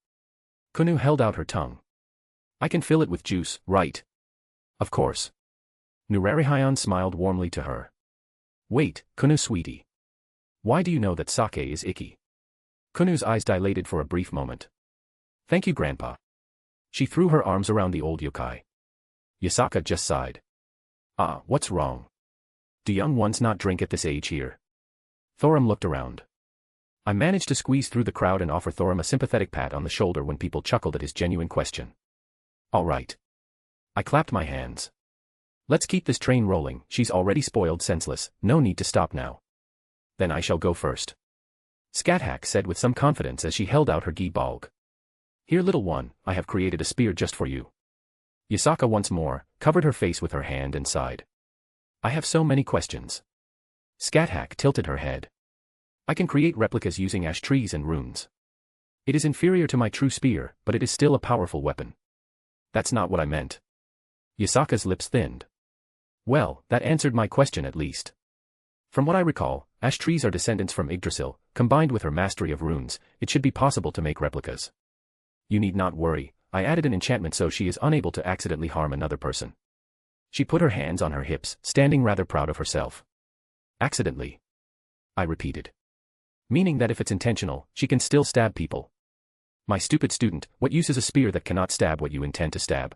Kunu held out her tongue. I can fill it with juice, right? Of course. Nurarihayan smiled warmly to her. Wait, Kunu sweetie. Why do you know that sake is icky? Kunu's eyes dilated for a brief moment. Thank you, Grandpa. She threw her arms around the old yokai. Yasaka just sighed. Ah, what's wrong? Do young ones not drink at this age here? Thorim looked around. I managed to squeeze through the crowd and offer Thorim a sympathetic pat on the shoulder when people chuckled at his genuine question. All right. I clapped my hands. Let's keep this train rolling, she's already spoiled senseless, no need to stop now. Then I shall go first. Scathach said with some confidence as she held out her gi-balg. Here, little one, I have created a spear just for you. Yasaka once more covered her face with her hand and sighed. I have so many questions. Scathach tilted her head. I can create replicas using ash trees and runes. It is inferior to my true spear, but it is still a powerful weapon. That's not what I meant. Yasaka's lips thinned. Well, that answered my question at least. From what I recall, ash trees are descendants from Yggdrasil. Combined with her mastery of runes, it should be possible to make replicas. You need not worry, I added an enchantment so she is unable to accidentally harm another person. She put her hands on her hips, standing rather proud of herself. Accidentally. I repeated. Meaning that if it's intentional, she can still stab people. My stupid student, what use is a spear that cannot stab what you intend to stab?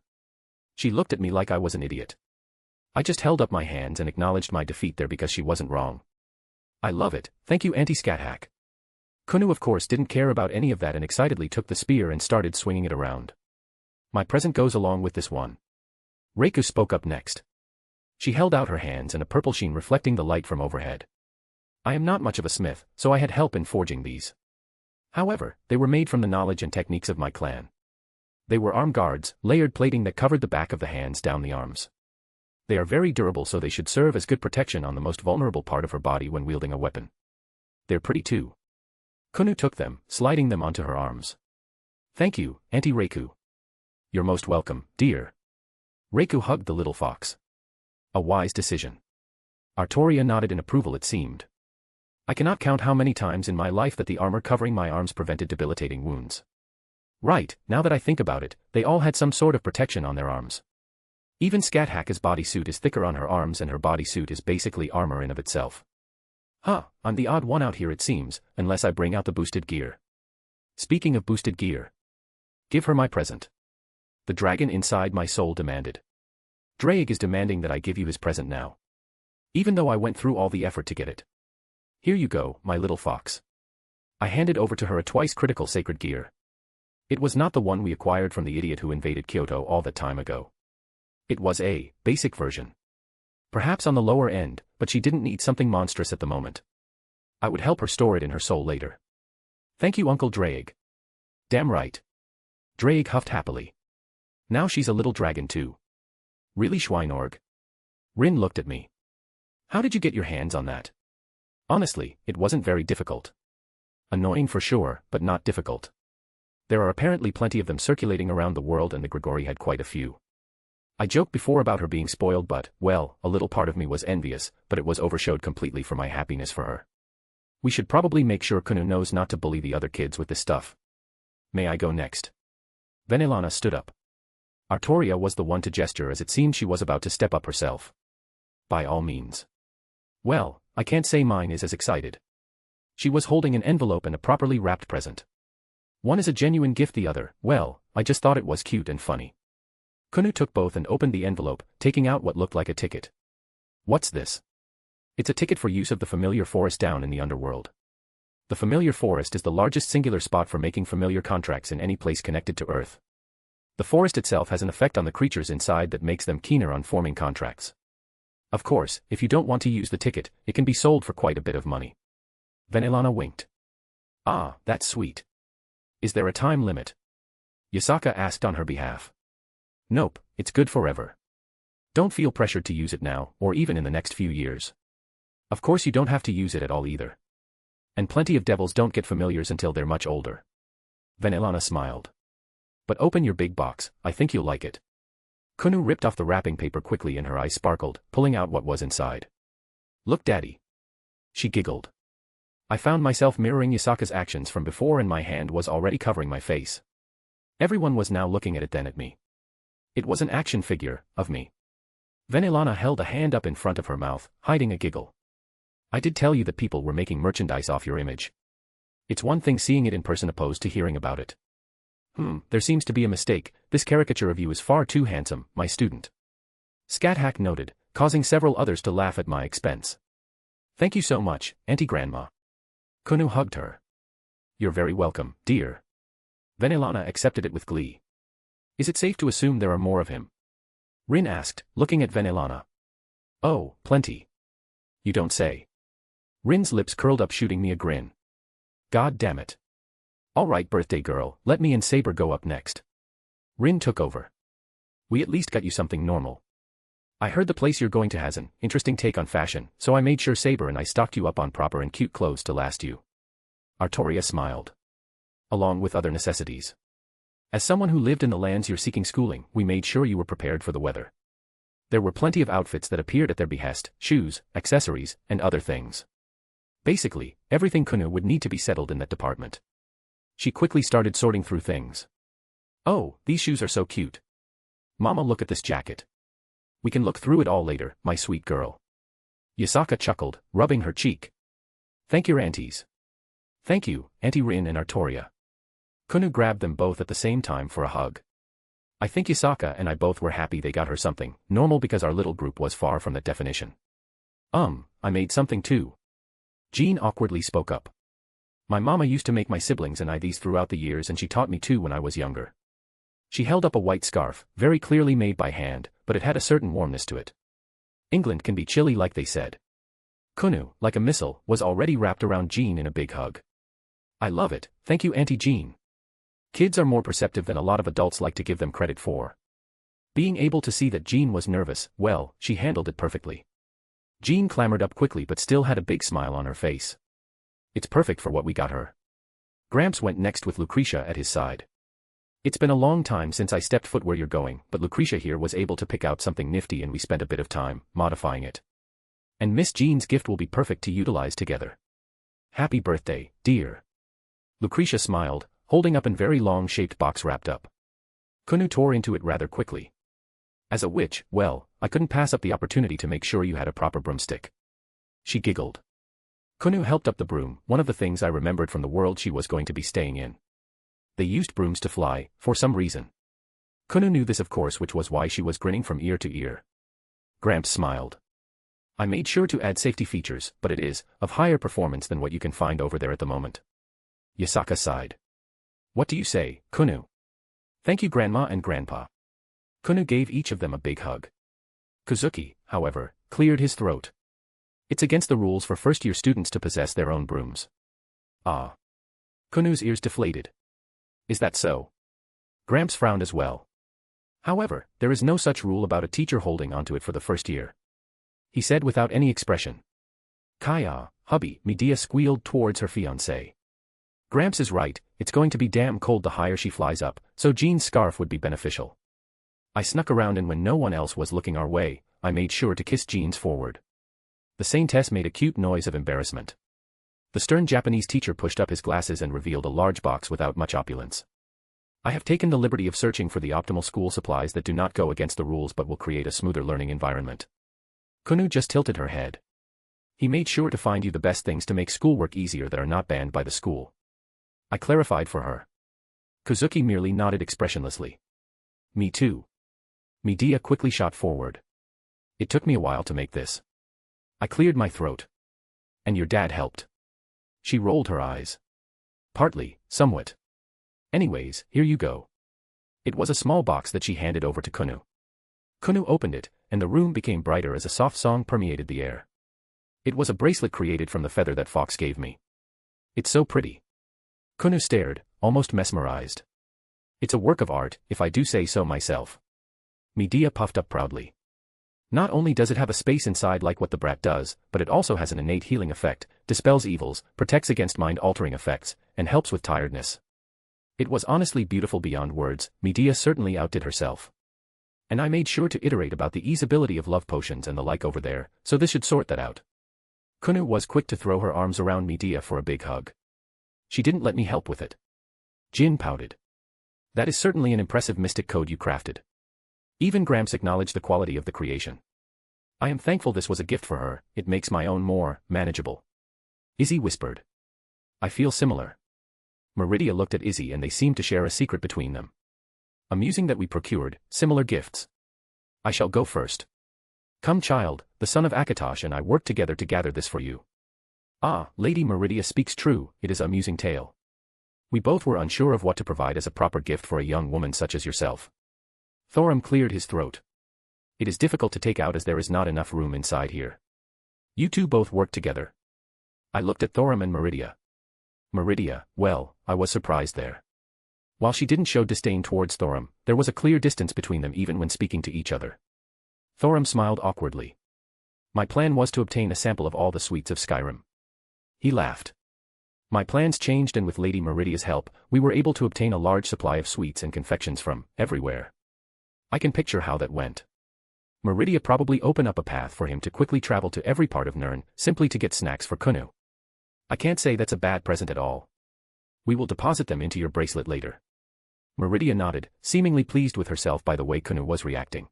She looked at me like I was an idiot. I just held up my hands and acknowledged my defeat there because she wasn't wrong. I love it, thank you, Auntie Scathach. Kunu of course didn't care about any of that and excitedly took the spear and started swinging it around. My present goes along with this one. Reiku spoke up next. She held out her hands and a purple sheen reflecting the light from overhead. I am not much of a smith, so I had help in forging these. However, they were made from the knowledge and techniques of my clan. They were arm guards, layered plating that covered the back of the hands down the arms. They are very durable, so they should serve as good protection on the most vulnerable part of her body when wielding a weapon. They're pretty too. Kunu took them, sliding them onto her arms. Thank you, Auntie Reiku. You're most welcome, dear. Reiku hugged the little fox. A wise decision. Artoria nodded in approval, it seemed. I cannot count how many times in my life that the armor covering my arms prevented debilitating wounds. Right, now that I think about it, they all had some sort of protection on their arms. Even Scathach's bodysuit is thicker on her arms and her bodysuit is basically armor in of itself. Huh, I'm the odd one out here it seems, unless I bring out the boosted gear. Speaking of boosted gear. Give her my present. The dragon inside my soul demanded. Drake is demanding that I give you his present now. Even though I went through all the effort to get it. Here you go, my little fox. I handed over to her a twice critical sacred gear. It was not the one we acquired from the idiot who invaded Kyoto all that time ago. It was a basic version. Perhaps on the lower end, but she didn't need something monstrous at the moment. I would help her store it in her soul later. Thank you, Uncle Drake. Damn right. Drake huffed happily. Now she's a little dragon too. Really, Schweinorg? Rin looked at me. How did you get your hands on that? Honestly, it wasn't very difficult. Annoying for sure, but not difficult. There are apparently plenty of them circulating around the world and the Grigori had quite a few. I joked before about her being spoiled but, well, a little part of me was envious, but it was overshadowed completely for my happiness for her. We should probably make sure Kunu knows not to bully the other kids with this stuff. May I go next? Venelana stood up. Artoria was the one to gesture as it seemed she was about to step up herself. By all means. Well, I can't say mine is as excited. She was holding an envelope and a properly wrapped present. One is a genuine gift, the other, well, I just thought it was cute and funny. Kunu took both and opened the envelope, taking out what looked like a ticket. What's this? It's a ticket for use of the familiar forest down in the underworld. The familiar forest is the largest singular spot for making familiar contracts in any place connected to Earth. The forest itself has an effect on the creatures inside that makes them keener on forming contracts. Of course, if you don't want to use the ticket, it can be sold for quite a bit of money. Vanillana winked. Ah, that's sweet. Is there a time limit? Yasaka asked on her behalf. Nope, it's good forever. Don't feel pressured to use it now, or even in the next few years. Of course you don't have to use it at all either. And plenty of devils don't get familiars until they're much older. Vanillana smiled. But open your big box, I think you'll like it. Kunu ripped off the wrapping paper quickly and her eyes sparkled, pulling out what was inside. Look, Daddy. She giggled. I found myself mirroring Yasaka's actions from before and my hand was already covering my face. Everyone was now looking at it then at me. It was an action figure, of me. Vanillana held a hand up in front of her mouth, hiding a giggle. I did tell you that people were making merchandise off your image. It's one thing seeing it in person opposed to hearing about it. There seems to be a mistake, this caricature of you is far too handsome, my student. Scat Hack noted, causing several others to laugh at my expense. Thank you so much, Auntie Grandma. Kunu hugged her. You're very welcome, dear. Vanillana accepted it with glee. Is it safe to assume there are more of him? Rin asked, looking at Vanillana. Oh, plenty. You don't say. Rin's lips curled up, shooting me a grin. God damn it. All right, birthday girl, let me and Saber go up next. Rin took over. We at least got you something normal. I heard the place you're going to has an interesting take on fashion, so I made sure Saber and I stocked you up on proper and cute clothes to last you. Artoria smiled. Along with other necessities. As someone who lived in the lands you're seeking schooling, we made sure you were prepared for the weather. There were plenty of outfits that appeared at their behest, shoes, accessories, and other things. Basically, everything Kunu would need to be settled in that department. She quickly started sorting through things. Oh, these shoes are so cute. Mama, look at this jacket. We can look through it all later, my sweet girl. Yasaka chuckled, rubbing her cheek. Thank your aunties. Thank you, Auntie Rin and Artoria. Kunu grabbed them both at the same time for a hug. I think Yasaka and I both were happy they got her something normal because our little group was far from that definition. I made something too. Jean awkwardly spoke up. My mama used to make my siblings and I these throughout the years and she taught me too when I was younger. She held up a white scarf, very clearly made by hand, but it had a certain warmness to it. England can be chilly like they said. Kunu, like a missile, was already wrapped around Jean in a big hug. I love it, thank you Auntie Jean. Kids are more perceptive than a lot of adults like to give them credit for. Being able to see that Jean was nervous, well, she handled it perfectly. Jean clambered up quickly but still had a big smile on her face. It's perfect for what we got her. Gramps went next with Lucretia at his side. It's been a long time since I stepped foot where you're going, but Lucretia here was able to pick out something nifty and we spent a bit of time modifying it. And Miss Jean's gift will be perfect to utilize together. Happy birthday, dear. Lucretia smiled, holding up a very long-shaped box wrapped up. Kunu tore into it rather quickly. As a witch, well, I couldn't pass up the opportunity to make sure you had a proper broomstick. She giggled. Kunu helped up the broom, one of the things I remembered from the world she was going to be staying in. They used brooms to fly, for some reason. Kunu knew this of course, which was why she was grinning from ear to ear. Gramps smiled. I made sure to add safety features, but it is of higher performance than what you can find over there at the moment. Yasaka sighed. What do you say, Kunu? Thank you Grandma and Grandpa. Kunu gave each of them a big hug. Kazuki, however, cleared his throat. It's against the rules for first-year students to possess their own brooms. Ah. Kunu's ears deflated. Is that so? Gramps frowned as well. However, there is no such rule about a teacher holding onto it for the first year. He said without any expression. Kaya, hubby, Medea squealed towards her fiancé. Gramps is right, it's going to be damn cold the higher she flies up, so Jean's scarf would be beneficial. I snuck around and when no one else was looking our way, I made sure to kiss Jean's forward. The Saintess made a cute noise of embarrassment. The stern Japanese teacher pushed up his glasses and revealed a large box without much opulence. I have taken the liberty of searching for the optimal school supplies that do not go against the rules but will create a smoother learning environment. Kunu just tilted her head. He made sure to find you the best things to make schoolwork easier that are not banned by the school. I clarified for her. Kazuki merely nodded expressionlessly. Me too. Medea quickly shot forward. It took me a while to make this. I cleared my throat. And your dad helped. She rolled her eyes. Partly, somewhat. Anyways, here you go. It was a small box that she handed over to Kunu. Kunu opened it, and the room became brighter as a soft song permeated the air. It was a bracelet created from the feather that Fox gave me. It's so pretty. Kunu stared, almost mesmerized. It's a work of art, if I do say so myself. Medea puffed up proudly. Not only does it have a space inside like what the brat does, but it also has an innate healing effect, dispels evils, protects against mind-altering effects, and helps with tiredness. It was honestly beautiful beyond words. Medea certainly outdid herself. And I made sure to iterate about the easeability of love potions and the like over there, so this should sort that out. Kunu was quick to throw her arms around Medea for a big hug. She didn't let me help with it. Jin pouted. That is certainly an impressive mystic code you crafted. Even Gramps acknowledged the quality of the creation. I am thankful this was a gift for her, it makes my own more manageable. Izzy whispered. I feel similar. Meridia looked at Izzy and they seemed to share a secret between them. Amusing that we procured similar gifts. I shall go first. Come child, the son of Akatosh and I worked together to gather this for you. Ah, Lady Meridia speaks true, it is an amusing tale. We both were unsure of what to provide as a proper gift for a young woman such as yourself. Thorum cleared his throat. It is difficult to take out as there is not enough room inside here. You two both worked together. I looked at Thorum and Meridia. Meridia, well, I was surprised there. While she didn't show disdain towards Thorum, there was a clear distance between them even when speaking to each other. Thorum smiled awkwardly. My plan was to obtain a sample of all the sweets of Skyrim. He laughed. My plans changed and with Lady Meridia's help, we were able to obtain a large supply of sweets and confections from everywhere. I can picture how that went. Meridia probably opened up a path for him to quickly travel to every part of Nirn, simply to get snacks for Kunu. I can't say that's a bad present at all. We will deposit them into your bracelet later. Meridia nodded, seemingly pleased with herself by the way Kunu was reacting.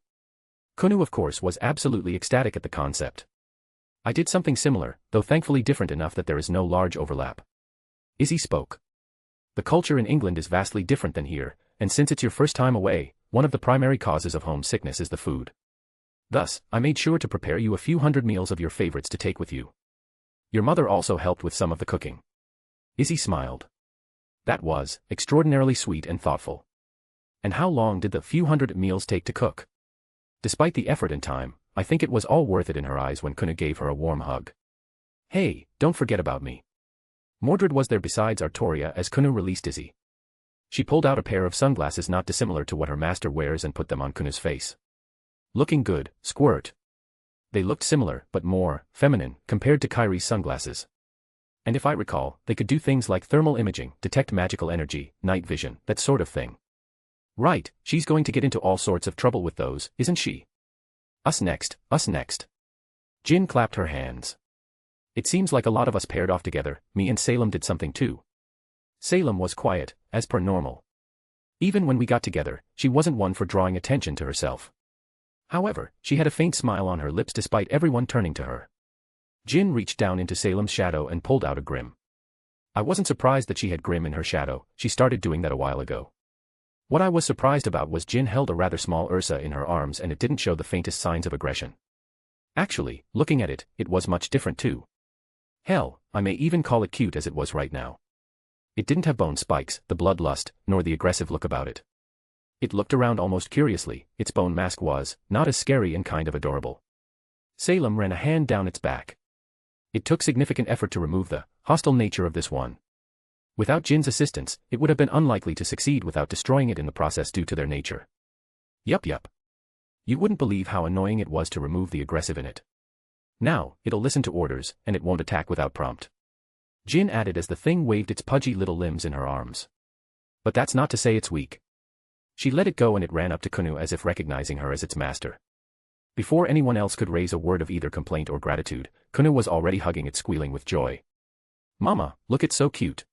Kunu of course was absolutely ecstatic at the concept. I did something similar, though thankfully different enough that there is no large overlap. Izzy spoke. The culture in England is vastly different than here, and since it's your first time away, one of the primary causes of homesickness is the food. Thus, I made sure to prepare you a few hundred meals of your favorites to take with you. Your mother also helped with some of the cooking. Izzy smiled. That was extraordinarily sweet and thoughtful. And how long did the few hundred meals take to cook? Despite the effort and time, I think it was all worth it in her eyes when Kunu gave her a warm hug. Hey, don't forget about me. Mordred was there besides Artoria as Kunu released Izzy. She pulled out a pair of sunglasses not dissimilar to what her master wears and put them on Kunu's face. Looking good, Squirt. They looked similar, but more feminine, compared to Kyrie's sunglasses. And if I recall, they could do things like thermal imaging, detect magical energy, night vision, that sort of thing. Right, she's going to get into all sorts of trouble with those, isn't she? Us next, us next. Jin clapped her hands. It seems like a lot of us paired off together, me and Salem did something too. Salem was quiet, as per normal. Even when we got together, she wasn't one for drawing attention to herself. However, she had a faint smile on her lips despite everyone turning to her. Jin reached down into Salem's shadow and pulled out a grim. I wasn't surprised that she had grim in her shadow, she started doing that a while ago. What I was surprised about was Jin held a rather small Ursa in her arms and it didn't show the faintest signs of aggression. Actually, looking at it, it was much different too. Hell, I may even call it cute as it was right now. It didn't have bone spikes, the bloodlust, nor the aggressive look about it. It looked around almost curiously, its bone mask was, not as scary and kind of adorable. Salem ran a hand down its back. It took significant effort to remove the hostile nature of this one. Without Jin's assistance, it would have been unlikely to succeed without destroying it in the process due to their nature. Yup. You wouldn't believe how annoying it was to remove the aggressive in it. Now, it'll listen to orders, and it won't attack without prompt. Jin added as the thing waved its pudgy little limbs in her arms. But that's not to say it's weak. She let it go and it ran up to Kunu as if recognizing her as its master. Before anyone else could raise a word of either complaint or gratitude, Kunu was already hugging it, squealing with joy. Mama, look, it's so cute.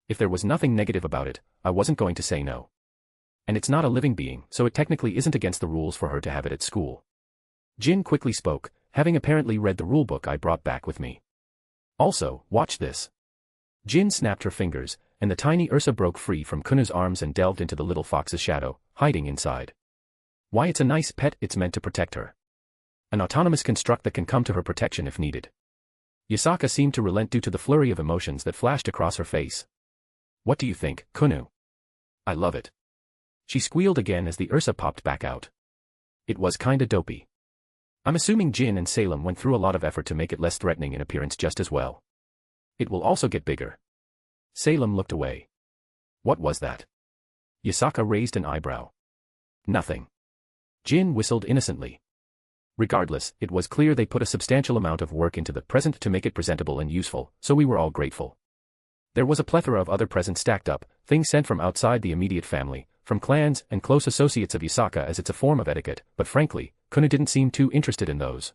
If there was nothing negative about it, I wasn't going to say no. And it's not a living being, so it technically isn't against the rules for her to have it at school. Jin quickly spoke, having apparently read the rulebook I brought back with me. Also, watch this. Jin snapped her fingers, and the tiny Ursa broke free from Kunu's arms and delved into the little fox's shadow, hiding inside. Why, it's a nice pet, it's meant to protect her. An autonomous construct that can come to her protection if needed. Yasaka seemed to relent due to the flurry of emotions that flashed across her face. What do you think, Kunu? I love it. She squealed again as the Ursa popped back out. It was kinda dopey. I'm assuming Jin and Salem went through a lot of effort to make it less threatening in appearance just as well. It will also get bigger. Salem looked away. What was that? Yasaka raised an eyebrow. Nothing. Jin whistled innocently. Regardless, it was clear they put a substantial amount of work into the present to make it presentable and useful, so we were all grateful. There was a plethora of other presents stacked up, things sent from outside the immediate family, from clans and close associates of Yasaka, as it's a form of etiquette, but frankly, Kunu didn't seem too interested in those.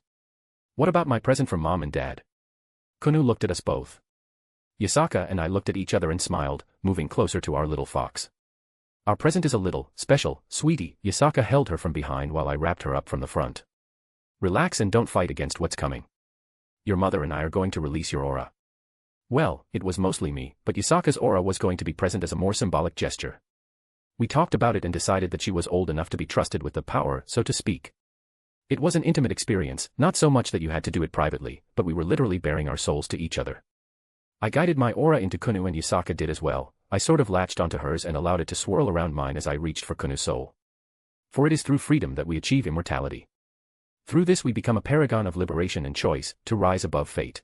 What about my present from Mom and Dad? Kunu looked at us both. Yasaka and I looked at each other and smiled, moving closer to our little fox. Our present is a little, special, sweetie. Yasaka held her from behind while I wrapped her up from the front. Relax and don't fight against what's coming. Your mother and I are going to release your aura. Well, it was mostly me, but Yasaka's aura was going to be present as a more symbolic gesture. We talked about it and decided that she was old enough to be trusted with the power, so to speak. It was an intimate experience, not so much that you had to do it privately, but we were literally baring our souls to each other. I guided my aura into Kunu and Yasaka did as well. I sort of latched onto hers and allowed it to swirl around mine as I reached for Kunu's soul. For it is through freedom that we achieve immortality. Through this we become a paragon of liberation and choice, to rise above fate.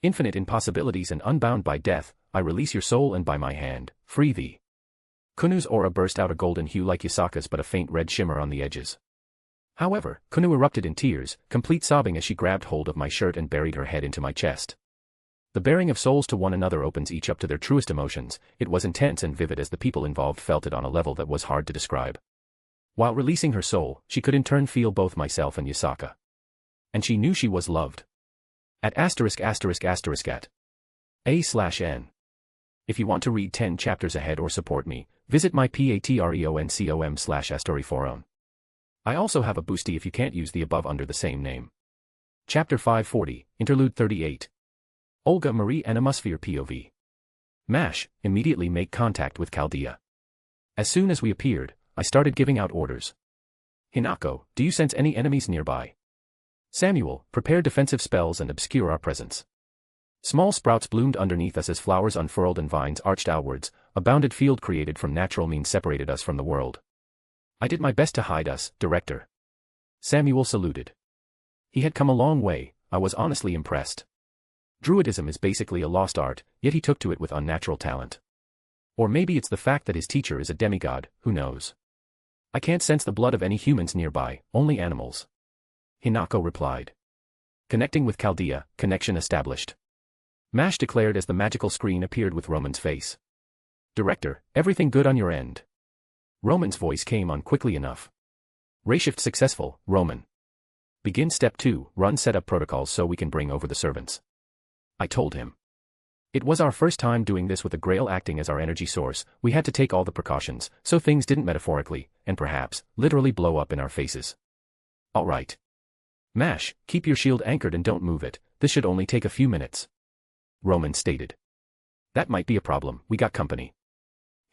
Infinite in possibilities and unbound by death, I release your soul and by my hand, free thee. Kunu's aura burst out a golden hue like Yasaka's but a faint red shimmer on the edges. However, Kunu erupted in tears, complete sobbing as she grabbed hold of my shirt and buried her head into my chest. The bearing of souls to one another opens each up to their truest emotions. It was intense and vivid as the people involved felt it on a level that was hard to describe. While releasing her soul, she could in turn feel both myself and Yasaka. And she knew she was loved. At ******** at /n. If you want to read 10 chapters ahead or support me, visit my patreon.com/astoryforon. I also have a boosty if you can't use the above under the same name. Chapter 540, Interlude 38. Olga Marie Animosphere POV. MASH, immediately make contact with Chaldea. As soon as we appeared, I started giving out orders. Hinako, do you sense any enemies nearby? Samuel, prepare defensive spells and obscure our presence. Small sprouts bloomed underneath us as flowers unfurled and vines arched outwards. A bounded field created from natural means separated us from the world. I did my best to hide us, Director. Samuel saluted. He had come a long way. I was honestly impressed. Druidism is basically a lost art, yet he took to it with unnatural talent. Or maybe it's the fact that his teacher is a demigod, who knows? I can't sense the blood of any humans nearby, only animals. Hinako replied. Connecting with Chaldea, connection established. MASH declared as the magical screen appeared with Roman's face. Director, everything good on your end? Roman's voice came on quickly enough. Rayshift successful, Roman. Begin step 2, run setup protocols so we can bring over the servants. I told him. It was our first time doing this with a grail acting as our energy source. We had to take all the precautions, so things didn't metaphorically, and perhaps, literally blow up in our faces. Alright. MASH, keep your shield anchored and don't move it, this should only take a few minutes. Roman stated. That might be a problem, we got company.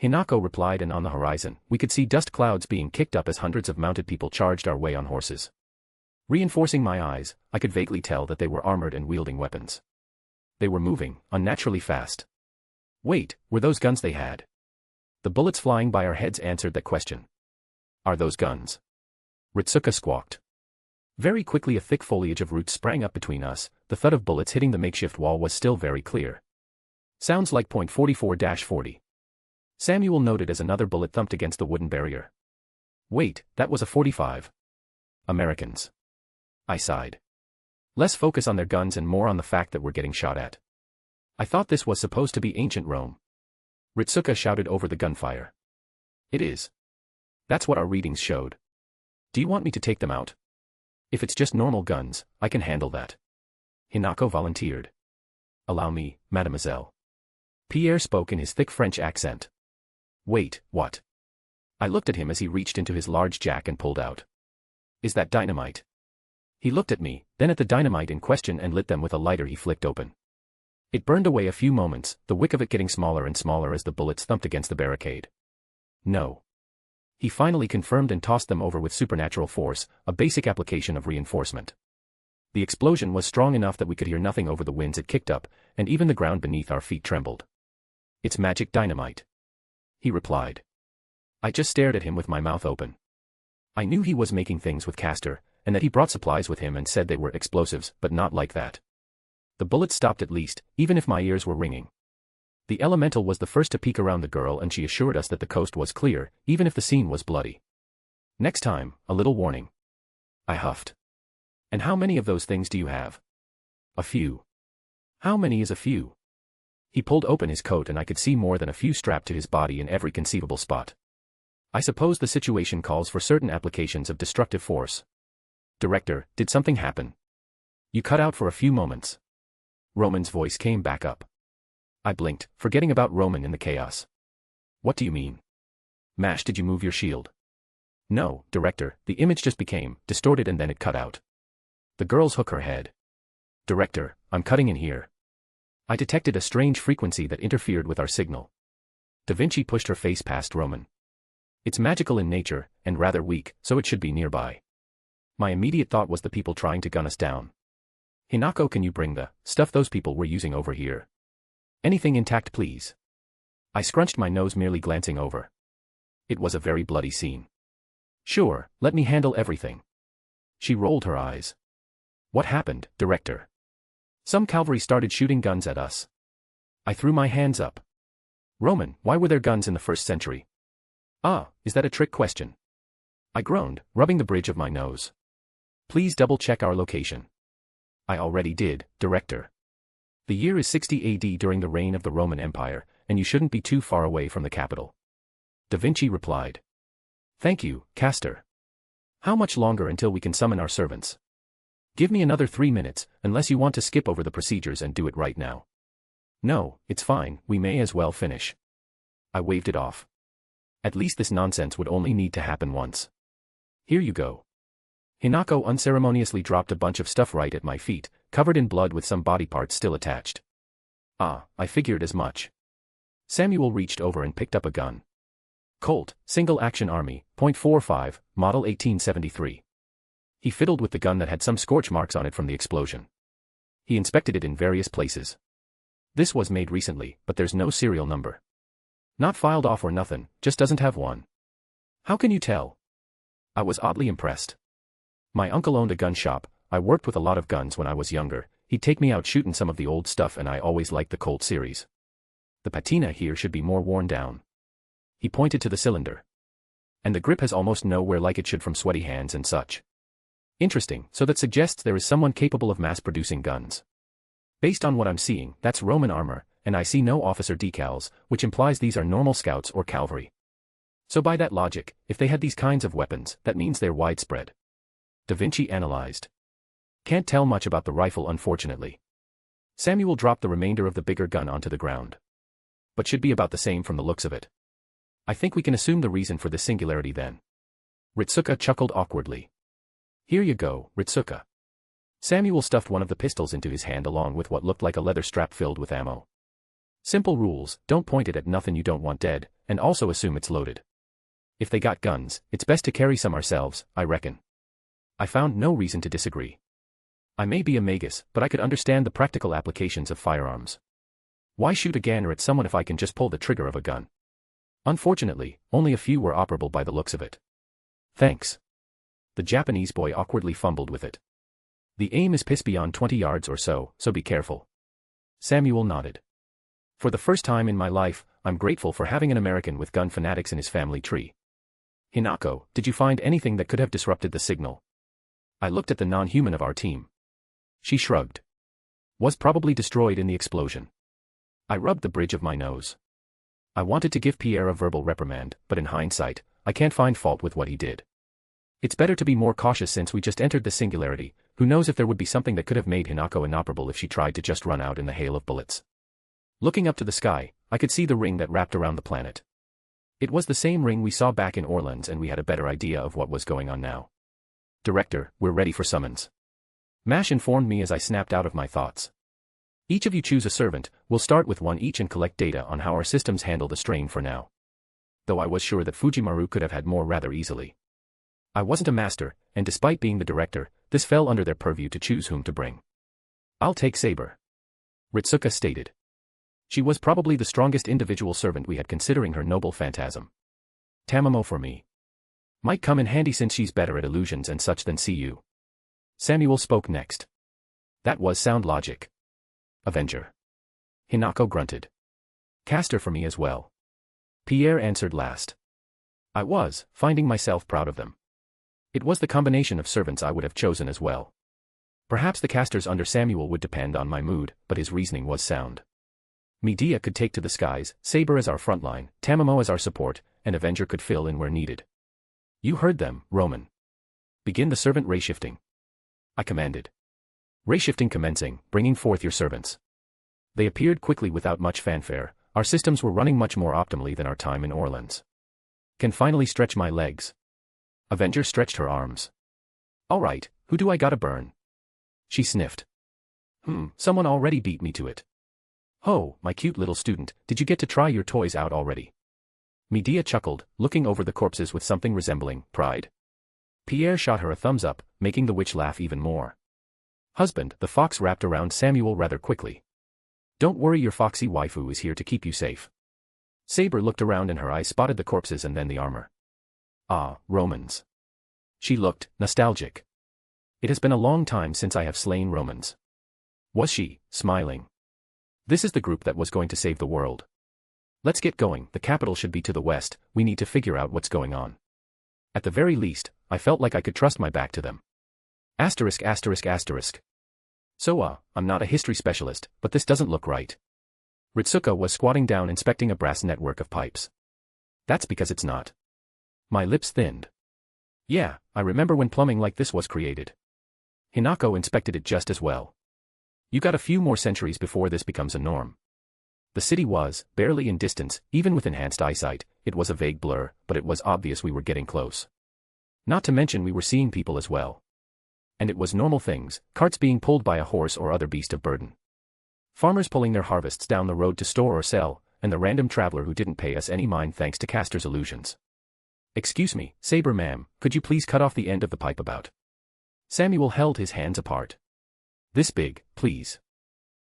Hinako replied, and on the horizon, we could see dust clouds being kicked up as hundreds of mounted people charged our way on horses. Reinforcing my eyes, I could vaguely tell that they were armored and wielding weapons. They were moving, unnaturally fast. Wait, were those guns they had? The bullets flying by our heads answered that question. Are those guns? Ritsuka squawked. Very quickly a thick foliage of roots sprang up between us. The thud of bullets hitting the makeshift wall was still very clear. Sounds like .44-40. Samuel noted as another bullet thumped against the wooden barrier. Wait, that was a 45. Americans. I sighed. Less focus on their guns and more on the fact that we're getting shot at. I thought this was supposed to be ancient Rome. Ritsuka shouted over the gunfire. It is. That's what our readings showed. Do you want me to take them out? If it's just normal guns, I can handle that. Hinako volunteered. Allow me, mademoiselle. Pierre spoke in his thick French accent. Wait, what? I looked at him as he reached into his large jack and pulled out. Is that dynamite? He looked at me, then at the dynamite in question and lit them with a lighter he flicked open. It burned away a few moments, the wick of it getting smaller and smaller as the bullets thumped against the barricade. No. He finally confirmed and tossed them over with supernatural force, a basic application of reinforcement. The explosion was strong enough that we could hear nothing over the winds it kicked up, and even the ground beneath our feet trembled. "It's magic dynamite," he replied. I just stared at him with my mouth open. I knew he was making things with Castor, and that he brought supplies with him and said they were explosives, but not like that. The bullets stopped at least, even if my ears were ringing. The elemental was the first to peek around the girl, and she assured us that the coast was clear, even if the scene was bloody. "Next time, a little warning," I huffed. "And how many of those things do you have?" "A few." "How many is a few?" He pulled open his coat and I could see more than a few strapped to his body in every conceivable spot. "I suppose the situation calls for certain applications of destructive force." "Director, did something happen?" "You cut out for a few moments." Roman's voice came back up. I blinked, forgetting about Roman in the chaos. "What do you mean?" "Mash, did you move your shield?" "No, Director, the image just became distorted and then it cut out." The girl shook her head. "Director, I'm cutting in here." I detected a strange frequency that interfered with our signal. Da Vinci pushed her face past Roman. "It's magical in nature, and rather weak, so it should be nearby." My immediate thought was the people trying to gun us down. "Hinako, can you bring the stuff those people were using over here? Anything intact, please." I scrunched my nose, merely glancing over. It was a very bloody scene. "Sure, let me handle everything." She rolled her eyes. "What happened, Director?" "Some cavalry started shooting guns at us." I threw my hands up. "Roman, why were there guns in the 1st century?" "Ah, is that a trick question?" I groaned, rubbing the bridge of my nose. "Please double-check our location." "I already did, Director. The year is 60 AD during the reign of the Roman Empire, and you shouldn't be too far away from the capital." Da Vinci replied. "Thank you, Castor. How much longer until we can summon our servants?" "Give me another 3 minutes, unless you want to skip over the procedures and do it right now." "No, it's fine, we may as well finish." I waved it off. At least this nonsense would only need to happen once. "Here you go." Hinako unceremoniously dropped a bunch of stuff right at my feet, covered in blood with some body parts still attached. "Ah, I figured as much." Samuel reached over and picked up a gun. Colt, Single Action Army, .45, Model 1873. He fiddled with the gun that had some scorch marks on it from the explosion. He inspected it in various places. "This was made recently, but there's no serial number. Not filed off or nothing, just doesn't have one." "How can you tell?" I was oddly impressed. My uncle owned a gun shop. I worked with a lot of guns when I was younger. He'd take me out shooting some of the old stuff, and I always liked the Colt series. "The patina here should be more worn down." He pointed to the cylinder. "And the grip has almost nowhere like it should from sweaty hands and such." "Interesting, so that suggests there is someone capable of mass-producing guns." "Based on what I'm seeing, that's Roman armor, and I see no officer decals, which implies these are normal scouts or cavalry. So by that logic, if they had these kinds of weapons, that means they're widespread." Da Vinci analyzed. "Can't tell much about the rifle, unfortunately." Samuel dropped the remainder of the bigger gun onto the ground. "But should be about the same from the looks of it." "I think we can assume the reason for this singularity then." Ritsuka chuckled awkwardly. "Here you go, Ritsuka." Samuel stuffed one of the pistols into his hand along with what looked like a leather strap filled with ammo. "Simple rules, don't point it at nothing you don't want dead, and also assume it's loaded. If they got guns, it's best to carry some ourselves, I reckon." I found no reason to disagree. I may be a magus, but I could understand the practical applications of firearms. Why shoot a gun at someone if I can just pull the trigger of a gun? Unfortunately, only a few were operable by the looks of it. "Thanks." The Japanese boy awkwardly fumbled with it. "The aim is piss beyond 20 yards or so be careful." Samuel nodded. For the first time in my life, I'm grateful for having an American with gun fanatics in his family tree. "Hinako, did you find anything that could have disrupted the signal?" I looked at the non-human of our team. She shrugged. "Was probably destroyed in the explosion." I rubbed the bridge of my nose. I wanted to give Pierre a verbal reprimand, but in hindsight, I can't find fault with what he did. It's better to be more cautious since we just entered the singularity. Who knows if there would be something that could have made Hinako inoperable if she tried to just run out in the hail of bullets. Looking up to the sky, I could see the ring that wrapped around the planet. It was the same ring we saw back in Orleans, and we had a better idea of what was going on now. "Director, we're ready for summons." Mash informed me as I snapped out of my thoughts. "Each of you choose a servant, we'll start with one each and collect data on how our systems handle the strain for now." though I was sure that Fujimaru could have had more rather easily. I wasn't a master, and despite being the director, this fell under their purview to choose whom to bring. "I'll take Saber," Ritsuka stated. She was probably the strongest individual servant we had considering her noble phantasm. "Tamamo for me. Might come in handy since she's better at illusions and such than CU." Samuel spoke next. That was sound logic. "Avenger." Hinako grunted. "Caster for me as well." Pierre answered last. I was, finding myself proud of them. It was the combination of servants I would have chosen as well. Perhaps the casters under Samuel would depend on my mood, but his reasoning was sound. Medea could take to the skies, Saber as our frontline, Tamamo as our support, and Avenger could fill in where needed. "You heard them, Roman. Begin the servant ray shifting," I commanded. Ray shifting commencing, bringing forth your servants. They appeared quickly without much fanfare. Our systems were running much more optimally than our time in Orleans. "Can finally stretch my legs." Avenger stretched her arms. "All right, who do I gotta burn?" She sniffed. Someone already beat me to it." "Oh, my cute little student, did you get to try your toys out already?" Medea chuckled, looking over the corpses with something resembling pride. Pierre shot her a thumbs up, making the witch laugh even more. "Husband," the fox wrapped around Samuel rather quickly. "Don't worry, your foxy waifu is here to keep you safe." Saber looked around and her eyes spotted the corpses and then the armor. "Ah, Romans." She looked nostalgic. "It has been a long time since I have slain Romans." Was she, smiling? "This is the group that was going to save the world. Let's get going, the capital should be to the west, we need to figure out what's going on." At the very least, I felt like I could trust my back to them. Asterisk asterisk asterisk. "So I'm not a history specialist, but this doesn't look right." Ritsuka was squatting down inspecting a brass network of pipes. "That's because it's not." My lips thinned. "Yeah, I remember when plumbing like this was created." Hinako inspected it just as well. "You got a few more centuries before this becomes a norm." The city was, barely in distance, even with enhanced eyesight. It was a vague blur, but it was obvious we were getting close. Not to mention we were seeing people as well. And it was normal things, carts being pulled by a horse or other beast of burden. Farmers pulling their harvests down the road to store or sell, and the random traveler who didn't pay us any mind thanks to Castor's illusions. "Excuse me, Saber ma'am, could you please cut off the end of the pipe about?" Samuel held his hands apart. "This big, please."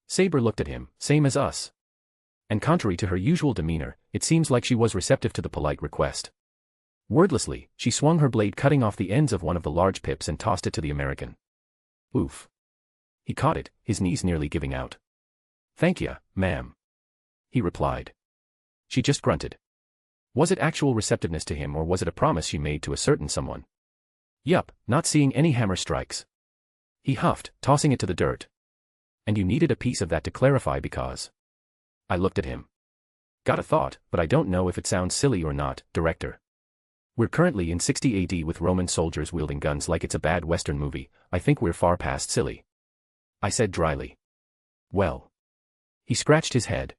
Saber looked at him, same as us. And contrary to her usual demeanor, it seems like she was receptive to the polite request. Wordlessly, she swung her blade cutting off the ends of one of the large pips and tossed it to the American. Oof. He caught it, his knees nearly giving out. "Thank ya, ma'am," he replied. She just grunted. Was it actual receptiveness to him or was it a promise she made to a certain someone? "Yup, not seeing any hammer strikes." He huffed, tossing it to the dirt. "And you needed a piece of that to clarify because..." I looked at him. "Got a thought, but I don't know if it sounds silly or not, Director. We're currently in 60 AD with Roman soldiers wielding guns like it's a bad Western movie. I think we're far past silly," I said dryly. "Well." He scratched his head.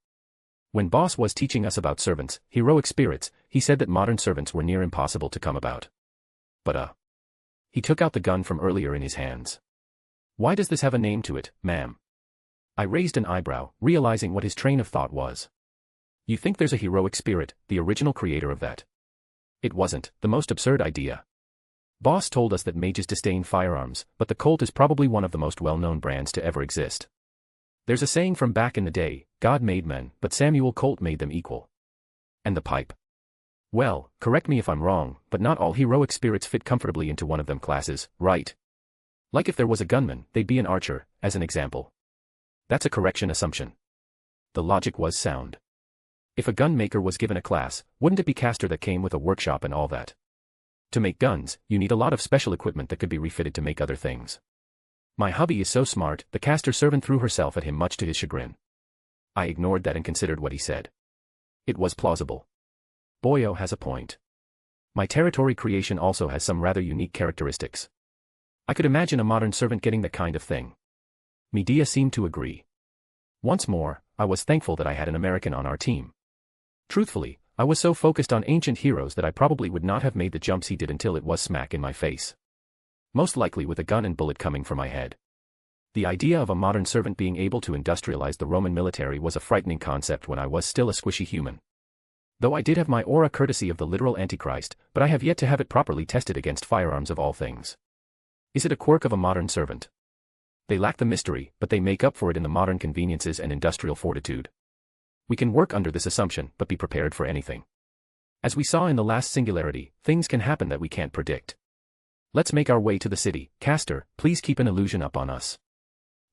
"When Boss was teaching us about servants, heroic spirits, he said that modern servants were near impossible to come about. But He took out the gun from earlier in his hands. "Why does this have a name to it, ma'am?" I raised an eyebrow, realizing what his train of thought was. "You think there's a heroic spirit, the original creator of that?" It wasn't the most absurd idea. Boss told us that mages disdain firearms, but the Colt is probably one of the most well-known brands to ever exist. There's a saying from back in the day, God made men, but Samuel Colt made them equal. And the pipe? Well, correct me if I'm wrong, but not all heroic spirits fit comfortably into one of them classes, right? Like if there was a gunman, they'd be an archer, as an example. That's a correction assumption. The logic was sound. If a gun maker was given a class, wouldn't it be caster that came with a workshop and all that? To make guns, you need a lot of special equipment that could be refitted to make other things. My hubby is so smart, the caster servant threw herself at him much to his chagrin. I ignored that and considered what he said. It was plausible. Boyo has a point. My territory creation also has some rather unique characteristics. I could imagine a modern servant getting that kind of thing. Medea seemed to agree. Once more, I was thankful that I had an American on our team. Truthfully, I was so focused on ancient heroes that I probably would not have made the jumps he did until it was smack in my face. Most likely with a gun and bullet coming for my head. The idea of a modern servant being able to industrialize the Roman military was a frightening concept when I was still a squishy human. Though I did have my aura courtesy of the literal Antichrist, but I have yet to have it properly tested against firearms of all things. Is it a quirk of a modern servant? They lack the mystery, but they make up for it in the modern conveniences and industrial fortitude. We can work under this assumption, but be prepared for anything. As we saw in the last singularity, things can happen that we can't predict. Let's make our way to the city. Caster, please keep an illusion up on us.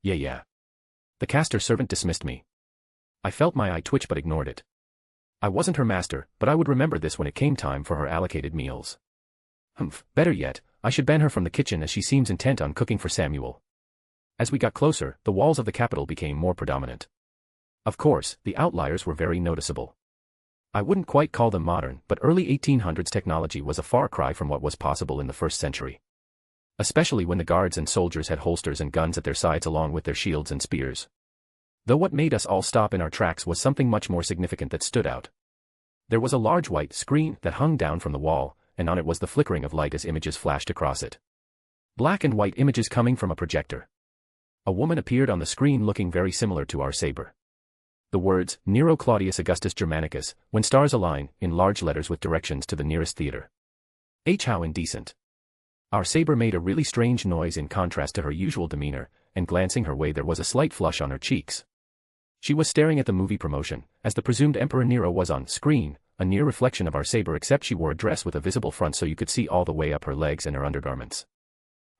Yeah. The caster servant dismissed me. I felt my eye twitch but ignored it. I wasn't her master, but I would remember this when it came time for her allocated meals. Better yet, I should ban her from the kitchen as she seems intent on cooking for Samuel. As we got closer, the walls of the capital became more predominant. Of course, the outliers were very noticeable. I wouldn't quite call them modern, but early 1800s technology was a far cry from what was possible in the 1st century. Especially when the guards and soldiers had holsters and guns at their sides along with their shields and spears. Though what made us all stop in our tracks was something much more significant that stood out. There was a large white screen that hung down from the wall, and on it was the flickering of light as images flashed across it. Black and white images coming from a projector. A woman appeared on the screen looking very similar to our saber. The words, Nero Claudius Augustus Germanicus, when stars align, in large letters with directions to the nearest theater. How indecent. Our saber made a really strange noise in contrast to her usual demeanor, and glancing her way there was a slight flush on her cheeks. She was staring at the movie promotion, as the presumed Emperor Nero was on screen, a near reflection of our saber except she wore a dress with a visible front so you could see all the way up her legs and her undergarments.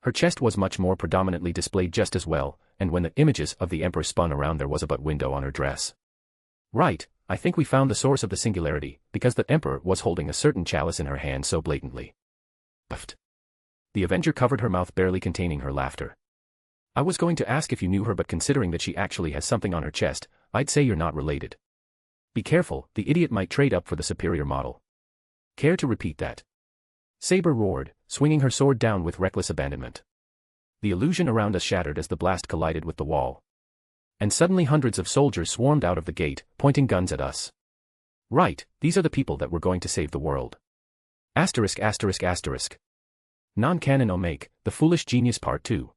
Her chest was much more predominantly displayed just as well, and when the images of the Emperor spun around there was a butt window on her dress. Right, I think we found the source of the singularity, because the Emperor was holding a certain chalice in her hand so blatantly. Puffed. The Avenger covered her mouth barely containing her laughter. I was going to ask if you knew her but considering that she actually has something on her chest, I'd say you're not related. Be careful, the idiot might trade up for the superior model. Care to repeat that? Saber roared, swinging her sword down with reckless abandonment. The illusion around us shattered as the blast collided with the wall. And suddenly hundreds of soldiers swarmed out of the gate, pointing guns at us. Right, these are the people that were going to save the world. Asterisk. Non-canon Omake, The Foolish Genius Part 2.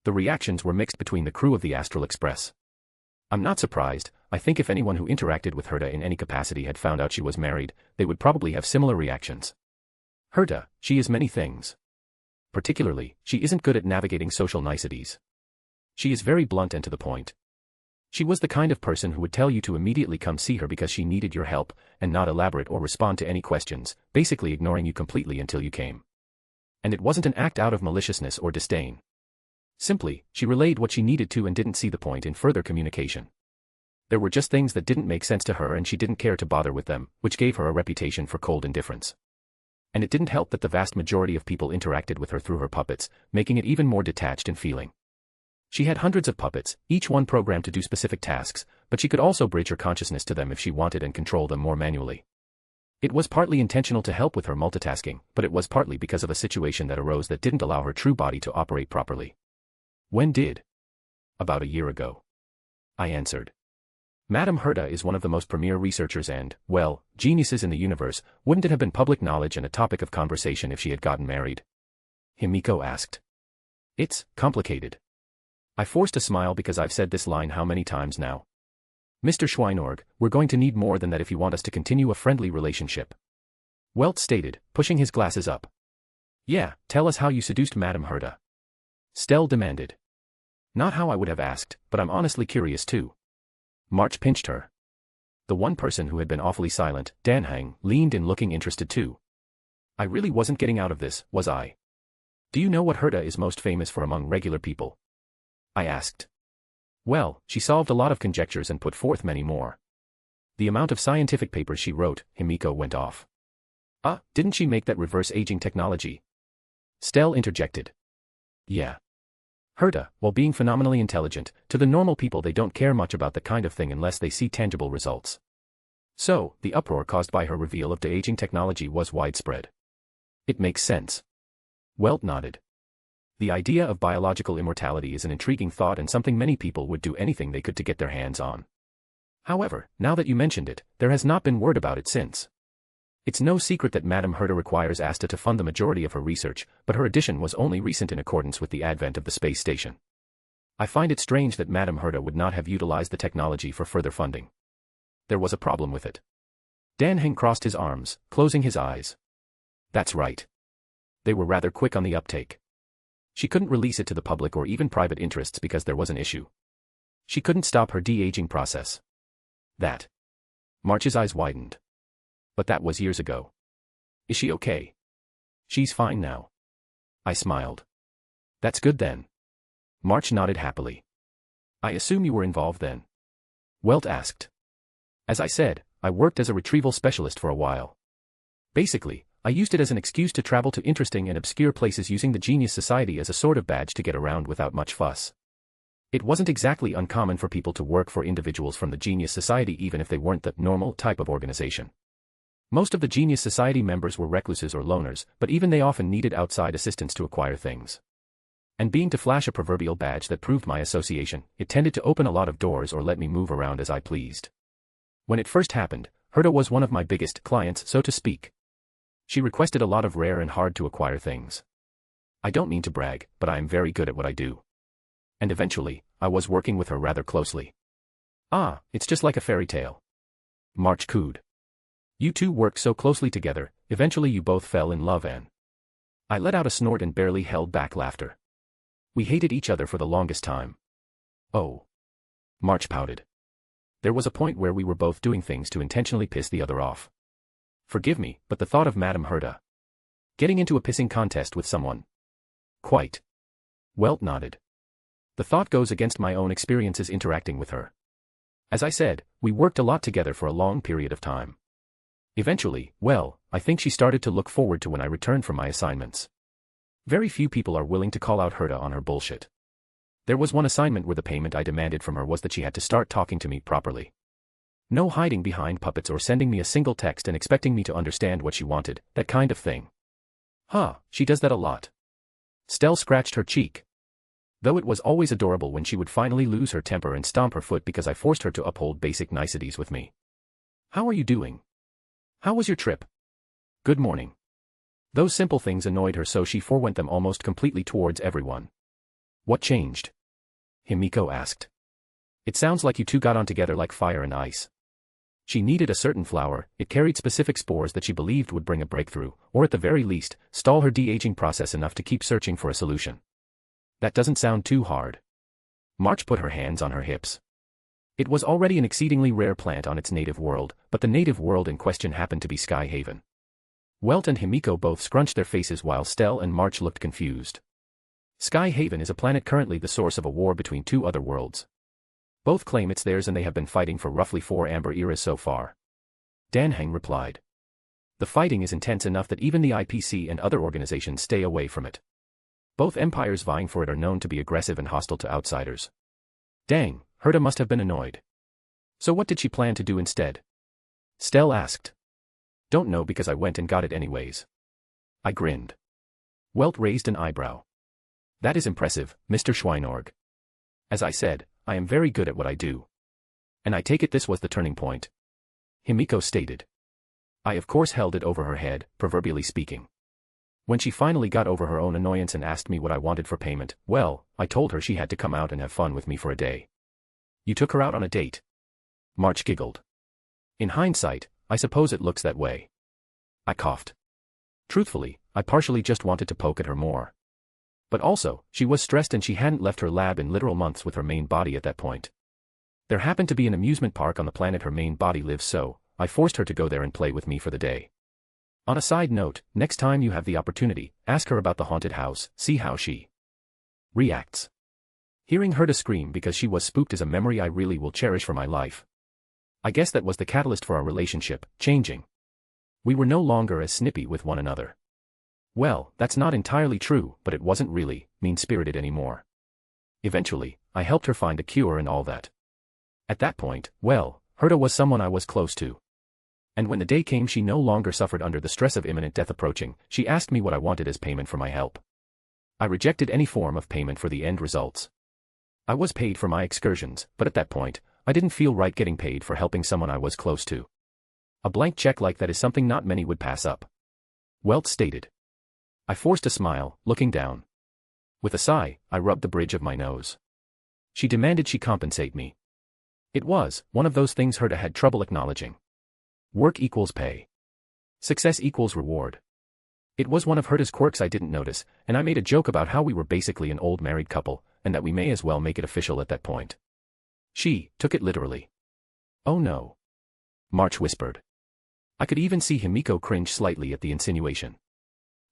The reactions were mixed between the crew of the Astral Express. I'm not surprised, I think if anyone who interacted with Herta in any capacity had found out she was married, they would probably have similar reactions. Herta, she is many things. Particularly, she isn't good at navigating social niceties. She is very blunt and to the point. She was the kind of person who would tell you to immediately come see her because she needed your help, and not elaborate or respond to any questions, basically ignoring you completely until you came. And it wasn't an act out of maliciousness or disdain. Simply, she relayed what she needed to and didn't see the point in further communication. There were just things that didn't make sense to her and she didn't care to bother with them, which gave her a reputation for cold indifference. And it didn't help that the vast majority of people interacted with her through her puppets, making it even more detached in feeling. She had hundreds of puppets, each one programmed to do specific tasks, but she could also bridge her consciousness to them if she wanted and control them more manually. It was partly intentional to help with her multitasking, but it was partly because of a situation that arose that didn't allow her true body to operate properly. When did? About a year ago. I answered. Madame Herta is one of the most premier researchers and, well, geniuses in the universe. Wouldn't it have been public knowledge and a topic of conversation if she had gotten married? Himiko asked. It's complicated. I forced a smile because I've said this line how many times now. Mr. Schweinorg, we're going to need more than that if you want us to continue a friendly relationship. Welt stated, pushing his glasses up. Yeah, tell us how you seduced Madame Herta. Stell demanded. Not how I would have asked, but I'm honestly curious too. March pinched her. The one person who had been awfully silent, Danhang, leaned in looking interested too. I really wasn't getting out of this, was I? Do you know what Herta is most famous for among regular people? I asked. Well, she solved a lot of conjectures and put forth many more. The amount of scientific papers she wrote, Himiko went off. Didn't she make that reverse aging technology? Stell interjected. Yeah. Herta, while being phenomenally intelligent, to the normal people they don't care much about that kind of thing unless they see tangible results. So, the uproar caused by her reveal of de-aging technology was widespread. It makes sense. Welt nodded. The idea of biological immortality is an intriguing thought and something many people would do anything they could to get their hands on. However, now that you mentioned it, there has not been word about it since. It's no secret that Madame Herta requires Asta to fund the majority of her research, but her addition was only recent in accordance with the advent of the space station. I find it strange that Madame Herta would not have utilized the technology for further funding. There was a problem with it. Dan Heng crossed his arms, closing his eyes. That's right. They were rather quick on the uptake. She couldn't release it to the public or even private interests because there was an issue. She couldn't stop her de-aging process. That. March's eyes widened. But that was years ago. Is she okay? She's fine now. I smiled. That's good then. March nodded happily. I assume you were involved then? Welt asked. As I said, I worked as a retrieval specialist for a while. Basically, I used it as an excuse to travel to interesting and obscure places using the Genius Society as a sort of badge to get around without much fuss. It wasn't exactly uncommon for people to work for individuals from the Genius Society even if they weren't the normal type of organization. Most of the Genius Society members were recluses or loners, but even they often needed outside assistance to acquire things. And being to flash a proverbial badge that proved my association, it tended to open a lot of doors or let me move around as I pleased. When it first happened, Herta was one of my biggest clients, so to speak. She requested a lot of rare and hard-to-acquire things. I don't mean to brag, but I am very good at what I do. And eventually, I was working with her rather closely. Ah, it's just like a fairy tale. March cooed. You two worked so closely together, eventually you both fell in love and... I let out a snort and barely held back laughter. We hated each other for the longest time. Oh. March pouted. There was a point where we were both doing things to intentionally piss the other off. Forgive me, but the thought of Madame Herta getting into a pissing contest with someone. Quite. Welt nodded. The thought goes against my own experiences interacting with her. As I said, we worked a lot together for a long period of time. Eventually, well, I think she started to look forward to when I returned from my assignments. Very few people are willing to call out Herta on her bullshit. There was one assignment where the payment I demanded from her was that she had to start talking to me properly. No hiding behind puppets or sending me a single text and expecting me to understand what she wanted, that kind of thing. Huh, she does that a lot. Stell scratched her cheek. Though it was always adorable when she would finally lose her temper and stomp her foot because I forced her to uphold basic niceties with me. How are you doing? How was your trip? Good morning. Those simple things annoyed her so she forewent them almost completely towards everyone. What changed? Himiko asked. It sounds like you two got on together like fire and ice. She needed a certain flower, it carried specific spores that she believed would bring a breakthrough, or at the very least, stall her de-aging process enough to keep searching for a solution. That doesn't sound too hard. March put her hands on her hips. It was already an exceedingly rare plant on its native world, but the native world in question happened to be Sky Haven. Welt and Himiko both scrunched their faces while Stell and March looked confused. Sky Haven is a planet currently the source of a war between two other worlds. Both claim it's theirs and they have been fighting for roughly 4 amber eras so far. Dan Heng replied. The fighting is intense enough that even the IPC and other organizations stay away from it. Both empires vying for it are known to be aggressive and hostile to outsiders. Dang, Herta must have been annoyed. So what did she plan to do instead? Stell asked. Don't know because I went and got it anyways. I grinned. Welt raised an eyebrow. That is impressive, Mr. Schweinorg. As I said, I am very good at what I do. And I take it this was the turning point. Himiko stated. I of course held it over her head, proverbially speaking. When she finally got over her own annoyance and asked me what I wanted for payment, well, I told her she had to come out and have fun with me for a day. You took her out on a date? March giggled. In hindsight, I suppose it looks that way. I coughed. Truthfully, I partially just wanted to poke at her more. But also, she was stressed and she hadn't left her lab in literal months with her main body at that point. There happened to be an amusement park on the planet her main body lives, so I forced her to go there and play with me for the day. On a side note, next time you have the opportunity, ask her about the haunted house, see how she reacts. Hearing Herta scream because she was spooked is a memory I really will cherish for my life. I guess that was the catalyst for our relationship changing. We were no longer as snippy with one another. Well, that's not entirely true, but it wasn't really mean-spirited anymore. Eventually, I helped her find a cure and all that. At that point, well, Herta was someone I was close to. And when the day came she no longer suffered under the stress of imminent death approaching, she asked me what I wanted as payment for my help. I rejected any form of payment for the end results. I was paid for my excursions, but at that point, I didn't feel right getting paid for helping someone I was close to. A blank check like that is something not many would pass up. Welt stated. I forced a smile, looking down. With a sigh, I rubbed the bridge of my nose. She demanded she compensate me. It was one of those things Herta had trouble acknowledging. Work equals pay. Success equals reward. It was one of Herta's quirks I didn't notice, and I made a joke about how we were basically an old married couple, and that we may as well make it official at that point. She took it literally. Oh no. March whispered. I could even see Himiko cringe slightly at the insinuation.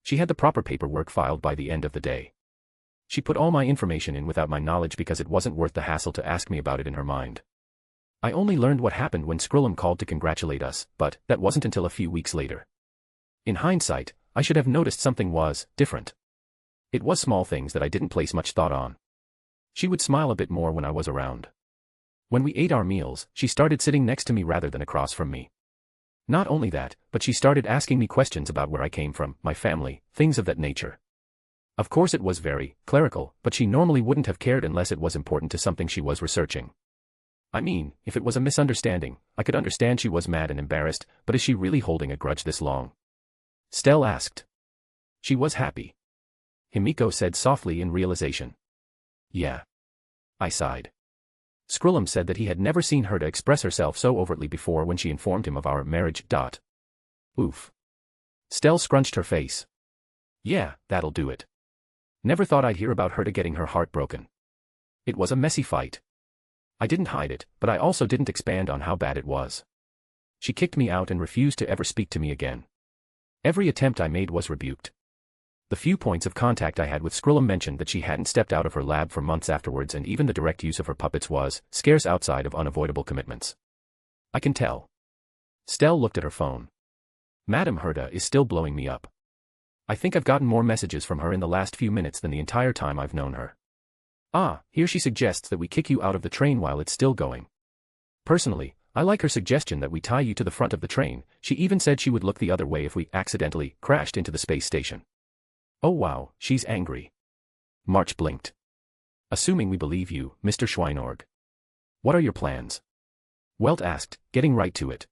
She had the proper paperwork filed by the end of the day. She put all my information in without my knowledge because it wasn't worth the hassle to ask me about it in her mind. I only learned what happened when Skrillum called to congratulate us, but that wasn't until a few weeks later. In hindsight, I should have noticed something was different. It was small things that I didn't place much thought on. She would smile a bit more when I was around. When we ate our meals, she started sitting next to me rather than across from me. Not only that, but she started asking me questions about where I came from, my family, things of that nature. Of course it was very clerical, but she normally wouldn't have cared unless it was important to something she was researching. I mean, if it was a misunderstanding, I could understand she was mad and embarrassed, but is she really holding a grudge this long? Stell asked. She was happy. Himiko said softly in realization. Yeah. I sighed. Skrillum said that he had never seen her to express herself so overtly before when she informed him of our marriage. Oof. Stell scrunched her face. Yeah, that'll do it. Never thought I'd hear about her getting her heart broken. It was a messy fight. I didn't hide it, but I also didn't expand on how bad it was. She kicked me out and refused to ever speak to me again. Every attempt I made was rebuked. The few points of contact I had with Skrillum mentioned that she hadn't stepped out of her lab for months afterwards, and even the direct use of her puppets was scarce outside of unavoidable commitments. I can tell. Stell looked at her phone. Madame Herta is still blowing me up. I think I've gotten more messages from her in the last few minutes than the entire time I've known her. Here she suggests that we kick you out of the train while it's still going. Personally, I like her suggestion that we tie you to the front of the train. She even said she would look the other way if we accidentally crashed into the space station. Oh wow, she's angry. March blinked. Assuming we believe you, Mr. Schweinorg. What are your plans? Welt asked, getting right to it.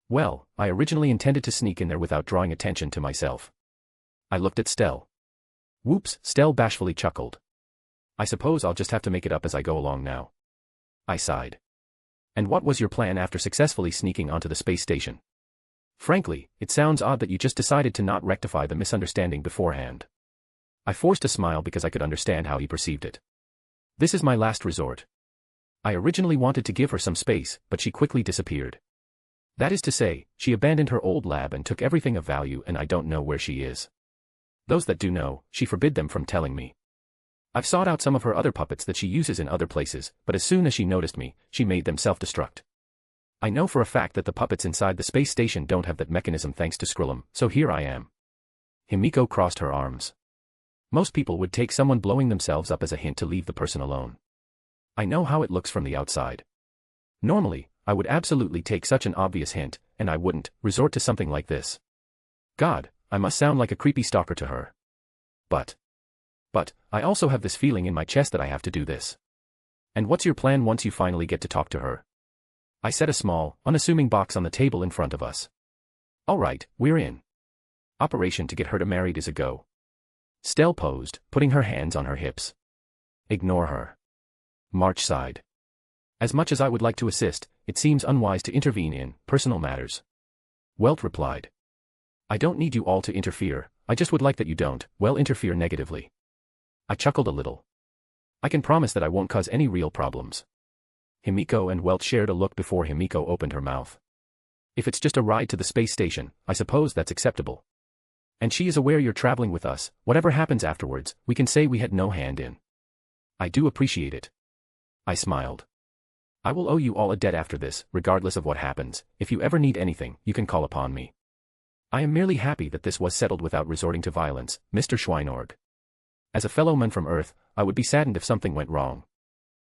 Well, I originally intended to sneak in there without drawing attention to myself. I looked at Stell. Whoops, Stell bashfully chuckled. I suppose I'll just have to make it up as I go along now. I sighed. And what was your plan after successfully sneaking onto the space station? Frankly, it sounds odd that you just decided to not rectify the misunderstanding beforehand. I forced a smile because I could understand how he perceived it. This is my last resort. I originally wanted to give her some space, but she quickly disappeared. That is to say, she abandoned her old lab and took everything of value, and I don't know where she is. Those that do know, she forbid them from telling me. I've sought out some of her other puppets that she uses in other places, but as soon as she noticed me, she made them self-destruct. I know for a fact that the puppets inside the space station don't have that mechanism thanks to Skrillum, so here I am. Himiko crossed her arms. Most people would take someone blowing themselves up as a hint to leave the person alone. I know how it looks from the outside. Normally, I would absolutely take such an obvious hint, and I wouldn't resort to something like this. God, I must sound like a creepy stalker to her. But I also have this feeling in my chest that I have to do this. And what's your plan once you finally get to talk to her? I set a small, unassuming box on the table in front of us. All right, we're in. Operation to get her married is a go. Stell posed, putting her hands on her hips. Ignore her. March sighed. As much as I would like to assist, it seems unwise to intervene in personal matters. Welt replied. I don't need you all to interfere, I just would like that you don't, interfere negatively. I chuckled a little. I can promise that I won't cause any real problems. Himiko and Welt shared a look before Himiko opened her mouth. If it's just a ride to the space station, I suppose that's acceptable. And she is aware you're traveling with us, whatever happens afterwards, we can say we had no hand in. I do appreciate it. I smiled. I will owe you all a debt after this, regardless of what happens. If you ever need anything, you can call upon me. I am merely happy that this was settled without resorting to violence, Mr. Schweinorg. As a fellow man from Earth, I would be saddened if something went wrong.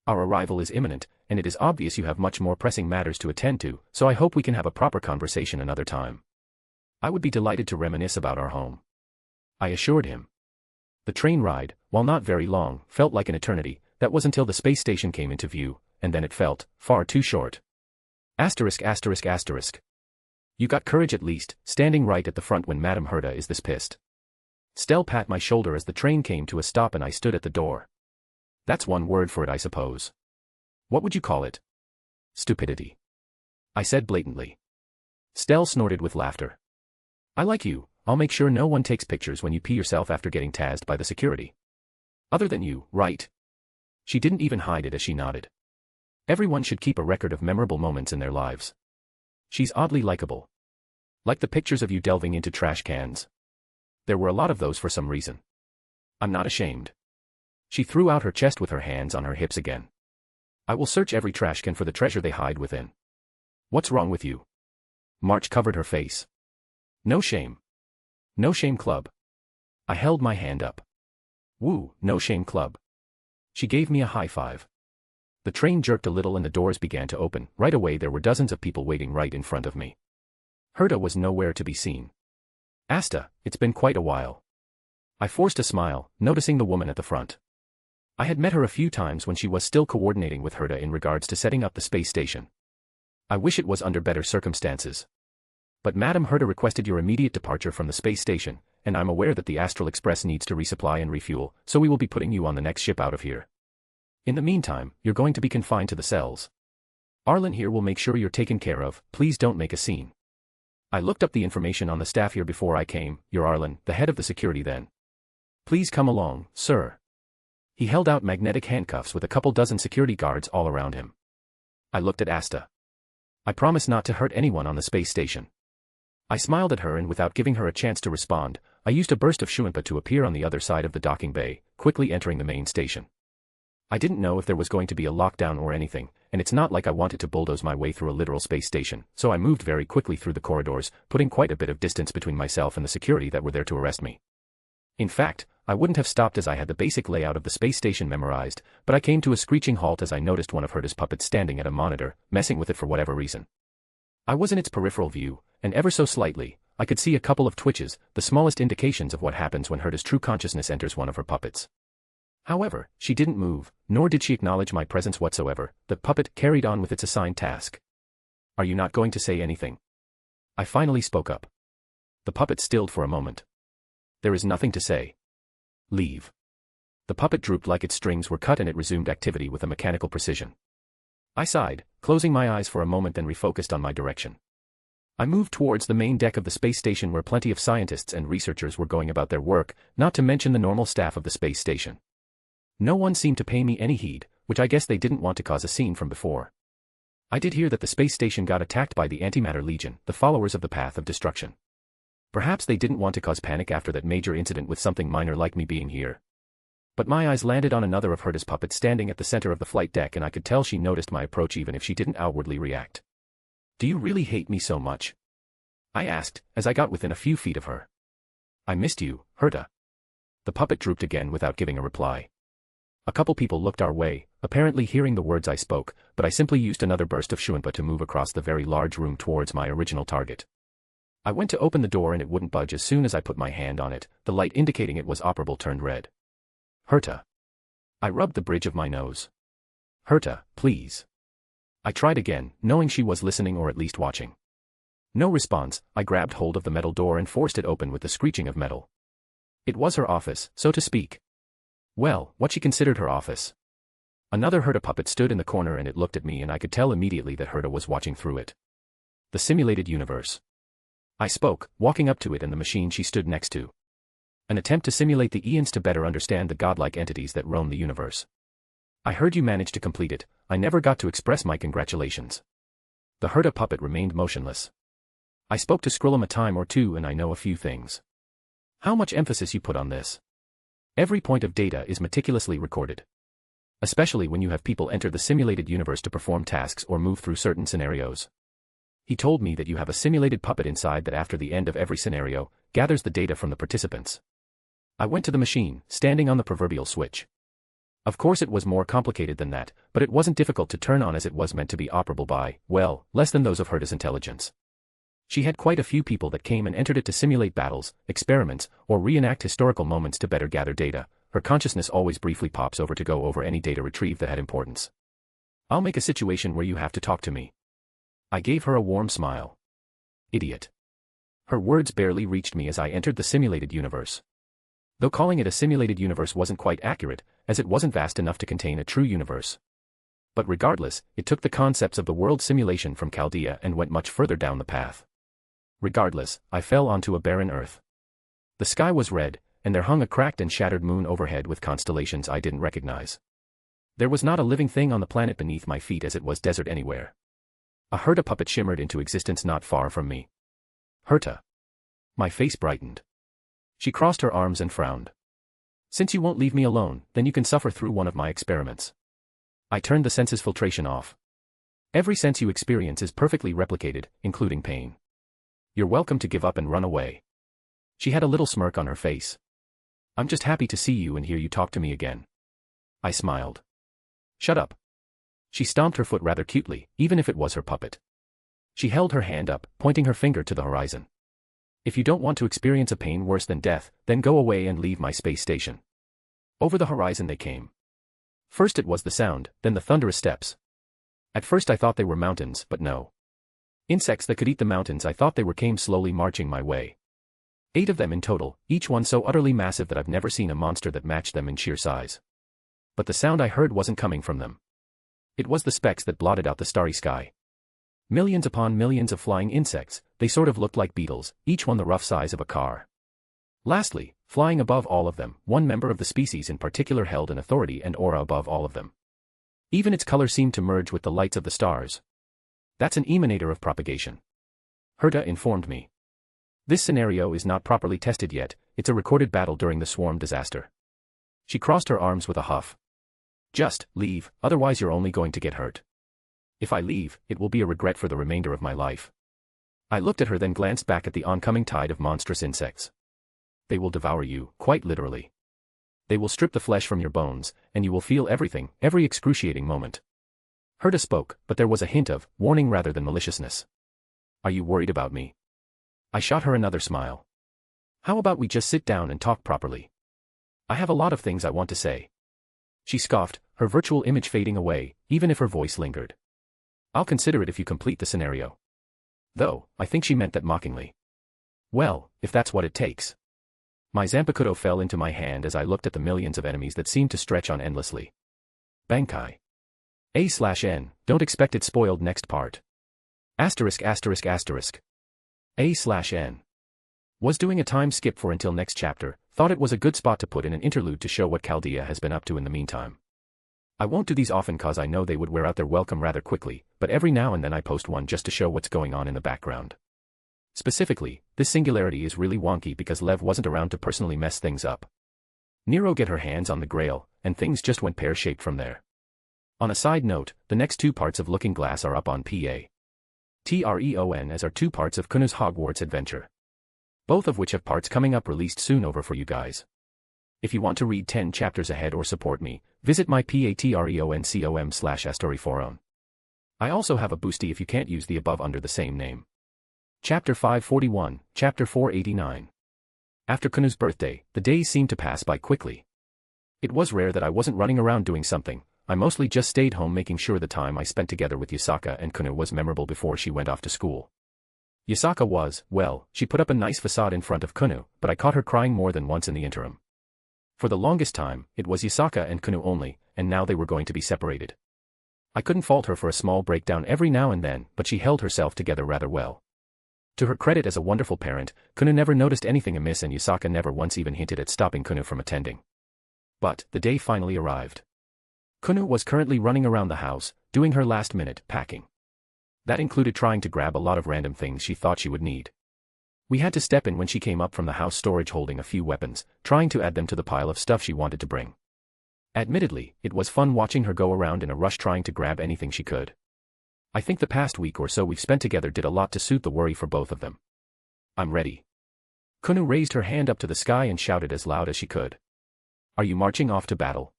Our arrival is imminent, and it is obvious you have much more pressing matters to attend to, so I hope we can have a proper conversation another time. I would be delighted to reminisce about our home. I assured him. The train ride, while not very long, felt like an eternity. That was until the space station came into view, and then it felt far too short. Asterisk. You got courage at least, standing right at the front when Madame Herta is this pissed. Stell pat my shoulder as the train came to a stop and I stood at the door. That's one word for it, I suppose. What would you call it? Stupidity. I said blatantly. Stell snorted with laughter. I like you. I'll make sure no one takes pictures when you pee yourself after getting tazzed by the security. Other than you, right? She didn't even hide it as she nodded. Everyone should keep a record of memorable moments in their lives. She's oddly likable. Like the pictures of you delving into trash cans. There were a lot of those for some reason. I'm not ashamed. She threw out her chest with her hands on her hips again. I will search every trash can for the treasure they hide within. What's wrong with you? March covered her face. No shame. No shame club. I held my hand up. Woo, no shame club. She gave me a high five. The train jerked a little and the doors began to open. Right away there were dozens of people waiting right in front of me. Herta was nowhere to be seen. Asta, it's been quite a while. I forced a smile, noticing the woman at the front. I had met her a few times when she was still coordinating with Herta in regards to setting up the space station. I wish it was under better circumstances. But Madam Herta requested your immediate departure from the space station, and I'm aware that the Astral Express needs to resupply and refuel, so we will be putting you on the next ship out of here. In the meantime, you're going to be confined to the cells. Arlen here will make sure you're taken care of, please don't make a scene. I looked up the information on the staff here before I came. You're Arlen, the head of the security then. Please come along, sir. He held out magnetic handcuffs with a couple dozen security guards all around him. I looked at Asta. I promise not to hurt anyone on the space station. I smiled at her and without giving her a chance to respond, I used a burst of Shuanpa to appear on the other side of the docking bay, quickly entering the main station. I didn't know if there was going to be a lockdown or anything, and it's not like I wanted to bulldoze my way through a literal space station, so I moved very quickly through the corridors, putting quite a bit of distance between myself and the security that were there to arrest me. In fact, I wouldn't have stopped as I had the basic layout of the space station memorized, but I came to a screeching halt as I noticed one of Herta's puppets standing at a monitor, messing with it for whatever reason. I was in its peripheral view, and ever so slightly, I could see a couple of twitches, the smallest indications of what happens when Herta's true consciousness enters one of her puppets. However, she didn't move, nor did she acknowledge my presence whatsoever. The puppet carried on with its assigned task. Are you not going to say anything? I finally spoke up. The puppet stilled for a moment. There is nothing to say. Leave. The puppet drooped like its strings were cut and it resumed activity with a mechanical precision. I sighed, closing my eyes for a moment then refocused on my direction. I moved towards the main deck of the space station where plenty of scientists and researchers were going about their work, not to mention the normal staff of the space station. No one seemed to pay me any heed, which I guess they didn't want to cause a scene from before. I did hear that the space station got attacked by the Antimatter Legion, the followers of the path of destruction. Perhaps they didn't want to cause panic after that major incident with something minor like me being here. But my eyes landed on another of Herta's puppets standing at the center of the flight deck and I could tell she noticed my approach even if she didn't outwardly react. Do you really hate me so much? I asked, as I got within a few feet of her. I missed you, Herta. The puppet drooped again without giving a reply. A couple people looked our way, apparently hearing the words I spoke, but I simply used another burst of Shuanpa to move across the very large room towards my original target. I went to open the door and it wouldn't budge as soon as I put my hand on it, the light indicating it was operable turned red. Herta. I rubbed the bridge of my nose. Herta, please. I tried again, knowing she was listening or at least watching. No response. I grabbed hold of the metal door and forced it open with the screeching of metal. It was her office, so to speak. Well, what she considered her office. Another Herta puppet stood in the corner and it looked at me and I could tell immediately that Herta was watching through it. The simulated universe. I spoke, walking up to it and the machine she stood next to. An attempt to simulate the Eons to better understand the godlike entities that roam the universe. I heard you managed to complete it. I never got to express my congratulations. The Herta puppet remained motionless. I spoke to Skrillum a time or two and I know a few things. How much emphasis you put on this. Every point of data is meticulously recorded. Especially when you have people enter the simulated universe to perform tasks or move through certain scenarios. He told me that you have a simulated puppet inside that after the end of every scenario, gathers the data from the participants. I went to the machine, standing on the proverbial switch. Of course it was more complicated than that, but it wasn't difficult to turn on as it was meant to be operable by, well, less than those of Herta's intelligence. She had quite a few people that came and entered it to simulate battles, experiments, or reenact historical moments to better gather data. Her consciousness always briefly pops over to go over any data retrieved that had importance. I'll make a situation where you have to talk to me. I gave her a warm smile. Idiot. Her words barely reached me as I entered the simulated universe. Though calling it a simulated universe wasn't quite accurate, as it wasn't vast enough to contain a true universe. But regardless, it took the concepts of the world simulation from Chaldea and went much further down the path. Regardless, I fell onto a barren earth. The sky was red, and there hung a cracked and shattered moon overhead with constellations I didn't recognize. There was not a living thing on the planet beneath my feet as it was desert anywhere. A Herta puppet shimmered into existence not far from me. Herta. My face brightened. She crossed her arms and frowned. Since you won't leave me alone, then you can suffer through one of my experiments. I turned the senses filtration off. Every sense you experience is perfectly replicated, including pain. You're welcome to give up and run away. She had a little smirk on her face. I'm just happy to see you and hear you talk to me again. I smiled. Shut up. She stomped her foot rather cutely, even if it was her puppet. She held her hand up, pointing her finger to the horizon. If you don't want to experience a pain worse than death, then go away and leave my space station. Over the horizon they came. First it was the sound, then the thunderous steps. At first I thought they were mountains, but no. Insects that could eat the mountains. I thought came slowly marching my way. 8 of them in total, each one so utterly massive that I've never seen a monster that matched them in sheer size. But the sound I heard wasn't coming from them. It was the specks that blotted out the starry sky. Millions upon millions of flying insects, they sort of looked like beetles, each one the rough size of a car. Lastly, flying above all of them, one member of the species in particular held an authority and aura above all of them. Even its color seemed to merge with the lights of the stars. That's an emanator of propagation. Herta informed me. This scenario is not properly tested yet, it's a recorded battle during the swarm disaster. She crossed her arms with a huff. Just leave, otherwise you're only going to get hurt. If I leave, it will be a regret for the remainder of my life. I looked at her then glanced back at the oncoming tide of monstrous insects. They will devour you, quite literally. They will strip the flesh from your bones, and you will feel everything, every excruciating moment. Herta spoke, but there was a hint of warning rather than maliciousness. Are you worried about me? I shot her another smile. How about we just sit down and talk properly? I have a lot of things I want to say. She scoffed, her virtual image fading away, even if her voice lingered. I'll consider it if you complete the scenario. Though, I think she meant that mockingly. Well, if that's what it takes. My Zanpakuto fell into my hand as I looked at the millions of enemies that seemed to stretch on endlessly. Bankai. A/N, don't expect it spoiled next part. Asterisk. A/N. Was doing a time skip for until next chapter, thought it was a good spot to put in an interlude to show what Chaldea has been up to in the meantime. I won't do these often cause I know they would wear out their welcome rather quickly, but every now and then I post one just to show what's going on in the background. Specifically, this singularity is really wonky because Lev wasn't around to personally mess things up. Nero get her hands on the Grail, and things just went pear-shaped from there. On a side note, the next 2 parts of Looking Glass are up on Patreon, as are 2 parts of Kuno's Hogwarts adventure. Both of which have parts coming up released soon over for you guys. If you want to read 10 chapters ahead or support me, visit my patreon.com/astoriforon. I also have a boosty if you can't use the above under the same name. Chapter 541, Chapter 489. After Kuno's birthday, the days seemed to pass by quickly. It was rare that I wasn't running around doing something. I mostly just stayed home making sure the time I spent together with Yasaka and Kuno was memorable before she went off to school. Yasaka was, well, she put up a nice facade in front of Kuno, but I caught her crying more than once in the interim. For the longest time, it was Yasaka and Kuno only, and now they were going to be separated. I couldn't fault her for a small breakdown every now and then, but she held herself together rather well. To her credit as a wonderful parent, Kuno never noticed anything amiss and Yasaka never once even hinted at stopping Kuno from attending. But, the day finally arrived. Kuno was currently running around the house, doing her last-minute packing. That included trying to grab a lot of random things she thought she would need. We had to step in when she came up from the house storage holding a few weapons, trying to add them to the pile of stuff she wanted to bring. Admittedly, it was fun watching her go around in a rush trying to grab anything she could. I think the past week or so we've spent together did a lot to suit the worry for both of them. I'm ready. Kuno raised her hand up to the sky and shouted as loud as she could. Are you marching off to battle?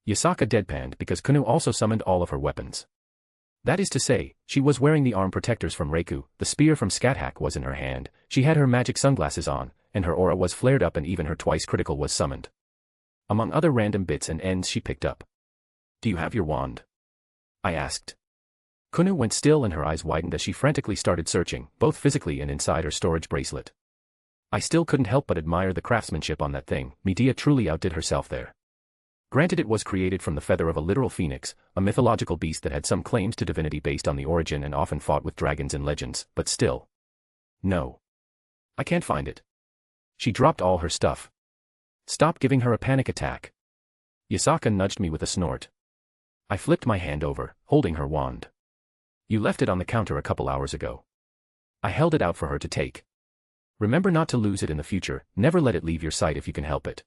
Yasaka deadpanned because Kuno also summoned all of her weapons. That is to say, she was wearing the arm protectors from Reiku, the spear from Scathach was in her hand, she had her magic sunglasses on, and her aura was flared up and even her twice critical was summoned. Among other random bits and ends she picked up. Do you have your wand? I asked. Kuno went still and her eyes widened as she frantically started searching, both physically and inside her storage bracelet. I still couldn't help but admire the craftsmanship on that thing, Medea truly outdid herself there. Granted it was created from the feather of a literal phoenix, a mythological beast that had some claims to divinity based on the origin and often fought with dragons in legends, but still. No. I can't find it. She dropped all her stuff. Stop giving her a panic attack. Yasaka nudged me with a snort. I flipped my hand over, holding her wand. You left it on the counter a couple hours ago. I held it out for her to take. Remember not to lose it in the future, never let it leave your sight if you can help it.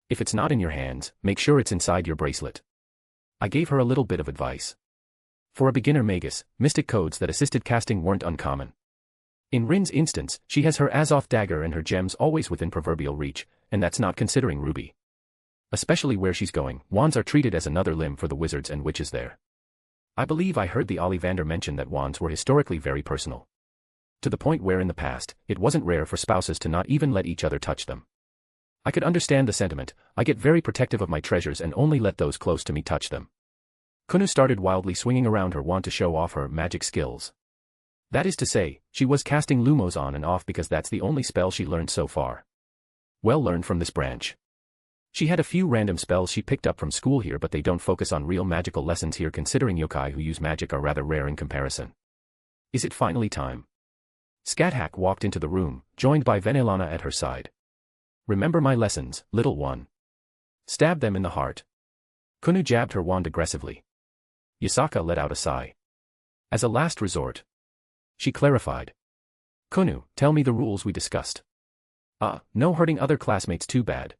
If it's not in your hands, make sure it's inside your bracelet. I gave her a little bit of advice. For a beginner magus, mystic codes that assisted casting weren't uncommon. In Rin's instance, she has her Azoth dagger and her gems always within proverbial reach, and that's not considering Ruby. Especially where she's going, wands are treated as another limb for the wizards and witches there. I believe I heard the Ollivander mention that wands were historically very personal. To the point where in the past, it wasn't rare for spouses to not even let each other touch them. I could understand the sentiment. I get very protective of my treasures and only let those close to me touch them. Kunu started wildly swinging around her wand to show off her magic skills. That is to say, she was casting Lumos on and off because that's the only spell she learned so far. Well learned from this branch. She had a few random spells she picked up from school here, but they don't focus on real magical lessons here, considering yokai who use magic are rather rare in comparison. Is it finally time? Scathach walked into the room, joined by Venelana at her side. Remember my lessons, little one. Stab them in the heart. Kunu jabbed her wand aggressively. Yasaka let out a sigh. As a last resort. She clarified. Kunu, tell me the rules we discussed. No hurting other classmates too bad.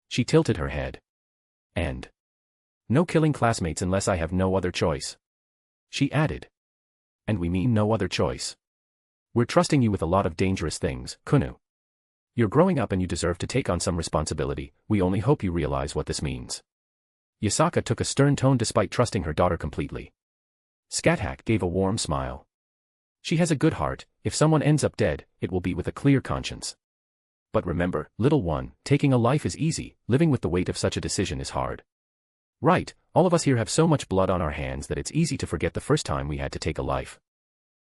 She tilted her head. And no killing classmates unless I have no other choice. She added. And we mean no other choice. We're trusting you with a lot of dangerous things, Kunu. You're growing up and you deserve to take on some responsibility. We only hope you realize what this means. Yasaka took a stern tone despite trusting her daughter completely. Scathach gave a warm smile. She has a good heart. If someone ends up dead, it will be with a clear conscience. But remember, little one, taking a life is easy, living with the weight of such a decision is hard. Right, all of us here have so much blood on our hands that it's easy to forget the first time we had to take a life.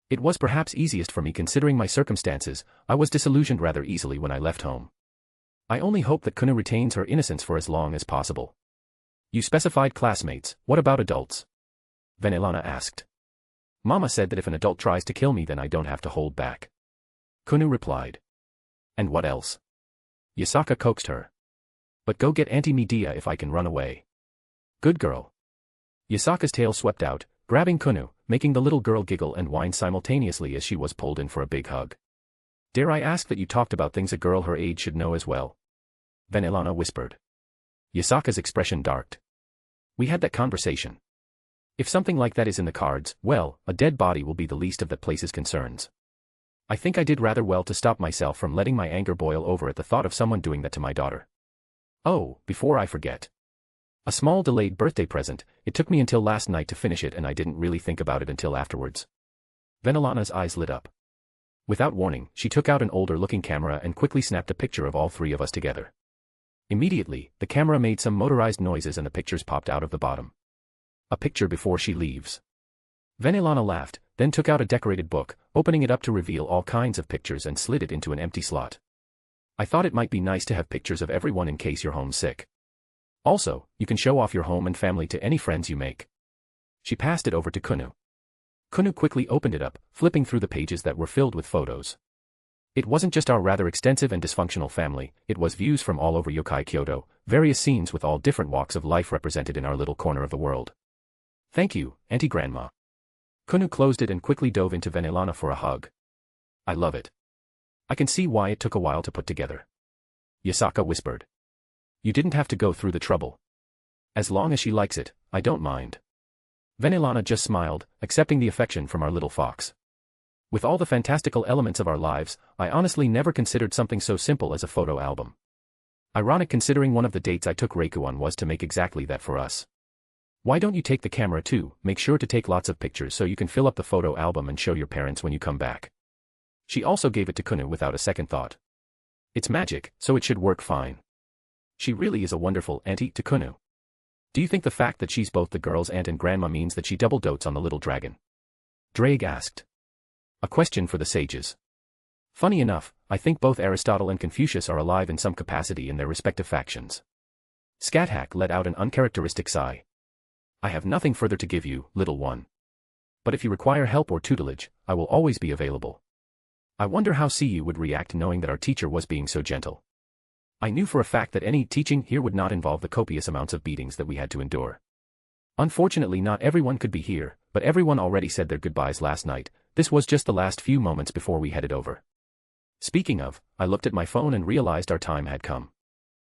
It was perhaps easiest for me considering my circumstances. I was disillusioned rather easily when I left home. I only hope that Kunu retains her innocence for as long as possible. You specified classmates, what about adults? Venelana asked. Mama said that if an adult tries to kill me then I don't have to hold back. Kunu replied. And what else? Yasaka coaxed her. But go get Auntie Medea if I can run away. Good girl. Yasaka's tail swept out, grabbing Kunu, making the little girl giggle and whine simultaneously as she was pulled in for a big hug. Dare I ask that you talked about things a girl her age should know as well? Venelana whispered. Yasaka's expression darked. We had that conversation. If something like that is in the cards, well, a dead body will be the least of that place's concerns. I think I did rather well to stop myself from letting my anger boil over at the thought of someone doing that to my daughter. Oh, before I forget. A small delayed birthday present. It took me until last night to finish it and I didn't really think about it until afterwards. Venelana's eyes lit up. Without warning, she took out an older-looking camera and quickly snapped a picture of all three of us together. Immediately, the camera made some motorized noises and the pictures popped out of the bottom. A picture before she leaves. Venelana laughed, then took out a decorated book, opening it up to reveal all kinds of pictures and slid it into an empty slot. I thought it might be nice to have pictures of everyone in case you're homesick. Also, you can show off your home and family to any friends you make. She passed it over to Kunu. Kunu quickly opened it up, flipping through the pages that were filled with photos. It wasn't just our rather extensive and dysfunctional family, it was views from all over Yokai Kyoto, various scenes with all different walks of life represented in our little corner of the world. Thank you, Auntie Grandma. Kunu closed it and quickly dove into Venelana for a hug. I love it. I can see why it took a while to put together. Yasaka whispered. You didn't have to go through the trouble. As long as she likes it, I don't mind. Venelana just smiled, accepting the affection from our little fox. With all the fantastical elements of our lives, I honestly never considered something so simple as a photo album. Ironic considering one of the dates I took Reiku on was to make exactly that for us. Why don't you take the camera too? Make sure to take lots of pictures so you can fill up the photo album and show your parents when you come back. She also gave it to Kunu without a second thought. It's magic, so it should work fine. She really is a wonderful auntie to Kunu. Do you think the fact that she's both the girl's aunt and grandma means that she double dotes on the little dragon? Drake asked. A question for the sages. Funny enough, I think both Aristotle and Confucius are alive in some capacity in their respective factions. Scathach let out an uncharacteristic sigh. I have nothing further to give you, little one. But if you require help or tutelage, I will always be available. I wonder how CU would react knowing that our teacher was being so gentle. I knew for a fact that any teaching here would not involve the copious amounts of beatings that we had to endure. Unfortunately, not everyone could be here, but everyone already said their goodbyes last night. This was just the last few moments before we headed over. Speaking of, I looked at my phone and realized our time had come.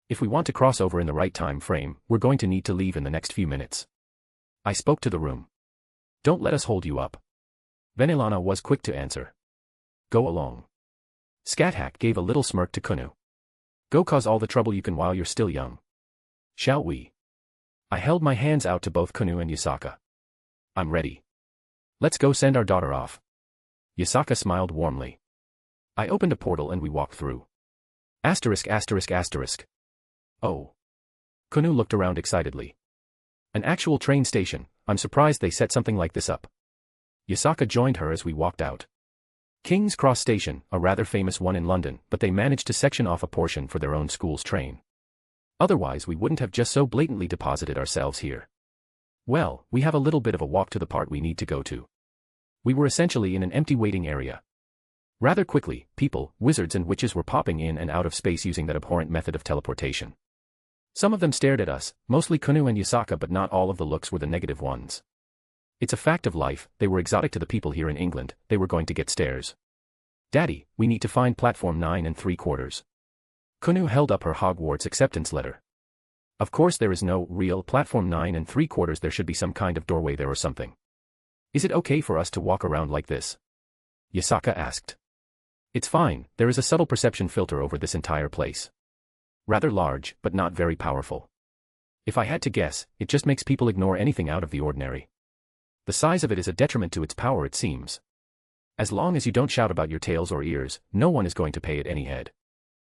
If we want to cross over in the right time frame, we're going to need to leave in the next few minutes. I spoke to the room. Don't let us hold you up. Venelana was quick to answer. Go along. Scathach gave a little smirk to Kunu. Go cause all the trouble you can while you're still young. Shall we? I held my hands out to both Kunu and Yasaka. I'm ready. Let's go send our daughter off. Yasaka smiled warmly. I opened a portal and we walked through. Asterisk asterisk asterisk. Oh. Kunu looked around excitedly. An actual train station. I'm surprised they set something like this up. Yasaka joined her as we walked out. King's Cross Station, a rather famous one in London, but they managed to section off a portion for their own school's train. Otherwise we wouldn't have just so blatantly deposited ourselves here. Well, we have a little bit of a walk to the part we need to go to. We were essentially in an empty waiting area. Rather quickly, people, wizards and witches were popping in and out of space using that abhorrent method of teleportation. Some of them stared at us, mostly Kunu and Yasaka, but not all of the looks were the negative ones. It's a fact of life, they were exotic to the people here in England, they were going to get stares. Daddy, we need to find platform 9 3/4. Kunu held up her Hogwarts acceptance letter. Of course there is no real platform 9 3/4, there should be some kind of doorway there or something. Is it okay for us to walk around like this? Yasaka asked. It's fine, there is a subtle perception filter over this entire place. Rather large, but not very powerful. If I had to guess, it just makes people ignore anything out of the ordinary. The size of it is a detriment to its power, it seems. As long as you don't shout about your tails or ears, no one is going to pay it any head.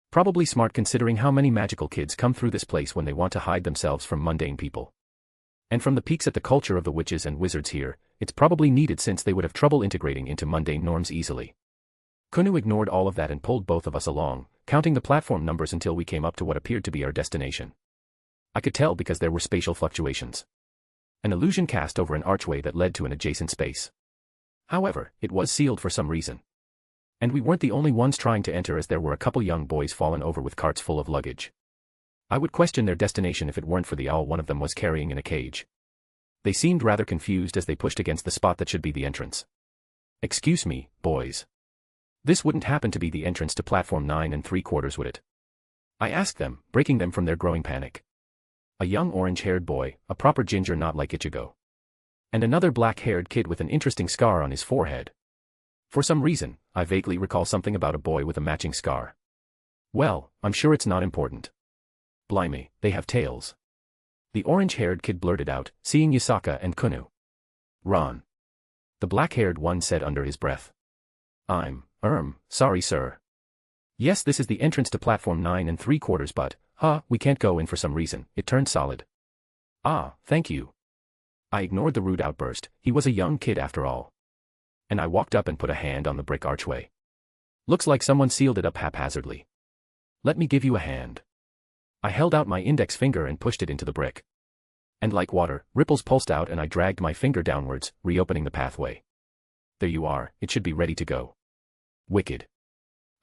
Probably smart considering how many magical kids come through this place when they want to hide themselves from mundane people. And from the peeks at the culture of the witches and wizards here, it's probably needed since they would have trouble integrating into mundane norms easily. Kunu ignored all of that and pulled both of us along, counting the platform numbers until we came up to what appeared to be our destination. I could tell because there were spatial fluctuations. An illusion cast over an archway that led to an adjacent space. However, it was sealed for some reason. And we weren't the only ones trying to enter, as there were a couple young boys fallen over with carts full of luggage. I would question their destination if it weren't for the owl one of them was carrying in a cage. They seemed rather confused as they pushed against the spot that should be the entrance. Excuse me, boys. This wouldn't happen to be the entrance to platform 9 3/4, would it? I asked them, breaking them from their growing panic. A young orange-haired boy, a proper ginger not like Ichigo. And another black-haired kid with an interesting scar on his forehead. For some reason, I vaguely recall something about a boy with a matching scar. Well, I'm sure it's not important. Blimey, they have tails. The orange-haired kid blurted out, seeing Yasaka and Kunu. Ron. The black-haired one said under his breath. Sorry sir. Yes, this is the entrance to platform 9 3/4, but, we can't go in for some reason, it turned solid. Ah, thank you. I ignored the rude outburst, he was a young kid after all. And I walked up and put a hand on the brick archway. Looks like someone sealed it up haphazardly. Let me give you a hand. I held out my index finger and pushed it into the brick. And like water, ripples pulsed out and I dragged my finger downwards, reopening the pathway. There you are, it should be ready to go. Wicked.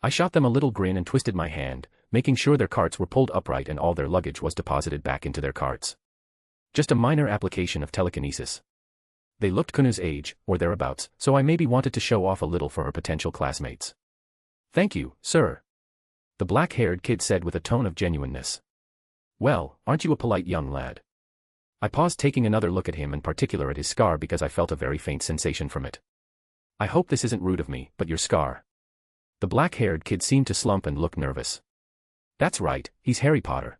I shot them a little grin and twisted my hand, making sure their carts were pulled upright and all their luggage was deposited back into their carts. Just a minor application of telekinesis. They looked Kunu's age, or thereabouts, so I maybe wanted to show off a little for her potential classmates. Thank you, sir. The black-haired kid said with a tone of genuineness. Well, aren't you a polite young lad? I paused, taking another look at him, in particular at his scar, because I felt a very faint sensation from it. I hope this isn't rude of me, but your scar. The black-haired kid seemed to slump and look nervous. That's right, he's Harry Potter.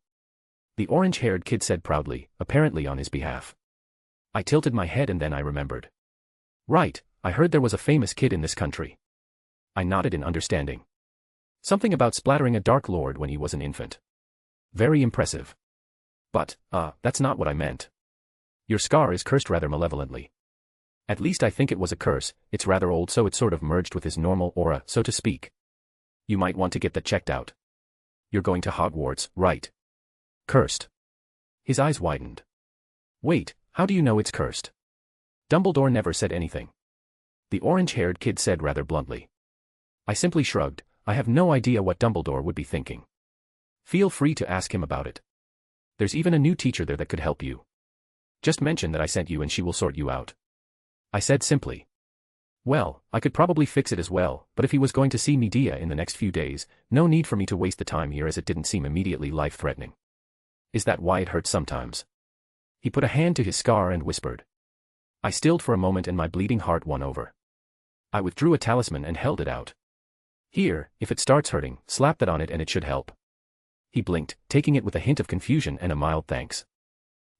The orange-haired kid said proudly, apparently on his behalf. I tilted my head and then I remembered. Right, I heard there was a famous kid in this country. I nodded in understanding. Something about splattering a Dark Lord when he was an infant. Very impressive. But, that's not what I meant. Your scar is cursed rather malevolently. At least I think it was a curse, it's rather old, so it sort of merged with his normal aura, so to speak. You might want to get that checked out. You're going to Hogwarts, right? Cursed. His eyes widened. Wait, how do you know it's cursed? Dumbledore never said anything. The orange-haired kid said rather bluntly. I simply shrugged. I have no idea what Dumbledore would be thinking. Feel free to ask him about it. There's even a new teacher there that could help you. Just mention that I sent you and she will sort you out. I said simply. Well, I could probably fix it as well, but if he was going to see Medea in the next few days, no need for me to waste the time here as it didn't seem immediately life-threatening. Is that why it hurts sometimes? He put a hand to his scar and whispered. I stilled for a moment and my bleeding heart won over. I withdrew a talisman and held it out. Here, if it starts hurting, slap that on it and it should help. He blinked, taking it with a hint of confusion and a mild thanks.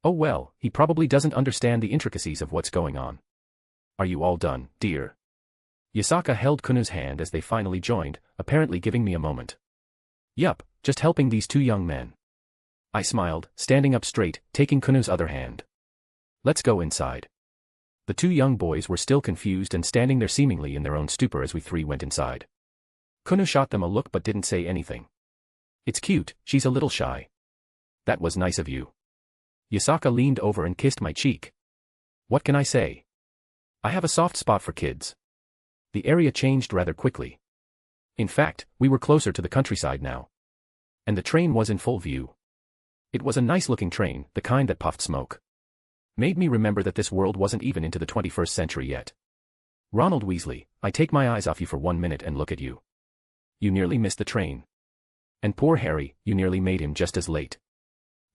Oh well, he probably doesn't understand the intricacies of what's going on. Are you all done, dear? Yasaka held Kunu's hand as they finally joined, apparently giving me a moment. Yup, just helping these two young men. I smiled, standing up straight, taking Kunu's other hand. Let's go inside. The two young boys were still confused and standing there seemingly in their own stupor as we three went inside. Kunu shot them a look but didn't say anything. It's cute, she's a little shy. That was nice of you. Yasaka leaned over and kissed my cheek. What can I say? I have a soft spot for kids. The area changed rather quickly. In fact, we were closer to the countryside now. And the train was in full view. It was a nice-looking train, the kind that puffed smoke. Made me remember that this world wasn't even into the 21st century yet. Ronald Weasley, I take my eyes off you for 1 minute and look at you. You nearly missed the train. And poor Harry, you nearly made him just as late.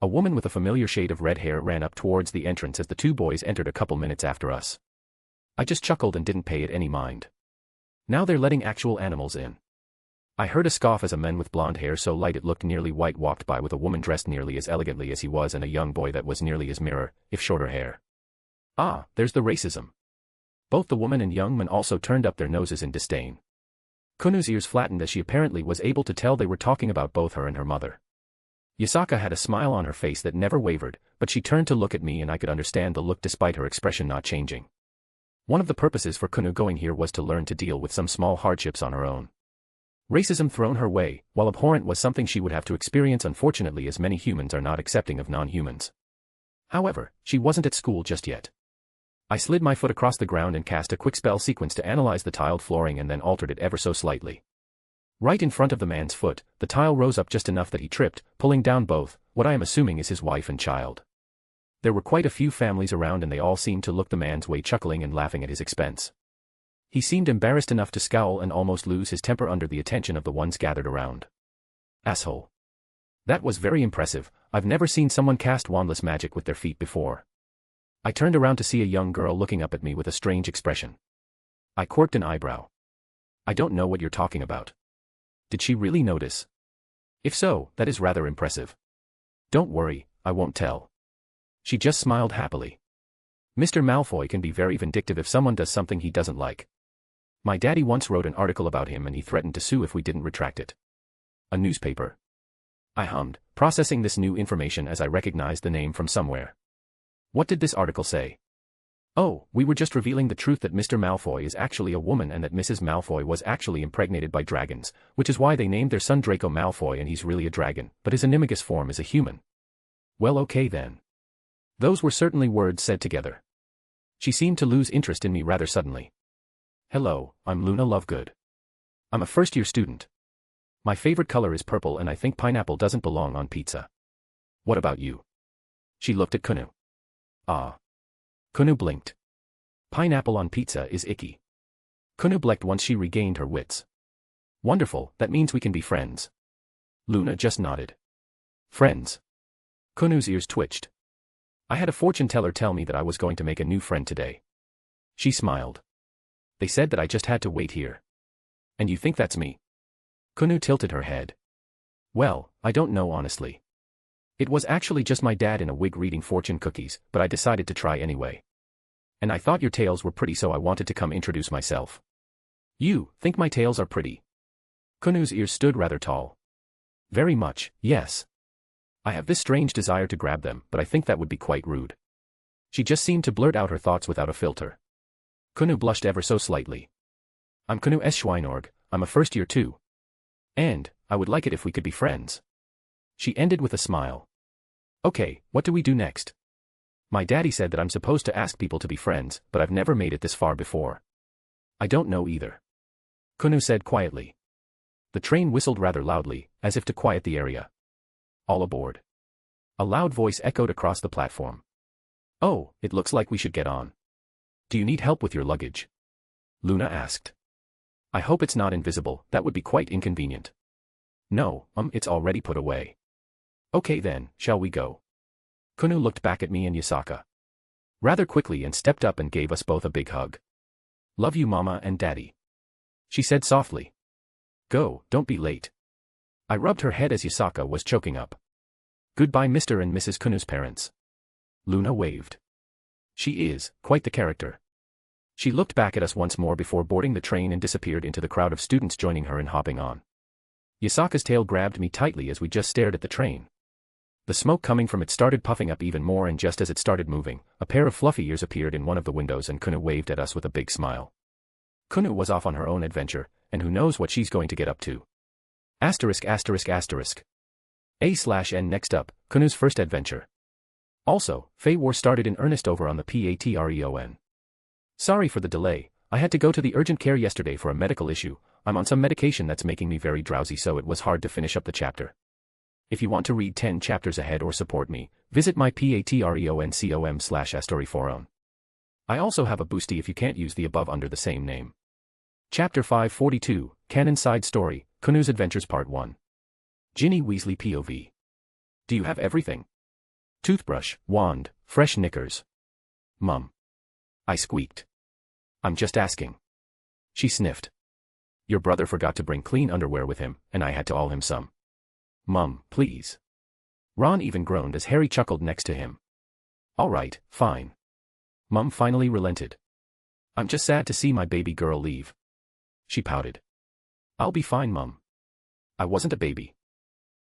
A woman with a familiar shade of red hair ran up towards the entrance as the two boys entered a couple minutes after us. I just chuckled and didn't pay it any mind. Now they're letting actual animals in. I heard a scoff as a man with blonde hair so light it looked nearly white walked by with a woman dressed nearly as elegantly as he was and a young boy that was nearly his mirror, if shorter hair. Ah, there's the racism. Both the woman and young man also turned up their noses in disdain. Kunu's ears flattened as she apparently was able to tell they were talking about both her and her mother. Yasaka had a smile on her face that never wavered, but she turned to look at me and I could understand the look despite her expression not changing. One of the purposes for Kunu going here was to learn to deal with some small hardships on her own. Racism thrown her way, while abhorrent, was something she would have to experience, unfortunately, as many humans are not accepting of non-humans. However, she wasn't at school just yet. I slid my foot across the ground and cast a quick spell sequence to analyze the tiled flooring and then altered it ever so slightly. Right in front of the man's foot, the tile rose up just enough that he tripped, pulling down both, what I am assuming is his wife and child. There were quite a few families around and they all seemed to look the man's way, chuckling and laughing at his expense. He seemed embarrassed enough to scowl and almost lose his temper under the attention of the ones gathered around. Asshole. That was very impressive. I've never seen someone cast wandless magic with their feet before. I turned around to see a young girl looking up at me with a strange expression. I quirked an eyebrow. I don't know what you're talking about. Did she really notice? If so, that is rather impressive. Don't worry, I won't tell. She just smiled happily. Mr. Malfoy can be very vindictive if someone does something he doesn't like. My daddy once wrote an article about him and he threatened to sue if we didn't retract it. A newspaper. I hummed, processing this new information as I recognized the name from somewhere. What did this article say? Oh, we were just revealing the truth that Mr. Malfoy is actually a woman and that Mrs. Malfoy was actually impregnated by dragons, which is why they named their son Draco Malfoy and he's really a dragon, but his animagus form is a human. Well, okay then. Those were certainly words said together. She seemed to lose interest in me rather suddenly. Hello, I'm Luna Lovegood. I'm a first-year student. My favorite color is purple and I think pineapple doesn't belong on pizza. What about you? She looked at Kunu. Ah. Kunu blinked. Pineapple on pizza is icky. Kunu blinked once she regained her wits. Wonderful, that means we can be friends. Luna just nodded. Friends. Kunu's ears twitched. I had a fortune teller tell me that I was going to make a new friend today. She smiled. They said that I just had to wait here. And you think that's me? Kunu tilted her head. Well, I don't know honestly. It was actually just my dad in a wig reading fortune cookies, but I decided to try anyway. And I thought your tails were pretty, so I wanted to come introduce myself. You think my tails are pretty? Kunu's ears stood rather tall. Very much, yes. I have this strange desire to grab them, but I think that would be quite rude. She just seemed to blurt out her thoughts without a filter. Kunu blushed ever so slightly. I'm Kunu S. Schweinorg, I'm a first year too. And, I would like it if we could be friends. She ended with a smile. Okay, what do we do next? My daddy said that I'm supposed to ask people to be friends, but I've never made it this far before. I don't know either. Kunu said quietly. The train whistled rather loudly, as if to quiet the area. All aboard. A loud voice echoed across the platform. Oh, it looks like we should get on. Do you need help with your luggage? Luna asked. I hope it's not invisible, that would be quite inconvenient. No, it's already put away. Okay then, shall we go? Kunu looked back at me and Yasaka rather quickly and stepped up and gave us both a big hug. Love you Mama and Daddy, she said softly. Go, don't be late. I rubbed her head as Yasaka was choking up. Goodbye Mr. and Mrs. Kunu's parents. Luna waved. She is quite the character. She looked back at us once more before boarding the train and disappeared into the crowd of students joining her and hopping on. Yasaka's tail grabbed me tightly as we just stared at the train. The smoke coming from it started puffing up even more, and just as it started moving, a pair of fluffy ears appeared in one of the windows and Kunu waved at us with a big smile. Kunu was off on her own adventure, and who knows what she's going to get up to. Asterisk asterisk asterisk. A/N next up, Kunu's first adventure. Also, Fey War started in earnest over on the Patreon. Sorry for the delay, I had to go to the urgent care yesterday for a medical issue. I'm on some medication that's making me very drowsy, so it was hard to finish up the chapter. If you want to read 10 chapters ahead or support me, visit my patreon.com/astoryforon. I also have a boosty if you can't use the above under the same name. Chapter 542, Canon Side Story, Kunu's Adventures Part 1. Ginny Weasley POV. Do you have everything? Toothbrush, wand, fresh knickers. Mum. I squeaked. I'm just asking. She sniffed. Your brother forgot to bring clean underwear with him, and I had to haul him some. Mum, please. Ron even groaned as Harry chuckled next to him. All right, fine. Mum finally relented. I'm just sad to see my baby girl leave. She pouted. I'll be fine, Mum. I wasn't a baby.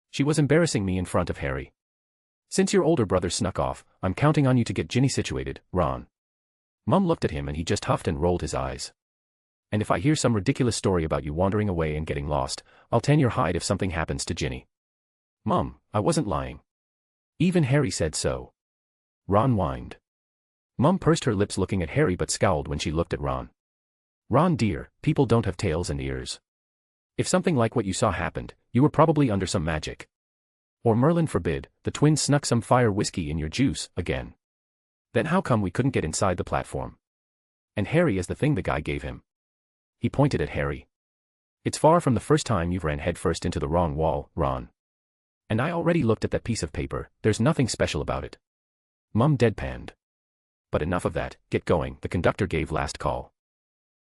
She was embarrassing me in front of Harry. Since your older brother snuck off, I'm counting on you to get Ginny situated, Ron. Mum looked at him and he just huffed and rolled his eyes. And if I hear some ridiculous story about you wandering away and getting lost, I'll tan your hide if something happens to Ginny. Mum, I wasn't lying. Even Harry said so. Ron whined. Mum pursed her lips looking at Harry but scowled when she looked at Ron. Ron dear, people don't have tails and ears. If something like what you saw happened, you were probably under some magic. Or Merlin forbid, the twins snuck some fire whiskey in your juice, again. Then how come we couldn't get inside the platform? And Harry is the thing the guy gave him. He pointed at Harry. It's far from the first time you've ran headfirst into the wrong wall, Ron. And I already looked at that piece of paper, there's nothing special about it. Mum deadpanned. But enough of that, get going, the conductor gave last call.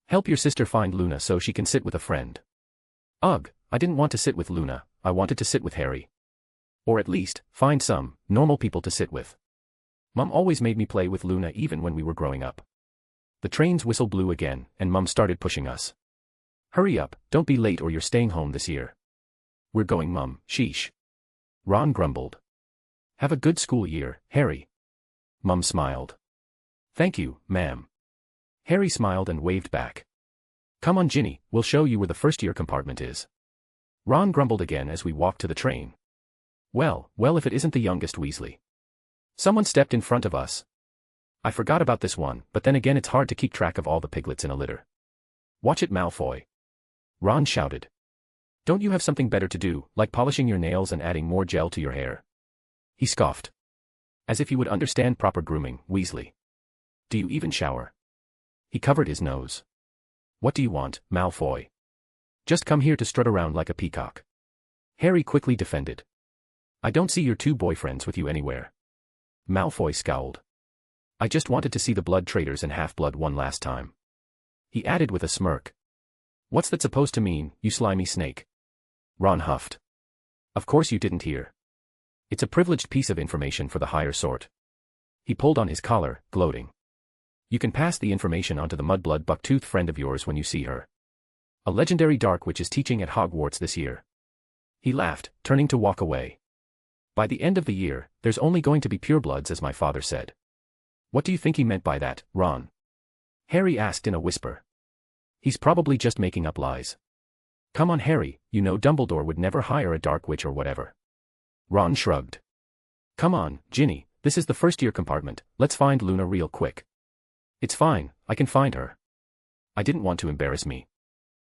Help your sister find Luna so she can sit with a friend. Ugh, I didn't want to sit with Luna, I wanted to sit with Harry. Or at least, find some normal people to sit with. Mum always made me play with Luna even when we were growing up. The train's whistle blew again, and Mum started pushing us. Hurry up, don't be late or you're staying home this year. We're going, Mum, sheesh. Ron grumbled. Have a good school year, Harry. Mum smiled. Thank you, ma'am. Harry smiled and waved back. Come on Ginny, we'll show you where the first-year compartment is. Ron grumbled again as we walked to the train. Well, if it isn't the youngest Weasley. Someone stepped in front of us. I forgot about this one, but then again it's hard to keep track of all the piglets in a litter. Watch it, Malfoy. Ron shouted. Don't you have something better to do, like polishing your nails and adding more gel to your hair? He scoffed. As if you would understand proper grooming, Weasley. Do you even shower? He covered his nose. What do you want, Malfoy? Just come here to strut around like a peacock. Harry quickly defended. I don't see your two boyfriends with you anywhere. Malfoy scowled. I just wanted to see the blood traitors and half-blood one last time. He added with a smirk. What's that supposed to mean, you slimy snake? Ron huffed. Of course you didn't hear. It's a privileged piece of information for the higher sort. He pulled on his collar, gloating. You can pass the information on to the mudblood bucktooth friend of yours when you see her. A legendary dark witch is teaching at Hogwarts this year. He laughed, turning to walk away. By the end of the year, there's only going to be purebloods as my father said. What do you think he meant by that, Ron? Harry asked in a whisper. He's probably just making up lies. Come on Harry, you know Dumbledore would never hire a dark witch or whatever. Ron shrugged. Come on, Ginny, this is the first-year compartment, let's find Luna real quick. It's fine, I can find her. I didn't want to embarrass me.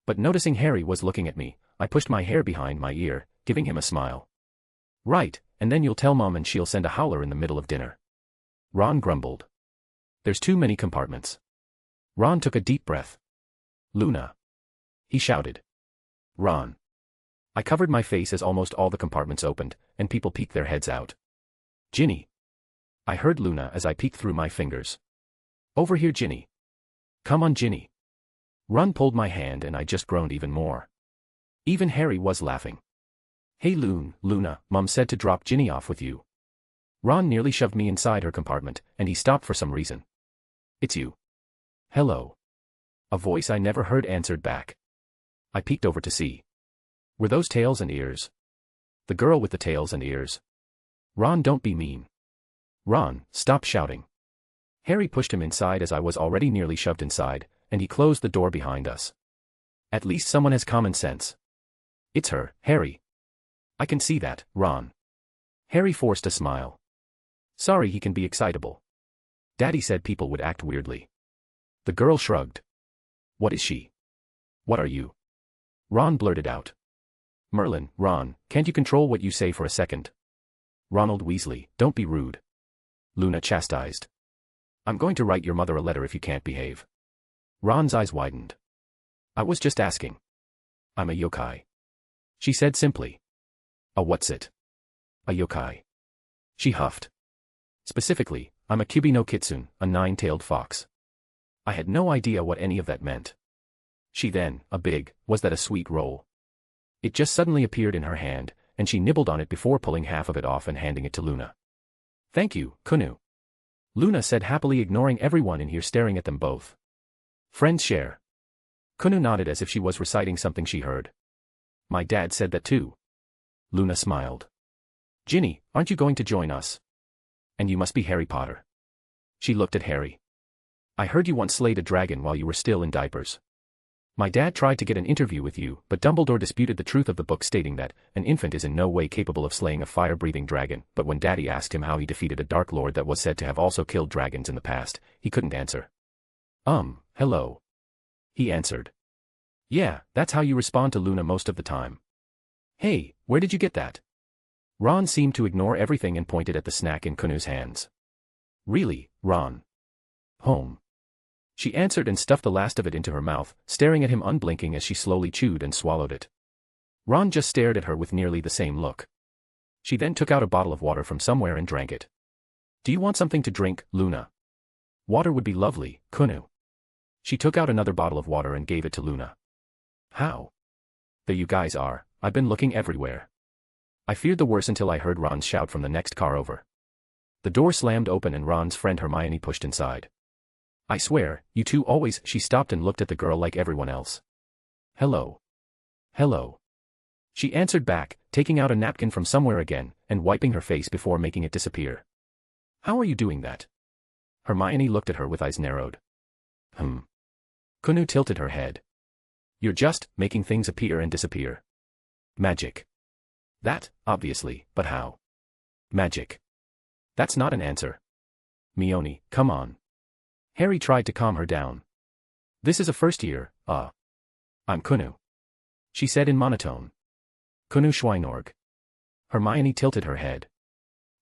But noticing Harry was looking at me, I pushed my hair behind my ear, giving him a smile. Right, and then you'll tell Mom and she'll send a howler in the middle of dinner. Ron grumbled. There's too many compartments. Ron took a deep breath. Luna. He shouted. Ron. I covered my face as almost all the compartments opened, and people peeked their heads out. Ginny. I heard Luna as I peeked through my fingers. Over here, Ginny. Come on, Ginny. Ron pulled my hand and I just groaned even more. Even Harry was laughing. Hey Luna, Mom said to drop Ginny off with you. Ron nearly shoved me inside her compartment, and he stopped for some reason. It's you. Hello. A voice I never heard answered back. I peeked over to see. Were those tails and ears? The girl with the tails and ears. Ron, don't be mean. Ron, stop shouting. Harry pushed him inside as I was already nearly shoved inside, and he closed the door behind us. At least someone has common sense. It's her, Harry. I can see that, Ron. Harry forced a smile. Sorry, he can be excitable. Daddy said people would act weirdly. The girl shrugged. What is she? What are you? Ron blurted out. Merlin, Ron, can't you control what you say for a second? Ronald Weasley, don't be rude. Luna chastised. I'm going to write your mother a letter if you can't behave. Ron's eyes widened. I was just asking. I'm a yokai. She said simply. A what's it? A yokai. She huffed. Specifically, I'm a Kyubi no Kitsune, a nine-tailed fox. I had no idea what any of that meant. She then, was that a sweet roll? It just suddenly appeared in her hand, and she nibbled on it before pulling half of it off and handing it to Luna. Thank you, Kunu. Luna said happily, ignoring everyone in here staring at them both. Friends share. Kunu nodded as if she was reciting something she heard. My dad said that too. Luna smiled. Ginny, aren't you going to join us? And you must be Harry Potter. She looked at Harry. I heard you once slayed a dragon while you were still in diapers. My dad tried to get an interview with you, but Dumbledore disputed the truth of the book, stating that an infant is in no way capable of slaying a fire-breathing dragon, but when Daddy asked him how he defeated a Dark Lord that was said to have also killed dragons in the past, he couldn't answer. Hello. He answered. Yeah, that's how you respond to Luna most of the time. Hey, where did you get that? Ron seemed to ignore everything and pointed at the snack in Kunu's hands. Really, Ron? Home. She answered and stuffed the last of it into her mouth, staring at him unblinking as she slowly chewed and swallowed it. Ron just stared at her with nearly the same look. She then took out a bottle of water from somewhere and drank it. Do you want something to drink, Luna? Water would be lovely, Kunu. She took out another bottle of water and gave it to Luna. How? There you guys are, I've been looking everywhere. I feared the worst until I heard Ron's shout from the next car over. The door slammed open and Ron's friend Hermione pushed inside. I swear, you two always. She stopped and looked at the girl like everyone else. Hello. Hello. She answered back, taking out a napkin from somewhere again, and wiping her face before making it disappear. How are you doing that? Hermione looked at her with eyes narrowed. Kunu tilted her head. You're just making things appear and disappear. Magic. That, obviously, but how? Magic. That's not an answer. Mione, come on. Harry tried to calm her down. This is a first year, I'm Kunu. She said in monotone. Kunu Schweinorg. Hermione tilted her head.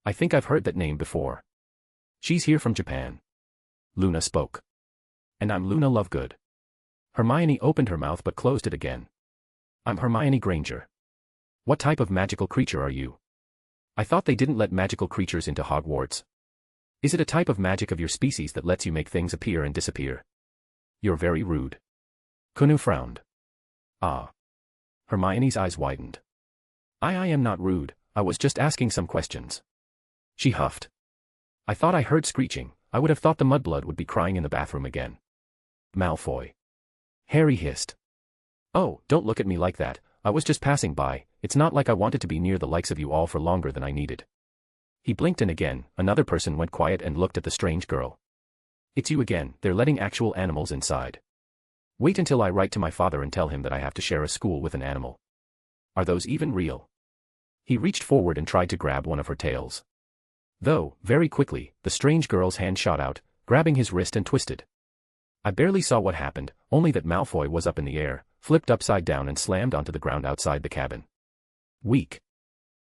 I think I've heard that name before. She's here from Japan. Luna spoke. And I'm Luna Lovegood. Hermione opened her mouth but closed it again. I'm Hermione Granger. What type of magical creature are you? I thought they didn't let magical creatures into Hogwarts. Is it a type of magic of your species that lets you make things appear and disappear? You're very rude. Kunu frowned. Ah. Hermione's eyes widened. I am not rude, I was just asking some questions. She huffed. I thought I heard screeching, I would have thought the mudblood would be crying in the bathroom again. Malfoy. Harry hissed. Oh, don't look at me like that, I was just passing by, it's not like I wanted to be near the likes of you all for longer than I needed. He blinked and again, another person went quiet and looked at the strange girl. It's you again, they're letting actual animals inside. Wait until I write to my father and tell him that I have to share a school with an animal. Are those even real? He reached forward and tried to grab one of her tails. Though, very quickly, the strange girl's hand shot out, grabbing his wrist and twisted. I barely saw what happened, only that Malfoy was up in the air, flipped upside down and slammed onto the ground outside the cabin. Weak,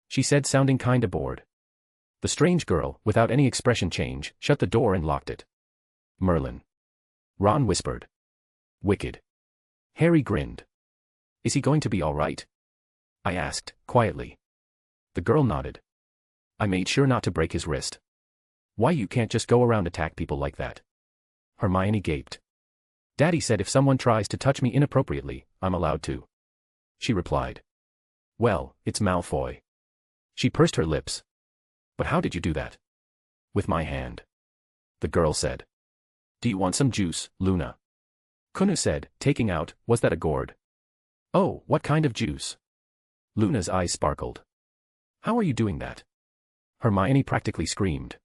she said, sounding kinda bored. The strange girl, without any expression change, shut the door and locked it. Merlin, Ron whispered. Wicked. Harry grinned. Is he going to be all right? I asked, quietly. The girl nodded. I made sure not to break his wrist. Why, you can't just go around attack people like that. Hermione gaped. Daddy said if someone tries to touch me inappropriately, I'm allowed to. She replied. Well, it's Malfoy. She pursed her lips. But how did you do that? With my hand. The girl said. Do you want some juice, Luna? Kunu said, taking out, was that a gourd? Oh, what kind of juice? Luna's eyes sparkled. How are you doing that? Hermione practically screamed.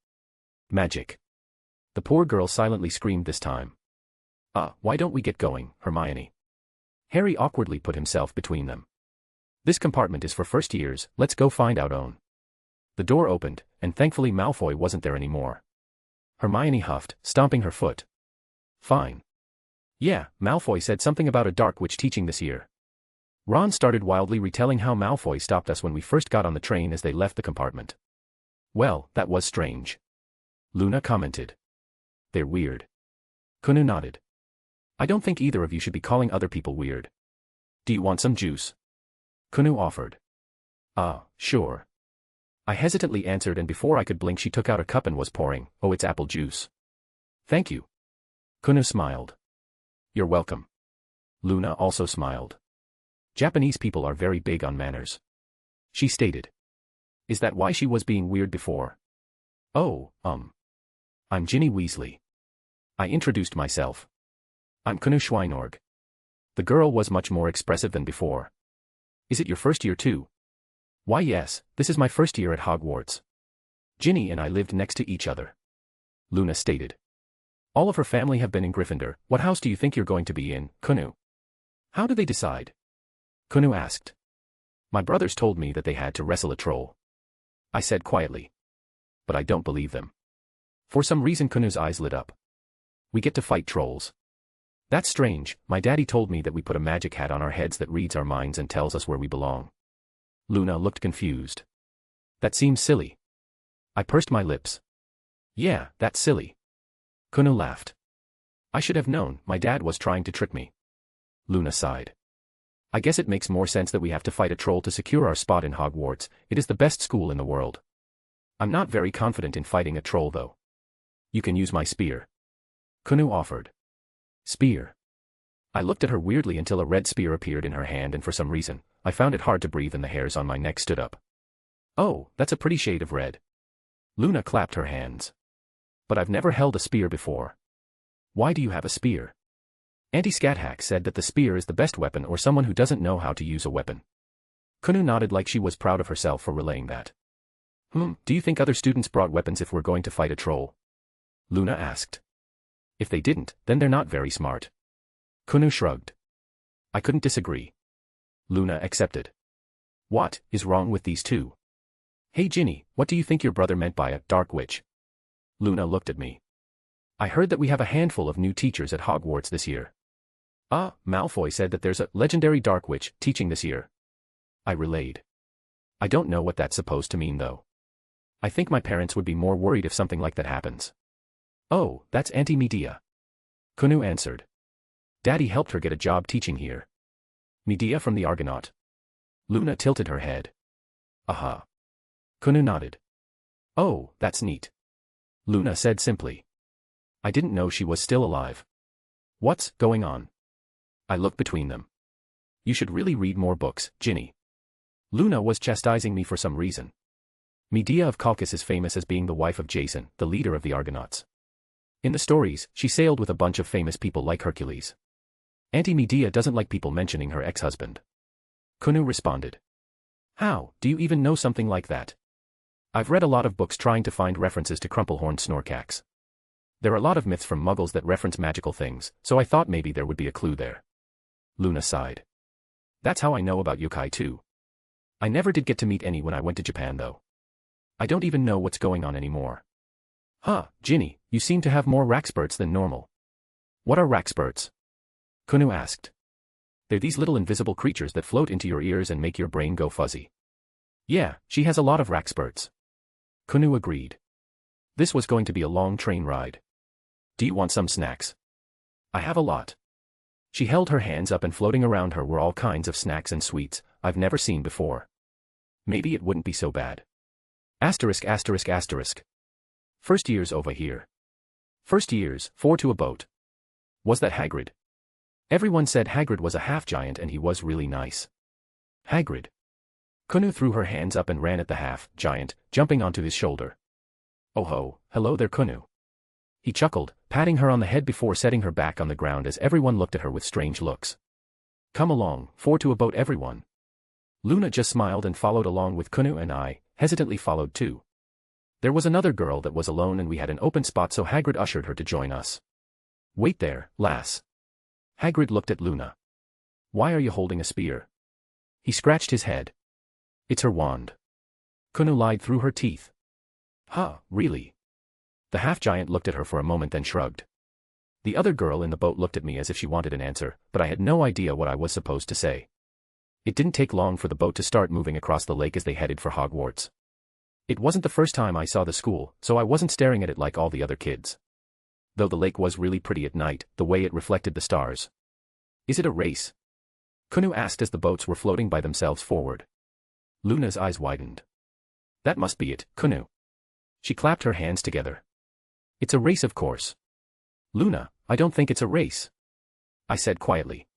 Magic. The poor girl silently screamed this time. Why don't we get going, Hermione? Harry awkwardly put himself between them. This compartment is for first years, let's go find out own. The door opened, and thankfully Malfoy wasn't there anymore. Hermione huffed, stomping her foot. Fine. Yeah, Malfoy said something about a dark witch teaching this year. Ron started wildly retelling how Malfoy stopped us when we first got on the train as they left the compartment. Well, that was strange. Luna commented. They're weird. Kunu nodded. I don't think either of you should be calling other people weird. Do you want some juice? Kunu offered. Sure. I hesitantly answered, and before I could blink she took out a cup and was pouring. Oh, it's apple juice. Thank you. Kunu smiled. You're welcome. Luna also smiled. Japanese people are very big on manners. She stated. Is that why she was being weird before? Oh, I'm Ginny Weasley. I introduced myself. I'm Kunu Schweinorg. The girl was much more expressive than before. Is it your first year too? Why yes, this is my first year at Hogwarts. Ginny and I lived next to each other. Luna stated. All of her family have been in Gryffindor. What house do you think you're going to be in, Kunu? How do they decide? Kunu asked. My brothers told me that they had to wrestle a troll. I said quietly. But I don't believe them. For some reason Kunu's eyes lit up. We get to fight trolls. That's strange, my daddy told me that we put a magic hat on our heads that reads our minds and tells us where we belong. Luna looked confused. That seems silly. I pursed my lips. Yeah, that's silly. Kunu laughed. I should have known, my dad was trying to trick me. Luna sighed. I guess it makes more sense that we have to fight a troll to secure our spot in Hogwarts. It is the best school in the world. I'm not very confident in fighting a troll though. You can use my spear. Kunu offered. Spear. I looked at her weirdly until a red spear appeared in her hand, and for some reason, I found it hard to breathe and the hairs on my neck stood up. Oh, that's a pretty shade of red. Luna clapped her hands. But I've never held a spear before. Why do you have a spear? Auntie Scathack said that the spear is the best weapon or someone who doesn't know how to use a weapon. Kunu nodded like she was proud of herself for relaying that. Do you think other students brought weapons if we're going to fight a troll? Luna asked. If they didn't, then they're not very smart. Kunu shrugged. I couldn't disagree. Luna accepted. What is wrong with these two? Hey Ginny, what do you think your brother meant by a dark witch? Luna looked at me. I heard that we have a handful of new teachers at Hogwarts this year. Malfoy said that there's a legendary dark witch teaching this year. I relayed. I don't know what that's supposed to mean though. I think my parents would be more worried if something like that happens. Oh, that's Auntie Medea. Kunu answered. Daddy helped her get a job teaching here. Medea from the Argonaut. Luna tilted her head. Aha. Kunu nodded. Oh, that's neat. Luna said simply. I didn't know she was still alive. What's going on? I looked between them. You should really read more books, Ginny. Luna was chastising me for some reason. Medea of Colchis is famous as being the wife of Jason, the leader of the Argonauts. In the stories, she sailed with a bunch of famous people like Hercules. Auntie Medea doesn't like people mentioning her ex-husband. Kunu responded. How do you even know something like that? I've read a lot of books trying to find references to crumple-horned snorkax. There are a lot of myths from Muggles that reference magical things, so I thought maybe there would be a clue there. Luna sighed. That's how I know about yokai too. I never did get to meet any when I went to Japan though. I don't even know what's going on anymore. Ginny, you seem to have more rackspurts than normal. What are rackspurts? Kunu asked. They're these little invisible creatures that float into your ears and make your brain go fuzzy. Yeah, she has a lot of rackspurts. Kunu agreed. This was going to be a long train ride. Do you want some snacks? I have a lot. She held her hands up and floating around her were all kinds of snacks and sweets I've never seen before. Maybe it wouldn't be so bad. Asterisk asterisk asterisk. First years over here. First years, 4 to a boat. Was that Hagrid? Everyone said Hagrid was a half-giant and he was really nice. Hagrid. Kunu threw her hands up and ran at the half-giant, jumping onto his shoulder. Oh ho, hello there Kunu. He chuckled, patting her on the head before setting her back on the ground as everyone looked at her with strange looks. Come along, 4 to a boat everyone. Luna just smiled and followed along with Kunu and I, hesitantly followed too. There was another girl that was alone and we had an open spot so Hagrid ushered her to join us. Wait there, lass. Hagrid looked at Luna. Why are you holding a spear? He scratched his head. It's her wand. Kunu lied through her teeth. Huh, really? The half-giant looked at her for a moment then shrugged. The other girl in the boat looked at me as if she wanted an answer, but I had no idea what I was supposed to say. It didn't take long for the boat to start moving across the lake as they headed for Hogwarts. It wasn't the first time I saw the school, so I wasn't staring at it like all the other kids. Though the lake was really pretty at night, the way it reflected the stars. Is it a race? Kunu asked as the boats were floating by themselves forward. Luna's eyes widened. That must be it, Kunu. She clapped her hands together. It's a race of course. Luna, I don't think it's a race. I said quietly.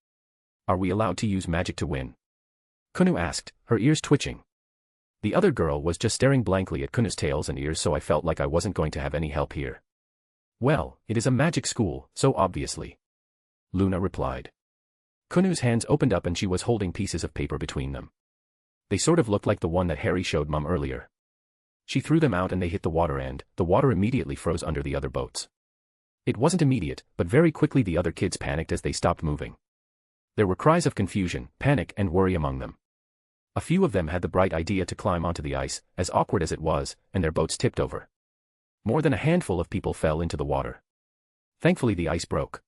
Are we allowed to use magic to win? Kunu asked, her ears twitching. The other girl was just staring blankly at Kunu's tails and ears so I felt like I wasn't going to have any help here. Well, it is a magic school, so obviously. Luna replied. Kunu's hands opened up and she was holding pieces of paper between them. They sort of looked like the one that Harry showed Mum earlier. She threw them out and they hit the water and the water immediately froze under the other boats. It wasn't immediate, but very quickly the other kids panicked as they stopped moving. There were cries of confusion, panic and worry among them. A few of them had the bright idea to climb onto the ice, as awkward as it was, and their boats tipped over. More than a handful of people fell into the water. Thankfully the ice broke.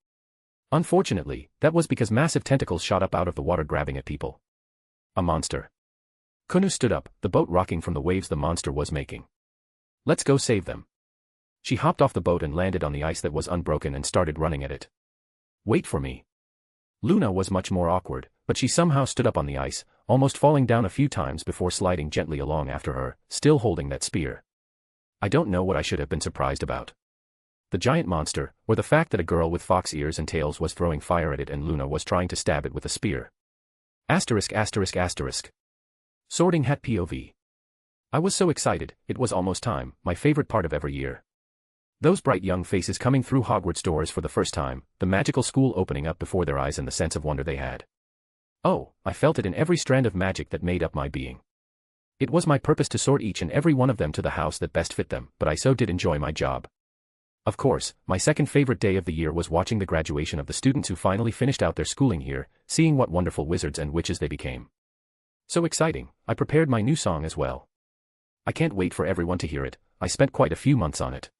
Unfortunately, that was because massive tentacles shot up out of the water grabbing at people. A monster. Kunu stood up, the boat rocking from the waves the monster was making. Let's go save them. She hopped off the boat and landed on the ice that was unbroken and started running at it. Wait for me. Luna was much more awkward, but she somehow stood up on the ice, almost falling down a few times before sliding gently along after her, still holding that spear. I don't know what I should have been surprised about. The giant monster, or the fact that a girl with fox ears and tails was throwing fire at it and Luna was trying to stab it with a spear. Asterisk asterisk asterisk. Sorting Hat POV. I was so excited, it was almost time, my favorite part of every year. Those bright young faces coming through Hogwarts doors for the first time, the magical school opening up before their eyes and the sense of wonder they had. Oh, I felt it in every strand of magic that made up my being. It was my purpose to sort each and every one of them to the house that best fit them, but I so did enjoy my job. Of course, my second favorite day of the year was watching the graduation of the students who finally finished out their schooling here, seeing what wonderful wizards and witches they became. So exciting, I prepared my new song as well. I can't wait for everyone to hear it, I spent quite a few months on it.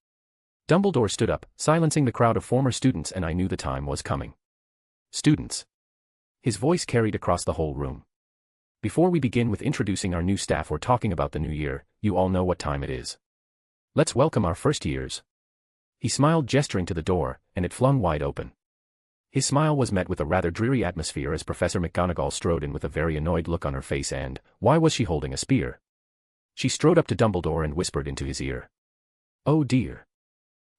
Dumbledore stood up, silencing the crowd of former students and I knew the time was coming. Students. His voice carried across the whole room. Before we begin with introducing our new staff or talking about the new year, you all know what time it is. Let's welcome our first years. He smiled gesturing to the door, and it flung wide open. His smile was met with a rather dreary atmosphere as Professor McGonagall strode in with a very annoyed look on her face and, why was she holding a spear? She strode up to Dumbledore and whispered into his ear. Oh dear.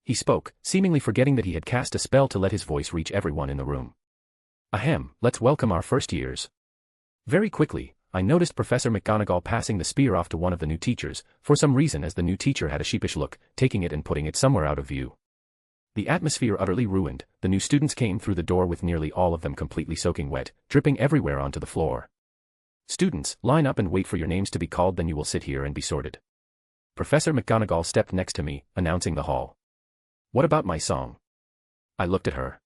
He spoke, seemingly forgetting that he had cast a spell to let his voice reach everyone in the room. Ahem, let's welcome our first years. Very quickly, I noticed Professor McGonagall passing the spear off to one of the new teachers, for some reason as the new teacher had a sheepish look, taking it and putting it somewhere out of view. The atmosphere utterly ruined, the new students came through the door with nearly all of them completely soaking wet, dripping everywhere onto the floor. Students, line up and wait for your names to be called, then you will sit here and be sorted. Professor McGonagall stepped next to me, announcing the hall. What about my song? I looked at her.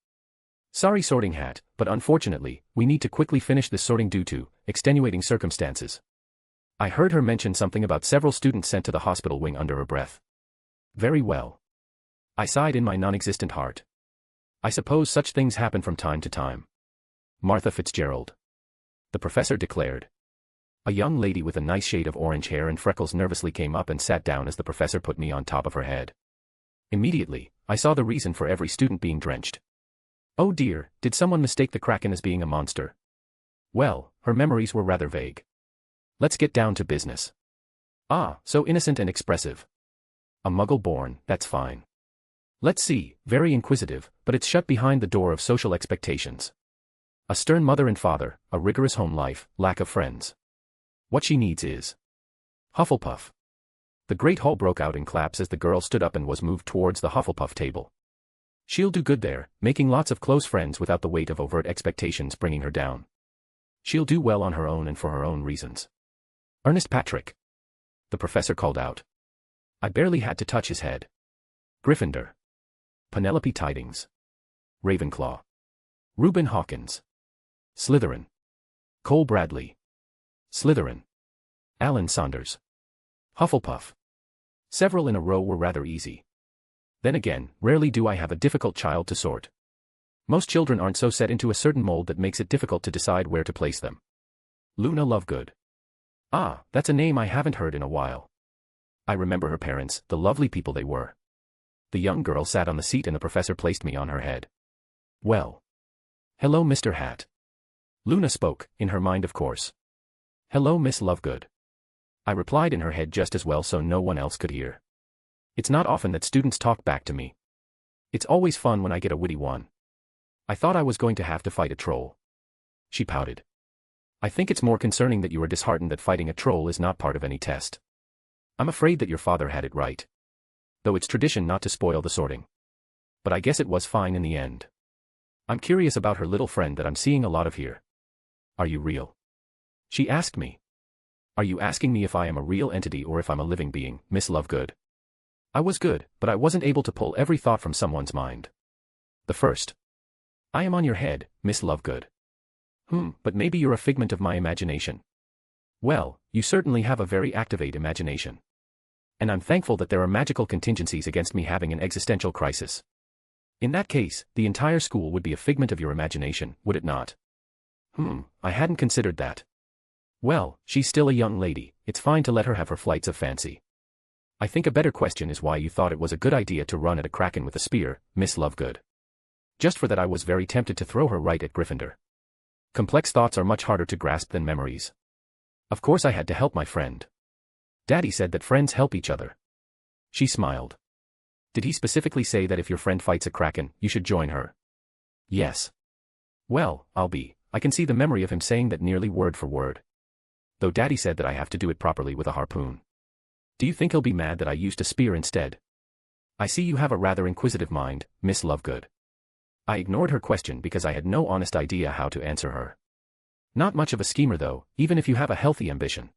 Sorry Sorting Hat, but unfortunately, we need to quickly finish this sorting due to extenuating circumstances. I heard her mention something about several students sent to the hospital wing under her breath. Very well. I sighed in my non-existent heart. I suppose such things happen from time to time. Martha Fitzgerald. The professor declared. A young lady with a nice shade of orange hair and freckles nervously came up and sat down as the professor put me on top of her head. Immediately, I saw the reason for every student being drenched. Oh dear, did someone mistake the Kraken as being a monster? Well, her memories were rather vague. Let's get down to business. Ah, so innocent and expressive. A muggle born, that's fine. Let's see, very inquisitive, but it's shut behind the door of social expectations. A stern mother and father, a rigorous home life, lack of friends. What she needs is Hufflepuff. The Great Hall broke out in claps as the girl stood up and was moved towards the Hufflepuff table. She'll do good there, making lots of close friends without the weight of overt expectations bringing her down. She'll do well on her own and for her own reasons. Ernest Patrick. The professor called out. I barely had to touch his head. Gryffindor. Penelope Tidings. Ravenclaw. Reuben Hawkins. Slytherin. Cole Bradley. Slytherin. Alan Saunders. Hufflepuff. Several in a row were rather easy. Then again, rarely do I have a difficult child to sort. Most children aren't so set into a certain mold that makes it difficult to decide where to place them. Luna Lovegood. Ah, that's a name I haven't heard in a while. I remember her parents, the lovely people they were. The young girl sat on the seat and the professor placed me on her head. Well. Hello, Mr. Hat. Luna spoke, in her mind of course. Hello, Miss Lovegood. I replied in her head just as well so no one else could hear. It's not often that students talk back to me. It's always fun when I get a witty one. I thought I was going to have to fight a troll. She pouted. I think it's more concerning that you are disheartened that fighting a troll is not part of any test. I'm afraid that your father had it right. Though it's tradition not to spoil the sorting. But I guess it was fine in the end. I'm curious about her little friend that I'm seeing a lot of here. Are you real? She asked me. Are you asking me if I am a real entity or if I'm a living being, Miss Lovegood? I was good, but I wasn't able to pull every thought from someone's mind. The first. I am on your head, Miss Lovegood. But maybe you're a figment of my imagination. Well, you certainly have a very activate imagination. And I'm thankful that there are magical contingencies against me having an existential crisis. In that case, the entire school would be a figment of your imagination, would it not? I hadn't considered that. Well, she's still a young lady, it's fine to let her have her flights of fancy. I think a better question is why you thought it was a good idea to run at a Kraken with a spear, Miss Lovegood. Just for that I was very tempted to throw her right at Gryffindor. Complex thoughts are much harder to grasp than memories. Of course I had to help my friend. Daddy said that friends help each other. She smiled. Did he specifically say that if your friend fights a Kraken, you should join her? Yes. Well, I can see the memory of him saying that nearly word for word. Though Daddy said that I have to do it properly with a harpoon. Do you think he'll be mad that I used a spear instead? I see you have a rather inquisitive mind, Miss Lovegood. I ignored her question because I had no honest idea how to answer her. Not much of a schemer though, even if you have a healthy ambition.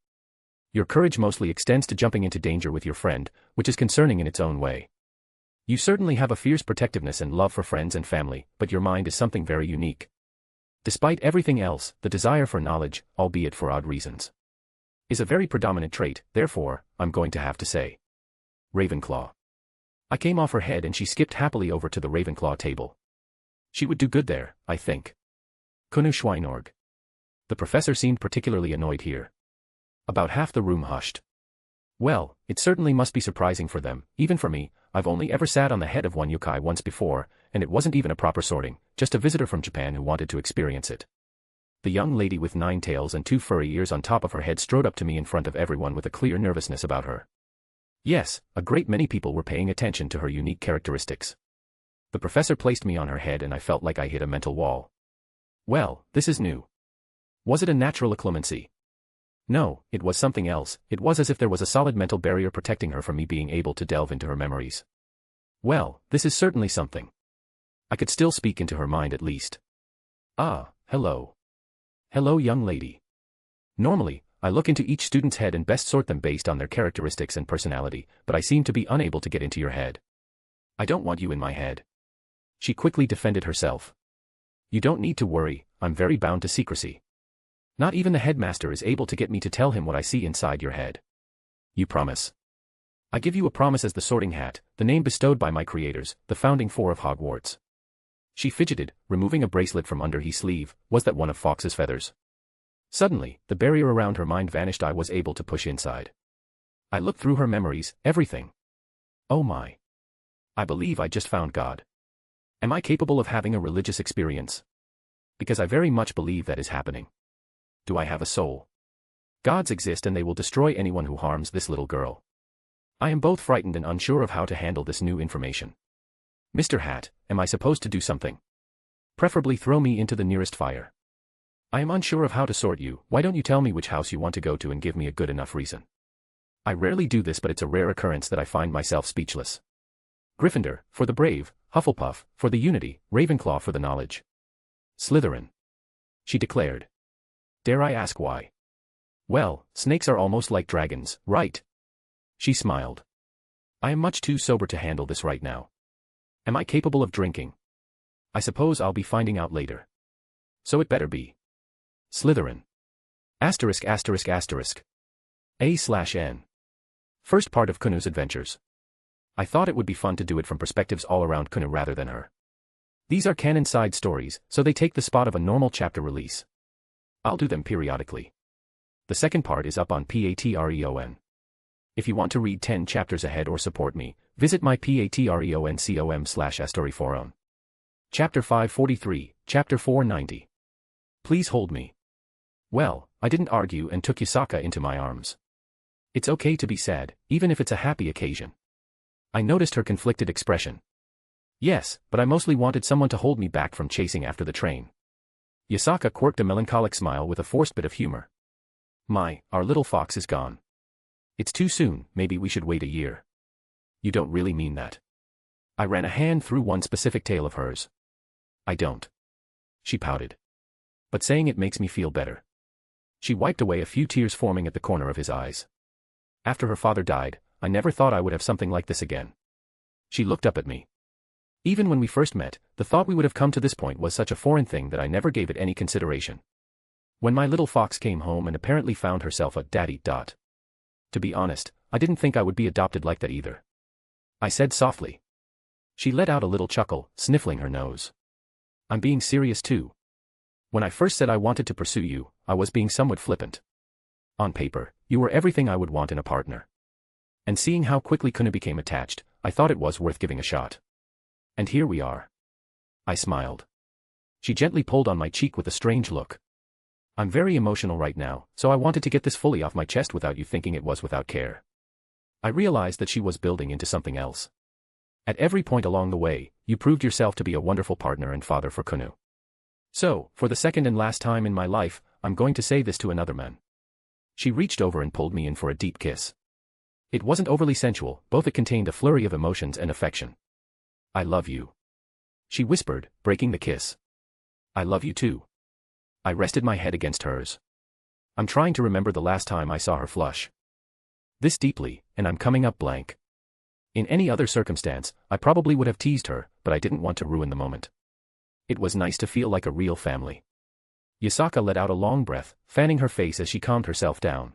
Your courage mostly extends to jumping into danger with your friend, which is concerning in its own way. You certainly have a fierce protectiveness and love for friends and family, but your mind is something very unique. Despite everything else, the desire for knowledge, albeit for odd reasons, is a very predominant trait, therefore, I'm going to have to say. Ravenclaw. I came off her head and she skipped happily over to the Ravenclaw table. She would do good there, I think. Kunu Schweinorg. The professor seemed particularly annoyed here. About half the room hushed. Well, it certainly must be surprising for them, even for me. I've only ever sat on the head of one yokai once before, and it wasn't even a proper sorting, just a visitor from Japan who wanted to experience it. The young lady with 9 tails and 2 furry ears on top of her head strode up to me in front of everyone with a clear nervousness about her. Yes, a great many people were paying attention to her unique characteristics. The professor placed me on her head and I felt like I hit a mental wall. Well, this is new. Was it a natural occlumency? No, it was something else. It was as if there was a solid mental barrier protecting her from me being able to delve into her memories. Well, this is certainly something. I could still speak into her mind at least. Ah, hello. Hello, young lady. Normally, I look into each student's head and best sort them based on their characteristics and personality, but I seem to be unable to get into your head. I don't want you in my head. She quickly defended herself. You don't need to worry, I'm very bound to secrecy. Not even the headmaster is able to get me to tell him what I see inside your head. You promise? I give you a promise as the Sorting Hat, the name bestowed by my creators, the founding 4 of Hogwarts. She fidgeted, removing a bracelet from under his sleeve. Was that one of Fox's feathers? Suddenly, the barrier around her mind vanished. I was able to push inside. I looked through her memories, everything. Oh my. I believe I just found God. Am I capable of having a religious experience? Because I very much believe that is happening. Do I have a soul? Gods exist and they will destroy anyone who harms this little girl. I am both frightened and unsure of how to handle this new information. Mr. Hat, am I supposed to do something? Preferably throw me into the nearest fire. I am unsure of how to sort you. Why don't you tell me which house you want to go to and give me a good enough reason? I rarely do this, but it's a rare occurrence that I find myself speechless. Gryffindor, for the brave; Hufflepuff, for the unity; Ravenclaw for the knowledge. Slytherin, she declared. Dare I ask why? Well, snakes are almost like dragons, right? She smiled. I am much too sober to handle this right now. Am I capable of drinking? I suppose I'll be finding out later. So it better be. Slytherin. Asterisk asterisk asterisk. A/N. First part of Kunu's adventures. I thought it would be fun to do it from perspectives all around Kunu rather than her. These are canon side stories, so they take the spot of a normal chapter release. I'll do them periodically. The second part is up on Patreon. If you want to read 10 chapters ahead or support me, visit my patreon.com/astoryforum. Chapter 543, Chapter 490. Please hold me. Well, I didn't argue and took Yasaka into my arms. It's okay to be sad, even if it's a happy occasion. I noticed her conflicted expression. Yes, but I mostly wanted someone to hold me back from chasing after the train. Yasaka quirked a melancholic smile with a forced bit of humor. Our little fox is gone. It's too soon, maybe we should wait a year. You don't really mean that. I ran a hand through one specific tale of hers. I don't. She pouted. But saying it makes me feel better. She wiped away a few tears forming at the corner of his eyes. After her father died, I never thought I would have something like this again. She looked up at me. Even when we first met, the thought we would have come to this point was such a foreign thing that I never gave it any consideration. When my little fox came home and apparently found herself a daddy. To be honest, I didn't think I would be adopted like that either. I said softly. She let out a little chuckle, sniffling her nose. I'm being serious too. When I first said I wanted to pursue you, I was being somewhat flippant. On paper, you were everything I would want in a partner. And seeing how quickly Kunu became attached, I thought it was worth giving a shot. And here we are. I smiled. She gently pulled on my cheek with a strange look. I'm very emotional right now, so I wanted to get this fully off my chest without you thinking it was without care. I realized that she was building into something else. At every point along the way, you proved yourself to be a wonderful partner and father for Kunu. So, for the second and last time in my life, I'm going to say this to another man. She reached over and pulled me in for a deep kiss. It wasn't overly sensual, both it contained a flurry of emotions and affection. I love you. She whispered, breaking the kiss. I love you too. I rested my head against hers. I'm trying to remember the last time I saw her flush. This deeply, and I'm coming up blank. In any other circumstance, I probably would have teased her, but I didn't want to ruin the moment. It was nice to feel like a real family. Yasaka let out a long breath, fanning her face as she calmed herself down.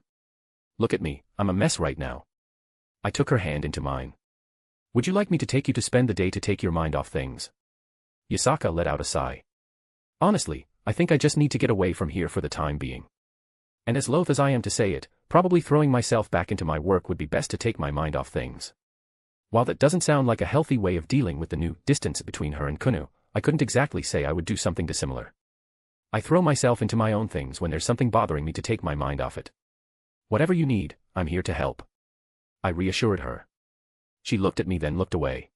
Look at me, I'm a mess right now. I took her hand into mine. Would you like me to take you to spend the day to take your mind off things? Yasaka let out a sigh. Honestly, I think I just need to get away from here for the time being. And as loath as I am to say it, probably throwing myself back into my work would be best to take my mind off things. While that doesn't sound like a healthy way of dealing with the new distance between her and Kunu, I couldn't exactly say I would do something dissimilar. I throw myself into my own things when there's something bothering me to take my mind off it. Whatever you need, I'm here to help. I reassured her. She looked at me then looked away.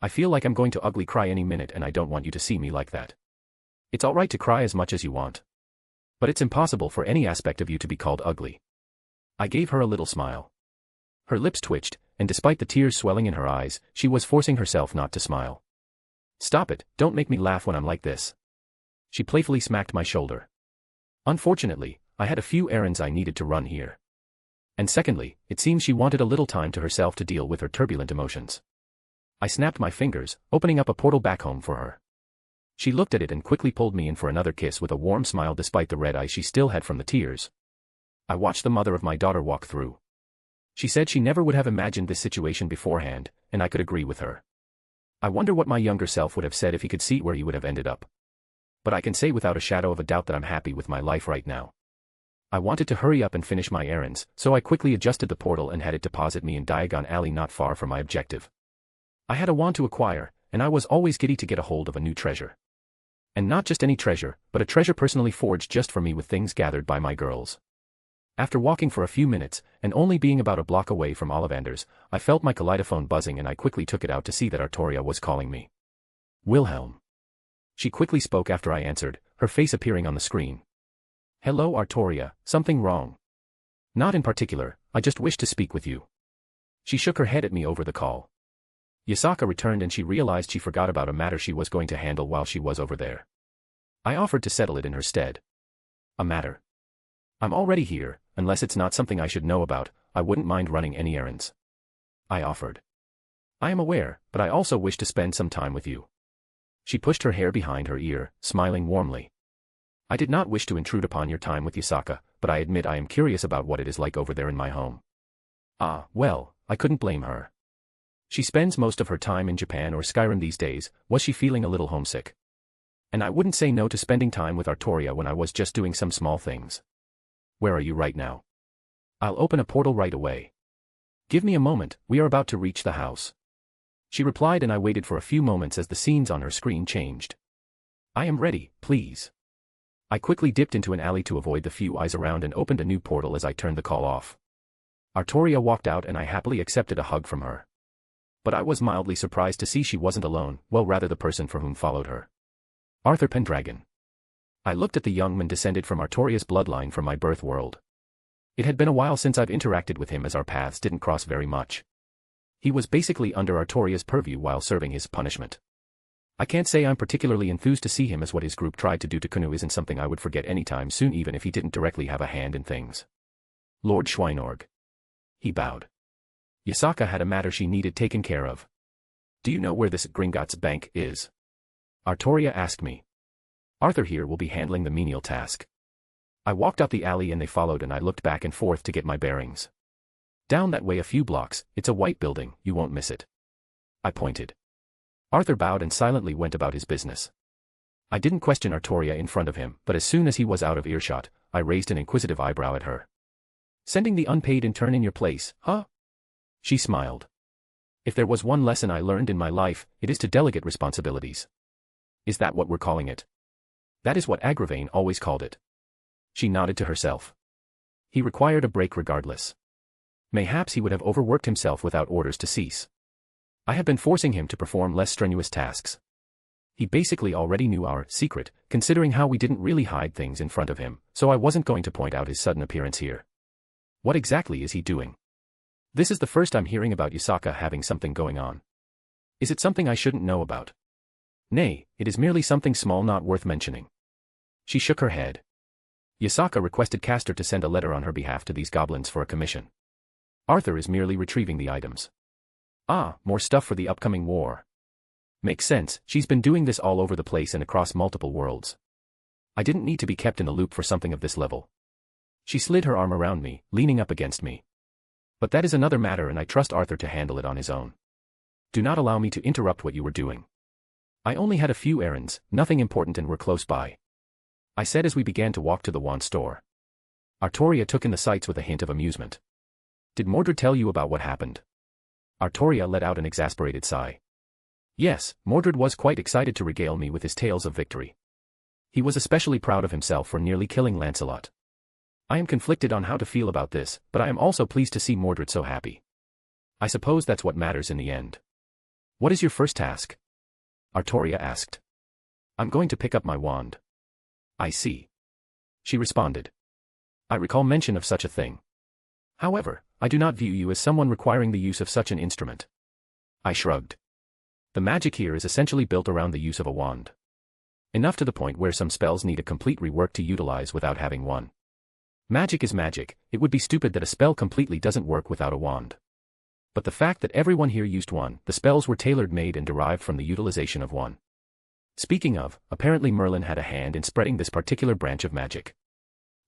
I feel like I'm going to ugly cry any minute and I don't want you to see me like that. It's alright to cry as much as you want. But it's impossible for any aspect of you to be called ugly. I gave her a little smile. Her lips twitched, and despite the tears swelling in her eyes, she was forcing herself not to smile. Stop it, don't make me laugh when I'm like this. She playfully smacked my shoulder. Unfortunately, I had a few errands I needed to run here. And secondly, it seems she wanted a little time to herself to deal with her turbulent emotions. I snapped my fingers, opening up a portal back home for her. She looked at it and quickly pulled me in for another kiss with a warm smile despite the red eyes she still had from the tears. I watched the mother of my daughter walk through. She said she never would have imagined this situation beforehand, and I could agree with her. I wonder what my younger self would have said if he could see where he would have ended up. But I can say without a shadow of a doubt that I'm happy with my life right now. I wanted to hurry up and finish my errands, so I quickly adjusted the portal and had it deposit me in Diagon Alley not far from my objective. I had a wand to acquire, and I was always giddy to get a hold of a new treasure. And not just any treasure, but a treasure personally forged just for me with things gathered by my girls. After walking for a few minutes, and only being about a block away from Ollivander's, I felt my kaleidophone buzzing and I quickly took it out to see that Artoria was calling me. Wilhelm. She quickly spoke after I answered, her face appearing on the screen. Hello Artoria, something wrong? Not in particular, I just wish to speak with you. She shook her head at me over the call. Yasaka returned and she realized she forgot about a matter she was going to handle while she was over there. I offered to settle it in her stead. A matter? I'm already here, unless it's not something I should know about, I wouldn't mind running any errands. I offered. I am aware, but I also wish to spend some time with you. She pushed her hair behind her ear, smiling warmly. I did not wish to intrude upon your time with Yasaka, but I admit I am curious about what it is like over there in my home. Ah, well, I couldn't blame her. She spends most of her time in Japan or Skyrim these days. Was she feeling a little homesick? And I wouldn't say no to spending time with Artoria when I was just doing some small things. Where are you right now? I'll open a portal right away. Give me a moment, we are about to reach the house. She replied and I waited for a few moments as the scenes on her screen changed. I am ready, please. I quickly dipped into an alley to avoid the few eyes around and opened a new portal as I turned the call off. Artoria walked out and I happily accepted a hug from her. But I was mildly surprised to see she wasn't alone, well rather the person for whom followed her. Arthur Pendragon. I looked at the young man descended from Artoria's bloodline from my birth world. It had been a while since I've interacted with him as our paths didn't cross very much. He was basically under Artoria's purview while serving his punishment. I can't say I'm particularly enthused to see him as what his group tried to do to Kanu isn't something I would forget anytime soon even if he didn't directly have a hand in things. Lord Schweinorg. He bowed. Yasaka had a matter she needed taken care of. Do you know where this Gringotts bank is? Artoria asked me. Arthur here will be handling the menial task. I walked up the alley and they followed and I looked back and forth to get my bearings. Down that way a few blocks, it's a white building, you won't miss it. I pointed. Arthur bowed and silently went about his business. I didn't question Artoria in front of him, but as soon as he was out of earshot, I raised an inquisitive eyebrow at her. Sending the unpaid intern in your place, huh? She smiled. If there was one lesson I learned in my life, it is to delegate responsibilities. Is that what we're calling it? That is what Agravain always called it. She nodded to herself. He required a break regardless. Mayhaps he would have overworked himself without orders to cease. I have been forcing him to perform less strenuous tasks. He basically already knew our secret, considering how we didn't really hide things in front of him, so I wasn't going to point out his sudden appearance here. What exactly is he doing? This is the first I'm hearing about Yasaka having something going on. Is it something I shouldn't know about? Nay, it is merely something small not worth mentioning. She shook her head. Yasaka requested Castor to send a letter on her behalf to these goblins for a commission. Arthur is merely retrieving the items. Ah, more stuff for the upcoming war. Makes sense, she's been doing this all over the place and across multiple worlds. I didn't need to be kept in the loop for something of this level. She slid her arm around me, leaning up against me. But that is another matter and I trust Arthur to handle it on his own. Do not allow me to interrupt what you were doing. I only had a few errands, nothing important and we're close by. I said as we began to walk to the wand store. Artoria took in the sights with a hint of amusement. Did Mordred tell you about what happened? Artoria let out an exasperated sigh. Yes, Mordred was quite excited to regale me with his tales of victory. He was especially proud of himself for nearly killing Lancelot. I am conflicted on how to feel about this, but I am also pleased to see Mordred so happy. I suppose that's what matters in the end. What is your first task? Artoria asked. I'm going to pick up my wand. I see. She responded. I recall mention of such a thing. However, I do not view you as someone requiring the use of such an instrument. I shrugged. The magic here is essentially built around the use of a wand. Enough to the point where some spells need a complete rework to utilize without having one. Magic is magic, it would be stupid that a spell completely doesn't work without a wand. But the fact that everyone here used one, the spells were tailor-made and derived from the utilization of one. Speaking of, apparently Merlin had a hand in spreading this particular branch of magic.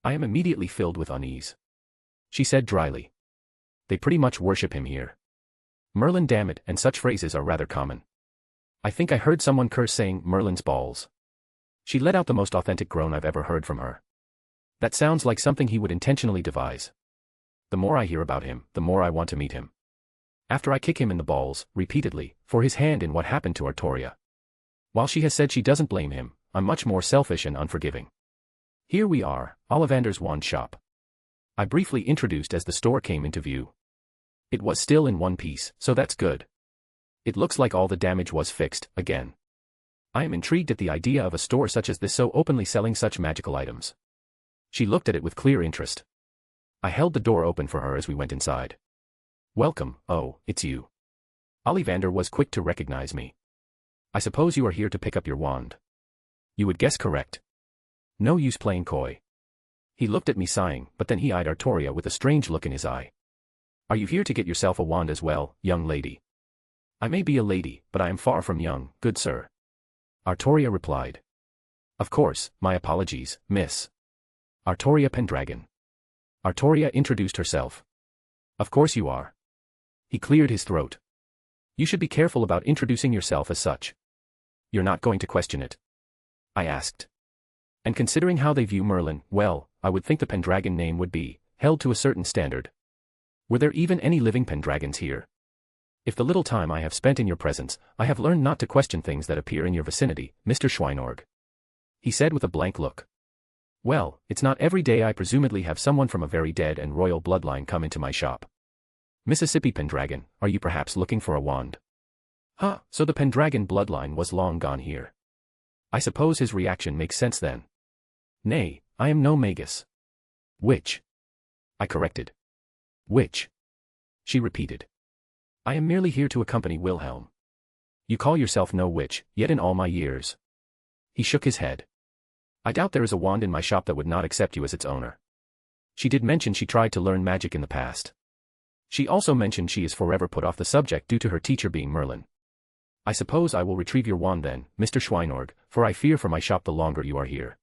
I am immediately filled with unease. She said dryly. They pretty much worship him here. Merlin, damn it, and such phrases are rather common. I think I heard someone curse saying, Merlin's balls. She let out the most authentic groan I've ever heard from her. That sounds like something he would intentionally devise. The more I hear about him, the more I want to meet him. After I kick him in the balls, repeatedly, for his hand in what happened to Artoria. While she has said she doesn't blame him, I'm much more selfish and unforgiving. Here we are, Ollivander's wand shop. I briefly introduced as the store came into view. It was still in one piece, so that's good. It looks like all the damage was fixed, again. I am intrigued at the idea of a store such as this so openly selling such magical items. She looked at it with clear interest. I held the door open for her as we went inside. Welcome, oh, it's you. Ollivander was quick to recognize me. I suppose you are here to pick up your wand. You would guess correct. No use playing coy. He looked at me sighing, but then he eyed Artoria with a strange look in his eye. Are you here to get yourself a wand as well, young lady? I may be a lady, but I am far from young, good sir. Artoria replied. Of course, my apologies, miss. Artoria Pendragon. Artoria introduced herself. Of course you are. He cleared his throat. You should be careful about introducing yourself as such. You're not going to question it? I asked. And considering how they view Merlin, well, I would think the Pendragon name would be held to a certain standard. Were there even any living Pendragons here? If the little time I have spent in your presence, I have learned not to question things that appear in your vicinity, Mr. Schweinorg. He said with a blank look. Well, it's not every day I presumably have someone from a very dead and royal bloodline come into my shop. Mississippi Pendragon, are you perhaps looking for a wand? Huh, so the Pendragon bloodline was long gone here. I suppose his reaction makes sense then. Nay, I am no magus. Witch. I corrected. Witch. She repeated. I am merely here to accompany Wilhelm. You call yourself no witch, yet in all my years. He shook his head. I doubt there is a wand in my shop that would not accept you as its owner. She did mention she tried to learn magic in the past. She also mentioned she is forever put off the subject due to her teacher being Merlin. I suppose I will retrieve your wand then, Mr. Schweinorg, for I fear for my shop the longer you are here.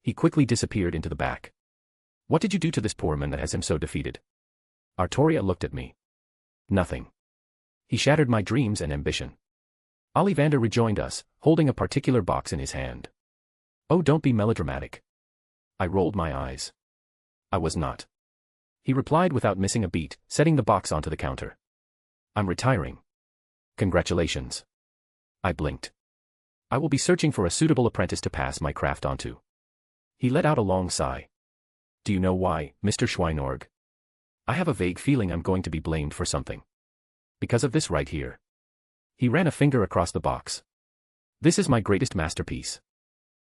He quickly disappeared into the back. What did you do to this poor man that has him so defeated? Artoria looked at me. Nothing. He shattered my dreams and ambition. Ollivander rejoined us, holding a particular box in his hand. Oh, don't be melodramatic. I rolled my eyes. I was not. He replied without missing a beat, setting the box onto the counter. I'm retiring. Congratulations. I blinked. I will be searching for a suitable apprentice to pass my craft onto. He let out a long sigh. Do you know why, Mr. Schweinorg? I have a vague feeling I'm going to be blamed for something. Because of this right here. He ran a finger across the box. This is my greatest masterpiece.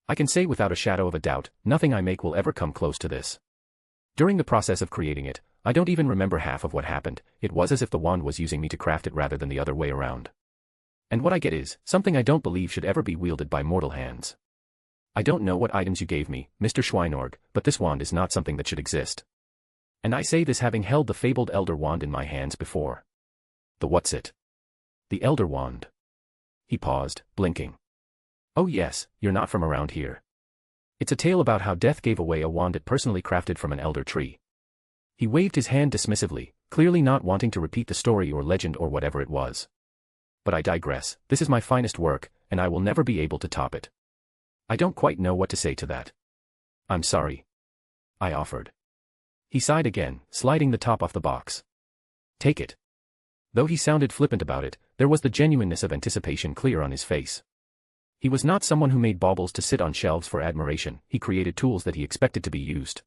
I can say without a shadow of a doubt, nothing I make will ever come close to this. During the process of creating it, I don't even remember half of what happened. It was as if the wand was using me to craft it rather than the other way around. And what I get is something I don't believe should ever be wielded by mortal hands. I don't know what items you gave me, Mr. Schweinorg, but this wand is not something that should exist. And I say this having held the fabled Elder Wand in my hands before. The what's it? The Elder Wand. He paused, blinking. Oh yes, you're not from around here. It's a tale about how death gave away a wand it personally crafted from an elder tree. He waved his hand dismissively, clearly not wanting to repeat the story or legend or whatever it was. But I digress, this is my finest work, and I will never be able to top it. I don't quite know what to say to that. I'm sorry. I offered. He sighed again, sliding the top off the box. Take it. Though he sounded flippant about it, there was the genuineness of anticipation clear on his face. He was not someone who made baubles to sit on shelves for admiration, he created tools that he expected to be used.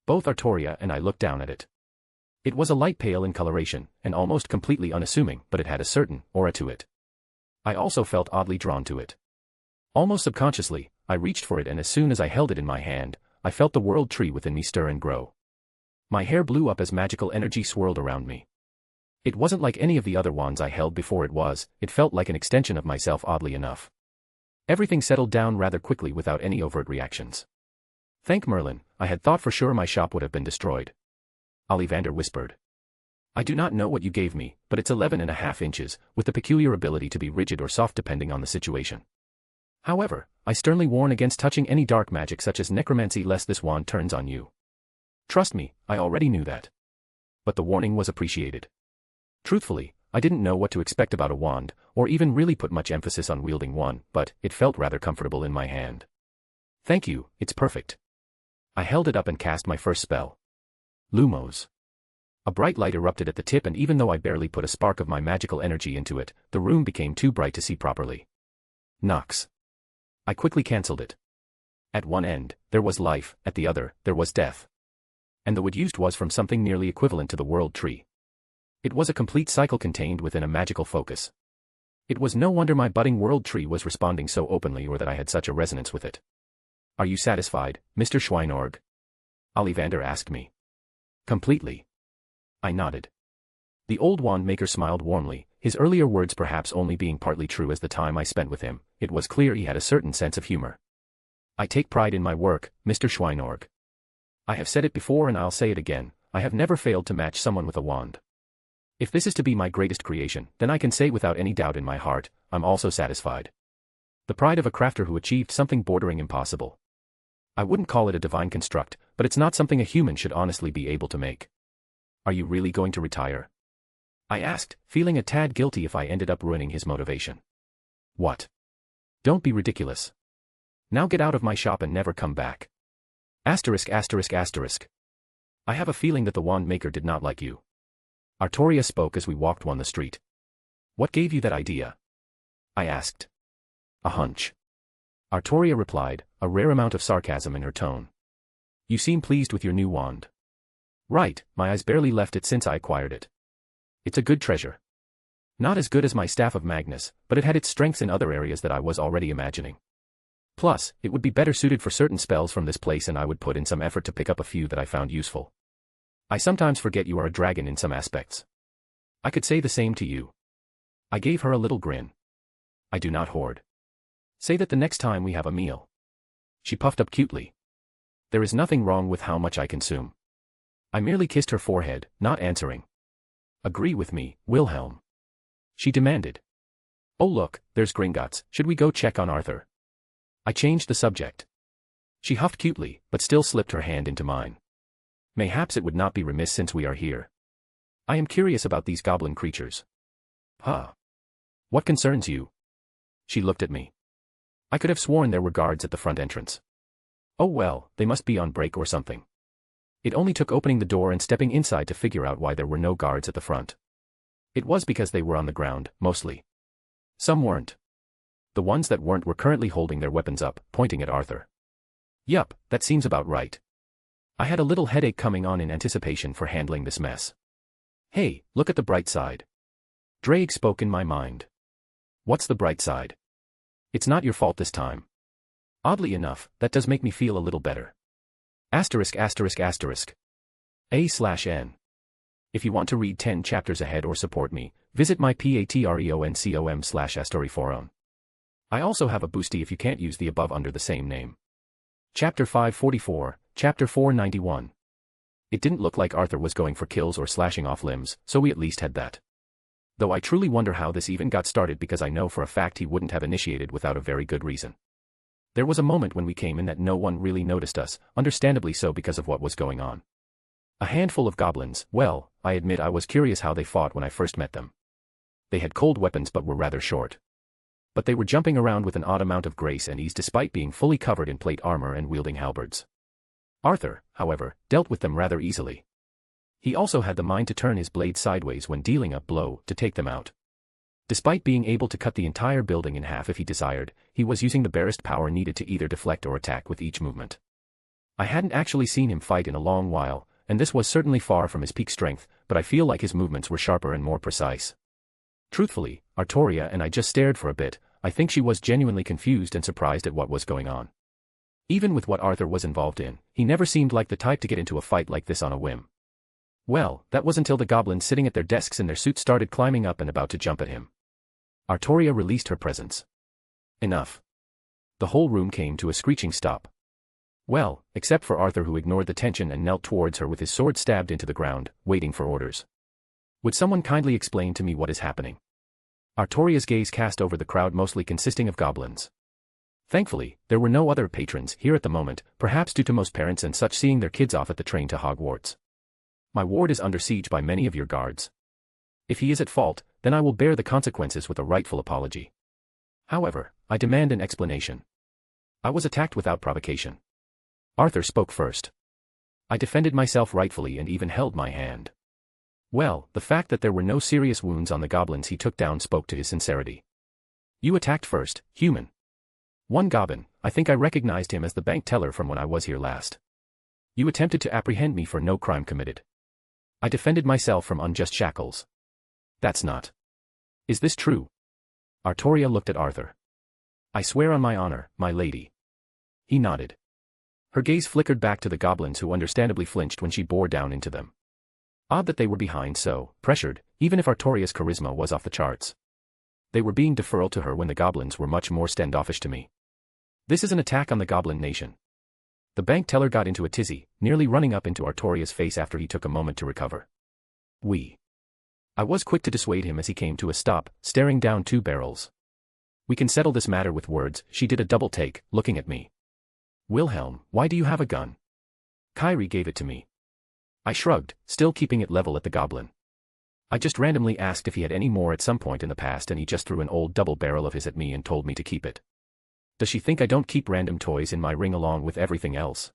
Both Artoria and I looked down at it. It was a light pale in coloration, and almost completely unassuming, but it had a certain aura to it. I also felt oddly drawn to it. Almost subconsciously, I reached for it, and as soon as I held it in my hand, I felt the world tree within me stir and grow. My hair blew up as magical energy swirled around me. It wasn't like any of the other wands I held before. It felt like an extension of myself, oddly enough. Everything settled down rather quickly without any overt reactions. Thank Merlin, I had thought for sure my shop would have been destroyed. Ollivander whispered. I do not know what you gave me, but it's 11.5 inches, with the peculiar ability to be rigid or soft depending on the situation. However, I sternly warn against touching any dark magic such as necromancy lest this wand turns on you. Trust me, I already knew that. But the warning was appreciated. Truthfully, I didn't know what to expect about a wand, or even really put much emphasis on wielding one, but it felt rather comfortable in my hand. Thank you, it's perfect. I held it up and cast my first spell. Lumos. A bright light erupted at the tip, and even though I barely put a spark of my magical energy into it, the room became too bright to see properly. Nox. I quickly cancelled it. At one end, there was life, at the other, there was death. And the wood used was from something nearly equivalent to the world tree. It was a complete cycle contained within a magical focus. It was no wonder my budding world tree was responding so openly, or that I had such a resonance with it. Are you satisfied, Mr. Schweinorg? Ollivander asked me. Completely. I nodded. The old wand maker smiled warmly, his earlier words perhaps only being partly true as the time I spent with him. It was clear he had a certain sense of humor. I take pride in my work, Mr. Schweinorg. I have said it before and I'll say it again, I have never failed to match someone with a wand. If this is to be my greatest creation, then I can say without any doubt in my heart, I'm also satisfied. The pride of a crafter who achieved something bordering impossible. I wouldn't call it a divine construct, but it's not something a human should honestly be able to make. Are you really going to retire? I asked, feeling a tad guilty if I ended up ruining his motivation. What? Don't be ridiculous. Now get out of my shop and never come back. Asterisk asterisk asterisk. I have a feeling that the wand maker did not like you. Artoria spoke as we walked down the street. What gave you that idea? I asked. A hunch. Artoria replied, a rare amount of sarcasm in her tone. You seem pleased with your new wand. Right, my eyes barely left it since I acquired it. It's a good treasure. Not as good as my Staff of Magnus, but it had its strengths in other areas that I was already imagining. Plus, it would be better suited for certain spells from this place, and I would put in some effort to pick up a few that I found useful. I sometimes forget you are a dragon in some aspects. I could say the same to you. I gave her a little grin. I do not hoard. Say that the next time we have a meal. She puffed up cutely. There is nothing wrong with how much I consume. I merely kissed her forehead, not answering. Agree with me, Wilhelm. She demanded. Oh look, there's Gringotts, should we go check on Arthur? I changed the subject. She huffed cutely, but still slipped her hand into mine. Mayhaps it would not be remiss since we are here. I am curious about these goblin creatures. Huh. What concerns you? She looked at me. I could have sworn there were guards at the front entrance. Oh well, they must be on break or something. It only took opening the door and stepping inside to figure out why there were no guards at the front. It was because they were on the ground, mostly. Some weren't. The ones that weren't were currently holding their weapons up, pointing at Arthur. Yup, that seems about right. I had a little headache coming on in anticipation for handling this mess. Hey, look at the bright side. Drake spoke in my mind. What's the bright side? It's not your fault this time. Oddly enough, that does make me feel a little better. Asterisk asterisk asterisk. A/N. If you want to read 10 chapters ahead or support me, visit my patreon.com/astoriforum. I also have a boosty if you can't use the above under the same name. Chapter 544, Chapter 491. It didn't look like Arthur was going for kills or slashing off limbs, so we at least had that. Though I truly wonder how this even got started, because I know for a fact he wouldn't have initiated without a very good reason. There was a moment when we came in that no one really noticed us, understandably so because of what was going on. A handful of goblins, well, I admit I was curious how they fought when I first met them. They had cold weapons but were rather short. But they were jumping around with an odd amount of grace and ease despite being fully covered in plate armor and wielding halberds. Arthur, however, dealt with them rather easily. He also had the mind to turn his blade sideways when dealing a blow to take them out. Despite being able to cut the entire building in half if he desired, he was using the barest power needed to either deflect or attack with each movement. I hadn't actually seen him fight in a long while, and this was certainly far from his peak strength, but I feel like his movements were sharper and more precise. Truthfully, Artoria and I just stared for a bit. I think she was genuinely confused and surprised at what was going on. Even with what Arthur was involved in, he never seemed like the type to get into a fight like this on a whim. Well, that was until the goblins sitting at their desks in their suits started climbing up and about to jump at him. Artoria released her presence. Enough. The whole room came to a screeching stop. Well, except for Arthur, who ignored the tension and knelt towards her with his sword stabbed into the ground, waiting for orders. Would someone kindly explain to me what is happening? Artoria's gaze cast over the crowd, mostly consisting of goblins. Thankfully, there were no other patrons here at the moment, perhaps due to most parents and such seeing their kids off at the train to Hogwarts. My ward is under siege by many of your guards. If he is at fault, then I will bear the consequences with a rightful apology. However, I demand an explanation. I was attacked without provocation. Arthur spoke first. I defended myself rightfully and even held my hand. Well, the fact that there were no serious wounds on the goblins he took down spoke to his sincerity. You attacked first, human. One goblin, I think I recognized him as the bank teller from when I was here last. You attempted to apprehend me for no crime committed. I defended myself from unjust shackles. That's not. Is this true? Artoria looked at Arthur. I swear on my honor, my lady. He nodded. Her gaze flickered back to the goblins who understandably flinched when she bore down into them. Odd that they were behind so, pressured, even if Artoria's charisma was off the charts. They were being deferral to her when the goblins were much more standoffish to me. This is an attack on the goblin nation. The bank teller got into a tizzy, nearly running up into Artoria's face after he took a moment to recover. I was quick to dissuade him as he came to a stop, staring down two barrels. We can settle this matter with words, she did a double take, looking at me. Wilhelm, why do you have a gun? Kyrie gave it to me. I shrugged, still keeping it level at the goblin. I just randomly asked if he had any more at some point in the past and he just threw an old double barrel of his at me and told me to keep it. Does she think I don't keep random toys in my ring along with everything else?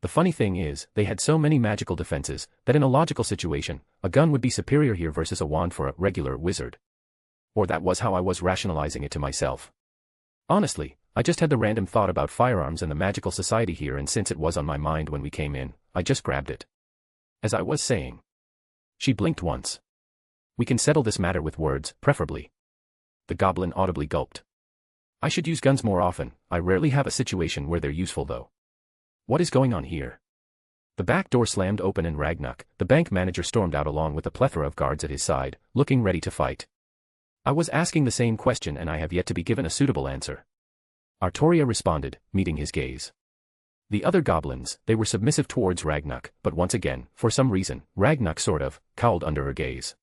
The funny thing is, they had so many magical defenses, that in a logical situation, a gun would be superior here versus a wand for a regular wizard. Or that was how I was rationalizing it to myself. Honestly, I just had the random thought about firearms and the magical society here, and since it was on my mind when we came in, I just grabbed it. As I was saying. She blinked once. We can settle this matter with words, preferably. The goblin audibly gulped. I should use guns more often, I rarely have a situation where they're useful though. What is going on here? The back door slammed open and Ragnuk, the bank manager, stormed out along with a plethora of guards at his side, looking ready to fight. I was asking the same question and I have yet to be given a suitable answer. Artoria responded, meeting his gaze. The other goblins, they were submissive towards Ragnuk, but once again, for some reason, Ragnuk sort of cowled under her gaze.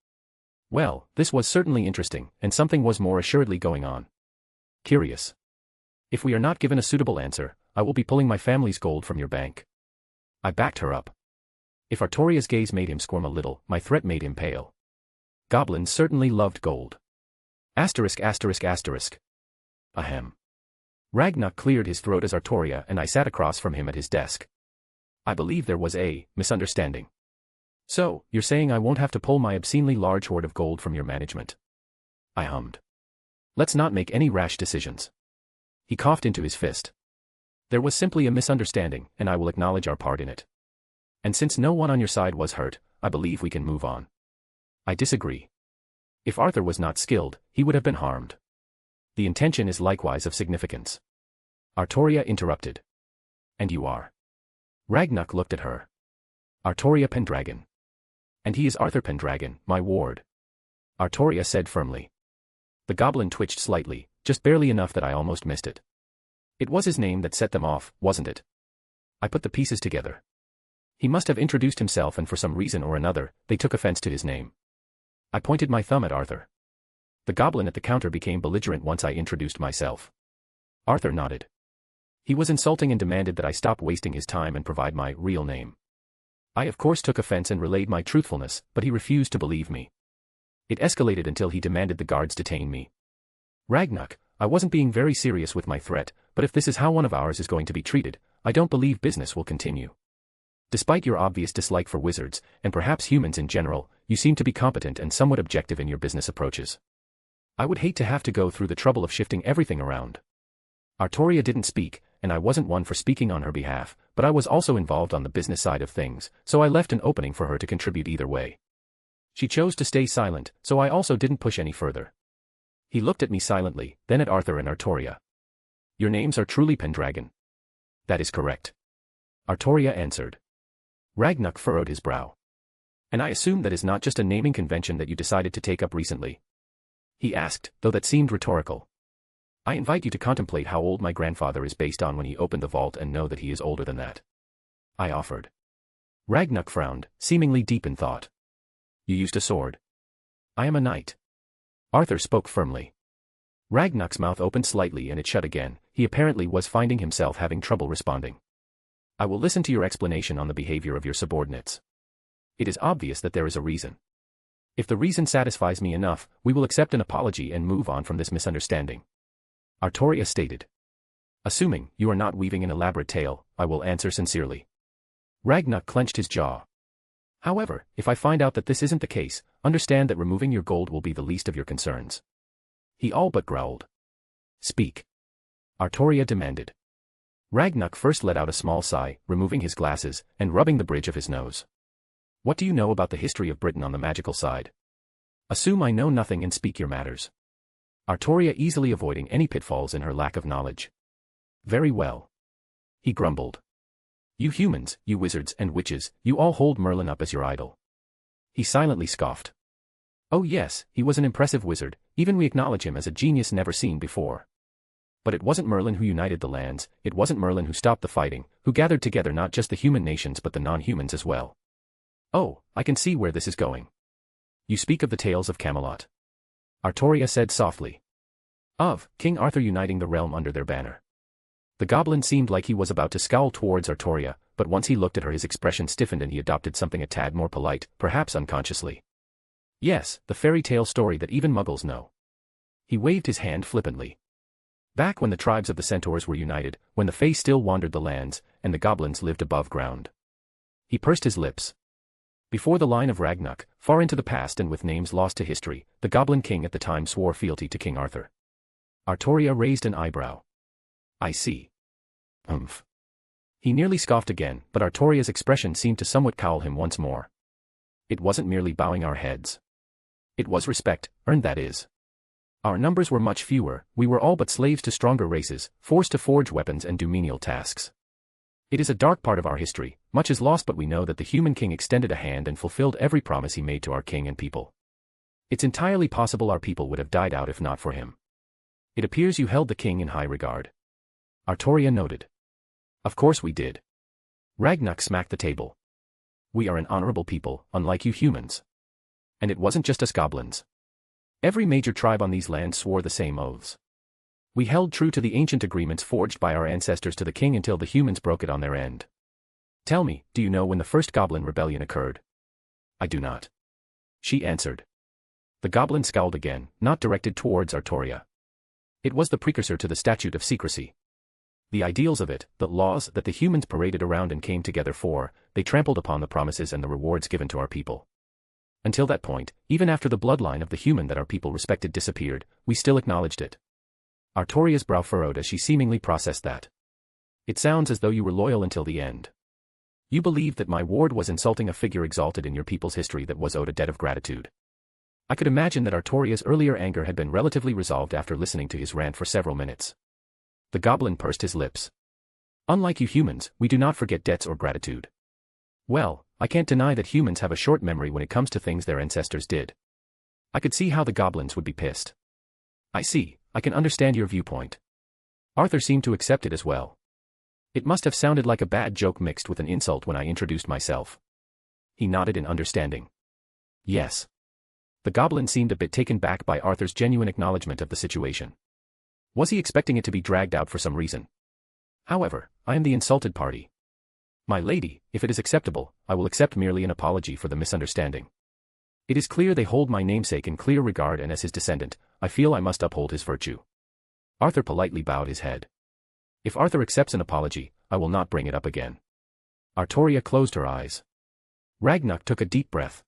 Well, this was certainly interesting, and something was more assuredly going on. Curious. If we are not given a suitable answer, I will be pulling my family's gold from your bank. I backed her up. If Artoria's gaze made him squirm a little, my threat made him pale. Goblins certainly loved gold. Asterisk asterisk asterisk. Ahem. Ragnuk cleared his throat as Artoria and I sat across from him at his desk. I believe there was a misunderstanding. So, you're saying I won't have to pull my obscenely large hoard of gold from your management? I hummed. Let's not make any rash decisions. He coughed into his fist. There was simply a misunderstanding, and I will acknowledge our part in it. And since no one on your side was hurt, I believe we can move on. I disagree. If Arthur was not skilled, he would have been harmed. The intention is likewise of significance. Artoria interrupted. And you are? Ragnuk looked at her. Artoria Pendragon. And he is Arthur Pendragon, my ward. Artoria said firmly. The goblin twitched slightly, just barely enough that I almost missed it. It was his name that set them off, wasn't it? I put the pieces together. He must have introduced himself and for some reason or another, they took offense to his name. I pointed my thumb at Arthur. The goblin at the counter became belligerent once I introduced myself. Arthur nodded. He was insulting and demanded that I stop wasting his time and provide my real name. I of course took offense and relayed my truthfulness, but he refused to believe me. It escalated until he demanded the guards detain me. Ragnuk, I wasn't being very serious with my threat, but if this is how one of ours is going to be treated, I don't believe business will continue. Despite your obvious dislike for wizards, and perhaps humans in general, you seem to be competent and somewhat objective in your business approaches. I would hate to have to go through the trouble of shifting everything around. Artoria didn't speak, and I wasn't one for speaking on her behalf, but I was also involved on the business side of things, so I left an opening for her to contribute either way. She chose to stay silent, so I also didn't push any further. He looked at me silently, then at Arthur and Artoria. Your names are truly Pendragon. That is correct. Artoria answered. Ragnuk furrowed his brow. And I assume that is not just a naming convention that you decided to take up recently? He asked, though that seemed rhetorical. I invite you to contemplate how old my grandfather is based on when he opened the vault and know that he is older than that. I offered. Ragnuk frowned, seemingly deep in thought. You used a sword. I am a knight. Arthur spoke firmly. Ragnuk's mouth opened slightly and it shut again. He apparently was finding himself having trouble responding. I will listen to your explanation on the behavior of your subordinates. It is obvious that there is a reason. If the reason satisfies me enough, we will accept an apology and move on from this misunderstanding. Artoria stated. Assuming you are not weaving an elaborate tale, I will answer sincerely. Ragnar clenched his jaw. However, if I find out that this isn't the case, understand that removing your gold will be the least of your concerns. He all but growled. Speak. Artoria demanded. Ragnar first let out a small sigh, removing his glasses, and rubbing the bridge of his nose. What do you know about the history of Britain on the magical side? Assume I know nothing and speak your matters. Artoria easily avoiding any pitfalls in her lack of knowledge. Very well. He grumbled. You humans, you wizards and witches, you all hold Merlin up as your idol. He silently scoffed. Oh yes, he was an impressive wizard, even we acknowledge him as a genius never seen before. But it wasn't Merlin who united the lands, it wasn't Merlin who stopped the fighting, who gathered together not just the human nations but the non-humans as well. Oh, I can see where this is going. You speak of the tales of Camelot. Artoria said softly. Of King Arthur uniting the realm under their banner. The goblin seemed like he was about to scowl towards Artoria, but once he looked at her his expression stiffened and he adopted something a tad more polite, perhaps unconsciously. Yes, the fairy tale story that even muggles know. He waved his hand flippantly. Back when the tribes of the centaurs were united, when the Fae still wandered the lands, and the goblins lived above ground. He pursed his lips. Before the line of Ragnarok, far into the past and with names lost to history, the Goblin King at the time swore fealty to King Arthur. Artoria raised an eyebrow. I see. Humph. He nearly scoffed again, but Artoria's expression seemed to somewhat cowl him once more. It wasn't merely bowing our heads. It was respect, earned that is. Our numbers were much fewer, we were all but slaves to stronger races, forced to forge weapons and do menial tasks. It is a dark part of our history, much is lost but we know that the human king extended a hand and fulfilled every promise he made to our king and people. It's entirely possible our people would have died out if not for him. It appears you held the king in high regard. Artoria noted. Of course we did. Ragnar smacked the table. We are an honorable people, unlike you humans. And it wasn't just us goblins. Every major tribe on these lands swore the same oaths. We held true to the ancient agreements forged by our ancestors to the king until the humans broke it on their end. Tell me, do you know when the first goblin rebellion occurred? I do not. She answered. The goblin scowled again, not directed towards Artoria. It was the precursor to the Statute of Secrecy. The ideals of it, the laws that the humans paraded around and came together for, they trampled upon the promises and the rewards given to our people. Until that point, even after the bloodline of the human that our people respected disappeared, we still acknowledged it. Artoria's brow furrowed as she seemingly processed that. It sounds as though you were loyal until the end. You believed that my ward was insulting a figure exalted in your people's history that was owed a debt of gratitude. I could imagine that Artoria's earlier anger had been relatively resolved after listening to his rant for several minutes. The goblin pursed his lips. Unlike you humans, we do not forget debts or gratitude. Well, I can't deny that humans have a short memory when it comes to things their ancestors did. I could see how the goblins would be pissed. I see, I can understand your viewpoint. Arthur seemed to accept it as well. It must have sounded like a bad joke mixed with an insult when I introduced myself. He nodded in understanding. Yes. The goblin seemed a bit taken back by Arthur's genuine acknowledgement of the situation. Was he expecting it to be dragged out for some reason? However, I am the insulted party. My lady, if it is acceptable, I will accept merely an apology for the misunderstanding. It is clear they hold my namesake in clear regard and as his descendant, I feel I must uphold his virtue. Arthur politely bowed his head. If Arthur accepts an apology, I will not bring it up again. Artoria closed her eyes. Ragnar took a deep breath.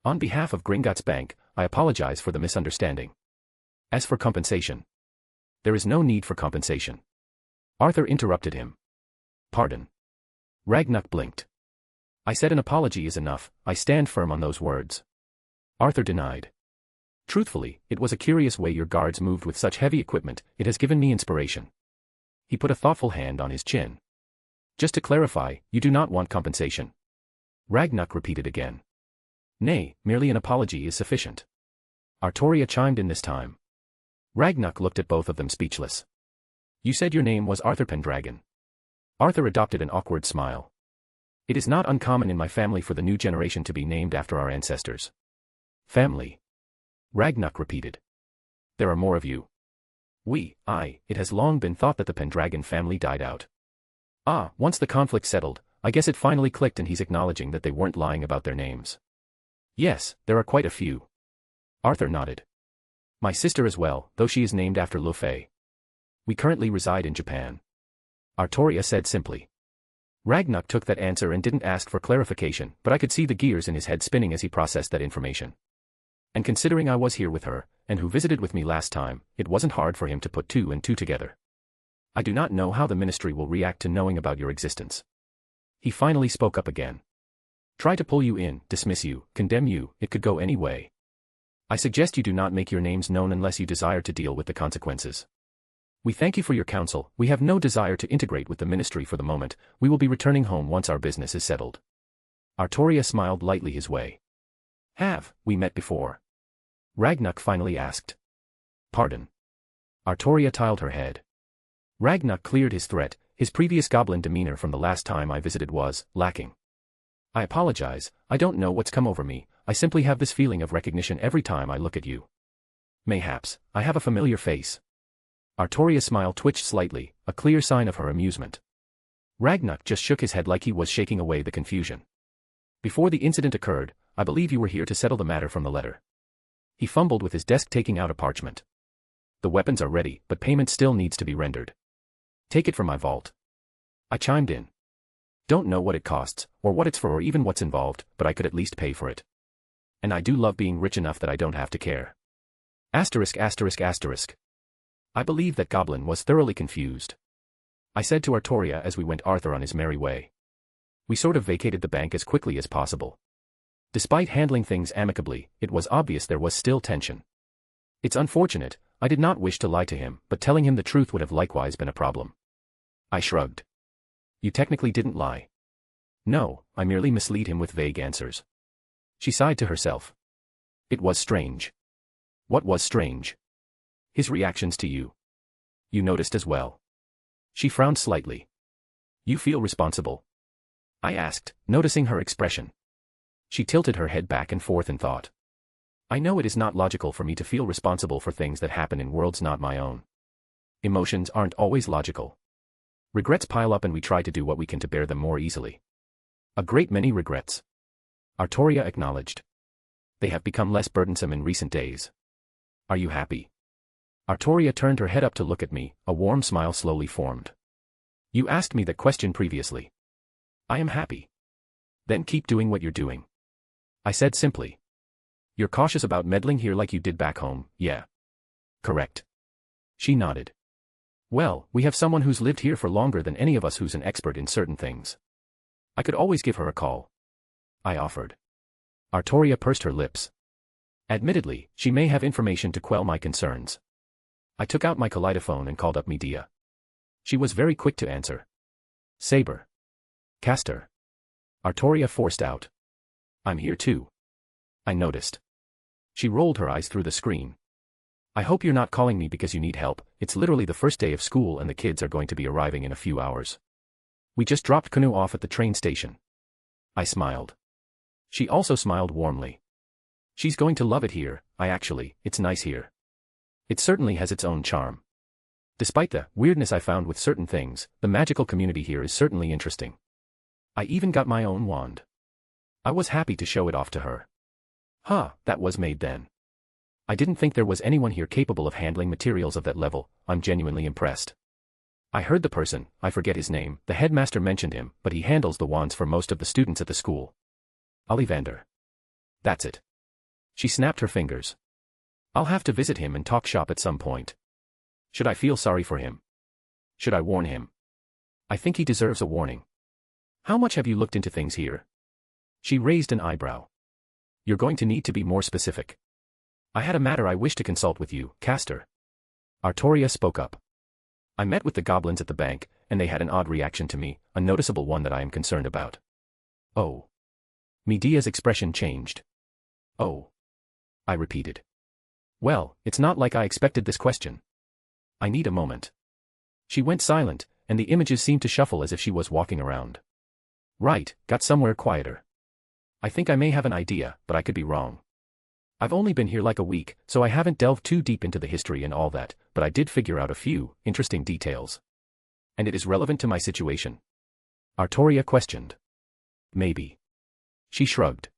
On behalf of Gringotts Bank, I apologize for the misunderstanding. As for compensation, there is no need for compensation. Arthur interrupted him. Pardon. Ragnar blinked. I said an apology is enough, I stand firm on those words. Arthur denied. Truthfully, it was a curious way your guards moved with such heavy equipment, it has given me inspiration. He put a thoughtful hand on his chin. Just to clarify, you do not want compensation. Ragnar repeated again. Nay, merely an apology is sufficient. Artoria chimed in this time. Ragnar looked at both of them speechless. You said your name was Arthur Pendragon. Arthur adopted an awkward smile. It is not uncommon in my family for the new generation to be named after our ancestors. Family. Ragnar repeated. There are more of you. It has long been thought that the Pendragon family died out. Once the conflict settled, I guess it finally clicked and he's acknowledging that they weren't lying about their names. Yes, there are quite a few. Arthur nodded. My sister as well, though she is named after Lu Fei. We currently reside in Japan. Artoria said simply. Ragnuk took that answer and didn't ask for clarification, but I could see the gears in his head spinning as he processed that information. And considering I was here with her, and who visited with me last time, it wasn't hard for him to put two and two together. I do not know how the ministry will react to knowing about your existence. He finally spoke up again. Try to pull you in, dismiss you, condemn you, it could go any way. I suggest you do not make your names known unless you desire to deal with the consequences. We thank you for your counsel. We have no desire to integrate with the ministry for the moment. We will be returning home once our business is settled. Artoria smiled lightly his way. Have we met before? Ragnuk finally asked. Pardon. Artoria tiled her head. Ragnuk cleared his threat. His previous goblin demeanor from the last time I visited was lacking. I apologize, I don't know what's come over me, I simply have this feeling of recognition every time I look at you. Mayhaps, I have a familiar face. Artoria's smile twitched slightly, a clear sign of her amusement. Ragnuk just shook his head like he was shaking away the confusion. Before the incident occurred, I believe you were here to settle the matter from the letter. He fumbled with his desk, taking out a parchment. The weapons are ready, but payment still needs to be rendered. Take it from my vault. I chimed in. Don't know what it costs, or what it's for, or even what's involved, but I could at least pay for it. And I do love being rich enough that I don't have to care. Asterisk asterisk asterisk. I believe that goblin was thoroughly confused. I said to Artoria as we went Arthur on his merry way. We sort of vacated the bank as quickly as possible. Despite handling things amicably, it was obvious there was still tension. It's unfortunate, I did not wish to lie to him, but telling him the truth would have likewise been a problem. I shrugged. You technically didn't lie. No, I merely mislead him with vague answers. She sighed to herself. It was strange. What was strange? His reactions to you. You noticed as well. She frowned slightly. You feel responsible? I asked, noticing her expression. She tilted her head back and forth in thought. I know it is not logical for me to feel responsible for things that happen in worlds not my own. Emotions aren't always logical. Regrets pile up and we try to do what we can to bear them more easily. A great many regrets. Artoria acknowledged. They have become less burdensome in recent days. Are you happy? Artoria turned her head up to look at me, a warm smile slowly formed. You asked me that question previously. I am happy. Then keep doing what you're doing. I said simply. You're cautious about meddling here like you did back home, yeah. Correct. She nodded. Well, we have someone who's lived here for longer than any of us who's an expert in certain things. I could always give her a call. I offered. Artoria pursed her lips. Admittedly, she may have information to quell my concerns. I took out my kaleidophone and called up Medea. She was very quick to answer. Saber. Castor. Artoria forced out. I'm here too. I noticed. She rolled her eyes through the screen. I hope you're not calling me because you need help. It's literally the first day of school and the kids are going to be arriving in a few hours. We just dropped Kanu off at the train station. I smiled. She also smiled warmly. She's going to love it here. It's nice here. It certainly has its own charm. Despite the weirdness I found with certain things, the magical community here is certainly interesting. I even got my own wand. I was happy to show it off to her. That was made then. I didn't think there was anyone here capable of handling materials of that level. I'm genuinely impressed. I heard the person, I forget his name, the headmaster mentioned him, but he handles the wands for most of the students at the school. Ollivander. That's it. She snapped her fingers. I'll have to visit him and talk shop at some point. Should I feel sorry for him? Should I warn him? I think he deserves a warning. How much have you looked into things here? She raised an eyebrow. You're going to need to be more specific. I had a matter I wish to consult with you, Castor. Artoria spoke up. I met with the goblins at the bank, and they had an odd reaction to me, a noticeable one that I am concerned about. Oh. Medea's expression changed. Oh. I repeated. Well, it's not like I expected this question. I need a moment. She went silent, and the images seemed to shuffle as if she was walking around. Right, got somewhere quieter. I think I may have an idea, but I could be wrong. I've only been here like a week, so I haven't delved too deep into the history and all that, but I did figure out a few interesting details. And it is relevant to my situation. Artoria questioned. Maybe. She shrugged.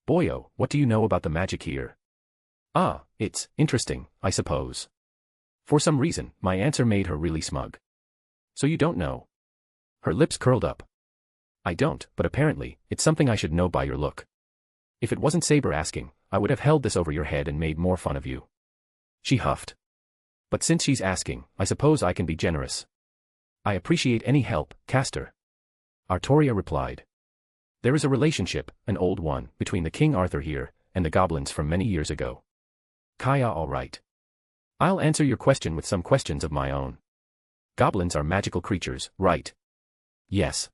Boyo, what do you know about the magic here? Ah, it's interesting, I suppose. For some reason, my answer made her really smug. So you don't know? Her lips curled up. I don't, but apparently, it's something I should know by your look. If it wasn't Saber asking, I would have held this over your head and made more fun of you. She huffed. But since she's asking, I suppose I can be generous. I appreciate any help, Castor. Artoria replied. There is a relationship, an old one, between the King Arthur here, and the goblins from many years ago. Kaya, all right. I'll answer your question with some questions of my own. Goblins are magical creatures, right? Yes.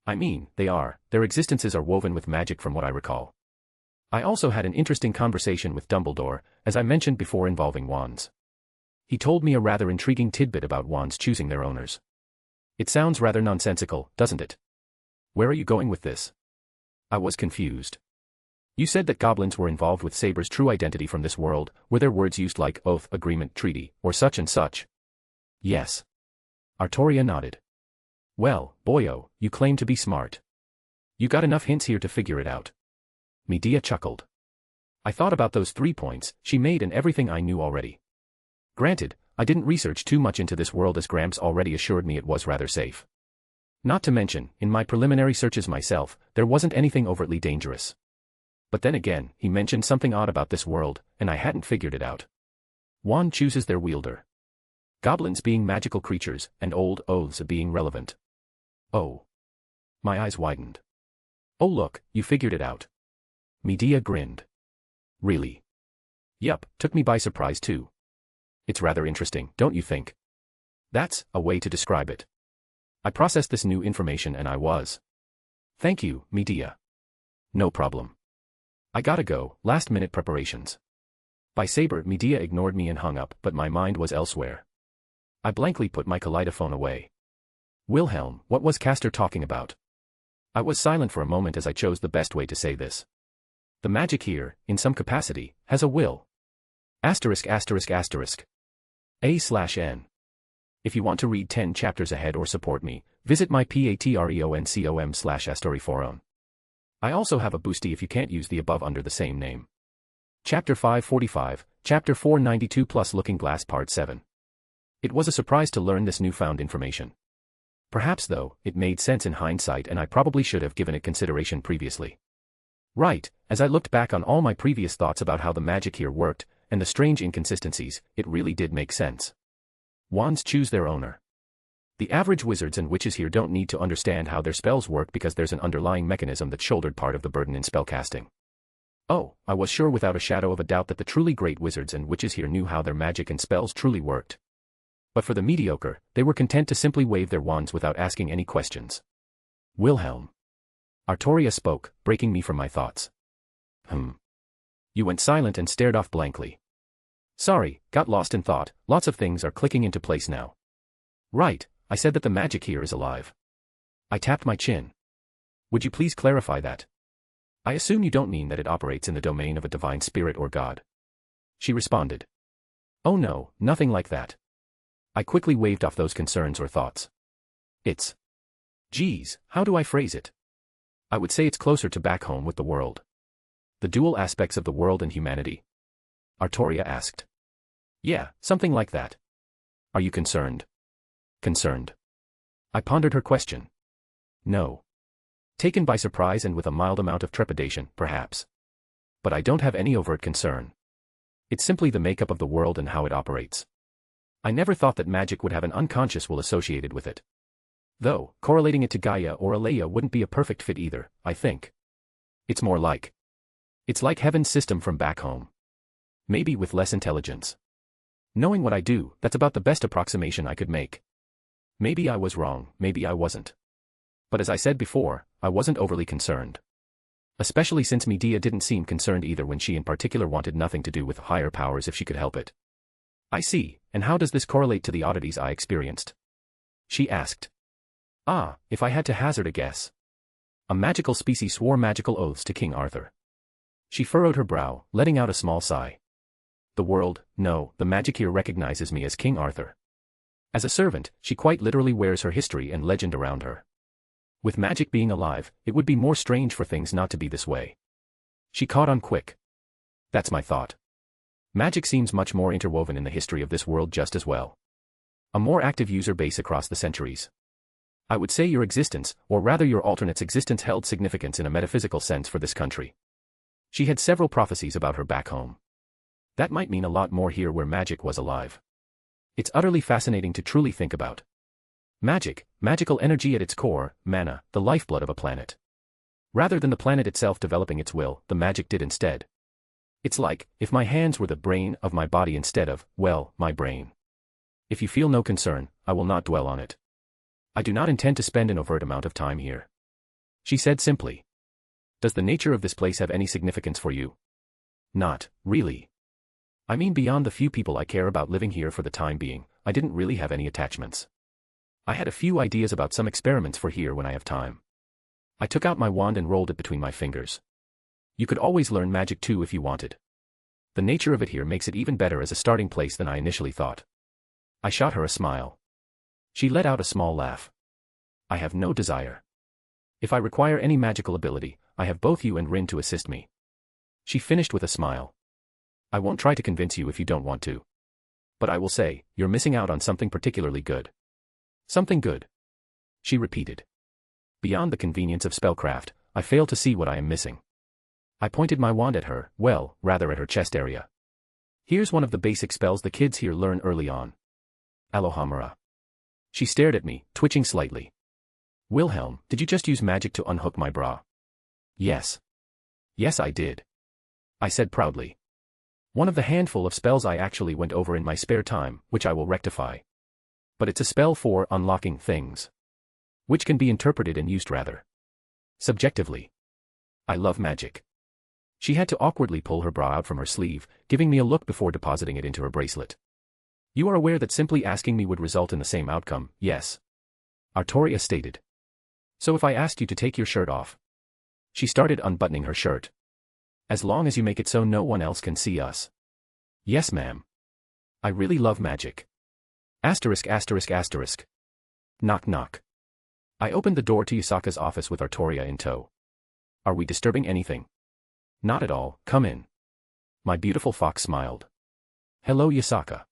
I mean, they are, their existences are woven with magic from what I recall. I also had an interesting conversation with Dumbledore, as I mentioned before, involving wands. He told me a rather intriguing tidbit about wands choosing their owners. It sounds rather nonsensical, doesn't it? Where are you going with this? I was confused. You said that goblins were involved with Saber's true identity from this world, were there words used like oath, agreement, treaty, or such and such? Yes. Artoria nodded. Well, Boyo, you claim to be smart. You got enough hints here to figure it out. Medea chuckled. I thought about those 3 points she made and everything I knew already. Granted, I didn't research too much into this world as Gramps already assured me it was rather safe. Not to mention, in my preliminary searches myself, there wasn't anything overtly dangerous. But then again, he mentioned something odd about this world, and I hadn't figured it out. Wand chooses their wielder. Goblins being magical creatures, and old oaths being relevant. Oh. My eyes widened. Oh look, you figured it out. Medea grinned. Really? Yup, took me by surprise too. It's rather interesting, don't you think? That's a way to describe it. I processed this new information and I was. Thank you, Medea. No problem. I gotta go, last-minute preparations. By Saber, Medea ignored me and hung up, but my mind was elsewhere. I blankly put my kaleidophone away. Wilhelm, what was Castor talking about? I was silent for a moment as I chose the best way to say this. The magic here, in some capacity, has a will. Asterisk asterisk asterisk. A/N. If you want to read 10 chapters ahead or support me, visit my patreon.com/astoriforon. I also have a boosty if you can't use the above under the same name. Chapter 545, Chapter 492 plus Looking Glass Part 7. It was a surprise to learn this newfound information. Perhaps though, it made sense in hindsight and I probably should have given it consideration previously. Right, as I looked back on all my previous thoughts about how the magic here worked, and the strange inconsistencies, it really did make sense. Wands choose their owner. The average wizards and witches here don't need to understand how their spells work because there's an underlying mechanism that shouldered part of the burden in spellcasting. Oh, I was sure without a shadow of a doubt that the truly great wizards and witches here knew how their magic and spells truly worked. But for the mediocre, they were content to simply wave their wands without asking any questions. Wilhelm. Artoria spoke, breaking me from my thoughts. You went silent and stared off blankly. Sorry, got lost in thought, lots of things are clicking into place now. Right, I said that the magic here is alive. I tapped my chin. Would you please clarify that? I assume you don't mean that it operates in the domain of a divine spirit or god. She responded. Oh no, nothing like that. I quickly waved off those concerns or thoughts. It's. Geez, how do I phrase it? I would say it's closer to back home with the world. The dual aspects of the world and humanity. Artoria asked. Yeah, something like that. Are you concerned? Concerned. I pondered her question. No. Taken by surprise and with a mild amount of trepidation, perhaps. But I don't have any overt concern. It's simply the makeup of the world and how it operates. I never thought that magic would have an unconscious will associated with it. Though, correlating it to Gaia or Aleia wouldn't be a perfect fit either, I think. It's more like. It's like heaven's system from back home. Maybe with less intelligence. Knowing what I do, that's about the best approximation I could make. Maybe I was wrong, maybe I wasn't. But as I said before, I wasn't overly concerned. Especially since Medea didn't seem concerned either when she in particular wanted nothing to do with higher powers if she could help it. I see, and how does this correlate to the oddities I experienced? She asked. If I had to hazard a guess. A magical species swore magical oaths to King Arthur. She furrowed her brow, letting out a small sigh. The world, no, the magic here recognizes me as King Arthur. As a servant, she quite literally wears her history and legend around her. With magic being alive, it would be more strange for things not to be this way. She caught on quick. That's my thought. Magic seems much more interwoven in the history of this world just as well. A more active user base across the centuries. I would say your existence, or rather your alternate's existence, held significance in a metaphysical sense for this country. She had several prophecies about her back home. That might mean a lot more here where magic was alive. It's utterly fascinating to truly think about. Magic, magical energy at its core, mana, the lifeblood of a planet. Rather than the planet itself developing its will, the magic did instead. It's like, if my hands were the brain of my body instead of, well, my brain. If you feel no concern, I will not dwell on it. I do not intend to spend an overt amount of time here. She said simply. Does the nature of this place have any significance for you? Not, really. I mean, beyond the few people I care about living here for the time being, I didn't really have any attachments. I had a few ideas about some experiments for here when I have time. I took out my wand and rolled it between my fingers. You could always learn magic too if you wanted. The nature of it here makes it even better as a starting place than I initially thought. I shot her a smile. She let out a small laugh. I have no desire. If I require any magical ability, I have both you and Rin to assist me. She finished with a smile. I won't try to convince you if you don't want to. But I will say, you're missing out on something particularly good. Something good. She repeated. Beyond the convenience of spellcraft, I fail to see what I am missing. I pointed my wand at her, well, rather at her chest area. Here's one of the basic spells the kids here learn early on. Alohamara. She stared at me, twitching slightly. Wilhelm, did you just use magic to unhook my bra? Yes. Yes, I did. I said proudly. One of the handful of spells I actually went over in my spare time, which I will rectify. But it's a spell for unlocking things. Which can be interpreted and used rather subjectively. I love magic. She had to awkwardly pull her bra out from her sleeve, giving me a look before depositing it into her bracelet. You are aware that simply asking me would result in the same outcome, yes? Artoria stated. So if I asked you to take your shirt off? She started unbuttoning her shirt. As long as you make it so no one else can see us. Yes, ma'am. I really love magic. Asterisk asterisk asterisk. Knock knock. I opened the door to Yasaka's office with Artoria in tow. Are we disturbing anything? Not at all, come in. My beautiful fox smiled. Hello, Yasaka.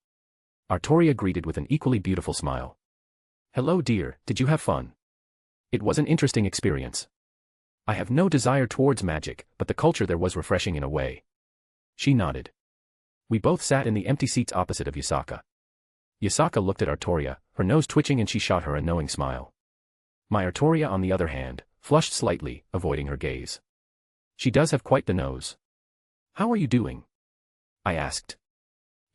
Artoria greeted with an equally beautiful smile. Hello, dear, did you have fun? It was an interesting experience. I have no desire towards magic, but the culture there was refreshing in a way. She nodded. We both sat in the empty seats opposite of Yasaka. Yasaka looked at Artoria, her nose twitching, and she shot her a knowing smile. My Artoria, on the other hand, flushed slightly, avoiding her gaze. She does have quite the nose. How are you doing? I asked.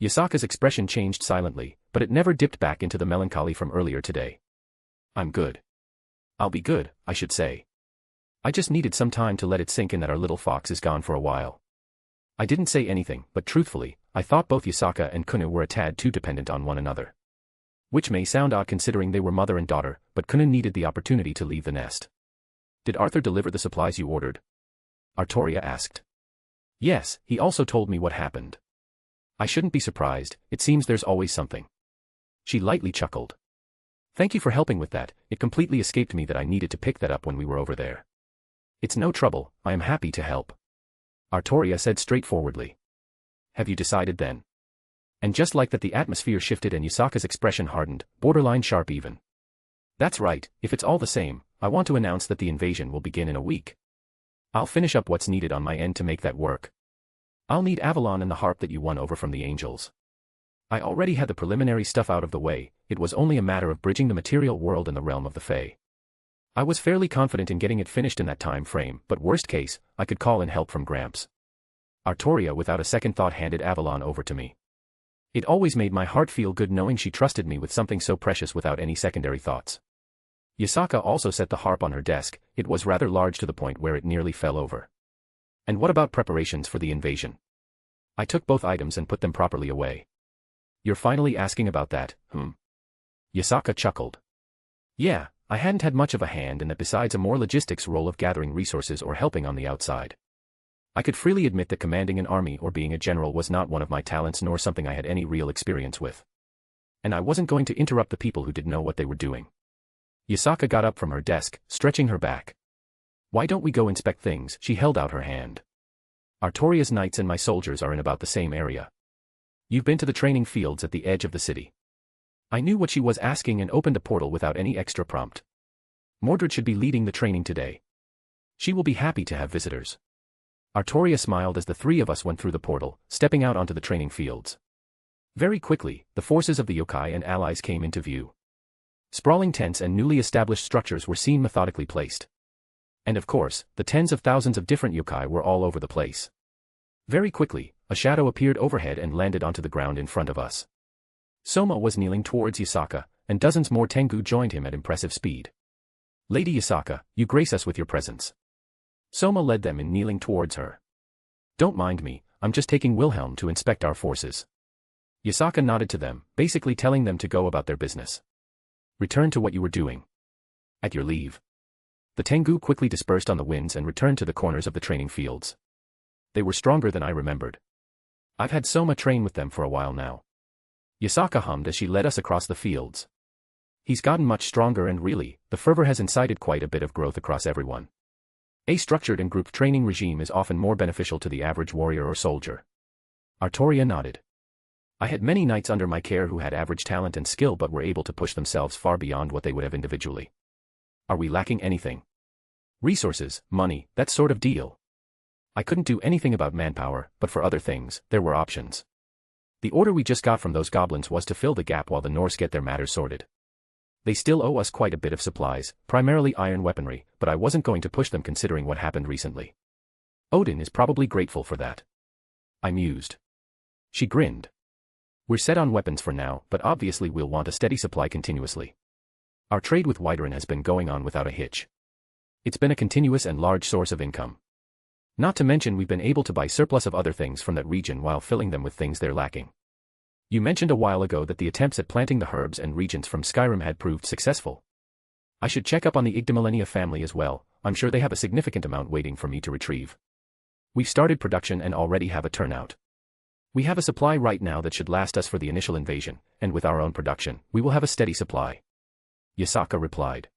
Yasaka's expression changed silently, but it never dipped back into the melancholy from earlier today. I'm good. I'll be good, I should say. I just needed some time to let it sink in that our little fox is gone for a while. I didn't say anything, but truthfully, I thought both Yasaka and Kuna were a tad too dependent on one another. Which may sound odd considering they were mother and daughter, but Kuna needed the opportunity to leave the nest. Did Arthur deliver the supplies you ordered? Artoria asked. Yes, he also told me what happened. I shouldn't be surprised, it seems there's always something. She lightly chuckled. Thank you for helping with that, it completely escaped me that I needed to pick that up when we were over there. It's no trouble, I am happy to help. Artoria said straightforwardly. Have you decided then? And just like that the atmosphere shifted and Yasaka's expression hardened, borderline sharp even. That's right, if it's all the same, I want to announce that the invasion will begin in a week. I'll finish up what's needed on my end to make that work. I'll need Avalon and the harp that you won over from the angels. I already had the preliminary stuff out of the way, it was only a matter of bridging the material world and the realm of the Fae. I was fairly confident in getting it finished in that time frame, but worst case, I could call in help from Gramps. Artoria without a second thought handed Avalon over to me. It always made my heart feel good knowing she trusted me with something so precious without any secondary thoughts. Yasaka also set the harp on her desk, it was rather large to the point where it nearly fell over. And what about preparations for the invasion? I took both items and put them properly away. You're finally asking about that, Yasaka chuckled. Yeah, I hadn't had much of a hand in that besides a more logistics role of gathering resources or helping on the outside. I could freely admit that commanding an army or being a general was not one of my talents nor something I had any real experience with. And I wasn't going to interrupt the people who didn't know what they were doing. Yasaka got up from her desk, stretching her back. Why don't we go inspect things? She held out her hand. Artoria's knights and my soldiers are in about the same area. You've been to the training fields at the edge of the city. I knew what she was asking and opened a portal without any extra prompt. Mordred should be leading the training today. She will be happy to have visitors. Artoria smiled as the three of us went through the portal, stepping out onto the training fields. Very quickly, the forces of the yokai and allies came into view. Sprawling tents and newly established structures were seen methodically placed. And of course, the tens of thousands of different yokai were all over the place. Very quickly, a shadow appeared overhead and landed onto the ground in front of us. Soma was kneeling towards Yasaka, and dozens more Tengu joined him at impressive speed. Lady Yasaka, you grace us with your presence. Soma led them in kneeling towards her. Don't mind me, I'm just taking Wilhelm to inspect our forces. Yasaka nodded to them, basically telling them to go about their business. Return to what you were doing. At your leave. The Tengu quickly dispersed on the winds and returned to the corners of the training fields. They were stronger than I remembered. I've had Soma train with them for a while now. Yasaka hummed as she led us across the fields. He's gotten much stronger and really, the fervor has incited quite a bit of growth across everyone. A structured and grouped training regime is often more beneficial to the average warrior or soldier. Artoria nodded. I had many knights under my care who had average talent and skill but were able to push themselves far beyond what they would have individually. Are we lacking anything? Resources, money, that sort of deal. I couldn't do anything about manpower, but for other things, there were options. The order we just got from those goblins was to fill the gap while the Norse get their matters sorted. They still owe us quite a bit of supplies, primarily iron weaponry, but I wasn't going to push them considering what happened recently. Odin is probably grateful for that. I mused. She grinned. We're set on weapons for now, but obviously we'll want a steady supply continuously. Our trade with Wyvern has been going on without a hitch. It's been a continuous and large source of income. Not to mention we've been able to buy surplus of other things from that region while filling them with things they're lacking. You mentioned a while ago that the attempts at planting the herbs and regents from Skyrim had proved successful. I should check up on the Igdamillennia family as well, I'm sure they have a significant amount waiting for me to retrieve. We've started production and already have a turnout. We have a supply right now that should last us for the initial invasion, and with our own production, we will have a steady supply. Yasaka replied.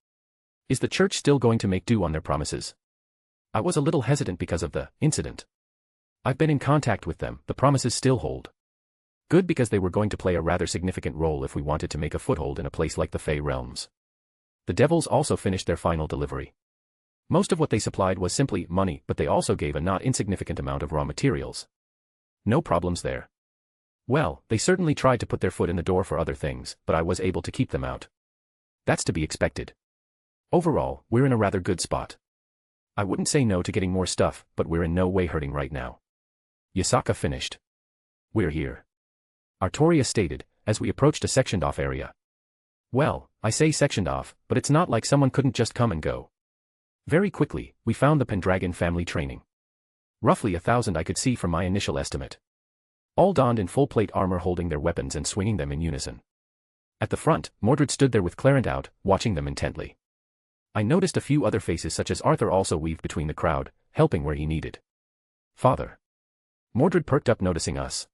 Is the church still going to make do on their promises? I was a little hesitant because of the incident. I've been in contact with them, the promises still hold. Good, because they were going to play a rather significant role if we wanted to make a foothold in a place like the Fey Realms. The Devils also finished their final delivery. Most of what they supplied was simply money, but they also gave a not insignificant amount of raw materials. No problems there. Well, they certainly tried to put their foot in the door for other things, but I was able to keep them out. That's to be expected. Overall, we're in a rather good spot. I wouldn't say no to getting more stuff, but we're in no way hurting right now. Yasaka finished. We're here. Artoria stated, as we approached a sectioned-off area. Well, I say sectioned off, but it's not like someone couldn't just come and go. Very quickly, we found the Pendragon family training. Roughly 1,000 I could see from my initial estimate. All donned in full plate armor, holding their weapons and swinging them in unison. At the front, Mordred stood there with Clarent out, watching them intently. I noticed a few other faces such as Arthur also weaved between the crowd, helping where he needed. Father. Mordred perked up noticing us.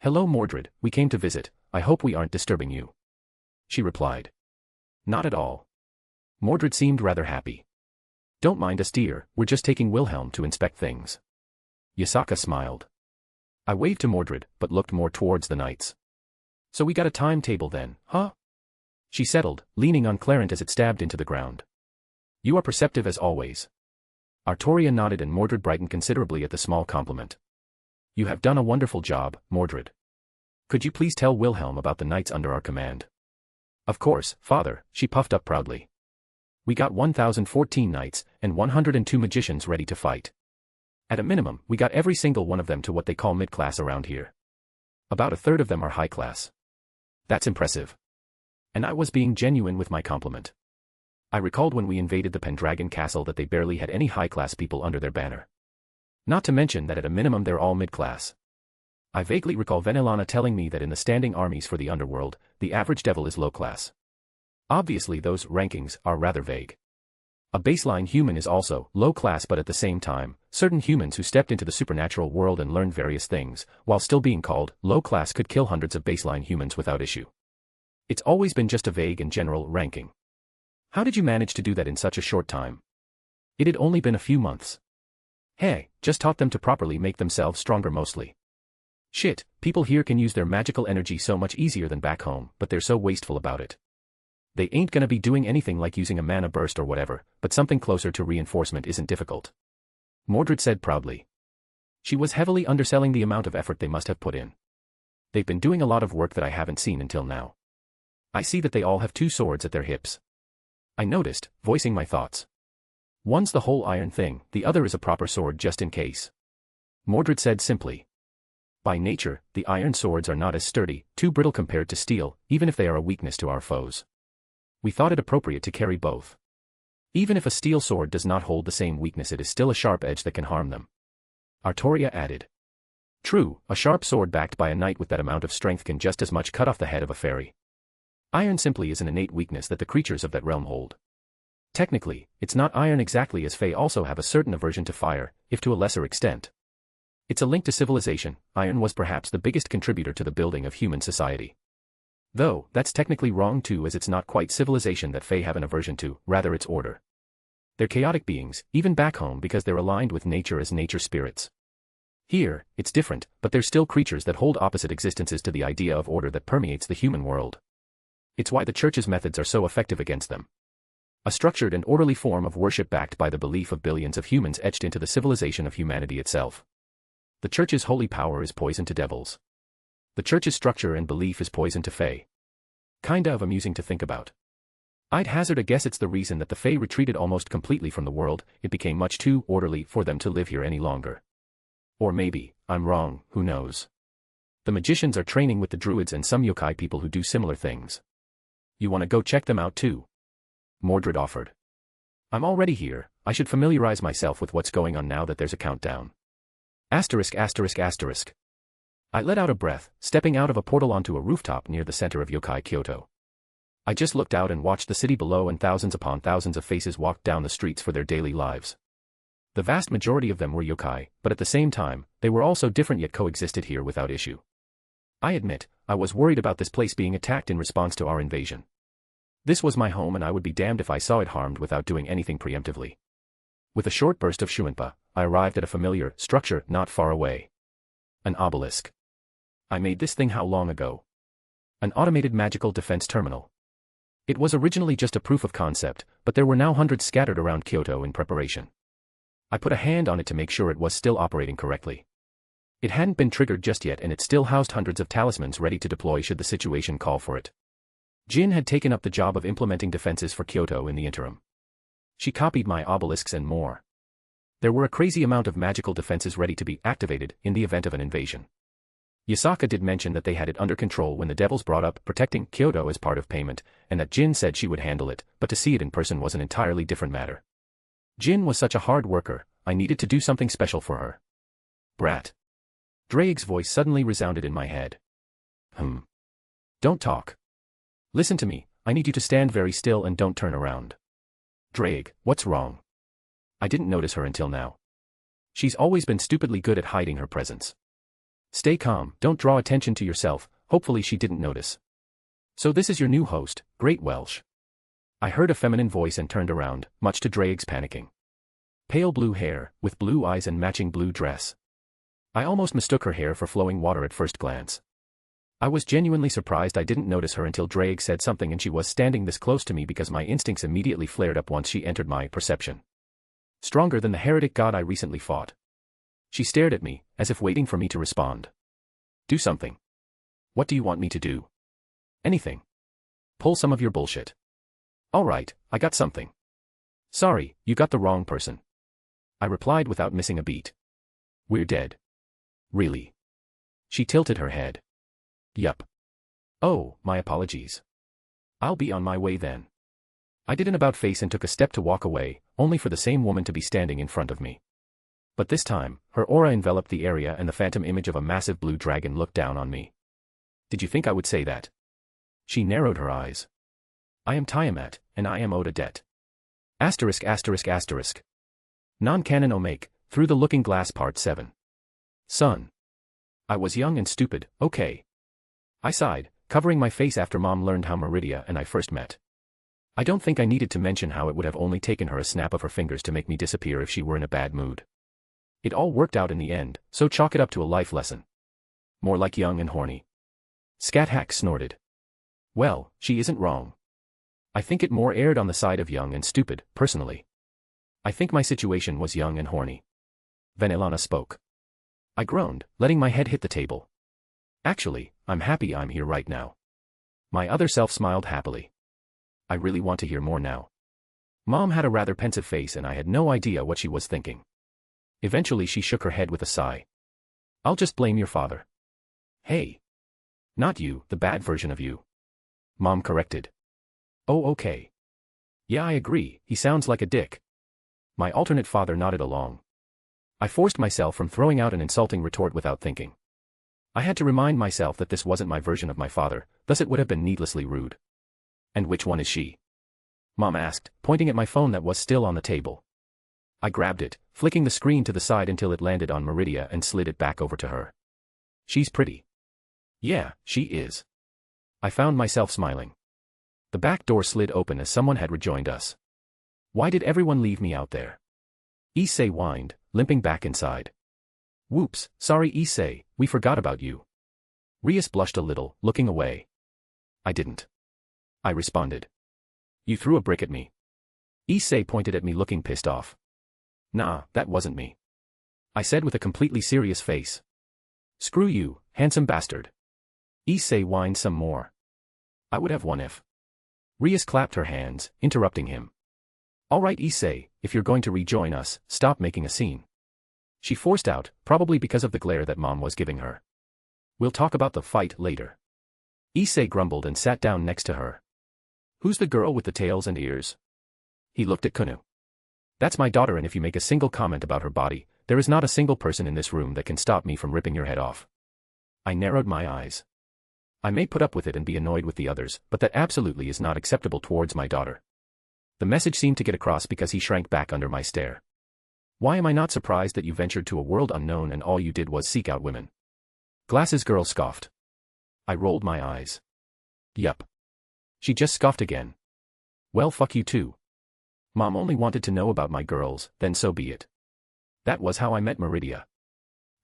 Hello Mordred, we came to visit, I hope we aren't disturbing you. She replied. Not at all. Mordred seemed rather happy. Don't mind us dear, we're just taking Wilhelm to inspect things. Yasaka smiled. I waved to Mordred, but looked more towards the knights. So we got a timetable then, huh? She settled, leaning on Clarent as it stabbed into the ground. You are perceptive as always. Artoria nodded and Mordred brightened considerably at the small compliment. You have done a wonderful job, Mordred. Could you please tell Wilhelm about the knights under our command? Of course, father, she puffed up proudly. We got 1,014 knights, and 102 magicians ready to fight. At a minimum, we got every single one of them to what they call mid-class around here. About a third of them are high-class. That's impressive. And I was being genuine with my compliment. I recalled when we invaded the Pendragon castle that they barely had any high-class people under their banner. Not to mention that at a minimum they're all mid-class. I vaguely recall Venelana telling me that in the standing armies for the underworld, the average devil is low-class. Obviously those rankings are rather vague. A baseline human is also low-class, but at the same time, certain humans who stepped into the supernatural world and learned various things, while still being called low-class, could kill hundreds of baseline humans without issue. It's always been just a vague and general ranking. How did you manage to do that in such a short time? It had only been a few months. Hey, just taught them to properly make themselves stronger mostly. Shit, people here can use their magical energy so much easier than back home, but they're so wasteful about it. They ain't gonna be doing anything like using a mana burst or whatever, but something closer to reinforcement isn't difficult. Mordred said proudly. She was heavily underselling the amount of effort they must have put in. They've been doing a lot of work that I haven't seen until now. I see that they all have 2 swords at their hips. I noticed, voicing my thoughts. One's the whole iron thing, the other is a proper sword just in case. Mordred said simply. By nature, the iron swords are not as sturdy, too brittle compared to steel, even if they are a weakness to our foes. We thought it appropriate to carry both. Even if a steel sword does not hold the same weakness, it is still a sharp edge that can harm them. Artoria added. True, a sharp sword backed by a knight with that amount of strength can just as much cut off the head of a fairy. Iron simply is an innate weakness that the creatures of that realm hold. Technically, it's not iron exactly, as Fae also have a certain aversion to fire, if to a lesser extent. It's a link to civilization. Iron was perhaps the biggest contributor to the building of human society. Though, that's technically wrong too, as it's not quite civilization that Fae have an aversion to, rather it's order. They're chaotic beings, even back home, because they're aligned with nature as nature spirits. Here, it's different, but they're still creatures that hold opposite existences to the idea of order that permeates the human world. It's why the church's methods are so effective against them. A structured and orderly form of worship backed by the belief of billions of humans etched into the civilization of humanity itself. The church's holy power is poison to devils. The church's structure and belief is poison to Fae. Kinda of amusing to think about. I'd hazard a guess it's the reason that the Fae retreated almost completely from the world. It became much too orderly for them to live here any longer. Or maybe, I'm wrong, who knows. The magicians are training with the druids and some yokai people who do similar things. You wanna go check them out too? Mordred offered. I'm already here, I should familiarize myself with what's going on now that there's a countdown. Asterisk asterisk asterisk. I let out a breath, stepping out of a portal onto a rooftop near the center of Yokai Kyoto. I just looked out and watched the city below, and thousands upon thousands of faces walked down the streets for their daily lives. The vast majority of them were yokai, but at the same time, they were also different yet coexisted here without issue. I admit, I was worried about this place being attacked in response to our invasion. This was my home, and I would be damned if I saw it harmed without doing anything preemptively. With a short burst of Shuinpa, I arrived at a familiar structure not far away. An obelisk. I made this thing how long ago? An automated magical defense terminal. It was originally just a proof of concept, but there were now hundreds scattered around Kyoto in preparation. I put a hand on it to make sure it was still operating correctly. It hadn't been triggered just yet, and it still housed hundreds of talismans ready to deploy should the situation call for it. Jin had taken up the job of implementing defenses for Kyoto in the interim. She copied my obelisks and more. There were a crazy amount of magical defenses ready to be activated in the event of an invasion. Yasaka did mention that they had it under control when the devils brought up protecting Kyoto as part of payment, and that Jin said she would handle it, but to see it in person was an entirely different matter. Jin was such a hard worker, I needed to do something special for her. Brat. Drake's voice suddenly resounded in my head. Don't talk. Listen to me, I need you to stand very still and don't turn around. Drake, what's wrong? I didn't notice her until now. She's always been stupidly good at hiding her presence. Stay calm, don't draw attention to yourself. Hopefully she didn't notice. So this is your new host, Great Welsh. I heard a feminine voice and turned around, much to Drake's panicking. Pale blue hair, with blue eyes and matching blue dress. I almost mistook her hair for flowing water at first glance. I was genuinely surprised I didn't notice her until Drake said something and she was standing this close to me, because my instincts immediately flared up once she entered my perception. Stronger than the heretic god I recently fought. She stared at me, as if waiting for me to respond. Do something. What do you want me to do? Anything. Pull some of your bullshit. Alright, I got something. Sorry, you got the wrong person. I replied without missing a beat. We're dead. Really? She tilted her head. Yup. Oh, my apologies. I'll be on my way then. I did an about face and took a step to walk away, only for the same woman to be standing in front of me. But this time, her aura enveloped the area and the phantom image of a massive blue dragon looked down on me. Did you think I would say that? She narrowed her eyes. I am Tiamat, and I am owed a debt. Asterisk asterisk asterisk. Non-canon Omake, Through the Looking Glass Part 7. Son. I was young and stupid, okay. I sighed, covering my face after Mom learned how Meridia and I first met. I don't think I needed to mention how it would have only taken her a snap of her fingers to make me disappear if she were in a bad mood. It all worked out in the end, so chalk it up to a life lesson. More like young and horny. Scat Hack snorted. Well, she isn't wrong. I think it more erred on the side of young and stupid, personally. I think my situation was young and horny. Vanillana spoke. I groaned, letting my head hit the table. Actually, I'm happy I'm here right now. My other self smiled happily. I really want to hear more now. Mom had a rather pensive face and I had no idea what she was thinking. Eventually she shook her head with a sigh. I'll just blame your father. Hey. Not you, the bad version of you. Mom corrected. Oh, okay. Yeah, I agree, he sounds like a dick. My alternate father nodded along. I forced myself from throwing out an insulting retort without thinking. I had to remind myself that this wasn't my version of my father, thus it would have been needlessly rude. And which one is she? Mom asked, pointing at my phone that was still on the table. I grabbed it, flicking the screen to the side until it landed on Meridia and slid it back over to her. She's pretty. Yeah, she is. I found myself smiling. The back door slid open as someone had rejoined us. Why did everyone leave me out there? Issei whined, limping back inside. Whoops, sorry Issei, we forgot about you. Rias blushed a little, looking away. I didn't. I responded. You threw a brick at me. Issei pointed at me looking pissed off. Nah, that wasn't me. I said with a completely serious face. Screw you, handsome bastard. Issei whined some more. I would have won if. Rias clapped her hands, interrupting him. Alright Issei, if you're going to rejoin us, stop making a scene. She forced out, probably because of the glare that Mom was giving her. We'll talk about the fight later. Issei grumbled and sat down next to her. Who's the girl with the tails and ears? He looked at Kunu. That's my daughter, and if you make a single comment about her body, there is not a single person in this room that can stop me from ripping your head off. I narrowed my eyes. I may put up with it and be annoyed with the others, but that absolutely is not acceptable towards my daughter. The message seemed to get across because he shrank back under my stare. Why am I not surprised that you ventured to a world unknown and all you did was seek out women? Glasses girl scoffed. I rolled my eyes. Yup. She just scoffed again. Well, fuck you too. Mom only wanted to know about my girls, then so be it. That was how I met Meridia.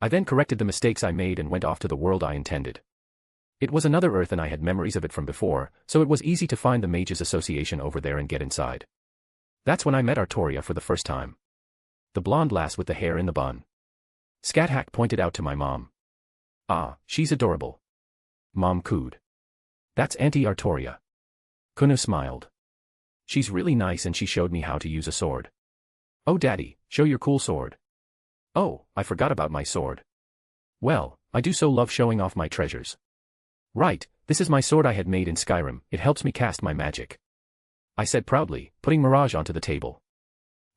I then corrected the mistakes I made and went off to the world I intended. It was another Earth and I had memories of it from before, so it was easy to find the Mages Association over there and get inside. That's when I met Artoria for the first time. The blonde lass with the hair in the bun. Scat Hack pointed out to my mom. Ah, she's adorable. Mom cooed. That's Auntie Artoria. Kunu smiled. She's really nice and she showed me how to use a sword. Oh Daddy, show your cool sword. Oh, I forgot about my sword. Well, I do so love showing off my treasures. Right, this is my sword I had made in Skyrim, it helps me cast my magic. I said proudly, putting Mirage onto the table.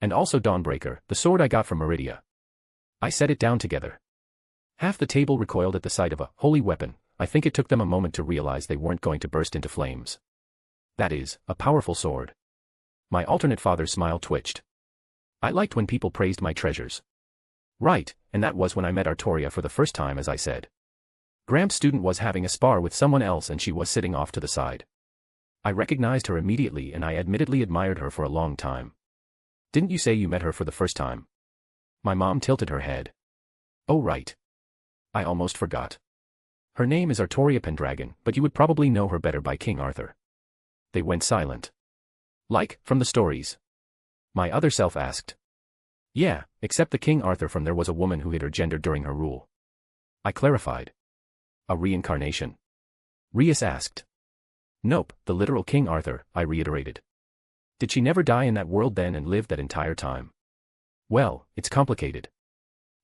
And also Dawnbreaker, the sword I got from Meridia. I set it down together. Half the table recoiled at the sight of a holy weapon. I think it took them a moment to realize they weren't going to burst into flames. That is, a powerful sword. My alternate father's smile twitched. I liked when people praised my treasures. Right, and that was when I met Artoria for the first time, as I said. Graham's student was having a spar with someone else and she was sitting off to the side. I recognized her immediately and I admittedly admired her for a long time. Didn't you say you met her for the first time? My mom tilted her head. Oh right. I almost forgot. Her name is Artoria Pendragon, but you would probably know her better by King Arthur. They went silent. Like, from the stories? My other self asked. Yeah, except the King Arthur from there was a woman who hid her gender during her rule. I clarified. A reincarnation? Rias asked. Nope, the literal King Arthur, I reiterated. Did she never die in that world then and live that entire time? Well, it's complicated.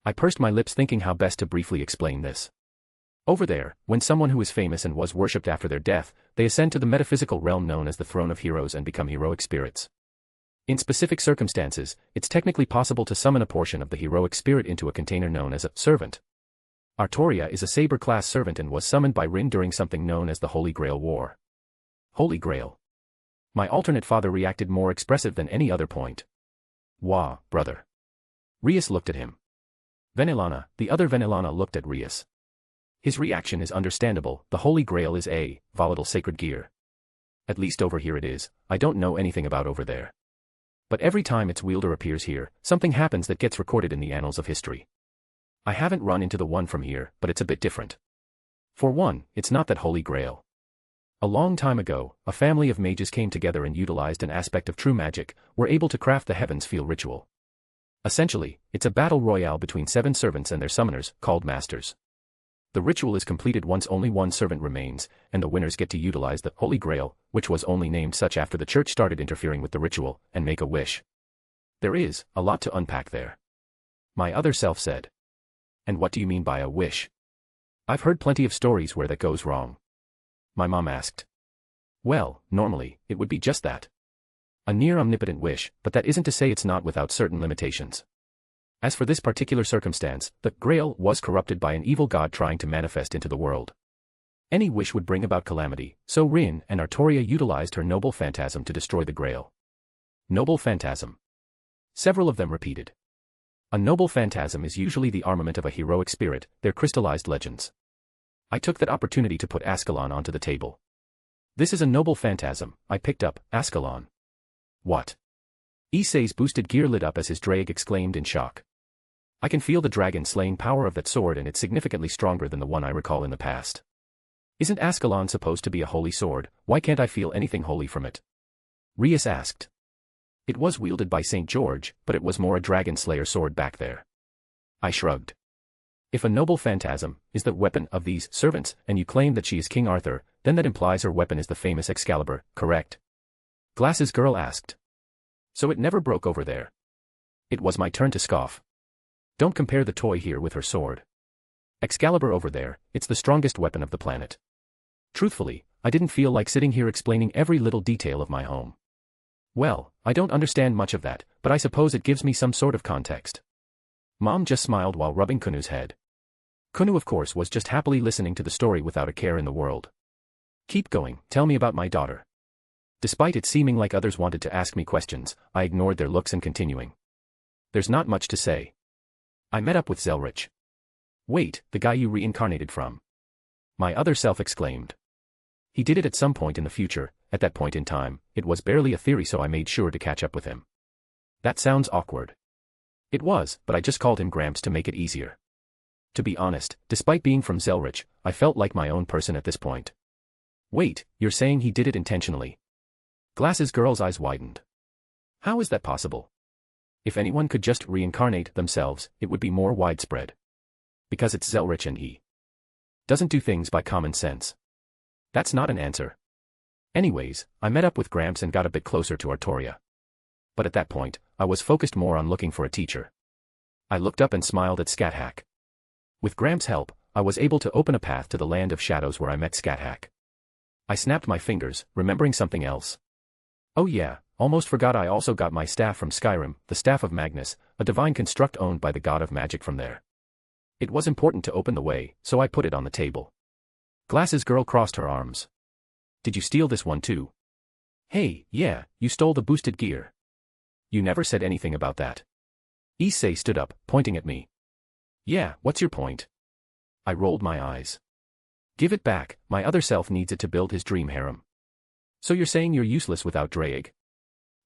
I pursed my lips thinking how best to briefly explain this. Over there, when someone who is famous and was worshipped after their death, they ascend to the metaphysical realm known as the Throne of Heroes and become heroic spirits. In specific circumstances, it's technically possible to summon a portion of the heroic spirit into a container known as a servant. Artoria is a Saber-class servant and was summoned by Rin during something known as the Holy Grail War. Holy Grail. My alternate father reacted more expressive than any other point. Wah, brother. Rias looked at him. Vanillana, the other Vanillana looked at Rias. His reaction is understandable, the Holy Grail is a volatile sacred gear. At least over here it is, I don't know anything about over there. But every time its wielder appears here, something happens that gets recorded in the annals of history. I haven't run into the one from here, but it's a bit different. For one, it's not that Holy Grail. A long time ago, a family of mages came together and utilized an aspect of true magic, were able to craft the heavens feel ritual. Essentially, it's a battle royale between 7 servants and their summoners, called masters. The ritual is completed once only one servant remains, and the winners get to utilize the Holy Grail, which was only named such after the church started interfering with the ritual, and make a wish. There is a lot to unpack there. My other self said. And what do you mean by a wish? I've heard plenty of stories where that goes wrong. My mom asked. Well, normally, it would be just that. A near omnipotent wish, but that isn't to say it's not without certain limitations. As for this particular circumstance, the Grail was corrupted by an evil god trying to manifest into the world. Any wish would bring about calamity, so Rin and Artoria utilized her noble phantasm to destroy the Grail. Noble phantasm. Several of them repeated. A noble phantasm is usually the armament of a heroic spirit, their crystallized legends. I took that opportunity to put Ascalon onto the table. This is a noble phantasm, I picked up, Ascalon. What? Issei's boosted gear lit up as his drag exclaimed in shock. I can feel the dragon-slaying power of that sword and it's significantly stronger than the one I recall in the past. Isn't Ascalon supposed to be a holy sword, why can't I feel anything holy from it? Rias asked. It was wielded by St. George, but it was more a dragon-slayer sword back there. I shrugged. If a noble phantasm is the weapon of these servants, and you claim that she is King Arthur, then that implies her weapon is the famous Excalibur, correct? Glasses Girl asked. So it never broke over there. It was my turn to scoff. Don't compare the toy here with her sword. Excalibur over there, it's the strongest weapon of the planet. Truthfully, I didn't feel like sitting here explaining every little detail of my home. Well, I don't understand much of that, but I suppose it gives me some sort of context. Mom just smiled while rubbing Kunu's head. Kunu of course was just happily listening to the story without a care in the world. Keep going, tell me about my daughter. Despite it seeming like others wanted to ask me questions, I ignored their looks and continuing. There's not much to say. I met up with Zelretch. Wait, the guy you reincarnated from. My other self exclaimed. He did it at some point in the future, at that point in time, it was barely a theory so I made sure to catch up with him. That sounds awkward. It was, but I just called him Gramps to make it easier. To be honest, despite being from Zelretch, I felt like my own person at this point. Wait, you're saying he did it intentionally? Glasses Girl's eyes widened. How is that possible? If anyone could just reincarnate themselves, it would be more widespread. Because it's Zelretch and he doesn't do things by common sense. That's not an answer. Anyways, I met up with Gramps and got a bit closer to Artoria. But at that point, I was focused more on looking for a teacher. I looked up and smiled at Scat-Hack. With Gramps' help, I was able to open a path to the land of shadows where I met Scat-Hack. I snapped my fingers, remembering something else. Oh yeah, almost forgot I also got my staff from Skyrim, the Staff of Magnus, a divine construct owned by the god of magic from there. It was important to open the way, so I put it on the table. Glasses Girl crossed her arms. Did you steal this one too? Hey, yeah, you stole the boosted gear. You never said anything about that. Issei stood up, pointing at me. Yeah, what's your point? I rolled my eyes. Give it back, my other self needs it to build his dream harem. So you're saying you're useless without Draig?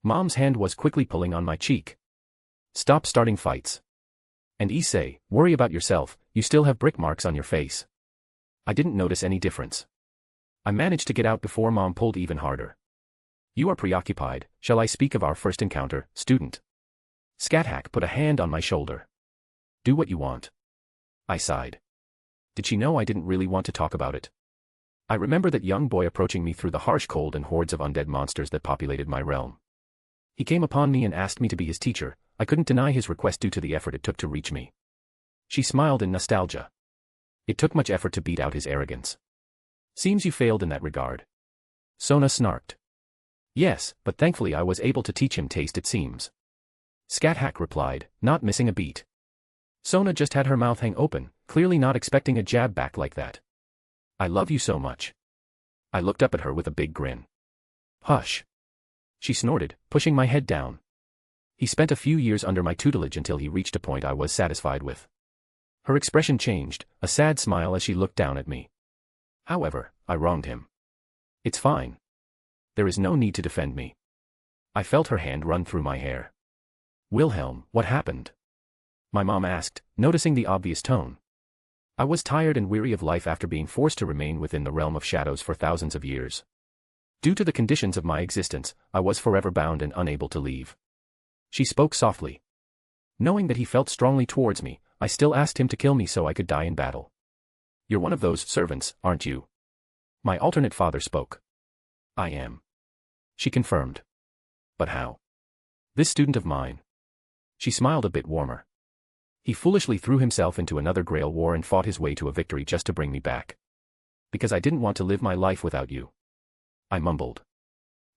Mom's hand was quickly pulling on my cheek. Stop starting fights. And Issei, worry about yourself, you still have brick marks on your face. I didn't notice any difference. I managed to get out before Mom pulled even harder. You are preoccupied, shall I speak of our first encounter, student? Scat-Hack put a hand on my shoulder. Do what you want. I sighed. Did she know I didn't really want to talk about it? I remember that young boy approaching me through the harsh cold and hordes of undead monsters that populated my realm. He came upon me and asked me to be his teacher. I couldn't deny his request due to the effort it took to reach me. She smiled in nostalgia. It took much effort to beat out his arrogance. Seems you failed in that regard. Sona snarked. Yes, but thankfully I was able to teach him taste it seems. Scat-Hack replied, not missing a beat. Sona just had her mouth hang open, clearly not expecting a jab back like that. I love you so much. I looked up at her with a big grin. Hush. She snorted, pushing my head down. He spent a few years under my tutelage until he reached a point I was satisfied with. Her expression changed, a sad smile as she looked down at me. However, I wronged him. It's fine. There is no need to defend me. I felt her hand run through my hair. Wilhelm, what happened? My mom asked, noticing the obvious tone. I was tired and weary of life after being forced to remain within the realm of shadows for thousands of years. Due to the conditions of my existence, I was forever bound and unable to leave. She spoke softly. Knowing that he felt strongly towards me, I still asked him to kill me so I could die in battle. You're one of those servants, aren't you? My alternate father spoke. I am. She confirmed. But how? This student of mine. She smiled a bit warmer. He foolishly threw himself into another Grail war and fought his way to a victory just to bring me back. Because I didn't want to live my life without you. I mumbled.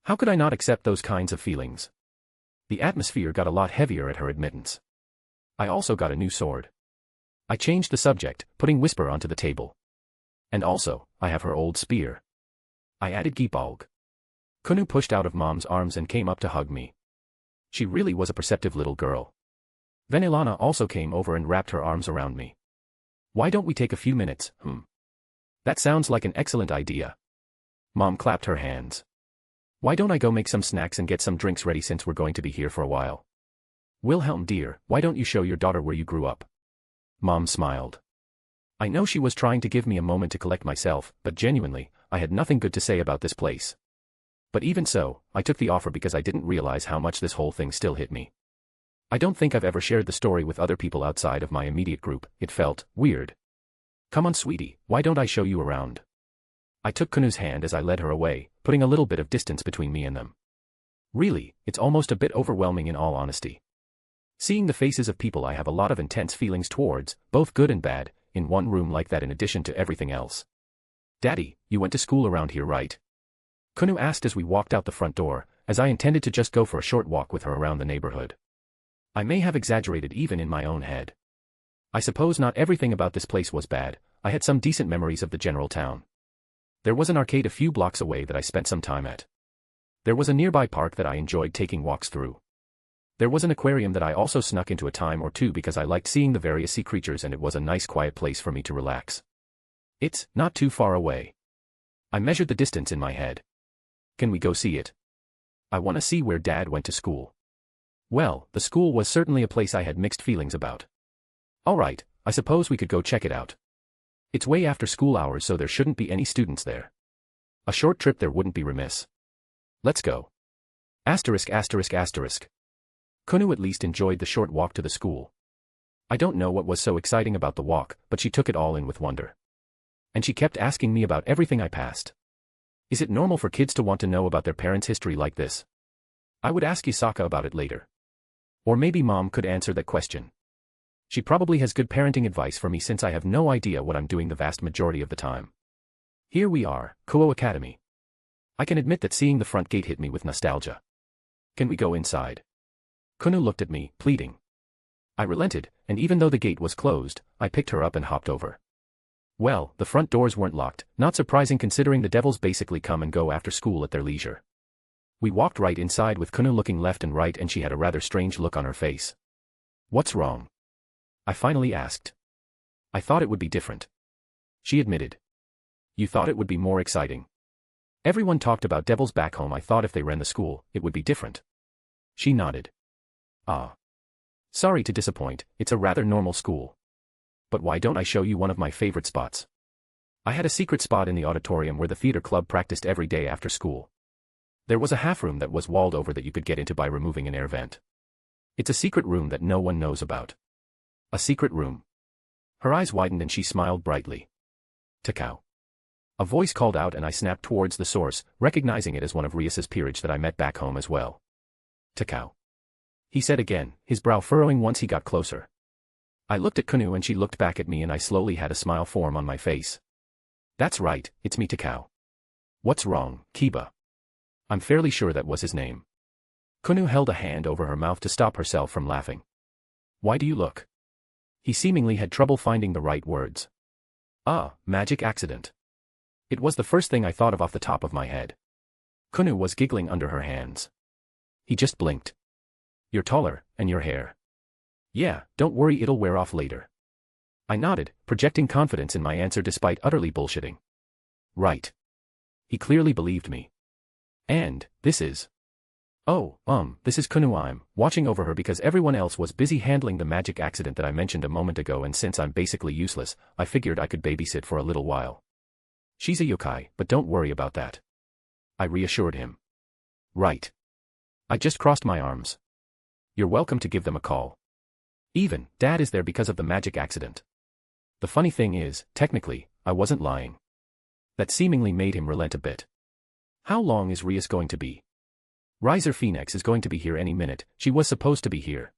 How could I not accept those kinds of feelings? The atmosphere got a lot heavier at her admittance. I also got a new sword. I changed the subject, putting Whisper onto the table. And also, I have her old spear. I added Gibalg. Kunu pushed out of Mom's arms and came up to hug me. She really was a perceptive little girl. Venilana also came over and wrapped her arms around me. Why don't we take a few minutes, That sounds like an excellent idea. Mom clapped her hands. Why don't I go make some snacks and get some drinks ready since we're going to be here for a while? Wilhelm dear, why don't you show your daughter where you grew up? Mom smiled. I know she was trying to give me a moment to collect myself, but genuinely, I had nothing good to say about this place. But even so, I took the offer because I didn't realize how much this whole thing still hit me. I don't think I've ever shared the story with other people outside of my immediate group. It felt weird. Come on sweetie, why don't I show you around? I took Kunu's hand as I led her away, putting a little bit of distance between me and them. Really, it's almost a bit overwhelming in all honesty. Seeing the faces of people I have a lot of intense feelings towards, both good and bad, in one room like that in addition to everything else. Daddy, you went to school around here, right? Kunu asked as we walked out the front door, as I intended to just go for a short walk with her around the neighborhood. I may have exaggerated even in my own head. I suppose not everything about this place was bad. I had some decent memories of the general town. There was an arcade a few blocks away that I spent some time at. There was a nearby park that I enjoyed taking walks through. There was an aquarium that I also snuck into a time or two because I liked seeing the various sea creatures and it was a nice quiet place for me to relax. It's not too far away. I measured the distance in my head. Can we go see it? I want to see where Dad went to school. Well, the school was certainly a place I had mixed feelings about. Alright, I suppose we could go check it out. It's way after school hours so there shouldn't be any students there. A short trip there wouldn't be remiss. Let's go. Asterisk asterisk asterisk. Kunu at least enjoyed the short walk to the school. I don't know what was so exciting about the walk, but she took it all in with wonder. And she kept asking me about everything I passed. Is it normal for kids to want to know about their parents' history like this? I would ask Yasaka about it later. Or maybe Mom could answer that question. She probably has good parenting advice for me since I have no idea what I'm doing the vast majority of the time. Here we are, Kuo Academy. I can admit that seeing the front gate hit me with nostalgia. Can we go inside? Kunu looked at me, pleading. I relented, and even though the gate was closed, I picked her up and hopped over. Well, the front doors weren't locked, not surprising considering the devils basically come and go after school at their leisure. We walked right inside with Kunu looking left and right and she had a rather strange look on her face. What's wrong? I finally asked. I thought it would be different. She admitted. You thought it would be more exciting. Everyone talked about devils back home. I thought if they ran the school, it would be different. She nodded. Ah. Sorry to disappoint, it's a rather normal school. But why don't I show you one of my favorite spots? I had a secret spot in the auditorium where the theater club practiced every day after school. There was a half room that was walled over that you could get into by removing an air vent. It's a secret room that no one knows about. A secret room. Her eyes widened and she smiled brightly. Takao. A voice called out and I snapped towards the source, recognizing it as one of Rias's peerage that I met back home as well. Takao. He said again, his brow furrowing once he got closer. I looked at Kunu and she looked back at me and I slowly had a smile form on my face. That's right, it's me Takao. What's wrong, Kiba? I'm fairly sure that was his name. Kunu held a hand over her mouth to stop herself from laughing. Why do you look? He seemingly had trouble finding the right words. Ah, magic accident. It was the first thing I thought of off the top of my head. Kunu was giggling under her hands. He just blinked. You're taller, and your hair. Yeah, don't worry, it'll wear off later. I nodded, projecting confidence in my answer despite utterly bullshitting. Right. He clearly believed me. And, this is... Oh, this is Kunu. I'm watching over her because everyone else was busy handling the magic accident that I mentioned a moment ago, and since I'm basically useless, I figured I could babysit for a little while. She's a yokai, but don't worry about that. I reassured him. Right. I just crossed my arms. You're welcome to give them a call. Even, Dad is there because of the magic accident. The funny thing is, technically, I wasn't lying. That seemingly made him relent a bit. How long is Rias going to be? Riser Phoenix is going to be here any minute. She was supposed to be here.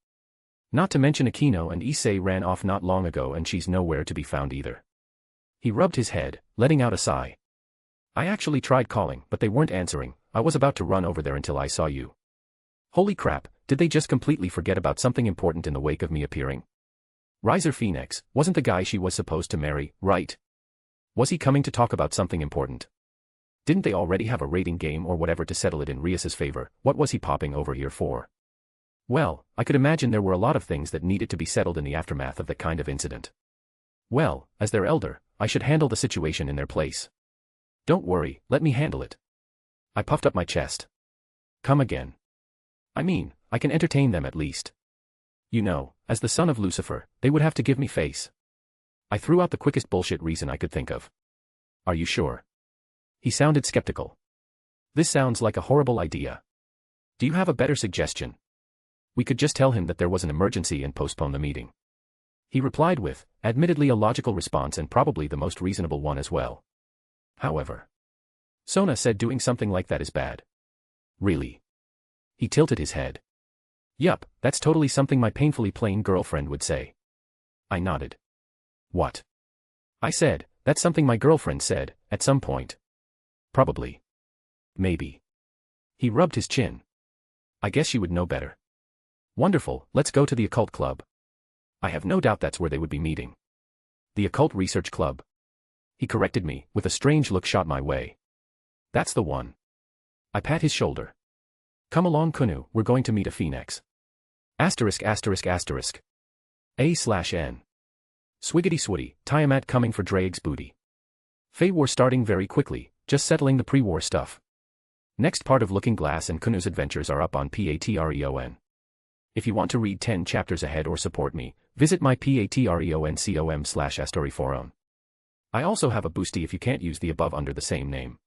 Not to mention Aquino and Issei ran off not long ago and she's nowhere to be found either. He rubbed his head, letting out a sigh. I actually tried calling, but they weren't answering. I was about to run over there until I saw you. Holy crap, did they just completely forget about something important in the wake of me appearing? Riser Phoenix wasn't the guy she was supposed to marry, right? Was he coming to talk about something important? Didn't they already have a rating game or whatever to settle it in Rias's favor? What was he popping over here for? Well, I could imagine there were a lot of things that needed to be settled in the aftermath of that kind of incident. Well, as their elder, I should handle the situation in their place. Don't worry, let me handle it. I puffed up my chest. Come again. I mean, I can entertain them at least. You know, as the son of Lucifer, they would have to give me face. I threw out the quickest bullshit reason I could think of. Are you sure? He sounded skeptical. This sounds like a horrible idea. Do you have a better suggestion? We could just tell him that there was an emergency and postpone the meeting. He replied with, admittedly a logical response and probably the most reasonable one as well. However, Sona said doing something like that is bad. Really? He tilted his head. Yup, that's totally something my painfully plain girlfriend would say. I nodded. What? I said, that's something my girlfriend said, at some point. Probably. Maybe. He rubbed his chin. I guess you would know better. Wonderful, let's go to the occult club. I have no doubt that's where they would be meeting. The occult research club. He corrected me, with a strange look shot my way. That's the one. I pat his shoulder. Come along Kunu, we're going to meet a phoenix. Asterisk asterisk asterisk. A/N. Swiggity switty, Tiamat coming for Drake's booty. Fey War starting very quickly, just settling the pre-war stuff. Next part of Looking Glass and Kunu's adventures are up on Patreon. If you want to read 10 chapters ahead or support me, visit my patreon.com/astoryforum. I also have a boosty if you can't use the above under the same name.